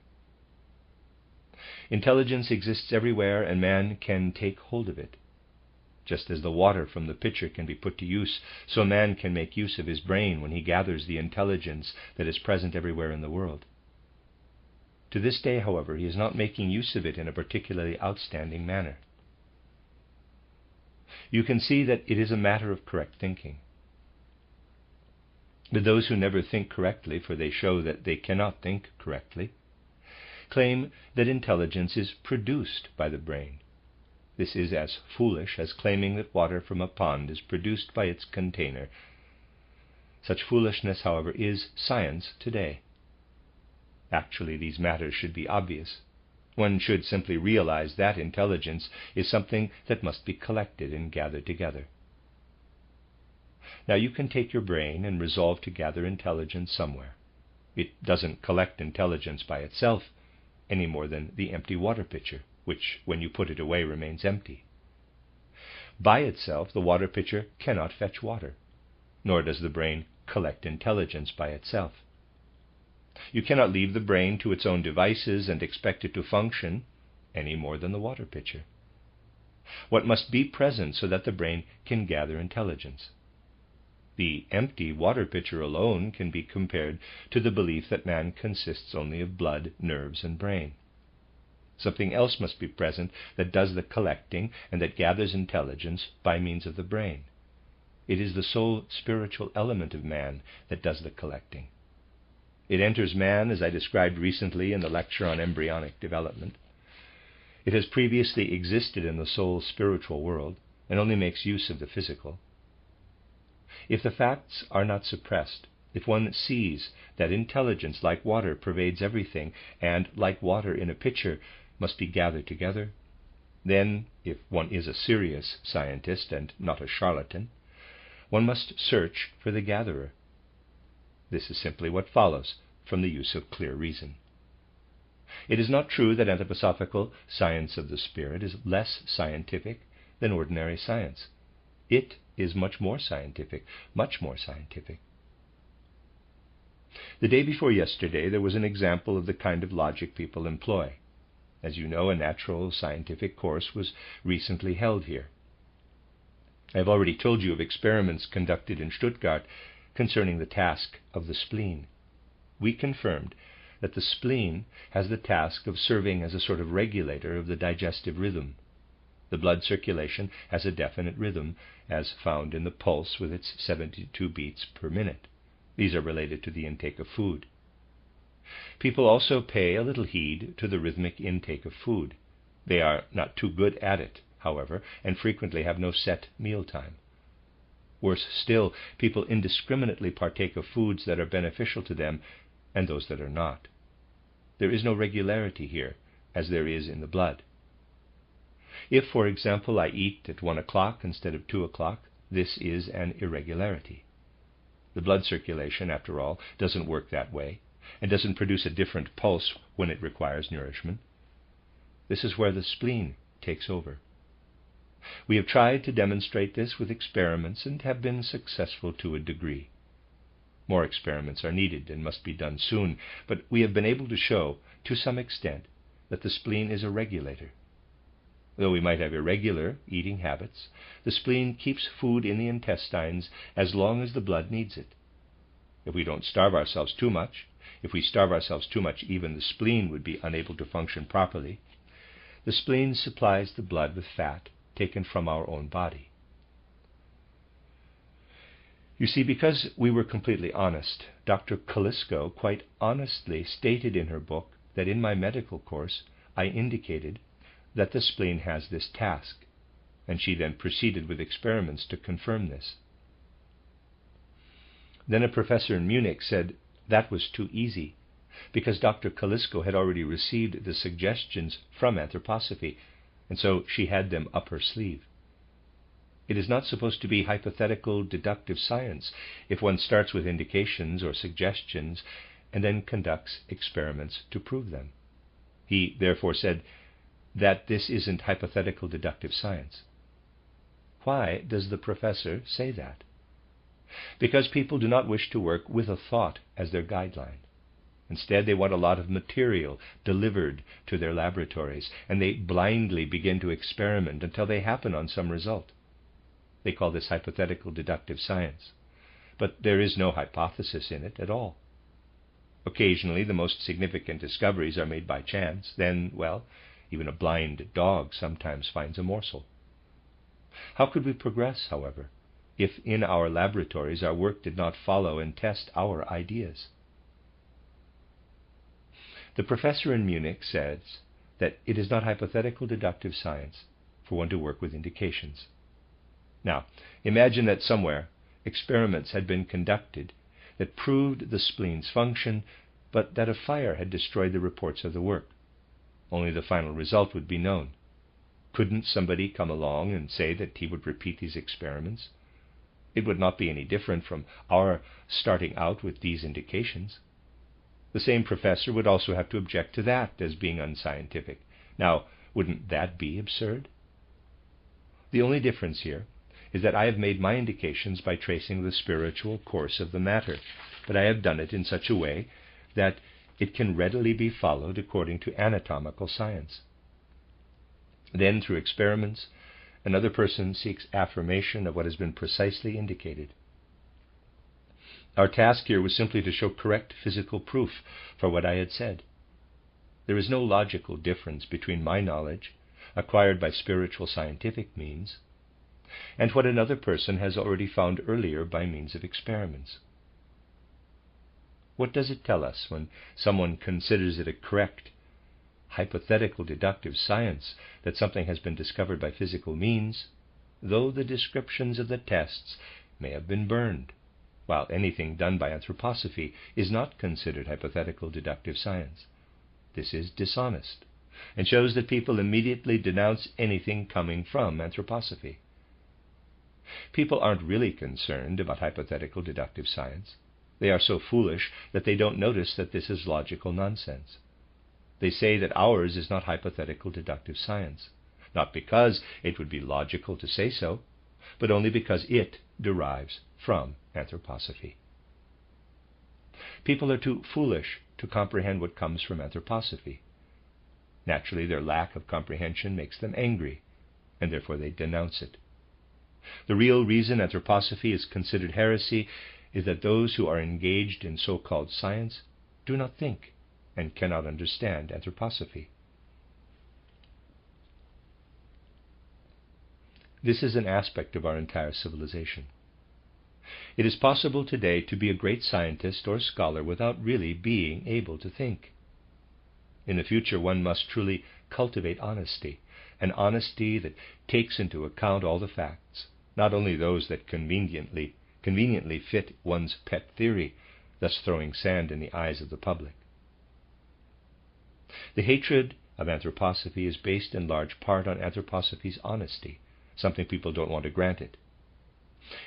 Intelligence exists everywhere, and man can take hold of it. Just as the water from the pitcher can be put to use, so man can make use of his brain when he gathers the intelligence that is present everywhere in the world. To this day, however, he is not making use of it in a particularly outstanding manner. You can see that it is a matter of correct thinking. But those who never think correctly, for they show that they cannot think correctly, claim that intelligence is produced by the brain. This is as foolish as claiming that water from a pond is produced by its container. Such foolishness, however, is science today. Actually, these matters should be obvious. One should simply realize that intelligence is something that must be collected and gathered together. Now, you can take your brain and resolve to gather intelligence somewhere. It doesn't collect intelligence by itself, any more than the empty water pitcher, which, when you put it away, remains empty. By itself, the water pitcher cannot fetch water, nor does the brain collect intelligence by itself. You cannot leave the brain to its own devices and expect it to function any more than the water pitcher. What must be present so that the brain can gather intelligence? The empty water pitcher alone can be compared to the belief that man consists only of blood, nerves, and brain. Something else must be present that does the collecting and that gathers intelligence by means of the brain. It is the soul spiritual element of man that does the collecting. It enters man, as I described recently in the lecture on embryonic development. It has previously existed in the soul's spiritual world and only makes use of the physical. If the facts are not suppressed, if one sees that intelligence, like water, pervades everything, and, like water in a pitcher, must be gathered together, then, if one is a serious scientist and not a charlatan, one must search for the gatherer. This is simply what follows from the use of clear reason. It is not true that anthroposophical science of the spirit is less scientific than ordinary science. It is much more scientific, much more scientific. The day before yesterday there was an example of the kind of logic people employ. As you know, a natural scientific course was recently held here. I have already told you of experiments conducted in Stuttgart concerning the task of the spleen. We confirmed that the spleen has the task of serving as a sort of regulator of the digestive rhythm. The blood circulation has a definite rhythm, as found in the pulse with its 72 beats per minute. These are related to the intake of food. People also pay a little heed to the rhythmic intake of food. They are not too good at it, however, and frequently have no set meal time. Worse still, people indiscriminately partake of foods that are beneficial to them and those that are not. There is no regularity here, as there is in the blood. If, for example, I eat at 1 o'clock instead of 2 o'clock, this is an irregularity. The blood circulation, after all, doesn't work that way, and doesn't produce a different pulse when it requires nourishment. This is where the spleen takes over. We have tried to demonstrate this with experiments and have been successful to a degree. More experiments are needed and must be done soon, but we have been able to show, to some extent, that the spleen is a regulator. Though we might have irregular eating habits, the spleen keeps food in the intestines as long as the blood needs it. If we don't starve ourselves too much, if we starve ourselves too much, even the spleen would be unable to function properly. The spleen supplies the blood with fat taken from our own body. You see, because we were completely honest, Dr. Kalisko quite honestly stated in her book that in my medical course I indicated that the spleen has this task, and she then proceeded with experiments to confirm this. Then a professor in Munich said that was too easy, because Dr. Kalisko had already received the suggestions from anthroposophy, and so she had them up her sleeve. It is not supposed to be hypothetical deductive science if one starts with indications or suggestions and then conducts experiments to prove them. He therefore said that this isn't hypothetical deductive science. Why does the professor say that? Because people do not wish to work with a thought as their guideline. Instead, they want a lot of material delivered to their laboratories, and they blindly begin to experiment until they happen on some result. They call this hypothetical deductive science, but there is no hypothesis in it at all. Occasionally, the most significant discoveries are made by chance. Then, well, even a blind dog sometimes finds a morsel. How could we progress, however, if in our laboratories our work did not follow and test our ideas? The professor in Munich says that it is not hypothetical deductive science for one to work with indications. Now, imagine that somewhere experiments had been conducted that proved the spleen's function, but that a fire had destroyed the reports of the work. Only the final result would be known. Couldn't somebody come along and say that he would repeat these experiments? It would not be any different from our starting out with these indications. The same professor would also have to object to that as being unscientific. Now, wouldn't that be absurd? The only difference here is that I have made my indications by tracing the spiritual course of the matter, but I have done it in such a way that it can readily be followed according to anatomical science. Then, through experiments, another person seeks affirmation of what has been precisely indicated. Our task here was simply to show correct physical proof for what I had said. There is no logical difference between my knowledge, acquired by spiritual scientific means, and what another person has already found earlier by means of experiments. What does it tell us when someone considers it a correct, hypothetical deductive science that something has been discovered by physical means, though the descriptions of the tests may have been burned, while anything done by anthroposophy is not considered hypothetical deductive science? This is dishonest, and shows that people immediately denounce anything coming from anthroposophy. People aren't really concerned about hypothetical deductive science. They are so foolish that they don't notice that this is logical nonsense. They say that ours is not hypothetical deductive science, not because it would be logical to say so, but only because it derives from anthroposophy. People are too foolish to comprehend what comes from anthroposophy. Naturally, their lack of comprehension makes them angry, and therefore they denounce it. The real reason anthroposophy is considered heresy is that those who are engaged in so-called science do not think and cannot understand anthroposophy. This is an aspect of our entire civilization. It is possible today to be a great scientist or scholar without really being able to think. In the future, one must truly cultivate honesty, an honesty that takes into account all the facts, not only those that conveniently fit one's pet theory, thus throwing sand in the eyes of the public. The hatred of anthroposophy is based in large part on anthroposophy's honesty, something people don't want to grant it.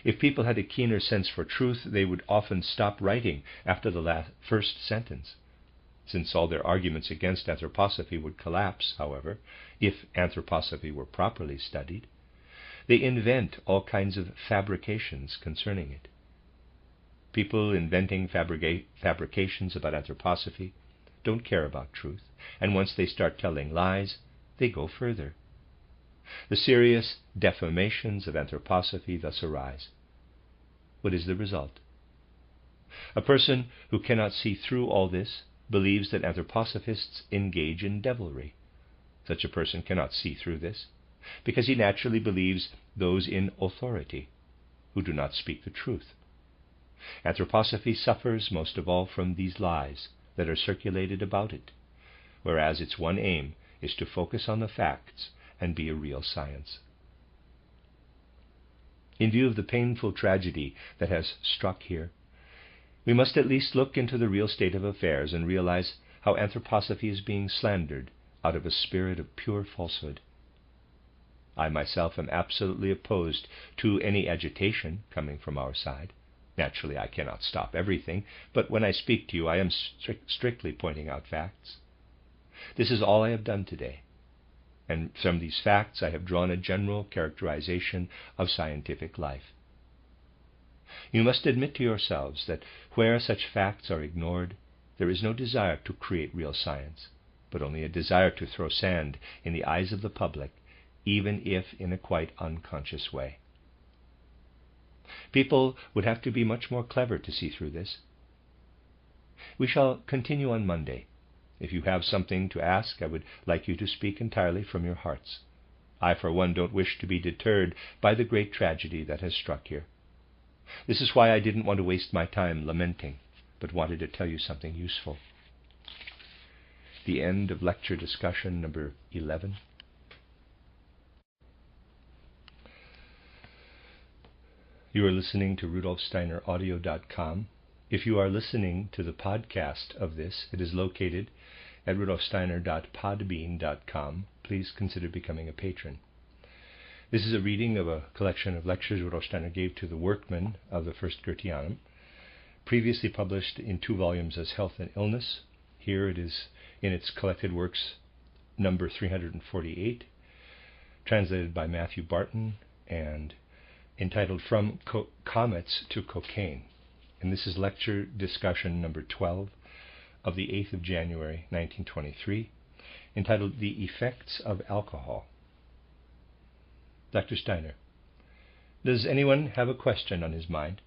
If people had a keener sense for truth, they would often stop writing after the first sentence. Since all their arguments against anthroposophy would collapse, however, if anthroposophy were properly studied, they invent all kinds of fabrications concerning it. People inventing fabrications about anthroposophy don't care about truth, and once they start telling lies, they go further. The serious deformations of anthroposophy thus arise. What is the result? A person who cannot see through all this believes that anthroposophists engage in devilry. Such a person cannot see through this, because he naturally believes those in authority who do not speak the truth. Anthroposophy suffers most of all from these lies that are circulated about it, whereas its one aim is to focus on the facts and be a real science. In view of the painful tragedy that has struck here, we must at least look into the real state of affairs and realize how anthroposophy is being slandered out of a spirit of pure falsehood. I myself am absolutely opposed to any agitation coming from our side. Naturally, I cannot stop everything, but when I speak to you, I am strictly pointing out facts. This is all I have done today, and from these facts I have drawn a general characterization of scientific life. You must admit to yourselves that where such facts are ignored, there is no desire to create real science, but only a desire to throw sand in the eyes of the public, even if in a quite unconscious way. People would have to be much more clever to see through this. We shall continue on Monday. If you have something to ask, I would like you to speak entirely from your hearts. I, for one, don't wish to be deterred by the great tragedy that has struck here. This is why I didn't want to waste my time lamenting, but wanted to tell you something useful. The end of lecture discussion number 11. You are listening to RudolfSteinerAudio.com. If you are listening to the podcast of this, it is located at RudolfSteiner.podbean.com. Please consider becoming a patron. This is a reading of a collection of lectures Rudolf Steiner gave to the workmen of the First Goetheanum, previously published in 2 volumes as Health and Illness. Here it is in its collected works number 348, translated by Matthew Barton and entitled From Comets to Cocaine. And this is lecture discussion number 12 of the 8th of January 1923, entitled The Effects of Alcohol. Dr. Steiner: does anyone have a question on his mind?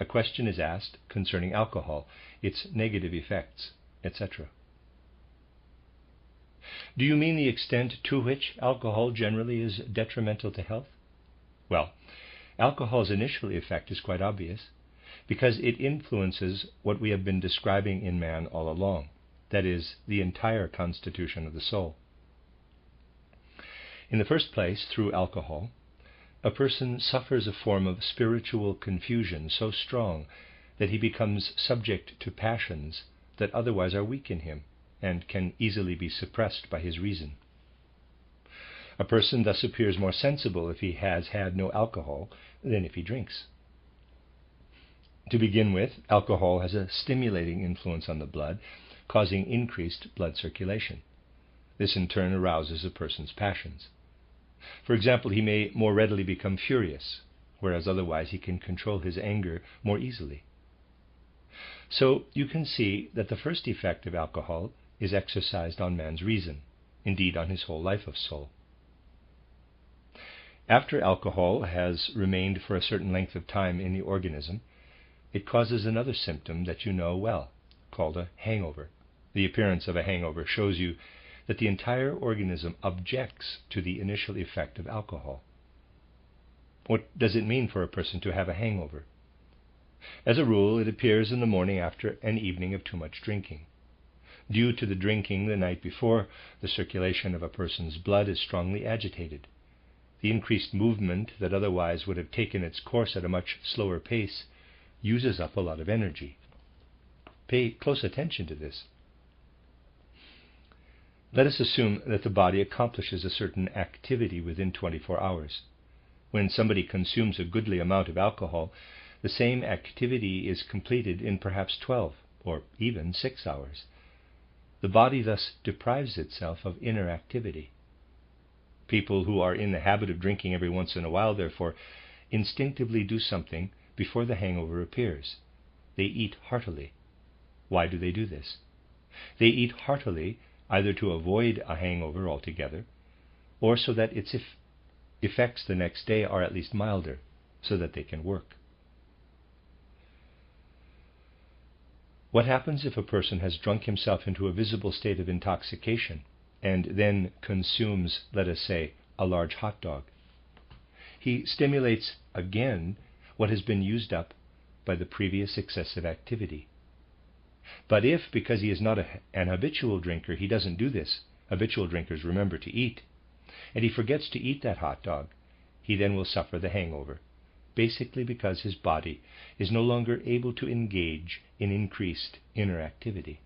A question is asked concerning alcohol, its negative effects, etc. Do you mean the extent to which alcohol generally is detrimental to health? Well, alcohol's initial effect is quite obvious, because it influences what we have been describing in man all along, that is, the entire constitution of the soul. In the first place, through alcohol, a person suffers a form of spiritual confusion so strong that he becomes subject to passions that otherwise are weak in him and can easily be suppressed by his reason. A person thus appears more sensible if he has had no alcohol than if he drinks. To begin with, alcohol has a stimulating influence on the blood, causing increased blood circulation. This in turn arouses a person's passions. For example, he may more readily become furious, whereas otherwise he can control his anger more easily. So you can see that the first effect of alcohol is exercised on man's reason, indeed on his whole life of soul. After alcohol has remained for a certain length of time in the organism, it causes another symptom that you know well, called a hangover. The appearance of a hangover shows you that the entire organism objects to the initial effect of alcohol. What does it mean for a person to have a hangover? As a rule, it appears in the morning after an evening of too much drinking. Due to the drinking the night before, the circulation of a person's blood is strongly agitated. The increased movement that otherwise would have taken its course at a much slower pace uses up a lot of energy. Pay close attention to this. Let us assume that the body accomplishes a certain activity within 24 hours. When somebody consumes a goodly amount of alcohol, the same activity is completed in perhaps 12 or even 6 hours. The body thus deprives itself of inner activity. People who are in the habit of drinking every once in a while, therefore, instinctively do something before the hangover appears. They eat heartily. Why do they do this? They eat heartily either to avoid a hangover altogether, or so that its effects the next day are at least milder, so that they can work. What happens if a person has drunk himself into a visible state of intoxication and then consumes, let us say, a large hot dog? He stimulates again what has been used up by the previous excessive activity. But if, because he is not an habitual drinker, he doesn't do this, habitual drinkers remember to eat, and he forgets to eat that hot dog, he then will suffer the hangover, basically because his body is no longer able to engage in increased inner activity.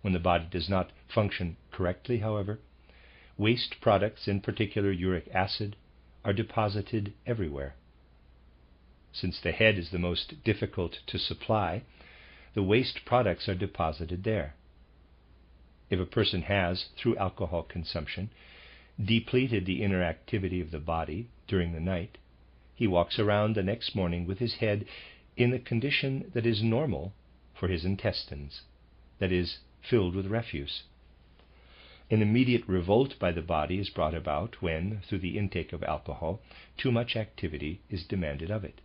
When the body does not function correctly, however, waste products, in particular uric acid, are deposited everywhere. Since the head is the most difficult to supply, the waste products are deposited there. If a person has, through alcohol consumption, depleted the inner activity of the body during the night, he walks around the next morning with his head in a condition that is normal for his intestines, that is, filled with refuse. An immediate revolt by the body is brought about when, through the intake of alcohol, too much activity is demanded of it.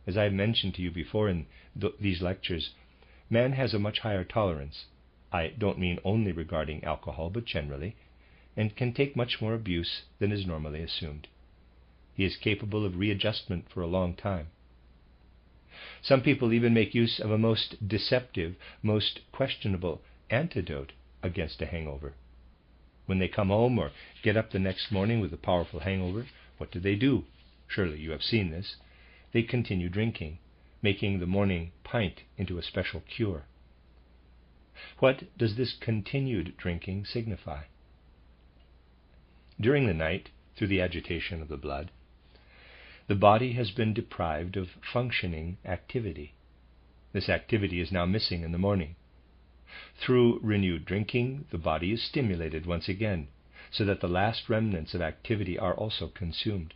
As I have mentioned to you before in these lectures, man has a much higher tolerance. I don't mean only regarding alcohol, but generally, and can take much more abuse than is normally assumed. He is capable of readjustment for a long time. Some people even make use of a most deceptive, most questionable antidote against a hangover. When they come home or get up the next morning with a powerful hangover, what do? Surely you have seen this. They continue drinking, making the morning pint into a special cure. What does this continued drinking signify? During the night, through the agitation of the blood, the body has been deprived of functioning activity. This activity is now missing in the morning. Through renewed drinking, the body is stimulated once again, so that the last remnants of activity are also consumed.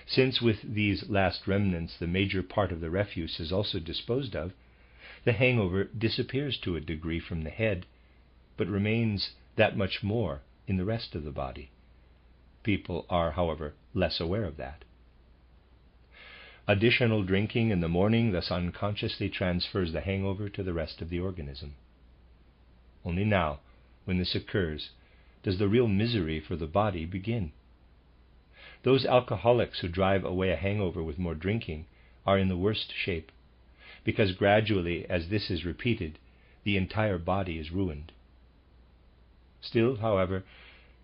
Since with these last remnants the major part of the refuse is also disposed of, the hangover disappears to a degree from the head, but remains that much more in the rest of the body. People are, however, less aware of that. Additional drinking in the morning thus unconsciously transfers the hangover to the rest of the organism. Only now, when this occurs, does the real misery for the body begin. Those alcoholics who drive away a hangover with more drinking are in the worst shape, because gradually, as this is repeated, the entire body is ruined. Still, however,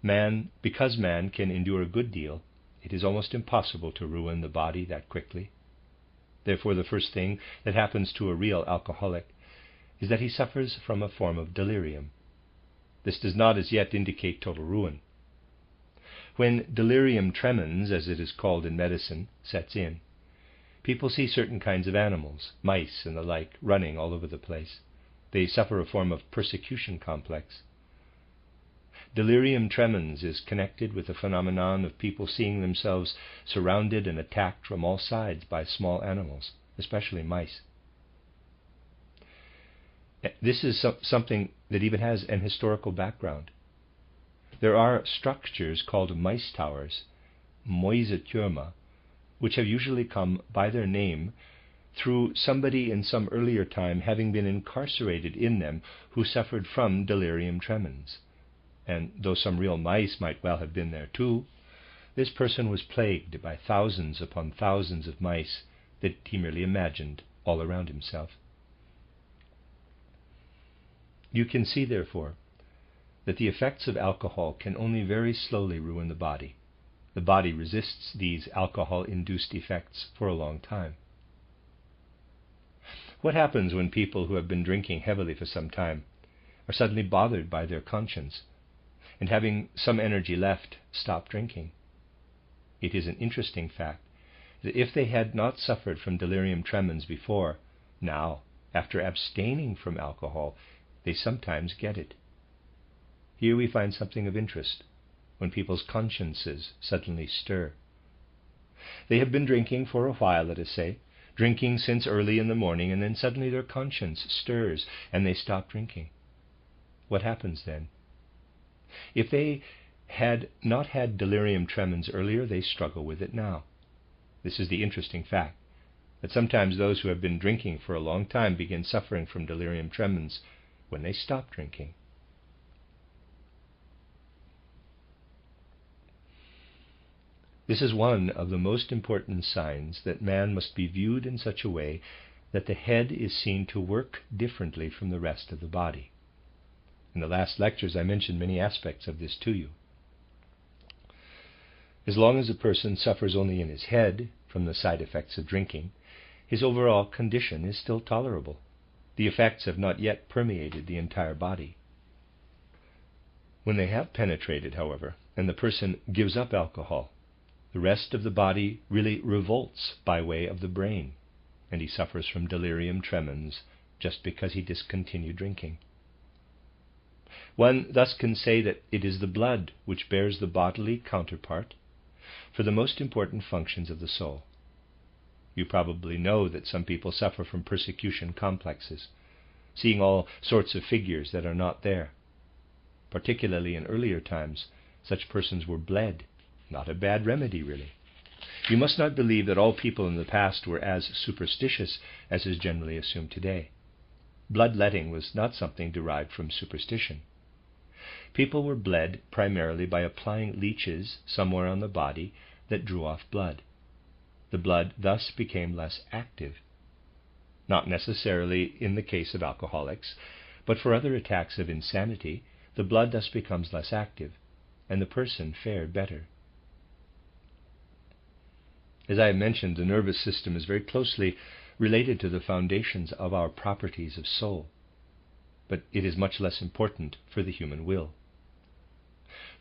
because man can endure a good deal, it is almost impossible to ruin the body that quickly. Therefore, the first thing that happens to a real alcoholic is that he suffers from a form of delirium. This does not as yet indicate total ruin. When delirium tremens, as it is called in medicine, sets in, people see certain kinds of animals, mice and the like, running all over the place. They suffer a form of persecution complex. Delirium tremens is connected with the phenomenon of people seeing themselves surrounded and attacked from all sides by small animals, especially mice. This is something that even has an historical background. There are structures called mice towers, Mäusetürme, which have usually come by their name through somebody in some earlier time having been incarcerated in them who suffered from delirium tremens. And though some real mice might well have been there too, this person was plagued by thousands upon thousands of mice that he merely imagined all around himself. You can see, therefore, that the effects of alcohol can only very slowly ruin the body. The body resists these alcohol-induced effects for a long time. What happens when people who have been drinking heavily for some time are suddenly bothered by their conscience and having some energy left, stop drinking. It is an interesting fact that if they had not suffered from delirium tremens before, now, after abstaining from alcohol, they sometimes get it. Here we find something of interest, when people's consciences suddenly stir. They have been drinking for a while, let us say, drinking since early in the morning, and then suddenly their conscience stirs and they stop drinking. What happens then? If they had not had delirium tremens earlier, they struggle with it now. This is the interesting fact, that sometimes those who have been drinking for a long time begin suffering from delirium tremens when they stop drinking. This is one of the most important signs that man must be viewed in such a way that the head is seen to work differently from the rest of the body. In the last lectures I mentioned many aspects of this to you. As long as a person suffers only in his head from the side effects of drinking, his overall condition is still tolerable. The effects have not yet permeated the entire body. When they have penetrated, however, and the person gives up alcohol, the rest of the body really revolts by way of the brain, and he suffers from delirium tremens just because he discontinued drinking. One thus can say that it is the blood which bears the bodily counterpart for the most important functions of the soul. You probably know that some people suffer from persecution complexes, seeing all sorts of figures that are not there. Particularly in earlier times, such persons were bled. Not a bad remedy, really. You must not believe that all people in the past were as superstitious as is generally assumed today. Bloodletting was not something derived from superstition. People were bled primarily by applying leeches somewhere on the body that drew off blood. The blood thus became less active. Not necessarily in the case of alcoholics, but for other attacks of insanity, the blood thus becomes less active, and the person fared better. As I have mentioned, the nervous system is very closely related to the foundations of our properties of soul, but it is much less important for the human will.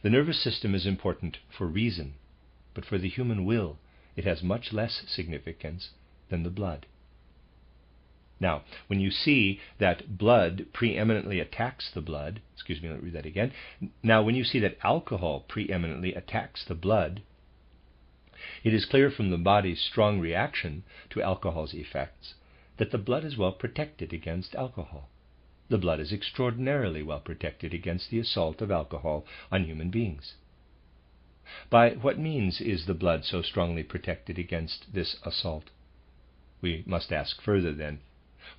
The nervous system is important for reason, but for the human will it has much less significance than the blood. Now, when you see that blood preeminently attacks the blood, let me read that again. Now, when you see that alcohol preeminently attacks the blood, it is clear from the body's strong reaction to alcohol's effects that the blood is well protected against alcohol. The blood is extraordinarily well protected against the assault of alcohol on human beings. By what means is the blood so strongly protected against this assault? We must ask further then,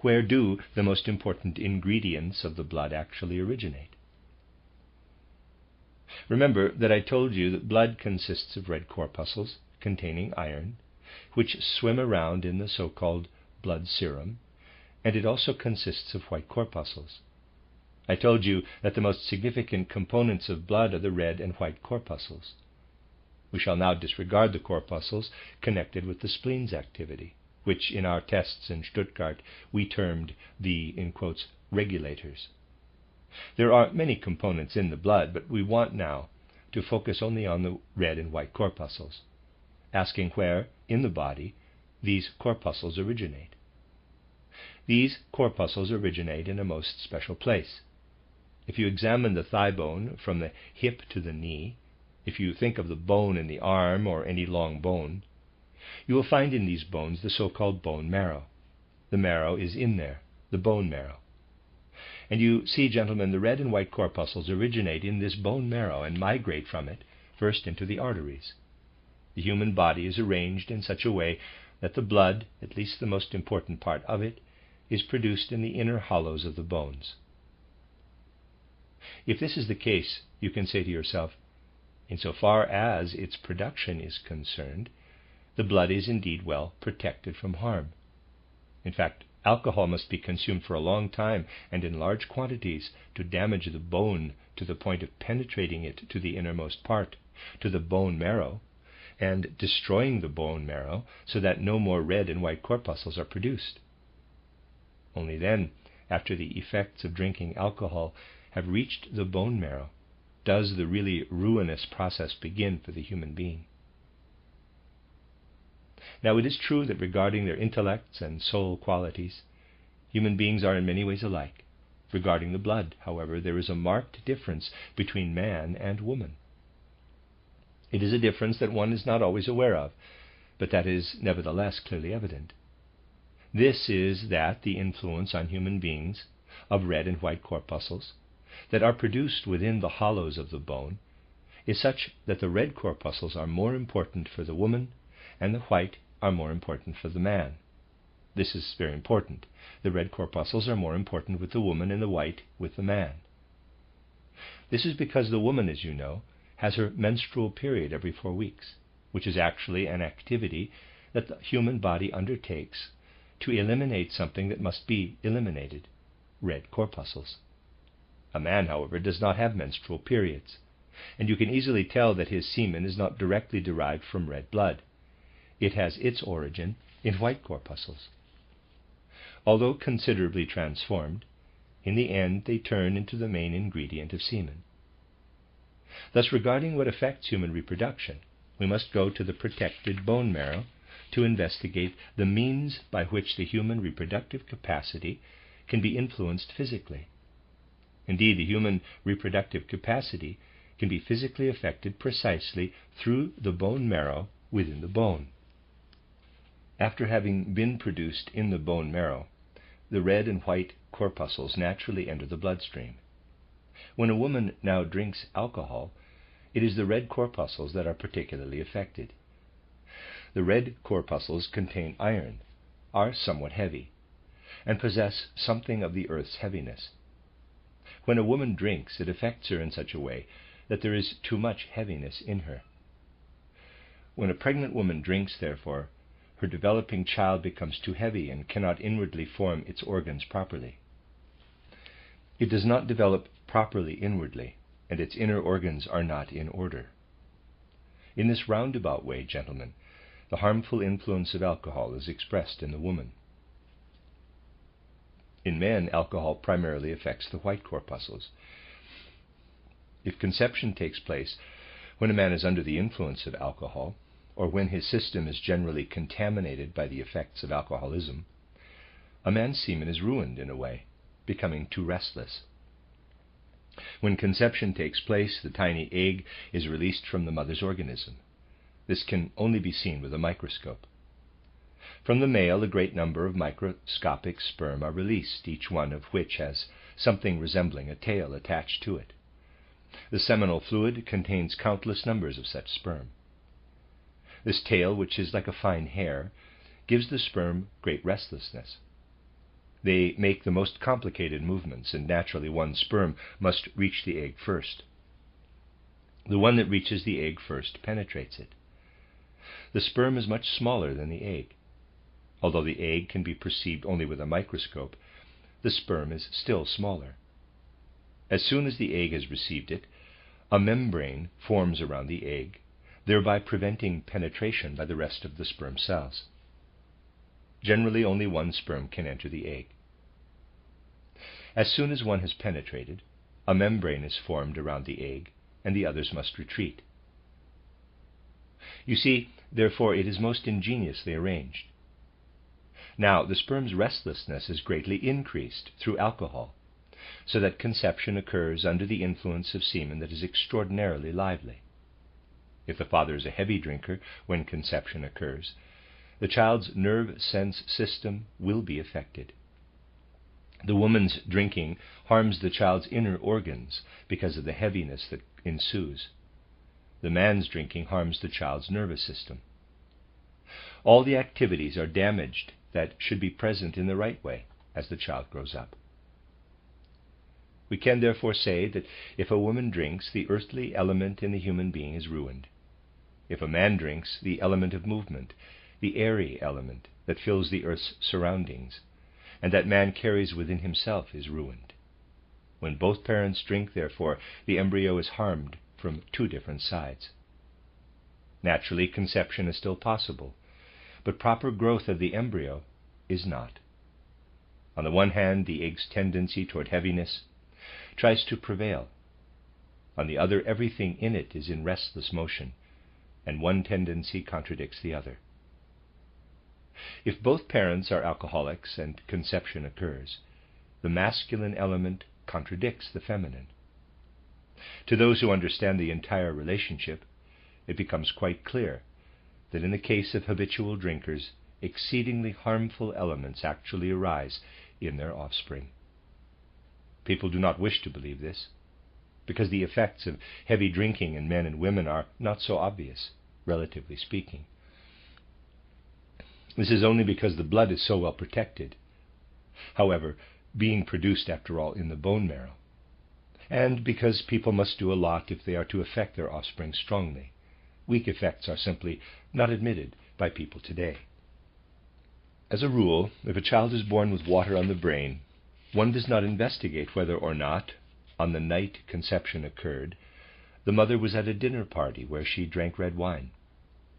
where do the most important ingredients of the blood actually originate? Remember that I told you that blood consists of red corpuscles containing iron, which swim around in the so-called blood serum, and it also consists of white corpuscles. I told you that the most significant components of blood are the red and white corpuscles. We shall now disregard the corpuscles connected with the spleen's activity, which in our tests in Stuttgart we termed the, in quotes, regulators. There are many components in the blood, but we want now to focus only on the red and white corpuscles, asking where, in the body, these corpuscles originate. These corpuscles originate in a most special place. If you examine the thigh bone from the hip to the knee, if you think of the bone in the arm or any long bone, you will find in these bones the so-called bone marrow. The marrow is in there, the bone marrow. And you see, gentlemen, the red and white corpuscles originate in this bone marrow and migrate from it first into the arteries. The human body is arranged in such a way that the blood, at least the most important part of it, is produced in the inner hollows of the bones. If this is the case, you can say to yourself, insofar as its production is concerned, the blood is indeed well protected from harm. In fact, alcohol must be consumed for a long time and in large quantities to damage the bone to the point of penetrating it to the innermost part, to the bone marrow, and destroying the bone marrow so that no more red and white corpuscles are produced. Only then, after the effects of drinking alcohol have reached the bone marrow, does the really ruinous process begin for the human being. Now, it is true that regarding their intellects and soul qualities, human beings are in many ways alike. Regarding the blood, however, there is a marked difference between man and woman. It is a difference that one is not always aware of, but that is nevertheless clearly evident. This is that the influence on human beings of red and white corpuscles that are produced within the hollows of the bone is such that the red corpuscles are more important for the woman and the white are more important for the man. This is very important. The red corpuscles are more important with the woman and the white with the man. This is because the woman, as you know, has her menstrual period every 4 weeks, which is actually an activity that the human body undertakes to eliminate something that must be eliminated, red corpuscles. A man, however, does not have menstrual periods, and you can easily tell that his semen is not directly derived from red blood. It has its origin in white corpuscles. Although considerably transformed, in the end they turn into the main ingredient of semen. Thus, regarding what affects human reproduction, we must go to the protected bone marrow to investigate the means by which the human reproductive capacity can be influenced physically. Indeed, the human reproductive capacity can be physically affected precisely through the bone marrow within the bone. After having been produced in the bone marrow, the red and white corpuscles naturally enter the bloodstream. When a woman now drinks alcohol, it is the red corpuscles that are particularly affected. The red corpuscles contain iron, are somewhat heavy, and possess something of the earth's heaviness. When a woman drinks, it affects her in such a way that there is too much heaviness in her. When a pregnant woman drinks, therefore, her developing child becomes too heavy and cannot inwardly form its organs properly. It does not develop properly inwardly, and its inner organs are not in order. In this roundabout way, gentlemen, the harmful influence of alcohol is expressed in the woman. In men, alcohol primarily affects the white corpuscles. If conception takes place when a man is under the influence of alcohol, or when his system is generally contaminated by the effects of alcoholism, a man's semen is ruined in a way, becoming too restless. When conception takes place, the tiny egg is released from the mother's organism. This can only be seen with a microscope. From the male, a great number of microscopic sperm are released, each one of which has something resembling a tail attached to it. The seminal fluid contains countless numbers of such sperm. This tail, which is like a fine hair, gives the sperm great restlessness. They make the most complicated movements, and naturally one sperm must reach the egg first. The one that reaches the egg first penetrates it. The sperm is much smaller than the egg. Although the egg can be perceived only with a microscope, the sperm is still smaller. As soon as the egg has received it, a membrane forms around the egg, thereby preventing penetration by the rest of the sperm cells. Generally, only one sperm can enter the egg. As soon as one has penetrated, a membrane is formed around the egg, and the others must retreat. You see, therefore, it is most ingeniously arranged. Now, the sperm's restlessness is greatly increased through alcohol, so that conception occurs under the influence of semen that is extraordinarily lively. If the father is a heavy drinker when conception occurs, the child's nerve sense system will be affected. The woman's drinking harms the child's inner organs because of the heaviness that ensues. The man's drinking harms the child's nervous system. All the activities are damaged that should be present in the right way as the child grows up. We can therefore say that if a woman drinks, the earthly element in the human being is ruined. If a man drinks, the element of movement, the airy element that fills the earth's surroundings, and that man carries within himself, is ruined. When both parents drink, therefore, the embryo is harmed from two different sides. Naturally, conception is still possible, but proper growth of the embryo is not. On the one hand, the egg's tendency toward heaviness tries to prevail. On the other, everything in it is in restless motion, and one tendency contradicts the other. If both parents are alcoholics and conception occurs, the masculine element contradicts the feminine. To those who understand the entire relationship, it becomes quite clear that in the case of habitual drinkers, exceedingly harmful elements actually arise in their offspring. People do not wish to believe this, because the effects of heavy drinking in men and women are not so obvious, relatively speaking. This is only because the blood is so well protected, however, being produced after all in the bone marrow, and because people must do a lot if they are to affect their offspring strongly. Weak effects are simply not admitted by people today. As a rule, if a child is born with water on the brain, one does not investigate whether or not, on the night conception occurred, the mother was at a dinner party where she drank red wine.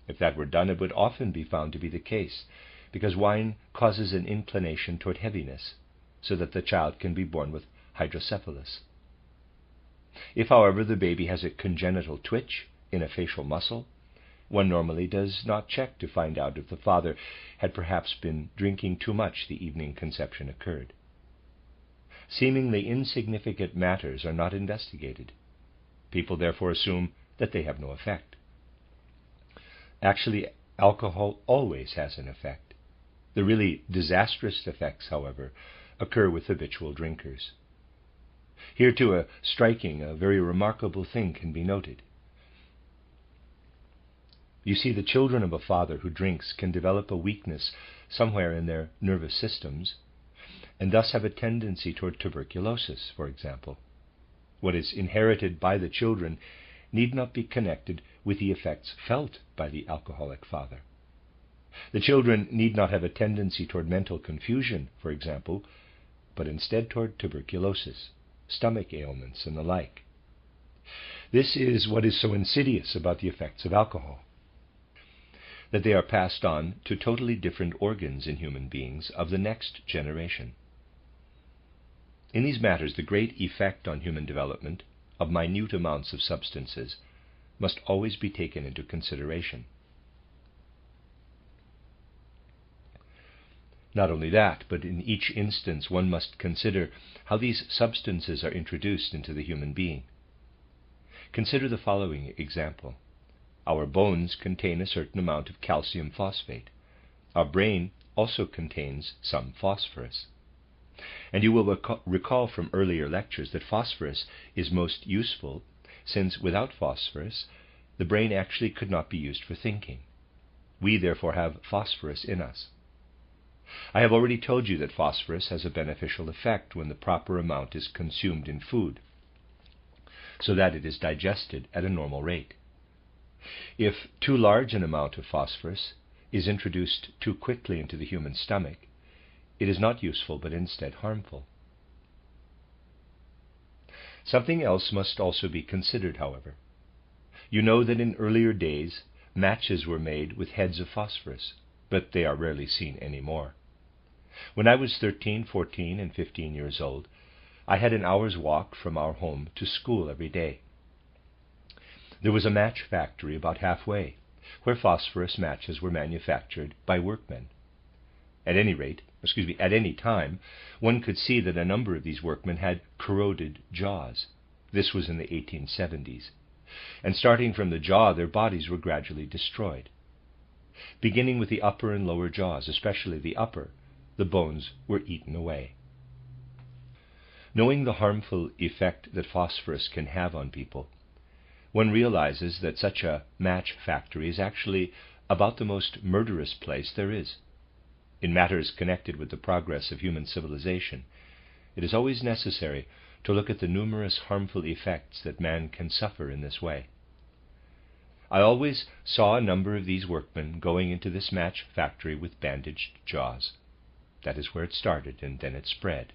If that were done, it would often be found to be the case, because wine causes an inclination toward heaviness, so that the child can be born with hydrocephalus. If, however, the baby has a congenital twitch in a facial muscle, one normally does not check to find out if the father had perhaps been drinking too much the evening conception occurred. Seemingly insignificant matters are not investigated. People therefore assume that they have no effect. Actually, alcohol always has an effect. The really disastrous effects, however, occur with habitual drinkers. Here, too, a very remarkable thing can be noted. You see, the children of a father who drinks can develop a weakness somewhere in their nervous systems, and thus have a tendency toward tuberculosis, for example. What is inherited by the children need not be connected with the effects felt by the alcoholic father. The children need not have a tendency toward mental confusion, for example, but instead toward tuberculosis, stomach ailments, and the like. This is what is so insidious about the effects of alcohol, that they are passed on to totally different organs in human beings of the next generation. In these matters, the great effect on human development of minute amounts of substances must always be taken into consideration. Not only that, but in each instance one must consider how these substances are introduced into the human being. Consider the following example. Our bones contain a certain amount of calcium phosphate. Our brain also contains some phosphorus. And you will recall from earlier lectures that phosphorus is most useful, since without phosphorus, the brain actually could not be used for thinking. We therefore have phosphorus in us. I have already told you that phosphorus has a beneficial effect when the proper amount is consumed in food, so that it is digested at a normal rate. If too large an amount of phosphorus is introduced too quickly into the human stomach, it is not useful but instead harmful. Something else must also be considered, however. You know that in earlier days matches were made with heads of phosphorus, but they are rarely seen anymore. When I was 13, 14, and 15 years old, I had an hour's walk from our home to school every day. There was a match factory about halfway, where phosphorus matches were manufactured by workmen. At any time, one could see that a number of these workmen had corroded jaws. This was in the 1870s. And starting from the jaw, their bodies were gradually destroyed. Beginning with the upper and lower jaws, especially the upper, the bones were eaten away. Knowing the harmful effect that phosphorus can have on people, one realizes that such a match factory is actually about the most murderous place there is. In matters connected with the progress of human civilization, it is always necessary to look at the numerous harmful effects that man can suffer in this way. I always saw a number of these workmen going into this match factory with bandaged jaws. That is where it started, and then it spread.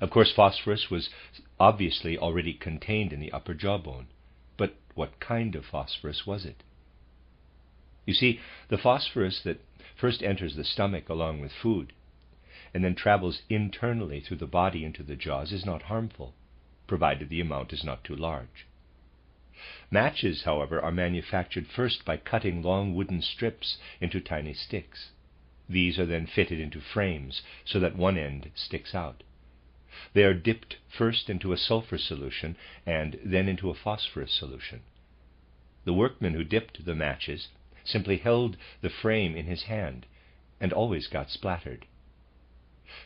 Of course, phosphorus was obviously already contained in the upper jawbone, but what kind of phosphorus was it? You see, the phosphorus that first enters the stomach along with food, and then travels internally through the body into the jaws, is not harmful. provided the amount is not too large. Matches, however, are manufactured first by cutting long wooden strips into tiny sticks. These are then fitted into frames so that one end sticks out. They are dipped first into a sulfur solution and then into a phosphorus solution. The workman who dipped the matches simply held the frame in his hand and always got splattered.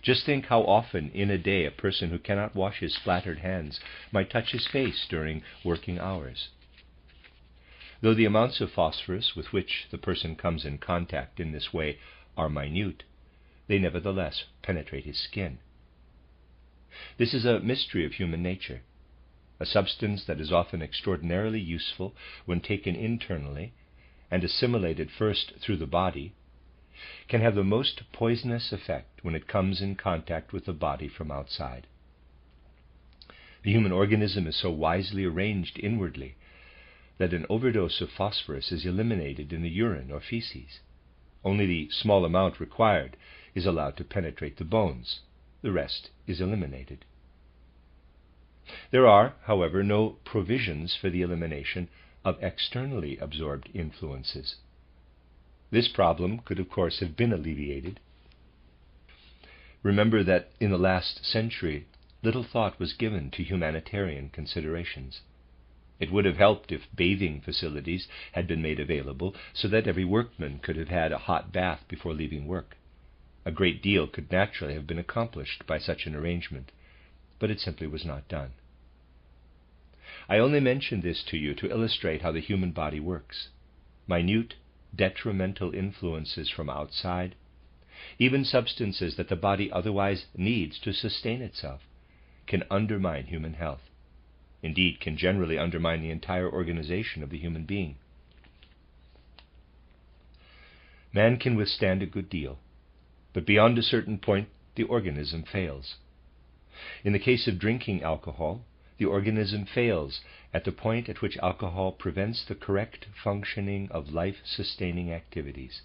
Just think how often in a day a person who cannot wash his splattered hands might touch his face during working hours. Though the amounts of phosphorus with which the person comes in contact in this way are minute, they nevertheless penetrate his skin. This is a mystery of human nature. A substance that is often extraordinarily useful when taken internally and assimilated first through the body can have the most poisonous effect when it comes in contact with the body from outside. The human organism is so wisely arranged inwardly that an overdose of phosphorus is eliminated in the urine or feces. Only the small amount required is allowed to penetrate the bones. The rest is eliminated. There are, however, no provisions for the elimination of externally absorbed influences. This problem could, of course, have been alleviated. Remember that in the last century, little thought was given to humanitarian considerations. It would have helped if bathing facilities had been made available so that every workman could have had a hot bath before leaving work. A great deal could naturally have been accomplished by such an arrangement, but it simply was not done. I only mention this to you to illustrate how the human body works. Minute, detrimental influences from outside, even substances that the body otherwise needs to sustain itself, can undermine human health. Indeed, can generally undermine the entire organization of the human being. Man can withstand a good deal, but beyond a certain point, the organism fails. In the case of drinking alcohol, the organism fails at the point at which alcohol prevents the correct functioning of life-sustaining activities,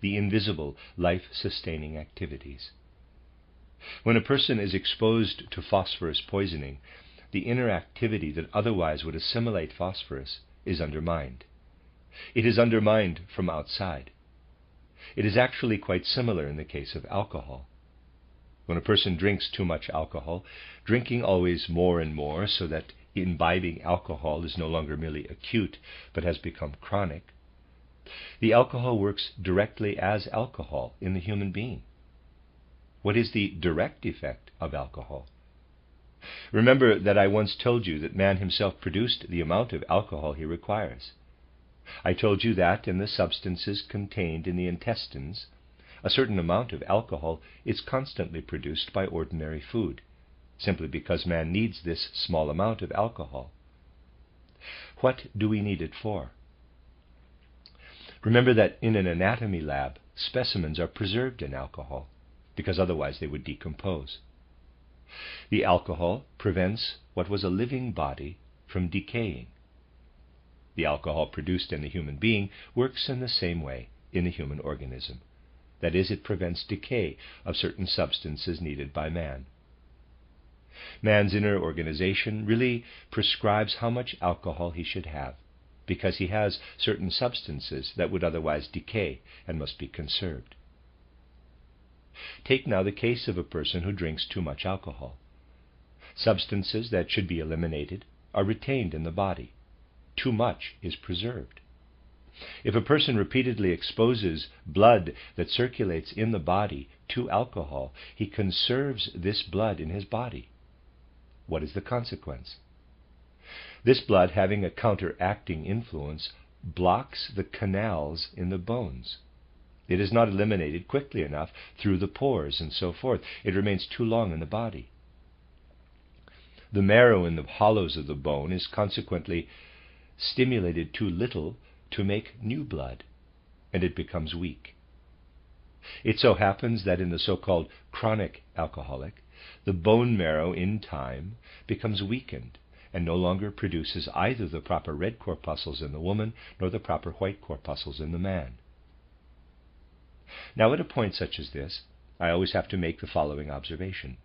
the invisible life-sustaining activities. When a person is exposed to phosphorus poisoning, the inner activity that otherwise would assimilate phosphorus is undermined. It is undermined from outside. It is actually quite similar in the case of alcohol. When a person drinks too much alcohol, drinking always more and more so that imbibing alcohol is no longer merely acute but has become chronic, the alcohol works directly as alcohol in the human being. What is the direct effect of alcohol? Remember that I once told you that man himself produced the amount of alcohol he requires. I told you that in the substances contained in the intestines, a certain amount of alcohol is constantly produced by ordinary food, simply because man needs this small amount of alcohol. What do we need it for? Remember that in an anatomy lab, specimens are preserved in alcohol, because otherwise they would decompose. The alcohol prevents what was a living body from decaying. The alcohol produced in the human being works in the same way in the human organism. That is, it prevents decay of certain substances needed by man. Man's inner organization really prescribes how much alcohol he should have, because he has certain substances that would otherwise decay and must be conserved. Take now the case of a person who drinks too much alcohol. Substances that should be eliminated are retained in the body. Too much is preserved. If a person repeatedly exposes blood that circulates in the body to alcohol, he conserves this blood in his body. What is the consequence? This blood, having a counteracting influence, blocks the canals in the bones. It is not eliminated quickly enough through the pores and so forth. It remains too long in the body. The marrow in the hollows of the bone is consequently stimulated too little to make new blood, and it becomes weak. It so happens that in the so-called chronic alcoholic, the bone marrow in time becomes weakened and no longer produces either the proper red corpuscles in the woman nor the proper white corpuscles in the man. Now, at a point such as this, I always have to make the following observation.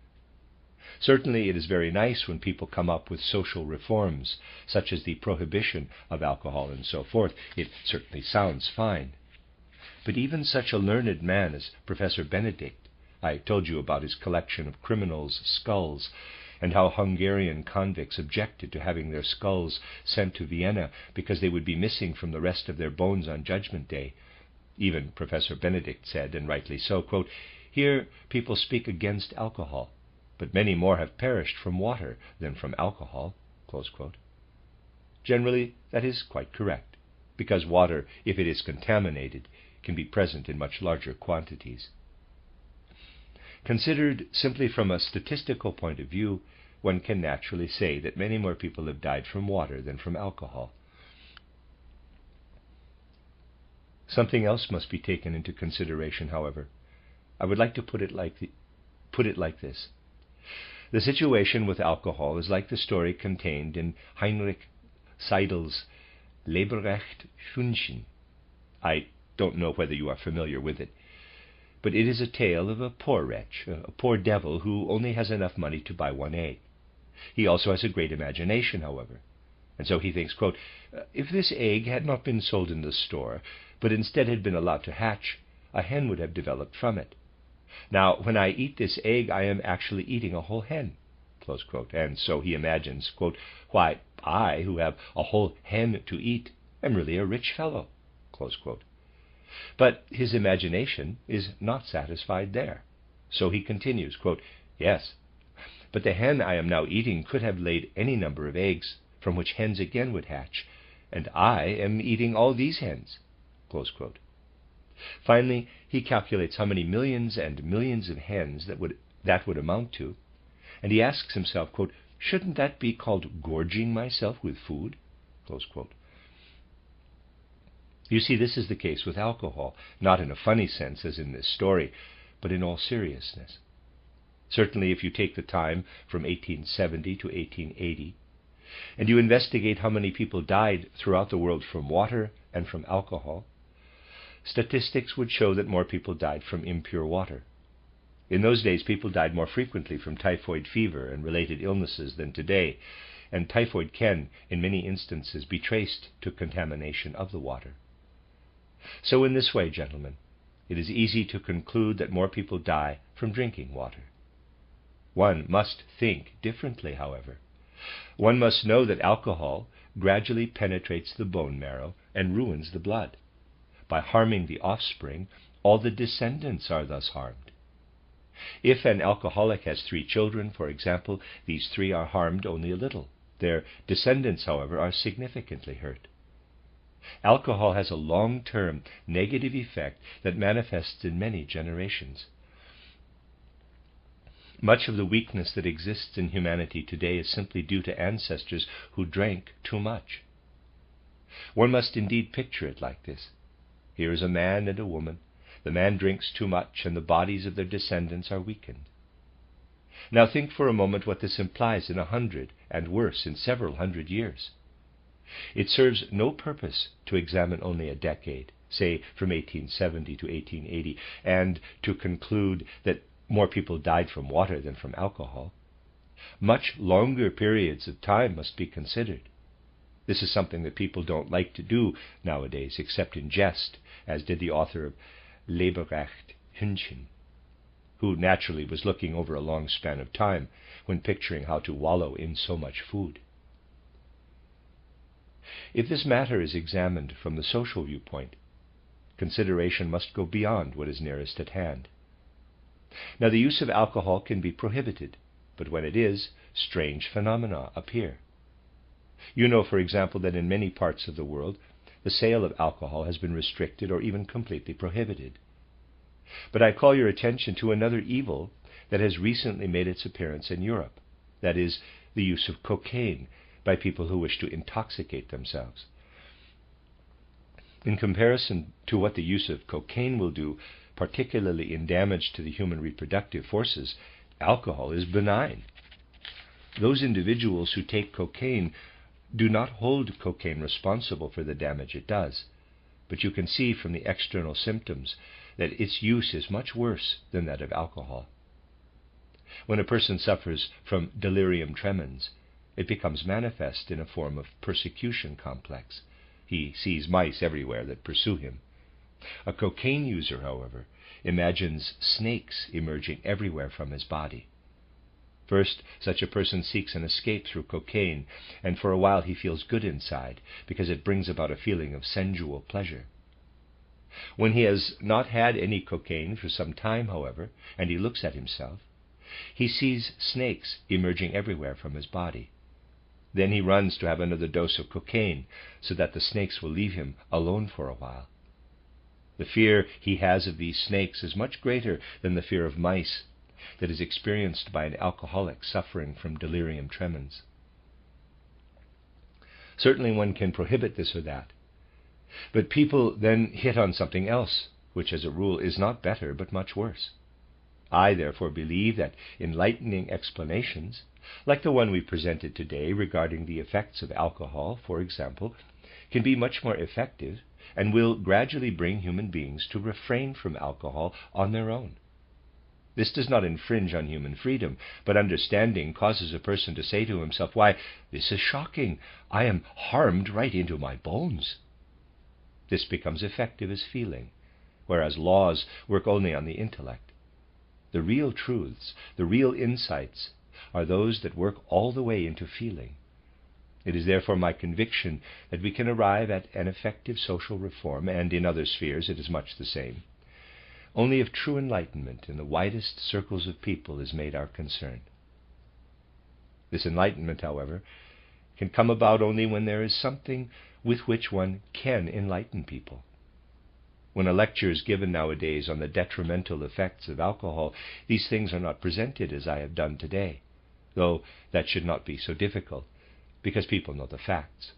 Certainly it is very nice when people come up with social reforms, such as the prohibition of alcohol and so forth. It certainly sounds fine. But even such a learned man as Professor Benedict, I told you about his collection of criminals' skulls, and how Hungarian convicts objected to having their skulls sent to Vienna because they would be missing from the rest of their bones on Judgment Day. Even Professor Benedict said, and rightly so, quote, "Here people speak against alcohol, but many more have perished from water than from alcohol." Close quote. Generally, that is quite correct, because water, if it is contaminated, can be present in much larger quantities. Considered simply from a statistical point of view, one can naturally say that many more people have died from water than from alcohol. Something else must be taken into consideration, however. I would like to put it like this. The situation with alcohol is like the story contained in Heinrich Seidel's Leberecht Hündchen. I don't know whether you are familiar with it, but it is a tale of a poor wretch, a poor devil who only has enough money to buy one egg. He also has a great imagination, however, and so he thinks, quote, "If this egg had not been sold in the store, but instead had been allowed to hatch, a hen would have developed from it. Now, when I eat this egg, I am actually eating a whole hen." Close quote. And so he imagines, quote, "Why, I, who have a whole hen to eat, am really a rich fellow." Close quote. But his imagination is not satisfied there. So he continues, quote, "Yes, but the hen I am now eating could have laid any number of eggs, from which hens again would hatch, and I am eating all these hens." Close quote. Finally, he calculates how many millions and millions of hens that would amount to, and he asks himself, quote, "Shouldn't that be called gorging myself with food?" Close quote. You see, this is the case with alcohol, not in a funny sense as in this story, but in all seriousness. Certainly, if you take the time from 1870 to 1880, and you investigate how many people died throughout the world from water and from alcohol, statistics would show that more people died from impure water. In those days, people died more frequently from typhoid fever and related illnesses than today, and typhoid can, in many instances, be traced to contamination of the water. So in this way, gentlemen, it is easy to conclude that more people die from drinking water. One must think differently, however. One must know that alcohol gradually penetrates the bone marrow and ruins the blood. By harming the offspring, all the descendants are thus harmed. If an alcoholic has 3 children, for example, these 3 are harmed only a little. Their descendants, however, are significantly hurt. Alcohol has a long-term negative effect that manifests in many generations. Much of the weakness that exists in humanity today is simply due to ancestors who drank too much. One must indeed picture it like this. Here is a man and a woman. The man drinks too much, and the bodies of their descendants are weakened. Now think for a moment what this implies in 100, and worse, in several hundred years. It serves no purpose to examine only a decade, say from 1870 to 1880, and to conclude that more people died from water than from alcohol. Much longer periods of time must be considered. This is something that people don't like to do nowadays, except in jest, as did the author of Leberecht Hündchen, who naturally was looking over a long span of time when picturing how to wallow in so much food. If this matter is examined from the social viewpoint, consideration must go beyond what is nearest at hand. Now, the use of alcohol can be prohibited, but when it is, strange phenomena appear. You know, for example, that in many parts of the world, the sale of alcohol has been restricted or even completely prohibited. But I call your attention to another evil that has recently made its appearance in Europe, that is, the use of cocaine by people who wish to intoxicate themselves. In comparison to what the use of cocaine will do, particularly in damage to the human reproductive forces, alcohol is benign. Those individuals who take cocaine do not hold cocaine responsible for the damage it does, but you can see from the external symptoms that its use is much worse than that of alcohol. When a person suffers from delirium tremens, it becomes manifest in a form of persecution complex. He sees mice everywhere that pursue him. A cocaine user, however, imagines snakes emerging everywhere from his body. First, such a person seeks an escape through cocaine, and for a while he feels good inside, because it brings about a feeling of sensual pleasure. When he has not had any cocaine for some time, however, and he looks at himself, he sees snakes emerging everywhere from his body. Then he runs to have another dose of cocaine, so that the snakes will leave him alone for a while. The fear he has of these snakes is much greater than the fear of mice that is experienced by an alcoholic suffering from delirium tremens. Certainly one can prohibit this or that, but people then hit on something else, which as a rule is not better but much worse. I therefore believe that enlightening explanations, like the one we presented today regarding the effects of alcohol, for example, can be much more effective and will gradually bring human beings to refrain from alcohol on their own. This does not infringe on human freedom, but understanding causes a person to say to himself, "Why, this is shocking. I am harmed right into my bones." This becomes effective as feeling, whereas laws work only on the intellect. The real truths, the real insights, are those that work all the way into feeling. It is therefore my conviction that we can arrive at an effective social reform, and in other spheres it is much the same, only if true enlightenment in the widest circles of people is made our concern. This enlightenment, however, can come about only when there is something with which one can enlighten people. When a lecture is given nowadays on the detrimental effects of alcohol, these things are not presented as I have done today, though that should not be so difficult, because people know the facts.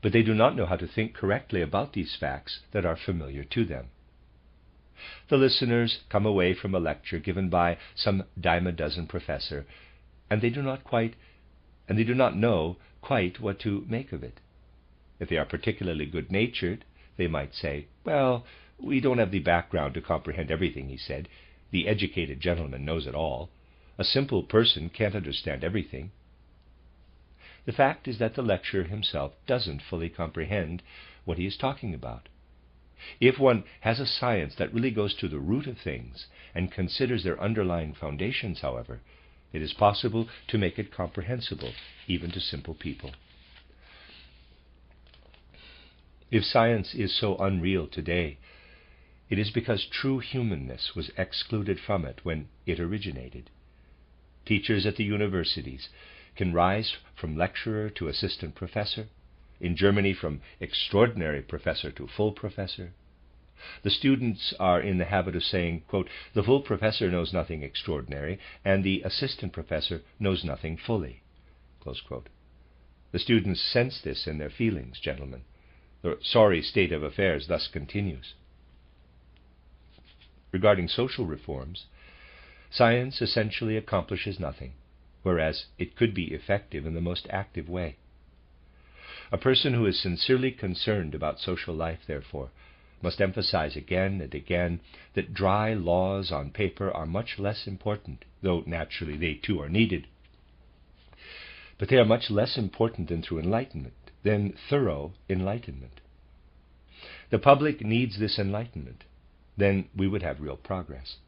But they do not know how to think correctly about these facts that are familiar to them. The listeners come away from a lecture given by some dime-a-dozen professor, and they do not know quite what to make of it. If they are particularly good-natured, they might say, "Well, we don't have the background to comprehend everything he said. The educated gentleman knows it all. A simple person can't understand everything." The fact is that the lecturer himself doesn't fully comprehend what he is talking about. If one has a science that really goes to the root of things and considers their underlying foundations, however, it is possible to make it comprehensible even to simple people. If science is so unreal today, it is because true humanness was excluded from it when it originated. Teachers at the universities can rise from lecturer to assistant professor, in Germany from extraordinary professor to full professor. The students are in the habit of saying, quote, "The full professor knows nothing extraordinary, and the assistant professor knows nothing fully." Close quote. The students sense this in their feelings, gentlemen. The sorry state of affairs thus continues. Regarding social reforms, science essentially accomplishes nothing, whereas it could be effective in the most active way. A person who is sincerely concerned about social life, therefore, must emphasize again and again that dry laws on paper are much less important, though naturally they too are needed. But they are much less important than thorough enlightenment. The public needs this enlightenment. Then we would have real progress.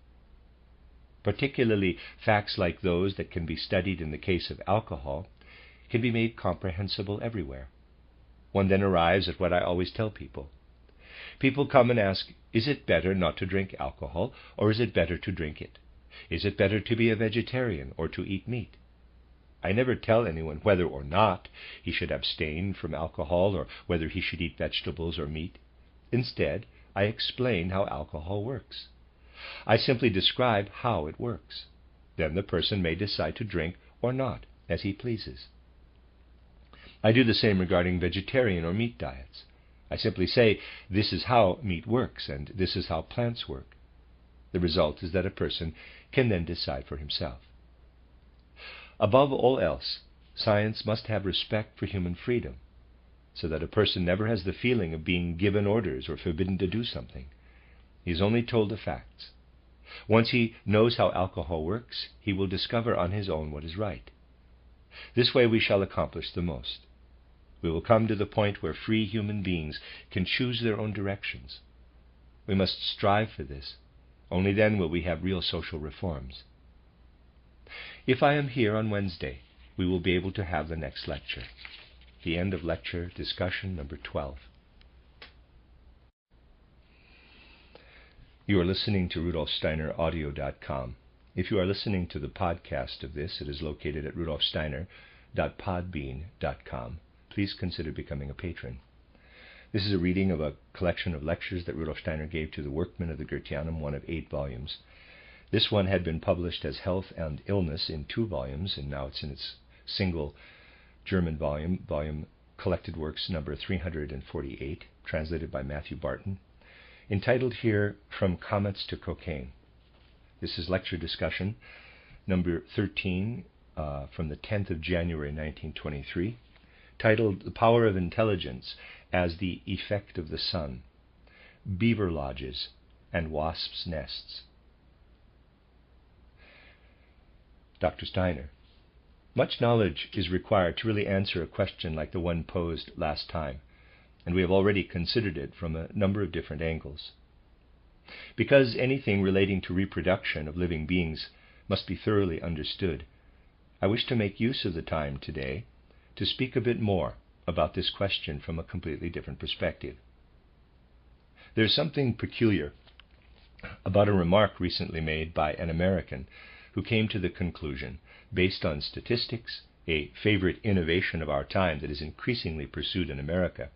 Particularly facts like those that can be studied in the case of alcohol can be made comprehensible everywhere. One then arrives at what I always tell people. People come and ask, is it better not to drink alcohol, or is it better to drink it? Is it better to be a vegetarian or to eat meat? I never tell anyone whether or not he should abstain from alcohol or whether he should eat vegetables or meat. Instead, I explain how alcohol works. I simply describe how it works. Then the person may decide to drink or not, as he pleases. I do the same regarding vegetarian or meat diets. I simply say, this is how meat works, and this is how plants work. The result is that a person can then decide for himself. Above all else, science must have respect for human freedom, so that a person never has the feeling of being given orders or forbidden to do something. He is only told the facts. Once he knows how alcohol works, he will discover on his own what is right. This way we shall accomplish the most. We will come to the point where free human beings can choose their own directions. We must strive for this. Only then will we have real social reforms. If I am here on Wednesday, we will be able to have the next lecture. The end of lecture discussion number 12. You are listening to RudolfSteinerAudio.com. If you are listening to the podcast of this, it is located at rudolfsteiner.podbean.com. Please consider becoming a patron. This is a reading of a collection of lectures that Rudolf Steiner gave to the Workmen of the Goetheanum, one of 8 volumes. This one had been published as Health and Illness in 2 volumes, and now it's in its single German volume Collected Works number 348, translated by Matthew Barton, entitled here From Comets to Cocaine. This is lecture discussion number 13 from the 10th of January 1923, titled The Power of Intelligence as the Effect of the Sun, Beaver Lodges and Wasps' Nests. Dr. Steiner: much knowledge is required to really answer a question like the one posed last time, and we have already considered it from a number of different angles. Because anything relating to reproduction of living beings must be thoroughly understood, I wish to make use of the time today to speak a bit more about this question from a completely different perspective. There's something peculiar about a remark recently made by an American who came to the conclusion, based on statistics, a favorite innovation of our time that is increasingly pursued in America,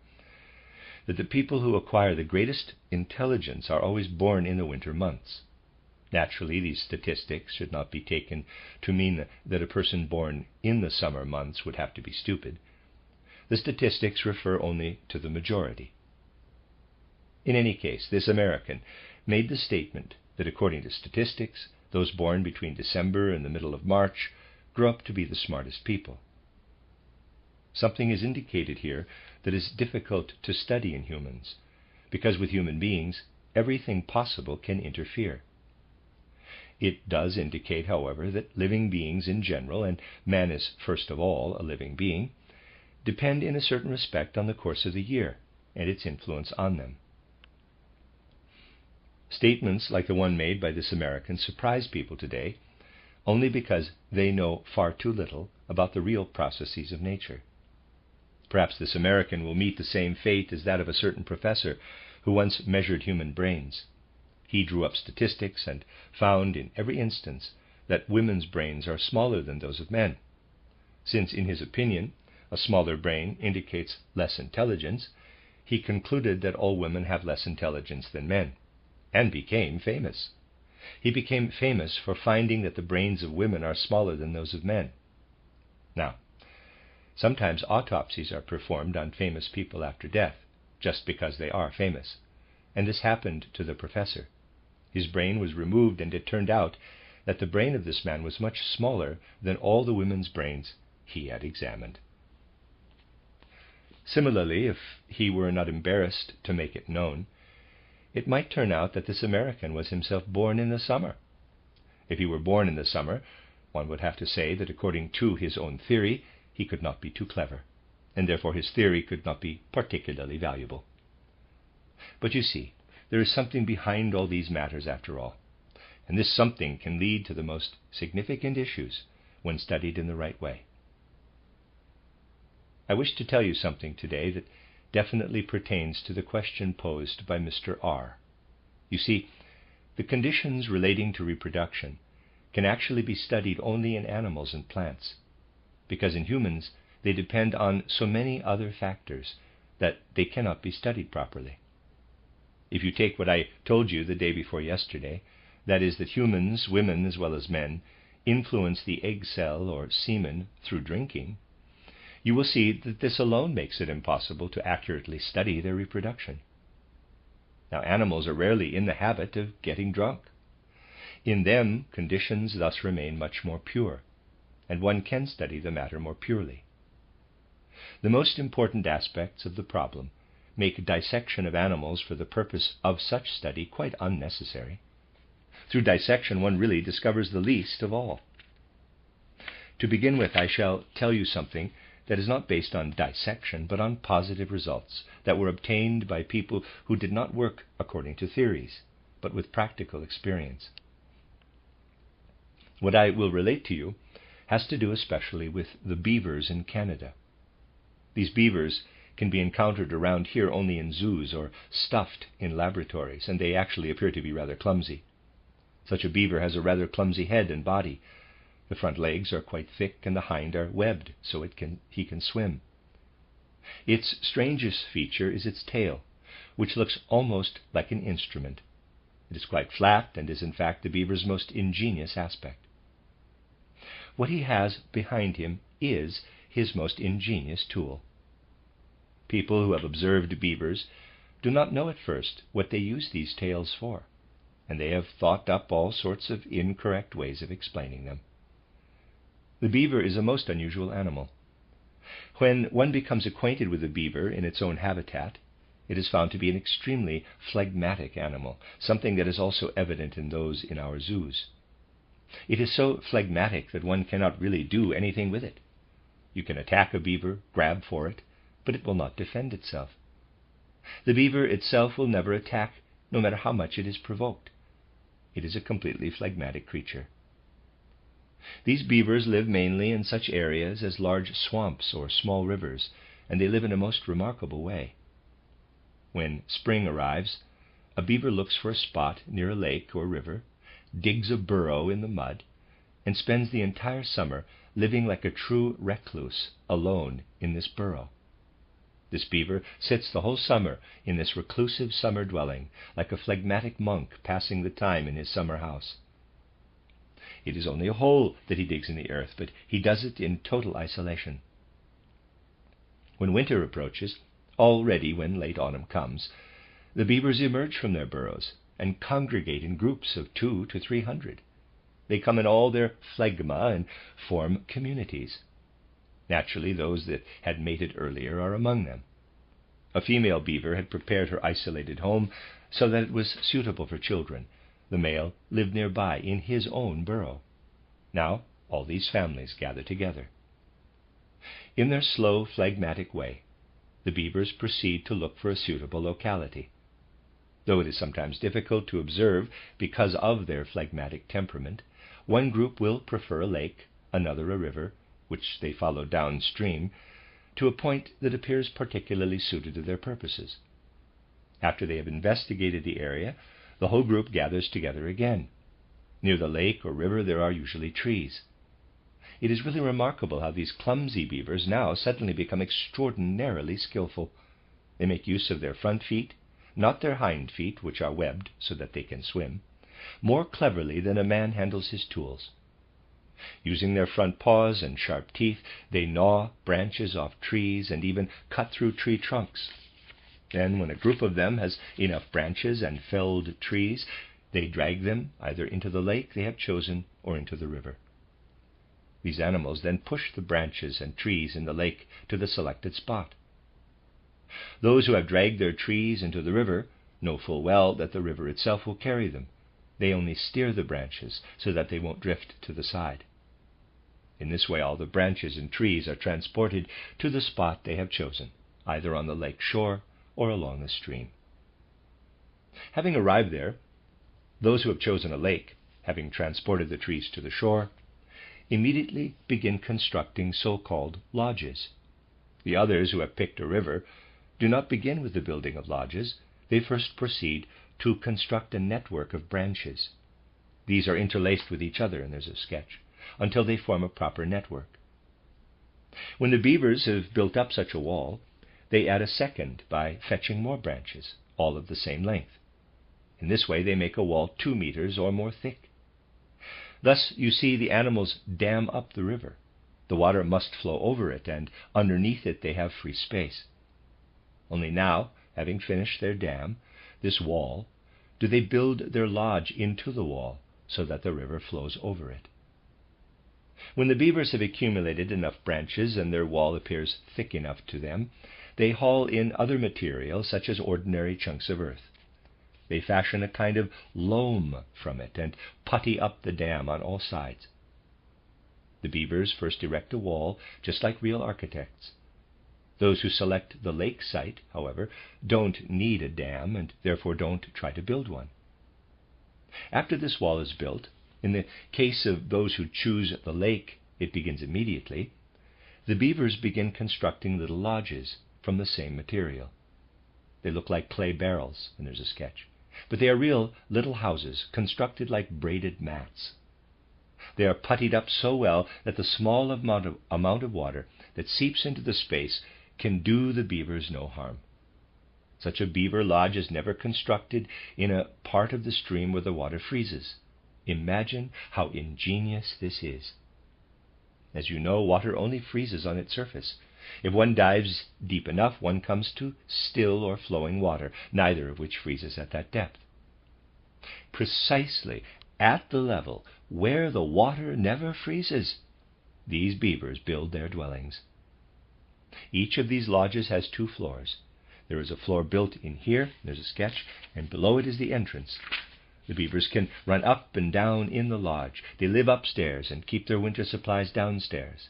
that the people who acquire the greatest intelligence are always born in the winter months. Naturally, these statistics should not be taken to mean that a person born in the summer months would have to be stupid. The statistics refer only to the majority. In any case, this American made the statement that according to statistics, those born between December and the middle of March grow up to be the smartest people. Something is indicated here that is difficult to study in humans, because with human beings, everything possible can interfere. It does indicate, however, that living beings in general, and man is first of all a living being, depend in a certain respect on the course of the year and its influence on them. Statements like the one made by this American surprise people today only because they know far too little about the real processes of nature. Perhaps this American will meet the same fate as that of a certain professor who once measured human brains. He drew up statistics and found in every instance that women's brains are smaller than those of men. Since, in his opinion, a smaller brain indicates less intelligence, he concluded that all women have less intelligence than men, and became famous. He became famous for finding that the brains of women are smaller than those of men. Now, sometimes autopsies are performed on famous people after death, just because they are famous, and this happened to the professor. His brain was removed, and it turned out that the brain of this man was much smaller than all the women's brains he had examined. Similarly, if he were not embarrassed to make it known, it might turn out that this American was himself born in the summer. If he were born in the summer, one would have to say that according to his own theory, he could not be too clever, and therefore his theory could not be particularly valuable. But you see, there is something behind all these matters after all, and this something can lead to the most significant issues when studied in the right way. I wish to tell you something today that definitely pertains to the question posed by Mr. R. You see, the conditions relating to reproduction can actually be studied only in animals and plants, because in humans they depend on so many other factors that they cannot be studied properly. If you take what I told you the day before yesterday, that is that humans, women as well as men, influence the egg cell or semen through drinking, you will see that this alone makes it impossible to accurately study their reproduction. Now, animals are rarely in the habit of getting drunk. In them, conditions thus remain much more pure, and one can study the matter more purely. The most important aspects of the problem make dissection of animals for the purpose of such study quite unnecessary. Through dissection, one really discovers the least of all. To begin with, I shall tell you something that is not based on dissection, but on positive results that were obtained by people who did not work according to theories, but with practical experience. What I will relate to you has to do especially with the beavers in Canada. These beavers can be encountered around here only in zoos or stuffed in laboratories, and they actually appear to be rather clumsy. Such a beaver has a rather clumsy head and body. The front legs are quite thick and the hind are webbed so he can swim. Its strangest feature is its tail, which looks almost like an instrument. It is quite flat and is in fact the beaver's most ingenious aspect. What he has behind him is his most ingenious tool. People who have observed beavers do not know at first what they use these tails for, and they have thought up all sorts of incorrect ways of explaining them. The beaver is a most unusual animal. When one becomes acquainted with a beaver in its own habitat, it is found to be an extremely phlegmatic animal, something that is also evident in those in our zoos. It is so phlegmatic that one cannot really do anything with it. You can attack a beaver, grab for it, but it will not defend itself. The beaver itself will never attack, no matter how much it is provoked. It is a completely phlegmatic creature. These beavers live mainly in such areas as large swamps or small rivers, and they live in a most remarkable way. When spring arrives, a beaver looks for a spot near a lake or river, digs a burrow in the mud, and spends the entire summer living like a true recluse, alone in this burrow. This beaver sits the whole summer in this reclusive summer dwelling, like a phlegmatic monk passing the time in his summer house. It is only a hole that he digs in the earth, but he does it in total isolation. When winter approaches, already when late autumn comes, the beavers emerge from their burrows and congregate in groups of 200 to 300. They come in all their phlegma and form communities. Naturally, those that had mated earlier are among them. A female beaver had prepared her isolated home so that it was suitable for children. The male lived nearby in his own burrow. Now all these families gather together. In their slow, phlegmatic way, the beavers proceed to look for a suitable locality. Though it is sometimes difficult to observe because of their phlegmatic temperament, one group will prefer a lake, another a river, which they follow downstream, to a point that appears particularly suited to their purposes. After they have investigated the area, the whole group gathers together again. Near the lake or river there are usually trees. It is really remarkable how these clumsy beavers now suddenly become extraordinarily skillful. They make use of their front feet, not their hind feet, which are webbed so that they can swim, more cleverly than a man handles his tools. Using their front paws and sharp teeth, they gnaw branches off trees and even cut through tree trunks. Then, when a group of them has enough branches and felled trees, they drag them either into the lake they have chosen or into the river. These animals then push the branches and trees in the lake to the selected spot. Those who have dragged their trees into the river know full well that the river itself will carry them. They only steer the branches so that they won't drift to the side. In this way all the branches and trees are transported to the spot they have chosen, either on the lake shore or along the stream. Having arrived there, those who have chosen a lake, having transported the trees to the shore, immediately begin constructing so-called lodges. The others who have picked a river do not begin with the building of lodges. They first proceed to construct a network of branches. These are interlaced with each other, and there's a sketch, until they form a proper network. When the beavers have built up such a wall, they add a second by fetching more branches, all of the same length. In this way they make a wall 2 meters or more thick. Thus you see the animals dam up the river. The water must flow over it, and underneath it they have free space. Only now, having finished their dam, this wall, do they build their lodge into the wall so that the river flows over it. When the beavers have accumulated enough branches and their wall appears thick enough to them, they haul in other material such as ordinary chunks of earth. They fashion a kind of loam from it and putty up the dam on all sides. The beavers first erect a wall, just like real architects. Those who select the lake site, however, don't need a dam and therefore don't try to build one. After this wall is built, in the case of those who choose the lake, it begins immediately, the beavers begin constructing little lodges from the same material. They look like clay barrels, and there's a sketch, but they are real little houses constructed like braided mats. They are puttied up so well that the small amount of water that seeps into the space can do the beavers no harm. Such a beaver lodge is never constructed in a part of the stream where the water freezes. Imagine how ingenious this is. As you know, water only freezes on its surface. If one dives deep enough, one comes to still or flowing water, neither of which freezes at that depth. Precisely at the level where the water never freezes, these beavers build their dwellings. Each of these lodges has 2 floors. There is a floor built in here, there's a sketch, and below it is the entrance. The beavers can run up and down in the lodge. They live upstairs and keep their winter supplies downstairs.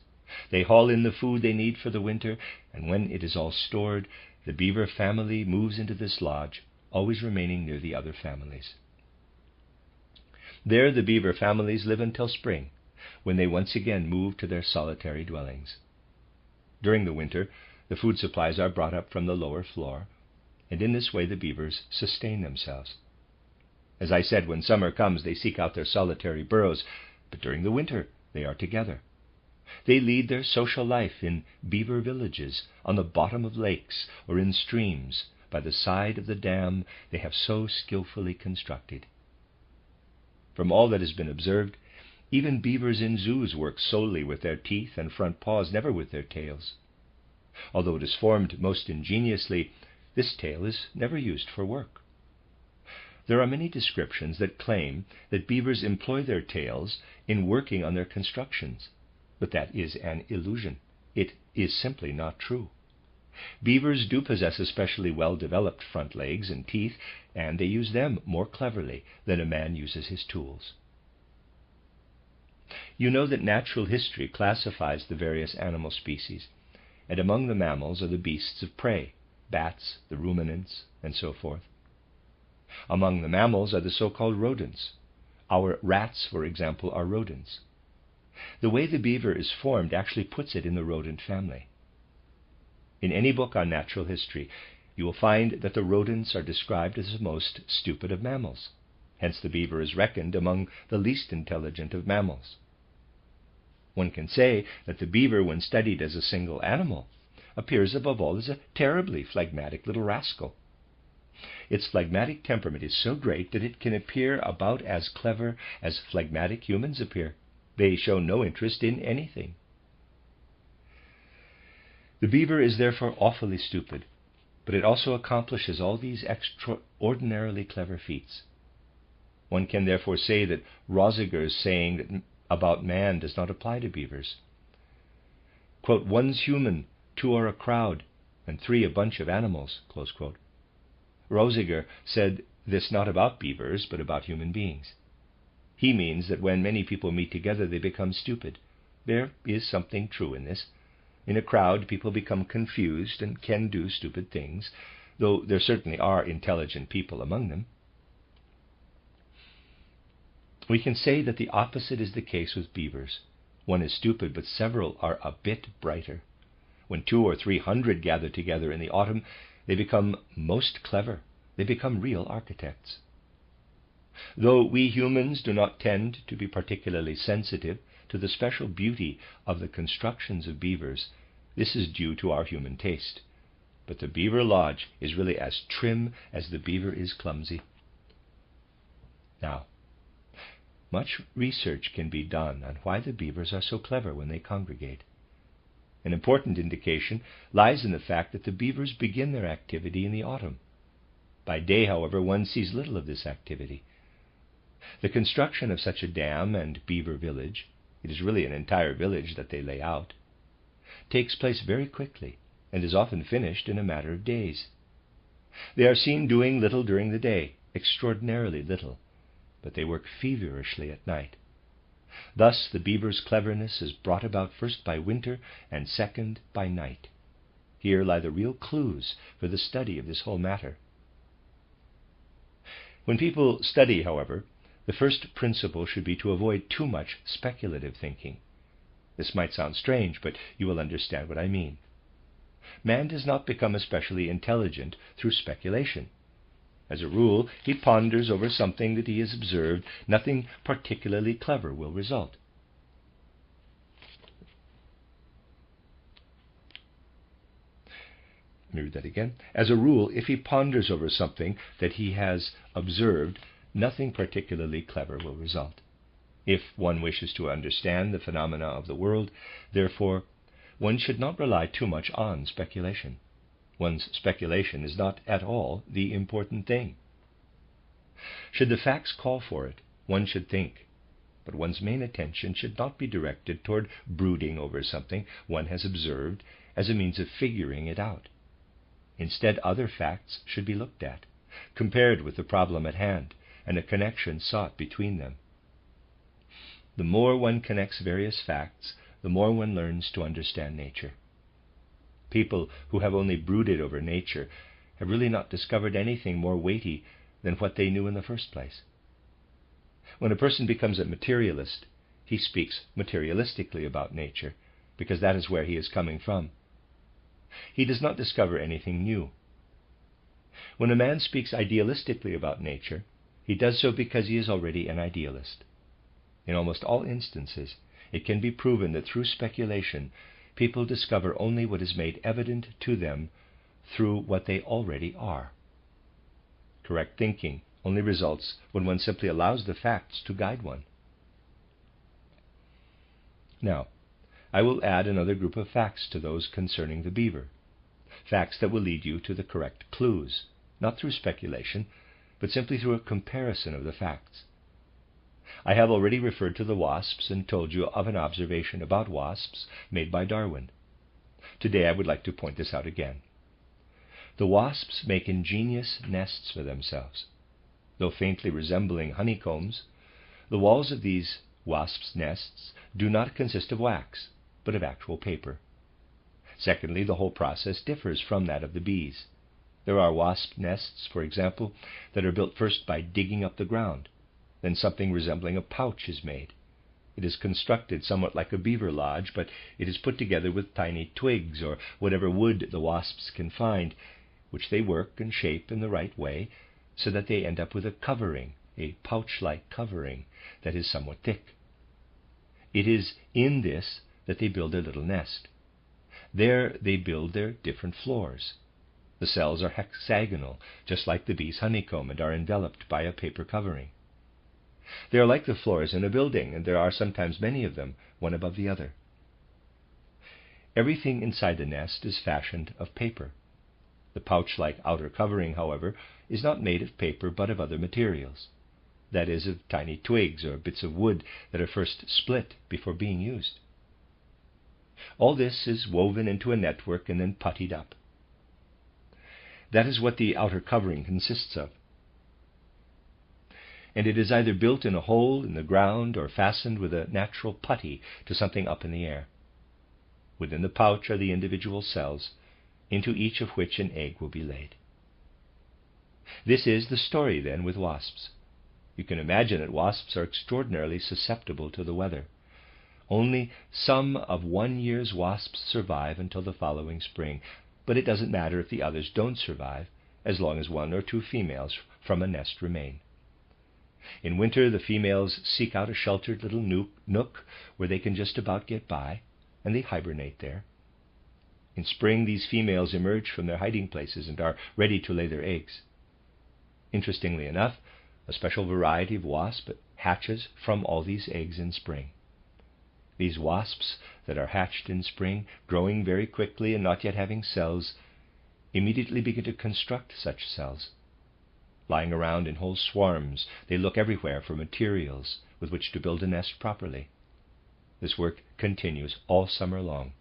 They haul in the food they need for the winter, and when it is all stored, the beaver family moves into this lodge, always remaining near the other families. There the beaver families live until spring, when they once again move to their solitary dwellings. During the winter, the food supplies are brought up from the lower floor, and in this way the beavers sustain themselves. As I said, when summer comes, they seek out their solitary burrows, but during the winter they are together. They lead their social life in beaver villages, on the bottom of lakes, or in streams, by the side of the dam they have so skillfully constructed. From all that has been observed, even beavers in zoos work solely with their teeth and front paws, never with their tails. Although it is formed most ingeniously, this tail is never used for work. There are many descriptions that claim that beavers employ their tails in working on their constructions, but that is an illusion. It is simply not true. Beavers do possess especially well-developed front legs and teeth, and they use them more cleverly than a man uses his tools. You know that natural history classifies the various animal species, and among the mammals are the beasts of prey, bats, the ruminants, and so forth. Among the mammals are the so-called rodents. Our rats, for example, are rodents. The way the beaver is formed actually puts it in the rodent family. In any book on natural history, you will find that the rodents are described as the most stupid of mammals. Hence the beaver is reckoned among the least intelligent of mammals. One can say that the beaver, when studied as a single animal, appears above all as a terribly phlegmatic little rascal. Its phlegmatic temperament is so great that it can appear about as clever as phlegmatic humans appear. They show no interest in anything. The beaver is therefore awfully stupid, but it also accomplishes all these extraordinarily clever feats. One can therefore say that Roziger's saying that about man does not apply to beavers. Quote, "One's human, 2 are a crowd, and 3 a bunch of animals," close quote. Roziger said this not about beavers, but about human beings. He means that when many people meet together, they become stupid. There is something true in this. In a crowd, people become confused and can do stupid things, though there certainly are intelligent people among them. We can say that the opposite is the case with beavers. One is stupid, but several are a bit brighter. When 200 or 300 gather together in the autumn, they become most clever. They become real architects. Though we humans do not tend to be particularly sensitive to the special beauty of the constructions of beavers, this is due to our human taste. But the beaver lodge is really as trim as the beaver is clumsy. Now, much research can be done on why the beavers are so clever when they congregate. An important indication lies in the fact that the beavers begin their activity in the autumn. By day, however, one sees little of this activity. The construction of such a dam and beaver village, it is really an entire village that they lay out, takes place very quickly and is often finished in a matter of days. They are seen doing little during the day, extraordinarily little, but they work feverishly at night. Thus the beaver's cleverness is brought about first by winter and second by night. Here lie the real clues for the study of this whole matter. When people study, however, the first principle should be to avoid too much speculative thinking. This might sound strange, but you will understand what I mean. Man does not become especially intelligent through speculation. As a rule, he ponders over something that he has observed. Nothing particularly clever will result. Let me read that again. As a rule, if he ponders over something that he has observed, nothing particularly clever will result. If one wishes to understand the phenomena of the world, therefore, one should not rely too much on speculation. One's speculation is not at all the important thing. Should the facts call for it, one should think, but one's main attention should not be directed toward brooding over something one has observed as a means of figuring it out. Instead, other facts should be looked at, compared with the problem at hand, and a connection sought between them. The more one connects various facts, the more one learns to understand nature. People who have only brooded over nature have really not discovered anything more weighty than what they knew in the first place. When a person becomes a materialist, he speaks materialistically about nature, because that is where he is coming from. He does not discover anything new. When a man speaks idealistically about nature, he does so because he is already an idealist. In almost all instances, it can be proven that through speculation, people discover only what is made evident to them through what they already are. Correct thinking only results when one simply allows the facts to guide one. Now, I will add another group of facts to those concerning the beaver. Facts that will lead you to the correct clues, not through speculation, but simply through a comparison of the facts. I have already referred to the wasps and told you of an observation about wasps made by Darwin. Today I would like to point this out again. The wasps make ingenious nests for themselves. Though faintly resembling honeycombs, the walls of these wasps' nests do not consist of wax, but of actual paper. Secondly, the whole process differs from that of the bees. There are wasp nests, for example, that are built first by digging up the ground. Then something resembling a pouch is made. It is constructed somewhat like a beaver lodge, but it is put together with tiny twigs or whatever wood the wasps can find, which they work and shape in the right way, so that they end up with a covering, a pouch-like covering, that is somewhat thick. It is in this that they build their little nest. There they build their different floors. The cells are hexagonal, just like the bee's honeycomb, and are enveloped by a paper covering. They are like the floors in a building, and there are sometimes many of them, one above the other. Everything inside the nest is fashioned of paper. The pouch-like outer covering, however, is not made of paper but of other materials, that is, of tiny twigs or bits of wood that are first split before being used. All this is woven into a network and then puttied up. That is what the outer covering consists of. And it is either built in a hole in the ground or fastened with a natural putty to something up in the air. Within the pouch are the individual cells, into each of which an egg will be laid. This is the story, then, with wasps. You can imagine that wasps are extraordinarily susceptible to the weather. Only some of 1 year's wasps survive until the following spring, but it doesn't matter if the others don't survive, as long as 1 or 2 females from a nest remain. In winter, the females seek out a sheltered little nook where they can just about get by, and they hibernate there. In spring, these females emerge from their hiding places and are ready to lay their eggs. Interestingly enough, a special variety of wasp hatches from all these eggs in spring. These wasps that are hatched in spring, growing very quickly and not yet having cells, immediately begin to construct such cells. Lying around in whole swarms, they look everywhere for materials with which to build a nest properly. This work continues all summer long.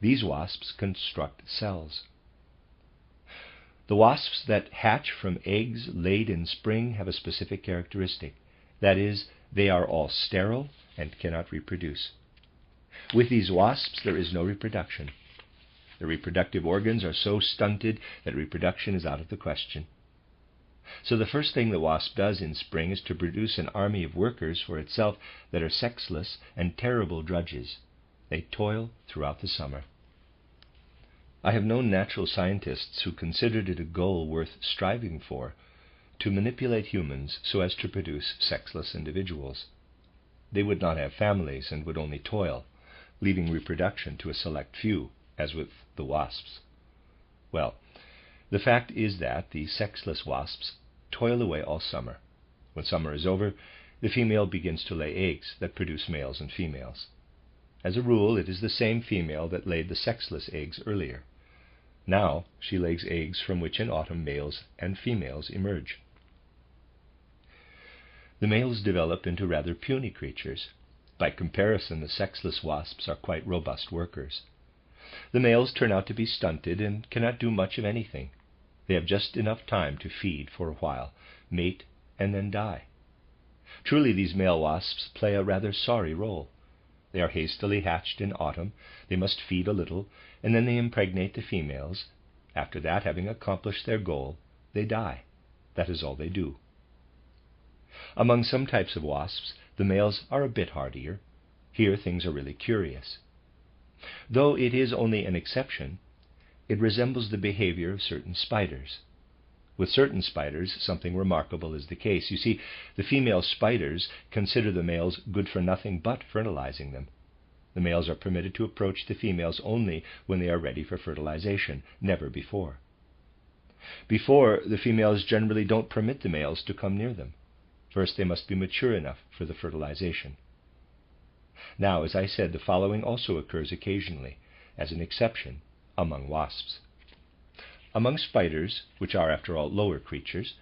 These wasps construct cells. The wasps that hatch from eggs laid in spring have a specific characteristic. That is, they are all sterile and cannot reproduce. With these wasps, there is no reproduction. The reproductive organs are so stunted that reproduction is out of the question. So the first thing the wasp does in spring is to produce an army of workers for itself that are sexless and terrible drudges. They toil throughout the summer. I have known natural scientists who considered it a goal worth striving for to manipulate humans so as to produce sexless individuals. They would not have families and would only toil, leaving reproduction to a select few, as with the wasps. Well, the fact is that the sexless wasps toil away all summer. When summer is over, the female begins to lay eggs that produce males and females. As a rule, it is the same female that laid the sexless eggs earlier. Now she lays eggs from which in autumn males and females emerge. The males develop into rather puny creatures. By comparison, the sexless wasps are quite robust workers. The males turn out to be stunted and cannot do much of anything. They have just enough time to feed for a while, mate, and then die. Truly, these male wasps play a rather sorry role. They are hastily hatched in autumn, they must feed a little, and then they impregnate the females. After that, having accomplished their goal, they die. That is all they do. Among some types of wasps, the males are a bit hardier. Here things are really curious. Though it is only an exception, it resembles the behavior of certain spiders. With certain spiders, something remarkable is the case. You see, the female spiders consider the males good for nothing but fertilizing them. The males are permitted to approach the females only when they are ready for fertilization, never before. Before, the females generally don't permit the males to come near them. First, they must be mature enough for the fertilization. Now, as I said, the following also occurs occasionally, as an exception, among wasps. Among spiders, which are after all lower creatures,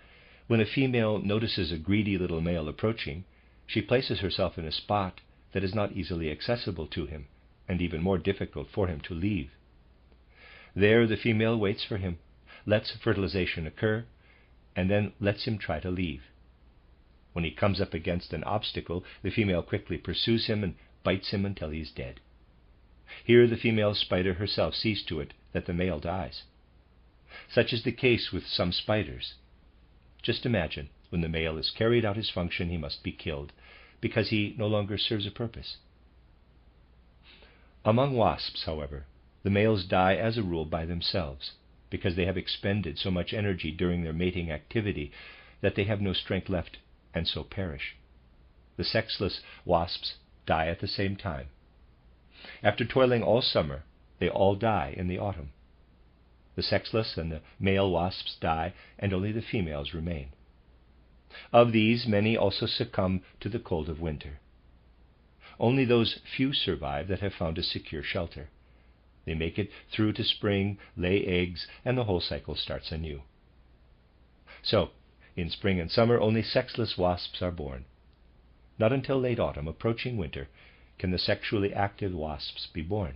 when a female notices a greedy little male approaching, she places herself in a spot that is not easily accessible to him, and even more difficult for him to leave. There the female waits for him, lets fertilization occur, and then lets him try to leave. When he comes up against an obstacle, the female quickly pursues him and bites him until he is dead. Here the female spider herself sees to it that the male dies. Such is the case with some spiders. Just imagine, when the male has carried out his function, he must be killed, because he no longer serves a purpose. Among wasps, however, the males die as a rule by themselves, because they have expended so much energy during their mating activity that they have no strength left and so perish. The sexless wasps die at the same time. After toiling all summer, they all die in the autumn. The sexless and the male wasps die, and only the females remain. Of these, many also succumb to the cold of winter. Only those few survive that have found a secure shelter. They make it through to spring, lay eggs, and the whole cycle starts anew. So, in spring and summer, only sexless wasps are born. Not until late autumn, approaching winter, can the sexually active wasps be born.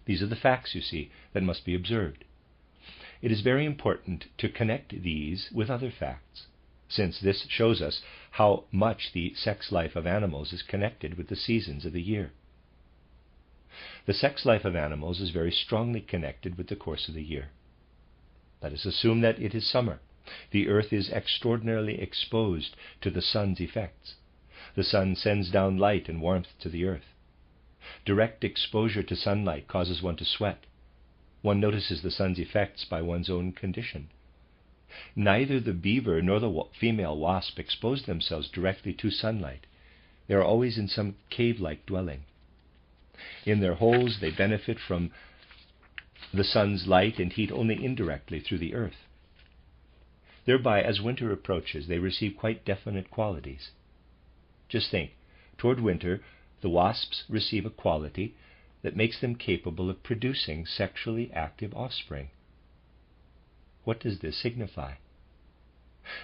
These are the facts, you see, that must be observed. It is very important to connect these with other facts, since this shows us how much the sex life of animals is connected with the seasons of the year. The sex life of animals is very strongly connected with the course of the year. Let us assume that it is summer. The earth is extraordinarily exposed to the sun's effects. The sun sends down light and warmth to the earth. Direct exposure to sunlight causes one to sweat. One notices the sun's effects by one's own condition. Neither the beaver nor the female wasp expose themselves directly to sunlight. They are always in some cave-like dwelling. In their holes, they benefit from the sun's light and heat only indirectly through the earth. Thereby, as winter approaches, they receive quite definite qualities. Just think, toward winter, the wasps receive a quality that makes them capable of producing sexually active offspring. What does this signify?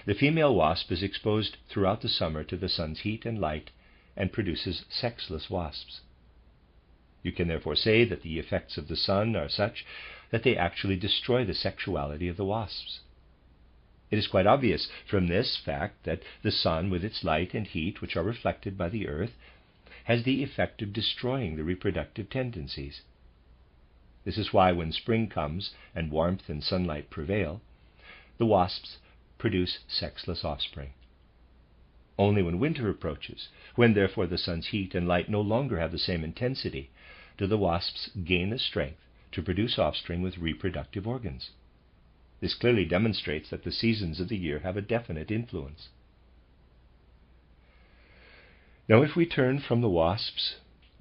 The female wasp is exposed throughout the summer to the sun's heat and light and produces sexless wasps. You can therefore say that the effects of the sun are such that they actually destroy the sexuality of the wasps. It is quite obvious from this fact that the sun, with its light and heat, which are reflected by the earth, has the effect of destroying the reproductive tendencies. This is why when spring comes and warmth and sunlight prevail, the wasps produce sexless offspring. Only when winter approaches, when therefore the sun's heat and light no longer have the same intensity, do the wasps gain the strength to produce offspring with reproductive organs. This clearly demonstrates that the seasons of the year have a definite influence. Now, if we turn from the wasps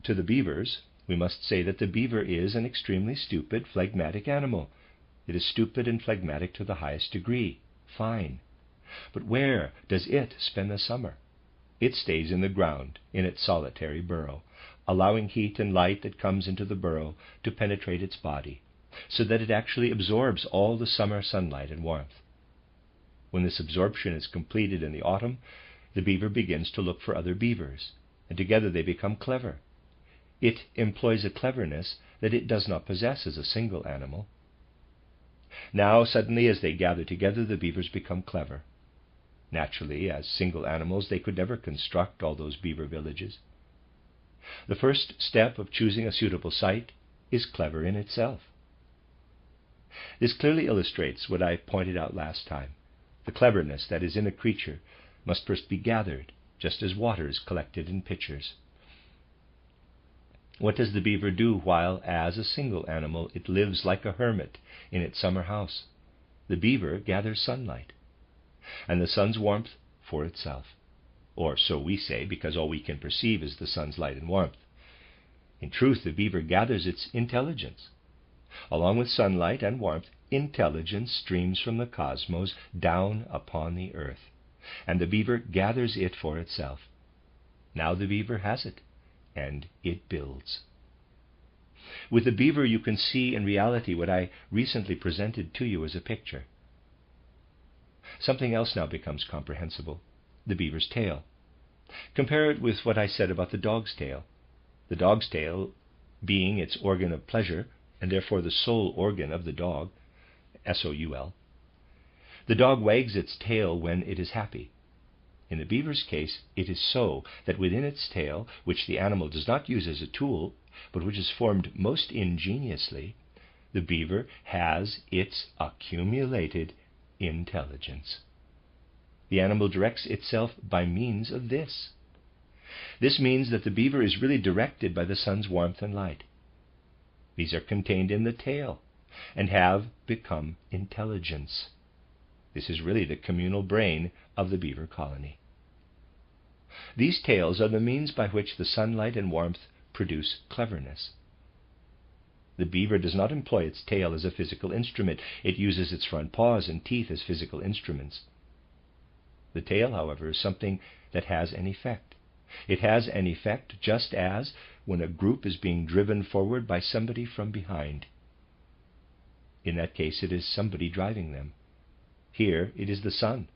to the beavers, we must say that the beaver is an extremely stupid, phlegmatic animal. It is stupid and phlegmatic to the highest degree. Fine. But where does it spend the summer? It stays in the ground, in its solitary burrow, allowing heat and light that comes into the burrow to penetrate its body, so that it actually absorbs all the summer sunlight and warmth. When this absorption is completed in the autumn, the beaver begins to look for other beavers, and together they become clever. It employs a cleverness that it does not possess as a single animal. Now, suddenly, as they gather together, the beavers become clever. Naturally, as single animals, they could never construct all those beaver villages. The first step of choosing a suitable site is clever in itself. This clearly illustrates what I pointed out last time. The cleverness that is in a creature must first be gathered, just as water is collected in pitchers. What does the beaver do while, as a single animal, it lives like a hermit in its summer house? The beaver gathers sunlight, and the sun's warmth for itself. Or so we say, because all we can perceive is the sun's light and warmth. In truth, the beaver gathers its intelligence. Along with sunlight and warmth, intelligence streams from the cosmos down upon the earth, and the beaver gathers it for itself. Now the beaver has it, and it builds. With the beaver you can see in reality what I recently presented to you as a picture. Something else now becomes comprehensible: the beaver's tail. Compare it with what I said about the dog's tail. The dog's tail being its organ of pleasure, and therefore the sole organ of the dog, S-O-U-L. The dog wags its tail when it is happy. In the beaver's case, it is so that within its tail, which the animal does not use as a tool, but which is formed most ingeniously, the beaver has its accumulated intelligence. The animal directs itself by means of this. This means that the beaver is really directed by the sun's warmth and light. These are contained in the tail and have become intelligence. This is really the communal brain of the beaver colony. These tails are the means by which the sunlight and warmth produce cleverness. The beaver does not employ its tail as a physical instrument. It uses its front paws and teeth as physical instruments. The tail, however, is something that has an effect. It has an effect just as when a group is being driven forward by somebody from behind. In that case, it is somebody driving them. Here it is the sun,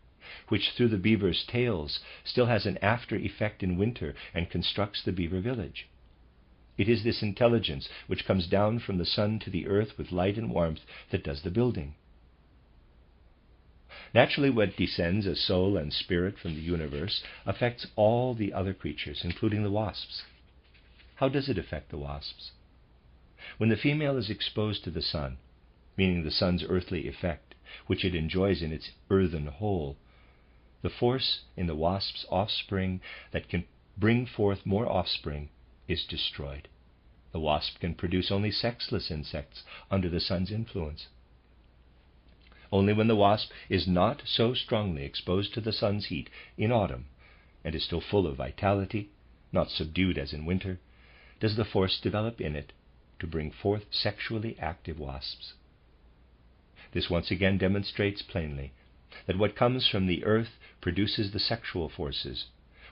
which through the beaver's tails still has an after effect in winter and constructs the beaver village. It is this intelligence which comes down from the sun to the earth with light and warmth that does the building. Naturally, what descends as soul and spirit from the universe affects all the other creatures, including the wasps. How does it affect the wasps? When the female is exposed to the sun, meaning the sun's earthly effect, which it enjoys in its earthen hole, the force in the wasp's offspring that can bring forth more offspring is destroyed. The wasp can produce only sexless insects under the sun's influence. Only when the wasp is not so strongly exposed to the sun's heat in autumn and is still full of vitality, not subdued as in winter, does the force develop in it to bring forth sexually active wasps. This once again demonstrates plainly that what comes from the earth produces the sexual forces,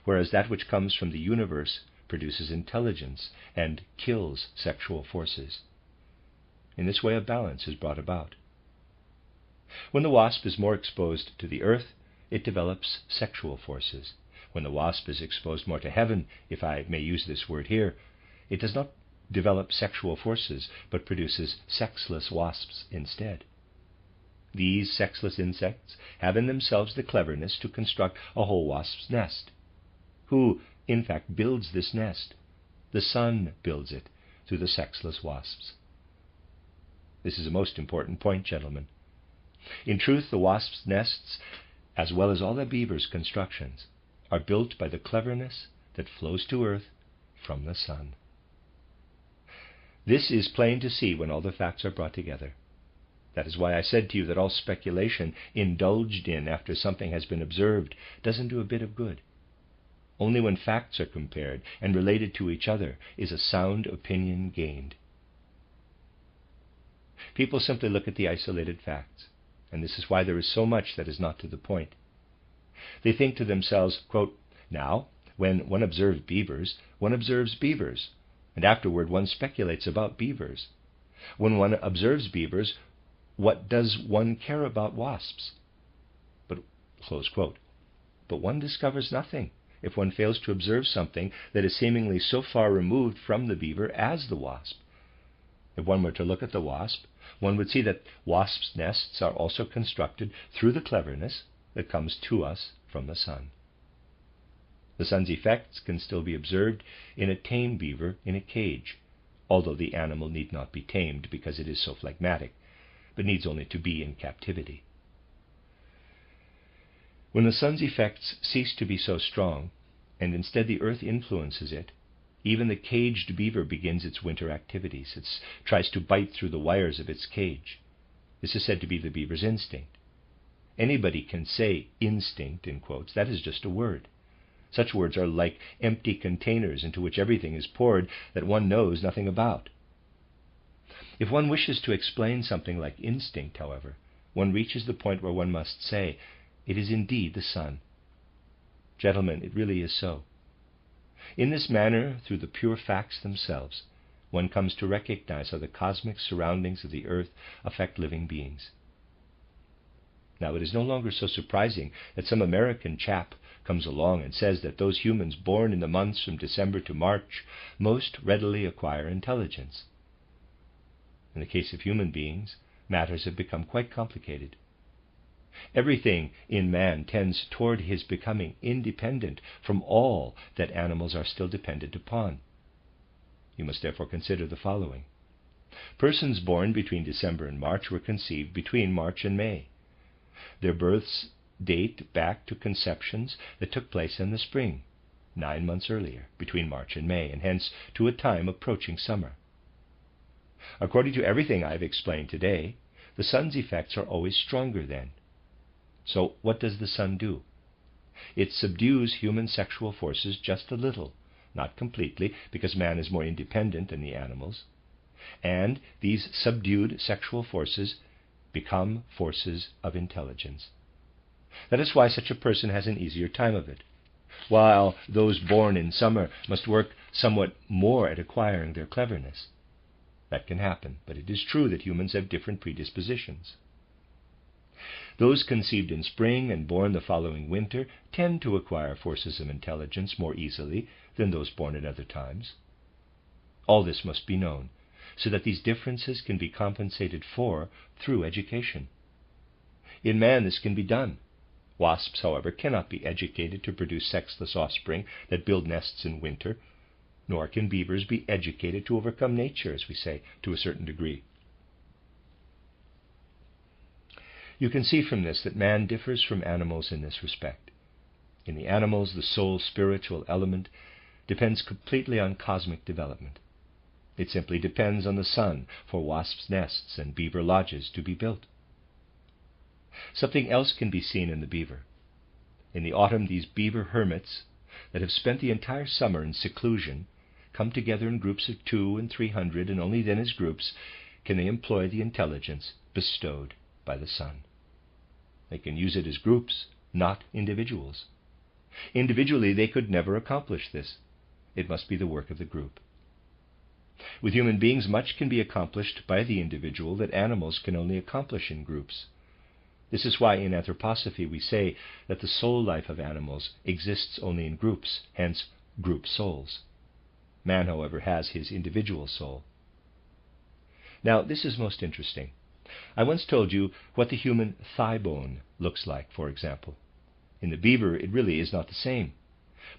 whereas that which comes from the universe produces intelligence and kills sexual forces. In this way, a balance is brought about. When the wasp is more exposed to the earth, it develops sexual forces. When the wasp is exposed more to heaven, if I may use this word here, it does not develop sexual forces but produces sexless wasps instead. These sexless insects have in themselves the cleverness to construct a whole wasp's nest. Who, in fact, builds this nest? The sun builds it through the sexless wasps. This is a most important point, gentlemen. In truth, the wasps' nests, as well as all the beaver's constructions, are built by the cleverness that flows to earth from the sun. This is plain to see when all the facts are brought together. That is why I said to you that all speculation indulged in after something has been observed doesn't do a bit of good. Only when facts are compared and related to each other is a sound opinion gained. People simply look at the isolated facts, and this is why there is so much that is not to the point. They think to themselves, quote, now, when one observes beavers, and afterward one speculates about beavers. When one observes beavers, what does one care about wasps? But, close quote. But one discovers nothing if one fails to observe something that is seemingly so far removed from the beaver as the wasp. If one were to look at the wasp, one would see that wasps' nests are also constructed through the cleverness that comes to us from the sun. The sun's effects can still be observed in a tame beaver in a cage, although the animal need not be tamed because it is so phlegmatic, but needs only to be in captivity. When the sun's effects cease to be so strong, and instead the earth influences it, even the caged beaver begins its winter activities. It tries to bite through the wires of its cage. This is said to be the beaver's instinct. Anybody can say instinct, in quotes. That is just a word. Such words are like empty containers into which everything is poured that one knows nothing about. If one wishes to explain something like instinct, however, one reaches the point where one must say, it is indeed the sun. Gentlemen, it really is so. In this manner, through the pure facts themselves, one comes to recognize how the cosmic surroundings of the earth affect living beings. Now, it is no longer so surprising that some American chap comes along and says that those humans born in the months from December to March most readily acquire intelligence. In the case of human beings, matters have become quite complicated. Everything in man tends toward his becoming independent from all that animals are still dependent upon. You must therefore consider the following. Persons born between December and March were conceived between March and May. Their births date back to conceptions that took place in the spring, 9 months earlier, between March and May, and hence to a time approaching summer. According to everything I have explained today, the sun's effects are always stronger then. So what does the sun do? It subdues human sexual forces just a little, not completely, because man is more independent than the animals, and these subdued sexual forces become forces of intelligence. That is why such a person has an easier time of it, while those born in summer must work somewhat more at acquiring their cleverness. That can happen, but it is true that humans have different predispositions. Those conceived in spring and born the following winter tend to acquire forces of intelligence more easily than those born at other times. All this must be known, so that these differences can be compensated for through education. In man this can be done. Wasps, however, cannot be educated to produce sexless offspring that build nests in winter, nor can beavers be educated to overcome nature, as we say, to a certain degree. You can see from this that man differs from animals in this respect. In the animals, the soul spiritual element depends completely on cosmic development. It simply depends on the sun for wasps' nests and beaver lodges to be built. Something else can be seen in the beaver. In the autumn, these beaver hermits that have spent the entire summer in seclusion come together in groups of 200 and 300, and only then as groups can they employ the intelligence bestowed by the sun. They can use it as groups, not individuals. Individually, they could never accomplish this. It must be the work of the group. With human beings, much can be accomplished by the individual that animals can only accomplish in groups. This is why in anthroposophy we say that the soul life of animals exists only in groups, hence group souls. Man, however, has his individual soul. Now, this is most interesting. I once told you what the human thigh bone looks like, for example. In the beaver, it really is not the same.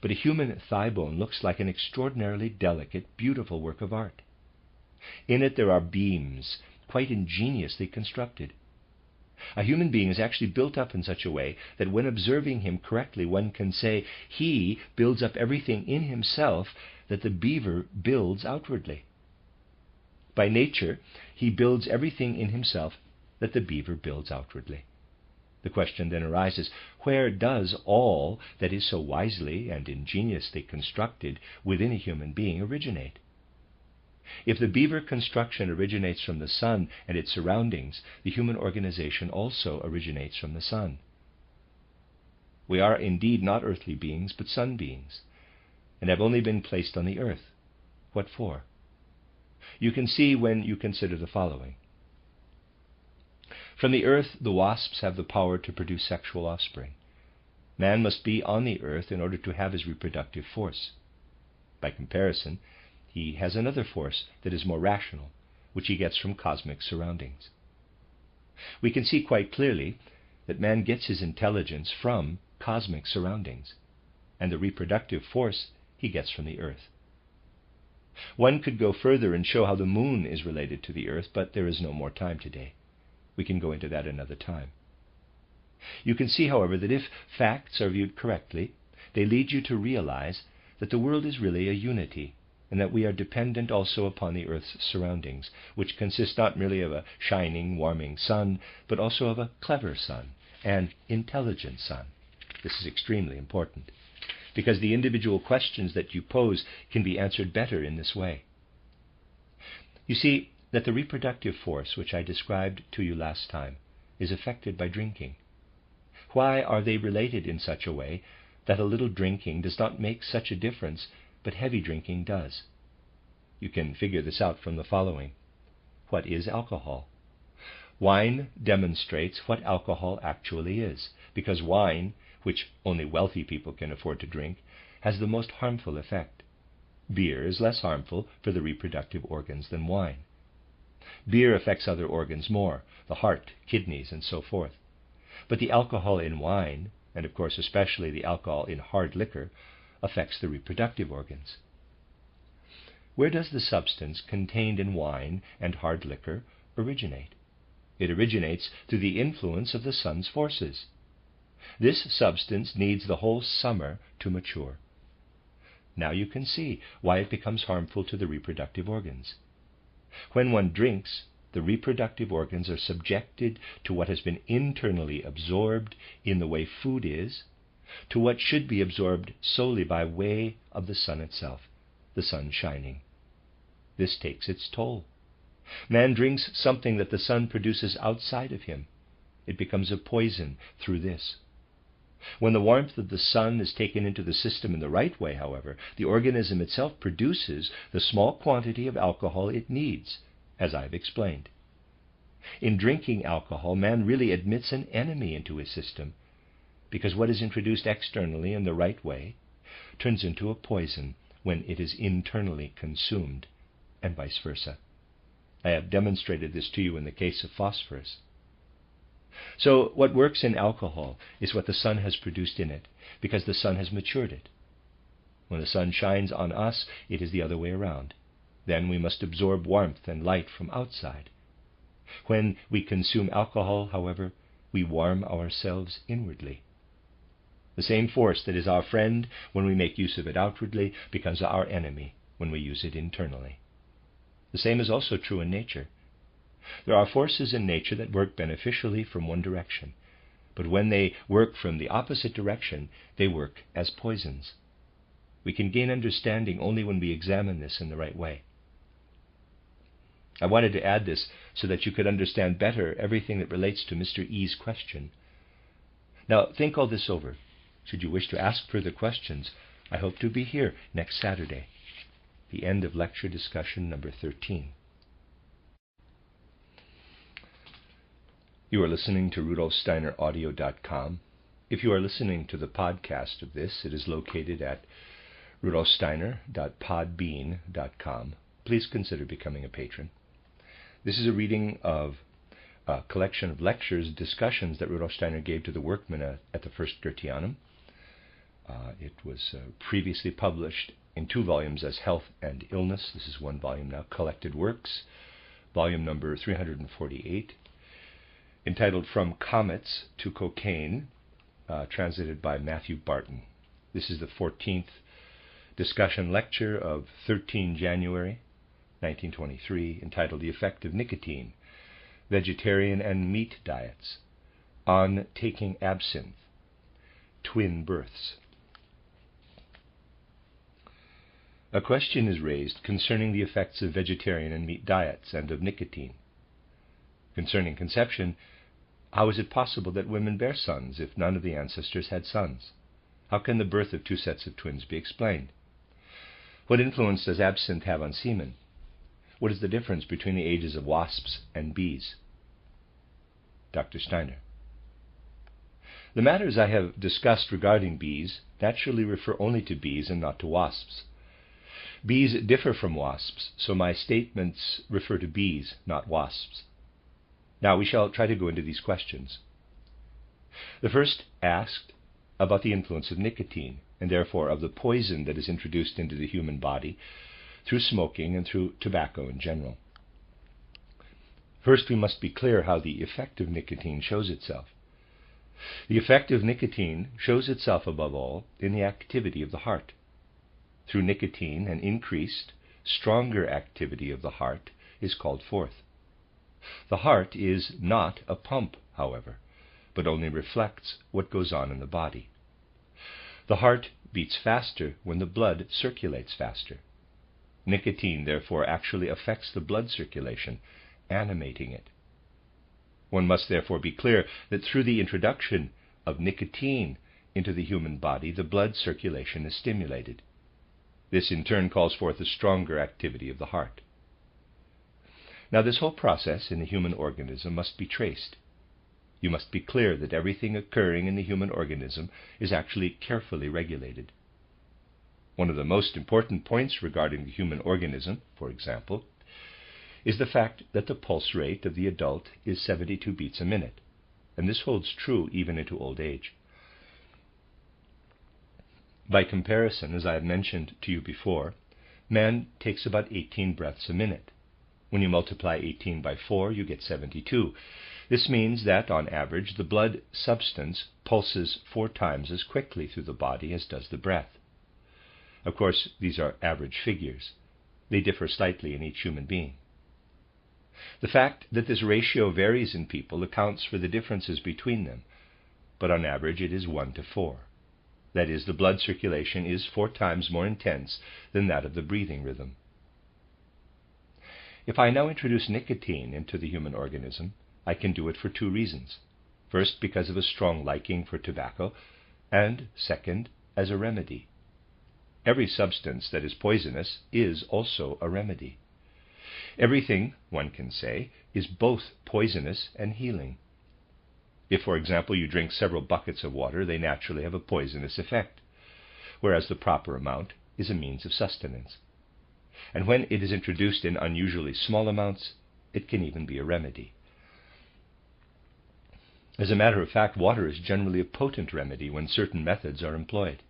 But a human thigh bone looks like an extraordinarily delicate, beautiful work of art. In it there are beams, quite ingeniously constructed. A human being is actually built up in such a way that when observing him correctly, one can say he builds up everything in himself that the beaver builds outwardly. By nature, he builds everything in himself that the beaver builds outwardly. The question then arises, where does all that is so wisely and ingeniously constructed within a human being originate? If the beaver construction originates from the sun and its surroundings, the human organization also originates from the sun. We are indeed not earthly beings, but sun beings, and have only been placed on the earth. What for? You can see when you consider the following. From the earth, the wasps have the power to produce sexual offspring. Man must be on the earth in order to have his reproductive force. By comparison, he has another force that is more rational, which he gets from cosmic surroundings. We can see quite clearly that man gets his intelligence from cosmic surroundings, and the reproductive force he gets from the earth. One could go further and show how the moon is related to the earth, but there is no more time today. We can go into that another time. You can see, however, that if facts are viewed correctly, they lead you to realize that the world is really a unity, and that we are dependent also upon the earth's surroundings, which consist not merely of a shining, warming sun, but also of a clever sun, an intelligent sun. This is extremely important, because the individual questions that you pose can be answered better in this way. You see that the reproductive force, which I described to you last time, is affected by drinking. Why are they related in such a way that a little drinking does not make such a difference, but heavy drinking does? You can figure this out from the following. What is alcohol? Wine demonstrates what alcohol actually is, because wine, which only wealthy people can afford to drink, has the most harmful effect. Beer is less harmful for the reproductive organs than wine. Beer affects other organs more, the heart, kidneys, and so forth. But the alcohol in wine, and of course especially the alcohol in hard liquor, affects the reproductive organs. Where does the substance contained in wine and hard liquor originate? It originates through the influence of the sun's forces. This substance needs the whole summer to mature. Now you can see why it becomes harmful to the reproductive organs. When one drinks, the reproductive organs are subjected to what has been internally absorbed in the way food is, to what should be absorbed solely by way of the sun itself, the sun shining. This takes its toll. Man drinks something that the sun produces outside of him. It becomes a poison through this. When the warmth of the sun is taken into the system in the right way, however, the organism itself produces the small quantity of alcohol it needs, as I've explained. In drinking alcohol, man really admits an enemy into his system, because what is introduced externally in the right way turns into a poison when it is internally consumed, and vice versa. I have demonstrated this to you in the case of phosphorus. So what works in alcohol is what the sun has produced in it, because the sun has matured it. When the sun shines on us, it is the other way around. Then we must absorb warmth and light from outside. When we consume alcohol, however, we warm ourselves inwardly. The same force that is our friend when we make use of it outwardly becomes our enemy when we use it internally. The same is also true in nature. There are forces in nature that work beneficially from one direction, but when they work from the opposite direction, they work as poisons. We can gain understanding only when we examine this in the right way. I wanted to add this so that you could understand better everything that relates to Mr. E's question. Now, think all this over. Should you wish to ask further questions, I hope to be here next Saturday. The end of lecture discussion number 13. You are listening to RudolfSteinerAudio.com. If you are listening to the podcast of this, it is located at rudolfsteiner.podbean.com. Please consider becoming a patron. This is a reading of a collection of lectures, discussions that Rudolf Steiner gave to the workmen at the First Goetheanum. It was previously published in 2 volumes as Health and Illness. This is 1 volume now, Collected Works, volume number 348, entitled From Comets to Cocaine, translated by Matthew Barton. This is the 14th discussion lecture of 13 January 1923, entitled The Effect of Nicotine, Vegetarian and Meat Diets, on Taking Absinthe, Twin Births. A question is raised concerning the effects of vegetarian and meat diets and of nicotine. Concerning conception, how is it possible that women bear sons if none of the ancestors had sons? How can the birth of 2 sets of twins be explained? What influence does absinthe have on semen? What is the difference between the ages of wasps and bees? Dr. Steiner. The matters I have discussed regarding bees naturally refer only to bees and not to wasps. Bees differ from wasps, so my statements refer to bees, not wasps. Now we shall try to go into these questions. The first asked about the influence of nicotine, and therefore of the poison that is introduced into the human body through smoking and through tobacco in general. First, we must be clear how the effect of nicotine shows itself. The effect of nicotine shows itself above all in the activity of the heart. Through nicotine, an increased, stronger activity of the heart is called forth. The heart is not a pump, however, but only reflects what goes on in the body. The heart beats faster when the blood circulates faster. Nicotine, therefore, actually affects the blood circulation, animating it. One must therefore be clear that through the introduction of nicotine into the human body, the blood circulation is stimulated. This in turn calls forth a stronger activity of the heart. Now this whole process in the human organism must be traced. You must be clear that everything occurring in the human organism is actually carefully regulated. One of the most important points regarding the human organism, for example, is the fact that the pulse rate of the adult is 72 beats a minute, and this holds true even into old age. By comparison, as I have mentioned to you before, man takes about 18 breaths a minute. When you multiply 18 by 4, you get 72. This means that, on average, the blood substance pulses 4 times as quickly through the body as does the breath. Of course, these are average figures. They differ slightly in each human being. The fact that this ratio varies in people accounts for the differences between them, but on average it is 1 to 4. That is, the blood circulation is 4 times more intense than that of the breathing rhythm. If I now introduce nicotine into the human organism, I can do it for 2 reasons. First, because of a strong liking for tobacco, and second, as a remedy. Every substance that is poisonous is also a remedy. Everything, one can say, is both poisonous and healing. If, for example, you drink several buckets of water, they naturally have a poisonous effect, whereas the proper amount is a means of sustenance. And when it is introduced in unusually small amounts, it can even be a remedy. As a matter of fact, water is generally a potent remedy when certain methods are employed.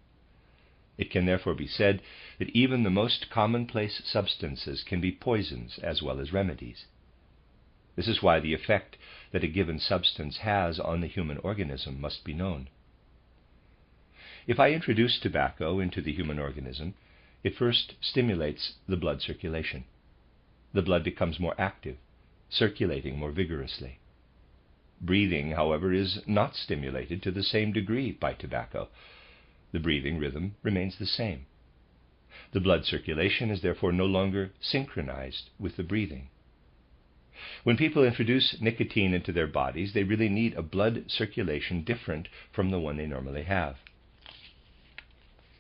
It can therefore be said that even the most commonplace substances can be poisons as well as remedies. This is why the effect that a given substance has on the human organism must be known. If I introduce tobacco into the human organism, it first stimulates the blood circulation. The blood becomes more active, circulating more vigorously. Breathing, however, is not stimulated to the same degree by tobacco. The breathing rhythm remains the same. The blood circulation is therefore no longer synchronized with the breathing. When people introduce nicotine into their bodies, they really need a blood circulation different from the one they normally have.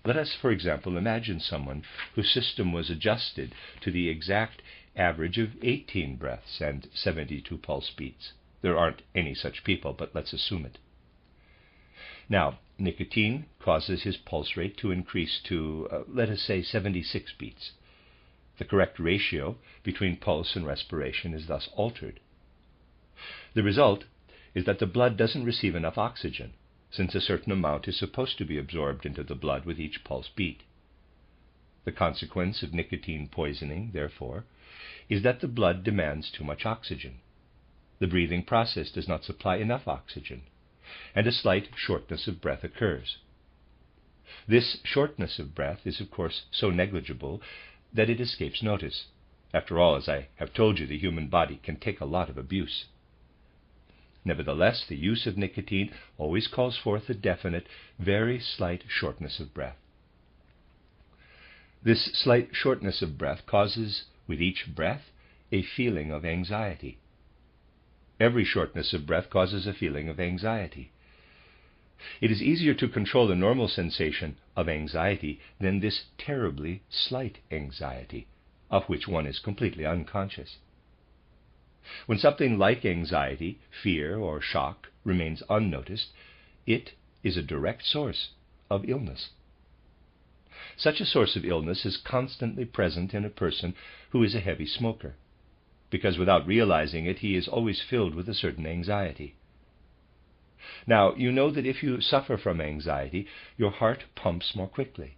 Let us, for example, imagine someone whose system was adjusted to the exact average of 18 breaths and 72 pulse beats. There aren't any such people, but let's assume it. Now, nicotine causes his pulse rate to increase to, let us say, 76 beats. The correct ratio between pulse and respiration is thus altered. The result is that the blood doesn't receive enough oxygen, since a certain amount is supposed to be absorbed into the blood with each pulse beat. The consequence of nicotine poisoning, therefore, is that the blood demands too much oxygen. The breathing process does not supply enough oxygen, and a slight shortness of breath occurs. This shortness of breath is, of course, so negligible that it escapes notice. After all, as I have told you, the human body can take a lot of abuse. Nevertheless, the use of nicotine always calls forth a definite, very slight shortness of breath. This slight shortness of breath causes, with each breath, a feeling of anxiety. Every shortness of breath causes a feeling of anxiety. It is easier to control the normal sensation of anxiety than this terribly slight anxiety, of which one is completely unconscious. When something like anxiety, fear, or shock remains unnoticed, it is a direct source of illness. Such a source of illness is constantly present in a person who is a heavy smoker, because without realizing it, he is always filled with a certain anxiety. Now, you know that if you suffer from anxiety, your heart pumps more quickly.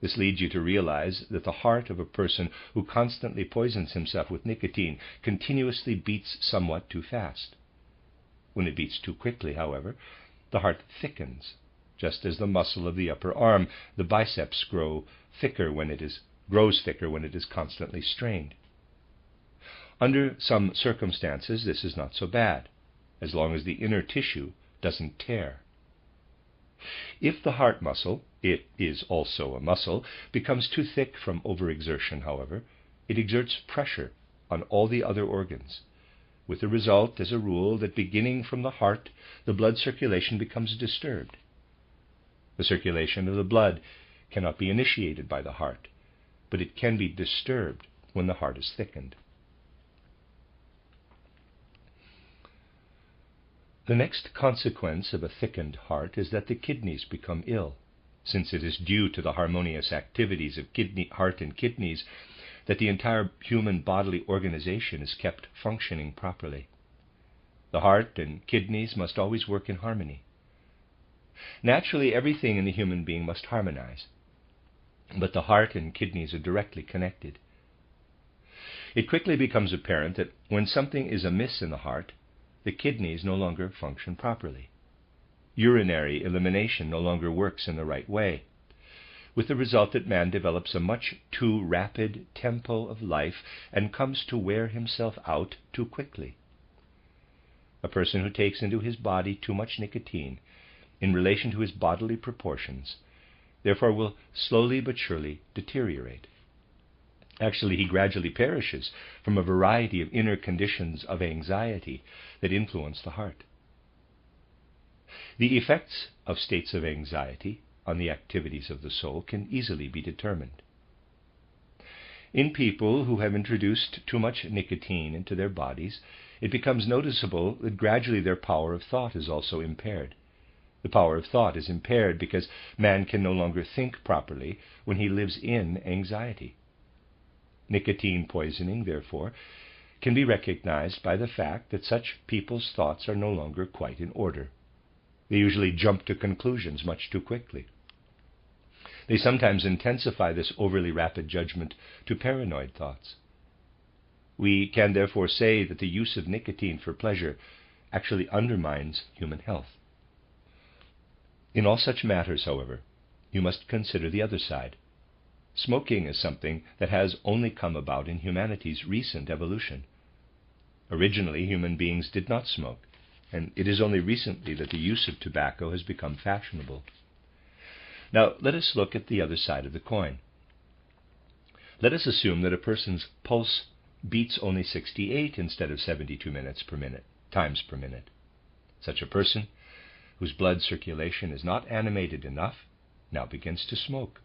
This leads you to realize that the heart of a person who constantly poisons himself with nicotine continuously beats somewhat too fast. When it beats too quickly, however, the heart thickens, just as the muscle of the upper arm, the biceps, grows thicker when it is constantly strained. Under some circumstances, this is not so bad, as long as the inner tissue doesn't tear. If the heart muscle, it is also a muscle, becomes too thick from overexertion, however, it exerts pressure on all the other organs, with the result, as a rule, that beginning from the heart, the blood circulation becomes disturbed. The circulation of the blood cannot be initiated by the heart, but it can be disturbed when the heart is thickened. The next consequence of a thickened heart is that the kidneys become ill, since it is due to the harmonious activities of heart and kidneys that the entire human bodily organization is kept functioning properly. The heart and kidneys must always work in harmony. Naturally, everything in the human being must harmonize, but the heart and kidneys are directly connected. It quickly becomes apparent that when something is amiss in the heart, the kidneys no longer function properly. Urinary elimination no longer works in the right way, with the result that man develops a much too rapid tempo of life and comes to wear himself out too quickly. A person who takes into his body too much nicotine in relation to his bodily proportions, therefore will slowly but surely deteriorate. Actually, he gradually perishes from a variety of inner conditions of anxiety that influence the heart. The effects of states of anxiety on the activities of the soul can easily be determined. In people who have introduced too much nicotine into their bodies, it becomes noticeable that gradually their power of thought is also impaired. The power of thought is impaired because man can no longer think properly when he lives in anxiety. Nicotine poisoning, therefore, can be recognized by the fact that such people's thoughts are no longer quite in order. They usually jump to conclusions much too quickly. They sometimes intensify this overly rapid judgment to paranoid thoughts. We can therefore say that the use of nicotine for pleasure actually undermines human health. In all such matters, however, you must consider the other side. Smoking is something that has only come about in humanity's recent evolution. Originally, human beings did not smoke, and it is only recently that the use of tobacco has become fashionable. Now, let us look at the other side of the coin. Let us assume that a person's pulse beats only 68 instead of 72 times per minute. Such a person, whose blood circulation is not animated enough, now begins to smoke.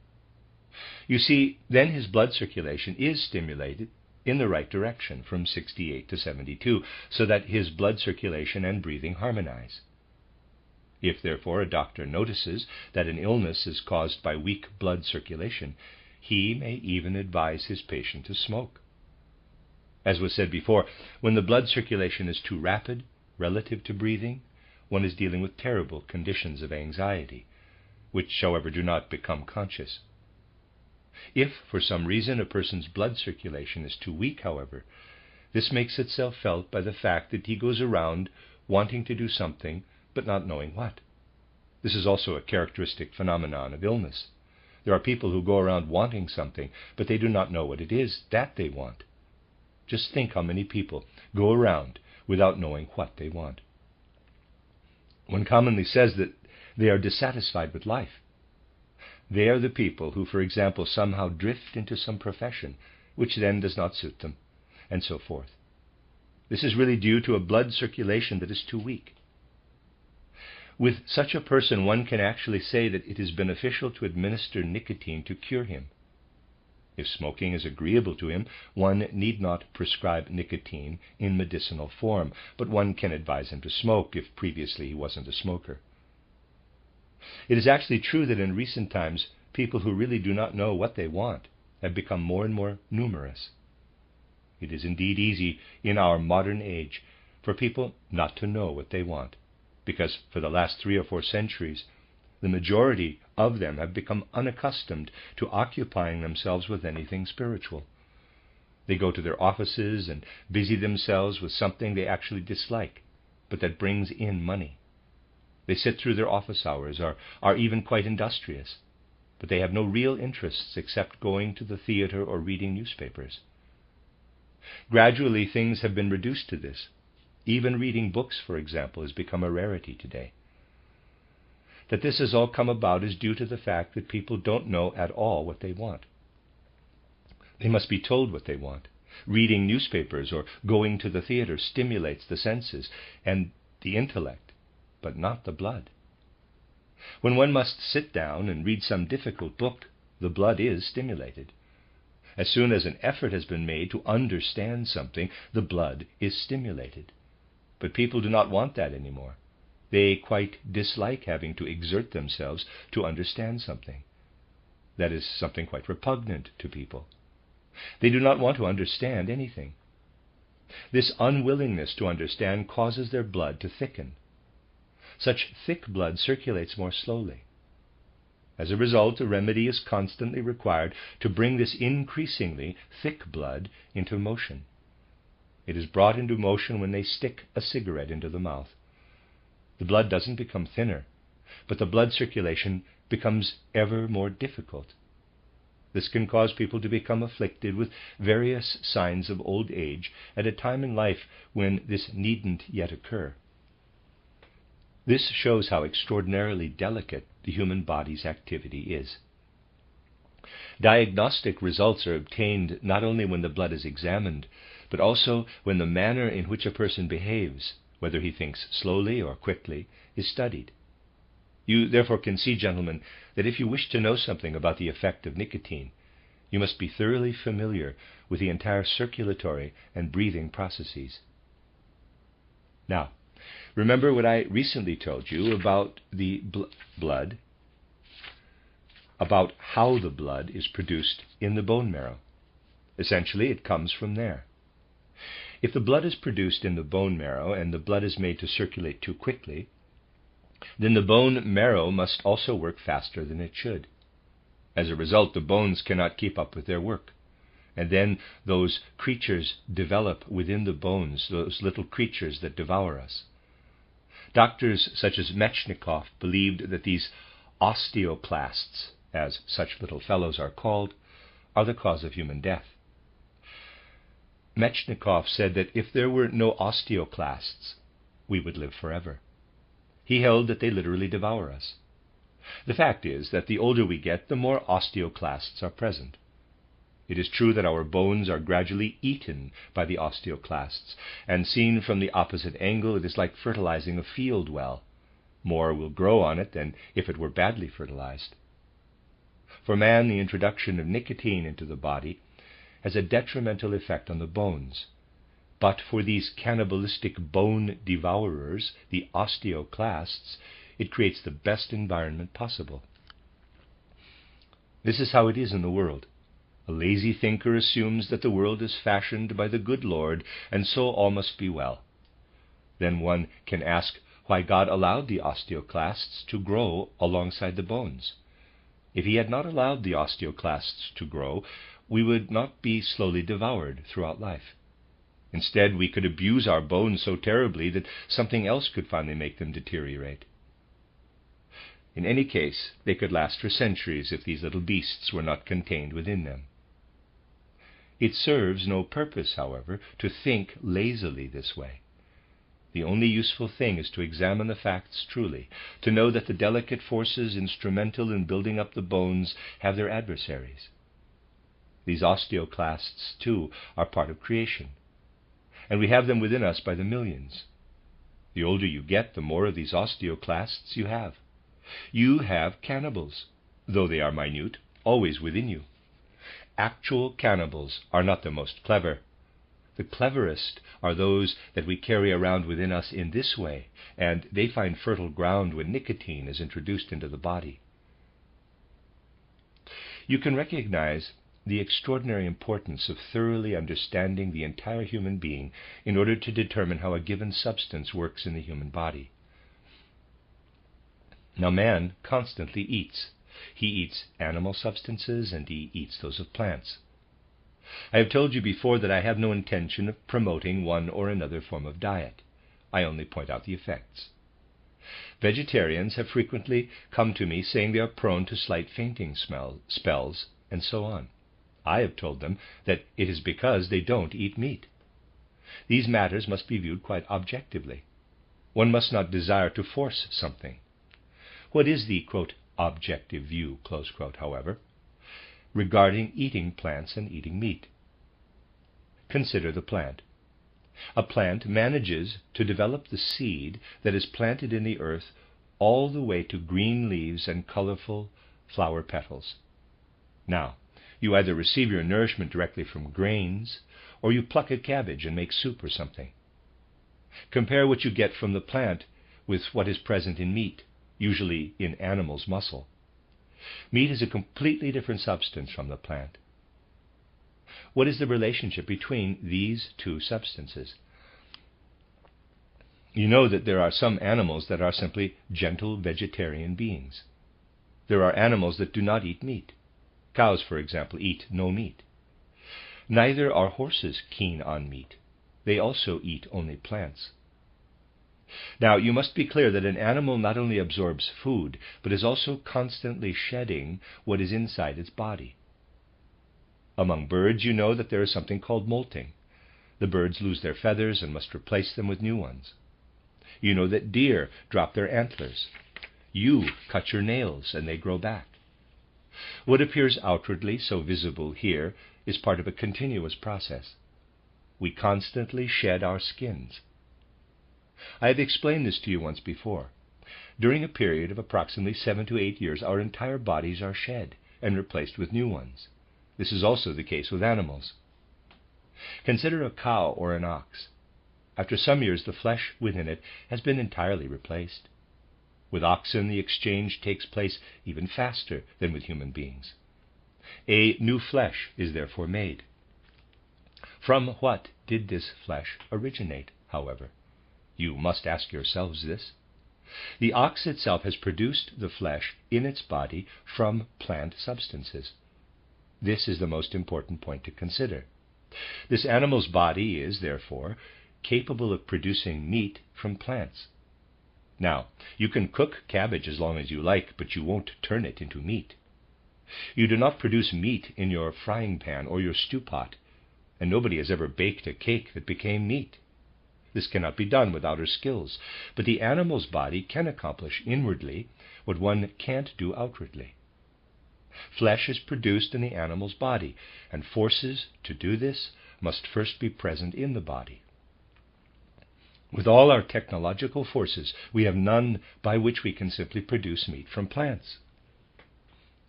You see, then his blood circulation is stimulated in the right direction from 68 to 72, so that his blood circulation and breathing harmonize. If, therefore, a doctor notices that an illness is caused by weak blood circulation, he may even advise his patient to smoke. As was said before, when the blood circulation is too rapid relative to breathing, one is dealing with terrible conditions of anxiety, which, however, do not become conscious. If, for some reason, a person's blood circulation is too weak, however, this makes itself felt by the fact that he goes around wanting to do something, but not knowing what. This is also a characteristic phenomenon of illness. There are people who go around wanting something, but they do not know what it is that they want. Just think how many people go around without knowing what they want. One commonly says that they are dissatisfied with life. They are the people who, for example, somehow drift into some profession which then does not suit them, and so forth. This is really due to a blood circulation that is too weak. With such a person, one can actually say that it is beneficial to administer nicotine to cure him. If smoking is agreeable to him, one need not prescribe nicotine in medicinal form, but one can advise him to smoke if previously he wasn't a smoker. It is actually true that in recent times, people who really do not know what they want have become more and more numerous. It is indeed easy in our modern age for people not to know what they want, because for the last 3 or 4 centuries, the majority of them have become unaccustomed to occupying themselves with anything spiritual. They go to their offices and busy themselves with something they actually dislike, but that brings in money. They sit through their office hours, or are even quite industrious, but they have no real interests except going to the theater or reading newspapers. Gradually, things have been reduced to this. Even reading books, for example, has become a rarity today. That this has all come about is due to the fact that people don't know at all what they want. They must be told what they want. Reading newspapers or going to the theater stimulates the senses and the intellect, but not the blood. When one must sit down and read some difficult book, the blood is stimulated. As soon as an effort has been made to understand something, the blood is stimulated. But people do not want that anymore. They quite dislike having to exert themselves to understand something. That is something quite repugnant to people. They do not want to understand anything. This unwillingness to understand causes their blood to thicken. Such thick blood circulates more slowly. As a result, a remedy is constantly required to bring this increasingly thick blood into motion. It is brought into motion when they stick a cigarette into the mouth. The blood doesn't become thinner, but the blood circulation becomes ever more difficult. This can cause people to become afflicted with various signs of old age at a time in life when this needn't yet occur. This shows how extraordinarily delicate the human body's activity is. Diagnostic results are obtained not only when the blood is examined, but also when the manner in which a person behaves, whether he thinks slowly or quickly, is studied. You therefore can see, gentlemen, that if you wish to know something about the effect of nicotine, you must be thoroughly familiar with the entire circulatory and breathing processes. Now, remember what I recently told you about the blood, about how the blood is produced in the bone marrow. Essentially, it comes from there. If the blood is produced in the bone marrow and the blood is made to circulate too quickly, then the bone marrow must also work faster than it should. As a result, the bones cannot keep up with their work. And then those creatures develop within the bones, those little creatures that devour us. Doctors such as Metchnikoff believed that these osteoclasts, as such little fellows are called, are the cause of human death. Metchnikoff said that if there were no osteoclasts, we would live forever. He held that they literally devour us. The fact is that the older we get, the more osteoclasts are present. It is true that our bones are gradually eaten by the osteoclasts, and seen from the opposite angle, it is like fertilizing a field well. More will grow on it than if it were badly fertilized. For man, the introduction of nicotine into the body has a detrimental effect on the bones. But for these cannibalistic bone devourers, the osteoclasts, it creates the best environment possible. This is how it is in the world. A lazy thinker assumes that the world is fashioned by the good Lord, and so all must be well. Then one can ask why God allowed the osteoclasts to grow alongside the bones. If he had not allowed the osteoclasts to grow, we would not be slowly devoured throughout life. Instead, we could abuse our bones so terribly that something else could finally make them deteriorate. In any case, they could last for centuries if these little beasts were not contained within them. It serves no purpose, however, to think lazily this way. The only useful thing is to examine the facts truly, to know that the delicate forces instrumental in building up the bones have their adversaries. These osteoclasts, too, are part of creation, and we have them within us by the millions. The older you get, the more of these osteoclasts you have. You have cannibals, though they are minute, always within you. Actual cannibals are not the most clever. The cleverest are those that we carry around within us in this way, and they find fertile ground when nicotine is introduced into the body. You can recognize the extraordinary importance of thoroughly understanding the entire human being in order to determine how a given substance works in the human body. Now, man constantly eats. He eats animal substances and he eats those of plants. I have told you before that I have no intention of promoting one or another form of diet. I only point out the effects. Vegetarians have frequently come to me saying they are prone to slight fainting spells, and so on. I have told them that it is because they don't eat meat. These matters must be viewed quite objectively. One must not desire to force something. What is the, quote, objective view, close quote, however, regarding eating plants and eating meat? Consider the plant. A plant manages to develop the seed that is planted in the earth all the way to green leaves and colorful flower petals. Now, you either receive your nourishment directly from grains, or you pluck a cabbage and make soup or something. Compare what you get from the plant with what is present in meat, usually in animal's muscle. Meat is a completely different substance from the plant. What is the relationship between these two substances? You know that there are some animals that are simply gentle vegetarian beings. There are animals that do not eat meat. Cows, for example, eat no meat. Neither are horses keen on meat. They also eat only plants. Now, you must be clear that an animal not only absorbs food, but is also constantly shedding what is inside its body. Among birds, you know that there is something called molting. The birds lose their feathers and must replace them with new ones. You know that deer drop their antlers. You cut your nails and they grow back. What appears outwardly so visible here is part of a continuous process. We constantly shed our skins. I have explained this to you once before. During a period of approximately 7 to 8 years, our entire bodies are shed and replaced with new ones. This is also the case with animals. Consider a cow or an ox. After some years, the flesh within it has been entirely replaced. With oxen, the exchange takes place even faster than with human beings. A new flesh is therefore made. From what did this flesh originate, however? You must ask yourselves this. The ox itself has produced the flesh in its body from plant substances. This is the most important point to consider. This animal's body is, therefore, capable of producing meat from plants. Now, you can cook cabbage as long as you like, but you won't turn it into meat. You do not produce meat in your frying pan or your stew pot, and nobody has ever baked a cake that became meat. This cannot be done with outer skills, but the animal's body can accomplish inwardly what one can't do outwardly. Flesh is produced in the animal's body, and forces to do this must first be present in the body. With all our technological forces, we have none by which we can simply produce meat from plants.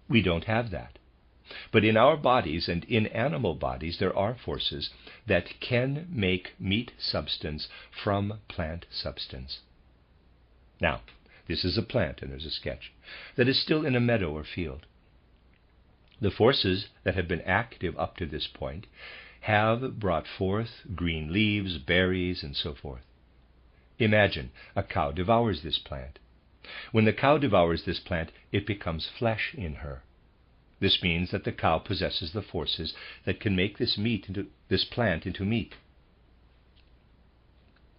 We don't have that. But in our bodies and in animal bodies, there are forces that can make meat substance from plant substance. Now, This is a plant, and there's a sketch, that is still in a meadow or field. The forces that have been active up to this point have brought forth green leaves, berries, and so forth. Imagine a cow devours this plant. When the cow devours this plant, it becomes flesh in her. This means that the cow possesses the forces that can make this plant into meat.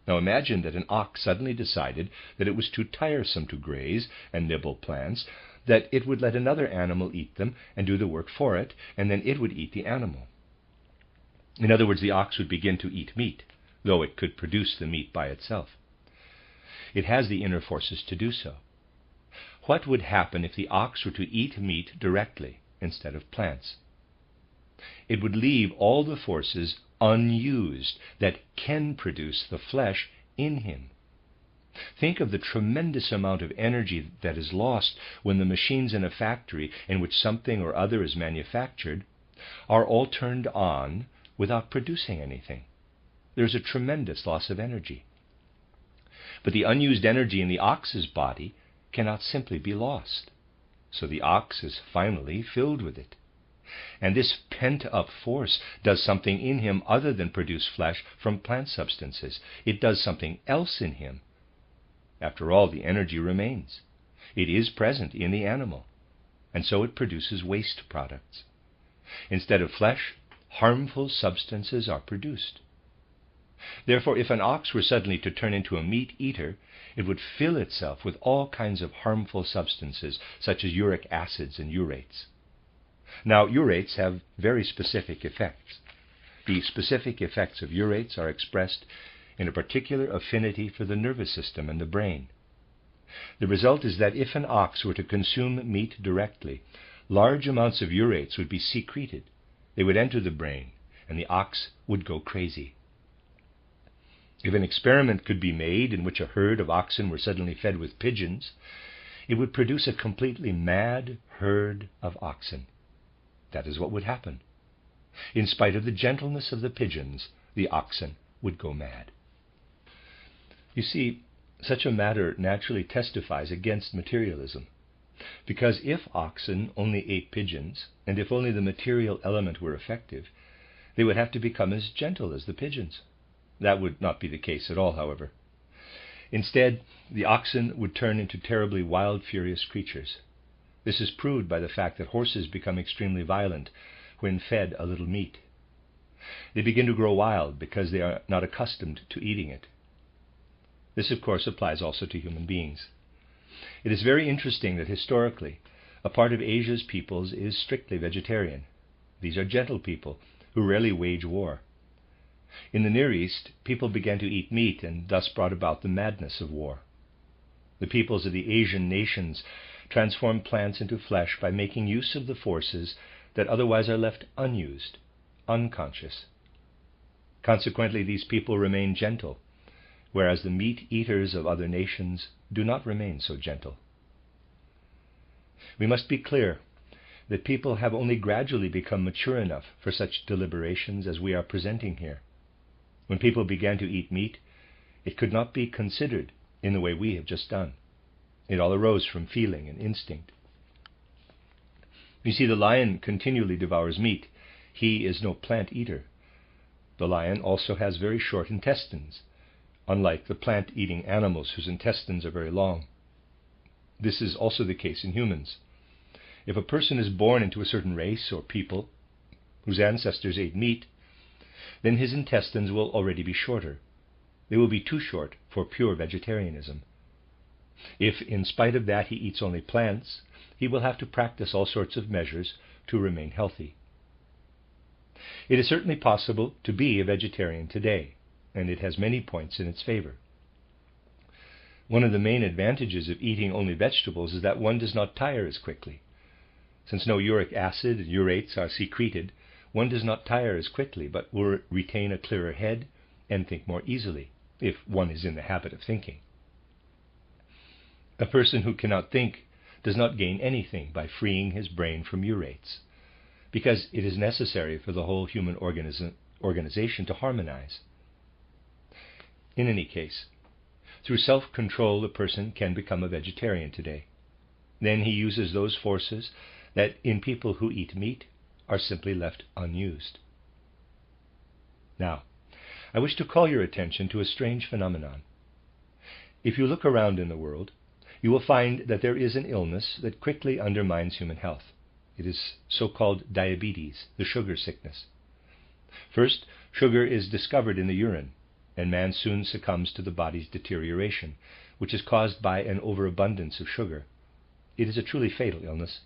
Now imagine that an ox suddenly decided that it was too tiresome to graze and nibble plants, that it would let another animal eat them and do the work for it, and then it would eat the animal. In other words, the ox would begin to eat meat, though it could produce the meat by itself. It has the inner forces to do so. What would happen if the ox were to eat meat directly instead of plants? It would leave all the forces unused that can produce the flesh in him. Think of the tremendous amount of energy that is lost when the machines in a factory in which something or other is manufactured are all turned on without producing anything. There's a tremendous loss of energy. But the unused energy in the ox's body cannot simply be lost. So the ox is finally filled with it. And this pent-up force does something in him other than produce flesh from plant substances. It does something else in him. After all, the energy remains. It is present in the animal, and so it produces waste products. Instead of flesh, harmful substances are produced. Therefore, if an ox were suddenly to turn into a meat eater, it would fill itself with all kinds of harmful substances, such as uric acids and urates. Now, urates have very specific effects. The specific effects of urates are expressed in a particular affinity for the nervous system and the brain. The result is that if an ox were to consume meat directly, large amounts of urates would be secreted. They would enter the brain, and the ox would go crazy. If an experiment could be made in which a herd of oxen were suddenly fed with pigeons, it would produce a completely mad herd of oxen. That is what would happen. In spite of the gentleness of the pigeons, the oxen would go mad. You see, such a matter naturally testifies against materialism, because if oxen only ate pigeons, and if only the material element were effective, they would have to become as gentle as the pigeons. That would not be the case at all, however. Instead, the oxen would turn into terribly wild, furious creatures. This is proved by the fact that horses become extremely violent when fed a little meat. They begin to grow wild because they are not accustomed to eating it. This, of course, applies also to human beings. It is very interesting that historically, a part of Asia's peoples is strictly vegetarian. These are gentle people who rarely wage war. In the Near East, people began to eat meat and thus brought about the madness of war. The peoples of the Asian nations transform plants into flesh by making use of the forces that otherwise are left unused, unconscious. Consequently, these people remain gentle, whereas the meat eaters of other nations do not remain so gentle. We must be clear that people have only gradually become mature enough for such deliberations as we are presenting here. When people began to eat meat, it could not be considered in the way we have just done. It all arose from feeling and instinct. You see, the lion continually devours meat. He is no plant eater. The lion also has very short intestines, unlike the plant-eating animals whose intestines are very long. This is also the case in humans. If a person is born into a certain race or people whose ancestors ate meat, then his intestines will already be shorter. They will be too short for pure vegetarianism. If, in spite of that, he eats only plants, he will have to practice all sorts of measures to remain healthy. It is certainly possible to be a vegetarian today, and it has many points in its favor. One of the main advantages of eating only vegetables is that one does not tire as quickly. Since no uric acid and urates are secreted, one does not tire as quickly, but will retain a clearer head and think more easily, if one is in the habit of thinking. A person who cannot think does not gain anything by freeing his brain from urates, because it is necessary for the whole human organization to harmonize. In any case, Through self-control, a person can become a vegetarian today. Then he uses those forces that in people who eat meat are simply left unused. Now, I wish to call your attention to a strange phenomenon. If you look around in the world, you will find that there is an illness that quickly undermines human health. It is so-called diabetes, the sugar sickness. First, sugar is discovered in the urine, and man soon succumbs to the body's deterioration, which is caused by an overabundance of sugar. It is a truly fatal illness.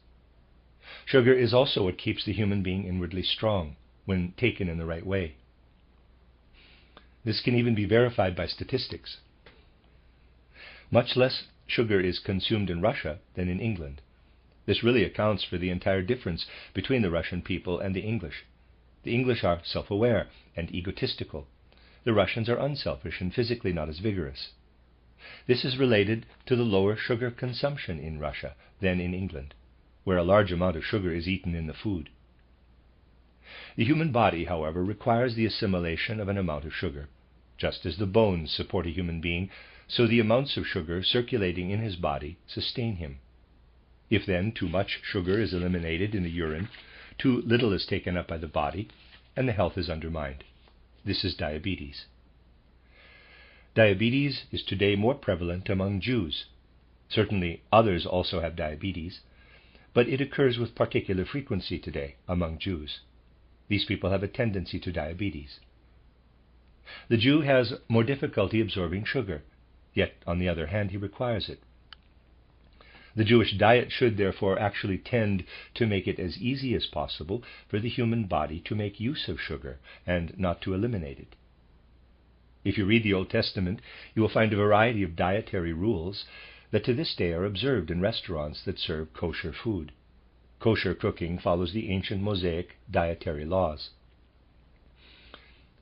Sugar is also what keeps the human being inwardly strong when taken in the right way. This can even be verified by statistics. Much less sugar is consumed in Russia than in England. This really accounts for the entire difference between the Russian people and the English. The English are self-aware and egotistical. The Russians are unselfish and physically not as vigorous. This is related to the lower sugar consumption in Russia than in England, where a large amount of sugar is eaten in the food. The human body, however, requires the assimilation of an amount of sugar. Just as the bones support a human being, so the amounts of sugar circulating in his body sustain him. If then too much sugar is eliminated in the urine, too little is taken up by the body, and the health is undermined. This is diabetes. Diabetes is today more prevalent among Jews. Certainly others also have diabetes, but it occurs with particular frequency today among Jews. These people have a tendency to diabetes. The Jew has more difficulty absorbing sugar, yet on the other hand he requires it. The Jewish diet should therefore actually tend to make it as easy as possible for the human body to make use of sugar and not to eliminate it. If you read the Old Testament, you will find a variety of dietary rules that to this day are observed in restaurants that serve kosher food. Kosher cooking follows the ancient Mosaic dietary laws.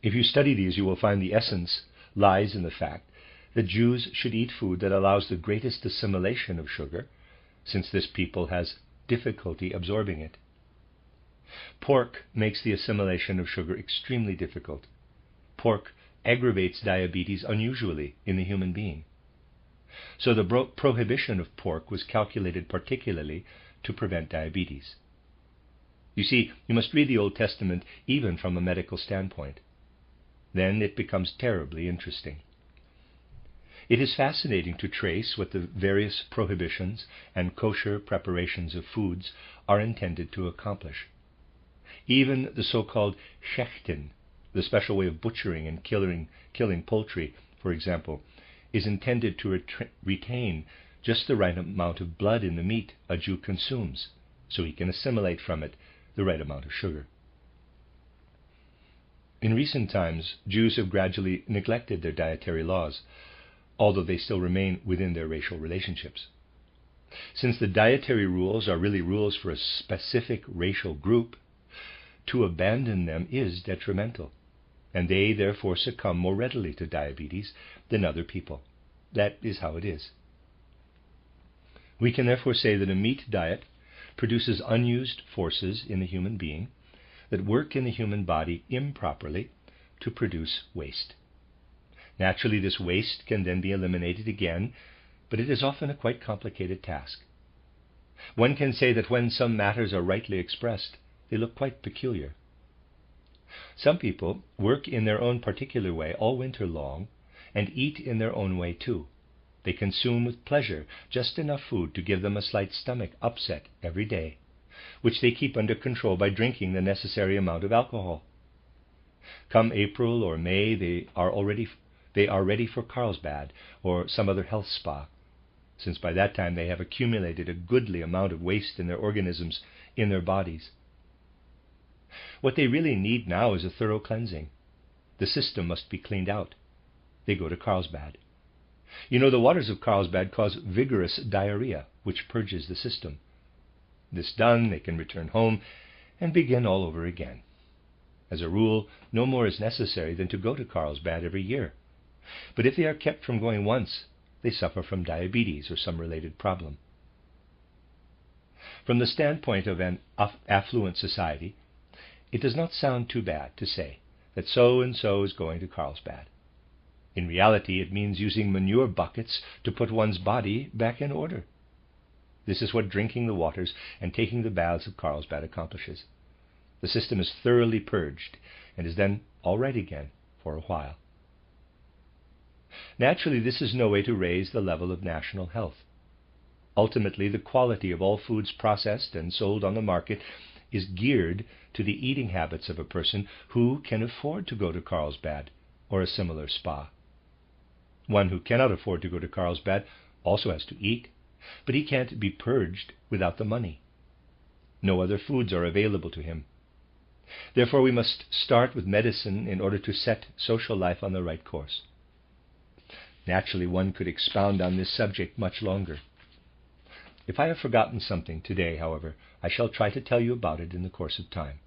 If you study these, you will find the essence lies in the fact that Jews should eat food that allows the greatest assimilation of sugar, since this people has difficulty absorbing it. Pork makes the assimilation of sugar extremely difficult. Pork aggravates diabetes unusually in the human being. So the prohibition of pork was calculated particularly to prevent diabetes. You see, you must read the Old Testament even from a medical standpoint. Then it becomes terribly interesting. It is fascinating to trace what the various prohibitions and kosher preparations of foods are intended to accomplish. Even the so-called shechten, the special way of butchering and killing poultry, for example, is intended to retain just the right amount of blood in the meat a Jew consumes, so he can assimilate from it the right amount of sugar. In recent times, Jews have gradually neglected their dietary laws, although they still remain within their racial relationships. Since the dietary rules are really rules for a specific racial group, to abandon them is detrimental, and they therefore succumb more readily to diabetes than other people. That is how it is. We can therefore say that a meat diet produces unused forces in the human being that work in the human body improperly to produce waste. Naturally, this waste can then be eliminated again, but it is often a quite complicated task. One can say that when some matters are rightly expressed, they look quite peculiar. Some people work in their own particular way all winter long and eat in their own way too. They consume with pleasure just enough food to give them a slight stomach upset every day, which they keep under control by drinking the necessary amount of alcohol. Come April or May, they are ready for Carlsbad or some other health spa, since by that time they have accumulated a goodly amount of waste in their organisms, in their bodies. What they really need now is a thorough cleansing. The system must be cleaned out. They go to Carlsbad. You know, the waters of Carlsbad cause vigorous diarrhea, which purges the system. This done, they can return home and begin all over again. As a rule, no more is necessary than to go to Carlsbad every year. But if they are kept from going once, they suffer from diabetes or some related problem. From the standpoint of an affluent society, it does not sound too bad to say that so-and-so is going to Carlsbad. In reality, it means using manure buckets to put one's body back in order. This is what drinking the waters and taking the baths of Carlsbad accomplishes. The system is thoroughly purged and is then all right again for a while. Naturally, this is no way to raise the level of national health. Ultimately, the quality of all foods processed and sold on the market is geared to the eating habits of a person who can afford to go to Carlsbad or a similar spa. One who cannot afford to go to Carlsbad also has to eat, but he can't be purged without the money. No other foods are available to him. Therefore, we must start with medicine in order to set social life on the right course. Naturally, one could expound on this subject much longer. If I have forgotten something today, however, I shall try to tell you about it in the course of time.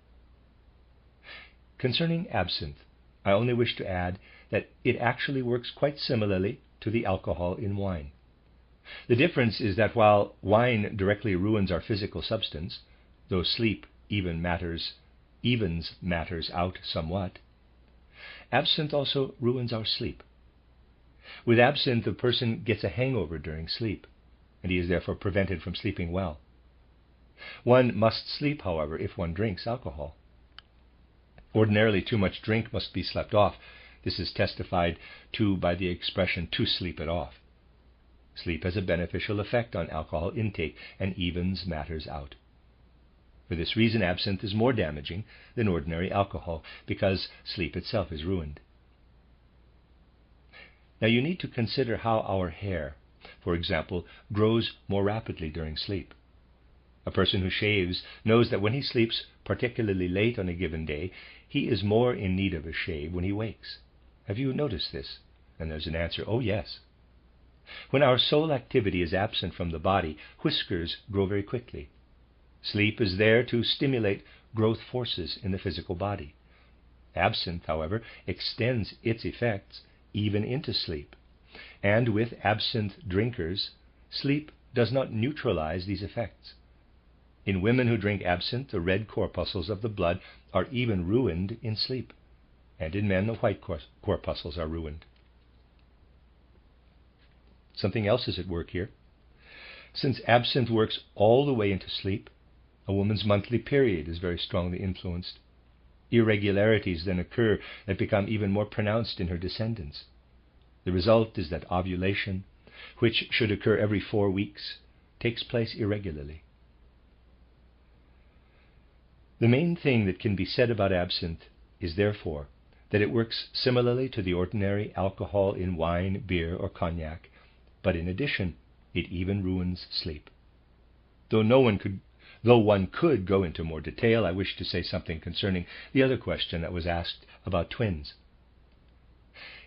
Concerning absinthe, I only wish to add that it actually works quite similarly to the alcohol in wine. The difference is that while wine directly ruins our physical substance, though sleep evens matters out somewhat, absinthe also ruins our sleep. With absinthe, a person gets a hangover during sleep, and he is therefore prevented from sleeping well. One must sleep, however, if one drinks alcohol. Ordinarily, too much drink must be slept off. This is testified to by the expression "to sleep it off." Sleep has a beneficial effect on alcohol intake and evens matters out. For this reason, absinthe is more damaging than ordinary alcohol, because sleep itself is ruined. Now you need to consider how our hair, for example, grows more rapidly during sleep. A person who shaves knows that when he sleeps particularly late on a given day, he is more in need of a shave when he wakes. Have you noticed this? And there's an answer, oh yes. When our soul activity is absent from the body, whiskers grow very quickly. Sleep is there to stimulate growth forces in the physical body. Absinthe, however, extends its effects even into sleep. And with absinthe drinkers, sleep does not neutralize these effects. In women who drink absinthe, the red corpuscles of the blood are even ruined in sleep, and in men the white corpuscles are ruined. Something else is at work here. Since absinthe works all the way into sleep, a woman's monthly period is very strongly influenced. Irregularities then occur that become even more pronounced in her descendants. The result is that ovulation, which should occur every 4 weeks, takes place irregularly. The main thing that can be said about absinthe is therefore that it works similarly to the ordinary alcohol in wine, beer, or cognac, but in addition, it even ruins sleep. Though one could go into more detail, I wish to say something concerning the other question that was asked about twins.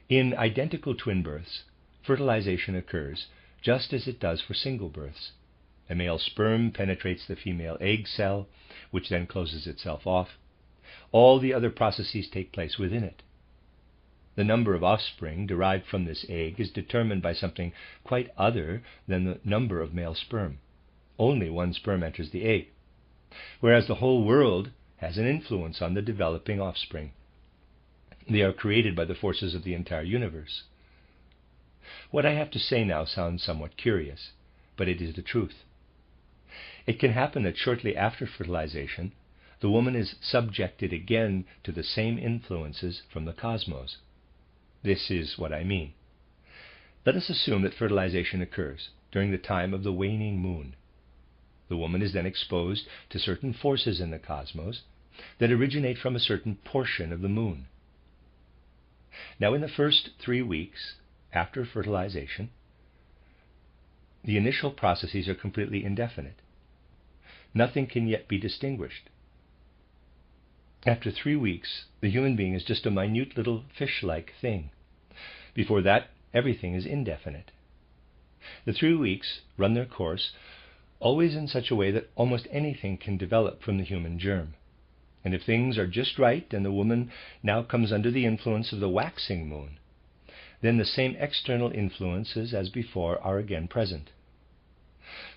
In identical twin births, fertilization occurs just as it does for single births. A male sperm penetrates the female egg cell, which then closes itself off. All the other processes take place within it. The number of offspring derived from this egg is determined by something quite other than the number of male sperm. Only one sperm enters the egg, whereas the whole world has an influence on the developing offspring. They are created by the forces of the entire universe. What I have to say now sounds somewhat curious, but it is the truth. It can happen that shortly after fertilization, the woman is subjected again to the same influences from the cosmos. This is what I mean. Let us assume that fertilization occurs during the time of the waning moon. The woman is then exposed to certain forces in the cosmos that originate from a certain portion of the moon. Now, in the first 3 weeks after fertilization, the initial processes are completely indefinite. Nothing can yet be distinguished. After 3 weeks, the human being is just a minute little fish-like thing. Before that, everything is indefinite. The 3 weeks run their course always in such a way that almost anything can develop from the human germ. And if things are just right and the woman now comes under the influence of the waxing moon, then the same external influences as before are again present.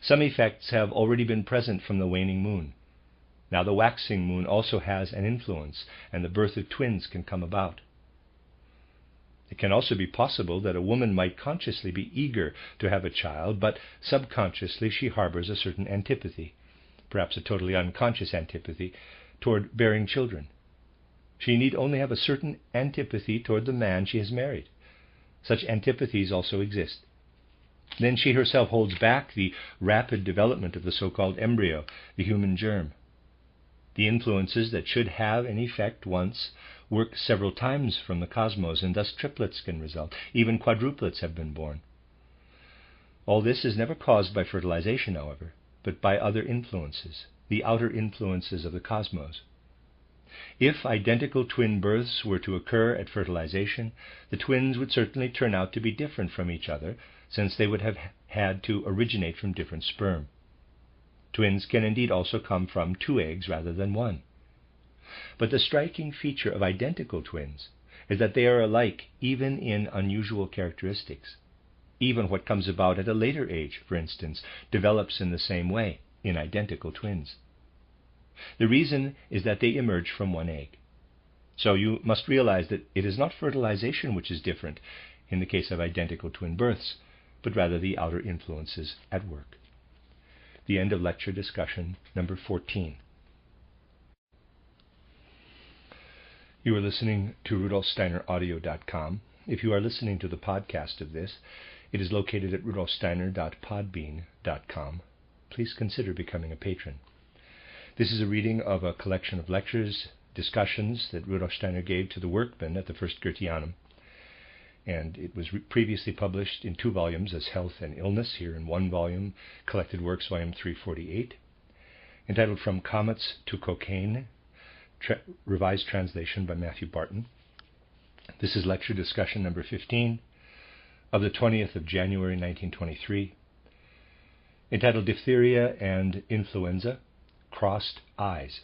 Some effects have already been present from the waning moon. Now the waxing moon also has an influence, and the birth of twins can come about. It can also be possible that a woman might consciously be eager to have a child, but subconsciously she harbors a certain antipathy, perhaps a totally unconscious antipathy, toward bearing children. She need only have a certain antipathy toward the man she has married. Such antipathies also exist. Then she herself holds back the rapid development of the so-called embryo, the human germ. The influences that should have an effect once work several times from the cosmos, and thus triplets can result. Even quadruplets have been born. All this is never caused by fertilization, however, but by other influences, the outer influences of the cosmos. If identical twin births were to occur at fertilization, the twins would certainly turn out to be different from each other, since they would have had to originate from different sperm. Twins can indeed also come from 2 eggs rather than 1. But the striking feature of identical twins is that they are alike even in unusual characteristics. Even what comes about at a later age, for instance, develops in the same way in identical twins. The reason is that they emerge from 1 egg. So you must realize that it is not fertilization which is different in the case of identical twin births, but rather the outer influences at work. The end of lecture discussion number 14. You are listening to RudolfSteinerAudio.com. If you are listening to the podcast of this, it is located at RudolfSteiner.podbean.com. Please consider becoming a patron. This is a reading of a collection of lectures, discussions that Rudolf Steiner gave to the Workmen at the First Goetheanum, and it was previously published in 2 volumes as Health and Illness, here in 1 volume, Collected Works, volume 348, entitled From Comets to Cocaine, revised translation by Matthew Barton. This is lecture discussion number 15 of the 20th of January 1923, entitled Diphtheria and Influenza, Crossed Eyes.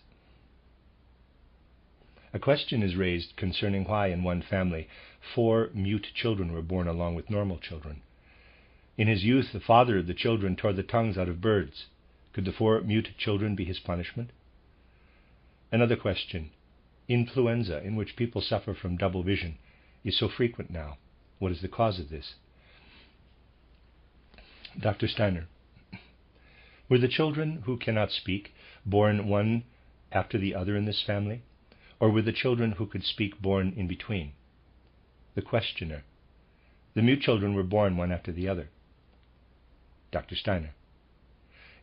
A question is raised concerning why in one family 4 mute children were born along with normal children. In his youth, the father of the children tore the tongues out of birds. Could the 4 mute children be his punishment? Another question. Influenza, in which people suffer from double vision, is so frequent now. What is the cause of this? Dr. Steiner. Were the children who cannot speak born one after the other in this family? Or were the children who could speak born in between? The questioner. The mute children were born one after the other. Dr. Steiner.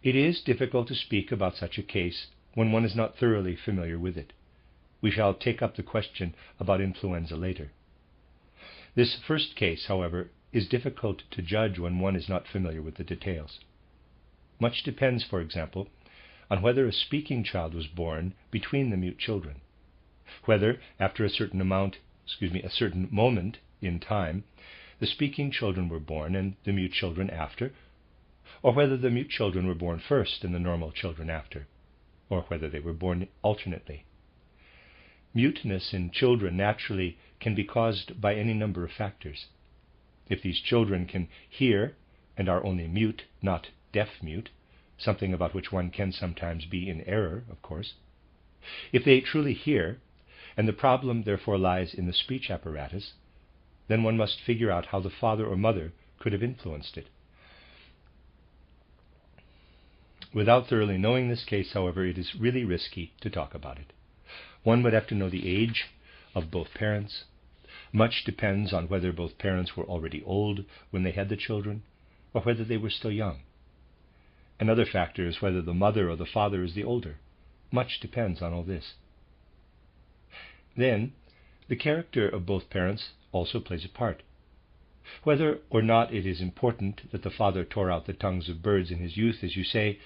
It is difficult to speak about such a case when one is not thoroughly familiar with it. We shall take up the question about influenza later. This first case, however, is difficult to judge when one is not familiar with the details. Much depends, for example, on whether a speaking child was born between the mute children, whether, after a certain moment in time, the speaking children were born and the mute children after, or whether the mute children were born first and the normal children after, or whether they were born alternately. Muteness in children naturally can be caused by any number of factors. If these children can hear and are only mute, not deaf-mute, something about which one can sometimes be in error, of course. If they truly hear, and the problem therefore lies in the speech apparatus, then one must figure out how the father or mother could have influenced it. Without thoroughly knowing this case, however, it is really risky to talk about it. One would have to know the age of both parents. Much depends on whether both parents were already old when they had the children, or whether they were still young. Another factor is whether the mother or the father is the older. Much depends on all this. Then, the character of both parents also plays a part. Whether or not it is important that the father tore out the tongues of birds in his youth, as you say,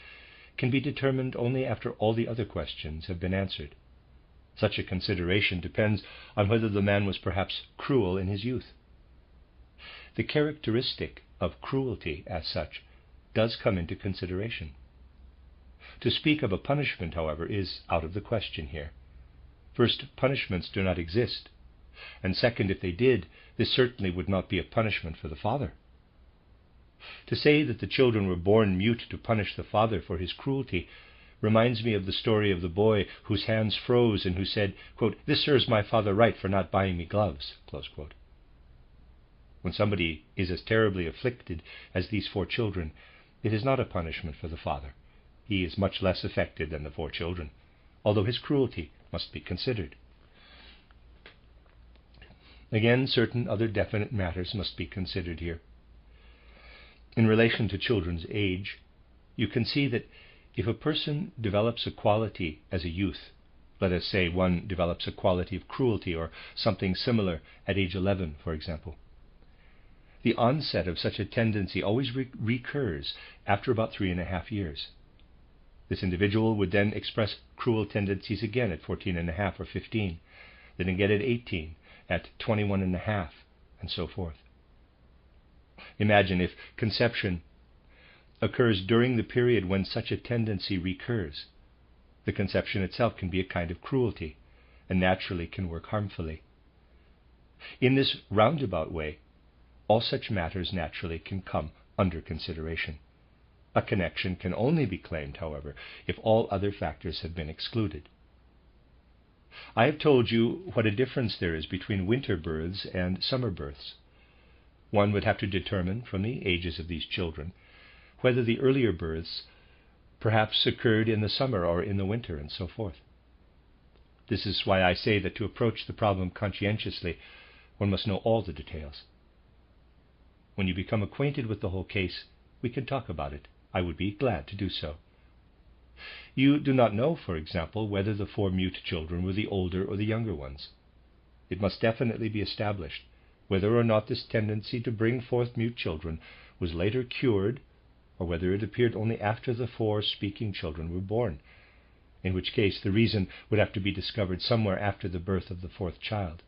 can be determined only after all the other questions have been answered. Such a consideration depends on whether the man was perhaps cruel in his youth. The characteristic of cruelty, as such, does come into consideration. To speak of a punishment, however, is out of the question here. First, punishments do not exist, and second, if they did, this certainly would not be a punishment for the father. To say that the children were born mute to punish the father for his cruelty reminds me of the story of the boy whose hands froze and who said, quote, "This serves my father right for not buying me gloves," close quote. When somebody is as terribly afflicted as these 4 children, it is not a punishment for the father. He is much less affected than the 4 children, although his cruelty must be considered. Again, certain other definite matters must be considered here. In relation to children's age, you can see that if a person develops a quality as a youth, let us say one develops a quality of cruelty or something similar at age 11, for example, the onset of such a tendency always recurs after about 3.5 years. This individual would then express cruel tendencies again at 14.5 or 15, then again at 18, at 21.5, and so forth. Imagine if conception occurs during the period when such a tendency recurs. The conception itself can be a kind of cruelty, and naturally can work harmfully. In this roundabout way, all such matters naturally can come under consideration. A connection can only be claimed, however, if all other factors have been excluded. I have told you what a difference there is between winter births and summer births. One would have to determine from the ages of these children whether the earlier births perhaps occurred in the summer or in the winter, and so forth. This is why I say that to approach the problem conscientiously, one must know all the details. When you become acquainted with the whole case, we can talk about it. I would be glad to do so. You do not know, for example, whether the 4 mute children were the older or the younger ones. It must definitely be established whether or not this tendency to bring forth mute children was later cured, or whether it appeared only after the 4 speaking children were born, in which case the reason would have to be discovered somewhere after the birth of the 4th child.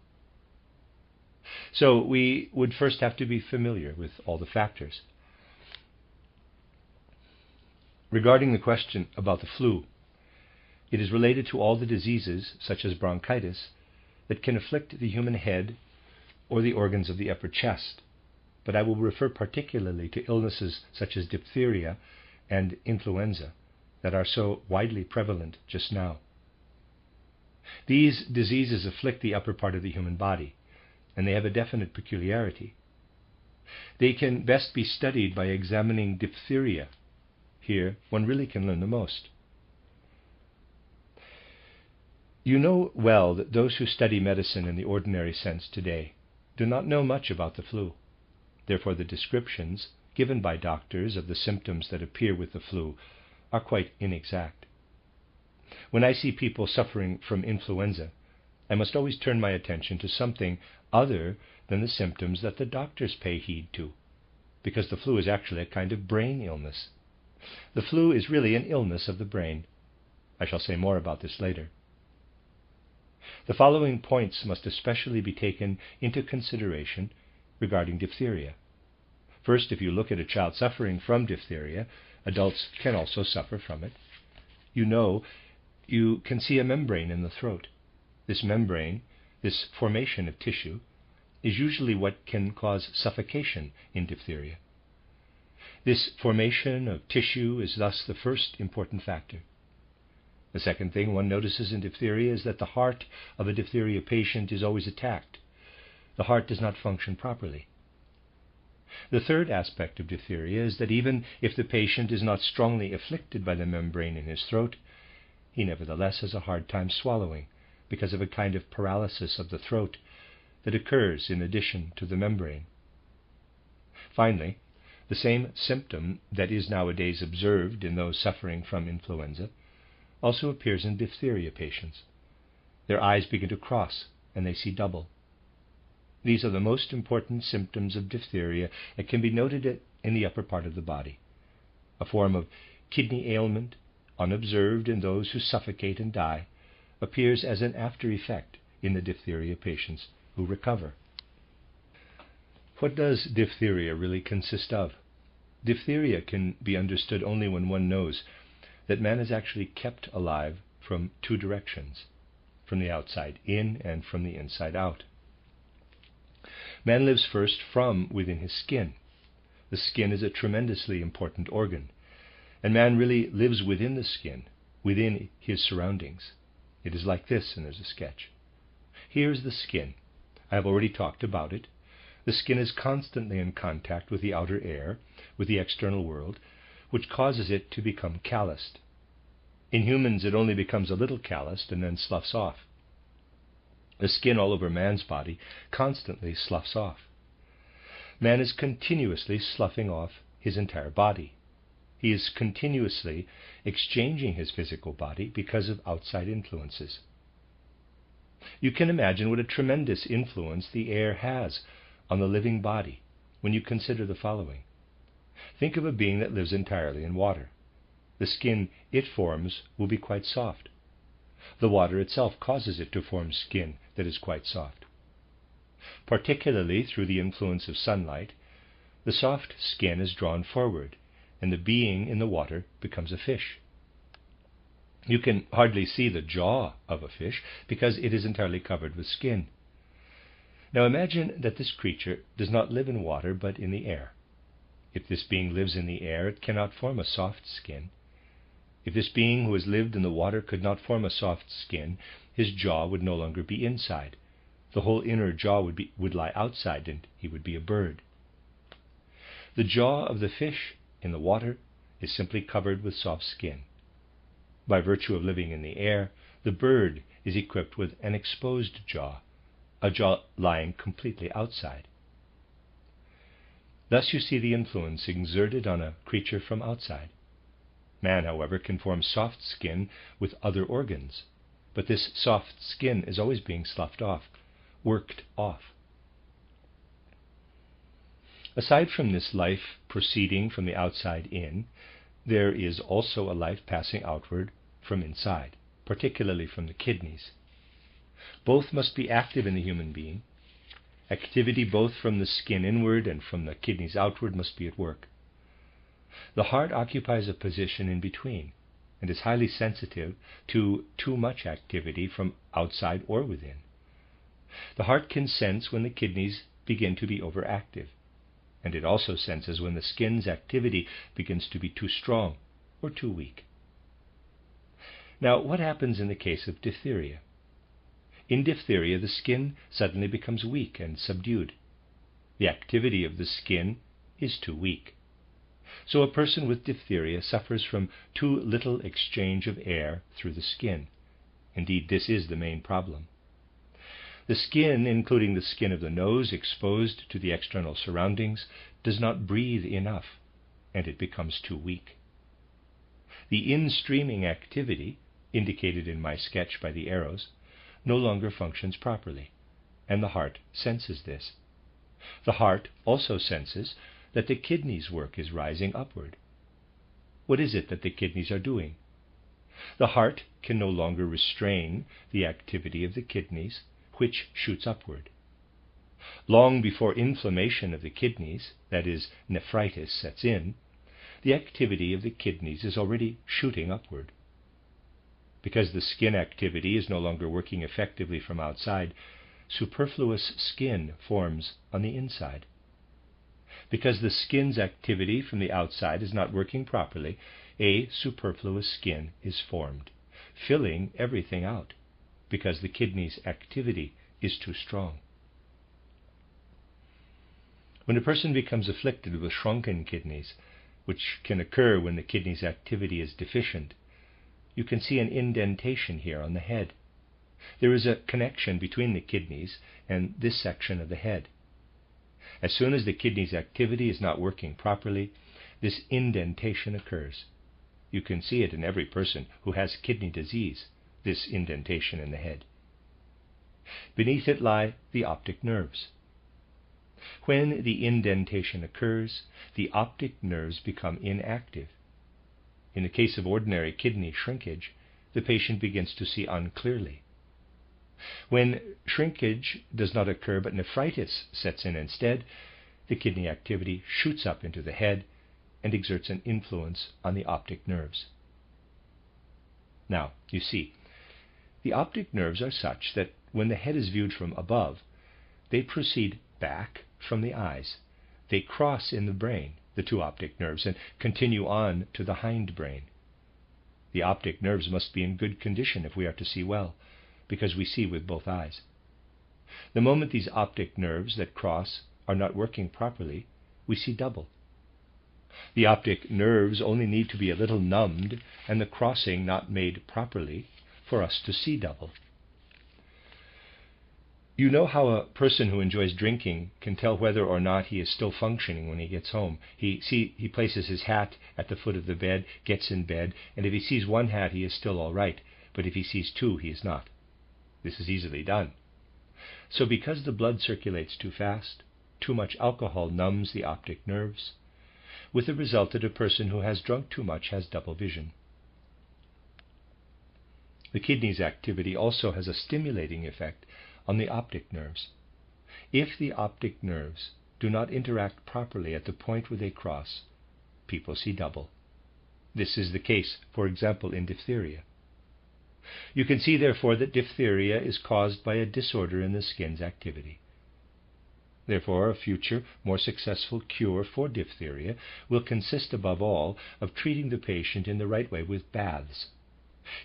So we would first have to be familiar with all the factors. Regarding the question about the flu, it is related to all the diseases, such as bronchitis, that can afflict the human head or the organs of the upper chest, but I will refer particularly to illnesses such as diphtheria and influenza that are so widely prevalent just now. These diseases afflict the upper part of the human body, and they have a definite peculiarity. They can best be studied by examining diphtheria. Here, one really can learn the most. You know well that those who study medicine in the ordinary sense today do not know much about the flu. Therefore, the descriptions given by doctors of the symptoms that appear with the flu are quite inexact. When I see people suffering from influenza, I must always turn my attention to something other than the symptoms that the doctors pay heed to, because the flu is actually a kind of brain illness. The flu is really an illness of the brain. I shall say more about this later. The following points must especially be taken into consideration regarding diphtheria. First, if you look at a child suffering from diphtheria, adults can also suffer from it. You can see a membrane in the throat. This membrane, this formation of tissue, is usually what can cause suffocation in diphtheria. This formation of tissue is thus the first important factor. The second thing one notices in diphtheria is that the heart of a diphtheria patient is always attacked. The heart does not function properly. The third aspect of diphtheria is that even if the patient is not strongly afflicted by the membrane in his throat, he nevertheless has a hard time swallowing because of a kind of paralysis of the throat that occurs in addition to the membrane. Finally, the same symptom that is nowadays observed in those suffering from influenza also appears in diphtheria patients. Their eyes begin to cross and they see double. These are the most important symptoms of diphtheria that can be noted in the upper part of the body. A form of kidney ailment, unobserved in those who suffocate and die, appears as an after effect in the diphtheria patients who recover. What does diphtheria really consist of? Diphtheria can be understood only when one knows that man is actually kept alive from 2 directions, from the outside in and from the inside out. Man lives first from within his skin. The skin is a tremendously important organ, and man really lives within the skin, within his surroundings. It is like this, and there's a sketch. Here's the skin. I have already talked about it. The skin is constantly in contact with the outer air, with the external world, which causes it to become calloused. In humans, it only becomes a little calloused and then sloughs off. The skin all over man's body constantly sloughs off. Man is continuously sloughing off his entire body. He is continuously exchanging his physical body because of outside influences. You can imagine what a tremendous influence the air has on the living body when you consider the following. Think of a being that lives entirely in water. The skin it forms will be quite soft. The water itself causes it to form skin that is quite soft. Particularly through the influence of sunlight, the soft skin is drawn forward, and the being in the water becomes a fish. You can hardly see the jaw of a fish because it is entirely covered with skin. Now imagine that this creature does not live in water but in the air. If this being lives in the air, it cannot form a soft skin. If this being who has lived in the water could not form a soft skin, his jaw would no longer be inside. The whole inner jaw would lie outside, and he would be a bird. The jaw of the fish in the water is simply covered with soft skin. By virtue of living in the air, the bird is equipped with an exposed jaw, a jaw lying completely outside. Thus you see the influence exerted on a creature from outside. Man, however, can form soft skin with other organs, but this soft skin is always being sloughed off, worked off. Aside from this life proceeding from the outside in, there is also a life passing outward from inside, particularly from the kidneys. Both must be active in the human being. Activity both from the skin inward and from the kidneys outward must be at work. The heart occupies a position in between and is highly sensitive to too much activity from outside or within. The heart can sense when the kidneys begin to be overactive, and it also senses when the skin's activity begins to be too strong or too weak. Now, what happens in the case of diphtheria? In diphtheria, the skin suddenly becomes weak and subdued. The activity of the skin is too weak. So a person with diphtheria suffers from too little exchange of air through the skin. Indeed, this is the main problem. The skin, including the skin of the nose exposed to the external surroundings, does not breathe enough, and it becomes too weak. The in-streaming activity, indicated in my sketch by the arrows, no longer functions properly, and the heart senses this. The heart also senses that the kidneys' work is rising upward. What is it that the kidneys are doing? The heart can no longer restrain the activity of the kidneys, which shoots upward. Long before inflammation of the kidneys, that is, nephritis, sets in, the activity of the kidneys is already shooting upward. Because the skin activity is no longer working effectively from outside, superfluous skin forms on the inside. Because the skin's activity from the outside is not working properly, a superfluous skin is formed, filling everything out, because the kidney's activity is too strong. When a person becomes afflicted with shrunken kidneys, which can occur when the kidney's activity is deficient, you can see an indentation here on the head. There is a connection between the kidneys and this section of the head. As soon as the kidney's activity is not working properly, this indentation occurs. You can see it in every person who has kidney disease, this indentation in the head. Beneath it lie the optic nerves. When the indentation occurs, the optic nerves become inactive. In the case of ordinary kidney shrinkage, the patient begins to see unclearly. When shrinkage does not occur but nephritis sets in instead, the kidney activity shoots up into the head and exerts an influence on the optic nerves. Now, you see, the optic nerves are such that when the head is viewed from above, they proceed back from the eyes. They cross in the brain, the two optic nerves, and continue on to the hindbrain. The optic nerves must be in good condition if we are to see well, because we see with both eyes. The moment these optic nerves that cross are not working properly, we see double. The optic nerves only need to be a little numbed and the crossing not made properly for us to see double. You know how a person who enjoys drinking can tell whether or not he is still functioning when he gets home. He places his hat at the foot of the bed, gets in bed, and if he sees one hat, he is still all right, but if he sees two, he is not. This is easily done. So because the blood circulates too fast, too much alcohol numbs the optic nerves, with the result that a person who has drunk too much has double vision. The kidney's activity also has a stimulating effect on the optic nerves. If the optic nerves do not interact properly at the point where they cross, people see double. This is the case, for example, in diphtheria. You can see, therefore, that diphtheria is caused by a disorder in the skin's activity. Therefore, a future, more successful cure for diphtheria will consist above all of treating the patient in the right way with baths.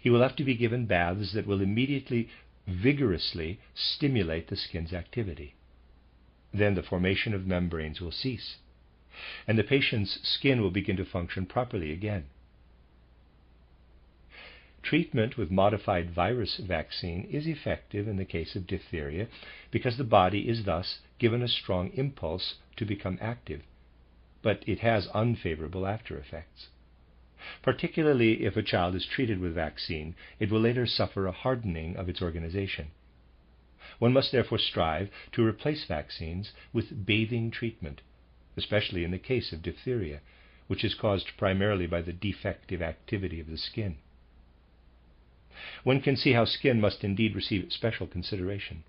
He will have to be given baths that will immediately, vigorously stimulate the skin's activity. Then the formation of membranes will cease, and the patient's skin will begin to function properly again. Treatment with modified virus vaccine is effective in the case of diphtheria because the body is thus given a strong impulse to become active, but it has unfavorable after effects. Particularly if a child is treated with vaccine, it will later suffer a hardening of its organization. One must therefore strive to replace vaccines with bathing treatment, especially in the case of diphtheria, which is caused primarily by the defective activity of the skin. One can see how skin must indeed receive special consideration.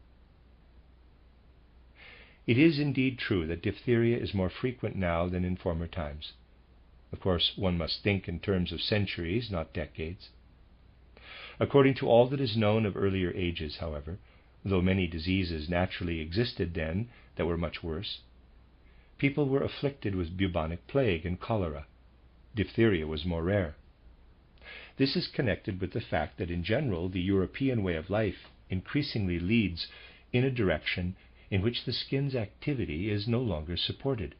It is indeed true that diphtheria is more frequent now than in former times. Of course, one must think in terms of centuries, not decades. According to all that is known of earlier ages, however, though many diseases naturally existed then that were much worse, people were afflicted with bubonic plague and cholera. Diphtheria was more rare. This is connected with the fact that in general the European way of life increasingly leads in a direction in which the skin's activity is no longer supported.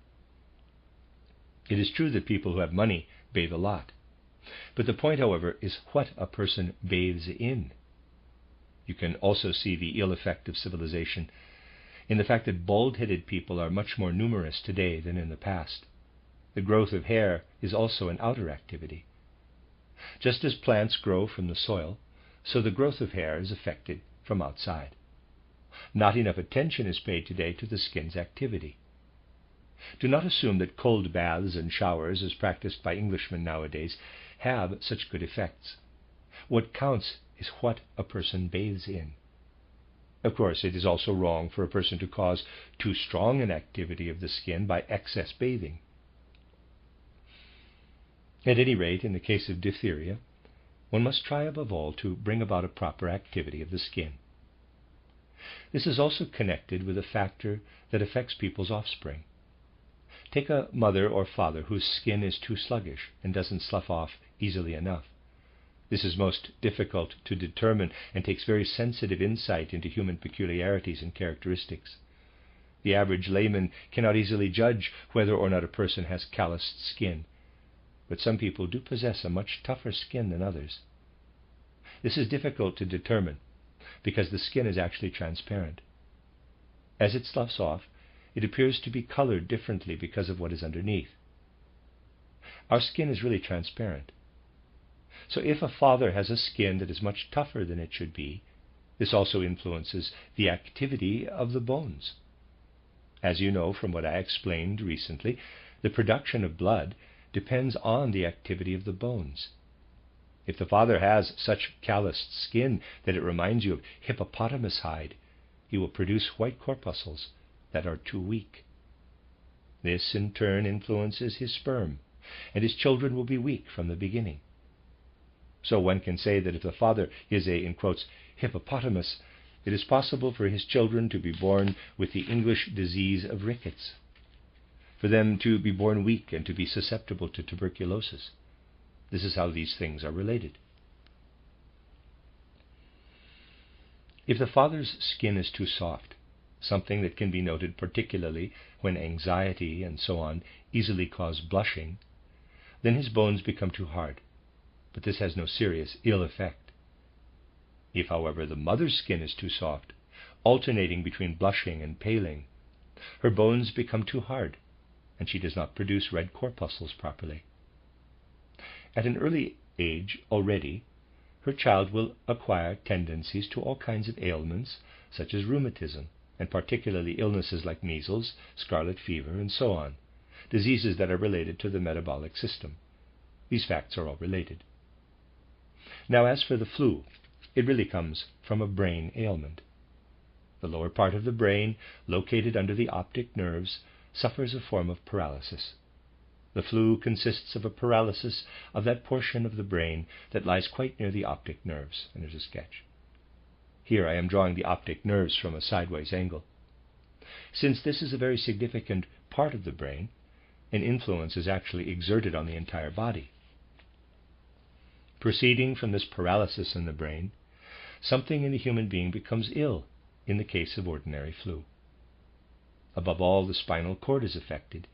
It is true that people who have money bathe a lot, but the point, however, is what a person bathes in. You can also see the ill effect of civilization in the fact that bald-headed people are much more numerous today than in the past. The growth of hair is also an outer activity. Just as plants grow from the soil, so the growth of hair is affected from outside. Not enough attention is paid today to the skin's activity. Do not assume that cold baths and showers, as practiced by Englishmen nowadays, have such good effects. What counts is what a person bathes in. Of course, it is also wrong for a person to cause too strong an activity of the skin by excess bathing. At any rate, in the case of diphtheria, one must try above all to bring about a proper activity of the skin. This is also connected with a factor that affects people's offspring. Take a mother or father whose skin is too sluggish and doesn't slough off easily enough. This is most difficult to determine and takes very sensitive insight into human peculiarities and characteristics. The average layman cannot easily judge whether or not a person has calloused skin, but some people do possess a much tougher skin than others. This is difficult to determine because the skin is actually transparent. As it sloughs off, it appears to be colored differently because of what is underneath. Our skin is really transparent. So if a father has a skin that is much tougher than it should be, this also influences the activity of the bones. As you know from what I explained recently, the production of blood depends on the activity of the bones. If the father has such calloused skin that it reminds you of hippopotamus hide, he will produce white corpuscles that are too weak. This in turn influences his sperm, and his children will be weak from the beginning. So one can say that if the father is a, in quotes, hippopotamus, it is possible for his children to be born with the English disease of rickets, for them to be born weak and to be susceptible to tuberculosis. This is how these things are related. If the father's skin is too soft, something that can be noted particularly when anxiety and so on easily cause blushing, then his bones become too hard, but this has no serious ill effect. If, however, the mother's skin is too soft, alternating between blushing and paling, her bones become too hard, and she does not produce red corpuscles properly. At an early age already, her child will acquire tendencies to all kinds of ailments, such as rheumatism, and particularly illnesses like measles, scarlet fever, and so on, diseases that are related to the metabolic system. These facts are all related. Now, as for the flu, it really comes from a brain ailment. The lower part of the brain, located under the optic nerves, suffers a form of paralysis. The flu consists of a paralysis of that portion of the brain that lies quite near the optic nerves, and there's a sketch. Here I am drawing the optic nerves from a sideways angle. Since this is a very significant part of the brain, an influence is actually exerted on the entire body. Proceeding from this paralysis in the brain, something in the human being becomes ill in the case of ordinary flu. Above all, the spinal cord is affected,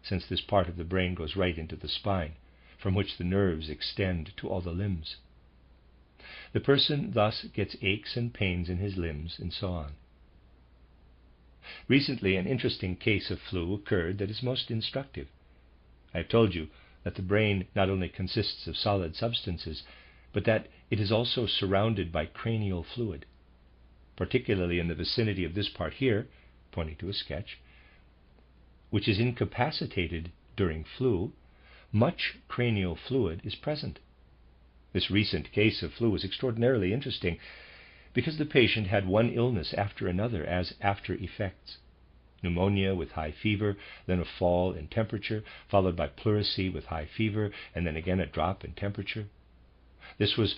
since this part of the brain goes right into the spine, from which the nerves extend to all the limbs. The person thus gets aches and pains in his limbs, and so on. Recently, an interesting case of flu occurred that is most instructive. I have told you that the brain not only consists of solid substances, but that it is also surrounded by cranial fluid. Particularly in the vicinity of this part here, pointing to a sketch, which is incapacitated during flu, much cranial fluid is present. This recent case of flu was extraordinarily interesting because the patient had one illness after another as after effects. Pneumonia with high fever, then a fall in temperature, followed by pleurisy with high fever, and then again a drop in temperature. This was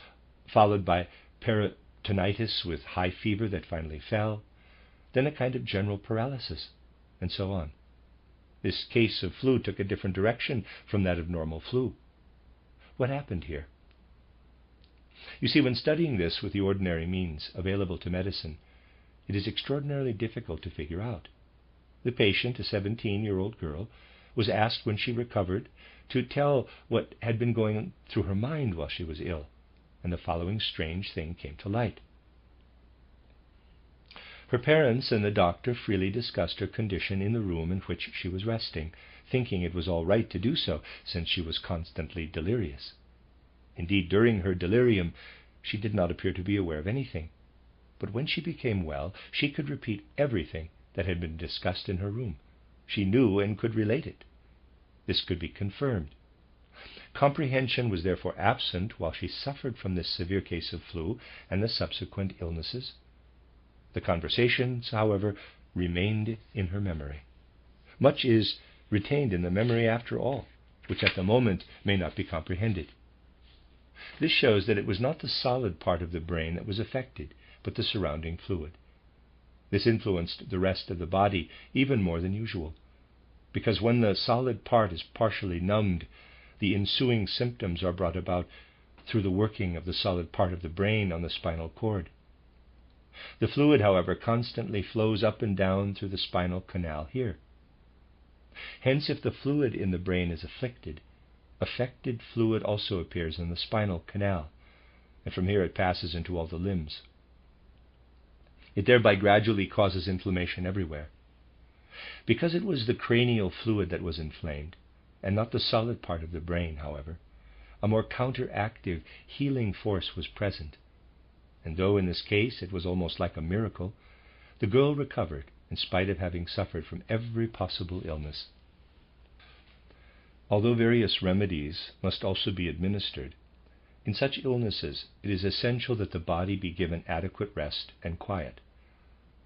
followed by peritonitis with high fever that finally fell, then a kind of general paralysis, and so on. This case of flu took a different direction from that of normal flu. What happened here? You see, when studying this with the ordinary means available to medicine, it is extraordinarily difficult to figure out. The patient, a 17-year-old girl, was asked when she recovered to tell what had been going through her mind while she was ill, and the following strange thing came to light. Her parents and the doctor freely discussed her condition in the room in which she was resting, thinking it was all right to do so, since she was constantly delirious. Indeed, during her delirium, she did not appear to be aware of anything. But when she became well, she could repeat everything that had been discussed in her room. She knew and could relate it. This could be confirmed. Comprehension was therefore absent while she suffered from this severe case of flu and the subsequent illnesses. The conversations, however, remained in her memory. Much is retained in the memory after all, which at the moment may not be comprehended. This shows that it was not the solid part of the brain that was affected, but the surrounding fluid. This influenced the rest of the body even more than usual, because when the solid part is partially numbed, the ensuing symptoms are brought about through the working of the solid part of the brain on the spinal cord. The fluid, however, constantly flows up and down through the spinal canal here. Hence, if the fluid in the brain is afflicted fluid also appears in the spinal canal, and from here it passes into all the limbs. It thereby gradually causes inflammation everywhere. Because it was the cranial fluid that was inflamed, and not the solid part of the brain, however, a more counteractive, healing force was present, and though in this case it was almost like a miracle, the girl recovered in spite of having suffered from every possible illness. Although various remedies must also be administered, in such illnesses it is essential that the body be given adequate rest and quiet.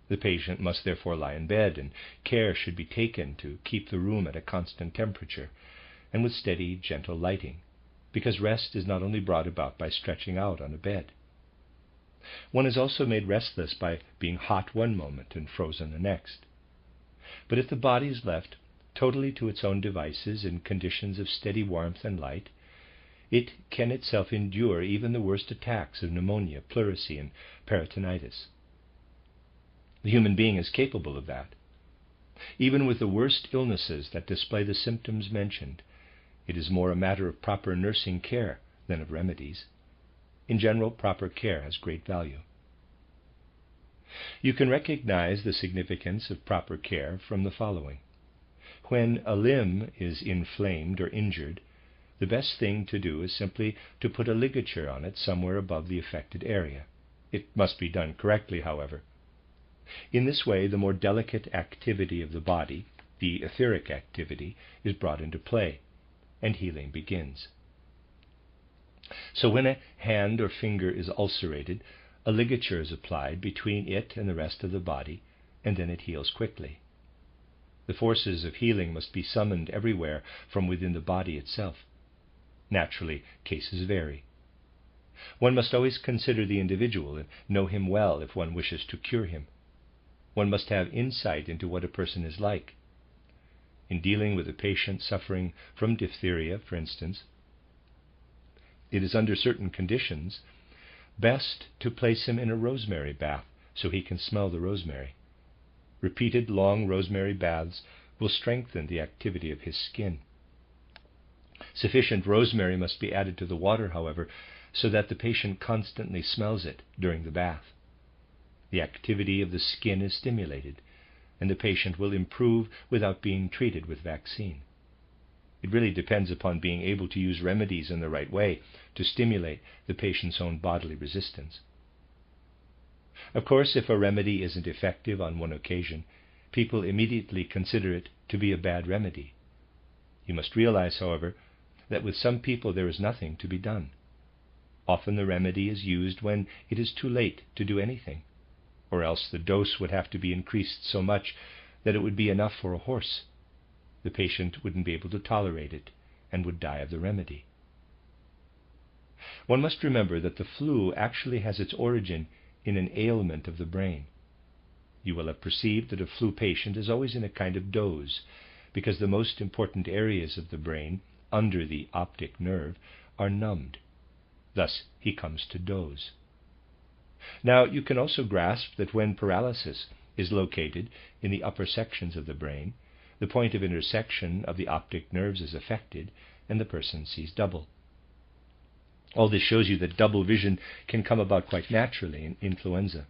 The patient must therefore lie in bed, and care should be taken to keep the room at a constant temperature and with steady, gentle lighting, because rest is not only brought about by stretching out on a bed. One is also made restless by being hot one moment and frozen the next. But if the body is left totally to its own devices in conditions of steady warmth and light, it can itself endure even the worst attacks of pneumonia, pleurisy, and peritonitis. The human being is capable of that. Even with the worst illnesses that display the symptoms mentioned, it is more a matter of proper nursing care than of remedies. In general, proper care has great value. You can recognize the significance of proper care from the following. When a limb is inflamed or injured, the best thing to do is simply to put a ligature on it somewhere above the affected area. It must be done correctly, however. In this way, the more delicate activity of the body, the etheric activity, is brought into play, and healing begins. So when a hand or finger is ulcerated, a ligature is applied between it and the rest of the body, and then it heals quickly. The forces of healing must be summoned everywhere from within the body itself. Naturally, cases vary. One must always consider the individual and know him well if one wishes to cure him. One must have insight into what a person is like. In dealing with a patient suffering from diphtheria, for instance, it is under certain conditions best to place him in a rosemary bath so he can smell the rosemary. Repeated long rosemary baths will strengthen the activity of his skin. Sufficient rosemary must be added to the water, however, so that the patient constantly smells it during the bath. The activity of the skin is stimulated, and the patient will improve without being treated with vaccine. It really depends upon being able to use remedies in the right way to stimulate the patient's own bodily resistance. Of course, if a remedy isn't effective on one occasion, people immediately consider it to be a bad remedy. You must realize, however, that with some people there is nothing to be done. Often the remedy is used when it is too late to do anything, or else the dose would have to be increased so much that it would be enough for a horse. The patient wouldn't be able to tolerate it and would die of the remedy. One must remember that the flu actually has its origin in an ailment of the brain. You will have perceived that a flu patient is always in a kind of doze, because the most important areas of the brain, under the optic nerve, are numbed. Thus he comes to doze. Now you can also grasp that when paralysis is located in the upper sections of the brain, the point of intersection of the optic nerves is affected, and the person sees double. All this shows you that double vision can come about quite naturally in influenza.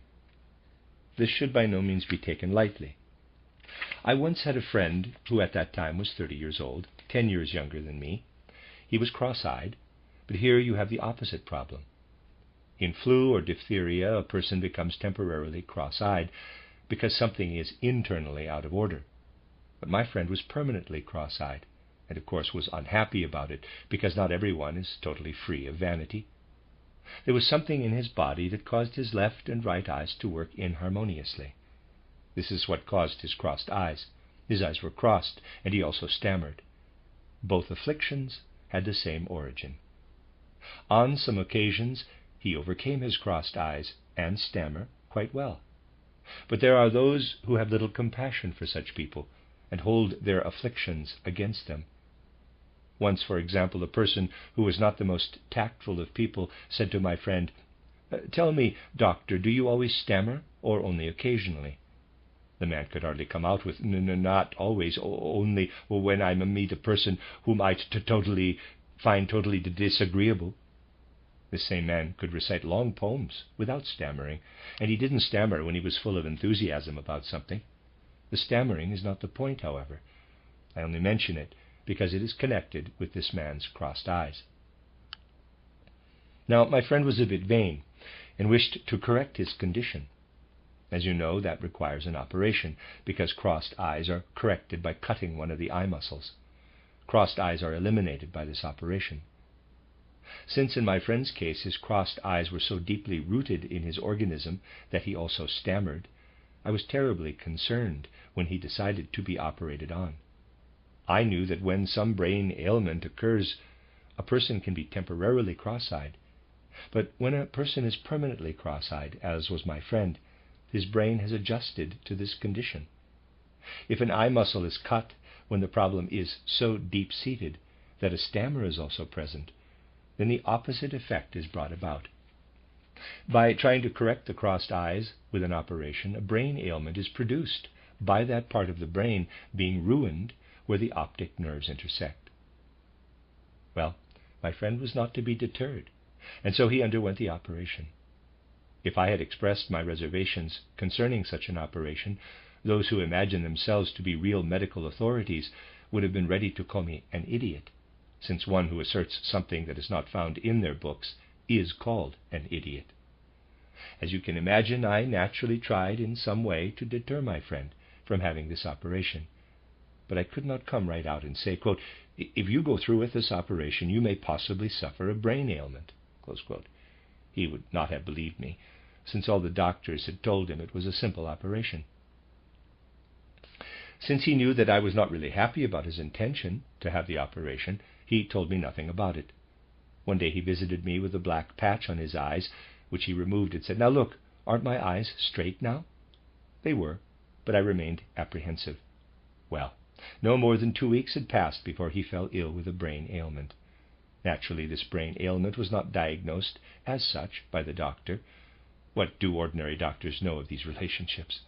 This should by no means be taken lightly. I once had a friend who at that time was 30 years old, 10 years younger than me. He was cross-eyed, but here you have the opposite problem. In flu or diphtheria, a person becomes temporarily cross-eyed because something is internally out of order. But my friend was permanently cross-eyed, and of course was unhappy about it, because not everyone is totally free of vanity. There was something in his body that caused his left and right eyes to work inharmoniously. This is what caused his crossed eyes. His eyes were crossed, and he also stammered. Both afflictions had the same origin. On some occasions, he overcame his crossed eyes and stammer quite well. But there are those who have little compassion for such people, and hold their afflictions against them. Once, for example, a person who was not the most tactful of people said to my friend, "Tell me, doctor, do you always stammer, or only occasionally?" The man could hardly come out with, "Not always, only when I meet a person whom I find totally disagreeable." This same man could recite long poems without stammering, and he didn't stammer when he was full of enthusiasm about something. The stammering is not the point, however. I only mention it because it is connected with this man's crossed eyes. Now, my friend was a bit vain and wished to correct his condition. As you know, that requires an operation, because crossed eyes are corrected by cutting one of the eye muscles. Crossed eyes are eliminated by this operation. Since in my friend's case his crossed eyes were so deeply rooted in his organism that he also stammered, I was terribly concerned when he decided to be operated on. I knew that when some brain ailment occurs, a person can be temporarily cross-eyed. But when a person is permanently cross-eyed, as was my friend, his brain has adjusted to this condition. If an eye muscle is cut when the problem is so deep-seated that a stammer is also present, then the opposite effect is brought about. By trying to correct the crossed eyes with an operation, a brain ailment is produced by that part of the brain being ruined where the optic nerves intersect. Well, my friend was not to be deterred, and so he underwent the operation. If I had expressed my reservations concerning such an operation, those who imagine themselves to be real medical authorities would have been ready to call me an idiot, since one who asserts something that is not found in their books is called an idiot. As you can imagine, I naturally tried in some way to deter my friend from having this operation. But I could not come right out and say, quote, "If you go through with this operation, you may possibly suffer a brain ailment," close quote. He would not have believed me, since all the doctors had told him it was a simple operation. Since he knew that I was not really happy about his intention to have the operation, he told me nothing about it. One day he visited me with a black patch on his eyes, which he removed and said, "Now look, aren't my eyes straight now?" They were, but I remained apprehensive. Well, no more than 2 weeks had passed before he fell ill with a brain ailment. Naturally, this brain ailment was not diagnosed as such by the doctor. What do ordinary doctors know of these relationships?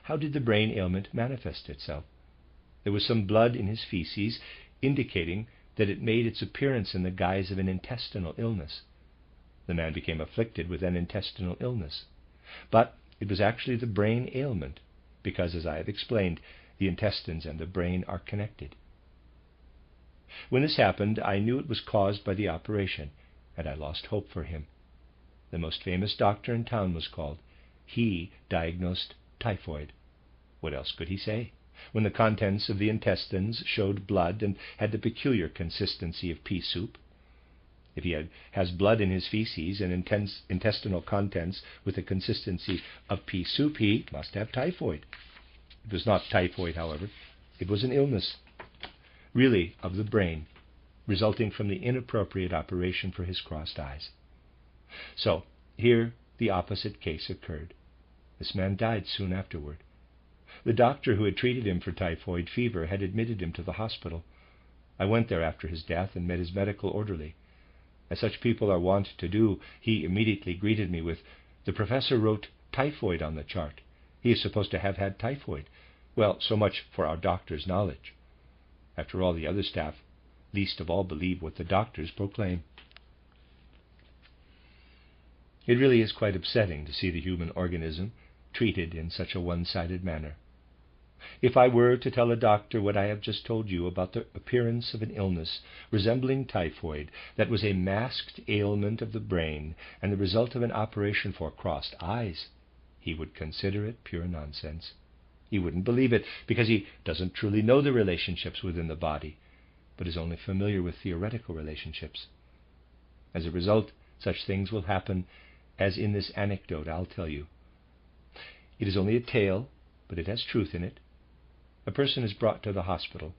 How did the brain ailment manifest itself? There was some blood in his feces, indicating that it made its appearance in the guise of an intestinal illness. The man became afflicted with an intestinal illness. But it was actually the brain ailment, because, as I have explained, the intestines and the brain are connected. When this happened, I knew it was caused by the operation, and I lost hope for him. The most famous doctor in town was called. He diagnosed typhoid. What else could he say, when the contents of the intestines showed blood and had the peculiar consistency of pea soup? If he has blood in his feces and intestinal contents with the consistency of pea soup, he must have typhoid. It was not typhoid, however. It was an illness, really of the brain, resulting from the inappropriate operation for his crossed eyes. So, here the opposite case occurred. This man died soon afterward. The doctor who had treated him for typhoid fever had admitted him to the hospital. I went there after his death and met his medical orderly. As such people are wont to do, he immediately greeted me with, "The professor wrote typhoid on the chart. He is supposed to have had typhoid. Well, so much for our doctor's knowledge. After all, the other staff least of all believe what the doctors proclaim." It really is quite upsetting to see the human organism treated in such a one-sided manner. If I were to tell a doctor what I have just told you about the appearance of an illness resembling typhoid that was a masked ailment of the brain and the result of an operation for crossed eyes, he would consider it pure nonsense. He wouldn't believe it because he doesn't truly know the relationships within the body, but is only familiar with theoretical relationships. As a result, such things will happen as in this anecdote I'll tell you. It is only a tale, but it has truth in it. A person is brought to the hospital.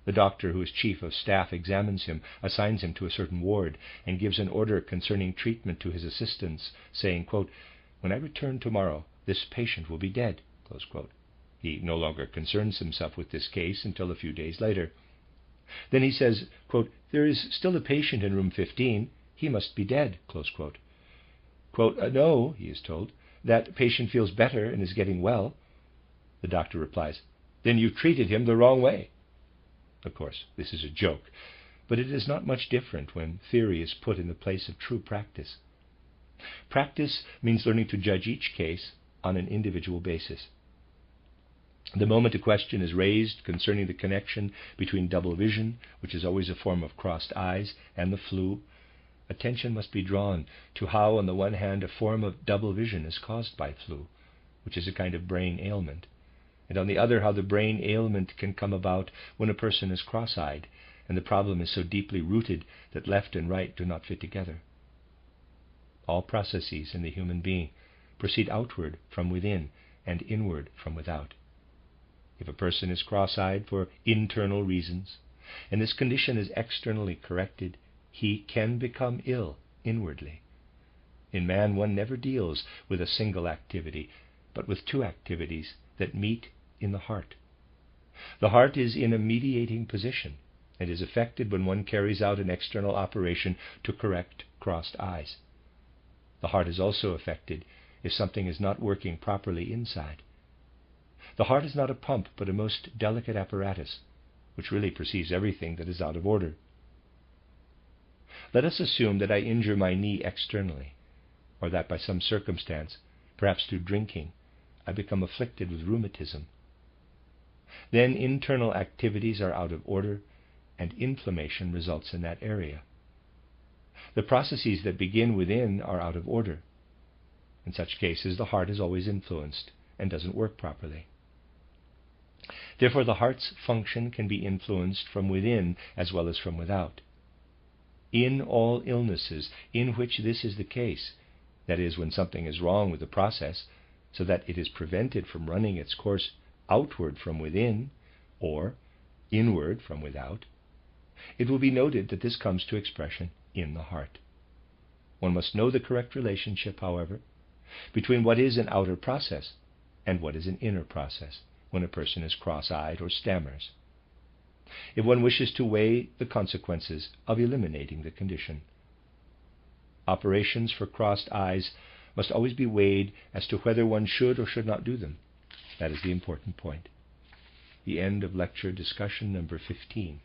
The doctor, who is chief of staff, examines him, assigns him to a certain ward, and gives an order concerning treatment to his assistants, saying, quote, "When I return tomorrow, this patient will be dead." Close quote. He no longer concerns himself with this case until a few days later. Then he says, quote, "There is still a patient in room 15. He must be dead." Close quote. Quote, "No," he is told, "that patient feels better and is getting well." The doctor replies, "Then you treated him the wrong way." Of course, this is a joke, but it is not much different when theory is put in the place of true practice. Practice means learning to judge each case on an individual basis. The moment a question is raised concerning the connection between double vision, which is always a form of crossed eyes, and the flu, attention must be drawn to how, on the one hand, a form of double vision is caused by flu, which is a kind of brain ailment, and on the other, how the brain ailment can come about when a person is cross-eyed, and the problem is so deeply rooted that left and right do not fit together. All processes in the human being proceed outward from within and inward from without. If a person is cross-eyed for internal reasons, and this condition is externally corrected, he can become ill inwardly. In man, one never deals with a single activity, but with two activities that meet in the heart. The heart is in a mediating position and is affected when one carries out an external operation to correct crossed eyes. The The heart is also affected if something is not working properly inside. The heart is not a pump, but a most delicate apparatus, which really perceives everything that is out of order. Let us assume that I injure my knee externally, or that by some circumstance, perhaps through drinking, I become afflicted with rheumatism. Then internal activities are out of order, and inflammation results in that area. The processes that begin within are out of order. In such cases, the heart is always influenced and doesn't work properly. Therefore, the heart's function can be influenced from within as well as from without. In all illnesses in which this is the case, that is, when something is wrong with the process, so that it is prevented from running its course outward from within, or inward from without, it will be noted that this comes to expression in the heart. One must know the correct relationship, however, between what is an outer process and what is an inner process when a person is cross-eyed or stammers, if one wishes to weigh the consequences of eliminating the condition. Operations for crossed eyes must always be weighed as to whether one should or should not do them. That is the important point. The end of lecture discussion number 15.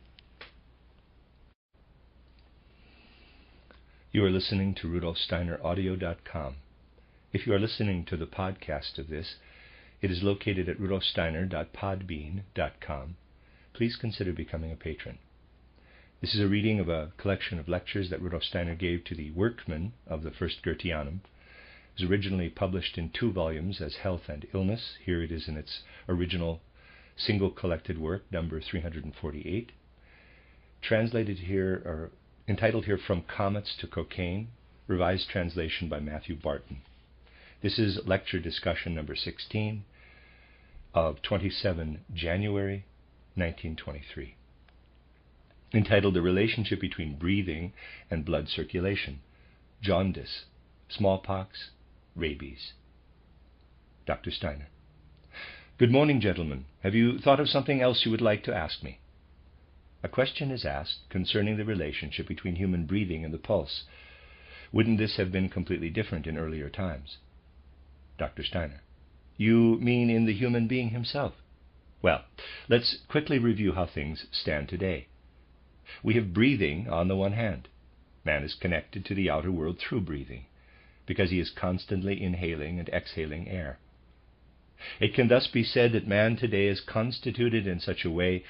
You are listening to RudolfSteinerAudio.com. If you are listening to the podcast of this, it is located at RudolfSteiner.podbean.com. Please consider becoming a patron. This is a reading of a collection of lectures that Rudolf Steiner gave to the Workmen of the First Goetheanum. It was originally published in 2 volumes as Health and Illness. Here it is in its original single collected work, number 348. Translated here, or entitled here, From Comets to Cocaine, revised translation by Matthew Barton. This is lecture discussion number 16 of 27 January 1923. Entitled The Relationship Between Breathing and Blood Circulation, Jaundice, Smallpox, Rabies. Dr. Steiner. Good morning, gentlemen. Have you thought of something else you would like to ask me? A question is asked concerning the relationship between human breathing and the pulse. Wouldn't this have been completely different in earlier times? Dr. Steiner. You mean in the human being himself? Well, let's quickly review how things stand today. We have breathing on the one hand. Man is connected to the outer world through breathing, because he is constantly inhaling and exhaling air. It can thus be said that man today is constituted in such a way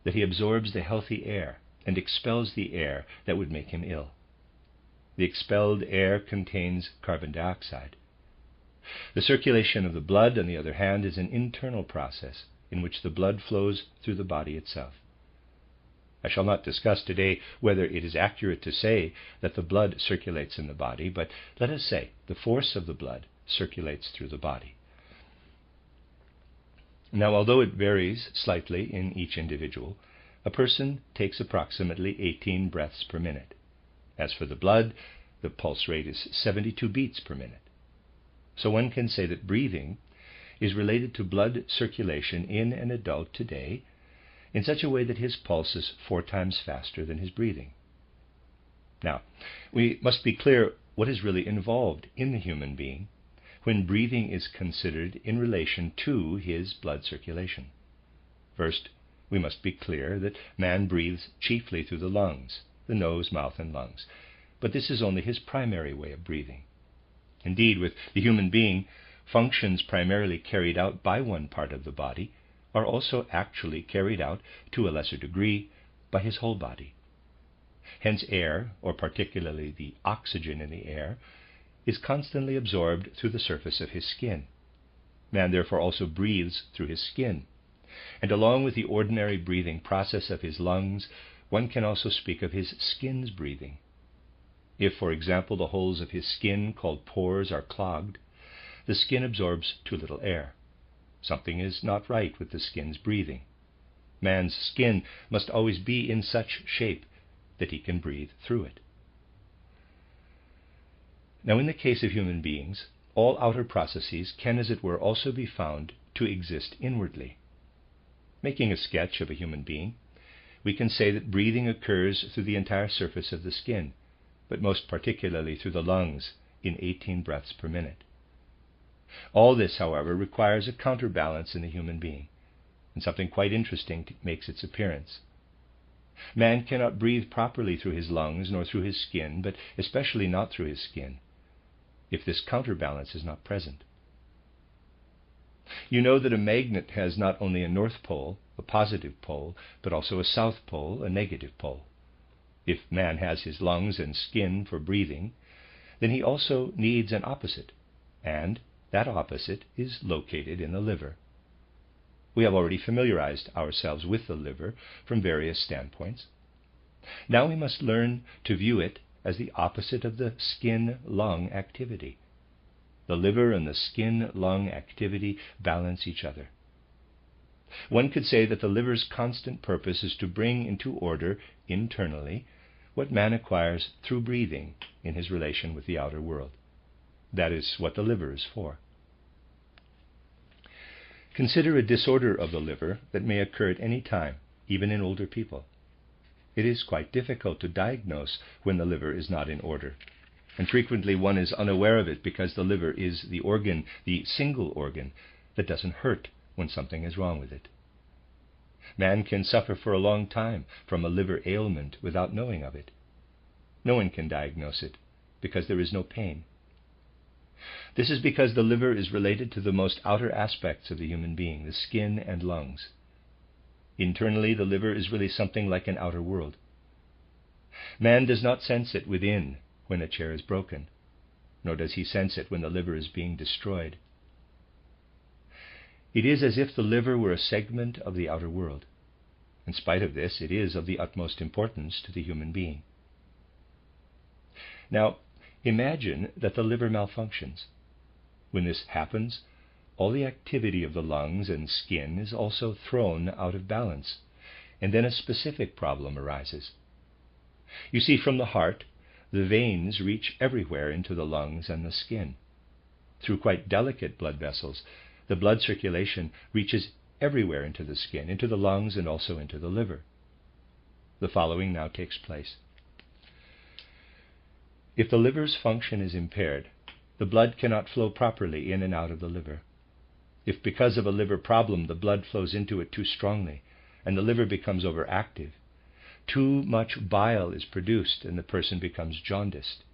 that he absorbs the healthy air and expels the air that would make him ill. The expelled air contains carbon dioxide. The circulation of the blood, on the other hand, is an internal process in which the blood flows through the body itself. I shall not discuss today whether it is accurate to say that the blood circulates in the body, but let us say the force of the blood circulates through the body. Now, although it varies slightly in each individual, a person takes approximately 18 breaths per minute. As for the blood, the pulse rate is 72 beats per minute. So one can say that breathing is related to blood circulation in an adult today in such a way that his pulse is 4 times faster than his breathing. Now, we must be clear what is really involved in the human being when breathing is considered in relation to his blood circulation. First, we must be clear that man breathes chiefly through the lungs, the nose, mouth, and lungs, but this is only his primary way of breathing. Indeed, with the human being, functions primarily carried out by one part of the body are also actually carried out to a lesser degree by his whole body. Hence air, or particularly the oxygen in the air, is constantly absorbed through the surface of his skin. Man therefore also breathes through his skin, and along with the ordinary breathing process of his lungs, one can also speak of his skin's breathing. If, for example, the holes of his skin, called pores, are clogged, the skin absorbs too little air. Something is not right with the skin's breathing. Man's skin must always be in such shape that he can breathe through it. Now, in the case of human beings, all outer processes can, as it were, also be found to exist inwardly. Making a sketch of a human being, we can say that breathing occurs through the entire surface of the skin, but most particularly through the lungs, in 18 breaths per minute. All this, however, requires a counterbalance in the human being, and something quite interesting makes its appearance. Man cannot breathe properly through his lungs nor through his skin, but especially not through his skin, if this counterbalance is not present. You know that a magnet has not only a north pole, a positive pole, but also a south pole, a negative pole. If man has his lungs and skin for breathing, then he also needs an opposite, and that opposite is located in the liver. We have already familiarized ourselves with the liver from various standpoints. Now we must learn to view it as the opposite of the skin-lung activity. The liver and the skin-lung activity balance each other. One could say that the liver's constant purpose is to bring into order internally what man acquires through breathing in his relation with the outer world. That is what the liver is for. Consider a disorder of the liver that may occur at any time, even in older people. It is quite difficult to diagnose when the liver is not in order, and frequently one is unaware of it because the liver is the organ, the single organ, that doesn't hurt when something is wrong with it. Man can suffer for a long time from a liver ailment without knowing of it. No one can diagnose it because there is no pain. This is because the liver is related to the most outer aspects of the human being, the skin and lungs. Internally, the liver is really something like an outer world. Man does not sense it within when a chair is broken, nor does he sense it when the liver is being destroyed. It is as if the liver were a segment of the outer world. In spite of this, it is of the utmost importance to the human being. Now, imagine that the liver malfunctions. When this happens, all the activity of the lungs and skin is also thrown out of balance, and then a specific problem arises. You see, from the heart, the veins reach everywhere into the lungs and the skin. Through quite delicate blood vessels, the blood circulation reaches everywhere into the skin, into the lungs, and also into the liver. The following now takes place. If the liver's function is impaired, the blood cannot flow properly in and out of the liver. If because of a liver problem the blood flows into it too strongly, and the liver becomes overactive, too much bile is produced and the person becomes jaundiced.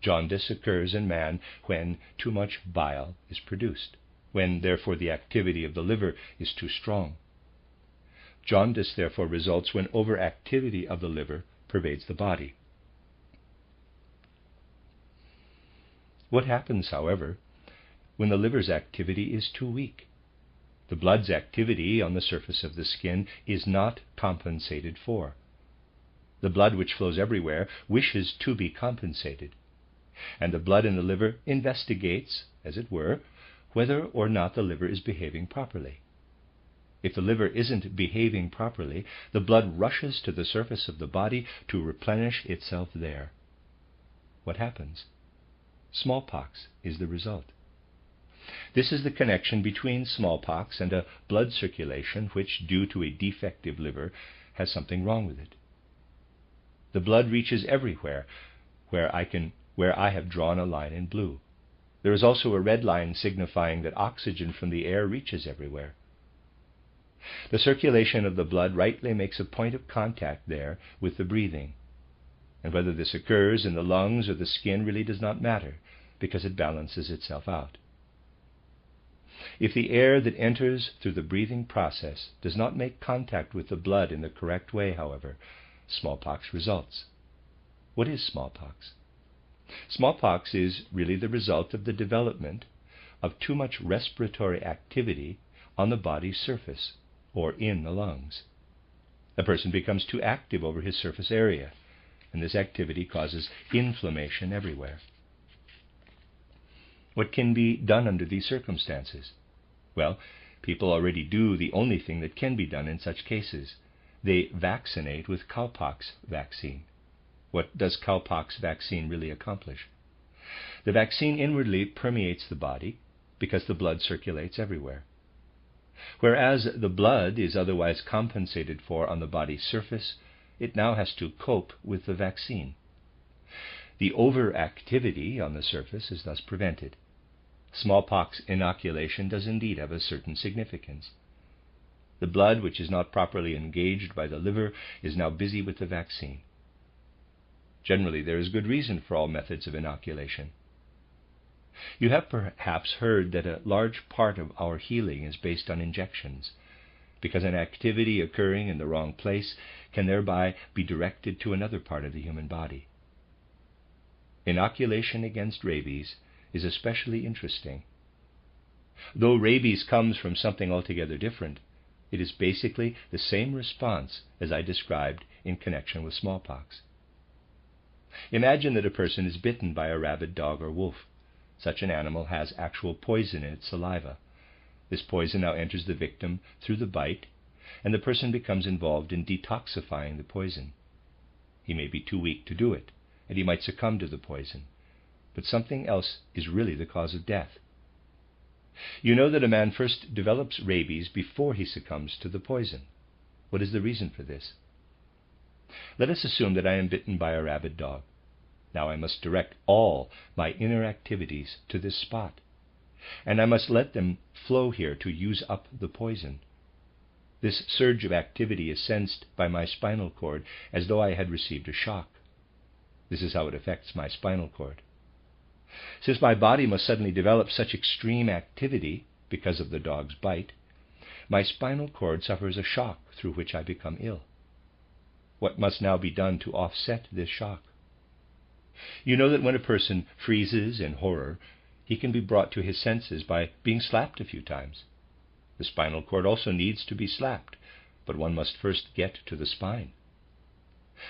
Jaundice occurs in man when too much bile is produced, when therefore the activity of the liver is too strong. Jaundice therefore results when overactivity of the liver pervades the body. What happens, however, when the liver's activity is too weak? The blood's activity on the surface of the skin is not compensated for. The blood which flows everywhere wishes to be compensated, and the blood in the liver investigates, as it were, whether or not the liver is behaving properly. If the liver isn't behaving properly, the blood rushes to the surface of the body to replenish itself there. What happens? Smallpox is the result. This is the connection between smallpox and a blood circulation which, due to a defective liver, has something wrong with it. The blood reaches everywhere where I have drawn a line in blue. There is also a red line signifying that oxygen from the air reaches everywhere. The circulation of the blood rightly makes a point of contact there with the breathing, and whether this occurs in the lungs or the skin really does not matter, because it balances itself out. If the air that enters through the breathing process does not make contact with the blood in the correct way, however, smallpox results. What is smallpox? Smallpox is really the result of the development of too much respiratory activity on the body's surface, or in the lungs. The person becomes too active over his surface area, and this activity causes inflammation everywhere. What can be done under these circumstances? Well, people already do the only thing that can be done in such cases. They vaccinate with cowpox vaccine. What does cowpox vaccine really accomplish? The vaccine inwardly permeates the body because the blood circulates everywhere. Whereas the blood is otherwise compensated for on the body's surface, it now has to cope with the vaccine. The overactivity on the surface is thus prevented. Smallpox inoculation does indeed have a certain significance. The blood, which is not properly engaged by the liver, is now busy with the vaccine. Generally, there is good reason for all methods of inoculation. You have perhaps heard that a large part of our healing is based on injections, because an activity occurring in the wrong place can thereby be directed to another part of the human body. Inoculation against rabies is especially interesting. Though rabies comes from something altogether different, it is basically the same response as I described in connection with smallpox. Imagine that a person is bitten by a rabid dog or wolf. Such an animal has actual poison in its saliva. This poison now enters the victim through the bite, and the person becomes involved in detoxifying the poison. He may be too weak to do it, and he might succumb to the poison, but something else is really the cause of death. You know that a man first develops rabies before he succumbs to the poison. What is the reason for this? Let us assume that I am bitten by a rabid dog. Now I must direct all my inner activities to this spot, and I must let them flow here to use up the poison. This surge of activity is sensed by my spinal cord as though I had received a shock. This is how it affects my spinal cord. Since my body must suddenly develop such extreme activity because of the dog's bite, my spinal cord suffers a shock through which I become ill. What must now be done to offset this shock? You know that when a person freezes in horror, he can be brought to his senses by being slapped a few times. The spinal cord also needs to be slapped, but one must first get to the spine.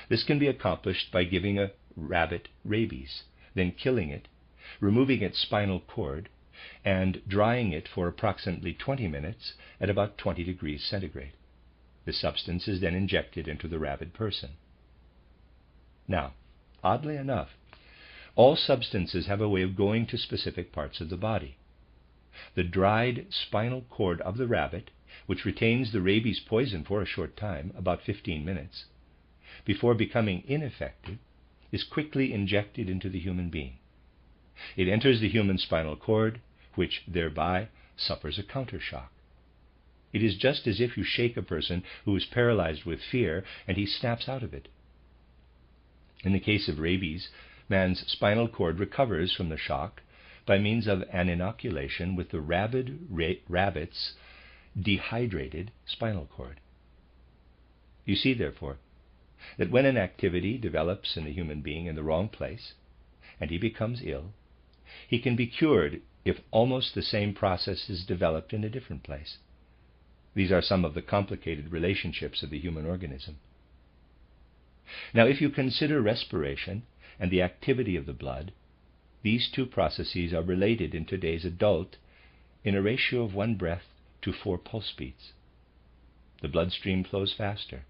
This can be accomplished by giving a rabbit rabies, then killing it, removing its spinal cord, and drying it for approximately 20 minutes at about 20 degrees centigrade. The substance is then injected into the rabid person. Now, oddly enough, all substances have a way of going to specific parts of the body. The dried spinal cord of the rabbit, which retains the rabies poison for a short time, about 15 minutes, before becoming ineffective, is quickly injected into the human being. It enters the human spinal cord, which thereby suffers a countershock. It is just as if you shake a person who is paralyzed with fear and he snaps out of it. In the case of rabies, man's spinal cord recovers from the shock by means of an inoculation with the rabbit's dehydrated spinal cord. You see, therefore, that when an activity develops in the human being in the wrong place, and he becomes ill, he can be cured if almost the same process is developed in a different place. These are some of the complicated relationships of the human organism. Now, if you consider respiration and the activity of the blood, these two processes are related in today's adult in a ratio of 1 breath to 4 pulse beats. The bloodstream flows faster.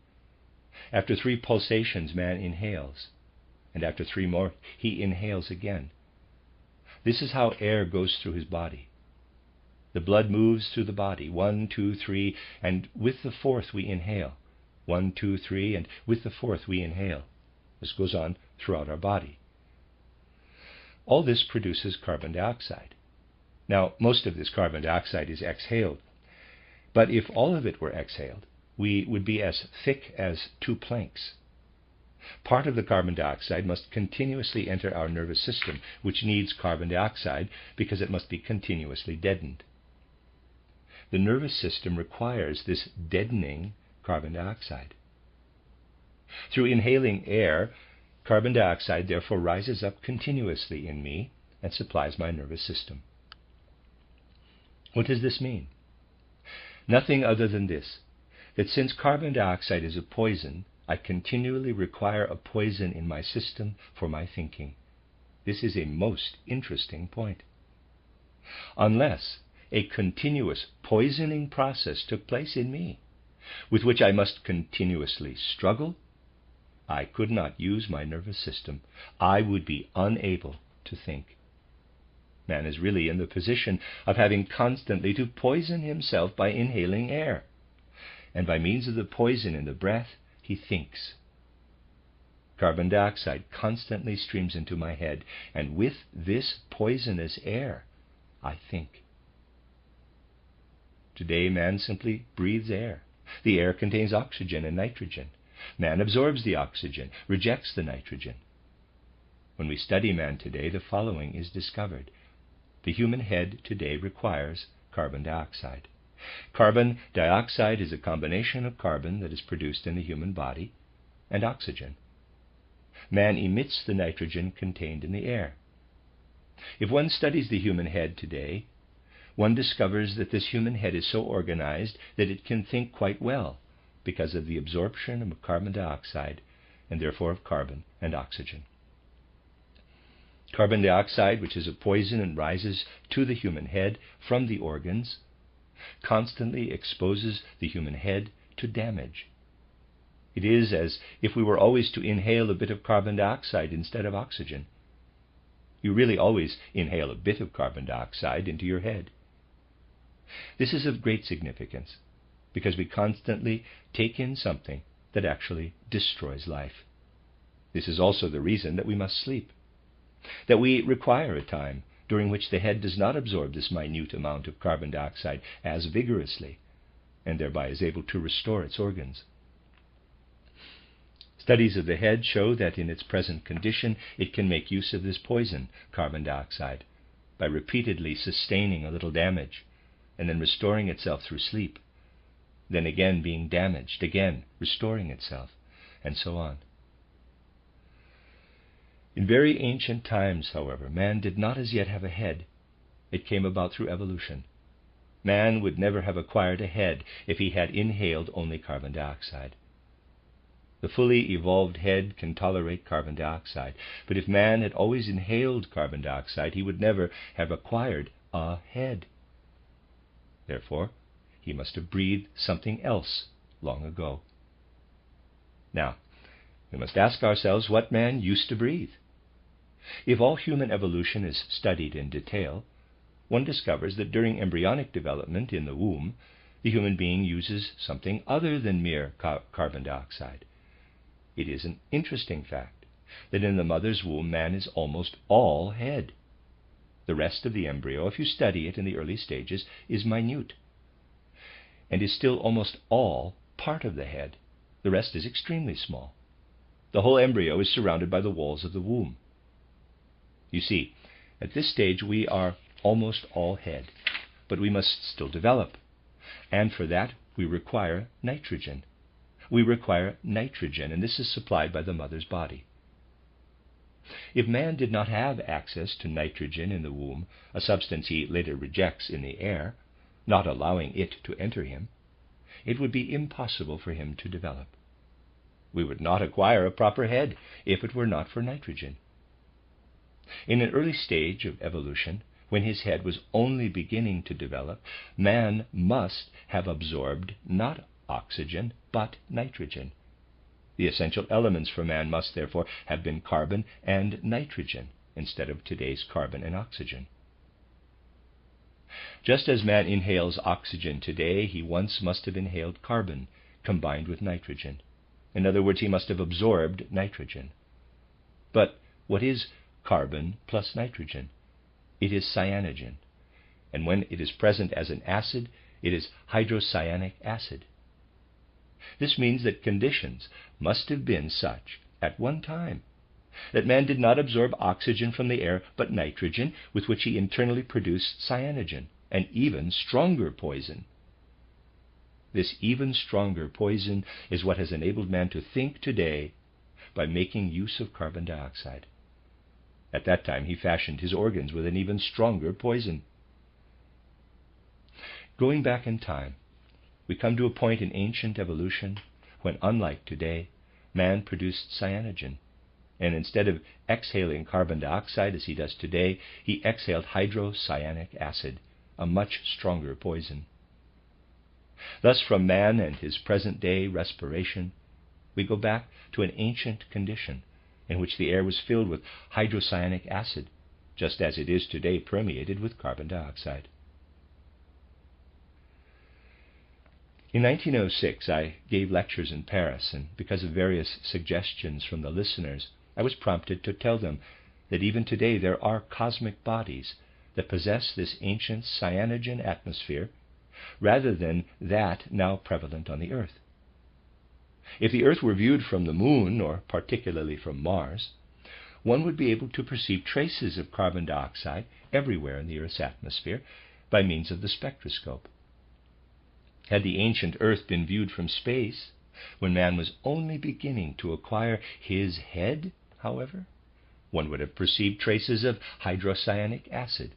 After 3 pulsations, man inhales, and after 3 more, he inhales again. This is how air goes through his body. The blood moves through the body, 1, 2, 3, and with the 4th we inhale. 1, 2, 3, and with the 4th we inhale. This goes on throughout our body. All this produces carbon dioxide. Now, most of this carbon dioxide is exhaled, but if all of it were exhaled, we would be as thick as 2 planks. Part of the carbon dioxide must continuously enter our nervous system, which needs carbon dioxide because it must be continuously deadened. The nervous system requires this deadening carbon dioxide. Through inhaling air, carbon dioxide therefore rises up continuously in me and supplies my nervous system. What does this mean? Nothing other than this, that since carbon dioxide is a poison, I continually require a poison in my system for my thinking. This is a most interesting point. Unless a continuous poisoning process took place in me, with which I must continuously struggle, I could not use my nervous system. I would be unable to think. Man is really in the position of having constantly to poison himself by inhaling air, and by means of the poison in the breath, he thinks. Carbon dioxide constantly streams into my head, and with this poisonous air, I think. Today, man simply breathes air. The air contains oxygen and nitrogen. Man absorbs the oxygen, rejects the nitrogen. When we study man today, the following is discovered. The human head today requires carbon dioxide. Carbon dioxide is a combination of carbon that is produced in the human body and oxygen. Man emits the nitrogen contained in the air. If one studies the human head today, one discovers that this human head is so organized that it can think quite well because of the absorption of carbon dioxide and therefore of carbon and oxygen. Carbon dioxide, which is a poison and rises to the human head from the organs, constantly exposes the human head to damage. It is as if we were always to inhale a bit of carbon dioxide instead of oxygen. You really always inhale a bit of carbon dioxide into your head. This is of great significance because we constantly take in something that actually destroys life. This is also the reason that we must sleep, that we require a time during which the head does not absorb this minute amount of carbon dioxide as vigorously, and thereby is able to restore its organs. Studies of the head show that in its present condition it can make use of this poison, carbon dioxide, by repeatedly sustaining a little damage, and then restoring itself through sleep, then again being damaged, again restoring itself, and so on. In very ancient times, however, man did not as yet have a head. It came about through evolution. Man would never have acquired a head if he had inhaled only carbon dioxide. The fully evolved head can tolerate carbon dioxide, but if man had always inhaled carbon dioxide, he would never have acquired a head. Therefore, he must have breathed something else long ago. Now, we must ask ourselves what man used to breathe. If all human evolution is studied in detail, one discovers that during embryonic development in the womb, the human being uses something other than mere carbon dioxide. It is an interesting fact that in the mother's womb man is almost all head. The rest of the embryo, if you study it in the early stages, is minute and is still almost all part of the head. The rest is extremely small. The whole embryo is surrounded by the walls of the womb. You see, at this stage we are almost all head, but we must still develop, and for that we require nitrogen. We require nitrogen, and this is supplied by the mother's body. If man did not have access to nitrogen in the womb, a substance he later rejects in the air, not allowing it to enter him, it would be impossible for him to develop. We would not acquire a proper head if it were not for nitrogen. In an early stage of evolution, when his head was only beginning to develop, man must have absorbed not oxygen, but nitrogen. The essential elements for man must therefore have been carbon and nitrogen, instead of today's carbon and oxygen. Just as man inhales oxygen today, he once must have inhaled carbon combined with nitrogen. In other words, he must have absorbed nitrogen. But what is carbon plus nitrogen? It is cyanogen, and when it is present as an acid, it is hydrocyanic acid. This means that conditions must have been such at one time that man did not absorb oxygen from the air, but nitrogen, with which he internally produced cyanogen, an even stronger poison. This even stronger poison is what has enabled man to think today by making use of carbon dioxide. At that time he fashioned his organs with an even stronger poison. Going back in time, we come to a point in ancient evolution when, unlike today, man produced cyanogen, and instead of exhaling carbon dioxide as he does today, he exhaled hydrocyanic acid, a much stronger poison. Thus, from man and his present-day respiration, we go back to an ancient condition in which the air was filled with hydrocyanic acid, just as it is today permeated with carbon dioxide. In 1906, I gave lectures in Paris, and because of various suggestions from the listeners, I was prompted to tell them that even today there are cosmic bodies that possess this ancient cyanogen atmosphere rather than that now prevalent on the Earth. If the Earth were viewed from the Moon, or particularly from Mars, one would be able to perceive traces of carbon dioxide everywhere in the Earth's atmosphere by means of the spectroscope. Had the ancient Earth been viewed from space, when man was only beginning to acquire his head, however, one would have perceived traces of hydrocyanic acid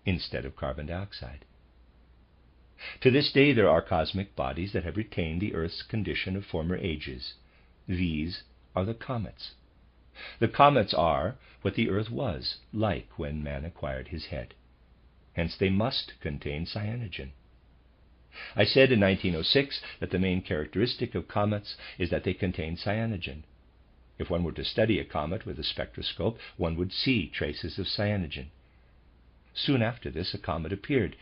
instead of carbon dioxide. To this day there are cosmic bodies that have retained the Earth's condition of former ages. These are the comets. The comets are what the Earth was like when man acquired his head. Hence they must contain cyanogen. I said in 1906 that the main characteristic of comets is that they contain cyanogen. If one were to study a comet with a spectroscope, one would see traces of cyanogen. Soon after this, a comet appeared.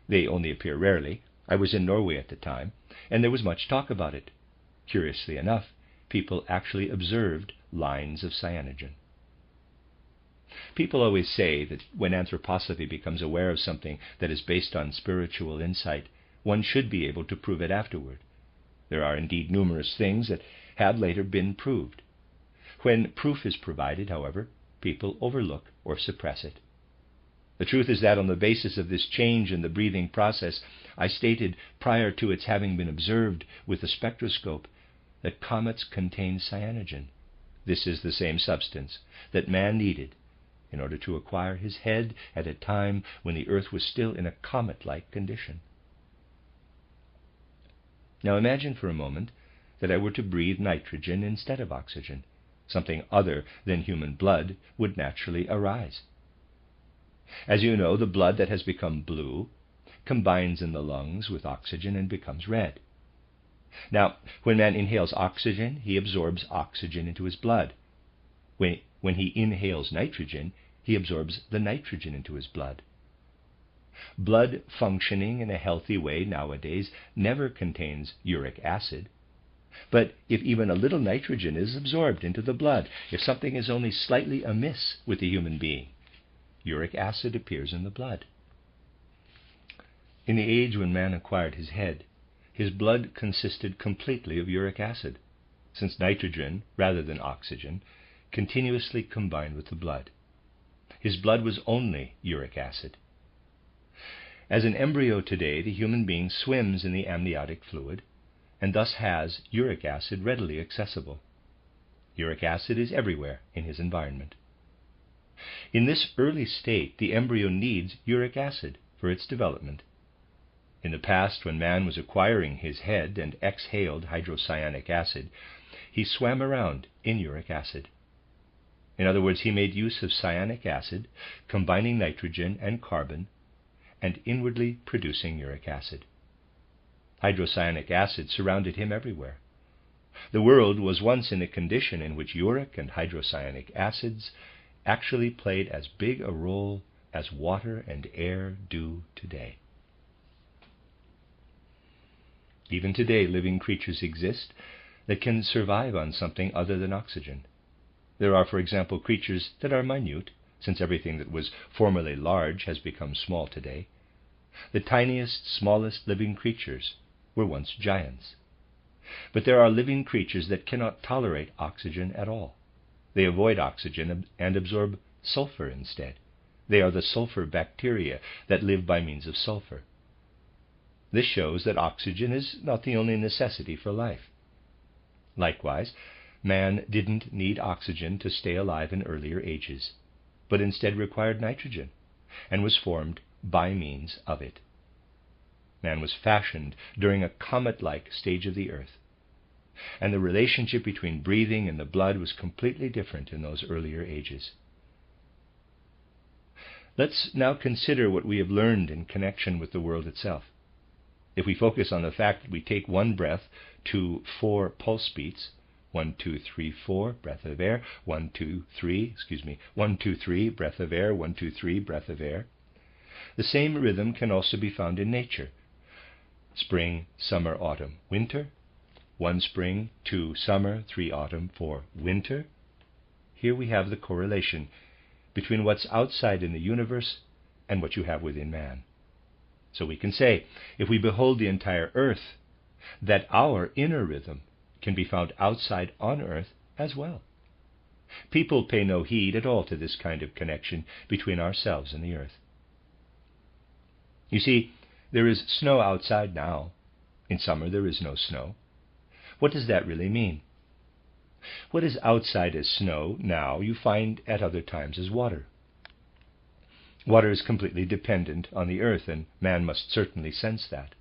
They only appear rarely. I was in Norway at the time, and there was much talk about it. Curiously enough, people actually observed lines of cyanogen. People always say that when anthroposophy becomes aware of something that is based on spiritual insight, one should be able to prove it afterward. There are indeed numerous things that have later been proved. When proof is provided, however, people overlook or suppress it. The truth is that on the basis of this change in the breathing process, I stated prior to its having been observed with the spectroscope that comets contain cyanogen. This is the same substance that man needed in order to acquire his head at a time when the Earth was still in a comet-like condition. Now imagine for a moment that I were to breathe nitrogen instead of oxygen. Something other than human blood would naturally arise. As you know, the blood that has become blue combines in the lungs with oxygen and becomes red. Now, when man inhales oxygen, he absorbs oxygen into his blood. When he inhales nitrogen, he absorbs the nitrogen into his blood. Blood functioning in a healthy way nowadays never contains uric acid. But if even a little nitrogen is absorbed into the blood, if something is only slightly amiss with the human being, uric acid appears in the blood. In the age when man acquired his head, his blood consisted completely of uric acid, since nitrogen, rather than oxygen, continuously combined with the blood. His blood was only uric acid. As an embryo today, the human being swims in the amniotic fluid and thus has uric acid readily accessible. Uric acid is everywhere in his environment. In this early state, the embryo needs uric acid for its development. In the past, when man was acquiring his head and exhaled hydrocyanic acid, he swam around in uric acid. In other words, he made use of cyanic acid, combining nitrogen and carbon, and inwardly producing uric acid. Hydrocyanic acid surrounded him everywhere. The world was once in a condition in which uric and hydrocyanic acids actually played as big a role as water and air do today. Even today, living creatures exist that can survive on something other than oxygen. There are, for example, creatures that are minute, since everything that was formerly large has become small today. The tiniest, smallest living creatures were once giants. But there are living creatures that cannot tolerate oxygen at all. They avoid oxygen and absorb sulfur instead. They are the sulfur bacteria that live by means of sulfur. This shows that oxygen is not the only necessity for life. Likewise, man didn't need oxygen to stay alive in earlier ages, but instead required nitrogen, and was formed by means of it. Man was fashioned during a comet-like stage of the earth, and the relationship between breathing and the blood was completely different in those earlier ages. Let's now consider what we have learned in connection with the world itself. If we focus on the fact that we take one breath to 4 pulse beats, 1, 2, 3, 4, breath of air, 1, 2, 3, 1, 2, 3, breath of air, 1, 2, 3, breath of air. The same rhythm can also be found in nature. spring, summer, autumn, winter. 1 spring, 2 summer, 3 autumn, 4 winter. Here we have the correlation between what's outside in the universe and what you have within man. So we can say, if we behold the entire earth, that our inner rhythm can be found outside on earth as well. People pay no heed at all to this kind of connection between ourselves and the earth. You see, there is snow outside now. In summer there is no snow. What does that really mean? What is outside as snow now you find at other times as water. Water is completely dependent on the earth, and man must certainly sense that.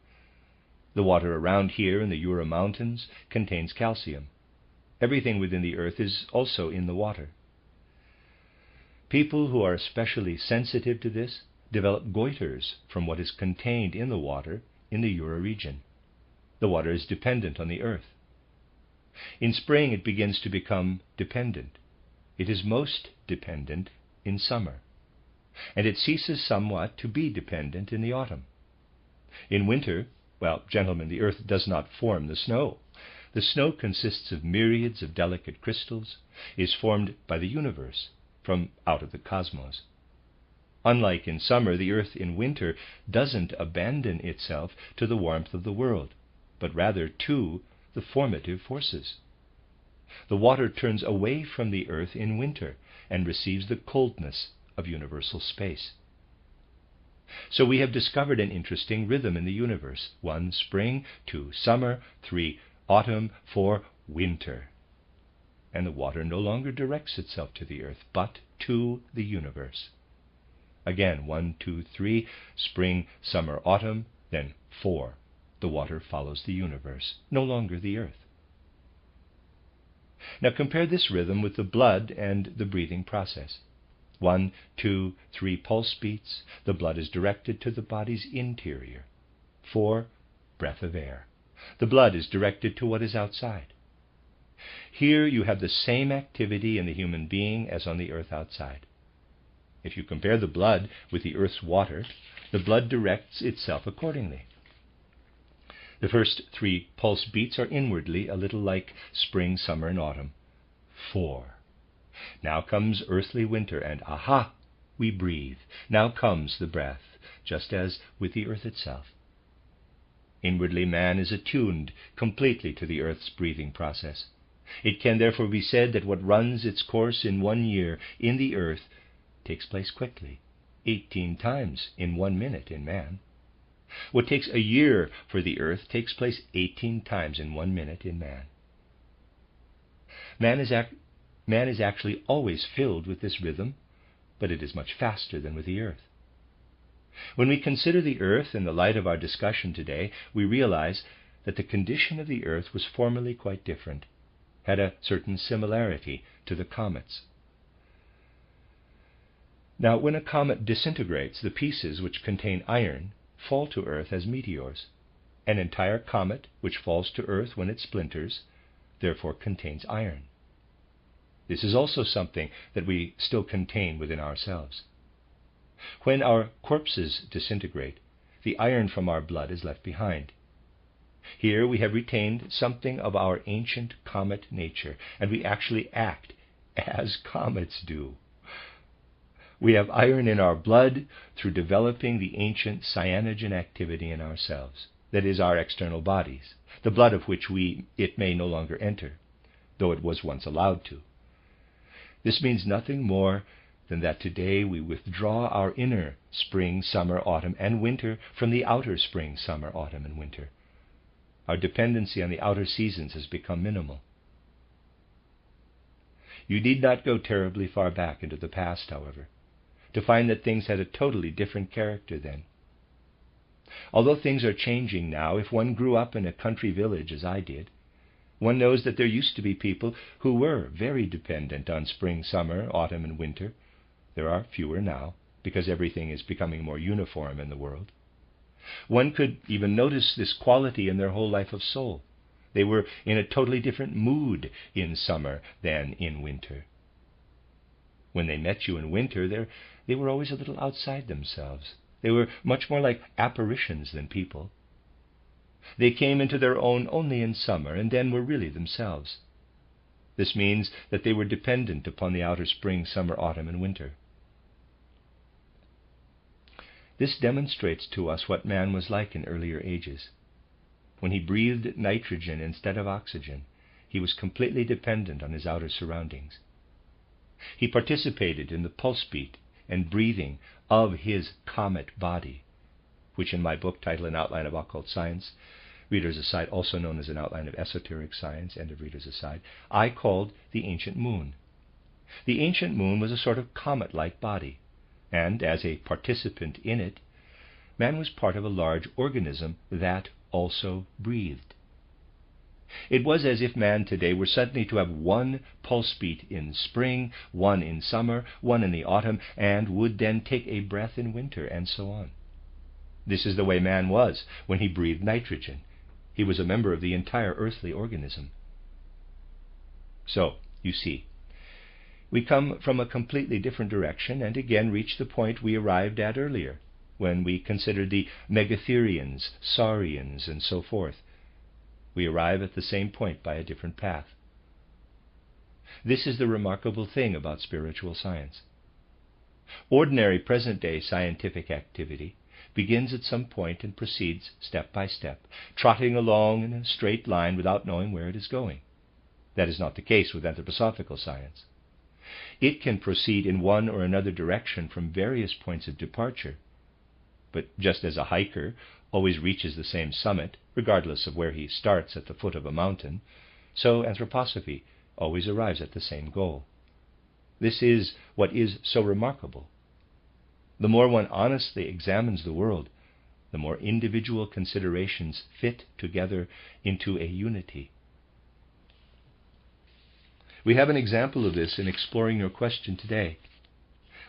The water around here in the Jura Mountains contains calcium. Everything within the earth is also in the water. People who are especially sensitive to this develop goiters from what is contained in the water in the Jura region. The water is dependent on the earth. In spring it begins to become dependent. It is most dependent in summer, and it ceases somewhat to be dependent in the autumn. In winter, well, gentlemen, the earth does not form the snow. The snow consists of myriads of delicate crystals, is formed by the universe, from out of the cosmos. Unlike in summer, the earth in winter doesn't abandon itself to the warmth of the world, but rather to the formative forces. The water turns away from the earth in winter and receives the coldness of universal space. So we have discovered an interesting rhythm in the universe. 1 spring, 2 summer, 3 autumn, 4 winter. And the water no longer directs itself to the earth, but to the universe. Again, 1, 2, 3, spring, summer, autumn, then 4. The water follows the universe, no longer the earth. Now compare this rhythm with the blood and the breathing process. 1, 2, 3 pulse beats, the blood is directed to the body's interior. 4, breath of air. The blood is directed to what is outside. Here you have the same activity in the human being as on the earth outside. If you compare the blood with the earth's water, the blood directs itself accordingly. The first 3 pulse beats are inwardly a little like spring, summer, and autumn. 4. Now comes earthly winter, and aha, we breathe. Now comes the breath, just as with the earth itself. Inwardly, man is attuned completely to the earth's breathing process. It can therefore be said that what runs its course in 1 year in the earth takes place quickly, 18 times in 1 minute in man. What takes a year for the earth takes place 18 times in 1 minute in man. Man is actually always filled with this rhythm, but it is much faster than with the earth. When we consider the earth in the light of our discussion today, we realize that the condition of the earth was formerly quite different, had a certain similarity to the comets. Now, when a comet disintegrates, the pieces which contain iron fall to earth as meteors. An entire comet which falls to earth when it splinters, therefore contains iron. This is also something that we still contain within ourselves. When our corpses disintegrate, the iron from our blood is left behind. Here we have retained something of our ancient comet nature, and we actually act as comets do. We have iron in our blood through developing the ancient cyanogen activity in ourselves, that is, our external bodies, the blood of which it may no longer enter, though it was once allowed to. This means nothing more than that today we withdraw our inner spring, summer, autumn, and winter from the outer spring, summer, autumn, and winter. Our dependency on the outer seasons has become minimal. You need not go terribly far back into the past, however, to find that things had a totally different character then. Although things are changing now, if one grew up in a country village as I did, one knows that there used to be people who were very dependent on spring, summer, autumn, and winter. There are fewer now, because everything is becoming more uniform in the world. One could even notice this quality in their whole life of soul. They were in a totally different mood in summer than in winter. When they met you in winter, they were always a little outside themselves. They were much more like apparitions than people. They came into their own only in summer, and then were really themselves. This means that they were dependent upon the outer spring, summer, autumn, and winter. This demonstrates to us what man was like in earlier ages. When he breathed nitrogen instead of oxygen, he was completely dependent on his outer surroundings. He participated in the pulse beat and breathing of his comet body, which in my book titled An Outline of Occult Science, Reader's Aside, also known as An Outline of Esoteric Science, end of Reader's Aside, I called the ancient moon. The ancient moon was a sort of comet-like body, and as a participant in it, man was part of a large organism that also breathed. It was as if man today were suddenly to have one pulse beat in spring, one in summer, one in the autumn, and would then take a breath in winter, and so on. This is the way man was when he breathed nitrogen. He was a member of the entire earthly organism. So, you see, we come from a completely different direction and again reach the point we arrived at earlier, when we considered the Megatherians, Saurians, and so forth. We arrive at the same point by a different path. This is the remarkable thing about spiritual science. Ordinary present-day scientific activity begins at some point and proceeds step by step, trotting along in a straight line without knowing where it is going. That is not the case with anthroposophical science. It can proceed in one or another direction from various points of departure, but just as a hiker always reaches the same summit, regardless of where he starts at the foot of a mountain, so anthroposophy always arrives at the same goal. This is what is so remarkable. The more one honestly examines the world, the more individual considerations fit together into a unity. We have an example of this in exploring your question today.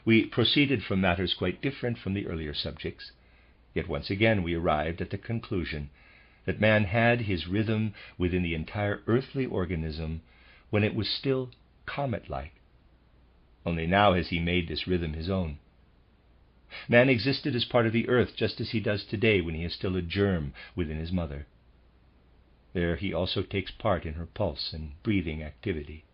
We proceeded from matters quite different from the earlier subjects, yet once again we arrived at the conclusion that man had his rhythm within the entire earthly organism when it was still comet-like. Only now has he made this rhythm his own. Man existed as part of the earth just as he does today when he is still a germ within his mother. There he also takes part in her pulse and breathing activity.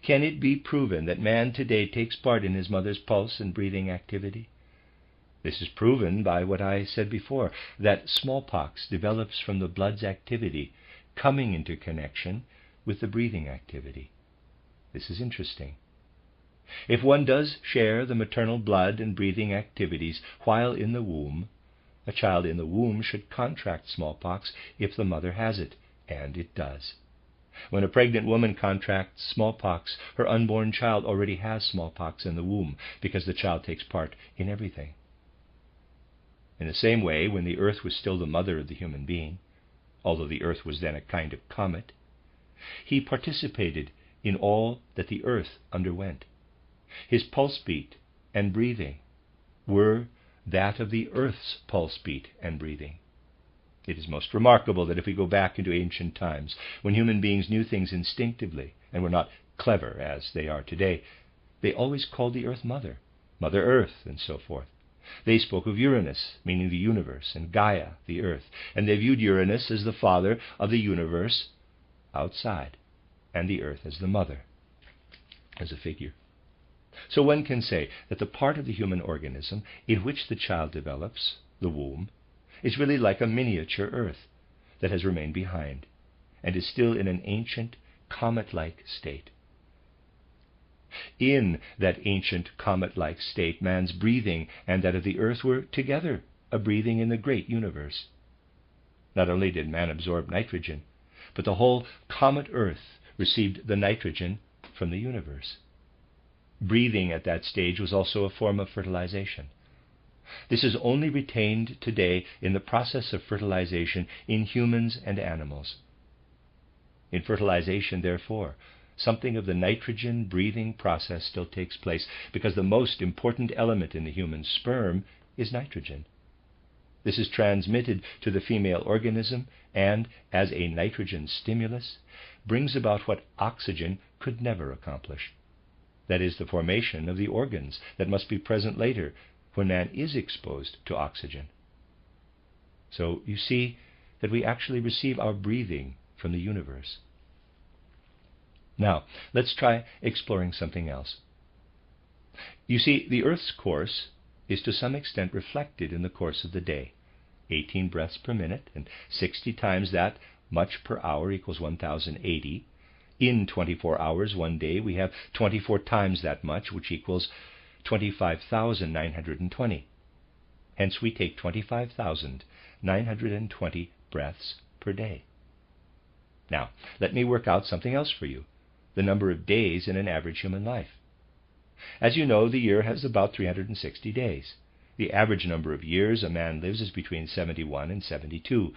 Can it be proven that man today takes part in his mother's pulse and breathing activity? This is proven by what I said before, that smallpox develops from the blood's activity coming into connection with the breathing activity. This is interesting. If one does share the maternal blood and breathing activities while in the womb, a child in the womb should contract smallpox if the mother has it, and it does. When a pregnant woman contracts smallpox, her unborn child already has smallpox in the womb because the child takes part in everything. In the same way, when the earth was still the mother of the human being, although the earth was then a kind of comet, he participated in all that the earth underwent. His pulse beat and breathing were that of the earth's pulse beat and breathing. It is most remarkable that if we go back into ancient times, when human beings knew things instinctively and were not clever as they are today, they always called the earth Mother, Mother Earth, and so forth. They spoke of Uranus, meaning the universe, and Gaia, the earth, and they viewed Uranus as the father of the universe outside, and the earth as the mother, as a figure. So one can say that the part of the human organism in which the child develops, the womb, is really like a miniature earth that has remained behind and is still in an ancient comet-like state. In that ancient comet-like state, man's breathing and that of the earth were together a breathing in the great universe. Not only did man absorb nitrogen, but the whole comet earth received the nitrogen from the universe. Breathing at that stage was also a form of fertilization. This is only retained today in the process of fertilization in humans and animals. In fertilization, therefore, something of the nitrogen breathing process still takes place, because the most important element in the human sperm is nitrogen. This is transmitted to the female organism and, as a nitrogen stimulus, brings about what oxygen could never accomplish. That is, the formation of the organs that must be present later when man is exposed to oxygen. So you see that we actually receive our breathing from the universe. Now, let's try exploring something else. You see, the Earth's course is to some extent reflected in the course of the day. 18 breaths per minute, and 60 times that much per hour equals 1,080. In 24 hours one day, we have 24 times that much, which equals 25,920. Hence, we take 25,920 breaths per day. Now, let me work out something else for you, the number of days in an average human life. As you know, the year has about 360 days. The average number of years a man lives is between 71 and 72.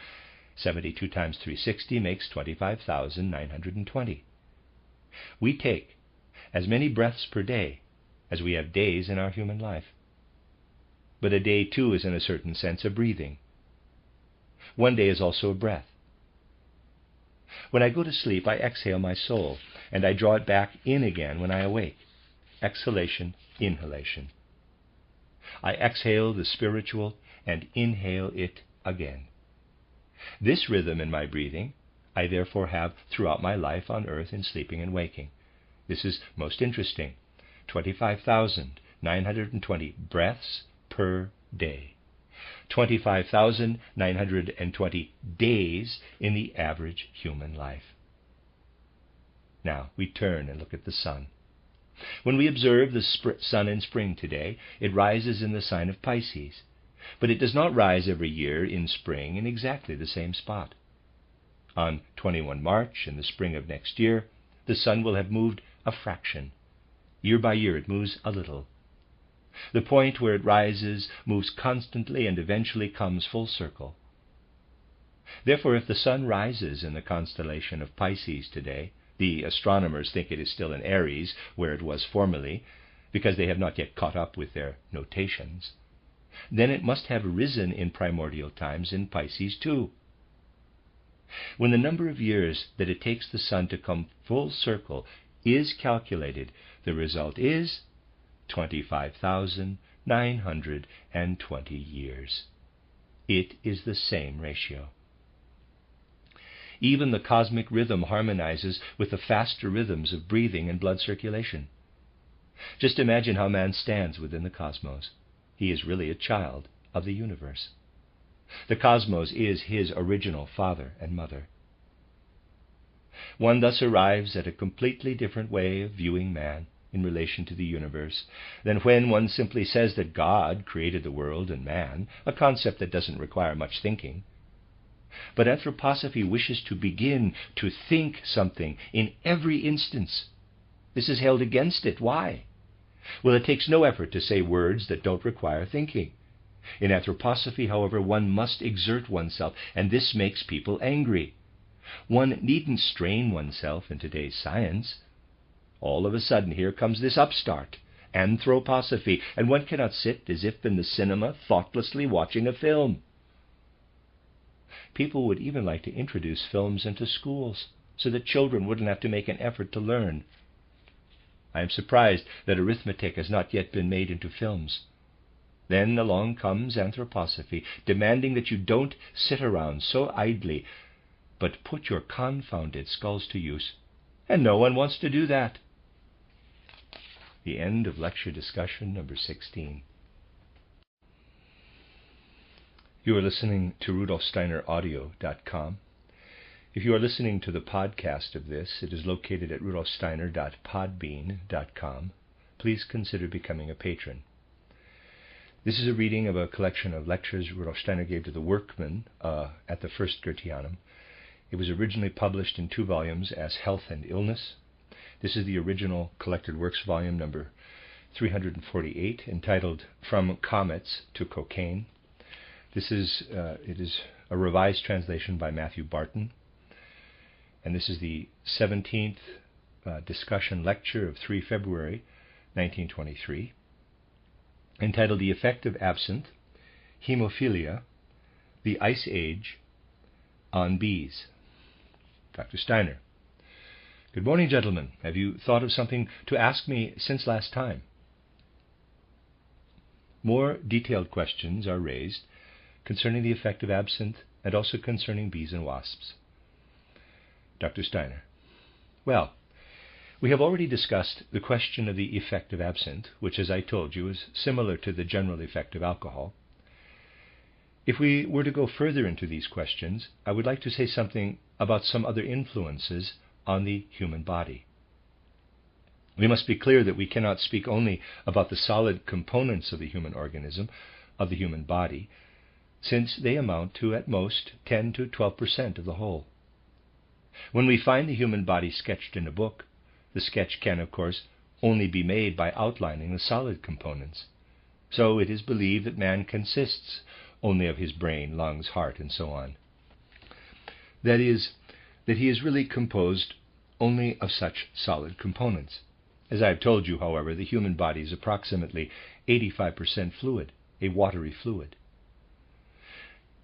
72 times 360 makes 25,920. We take as many breaths per day as we have days in our human life. But a day, too, is in a certain sense a breathing. One day is also a breath. When I go to sleep, I exhale my soul, and I draw it back in again when I awake. Exhalation, inhalation. I exhale the spiritual and inhale it again. This rhythm in my breathing I therefore have throughout my life on earth in sleeping and waking. This is most interesting. 25,920 breaths per day. 25,920 days in the average human life. Now we turn and look at the sun. When we observe the sun in spring today, it rises in the sign of Pisces, but it does not rise every year in spring in exactly the same spot. On 21 March, in the spring of next year, the sun will have moved a fraction. Year by year it moves a little. The point where it rises moves constantly and eventually comes full circle. Therefore, if the sun rises in the constellation of Pisces today, the astronomers think it is still in Aries, where it was formerly, because they have not yet caught up with their notations. Then it must have risen in primordial times in Pisces too. When the number of years that it takes the sun to come full circle is calculated, the result is 25,920 years. It is the same ratio. Even the cosmic rhythm harmonizes with the faster rhythms of breathing and blood circulation. Just imagine how man stands within the cosmos. He is really a child of the universe. The cosmos is his original father and mother. One thus arrives at a completely different way of viewing man in relation to the universe than when one simply says that God created the world and man, a concept that doesn't require much thinking. But anthroposophy wishes to begin to think something in every instance. This is held against it. Why? Well, it takes no effort to say words that don't require thinking. In anthroposophy, however, one must exert oneself, and this makes people angry. One needn't strain oneself in today's science. All of a sudden, here comes this upstart, anthroposophy, and one cannot sit as if in the cinema thoughtlessly watching a film. People would even like to introduce films into schools so that children wouldn't have to make an effort to learn. I am surprised that arithmetic has not yet been made into films. Then along comes anthroposophy, demanding that you don't sit around so idly, but put your confounded skulls to use. And no one wants to do that. The end of lecture discussion number 16. You are listening to RudolfSteinerAudio.com. If you are listening to the podcast of this, it is located at RudolfSteiner.podbean.com. Please consider becoming a patron. This is a reading of a collection of lectures Rudolf Steiner gave to the Workmen at the First Goetheanum. It was originally published in 2 volumes as Health and Illness. This is the original collected works volume number 348, entitled From Comets to Cocaine. It is a revised translation by Matthew Barton, and this is the 17th discussion lecture of 3 February 1923, entitled The Effect of Absinthe, Hemophilia, the Ice Age, on Bees. Dr. Steiner. Good morning, gentlemen. Have you thought of something to ask me since last time? More detailed questions are raised concerning the effect of absinthe, and also concerning bees and wasps. Dr. Steiner. Well, we have already discussed the question of the effect of absinthe, which, as I told you, is similar to the general effect of alcohol. If we were to go further into these questions, I would like to say something about some other influences on the human body. We must be clear that we cannot speak only about the solid components of the human organism, of the human body, since they amount to at most 10 to 12% of the whole. When we find the human body sketched in a book, the sketch can, of course, only be made by outlining the solid components. So it is believed that man consists only of his brain, lungs, heart, and so on. That is, that he is really composed only of such solid components. As I have told you, however, the human body is approximately 85% fluid, a watery fluid.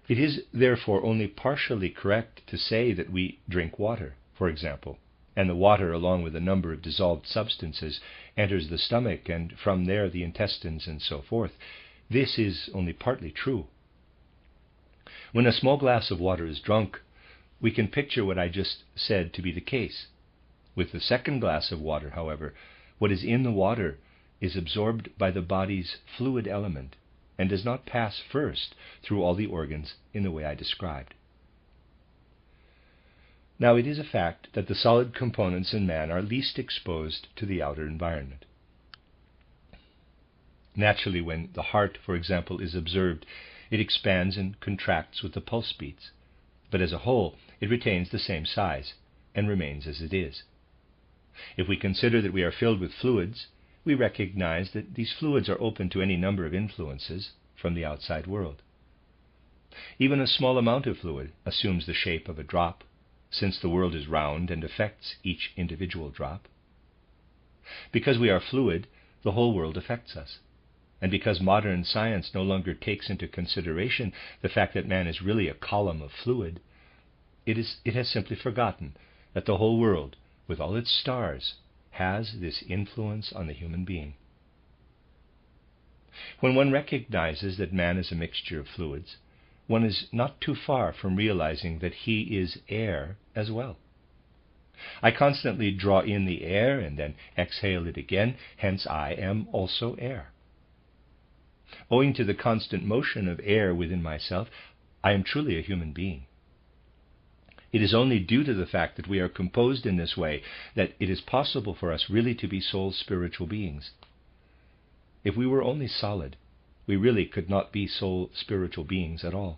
It is therefore only partially correct to say that we drink water, for example, and the water, along with a number of dissolved substances, enters the stomach and from there the intestines and so forth. This is only partly true. When a small glass of water is drunk, we can picture what I just said to be the case. With the second glass of water, however, what is in the water is absorbed by the body's fluid element and does not pass first through all the organs in the way I described. Now, it is a fact that the solid components in man are least exposed to the outer environment. Naturally, when the heart, for example, is observed, it expands and contracts with the pulse beats, but as a whole, it retains the same size and remains as it is. If we consider that we are filled with fluids, we recognize that these fluids are open to any number of influences from the outside world. Even a small amount of fluid assumes the shape of a drop, since the world is round and affects each individual drop. Because we are fluid, the whole world affects us. And because modern science no longer takes into consideration the fact that man is really a column of fluid, it has simply forgotten that the whole world, with all its stars, has this influence on the human being. When one recognizes that man is a mixture of fluids, one is not too far from realizing that he is air as well. I constantly draw in the air and then exhale it again, hence I am also air. Owing to the constant motion of air within myself, I am truly a human being. It is only due to the fact that we are composed in this way that it is possible for us really to be soul spiritual beings. If we were only solid, we really could not be soul spiritual beings at all.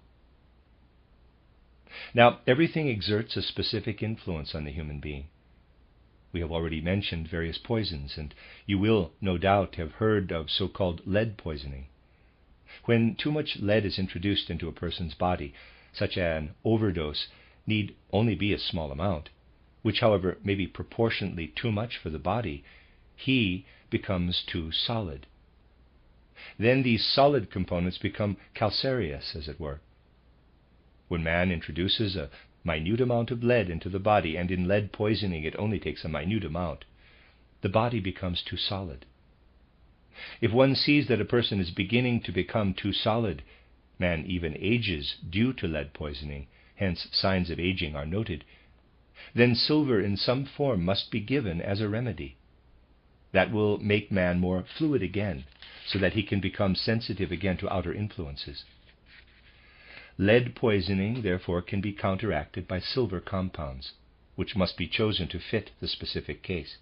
Now, everything exerts a specific influence on the human being. We have already mentioned various poisons, and you will, no doubt, have heard of so-called lead poisoning. When too much lead is introduced into a person's body, such an overdose need only be a small amount, which, however, may be proportionately too much for the body, he becomes too solid. Then these solid components become calcareous, as it were. When man introduces a minute amount of lead into the body, and in lead poisoning it only takes a minute amount, the body becomes too solid. If one sees that a person is beginning to become too solid, man even ages due to lead poisoning, hence signs of aging are noted, then silver in some form must be given as a remedy. That will make man more fluid again, so that he can become sensitive again to outer influences. Lead poisoning, therefore, can be counteracted by silver compounds, which must be chosen to fit the specific case.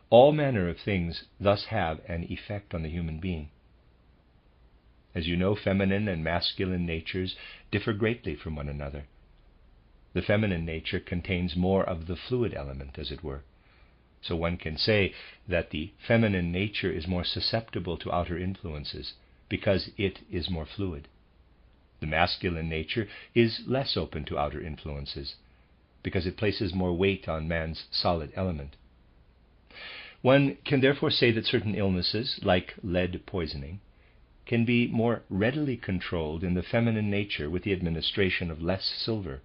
All manner of things thus have an effect on the human being. As you know, feminine and masculine natures differ greatly from one another. The feminine nature contains more of the fluid element, as it were. So one can say that the feminine nature is more susceptible to outer influences because it is more fluid. The masculine nature is less open to outer influences because it places more weight on man's solid element. One can therefore say that certain illnesses, like lead poisoning, can be more readily controlled in the feminine nature with the administration of less silver,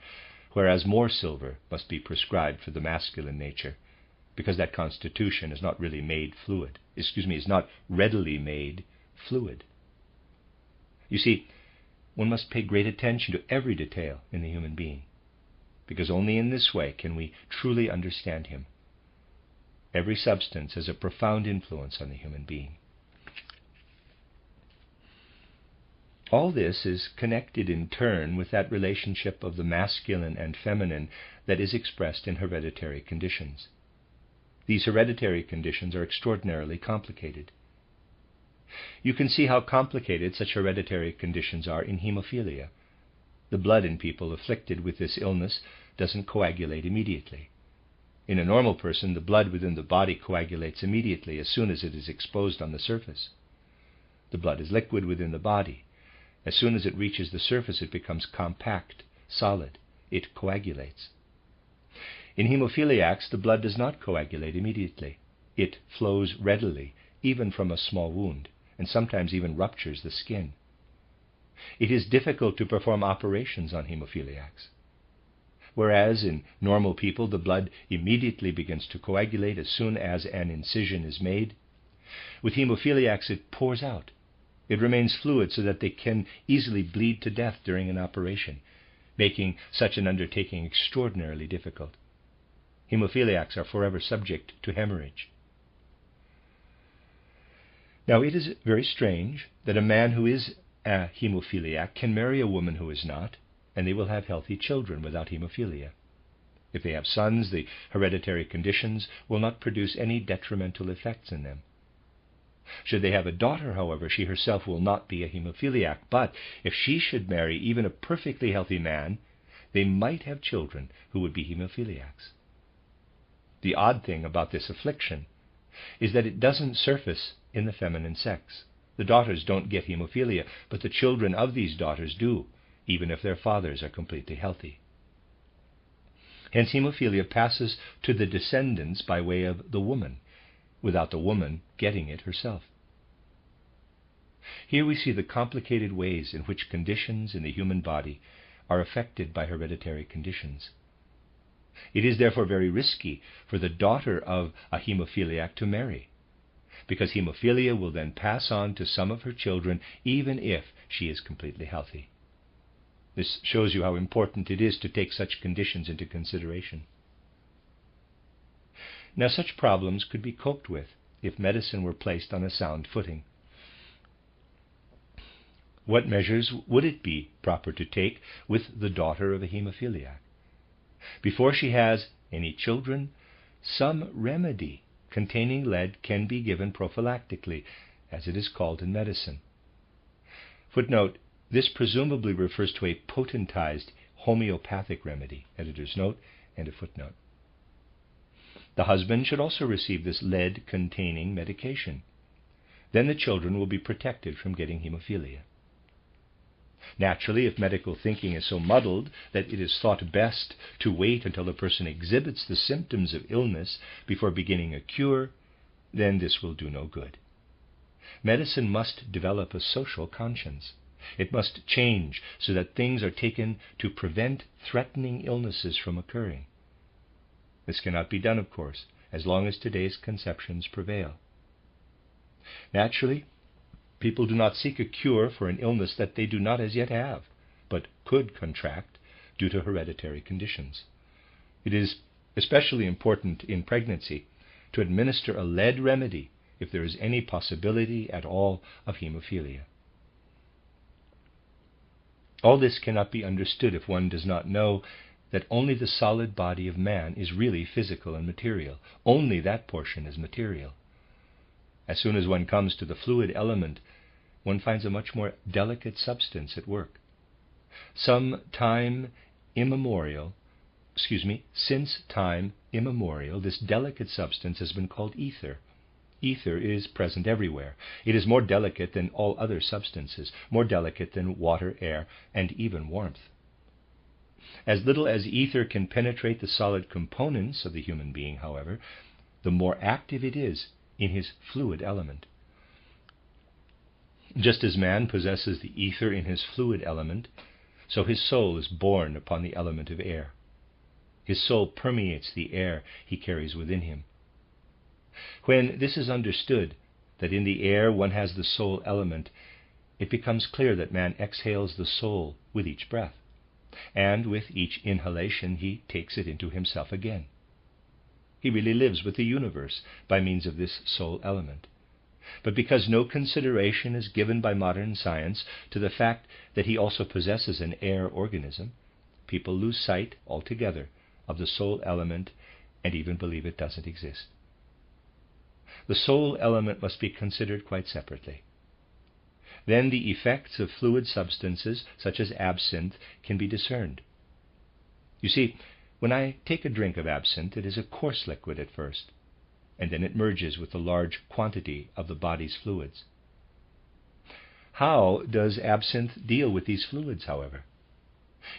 whereas more silver must be prescribed for the masculine nature, because that constitution is not really made fluid. Is not readily made fluid. You see, one must pay great attention to every detail in the human being, because only in this way can we truly understand him. Every substance has a profound influence on the human being. All this is connected in turn with that relationship of the masculine and feminine that is expressed in hereditary conditions. These hereditary conditions are extraordinarily complicated. You can see how complicated such hereditary conditions are in hemophilia. The blood in people afflicted with this illness doesn't coagulate immediately. In a normal person, the blood within the body coagulates immediately as soon as it is exposed on the surface. The blood is liquid within the body. As soon as it reaches the surface, it becomes compact, solid. It coagulates. In hemophiliacs, the blood does not coagulate immediately. It flows readily, even from a small wound, and sometimes even ruptures the skin. It is difficult to perform operations on hemophiliacs. Whereas in normal people, the blood immediately begins to coagulate as soon as an incision is made, with hemophiliacs it pours out. It remains fluid so that they can easily bleed to death during an operation, making such an undertaking extraordinarily difficult. Hemophiliacs are forever subject to hemorrhage. Now, it is very strange that a man who is a hemophiliac can marry a woman who is not, and they will have healthy children without hemophilia. If they have sons, the hereditary conditions will not produce any detrimental effects in them. Should they have a daughter, however, she herself will not be a hemophiliac, but if she should marry even a perfectly healthy man, they might have children who would be hemophiliacs. The odd thing about this affliction is that it doesn't surface in the feminine sex. The daughters don't get hemophilia, but the children of these daughters do, even if their fathers are completely healthy. Hence hemophilia passes to the descendants by way of the woman, without the woman getting it herself. Here we see the complicated ways in which conditions in the human body are affected by hereditary conditions. It is therefore very risky for the daughter of a hemophiliac to marry, because hemophilia will then pass on to some of her children even if she is completely healthy. This shows you how important it is to take such conditions into consideration. Now, such problems could be coped with if medicine were placed on a sound footing. What measures would it be proper to take with the daughter of a hemophiliac? Before she has any children, some remedy containing lead can be given prophylactically, as it is called in medicine. Footnote: this presumably refers to a potentized homeopathic remedy. Editor's note, end of footnote. The husband should also receive this lead-containing medication. Then the children will be protected from getting hemophilia. Naturally, if medical thinking is so muddled that it is thought best to wait until the person exhibits the symptoms of illness before beginning a cure, then this will do no good. Medicine must develop a social conscience. It must change so that things are taken to prevent threatening illnesses from occurring. This cannot be done, of course, as long as today's conceptions prevail. Naturally, people do not seek a cure for an illness that they do not as yet have, but could contract due to hereditary conditions. It is especially important in pregnancy to administer a lead remedy if there is any possibility at all of hemophilia. All this cannot be understood if one does not know that only the solid body of man is really physical and material. Only that portion is material. As soon as one comes to the fluid element, one finds a much more delicate substance at work. Since time immemorial, this delicate substance has been called ether. Ether is present everywhere. It is more delicate than all other substances, more delicate than water, air, and even warmth. As little as ether can penetrate the solid components of the human being, however, the more active it is in his fluid element. Just as man possesses the ether in his fluid element, so his soul is born upon the element of air. His soul permeates the air he carries within him. When this is understood, that in the air one has the soul element, it becomes clear that man exhales the soul with each breath, and with each inhalation he takes it into himself again. He really lives with the universe by means of this soul element. But because no consideration is given by modern science to the fact that he also possesses an air organism, people lose sight altogether of the soul element and even believe it doesn't exist. The soul element must be considered quite separately. Then the effects of fluid substances such as absinthe can be discerned. You see, when I take a drink of absinthe, it is a coarse liquid at first, and then it merges with a large quantity of the body's fluids. How does absinthe deal with these fluids, however?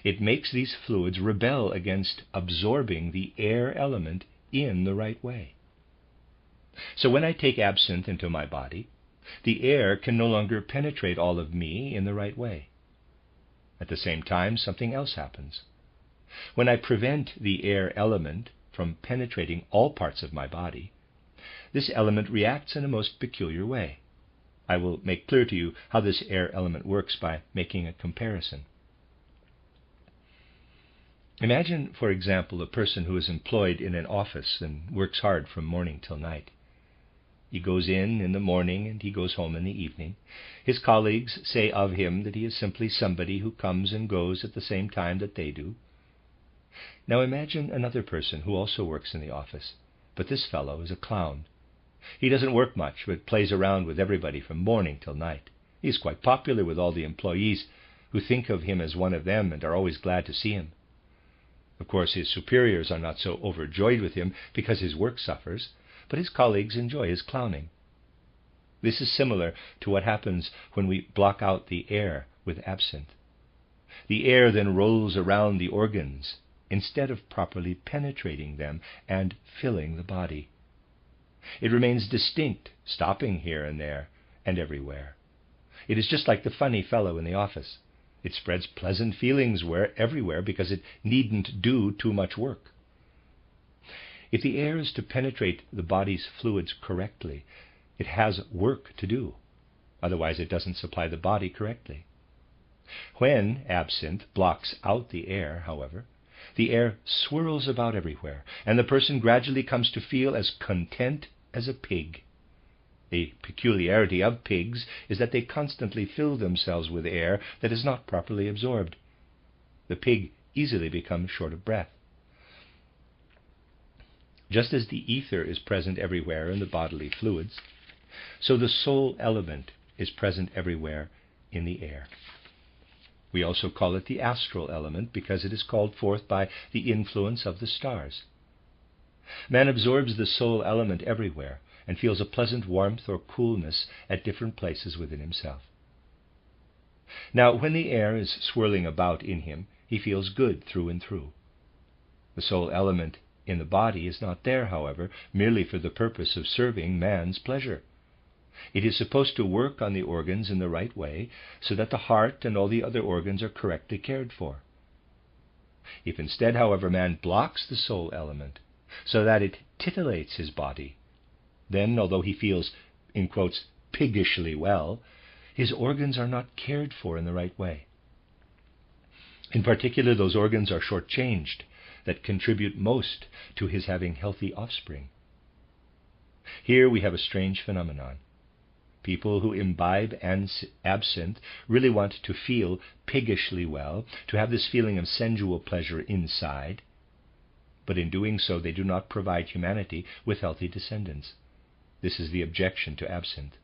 It makes these fluids rebel against absorbing the air element in the right way. So when I take absinthe into my body, the air can no longer penetrate all of me in the right way. At the same time, something else happens. When I prevent the air element from penetrating all parts of my body, this element reacts in a most peculiar way. I will make clear to you how this air element works by making a comparison. Imagine, for example, a person who is employed in an office and works hard from morning till night. He goes in the morning and he goes home in the evening. His colleagues say of him that he is simply somebody who comes and goes at the same time that they do. Now imagine another person who also works in the office, but this fellow is a clown. He doesn't work much, but plays around with everybody from morning till night. He is quite popular with all the employees, who think of him as one of them and are always glad to see him. Of course, his superiors are not so overjoyed with him because his work suffers, but his colleagues enjoy his clowning. This is similar to what happens when we block out the air with absinthe. The air then rolls around the organs instead of properly penetrating them and filling the body. It remains distinct, stopping here and there and everywhere. It is just like the funny fellow in the office. It spreads pleasant feelings everywhere because it needn't do too much work. If the air is to penetrate the body's fluids correctly, it has work to do. Otherwise, it doesn't supply the body correctly. When absinthe blocks out the air, however, the air swirls about everywhere, and the person gradually comes to feel as content as a pig. The peculiarity of pigs is that they constantly fill themselves with air that is not properly absorbed. The pig easily becomes short of breath. Just as the ether is present everywhere in the bodily fluids, so the soul element is present everywhere in the air. We also call it the astral element because it is called forth by the influence of the stars. Man absorbs the soul element everywhere and feels a pleasant warmth or coolness at different places within himself. Now, when the air is swirling about in him, he feels good through and through. The soul element in the body is not there, however, merely for the purpose of serving man's pleasure. It is supposed to work on the organs in the right way so that the heart and all the other organs are correctly cared for. If instead, however, man blocks the soul element so that it titillates his body, then, although he feels, in quotes, piggishly well, his organs are not cared for in the right way. In particular, those organs are shortchanged that contribute most to his having healthy offspring. Here we have a strange phenomenon. People who imbibe absinthe really want to feel piggishly well, to have this feeling of sensual pleasure inside, but in doing so they do not provide humanity with healthy descendants. This is the objection to absinthe.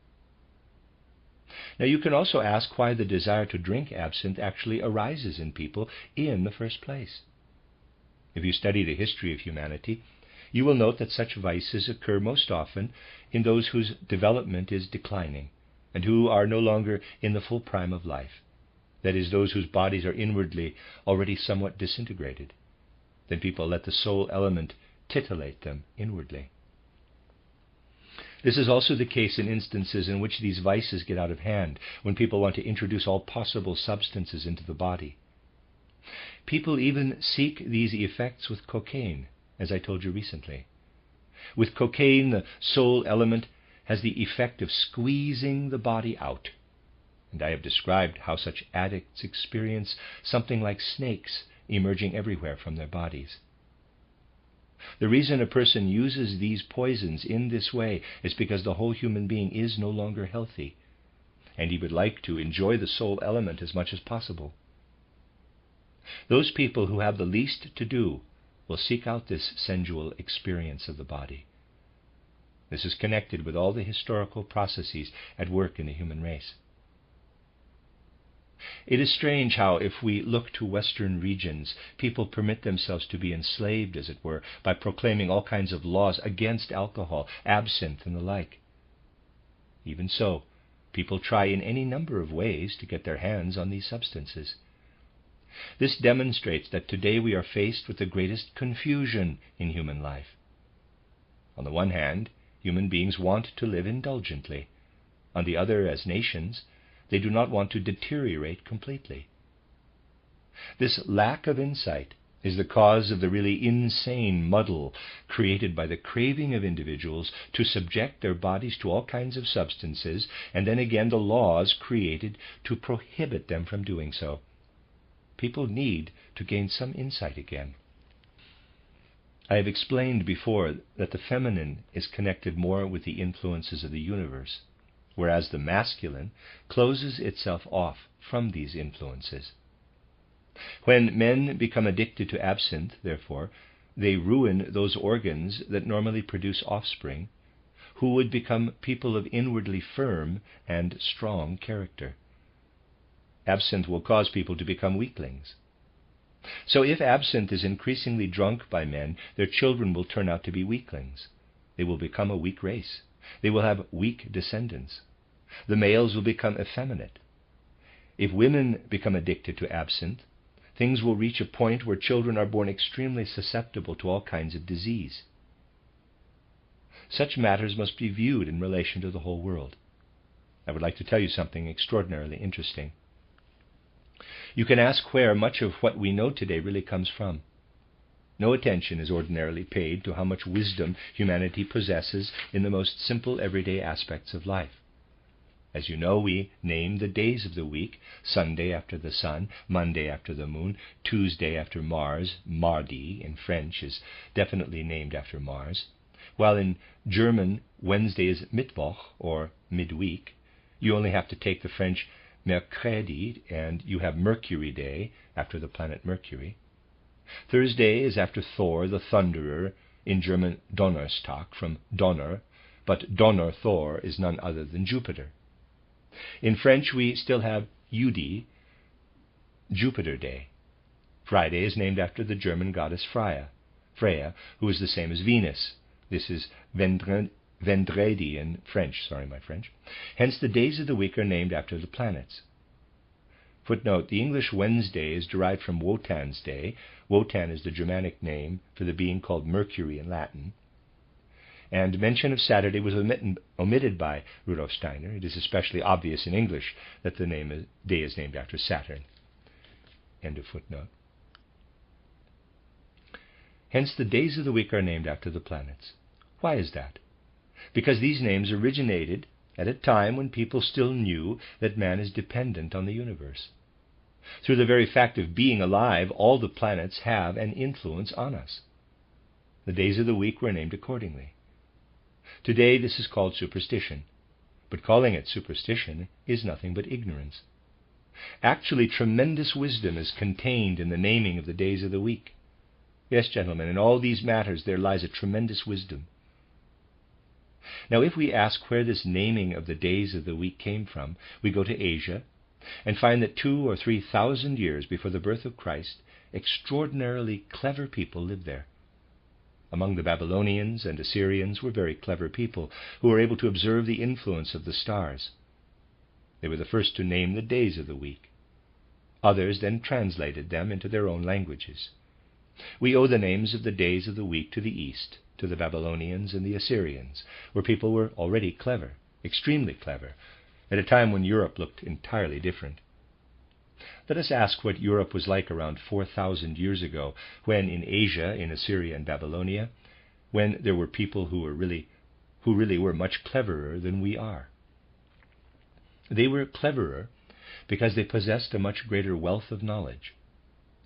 Now you can also ask why the desire to drink absinthe actually arises in people in the first place. If you study the history of humanity, you will note that such vices occur most often in those whose development is declining and who are no longer in the full prime of life, that is, those whose bodies are inwardly already somewhat disintegrated. Then people let the soul element titillate them inwardly. This is also the case in instances in which these vices get out of hand, when people want to introduce all possible substances into the body. People even seek these effects with cocaine, as I told you recently. With cocaine, the soul element has the effect of squeezing the body out. and I have described how such addicts experience something like snakes emerging everywhere from their bodies. The reason a person uses these poisons in this way is because the whole human being is no longer healthy, and he would like to enjoy the soul element as much as possible. Those people who have the least to do will seek out this sensual experience of the body. This is connected with all the historical processes at work in the human race. It is strange how, if we look to Western regions, people permit themselves to be enslaved, as it were, by proclaiming all kinds of laws against alcohol, absinthe, and the like. Even so, people try in any number of ways to get their hands on these substances. This demonstrates that today we are faced with the greatest confusion in human life. On the one hand, human beings want to live indulgently. On the other, as nations, they do not want to deteriorate completely. This lack of insight is the cause of the really insane muddle created by the craving of individuals to subject their bodies to all kinds of substances, and then again the laws created to prohibit them from doing so. People need to gain some insight again. I have explained before that the feminine is connected more with the influences of the universe, whereas the masculine closes itself off from these influences. When men become addicted to absinthe, therefore, they ruin those organs that normally produce offspring, who would become people of inwardly firm and strong character. Absinthe will cause people to become weaklings. So if absinthe is increasingly drunk by men, their children will turn out to be weaklings. They will become a weak race. They will have weak descendants. The males will become effeminate. If women become addicted to absinthe, things will reach a point where children are born extremely susceptible to all kinds of disease. Such matters must be viewed in relation to the whole world. I would like to tell you something extraordinarily interesting. You can ask where much of what we know today really comes from. No attention is ordinarily paid to how much wisdom humanity possesses in the most simple everyday aspects of life. As you know, we name the days of the week: Sunday after the sun, Monday after the moon, Tuesday after Mars. Mardi in French is definitely named after Mars, while in German Wednesday is Mittwoch, or midweek. You only have to take the French Mercredi, and you have Mercury Day, after the planet Mercury. Thursday is after Thor, the Thunderer, in German Donnerstag, from Donner, but Donner Thor is none other than Jupiter. In French we still have Jeudi, Jupiter Day. Friday is named after the German goddess Freya, who is the same as Venus. This is Vendredi in French, my French. Hence the days of the week are named after the planets. Footnote: the English Wednesday is derived from Wotan's Day. Wotan is the Germanic name for the being called Mercury in Latin. And mention of Saturday was omitted by Rudolf Steiner. It is especially obvious in English that the day is named after Saturn. End of footnote. Hence the days of the week are named after the planets. Why is that? Because these names originated at a time when people still knew that man is dependent on the universe. Through the very fact of being alive, all the planets have an influence on us. The days of the week were named accordingly. Today this is called superstition, but calling it superstition is nothing but ignorance. Actually, tremendous wisdom is contained in the naming of the days of the week. Yes, gentlemen, in all these matters there lies a tremendous wisdom. Now, if we ask where this naming of the days of the week came from, we go to Asia and find that 2,000 or 3,000 years before the birth of Christ, extraordinarily clever people lived there. Among the Babylonians and Assyrians were very clever people who were able to observe the influence of the stars. They were the first to name the days of the week. Others then translated them into their own languages. We owe the names of the days of the week to the East, to the Babylonians and the Assyrians, where people were already clever, extremely clever, at a time when Europe looked entirely different. Let us ask what Europe was like around 4,000 years ago, when in Asia, in Assyria and Babylonia, when there were people who really were much cleverer than we are. They were cleverer because they possessed a much greater wealth of knowledge.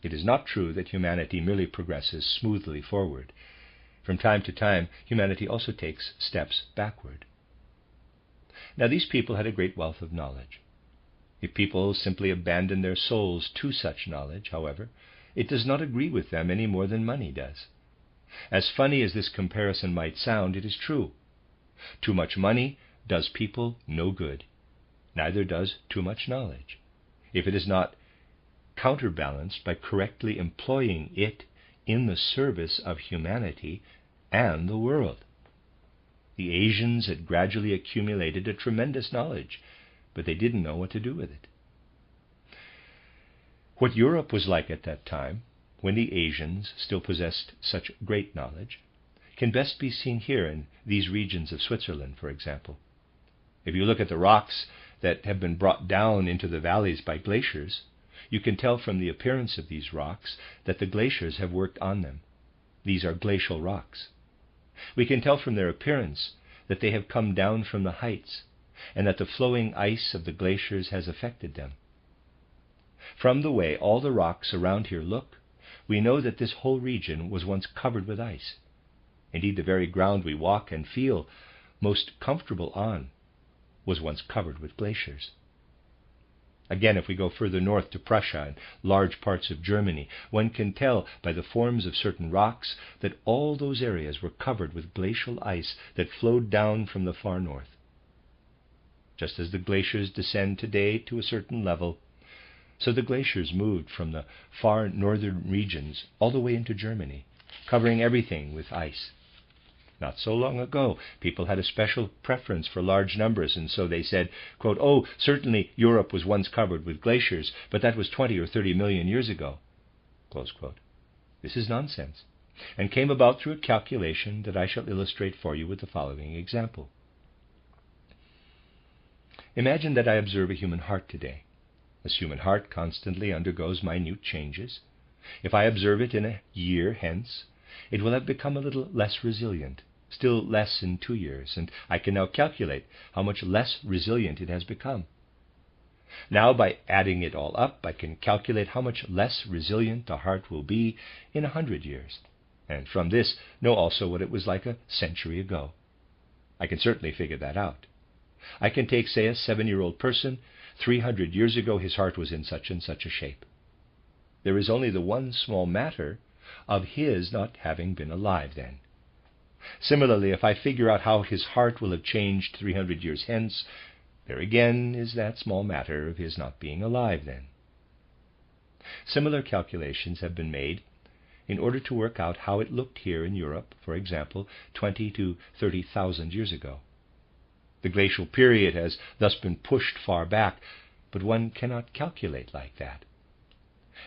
It is not true that humanity merely progresses smoothly forward. From time to time, humanity also takes steps backward. Now, these people had a great wealth of knowledge. If people simply abandon their souls to such knowledge, however, it does not agree with them any more than money does. As funny as this comparison might sound, it is true. Too much money does people no good. Neither does too much knowledge, if it is not counterbalanced by correctly employing it in the service of humanity and the world. The Asians had gradually accumulated a tremendous knowledge, but they didn't know what to do with it. What Europe was like at that time, when the Asians still possessed such great knowledge, can best be seen here in these regions of Switzerland, for example. If you look at the rocks that have been brought down into the valleys by glaciers, you can tell from the appearance of these rocks that the glaciers have worked on them. These are glacial rocks. We can tell from their appearance that they have come down from the heights, and that the flowing ice of the glaciers has affected them. From the way all the rocks around here look, we know that this whole region was once covered with ice. Indeed, the very ground we walk and feel most comfortable on was once covered with glaciers. Again, if we go further north to Prussia and large parts of Germany, one can tell by the forms of certain rocks that all those areas were covered with glacial ice that flowed down from the far north. Just as the glaciers descend today to a certain level, so the glaciers moved from the far northern regions all the way into Germany, covering everything with ice. Not so long ago, people had a special preference for large numbers, and so they said, quote, "Oh, certainly Europe was once covered with glaciers, but that was 20 or 30 million years ago." Close quote. This is nonsense, and came about through a calculation that I shall illustrate for you with the following example. Imagine that I observe a human heart today. This human heart constantly undergoes minute changes. If I observe it in a year hence, it will have become a little less resilient, still less in 2 years, and I can now calculate how much less resilient it has become. Now, by adding it all up, I can calculate how much less resilient the heart will be in 100 years, and from this know also what it was like a century ago. I can certainly figure that out. I can take, say, a 7-year-old person. 300 years ago his heart was in such and such a shape. There is only the one small matter of his not having been alive then. Similarly, if I figure out how his heart will have changed 300 years hence, there again is that small matter of his not being alive then. Similar calculations have been made in order to work out how it looked here in Europe, for example, 20 to 30,000 years ago. The glacial period has thus been pushed far back, but one cannot calculate like that.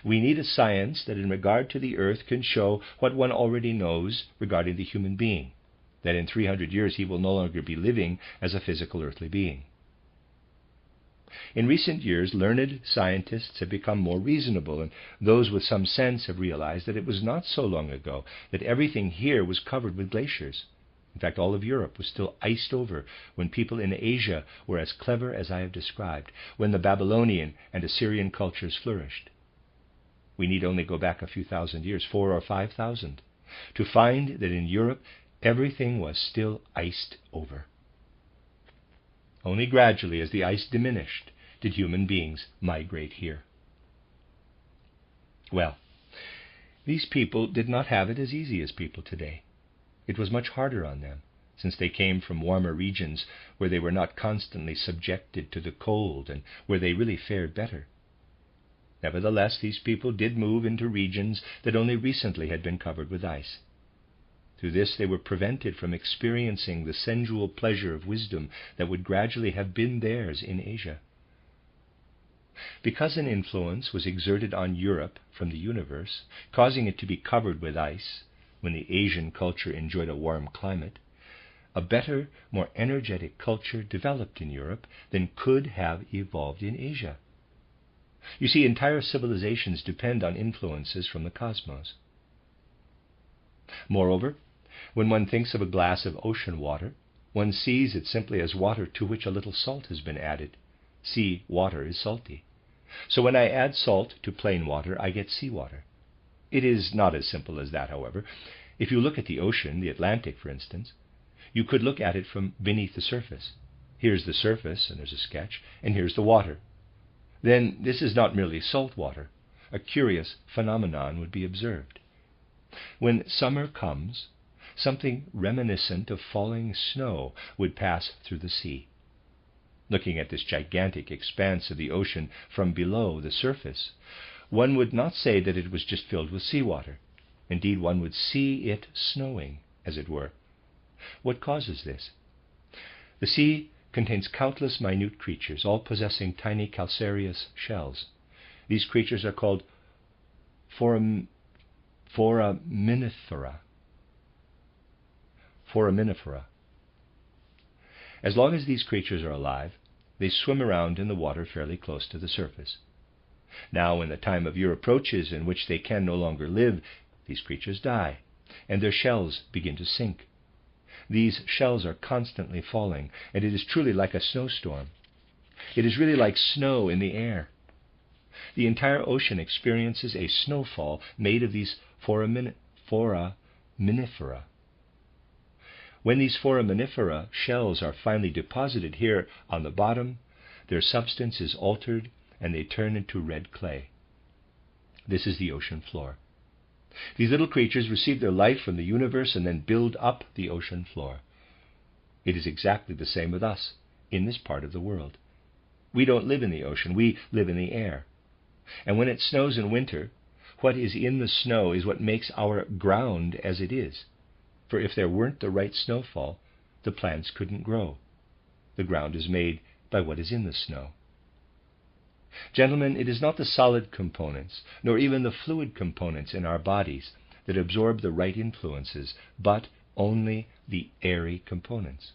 We need a science that in regard to the earth can show what one already knows regarding the human being, that in 300 years he will no longer be living as a physical earthly being. In recent years, learned scientists have become more reasonable, and those with some sense have realized that it was not so long ago that everything here was covered with glaciers. In fact, all of Europe was still iced over when people in Asia were as clever as I have described, when the Babylonian and Assyrian cultures flourished. We need only go back a few thousand years, 4,000 or 5,000, to find that in Europe everything was still iced over. Only gradually, as the ice diminished, did human beings migrate here. Well, these people did not have it as easy as people today. It was much harder on them, since they came from warmer regions where they were not constantly subjected to the cold and where they really fared better. Nevertheless, these people did move into regions that only recently had been covered with ice. Through this they were prevented from experiencing the sensual pleasure of wisdom that would gradually have been theirs in Asia. Because an influence was exerted on Europe from the universe, causing it to be covered with ice, when the Asian culture enjoyed a warm climate, a better, more energetic culture developed in Europe than could have evolved in Asia. You see, entire civilizations depend on influences from the cosmos. Moreover, when one thinks of a glass of ocean water, one sees it simply as water to which a little salt has been added. Sea water is salty. So when I add salt to plain water, I get seawater. It is not as simple as that, however. If you look at the ocean, the Atlantic, for instance, you could look at it from beneath the surface. Here's the surface, and there's a sketch, and here's the water. Then this is not merely salt water. A curious phenomenon would be observed. When summer comes, something reminiscent of falling snow would pass through the sea. Looking at this gigantic expanse of the ocean from below the surface, one would not say that it was just filled with seawater. Indeed, one would see it snowing, as it were. What causes this? The sea contains countless minute creatures, all possessing tiny calcareous shells. These creatures are called foraminifera. As long as these creatures are alive, they swim around in the water fairly close to the surface. Now, when the time of year approaches in which they can no longer live, these creatures die, and their shells begin to sink. These shells are constantly falling, and it is truly like a snowstorm. It is really like snow in the air. The entire ocean experiences a snowfall made of these foraminifera. When these foraminifera shells are finally deposited here on the bottom, their substance is altered and they turn into red clay. This is the ocean floor. These little creatures receive their life from the universe and then build up the ocean floor. It is exactly the same with us in this part of the world. We don't live in the ocean, we live in the air. And when it snows in winter, what is in the snow is what makes our ground as it is. For if there weren't the right snowfall, the plants couldn't grow. The ground is made by what is in the snow. Gentlemen, it is not the solid components, nor even the fluid components in our bodies that absorb the right influences, but only the airy components.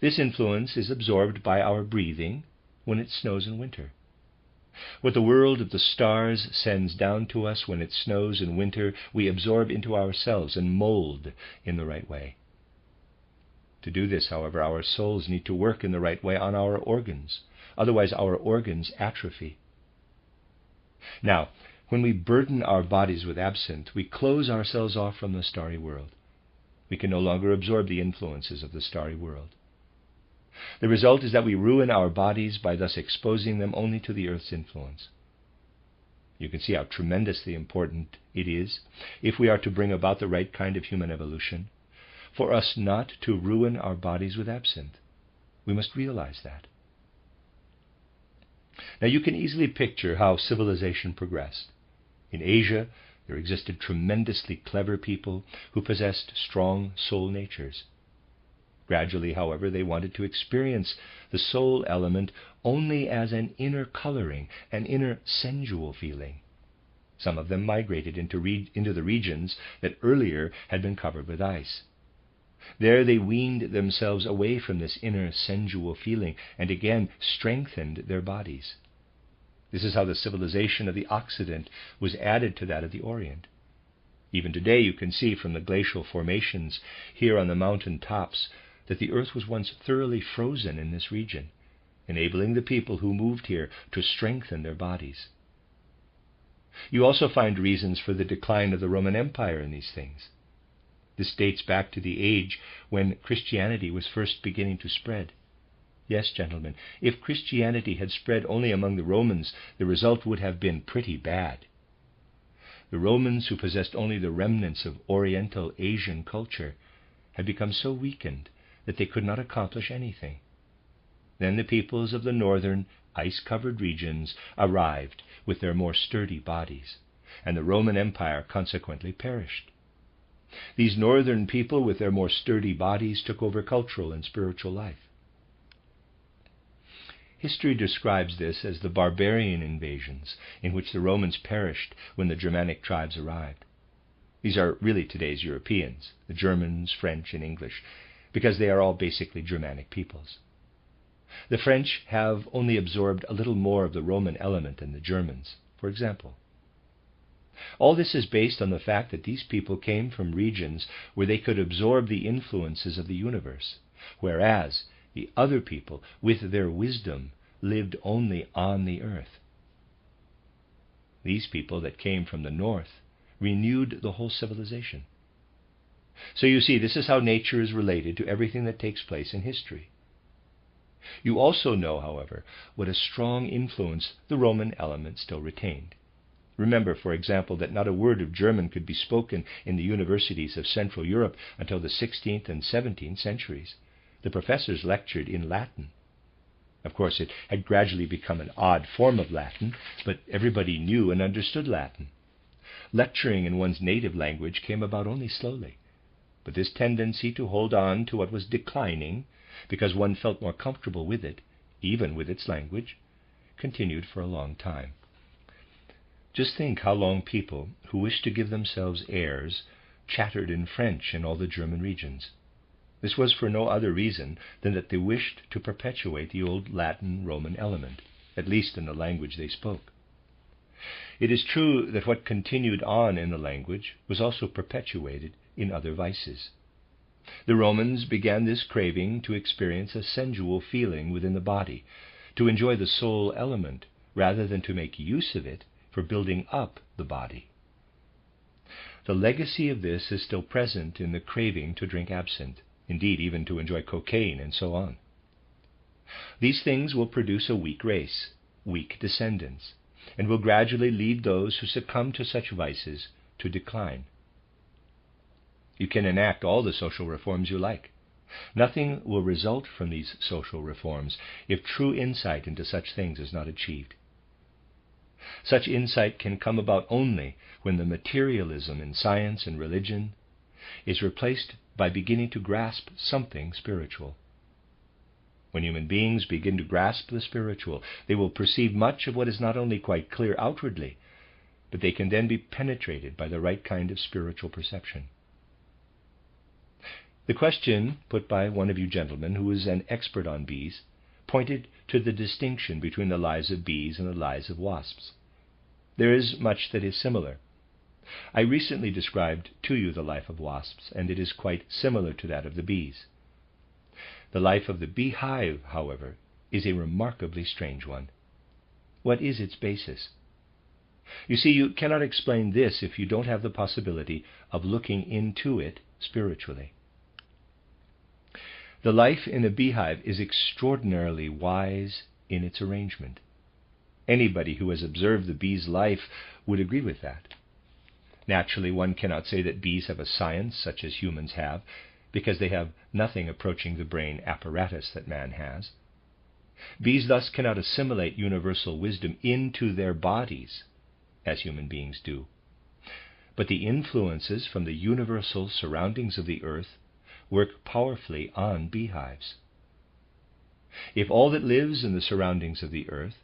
This influence is absorbed by our breathing when it snows in winter. What the world of the stars sends down to us when it snows in winter, we absorb into ourselves and mold in the right way. To do this, however, our souls need to work in the right way on our organs. Otherwise, our organs atrophy. Now, when we burden our bodies with absinthe, we close ourselves off from the starry world. We can no longer absorb the influences of the starry world. The result is that we ruin our bodies by thus exposing them only to the earth's influence. You can see how tremendously important it is, if we are to bring about the right kind of human evolution, for us not to ruin our bodies with absinthe. We must realize that. Now you can easily picture how civilization progressed. In Asia, there existed tremendously clever people who possessed strong soul natures. Gradually, however, they wanted to experience the soul element only as an inner coloring, an inner sensual feeling. Some of them migrated into the regions that earlier had been covered with ice. There they weaned themselves away from this inner sensual feeling and again strengthened their bodies. This is how the civilization of the Occident was added to that of the Orient. Even today you can see from the glacial formations here on the mountain tops that the earth was once thoroughly frozen in this region, enabling the people who moved here to strengthen their bodies. You also find reasons for the decline of the Roman Empire in these things. This dates back to the age when Christianity was first beginning to spread. Yes, gentlemen, if Christianity had spread only among the Romans, the result would have been pretty bad. The Romans, who possessed only the remnants of Oriental Asian culture, had become so weakened that they could not accomplish anything. Then the peoples of the northern, ice-covered regions arrived with their more sturdy bodies, and the Roman Empire consequently perished. These northern people with their more sturdy bodies took over cultural and spiritual life. History describes this as the barbarian invasions in which the Romans perished when the Germanic tribes arrived. These are really today's Europeans, the Germans, French, and English, because they are all basically Germanic peoples. The French have only absorbed a little more of the Roman element than the Germans, for example. All this is based on the fact that these people came from regions where they could absorb the influences of the universe, whereas the other people, with their wisdom, lived only on the earth. These people that came from the north renewed the whole civilization. So you see, this is how nature is related to everything that takes place in history. You also know, however, what a strong influence the Roman element still retained. Remember, for example, that not a word of German could be spoken in the universities of Central Europe until the 16th and 17th centuries. The professors lectured in Latin. Of course, it had gradually become an odd form of Latin, but everybody knew and understood Latin. Lecturing in one's native language came about only slowly, but this tendency to hold on to what was declining, because one felt more comfortable with it, even with its language, continued for a long time. Just think how long people who wished to give themselves airs chattered in French in all the German regions. This was for no other reason than that they wished to perpetuate the old Latin-Roman element, at least in the language they spoke. It is true that what continued on in the language was also perpetuated in other vices. The Romans began this craving to experience a sensual feeling within the body, to enjoy the soul element, rather than to make use of it for building up the body. The legacy of this is still present in the craving to drink absinthe, indeed even to enjoy cocaine and so on. These things will produce a weak race, weak descendants, and will gradually lead those who succumb to such vices to decline. You can enact all the social reforms you like. Nothing will result from these social reforms if true insight into such things is not achieved. Such insight can come about only when the materialism in science and religion is replaced by beginning to grasp something spiritual. When human beings begin to grasp the spiritual, they will perceive much of what is not only quite clear outwardly, but they can then be penetrated by the right kind of spiritual perception. The question put by one of you gentlemen, who is an expert on bees, pointed to the distinction between the lives of bees and the lives of wasps. There is much that is similar. I recently described to you the life of wasps, and it is quite similar to that of the bees. The life of the beehive, however, is a remarkably strange one. What is its basis? You see, you cannot explain this if you don't have the possibility of looking into it spiritually. The life in a beehive is extraordinarily wise in its arrangement. Anybody who has observed the bee's life would agree with that. Naturally, one cannot say that bees have a science such as humans have, because they have nothing approaching the brain apparatus that man has. Bees thus cannot assimilate universal wisdom into their bodies, as human beings do. But the influences from the universal surroundings of the earth work powerfully on beehives. If all that lives in the surroundings of the earth,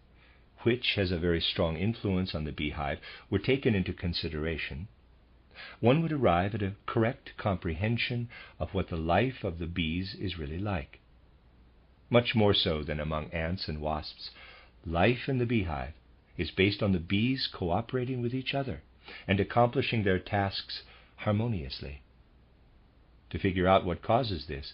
which has a very strong influence on the beehive, were taken into consideration, one would arrive at a correct comprehension of what the life of the bees is really like. Much more so than among ants and wasps, life in the beehive is based on the bees cooperating with each other and accomplishing their tasks harmoniously. To figure out what causes this,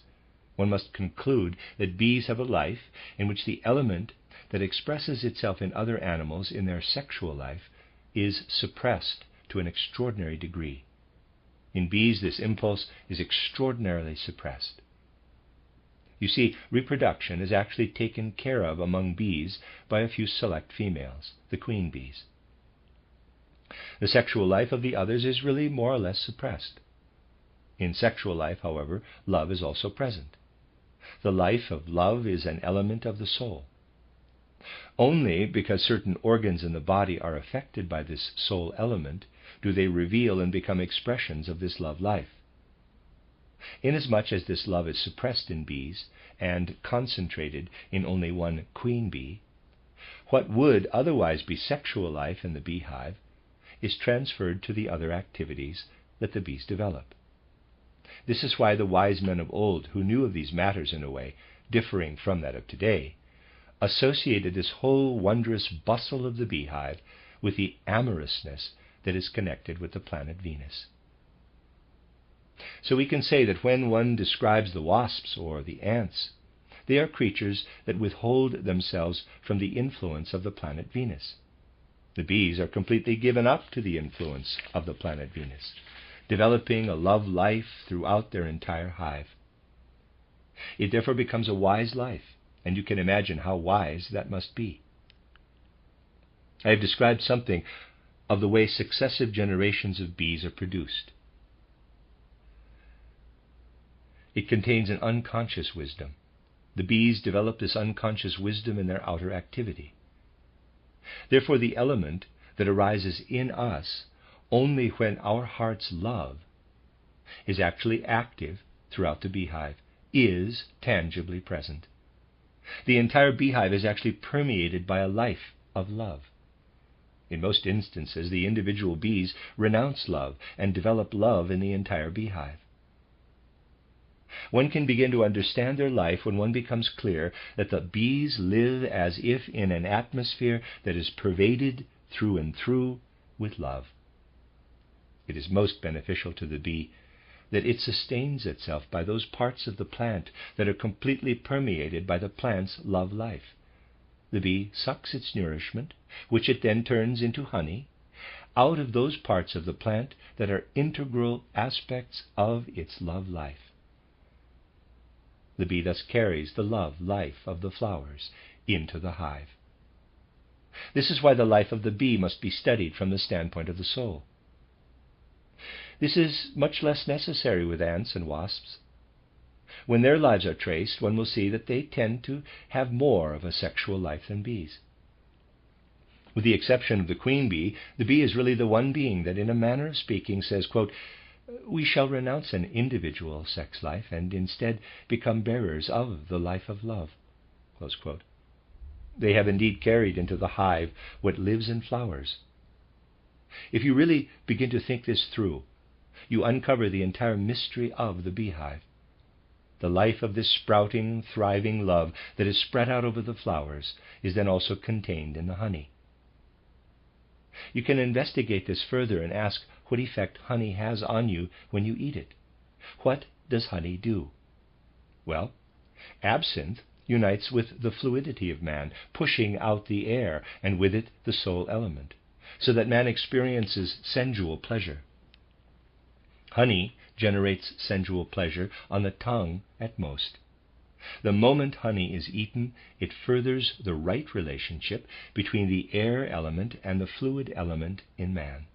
one must conclude that bees have a life in which the element that expresses itself in other animals in their sexual life is suppressed to an extraordinary degree. In bees, this impulse is extraordinarily suppressed. You see, reproduction is actually taken care of among bees by a few select females, the queen bees. The sexual life of the others is really more or less suppressed. In sexual life, however, love is also present. The life of love is an element of the soul. Only because certain organs in the body are affected by this soul element do they reveal and become expressions of this love life. Inasmuch as this love is suppressed in bees and concentrated in only one queen bee, what would otherwise be sexual life in the beehive is transferred to the other activities that the bees develop. This is why the wise men of old, who knew of these matters in a way differing from that of today, associated this whole wondrous bustle of the beehive with the amorousness that is connected with the planet Venus. So we can say that when one describes the wasps or the ants, They are creatures that withhold themselves from the influence of the planet Venus. The bees are completely given up to the influence of the planet Venus, developing a love life throughout their entire hive. It therefore becomes a wise life, and you can imagine how wise that must be. I have described something of the way successive generations of bees are produced. It contains an unconscious wisdom. The bees develop this unconscious wisdom in their outer activity. Therefore, the element that arises in us only when our hearts love is actually active throughout the beehive, is tangibly present. The entire beehive is actually permeated by a life of love. In most instances, the individual bees renounce love and develop love in the entire beehive. One can begin to understand their life when one becomes clear that the bees live as if in an atmosphere that is pervaded through and through with love. It is most beneficial to the bee that it sustains itself by those parts of the plant that are completely permeated by the plant's love life. The bee sucks its nourishment, which it then turns into honey, out of those parts of the plant that are integral aspects of its love life. The bee thus carries the love life of the flowers into the hive. This is why the life of the bee must be studied from the standpoint of the soul. This is much less necessary with ants and wasps. When their lives are traced, one will see that they tend to have more of a sexual life than bees. With the exception of the queen bee, the bee is really the one being that, in a manner of speaking, says, quote, "We shall renounce an individual sex life and instead become bearers of the life of love." Close quote. They have indeed carried into the hive what lives in flowers. If you really begin to think this through, you uncover the entire mystery of the beehive. The life of this sprouting, thriving love that is spread out over the flowers is then also contained in the honey. You can investigate this further and ask what effect honey has on you when you eat it. What does honey do? Well, absinthe unites with the fluidity of man, pushing out the air, and with it the soul element, so that man experiences sensual pleasure. Honey generates sensual pleasure on the tongue at most. The moment honey is eaten, it furthers the right relationship between the air element and the fluid element in man.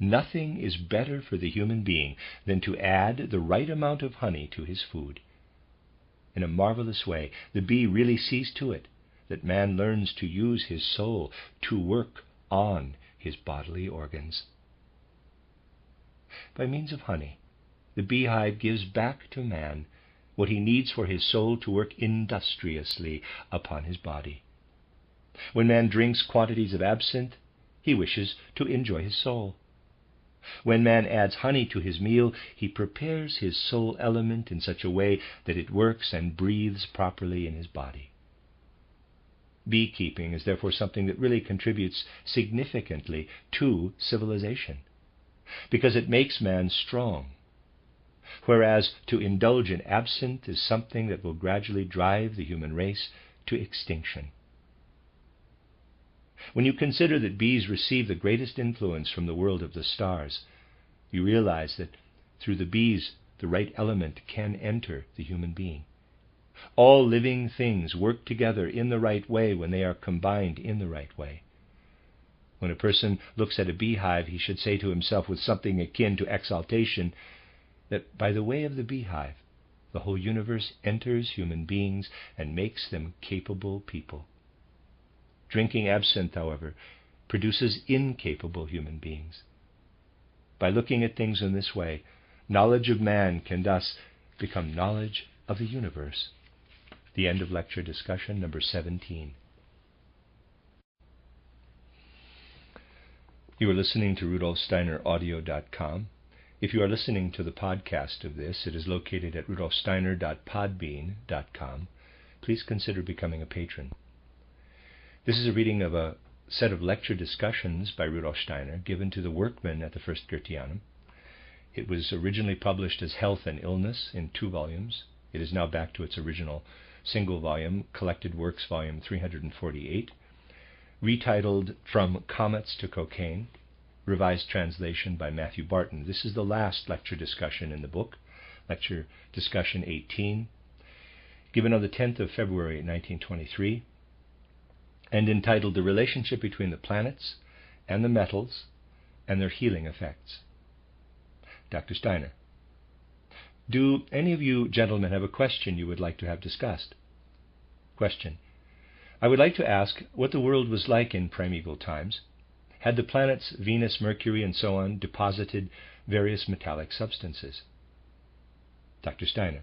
Nothing is better for the human being than to add the right amount of honey to his food. In a marvelous way, the bee really sees to it that man learns to use his soul to work on his bodily organs. By means of honey, the beehive gives back to man what he needs for his soul to work industriously upon his body. When man drinks quantities of absinthe, he wishes to enjoy his soul. When man adds honey to his meal, he prepares his soul element in such a way that it works and breathes properly in his body. Beekeeping is therefore something that really contributes significantly to civilization, because it makes man strong, whereas to indulge in absinthe is something that will gradually drive the human race to extinction. When you consider that bees receive the greatest influence from the world of the stars, you realize that through the bees the right element can enter the human being. All living things work together in the right way when they are combined in the right way. When a person looks at a beehive, he should say to himself with something akin to exaltation that by the way of the beehive, the whole universe enters human beings and makes them capable people. Drinking absinthe, however, produces incapable human beings. By looking at things in this way, knowledge of man can thus become knowledge of the universe. The end of lecture discussion number 17. You are listening to RudolfSteinerAudio.com. If you are listening to the podcast of this, it is located at RudolfSteiner.podbean.com. Please consider becoming a patron. This is a reading of a set of lecture discussions by Rudolf Steiner given to the Workmen at the First Goetheanum. It was originally published as Health and Illness in 2 volumes. It is now back to its original single volume, Collected Works, volume 348, retitled From Comets to Cocaine, revised translation by Matthew Barton. This is the last lecture discussion in the book, lecture discussion 18, given on the 10th of February 1923, and entitled The Relationship Between the Planets and the Metals and Their Healing Effects. Dr. Steiner: do any of you gentlemen have a question you would like to have discussed? Question: I would like to ask what the world was like in primeval times. Had the planets Venus, Mercury, and so on deposited various metallic substances? Dr. Steiner: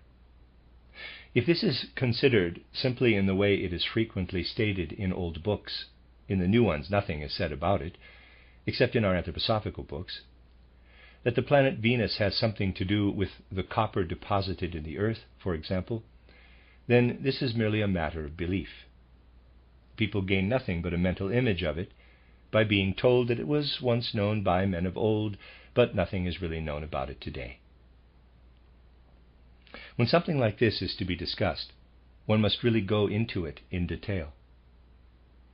if this is considered simply in the way it is frequently stated in old books, in the new ones nothing is said about it, except in our anthroposophical books, that the planet Venus has something to do with the copper deposited in the earth, for example, then this is merely a matter of belief. People gain nothing but a mental image of it by being told that it was once known by men of old, but nothing is really known about it today. When something like this is to be discussed, one must really go into it in detail.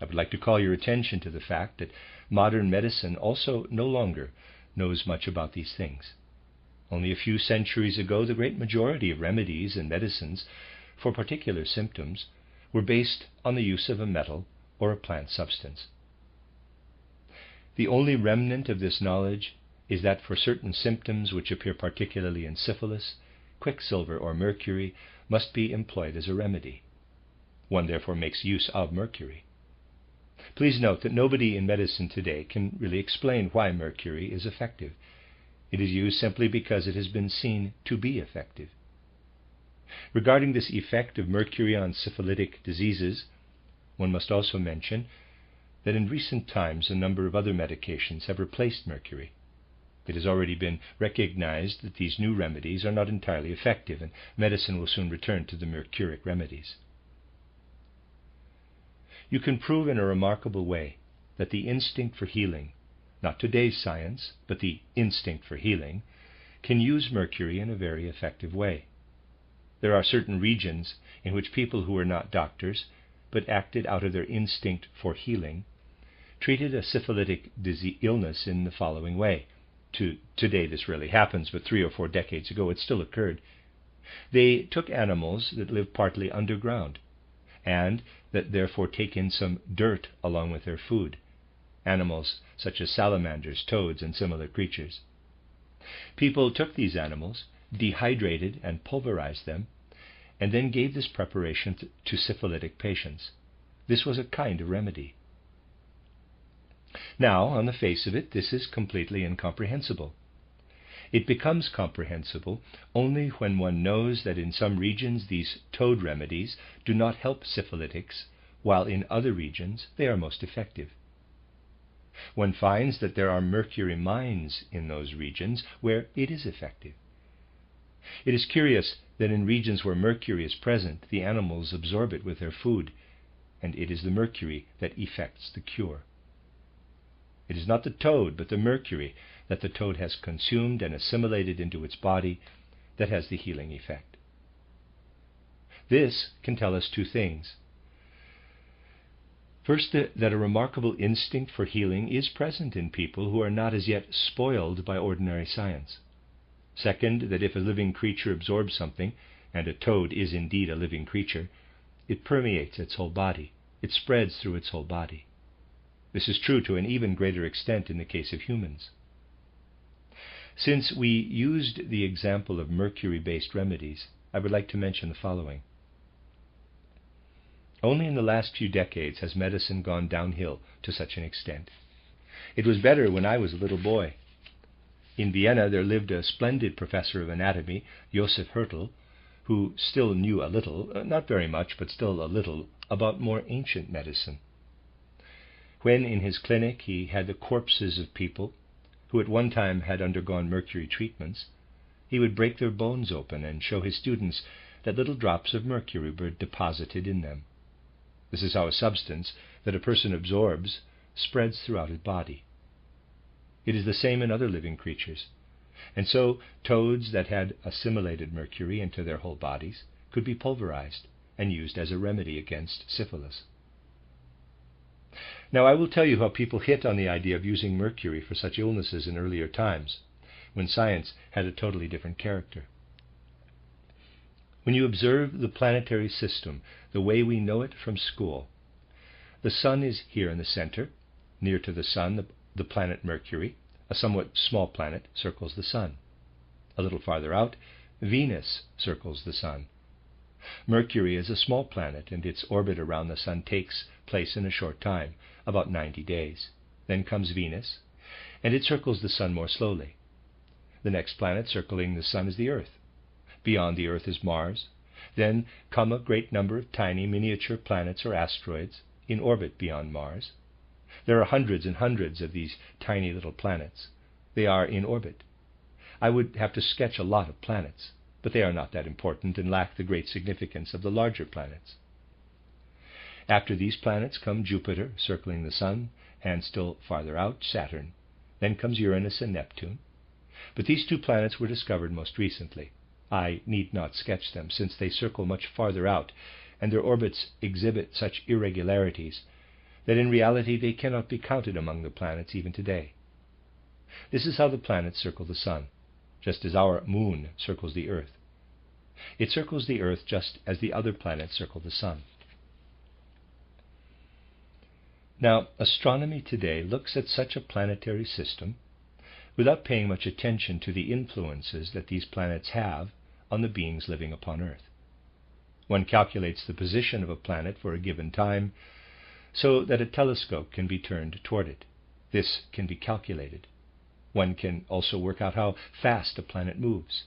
I would like to call your attention to the fact that modern medicine also no longer knows much about these things. Only a few centuries ago, the great majority of remedies and medicines for particular symptoms were based on the use of a metal or a plant substance. The only remnant of this knowledge is that for certain symptoms which appear particularly in syphilis, quicksilver or mercury must be employed as a remedy. One therefore makes use of mercury. Please note that nobody in medicine today can really explain why mercury is effective. It is used simply because it has been seen to be effective. Regarding this effect of mercury on syphilitic diseases, one must also mention that in recent times a number of other medications have replaced mercury. It has already been recognized that these new remedies are not entirely effective, and medicine will soon return to the mercuric remedies. You can prove in a remarkable way that the instinct for healing, not today's science, but the instinct for healing, can use mercury in a very effective way. There are certain regions in which people who were not doctors, but acted out of their instinct for healing, treated a syphilitic illness in the following way. Today this rarely happens, but 3 or 4 decades ago it still occurred. They took animals that live partly underground, and that therefore take in some dirt along with their food, animals such as salamanders, toads, and similar creatures. People took these animals, dehydrated and pulverized them, and then gave this preparation to syphilitic patients. This was a kind of remedy. Now, on the face of it, this is completely incomprehensible. It becomes comprehensible only when one knows that in some regions these toad remedies do not help syphilitics, while in other regions they are most effective. One finds that there are mercury mines in those regions where it is effective. It is curious that in regions where mercury is present, the animals absorb it with their food, and it is the mercury that effects the cure. It is not the toad, but the mercury that the toad has consumed and assimilated into its body that has the healing effect. This can tell us 2 things. First, that a remarkable instinct for healing is present in people who are not as yet spoiled by ordinary science. Second, that if a living creature absorbs something, and a toad is indeed a living creature, it permeates its whole body. It spreads through its whole body. This is true to an even greater extent in the case of humans. Since we used the example of mercury-based remedies, I would like to mention the following. Only in the last few decades has medicine gone downhill to such an extent. It was better when I was a little boy. In Vienna there lived a splendid professor of anatomy, Joseph Hertel, who still knew a little, not very much, but still a little, about more ancient medicine. When in his clinic he had the corpses of people who at one time had undergone mercury treatments, he would break their bones open and show his students that little drops of mercury were deposited in them. This is how a substance that a person absorbs spreads throughout his body. It is the same in other living creatures, and so toads that had assimilated mercury into their whole bodies could be pulverized and used as a remedy against syphilis. Now I will tell you how people hit on the idea of using mercury for such illnesses in earlier times, when science had a totally different character. When you observe the planetary system the way we know it from school, the sun is here in the center. Near to the sun, the planet Mercury, a somewhat small planet, circles the sun. A little farther out, Venus circles the sun. Mercury is a small planet, and its orbit around the sun takes place in a short time, about 90 days. Then comes Venus, and it circles the sun more slowly. The next planet circling the sun is the Earth. Beyond the Earth is Mars. Then come a great number of tiny miniature planets or asteroids in orbit beyond Mars. There are hundreds and hundreds of these tiny little planets. They are in orbit. I would have to sketch a lot of planets, but they are not that important and lack the great significance of the larger planets. After these planets come Jupiter, circling the sun, and still farther out, Saturn. Then comes Uranus and Neptune. But these two planets were discovered most recently. I need not sketch them, since they circle much farther out, and their orbits exhibit such irregularities that in reality they cannot be counted among the planets even today. This is how the planets circle the sun, just as our moon circles the Earth. It circles the Earth just as the other planets circle the sun. Now, astronomy today looks at such a planetary system without paying much attention to the influences that these planets have on the beings living upon Earth. One calculates the position of a planet for a given time so that a telescope can be turned toward it. This can be calculated. One can also work out how fast a planet moves.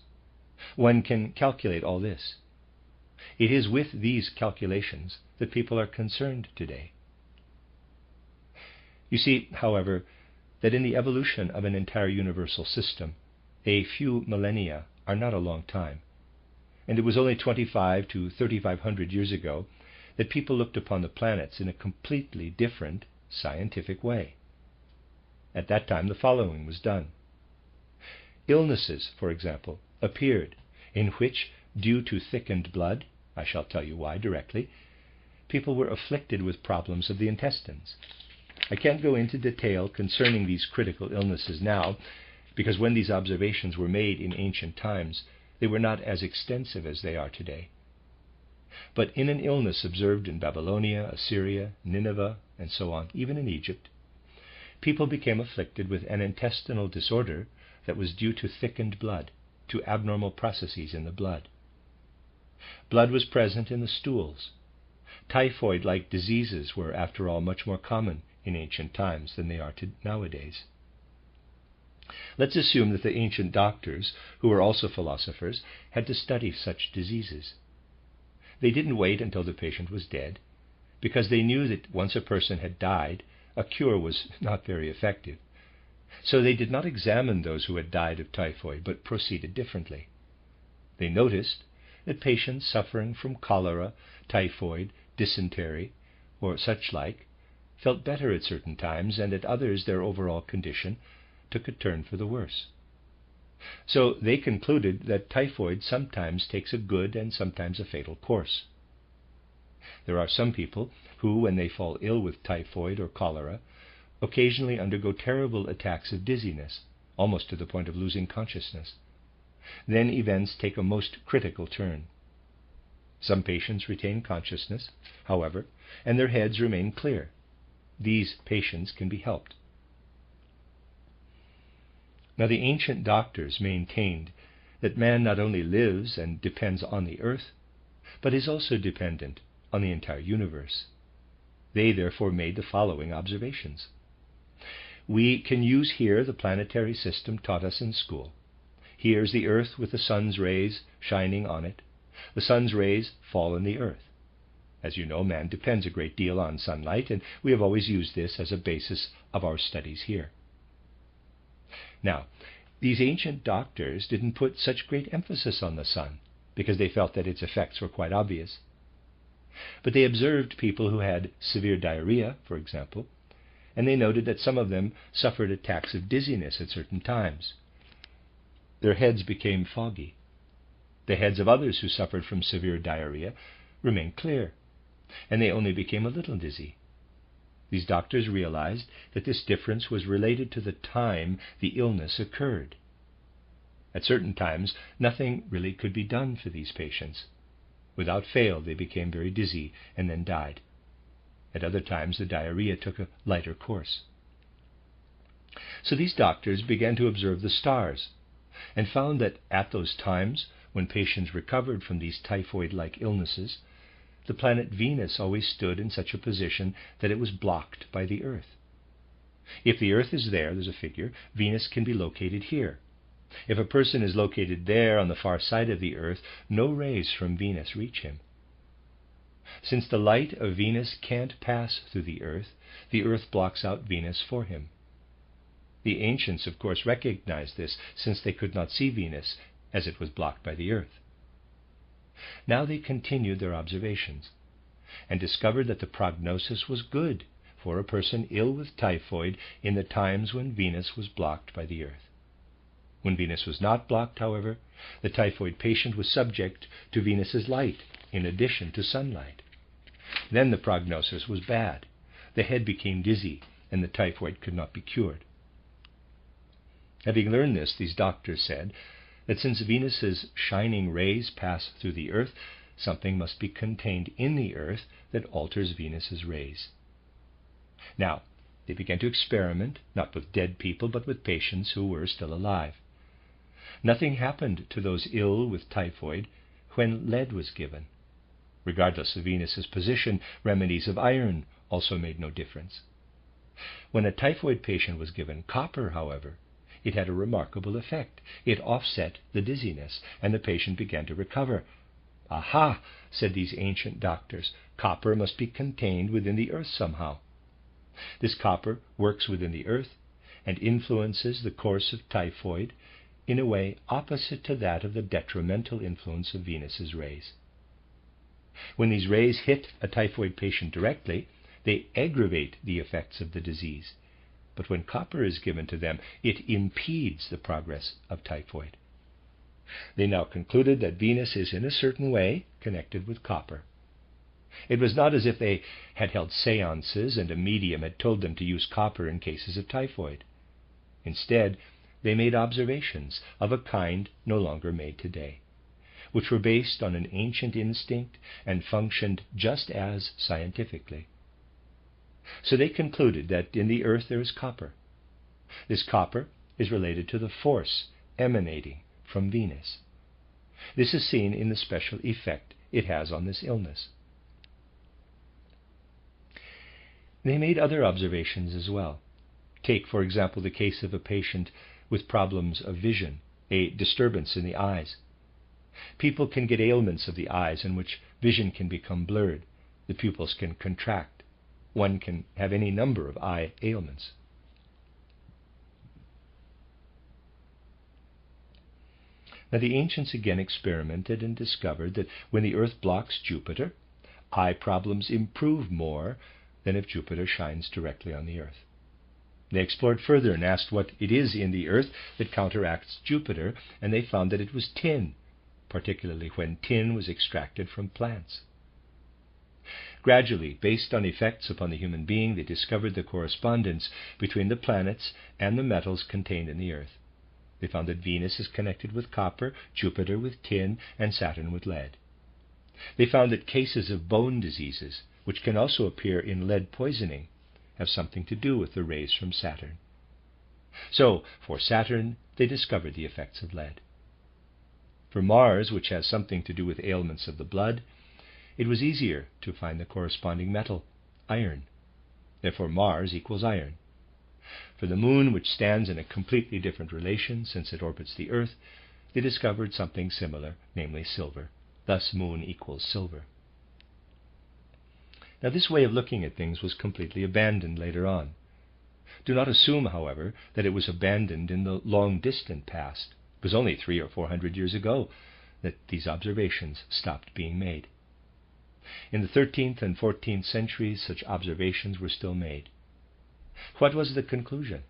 One can calculate all this. It is with these calculations that people are concerned today. You see, however, that in the evolution of an entire universal system, a few millennia are not a long time, and it was only 25 to 3,500 years ago that people looked upon the planets in a completely different scientific way. At that time, the following was done. Illnesses, for example, appeared in which, due to thickened blood, I shall tell you why directly, people were afflicted with problems of the intestines. I can't go into detail concerning these critical illnesses now, because when these observations were made in ancient times, they were not as extensive as they are today. But in an illness observed in Babylonia, Assyria, Nineveh, and so on, even in Egypt, people became afflicted with an intestinal disorder that was due to thickened blood, to abnormal processes in the blood. Blood was present in the stools. Typhoid-like diseases were, after all, much more common in ancient times than they are nowadays. Let's assume that the ancient doctors, who were also philosophers, had to study such diseases. They didn't wait until the patient was dead, because they knew that once a person had died, a cure was not very effective. So they did not examine those who had died of typhoid, but proceeded differently. They noticed that patients suffering from cholera, typhoid, dysentery, or such like, felt better at certain times, and at others their overall condition took a turn for the worse. So they concluded that typhoid sometimes takes a good and sometimes a fatal course. There are some people who, when they fall ill with typhoid or cholera, occasionally undergo terrible attacks of dizziness, almost to the point of losing consciousness. Then events take a most critical turn. Some patients retain consciousness, however, and their heads remain clear. These patients can be helped. Now, the ancient doctors maintained that man not only lives and depends on the earth, but is also dependent on the entire universe. They therefore made the following observations. We can use here the planetary system taught us in school. Here is the earth with the sun's rays shining on it. The sun's rays fall on the earth. As you know, man depends a great deal on sunlight, and we have always used this as a basis of our studies here. Now, these ancient doctors didn't put such great emphasis on the sun, because they felt that its effects were quite obvious. But they observed people who had severe diarrhea, for example, and they noted that some of them suffered attacks of dizziness at certain times. Their heads became foggy. The heads of others who suffered from severe diarrhea remained clear, and they only became a little dizzy. These doctors realized that this difference was related to the time the illness occurred. At certain times, nothing really could be done for these patients. Without fail, they became very dizzy and then died. At other times, the diarrhea took a lighter course. So these doctors began to observe the stars and found that at those times, when patients recovered from these typhoid-like illnesses, the planet Venus always stood in such a position that it was blocked by the Earth. If the Earth is there's a figure, Venus can be located here. If a person is located there on the far side of the Earth, no rays from Venus reach him. Since the light of Venus can't pass through the Earth blocks out Venus for him. The ancients, of course, recognized this, since they could not see Venus, as it was blocked by the Earth. Now they continued their observations, and discovered that the prognosis was good for a person ill with typhoid in the times when Venus was blocked by the Earth. When Venus was not blocked, however, the typhoid patient was subject to Venus's light in addition to sunlight. Then the prognosis was bad. The head became dizzy, and the typhoid could not be cured. Having learned this, these doctors said that since Venus's shining rays pass through the Earth, something must be contained in the Earth that alters Venus's rays. Now, they began to experiment, not with dead people, but with patients who were still alive. Nothing happened to those ill with typhoid when lead was given. Regardless of Venus's position, remedies of iron also made no difference. When a typhoid patient was given copper, however, it had a remarkable effect. It offset the dizziness, and the patient began to recover. "Aha," said these ancient doctors, "copper must be contained within the Earth somehow." This copper works within the Earth and influences the course of typhoid in a way opposite to that of the detrimental influence of Venus's rays. When these rays hit a typhoid patient directly, they aggravate the effects of the disease. But when copper is given to them, it impedes the progress of typhoid. They now concluded that Venus is in a certain way connected with copper. It was not as if they had held seances and a medium had told them to use copper in cases of typhoid. Instead, they made observations of a kind no longer made today, which were based on an ancient instinct and functioned just as scientifically. So they concluded that in the Earth there is copper. This copper is related to the force emanating from Venus. This is seen in the special effect it has on this illness. They made other observations as well. Take, for example, the case of a patient with problems of vision, a disturbance in the eyes. People can get ailments of the eyes in which vision can become blurred. The pupils can contract. One can have any number of eye ailments. Now the ancients again experimented and discovered that when the Earth blocks Jupiter, eye problems improve more than if Jupiter shines directly on the Earth. They explored further and asked what it is in the Earth that counteracts Jupiter, and they found that it was tin, particularly when tin was extracted from plants. Gradually, based on effects upon the human being, they discovered the correspondence between the planets and the metals contained in the Earth. They found that Venus is connected with copper, Jupiter with tin, and Saturn with lead. They found that cases of bone diseases, which can also appear in lead poisoning, have something to do with the rays from Saturn. So, for Saturn, they discovered the effects of lead. For Mars, which has something to do with ailments of the blood, it was easier to find the corresponding metal, iron. Therefore Mars equals iron. For the Moon, which stands in a completely different relation since it orbits the Earth, they discovered something similar, namely silver. Thus Moon equals silver. Now this way of looking at things was completely abandoned later on. Do not assume, however, that it was abandoned in the long distant past. It was only 300 or 400 years ago that these observations stopped being made. In the 13th and 14th centuries, such observations were still made. What was the conclusion?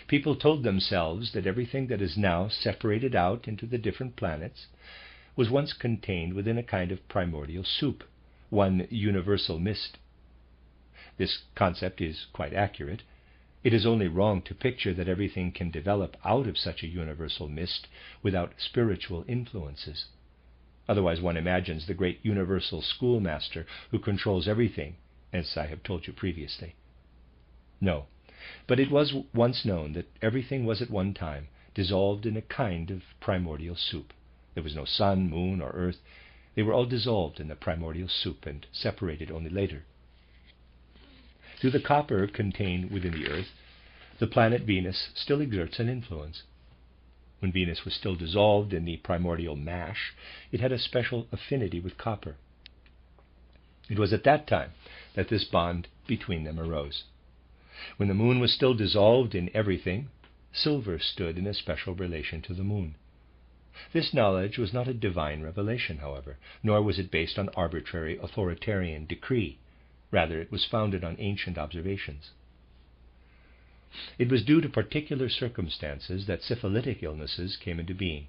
People told themselves that everything that is now separated out into the different planets was once contained within a kind of primordial soup, one universal mist. This concept is quite accurate. It is only wrong to picture that everything can develop out of such a universal mist without spiritual influences. Otherwise one imagines the great universal schoolmaster who controls everything, as I have told you previously. No, but it was once known that everything was at one time dissolved in a kind of primordial soup. There was no sun, moon, or earth. They were all dissolved in the primordial soup and separated only later. Through the copper contained within the earth, the planet Venus still exerts an influence. When Venus was still dissolved in the primordial mash, it had a special affinity with copper. It was at that time that this bond between them arose. When the moon was still dissolved in everything, silver stood in a special relation to the moon. This knowledge was not a divine revelation, however, nor was it based on arbitrary authoritarian decree. Rather, it was founded on ancient observations. It was due to particular circumstances that syphilitic illnesses came into being.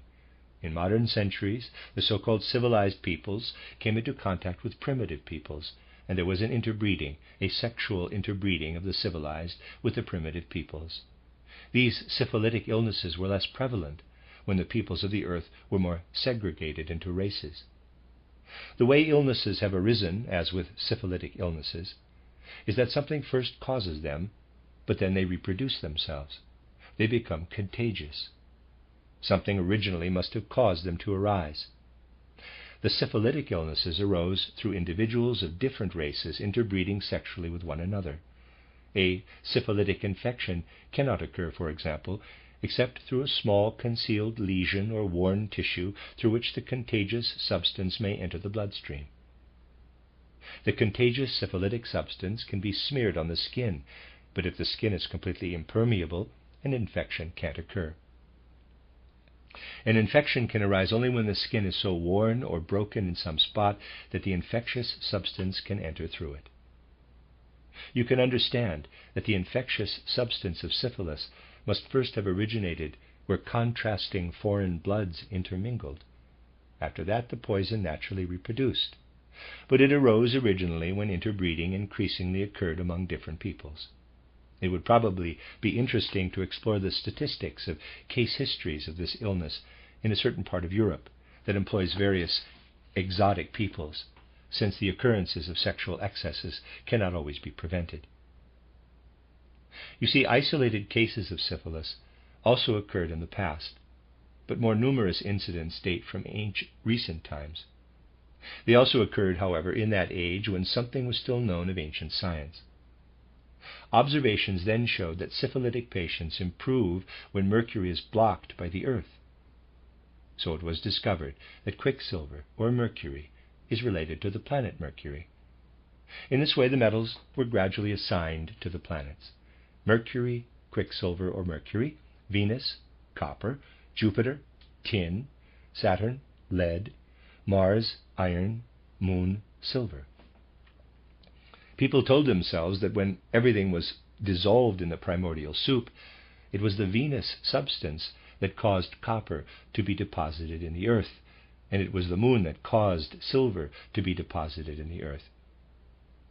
In modern centuries, the so-called civilized peoples came into contact with primitive peoples, and there was an interbreeding, a sexual interbreeding of the civilized with the primitive peoples. These syphilitic illnesses were less prevalent when the peoples of the earth were more segregated into races. The way illnesses have arisen, as with syphilitic illnesses, is that something first causes them, but then they reproduce themselves. They become contagious. Something originally must have caused them to arise. The syphilitic illnesses arose through individuals of different races interbreeding sexually with one another. A syphilitic infection cannot occur, for example, except through a small concealed lesion or worn tissue through which the contagious substance may enter the bloodstream. The contagious syphilitic substance can be smeared on the skin, but if the skin is completely impermeable, an infection can't occur. An infection can arise only when the skin is so worn or broken in some spot that the infectious substance can enter through it. You can understand that the infectious substance of syphilis must first have originated where contrasting foreign bloods intermingled. After that, the poison naturally reproduced. But it arose originally when interbreeding increasingly occurred among different peoples. It would probably be interesting to explore the statistics of case histories of this illness in a certain part of Europe that employs various exotic peoples, since the occurrences of sexual excesses cannot always be prevented. You see, isolated cases of syphilis also occurred in the past, but more numerous incidents date from recent times. They also occurred, however, in that age when something was still known of ancient science. Observations then showed that syphilitic patients improve when mercury is blocked by the earth. So it was discovered that quicksilver, or mercury, is related to the planet Mercury. In this way, the metals were gradually assigned to the planets: Mercury, quicksilver or mercury; Venus, copper; Jupiter, tin; Saturn, lead; Mars, iron; Moon, silver. People told themselves that when everything was dissolved in the primordial soup, it was the Venus substance that caused copper to be deposited in the earth, and it was the moon that caused silver to be deposited in the earth.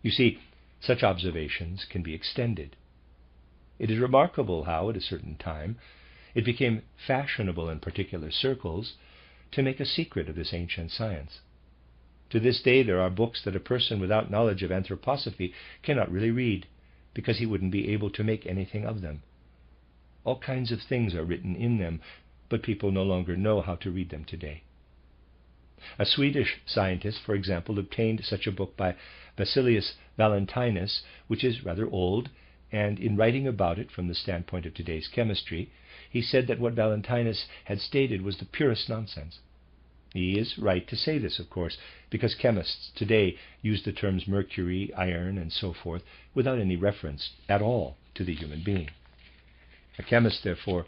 You see, such observations can be extended. It is remarkable how, at a certain time, it became fashionable in particular circles to make a secret of this ancient science. To this day there are books that a person without knowledge of anthroposophy cannot really read, because he wouldn't be able to make anything of them. All kinds of things are written in them, but people no longer know how to read them today. A Swedish scientist, for example, obtained such a book by Basilius Valentinus, which is rather old, and in writing about it from the standpoint of today's chemistry, he said that what Valentinus had stated was the purest nonsense. He is right to say this, of course, because chemists today use the terms mercury, iron, and so forth without any reference at all to the human being. A chemist, therefore,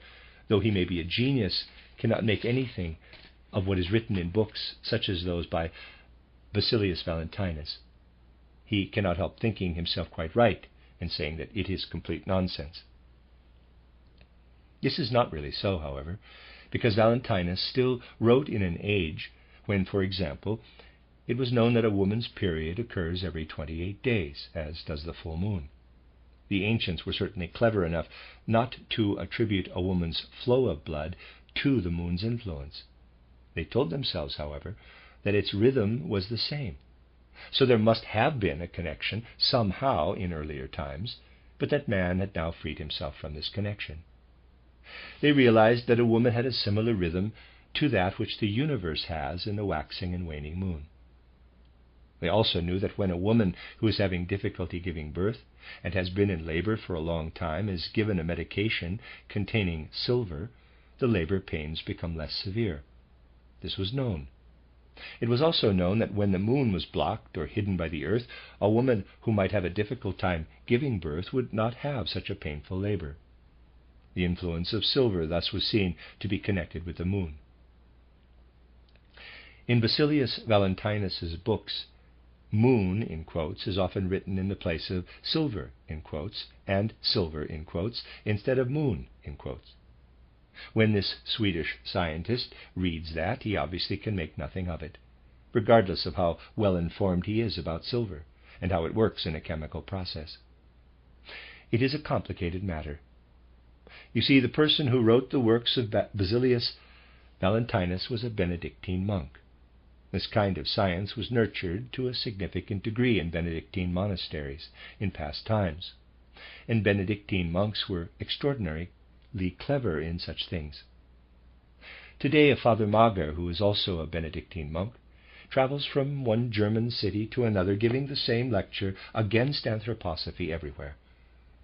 though he may be a genius, cannot make anything of what is written in books such as those by Basilius Valentinus. He cannot help thinking himself quite right and saying that it is complete nonsense. This is not really so, however, because Valentinus still wrote in an age when, for example, it was known that a woman's period occurs every 28 days, as does the full moon. The ancients were certainly clever enough not to attribute a woman's flow of blood to the moon's influence. They told themselves, however, that its rhythm was the same. So there must have been a connection somehow in earlier times, but that man had now freed himself from this connection. They realized that a woman had a similar rhythm to that which the universe has in the waxing and waning moon. They also knew that when a woman who is having difficulty giving birth and has been in labor for a long time is given a medication containing silver, the labor pains become less severe. This was known. It was also known that when the moon was blocked or hidden by the earth, a woman who might have a difficult time giving birth would not have such a painful labor. The influence of silver thus was seen to be connected with the moon. In Basilius Valentinus's books, moon, in quotes, is often written in the place of silver, in quotes, and silver, in quotes, instead of moon, in quotes. When this Swedish scientist reads that, he obviously can make nothing of it, regardless of how well informed he is about silver and how it works in a chemical process. It is a complicated matter. You see, the person who wrote the works of Basilius Valentinus was a Benedictine monk. This kind of science was nurtured to a significant degree in Benedictine monasteries in past times, and Benedictine monks were extraordinarily clever in such things. Today, a Father Mager, who is also a Benedictine monk, travels from one German city to another giving the same lecture against anthroposophy everywhere.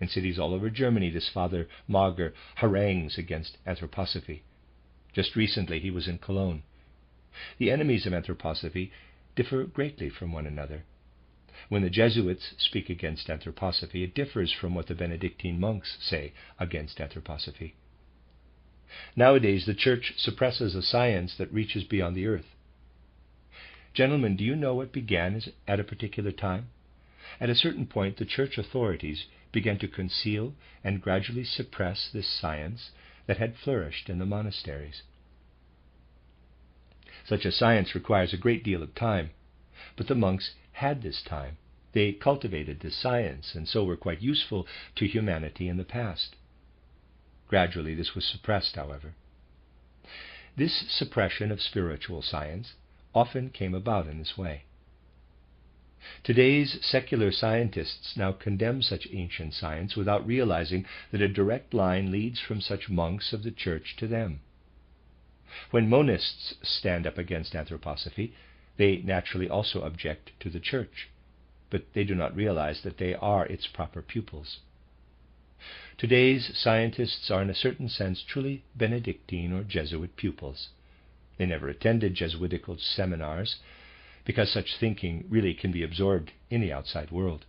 In cities all over Germany, this Father Mager harangues against anthroposophy. Just recently he was in Cologne. The enemies of anthroposophy differ greatly from one another. When the Jesuits speak against anthroposophy, it differs from what the Benedictine monks say against anthroposophy. Nowadays, the Church suppresses a science that reaches beyond the earth. Gentlemen, do you know what began at a particular time? At a certain point, the Church authorities began to conceal and gradually suppress this science that had flourished in the monasteries. Such a science requires a great deal of time, but the monks had this time. They cultivated this science, and so were quite useful to humanity in the past. Gradually this was suppressed, however. This suppression of spiritual science often came about in this way. Today's secular scientists now condemn such ancient science without realizing that a direct line leads from such monks of the Church to them. When monists stand up against anthroposophy, they naturally also object to the Church, but they do not realize that they are its proper pupils. Today's scientists are in a certain sense truly Benedictine or Jesuit pupils. They never attended Jesuitical seminars, because such thinking really can be absorbed in the outside world.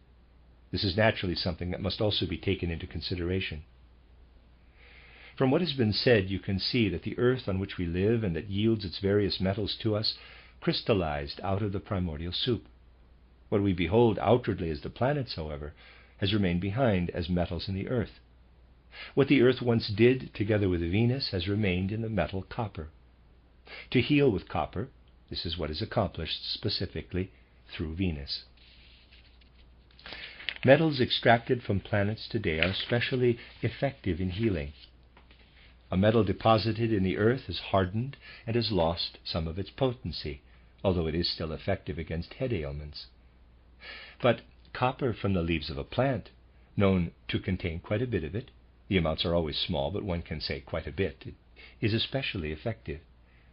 This is naturally something that must also be taken into consideration. From what has been said, you can see that the earth on which we live and that yields its various metals to us crystallized out of the primordial soup. What we behold outwardly as the planets, however, has remained behind as metals in the earth. What the earth once did together with Venus has remained in the metal copper. To heal with copper, this is what is accomplished specifically through Venus. Metals extracted from planets today are especially effective in healing. A metal deposited in the earth is hardened and has lost some of its potency, although it is still effective against head ailments. But copper from the leaves of a plant, known to contain quite a bit of it, the amounts are always small, but one can say quite a bit, is especially effective.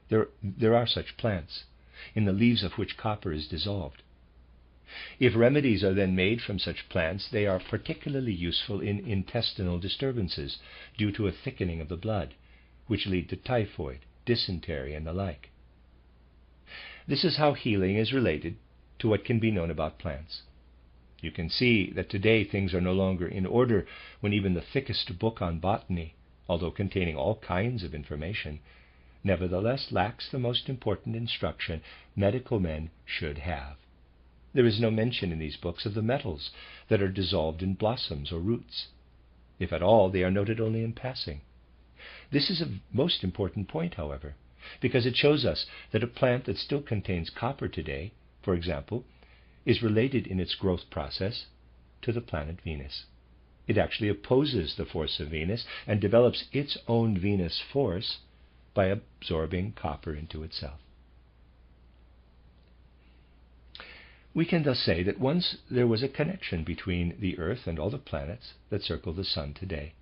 There are such plants, in the leaves of which copper is dissolved. If remedies are then made from such plants, they are particularly useful in intestinal disturbances due to a thickening of the blood, which lead to typhoid, dysentery, and the like. This is how healing is related to what can be known about plants. You can see that today things are no longer in order when even the thickest book on botany, although containing all kinds of information, nevertheless lacks the most important instruction medical men should have. There is no mention in these books of the metals that are dissolved in blossoms or roots. If at all, they are noted only in passing. This is a most important point, however, because it shows us that a plant that still contains copper today, for example, is related in its growth process to the planet Venus. It actually opposes the force of Venus and develops its own Venus force by absorbing copper into itself. We can thus say that once there was a connection between the Earth and all the planets that circle the Sun today,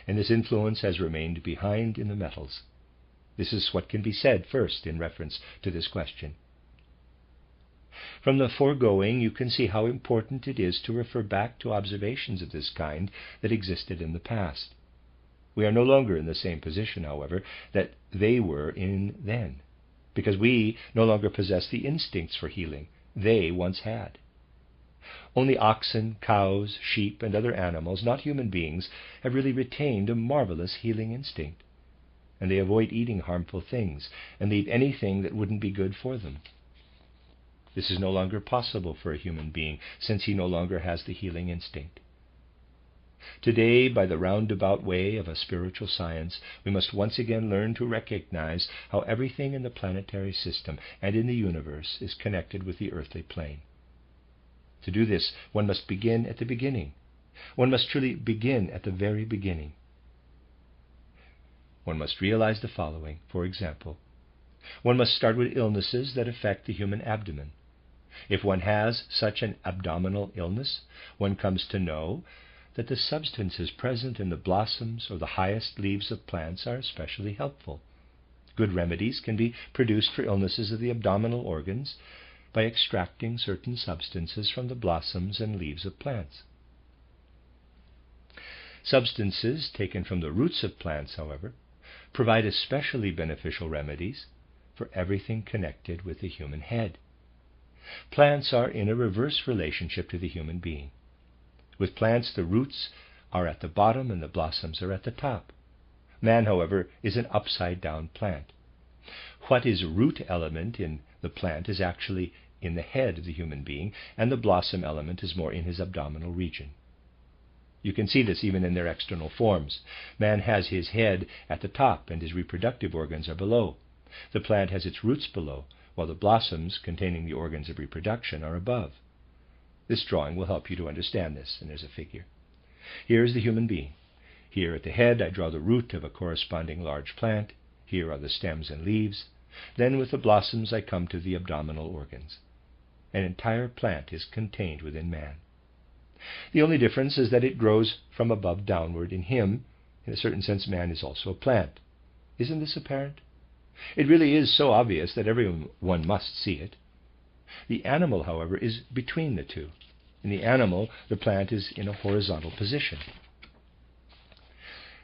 and this influence has remained behind in the metals. This is what can be said first in reference to this question. From the foregoing, you can see how important it is to refer back to observations of this kind that existed in the past. We are no longer in the same position, however, that they were in then, because we no longer possess the instincts for healing they once had. Only oxen, cows, sheep, and other animals, not human beings, have really retained a marvelous healing instinct, and they avoid eating harmful things and leave anything that wouldn't be good for them. This is no longer possible for a human being, since he no longer has the healing instinct. Today, by the roundabout way of a spiritual science, we must once again learn to recognize how everything in the planetary system and in the universe is connected with the earthly plane. To do this, one must begin at the beginning. One must truly begin at the very beginning. One must realize the following. For example, one must start with illnesses that affect the human abdomen. If one has such an abdominal illness, one comes to know that the substances present in the blossoms or the highest leaves of plants are especially helpful. Good remedies can be produced for illnesses of the abdominal organs by extracting certain substances from the blossoms and leaves of plants. Substances taken from the roots of plants, however, provide especially beneficial remedies for everything connected with the human head. Plants are in a reverse relationship to the human being. With plants, the roots are at the bottom and the blossoms are at the top. Man, however, is an upside-down plant. What is root element in the plant is actually in the head of the human being, and the blossom element is more in his abdominal region. You can see this even in their external forms. Man has his head at the top and his reproductive organs are below. The plant has its roots below, while the blossoms containing the organs of reproduction are above. This drawing will help you to understand this, and there's a figure. Here is the human being. Here at the head I draw the root of a corresponding large plant. Here are the stems and leaves. Then with the blossoms I come to the abdominal organs. An entire plant is contained within man. The only difference is that it grows from above downward in him. In a certain sense, man is also a plant. Isn't this apparent? It really is so obvious that everyone must see it. The animal, however, is between the two. In the animal, the plant is in a horizontal position.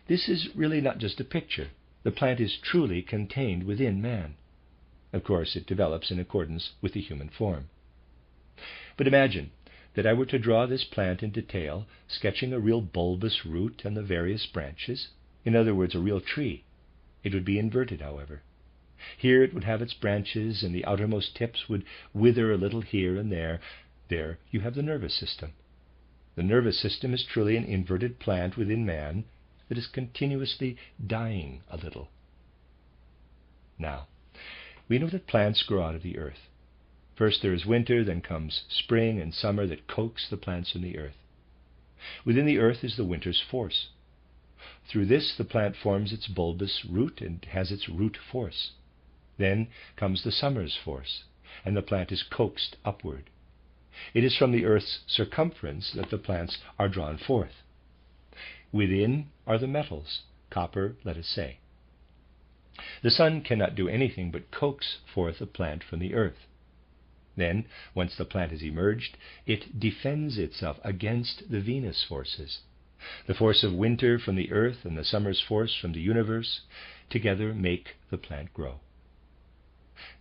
This is really not just a picture. The plant is truly contained within man. Of course, it develops in accordance with the human form. But imagine that I were to draw this plant in detail, sketching a real bulbous root and the various branches. In other words, a real tree. It would be inverted, however. Here it would have its branches, and the outermost tips would wither a little here and there. There you have the nervous system. The nervous system is truly an inverted plant within man that is continuously dying a little. Now, we know that plants grow out of the earth. First there is winter, then comes spring and summer that coax the plants from the earth. Within the earth is the winter's force. Through this the plant forms its bulbous root and has its root force. Then comes the summer's force, and the plant is coaxed upward. It is from the earth's circumference that the plants are drawn forth. Within are the metals, copper, let us say. The sun cannot do anything but coax forth a plant from the earth. Then, once the plant has emerged, it defends itself against the Venus forces. The force of winter from the earth and the summer's force from the universe together make the plant grow.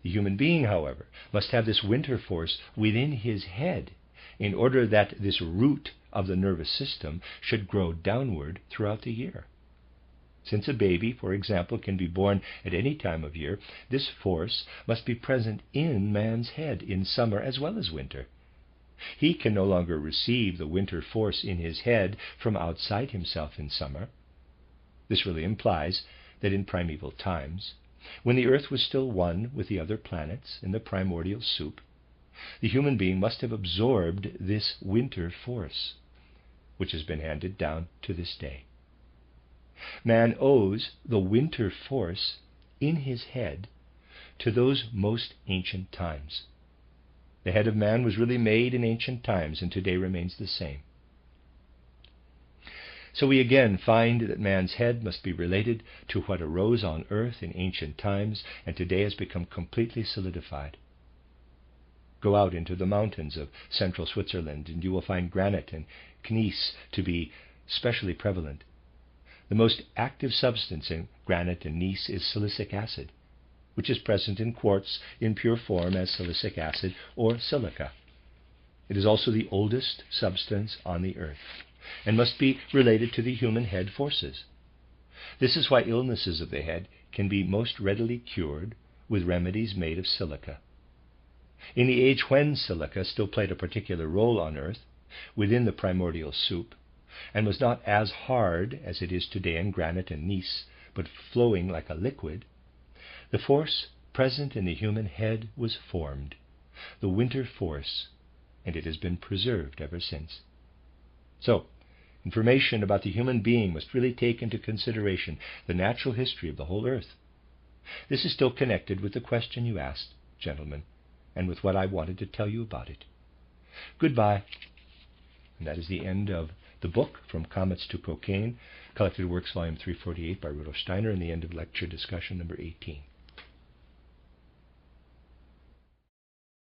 The human being, however, must have this winter force within his head in order that this root of the nervous system should grow downward throughout the year. Since a baby, for example, can be born at any time of year, this force must be present in man's head in summer as well as winter. He can no longer receive the winter force in his head from outside himself in summer. This really implies that in primeval times, When the Earth was still one with the other planets in the primordial soup, the human being must have absorbed this winter force, which has been handed down to this day. Man owes the winter force in his head to those most ancient times. The head of man was really made in ancient times and today remains the same. So we again find that man's head must be related to what arose on earth in ancient times and today has become completely solidified. Go out into the mountains of central Switzerland and you will find granite and gneiss to be specially prevalent. The most active substance in granite and gneiss is silicic acid, which is present in quartz in pure form as silicic acid or silica. It is also the oldest substance on the earth and must be related to the human head forces. This is why illnesses of the head can be most readily cured with remedies made of silica. In the age when silica still played a particular role on earth, within the primordial soup, and was not as hard as it is today in granite and gneiss, but flowing like a liquid, the force present in the human head was formed, the winter force, and it has been preserved ever since. So, information about the human being must really take into consideration the natural history of the whole earth. This is still connected with the question you asked, gentlemen, and with what I wanted to tell you about it. Goodbye. And that is the end of the book, From Comets to Cocaine, Collected Works, Volume 348 by Rudolf Steiner, and the end of lecture discussion number 18.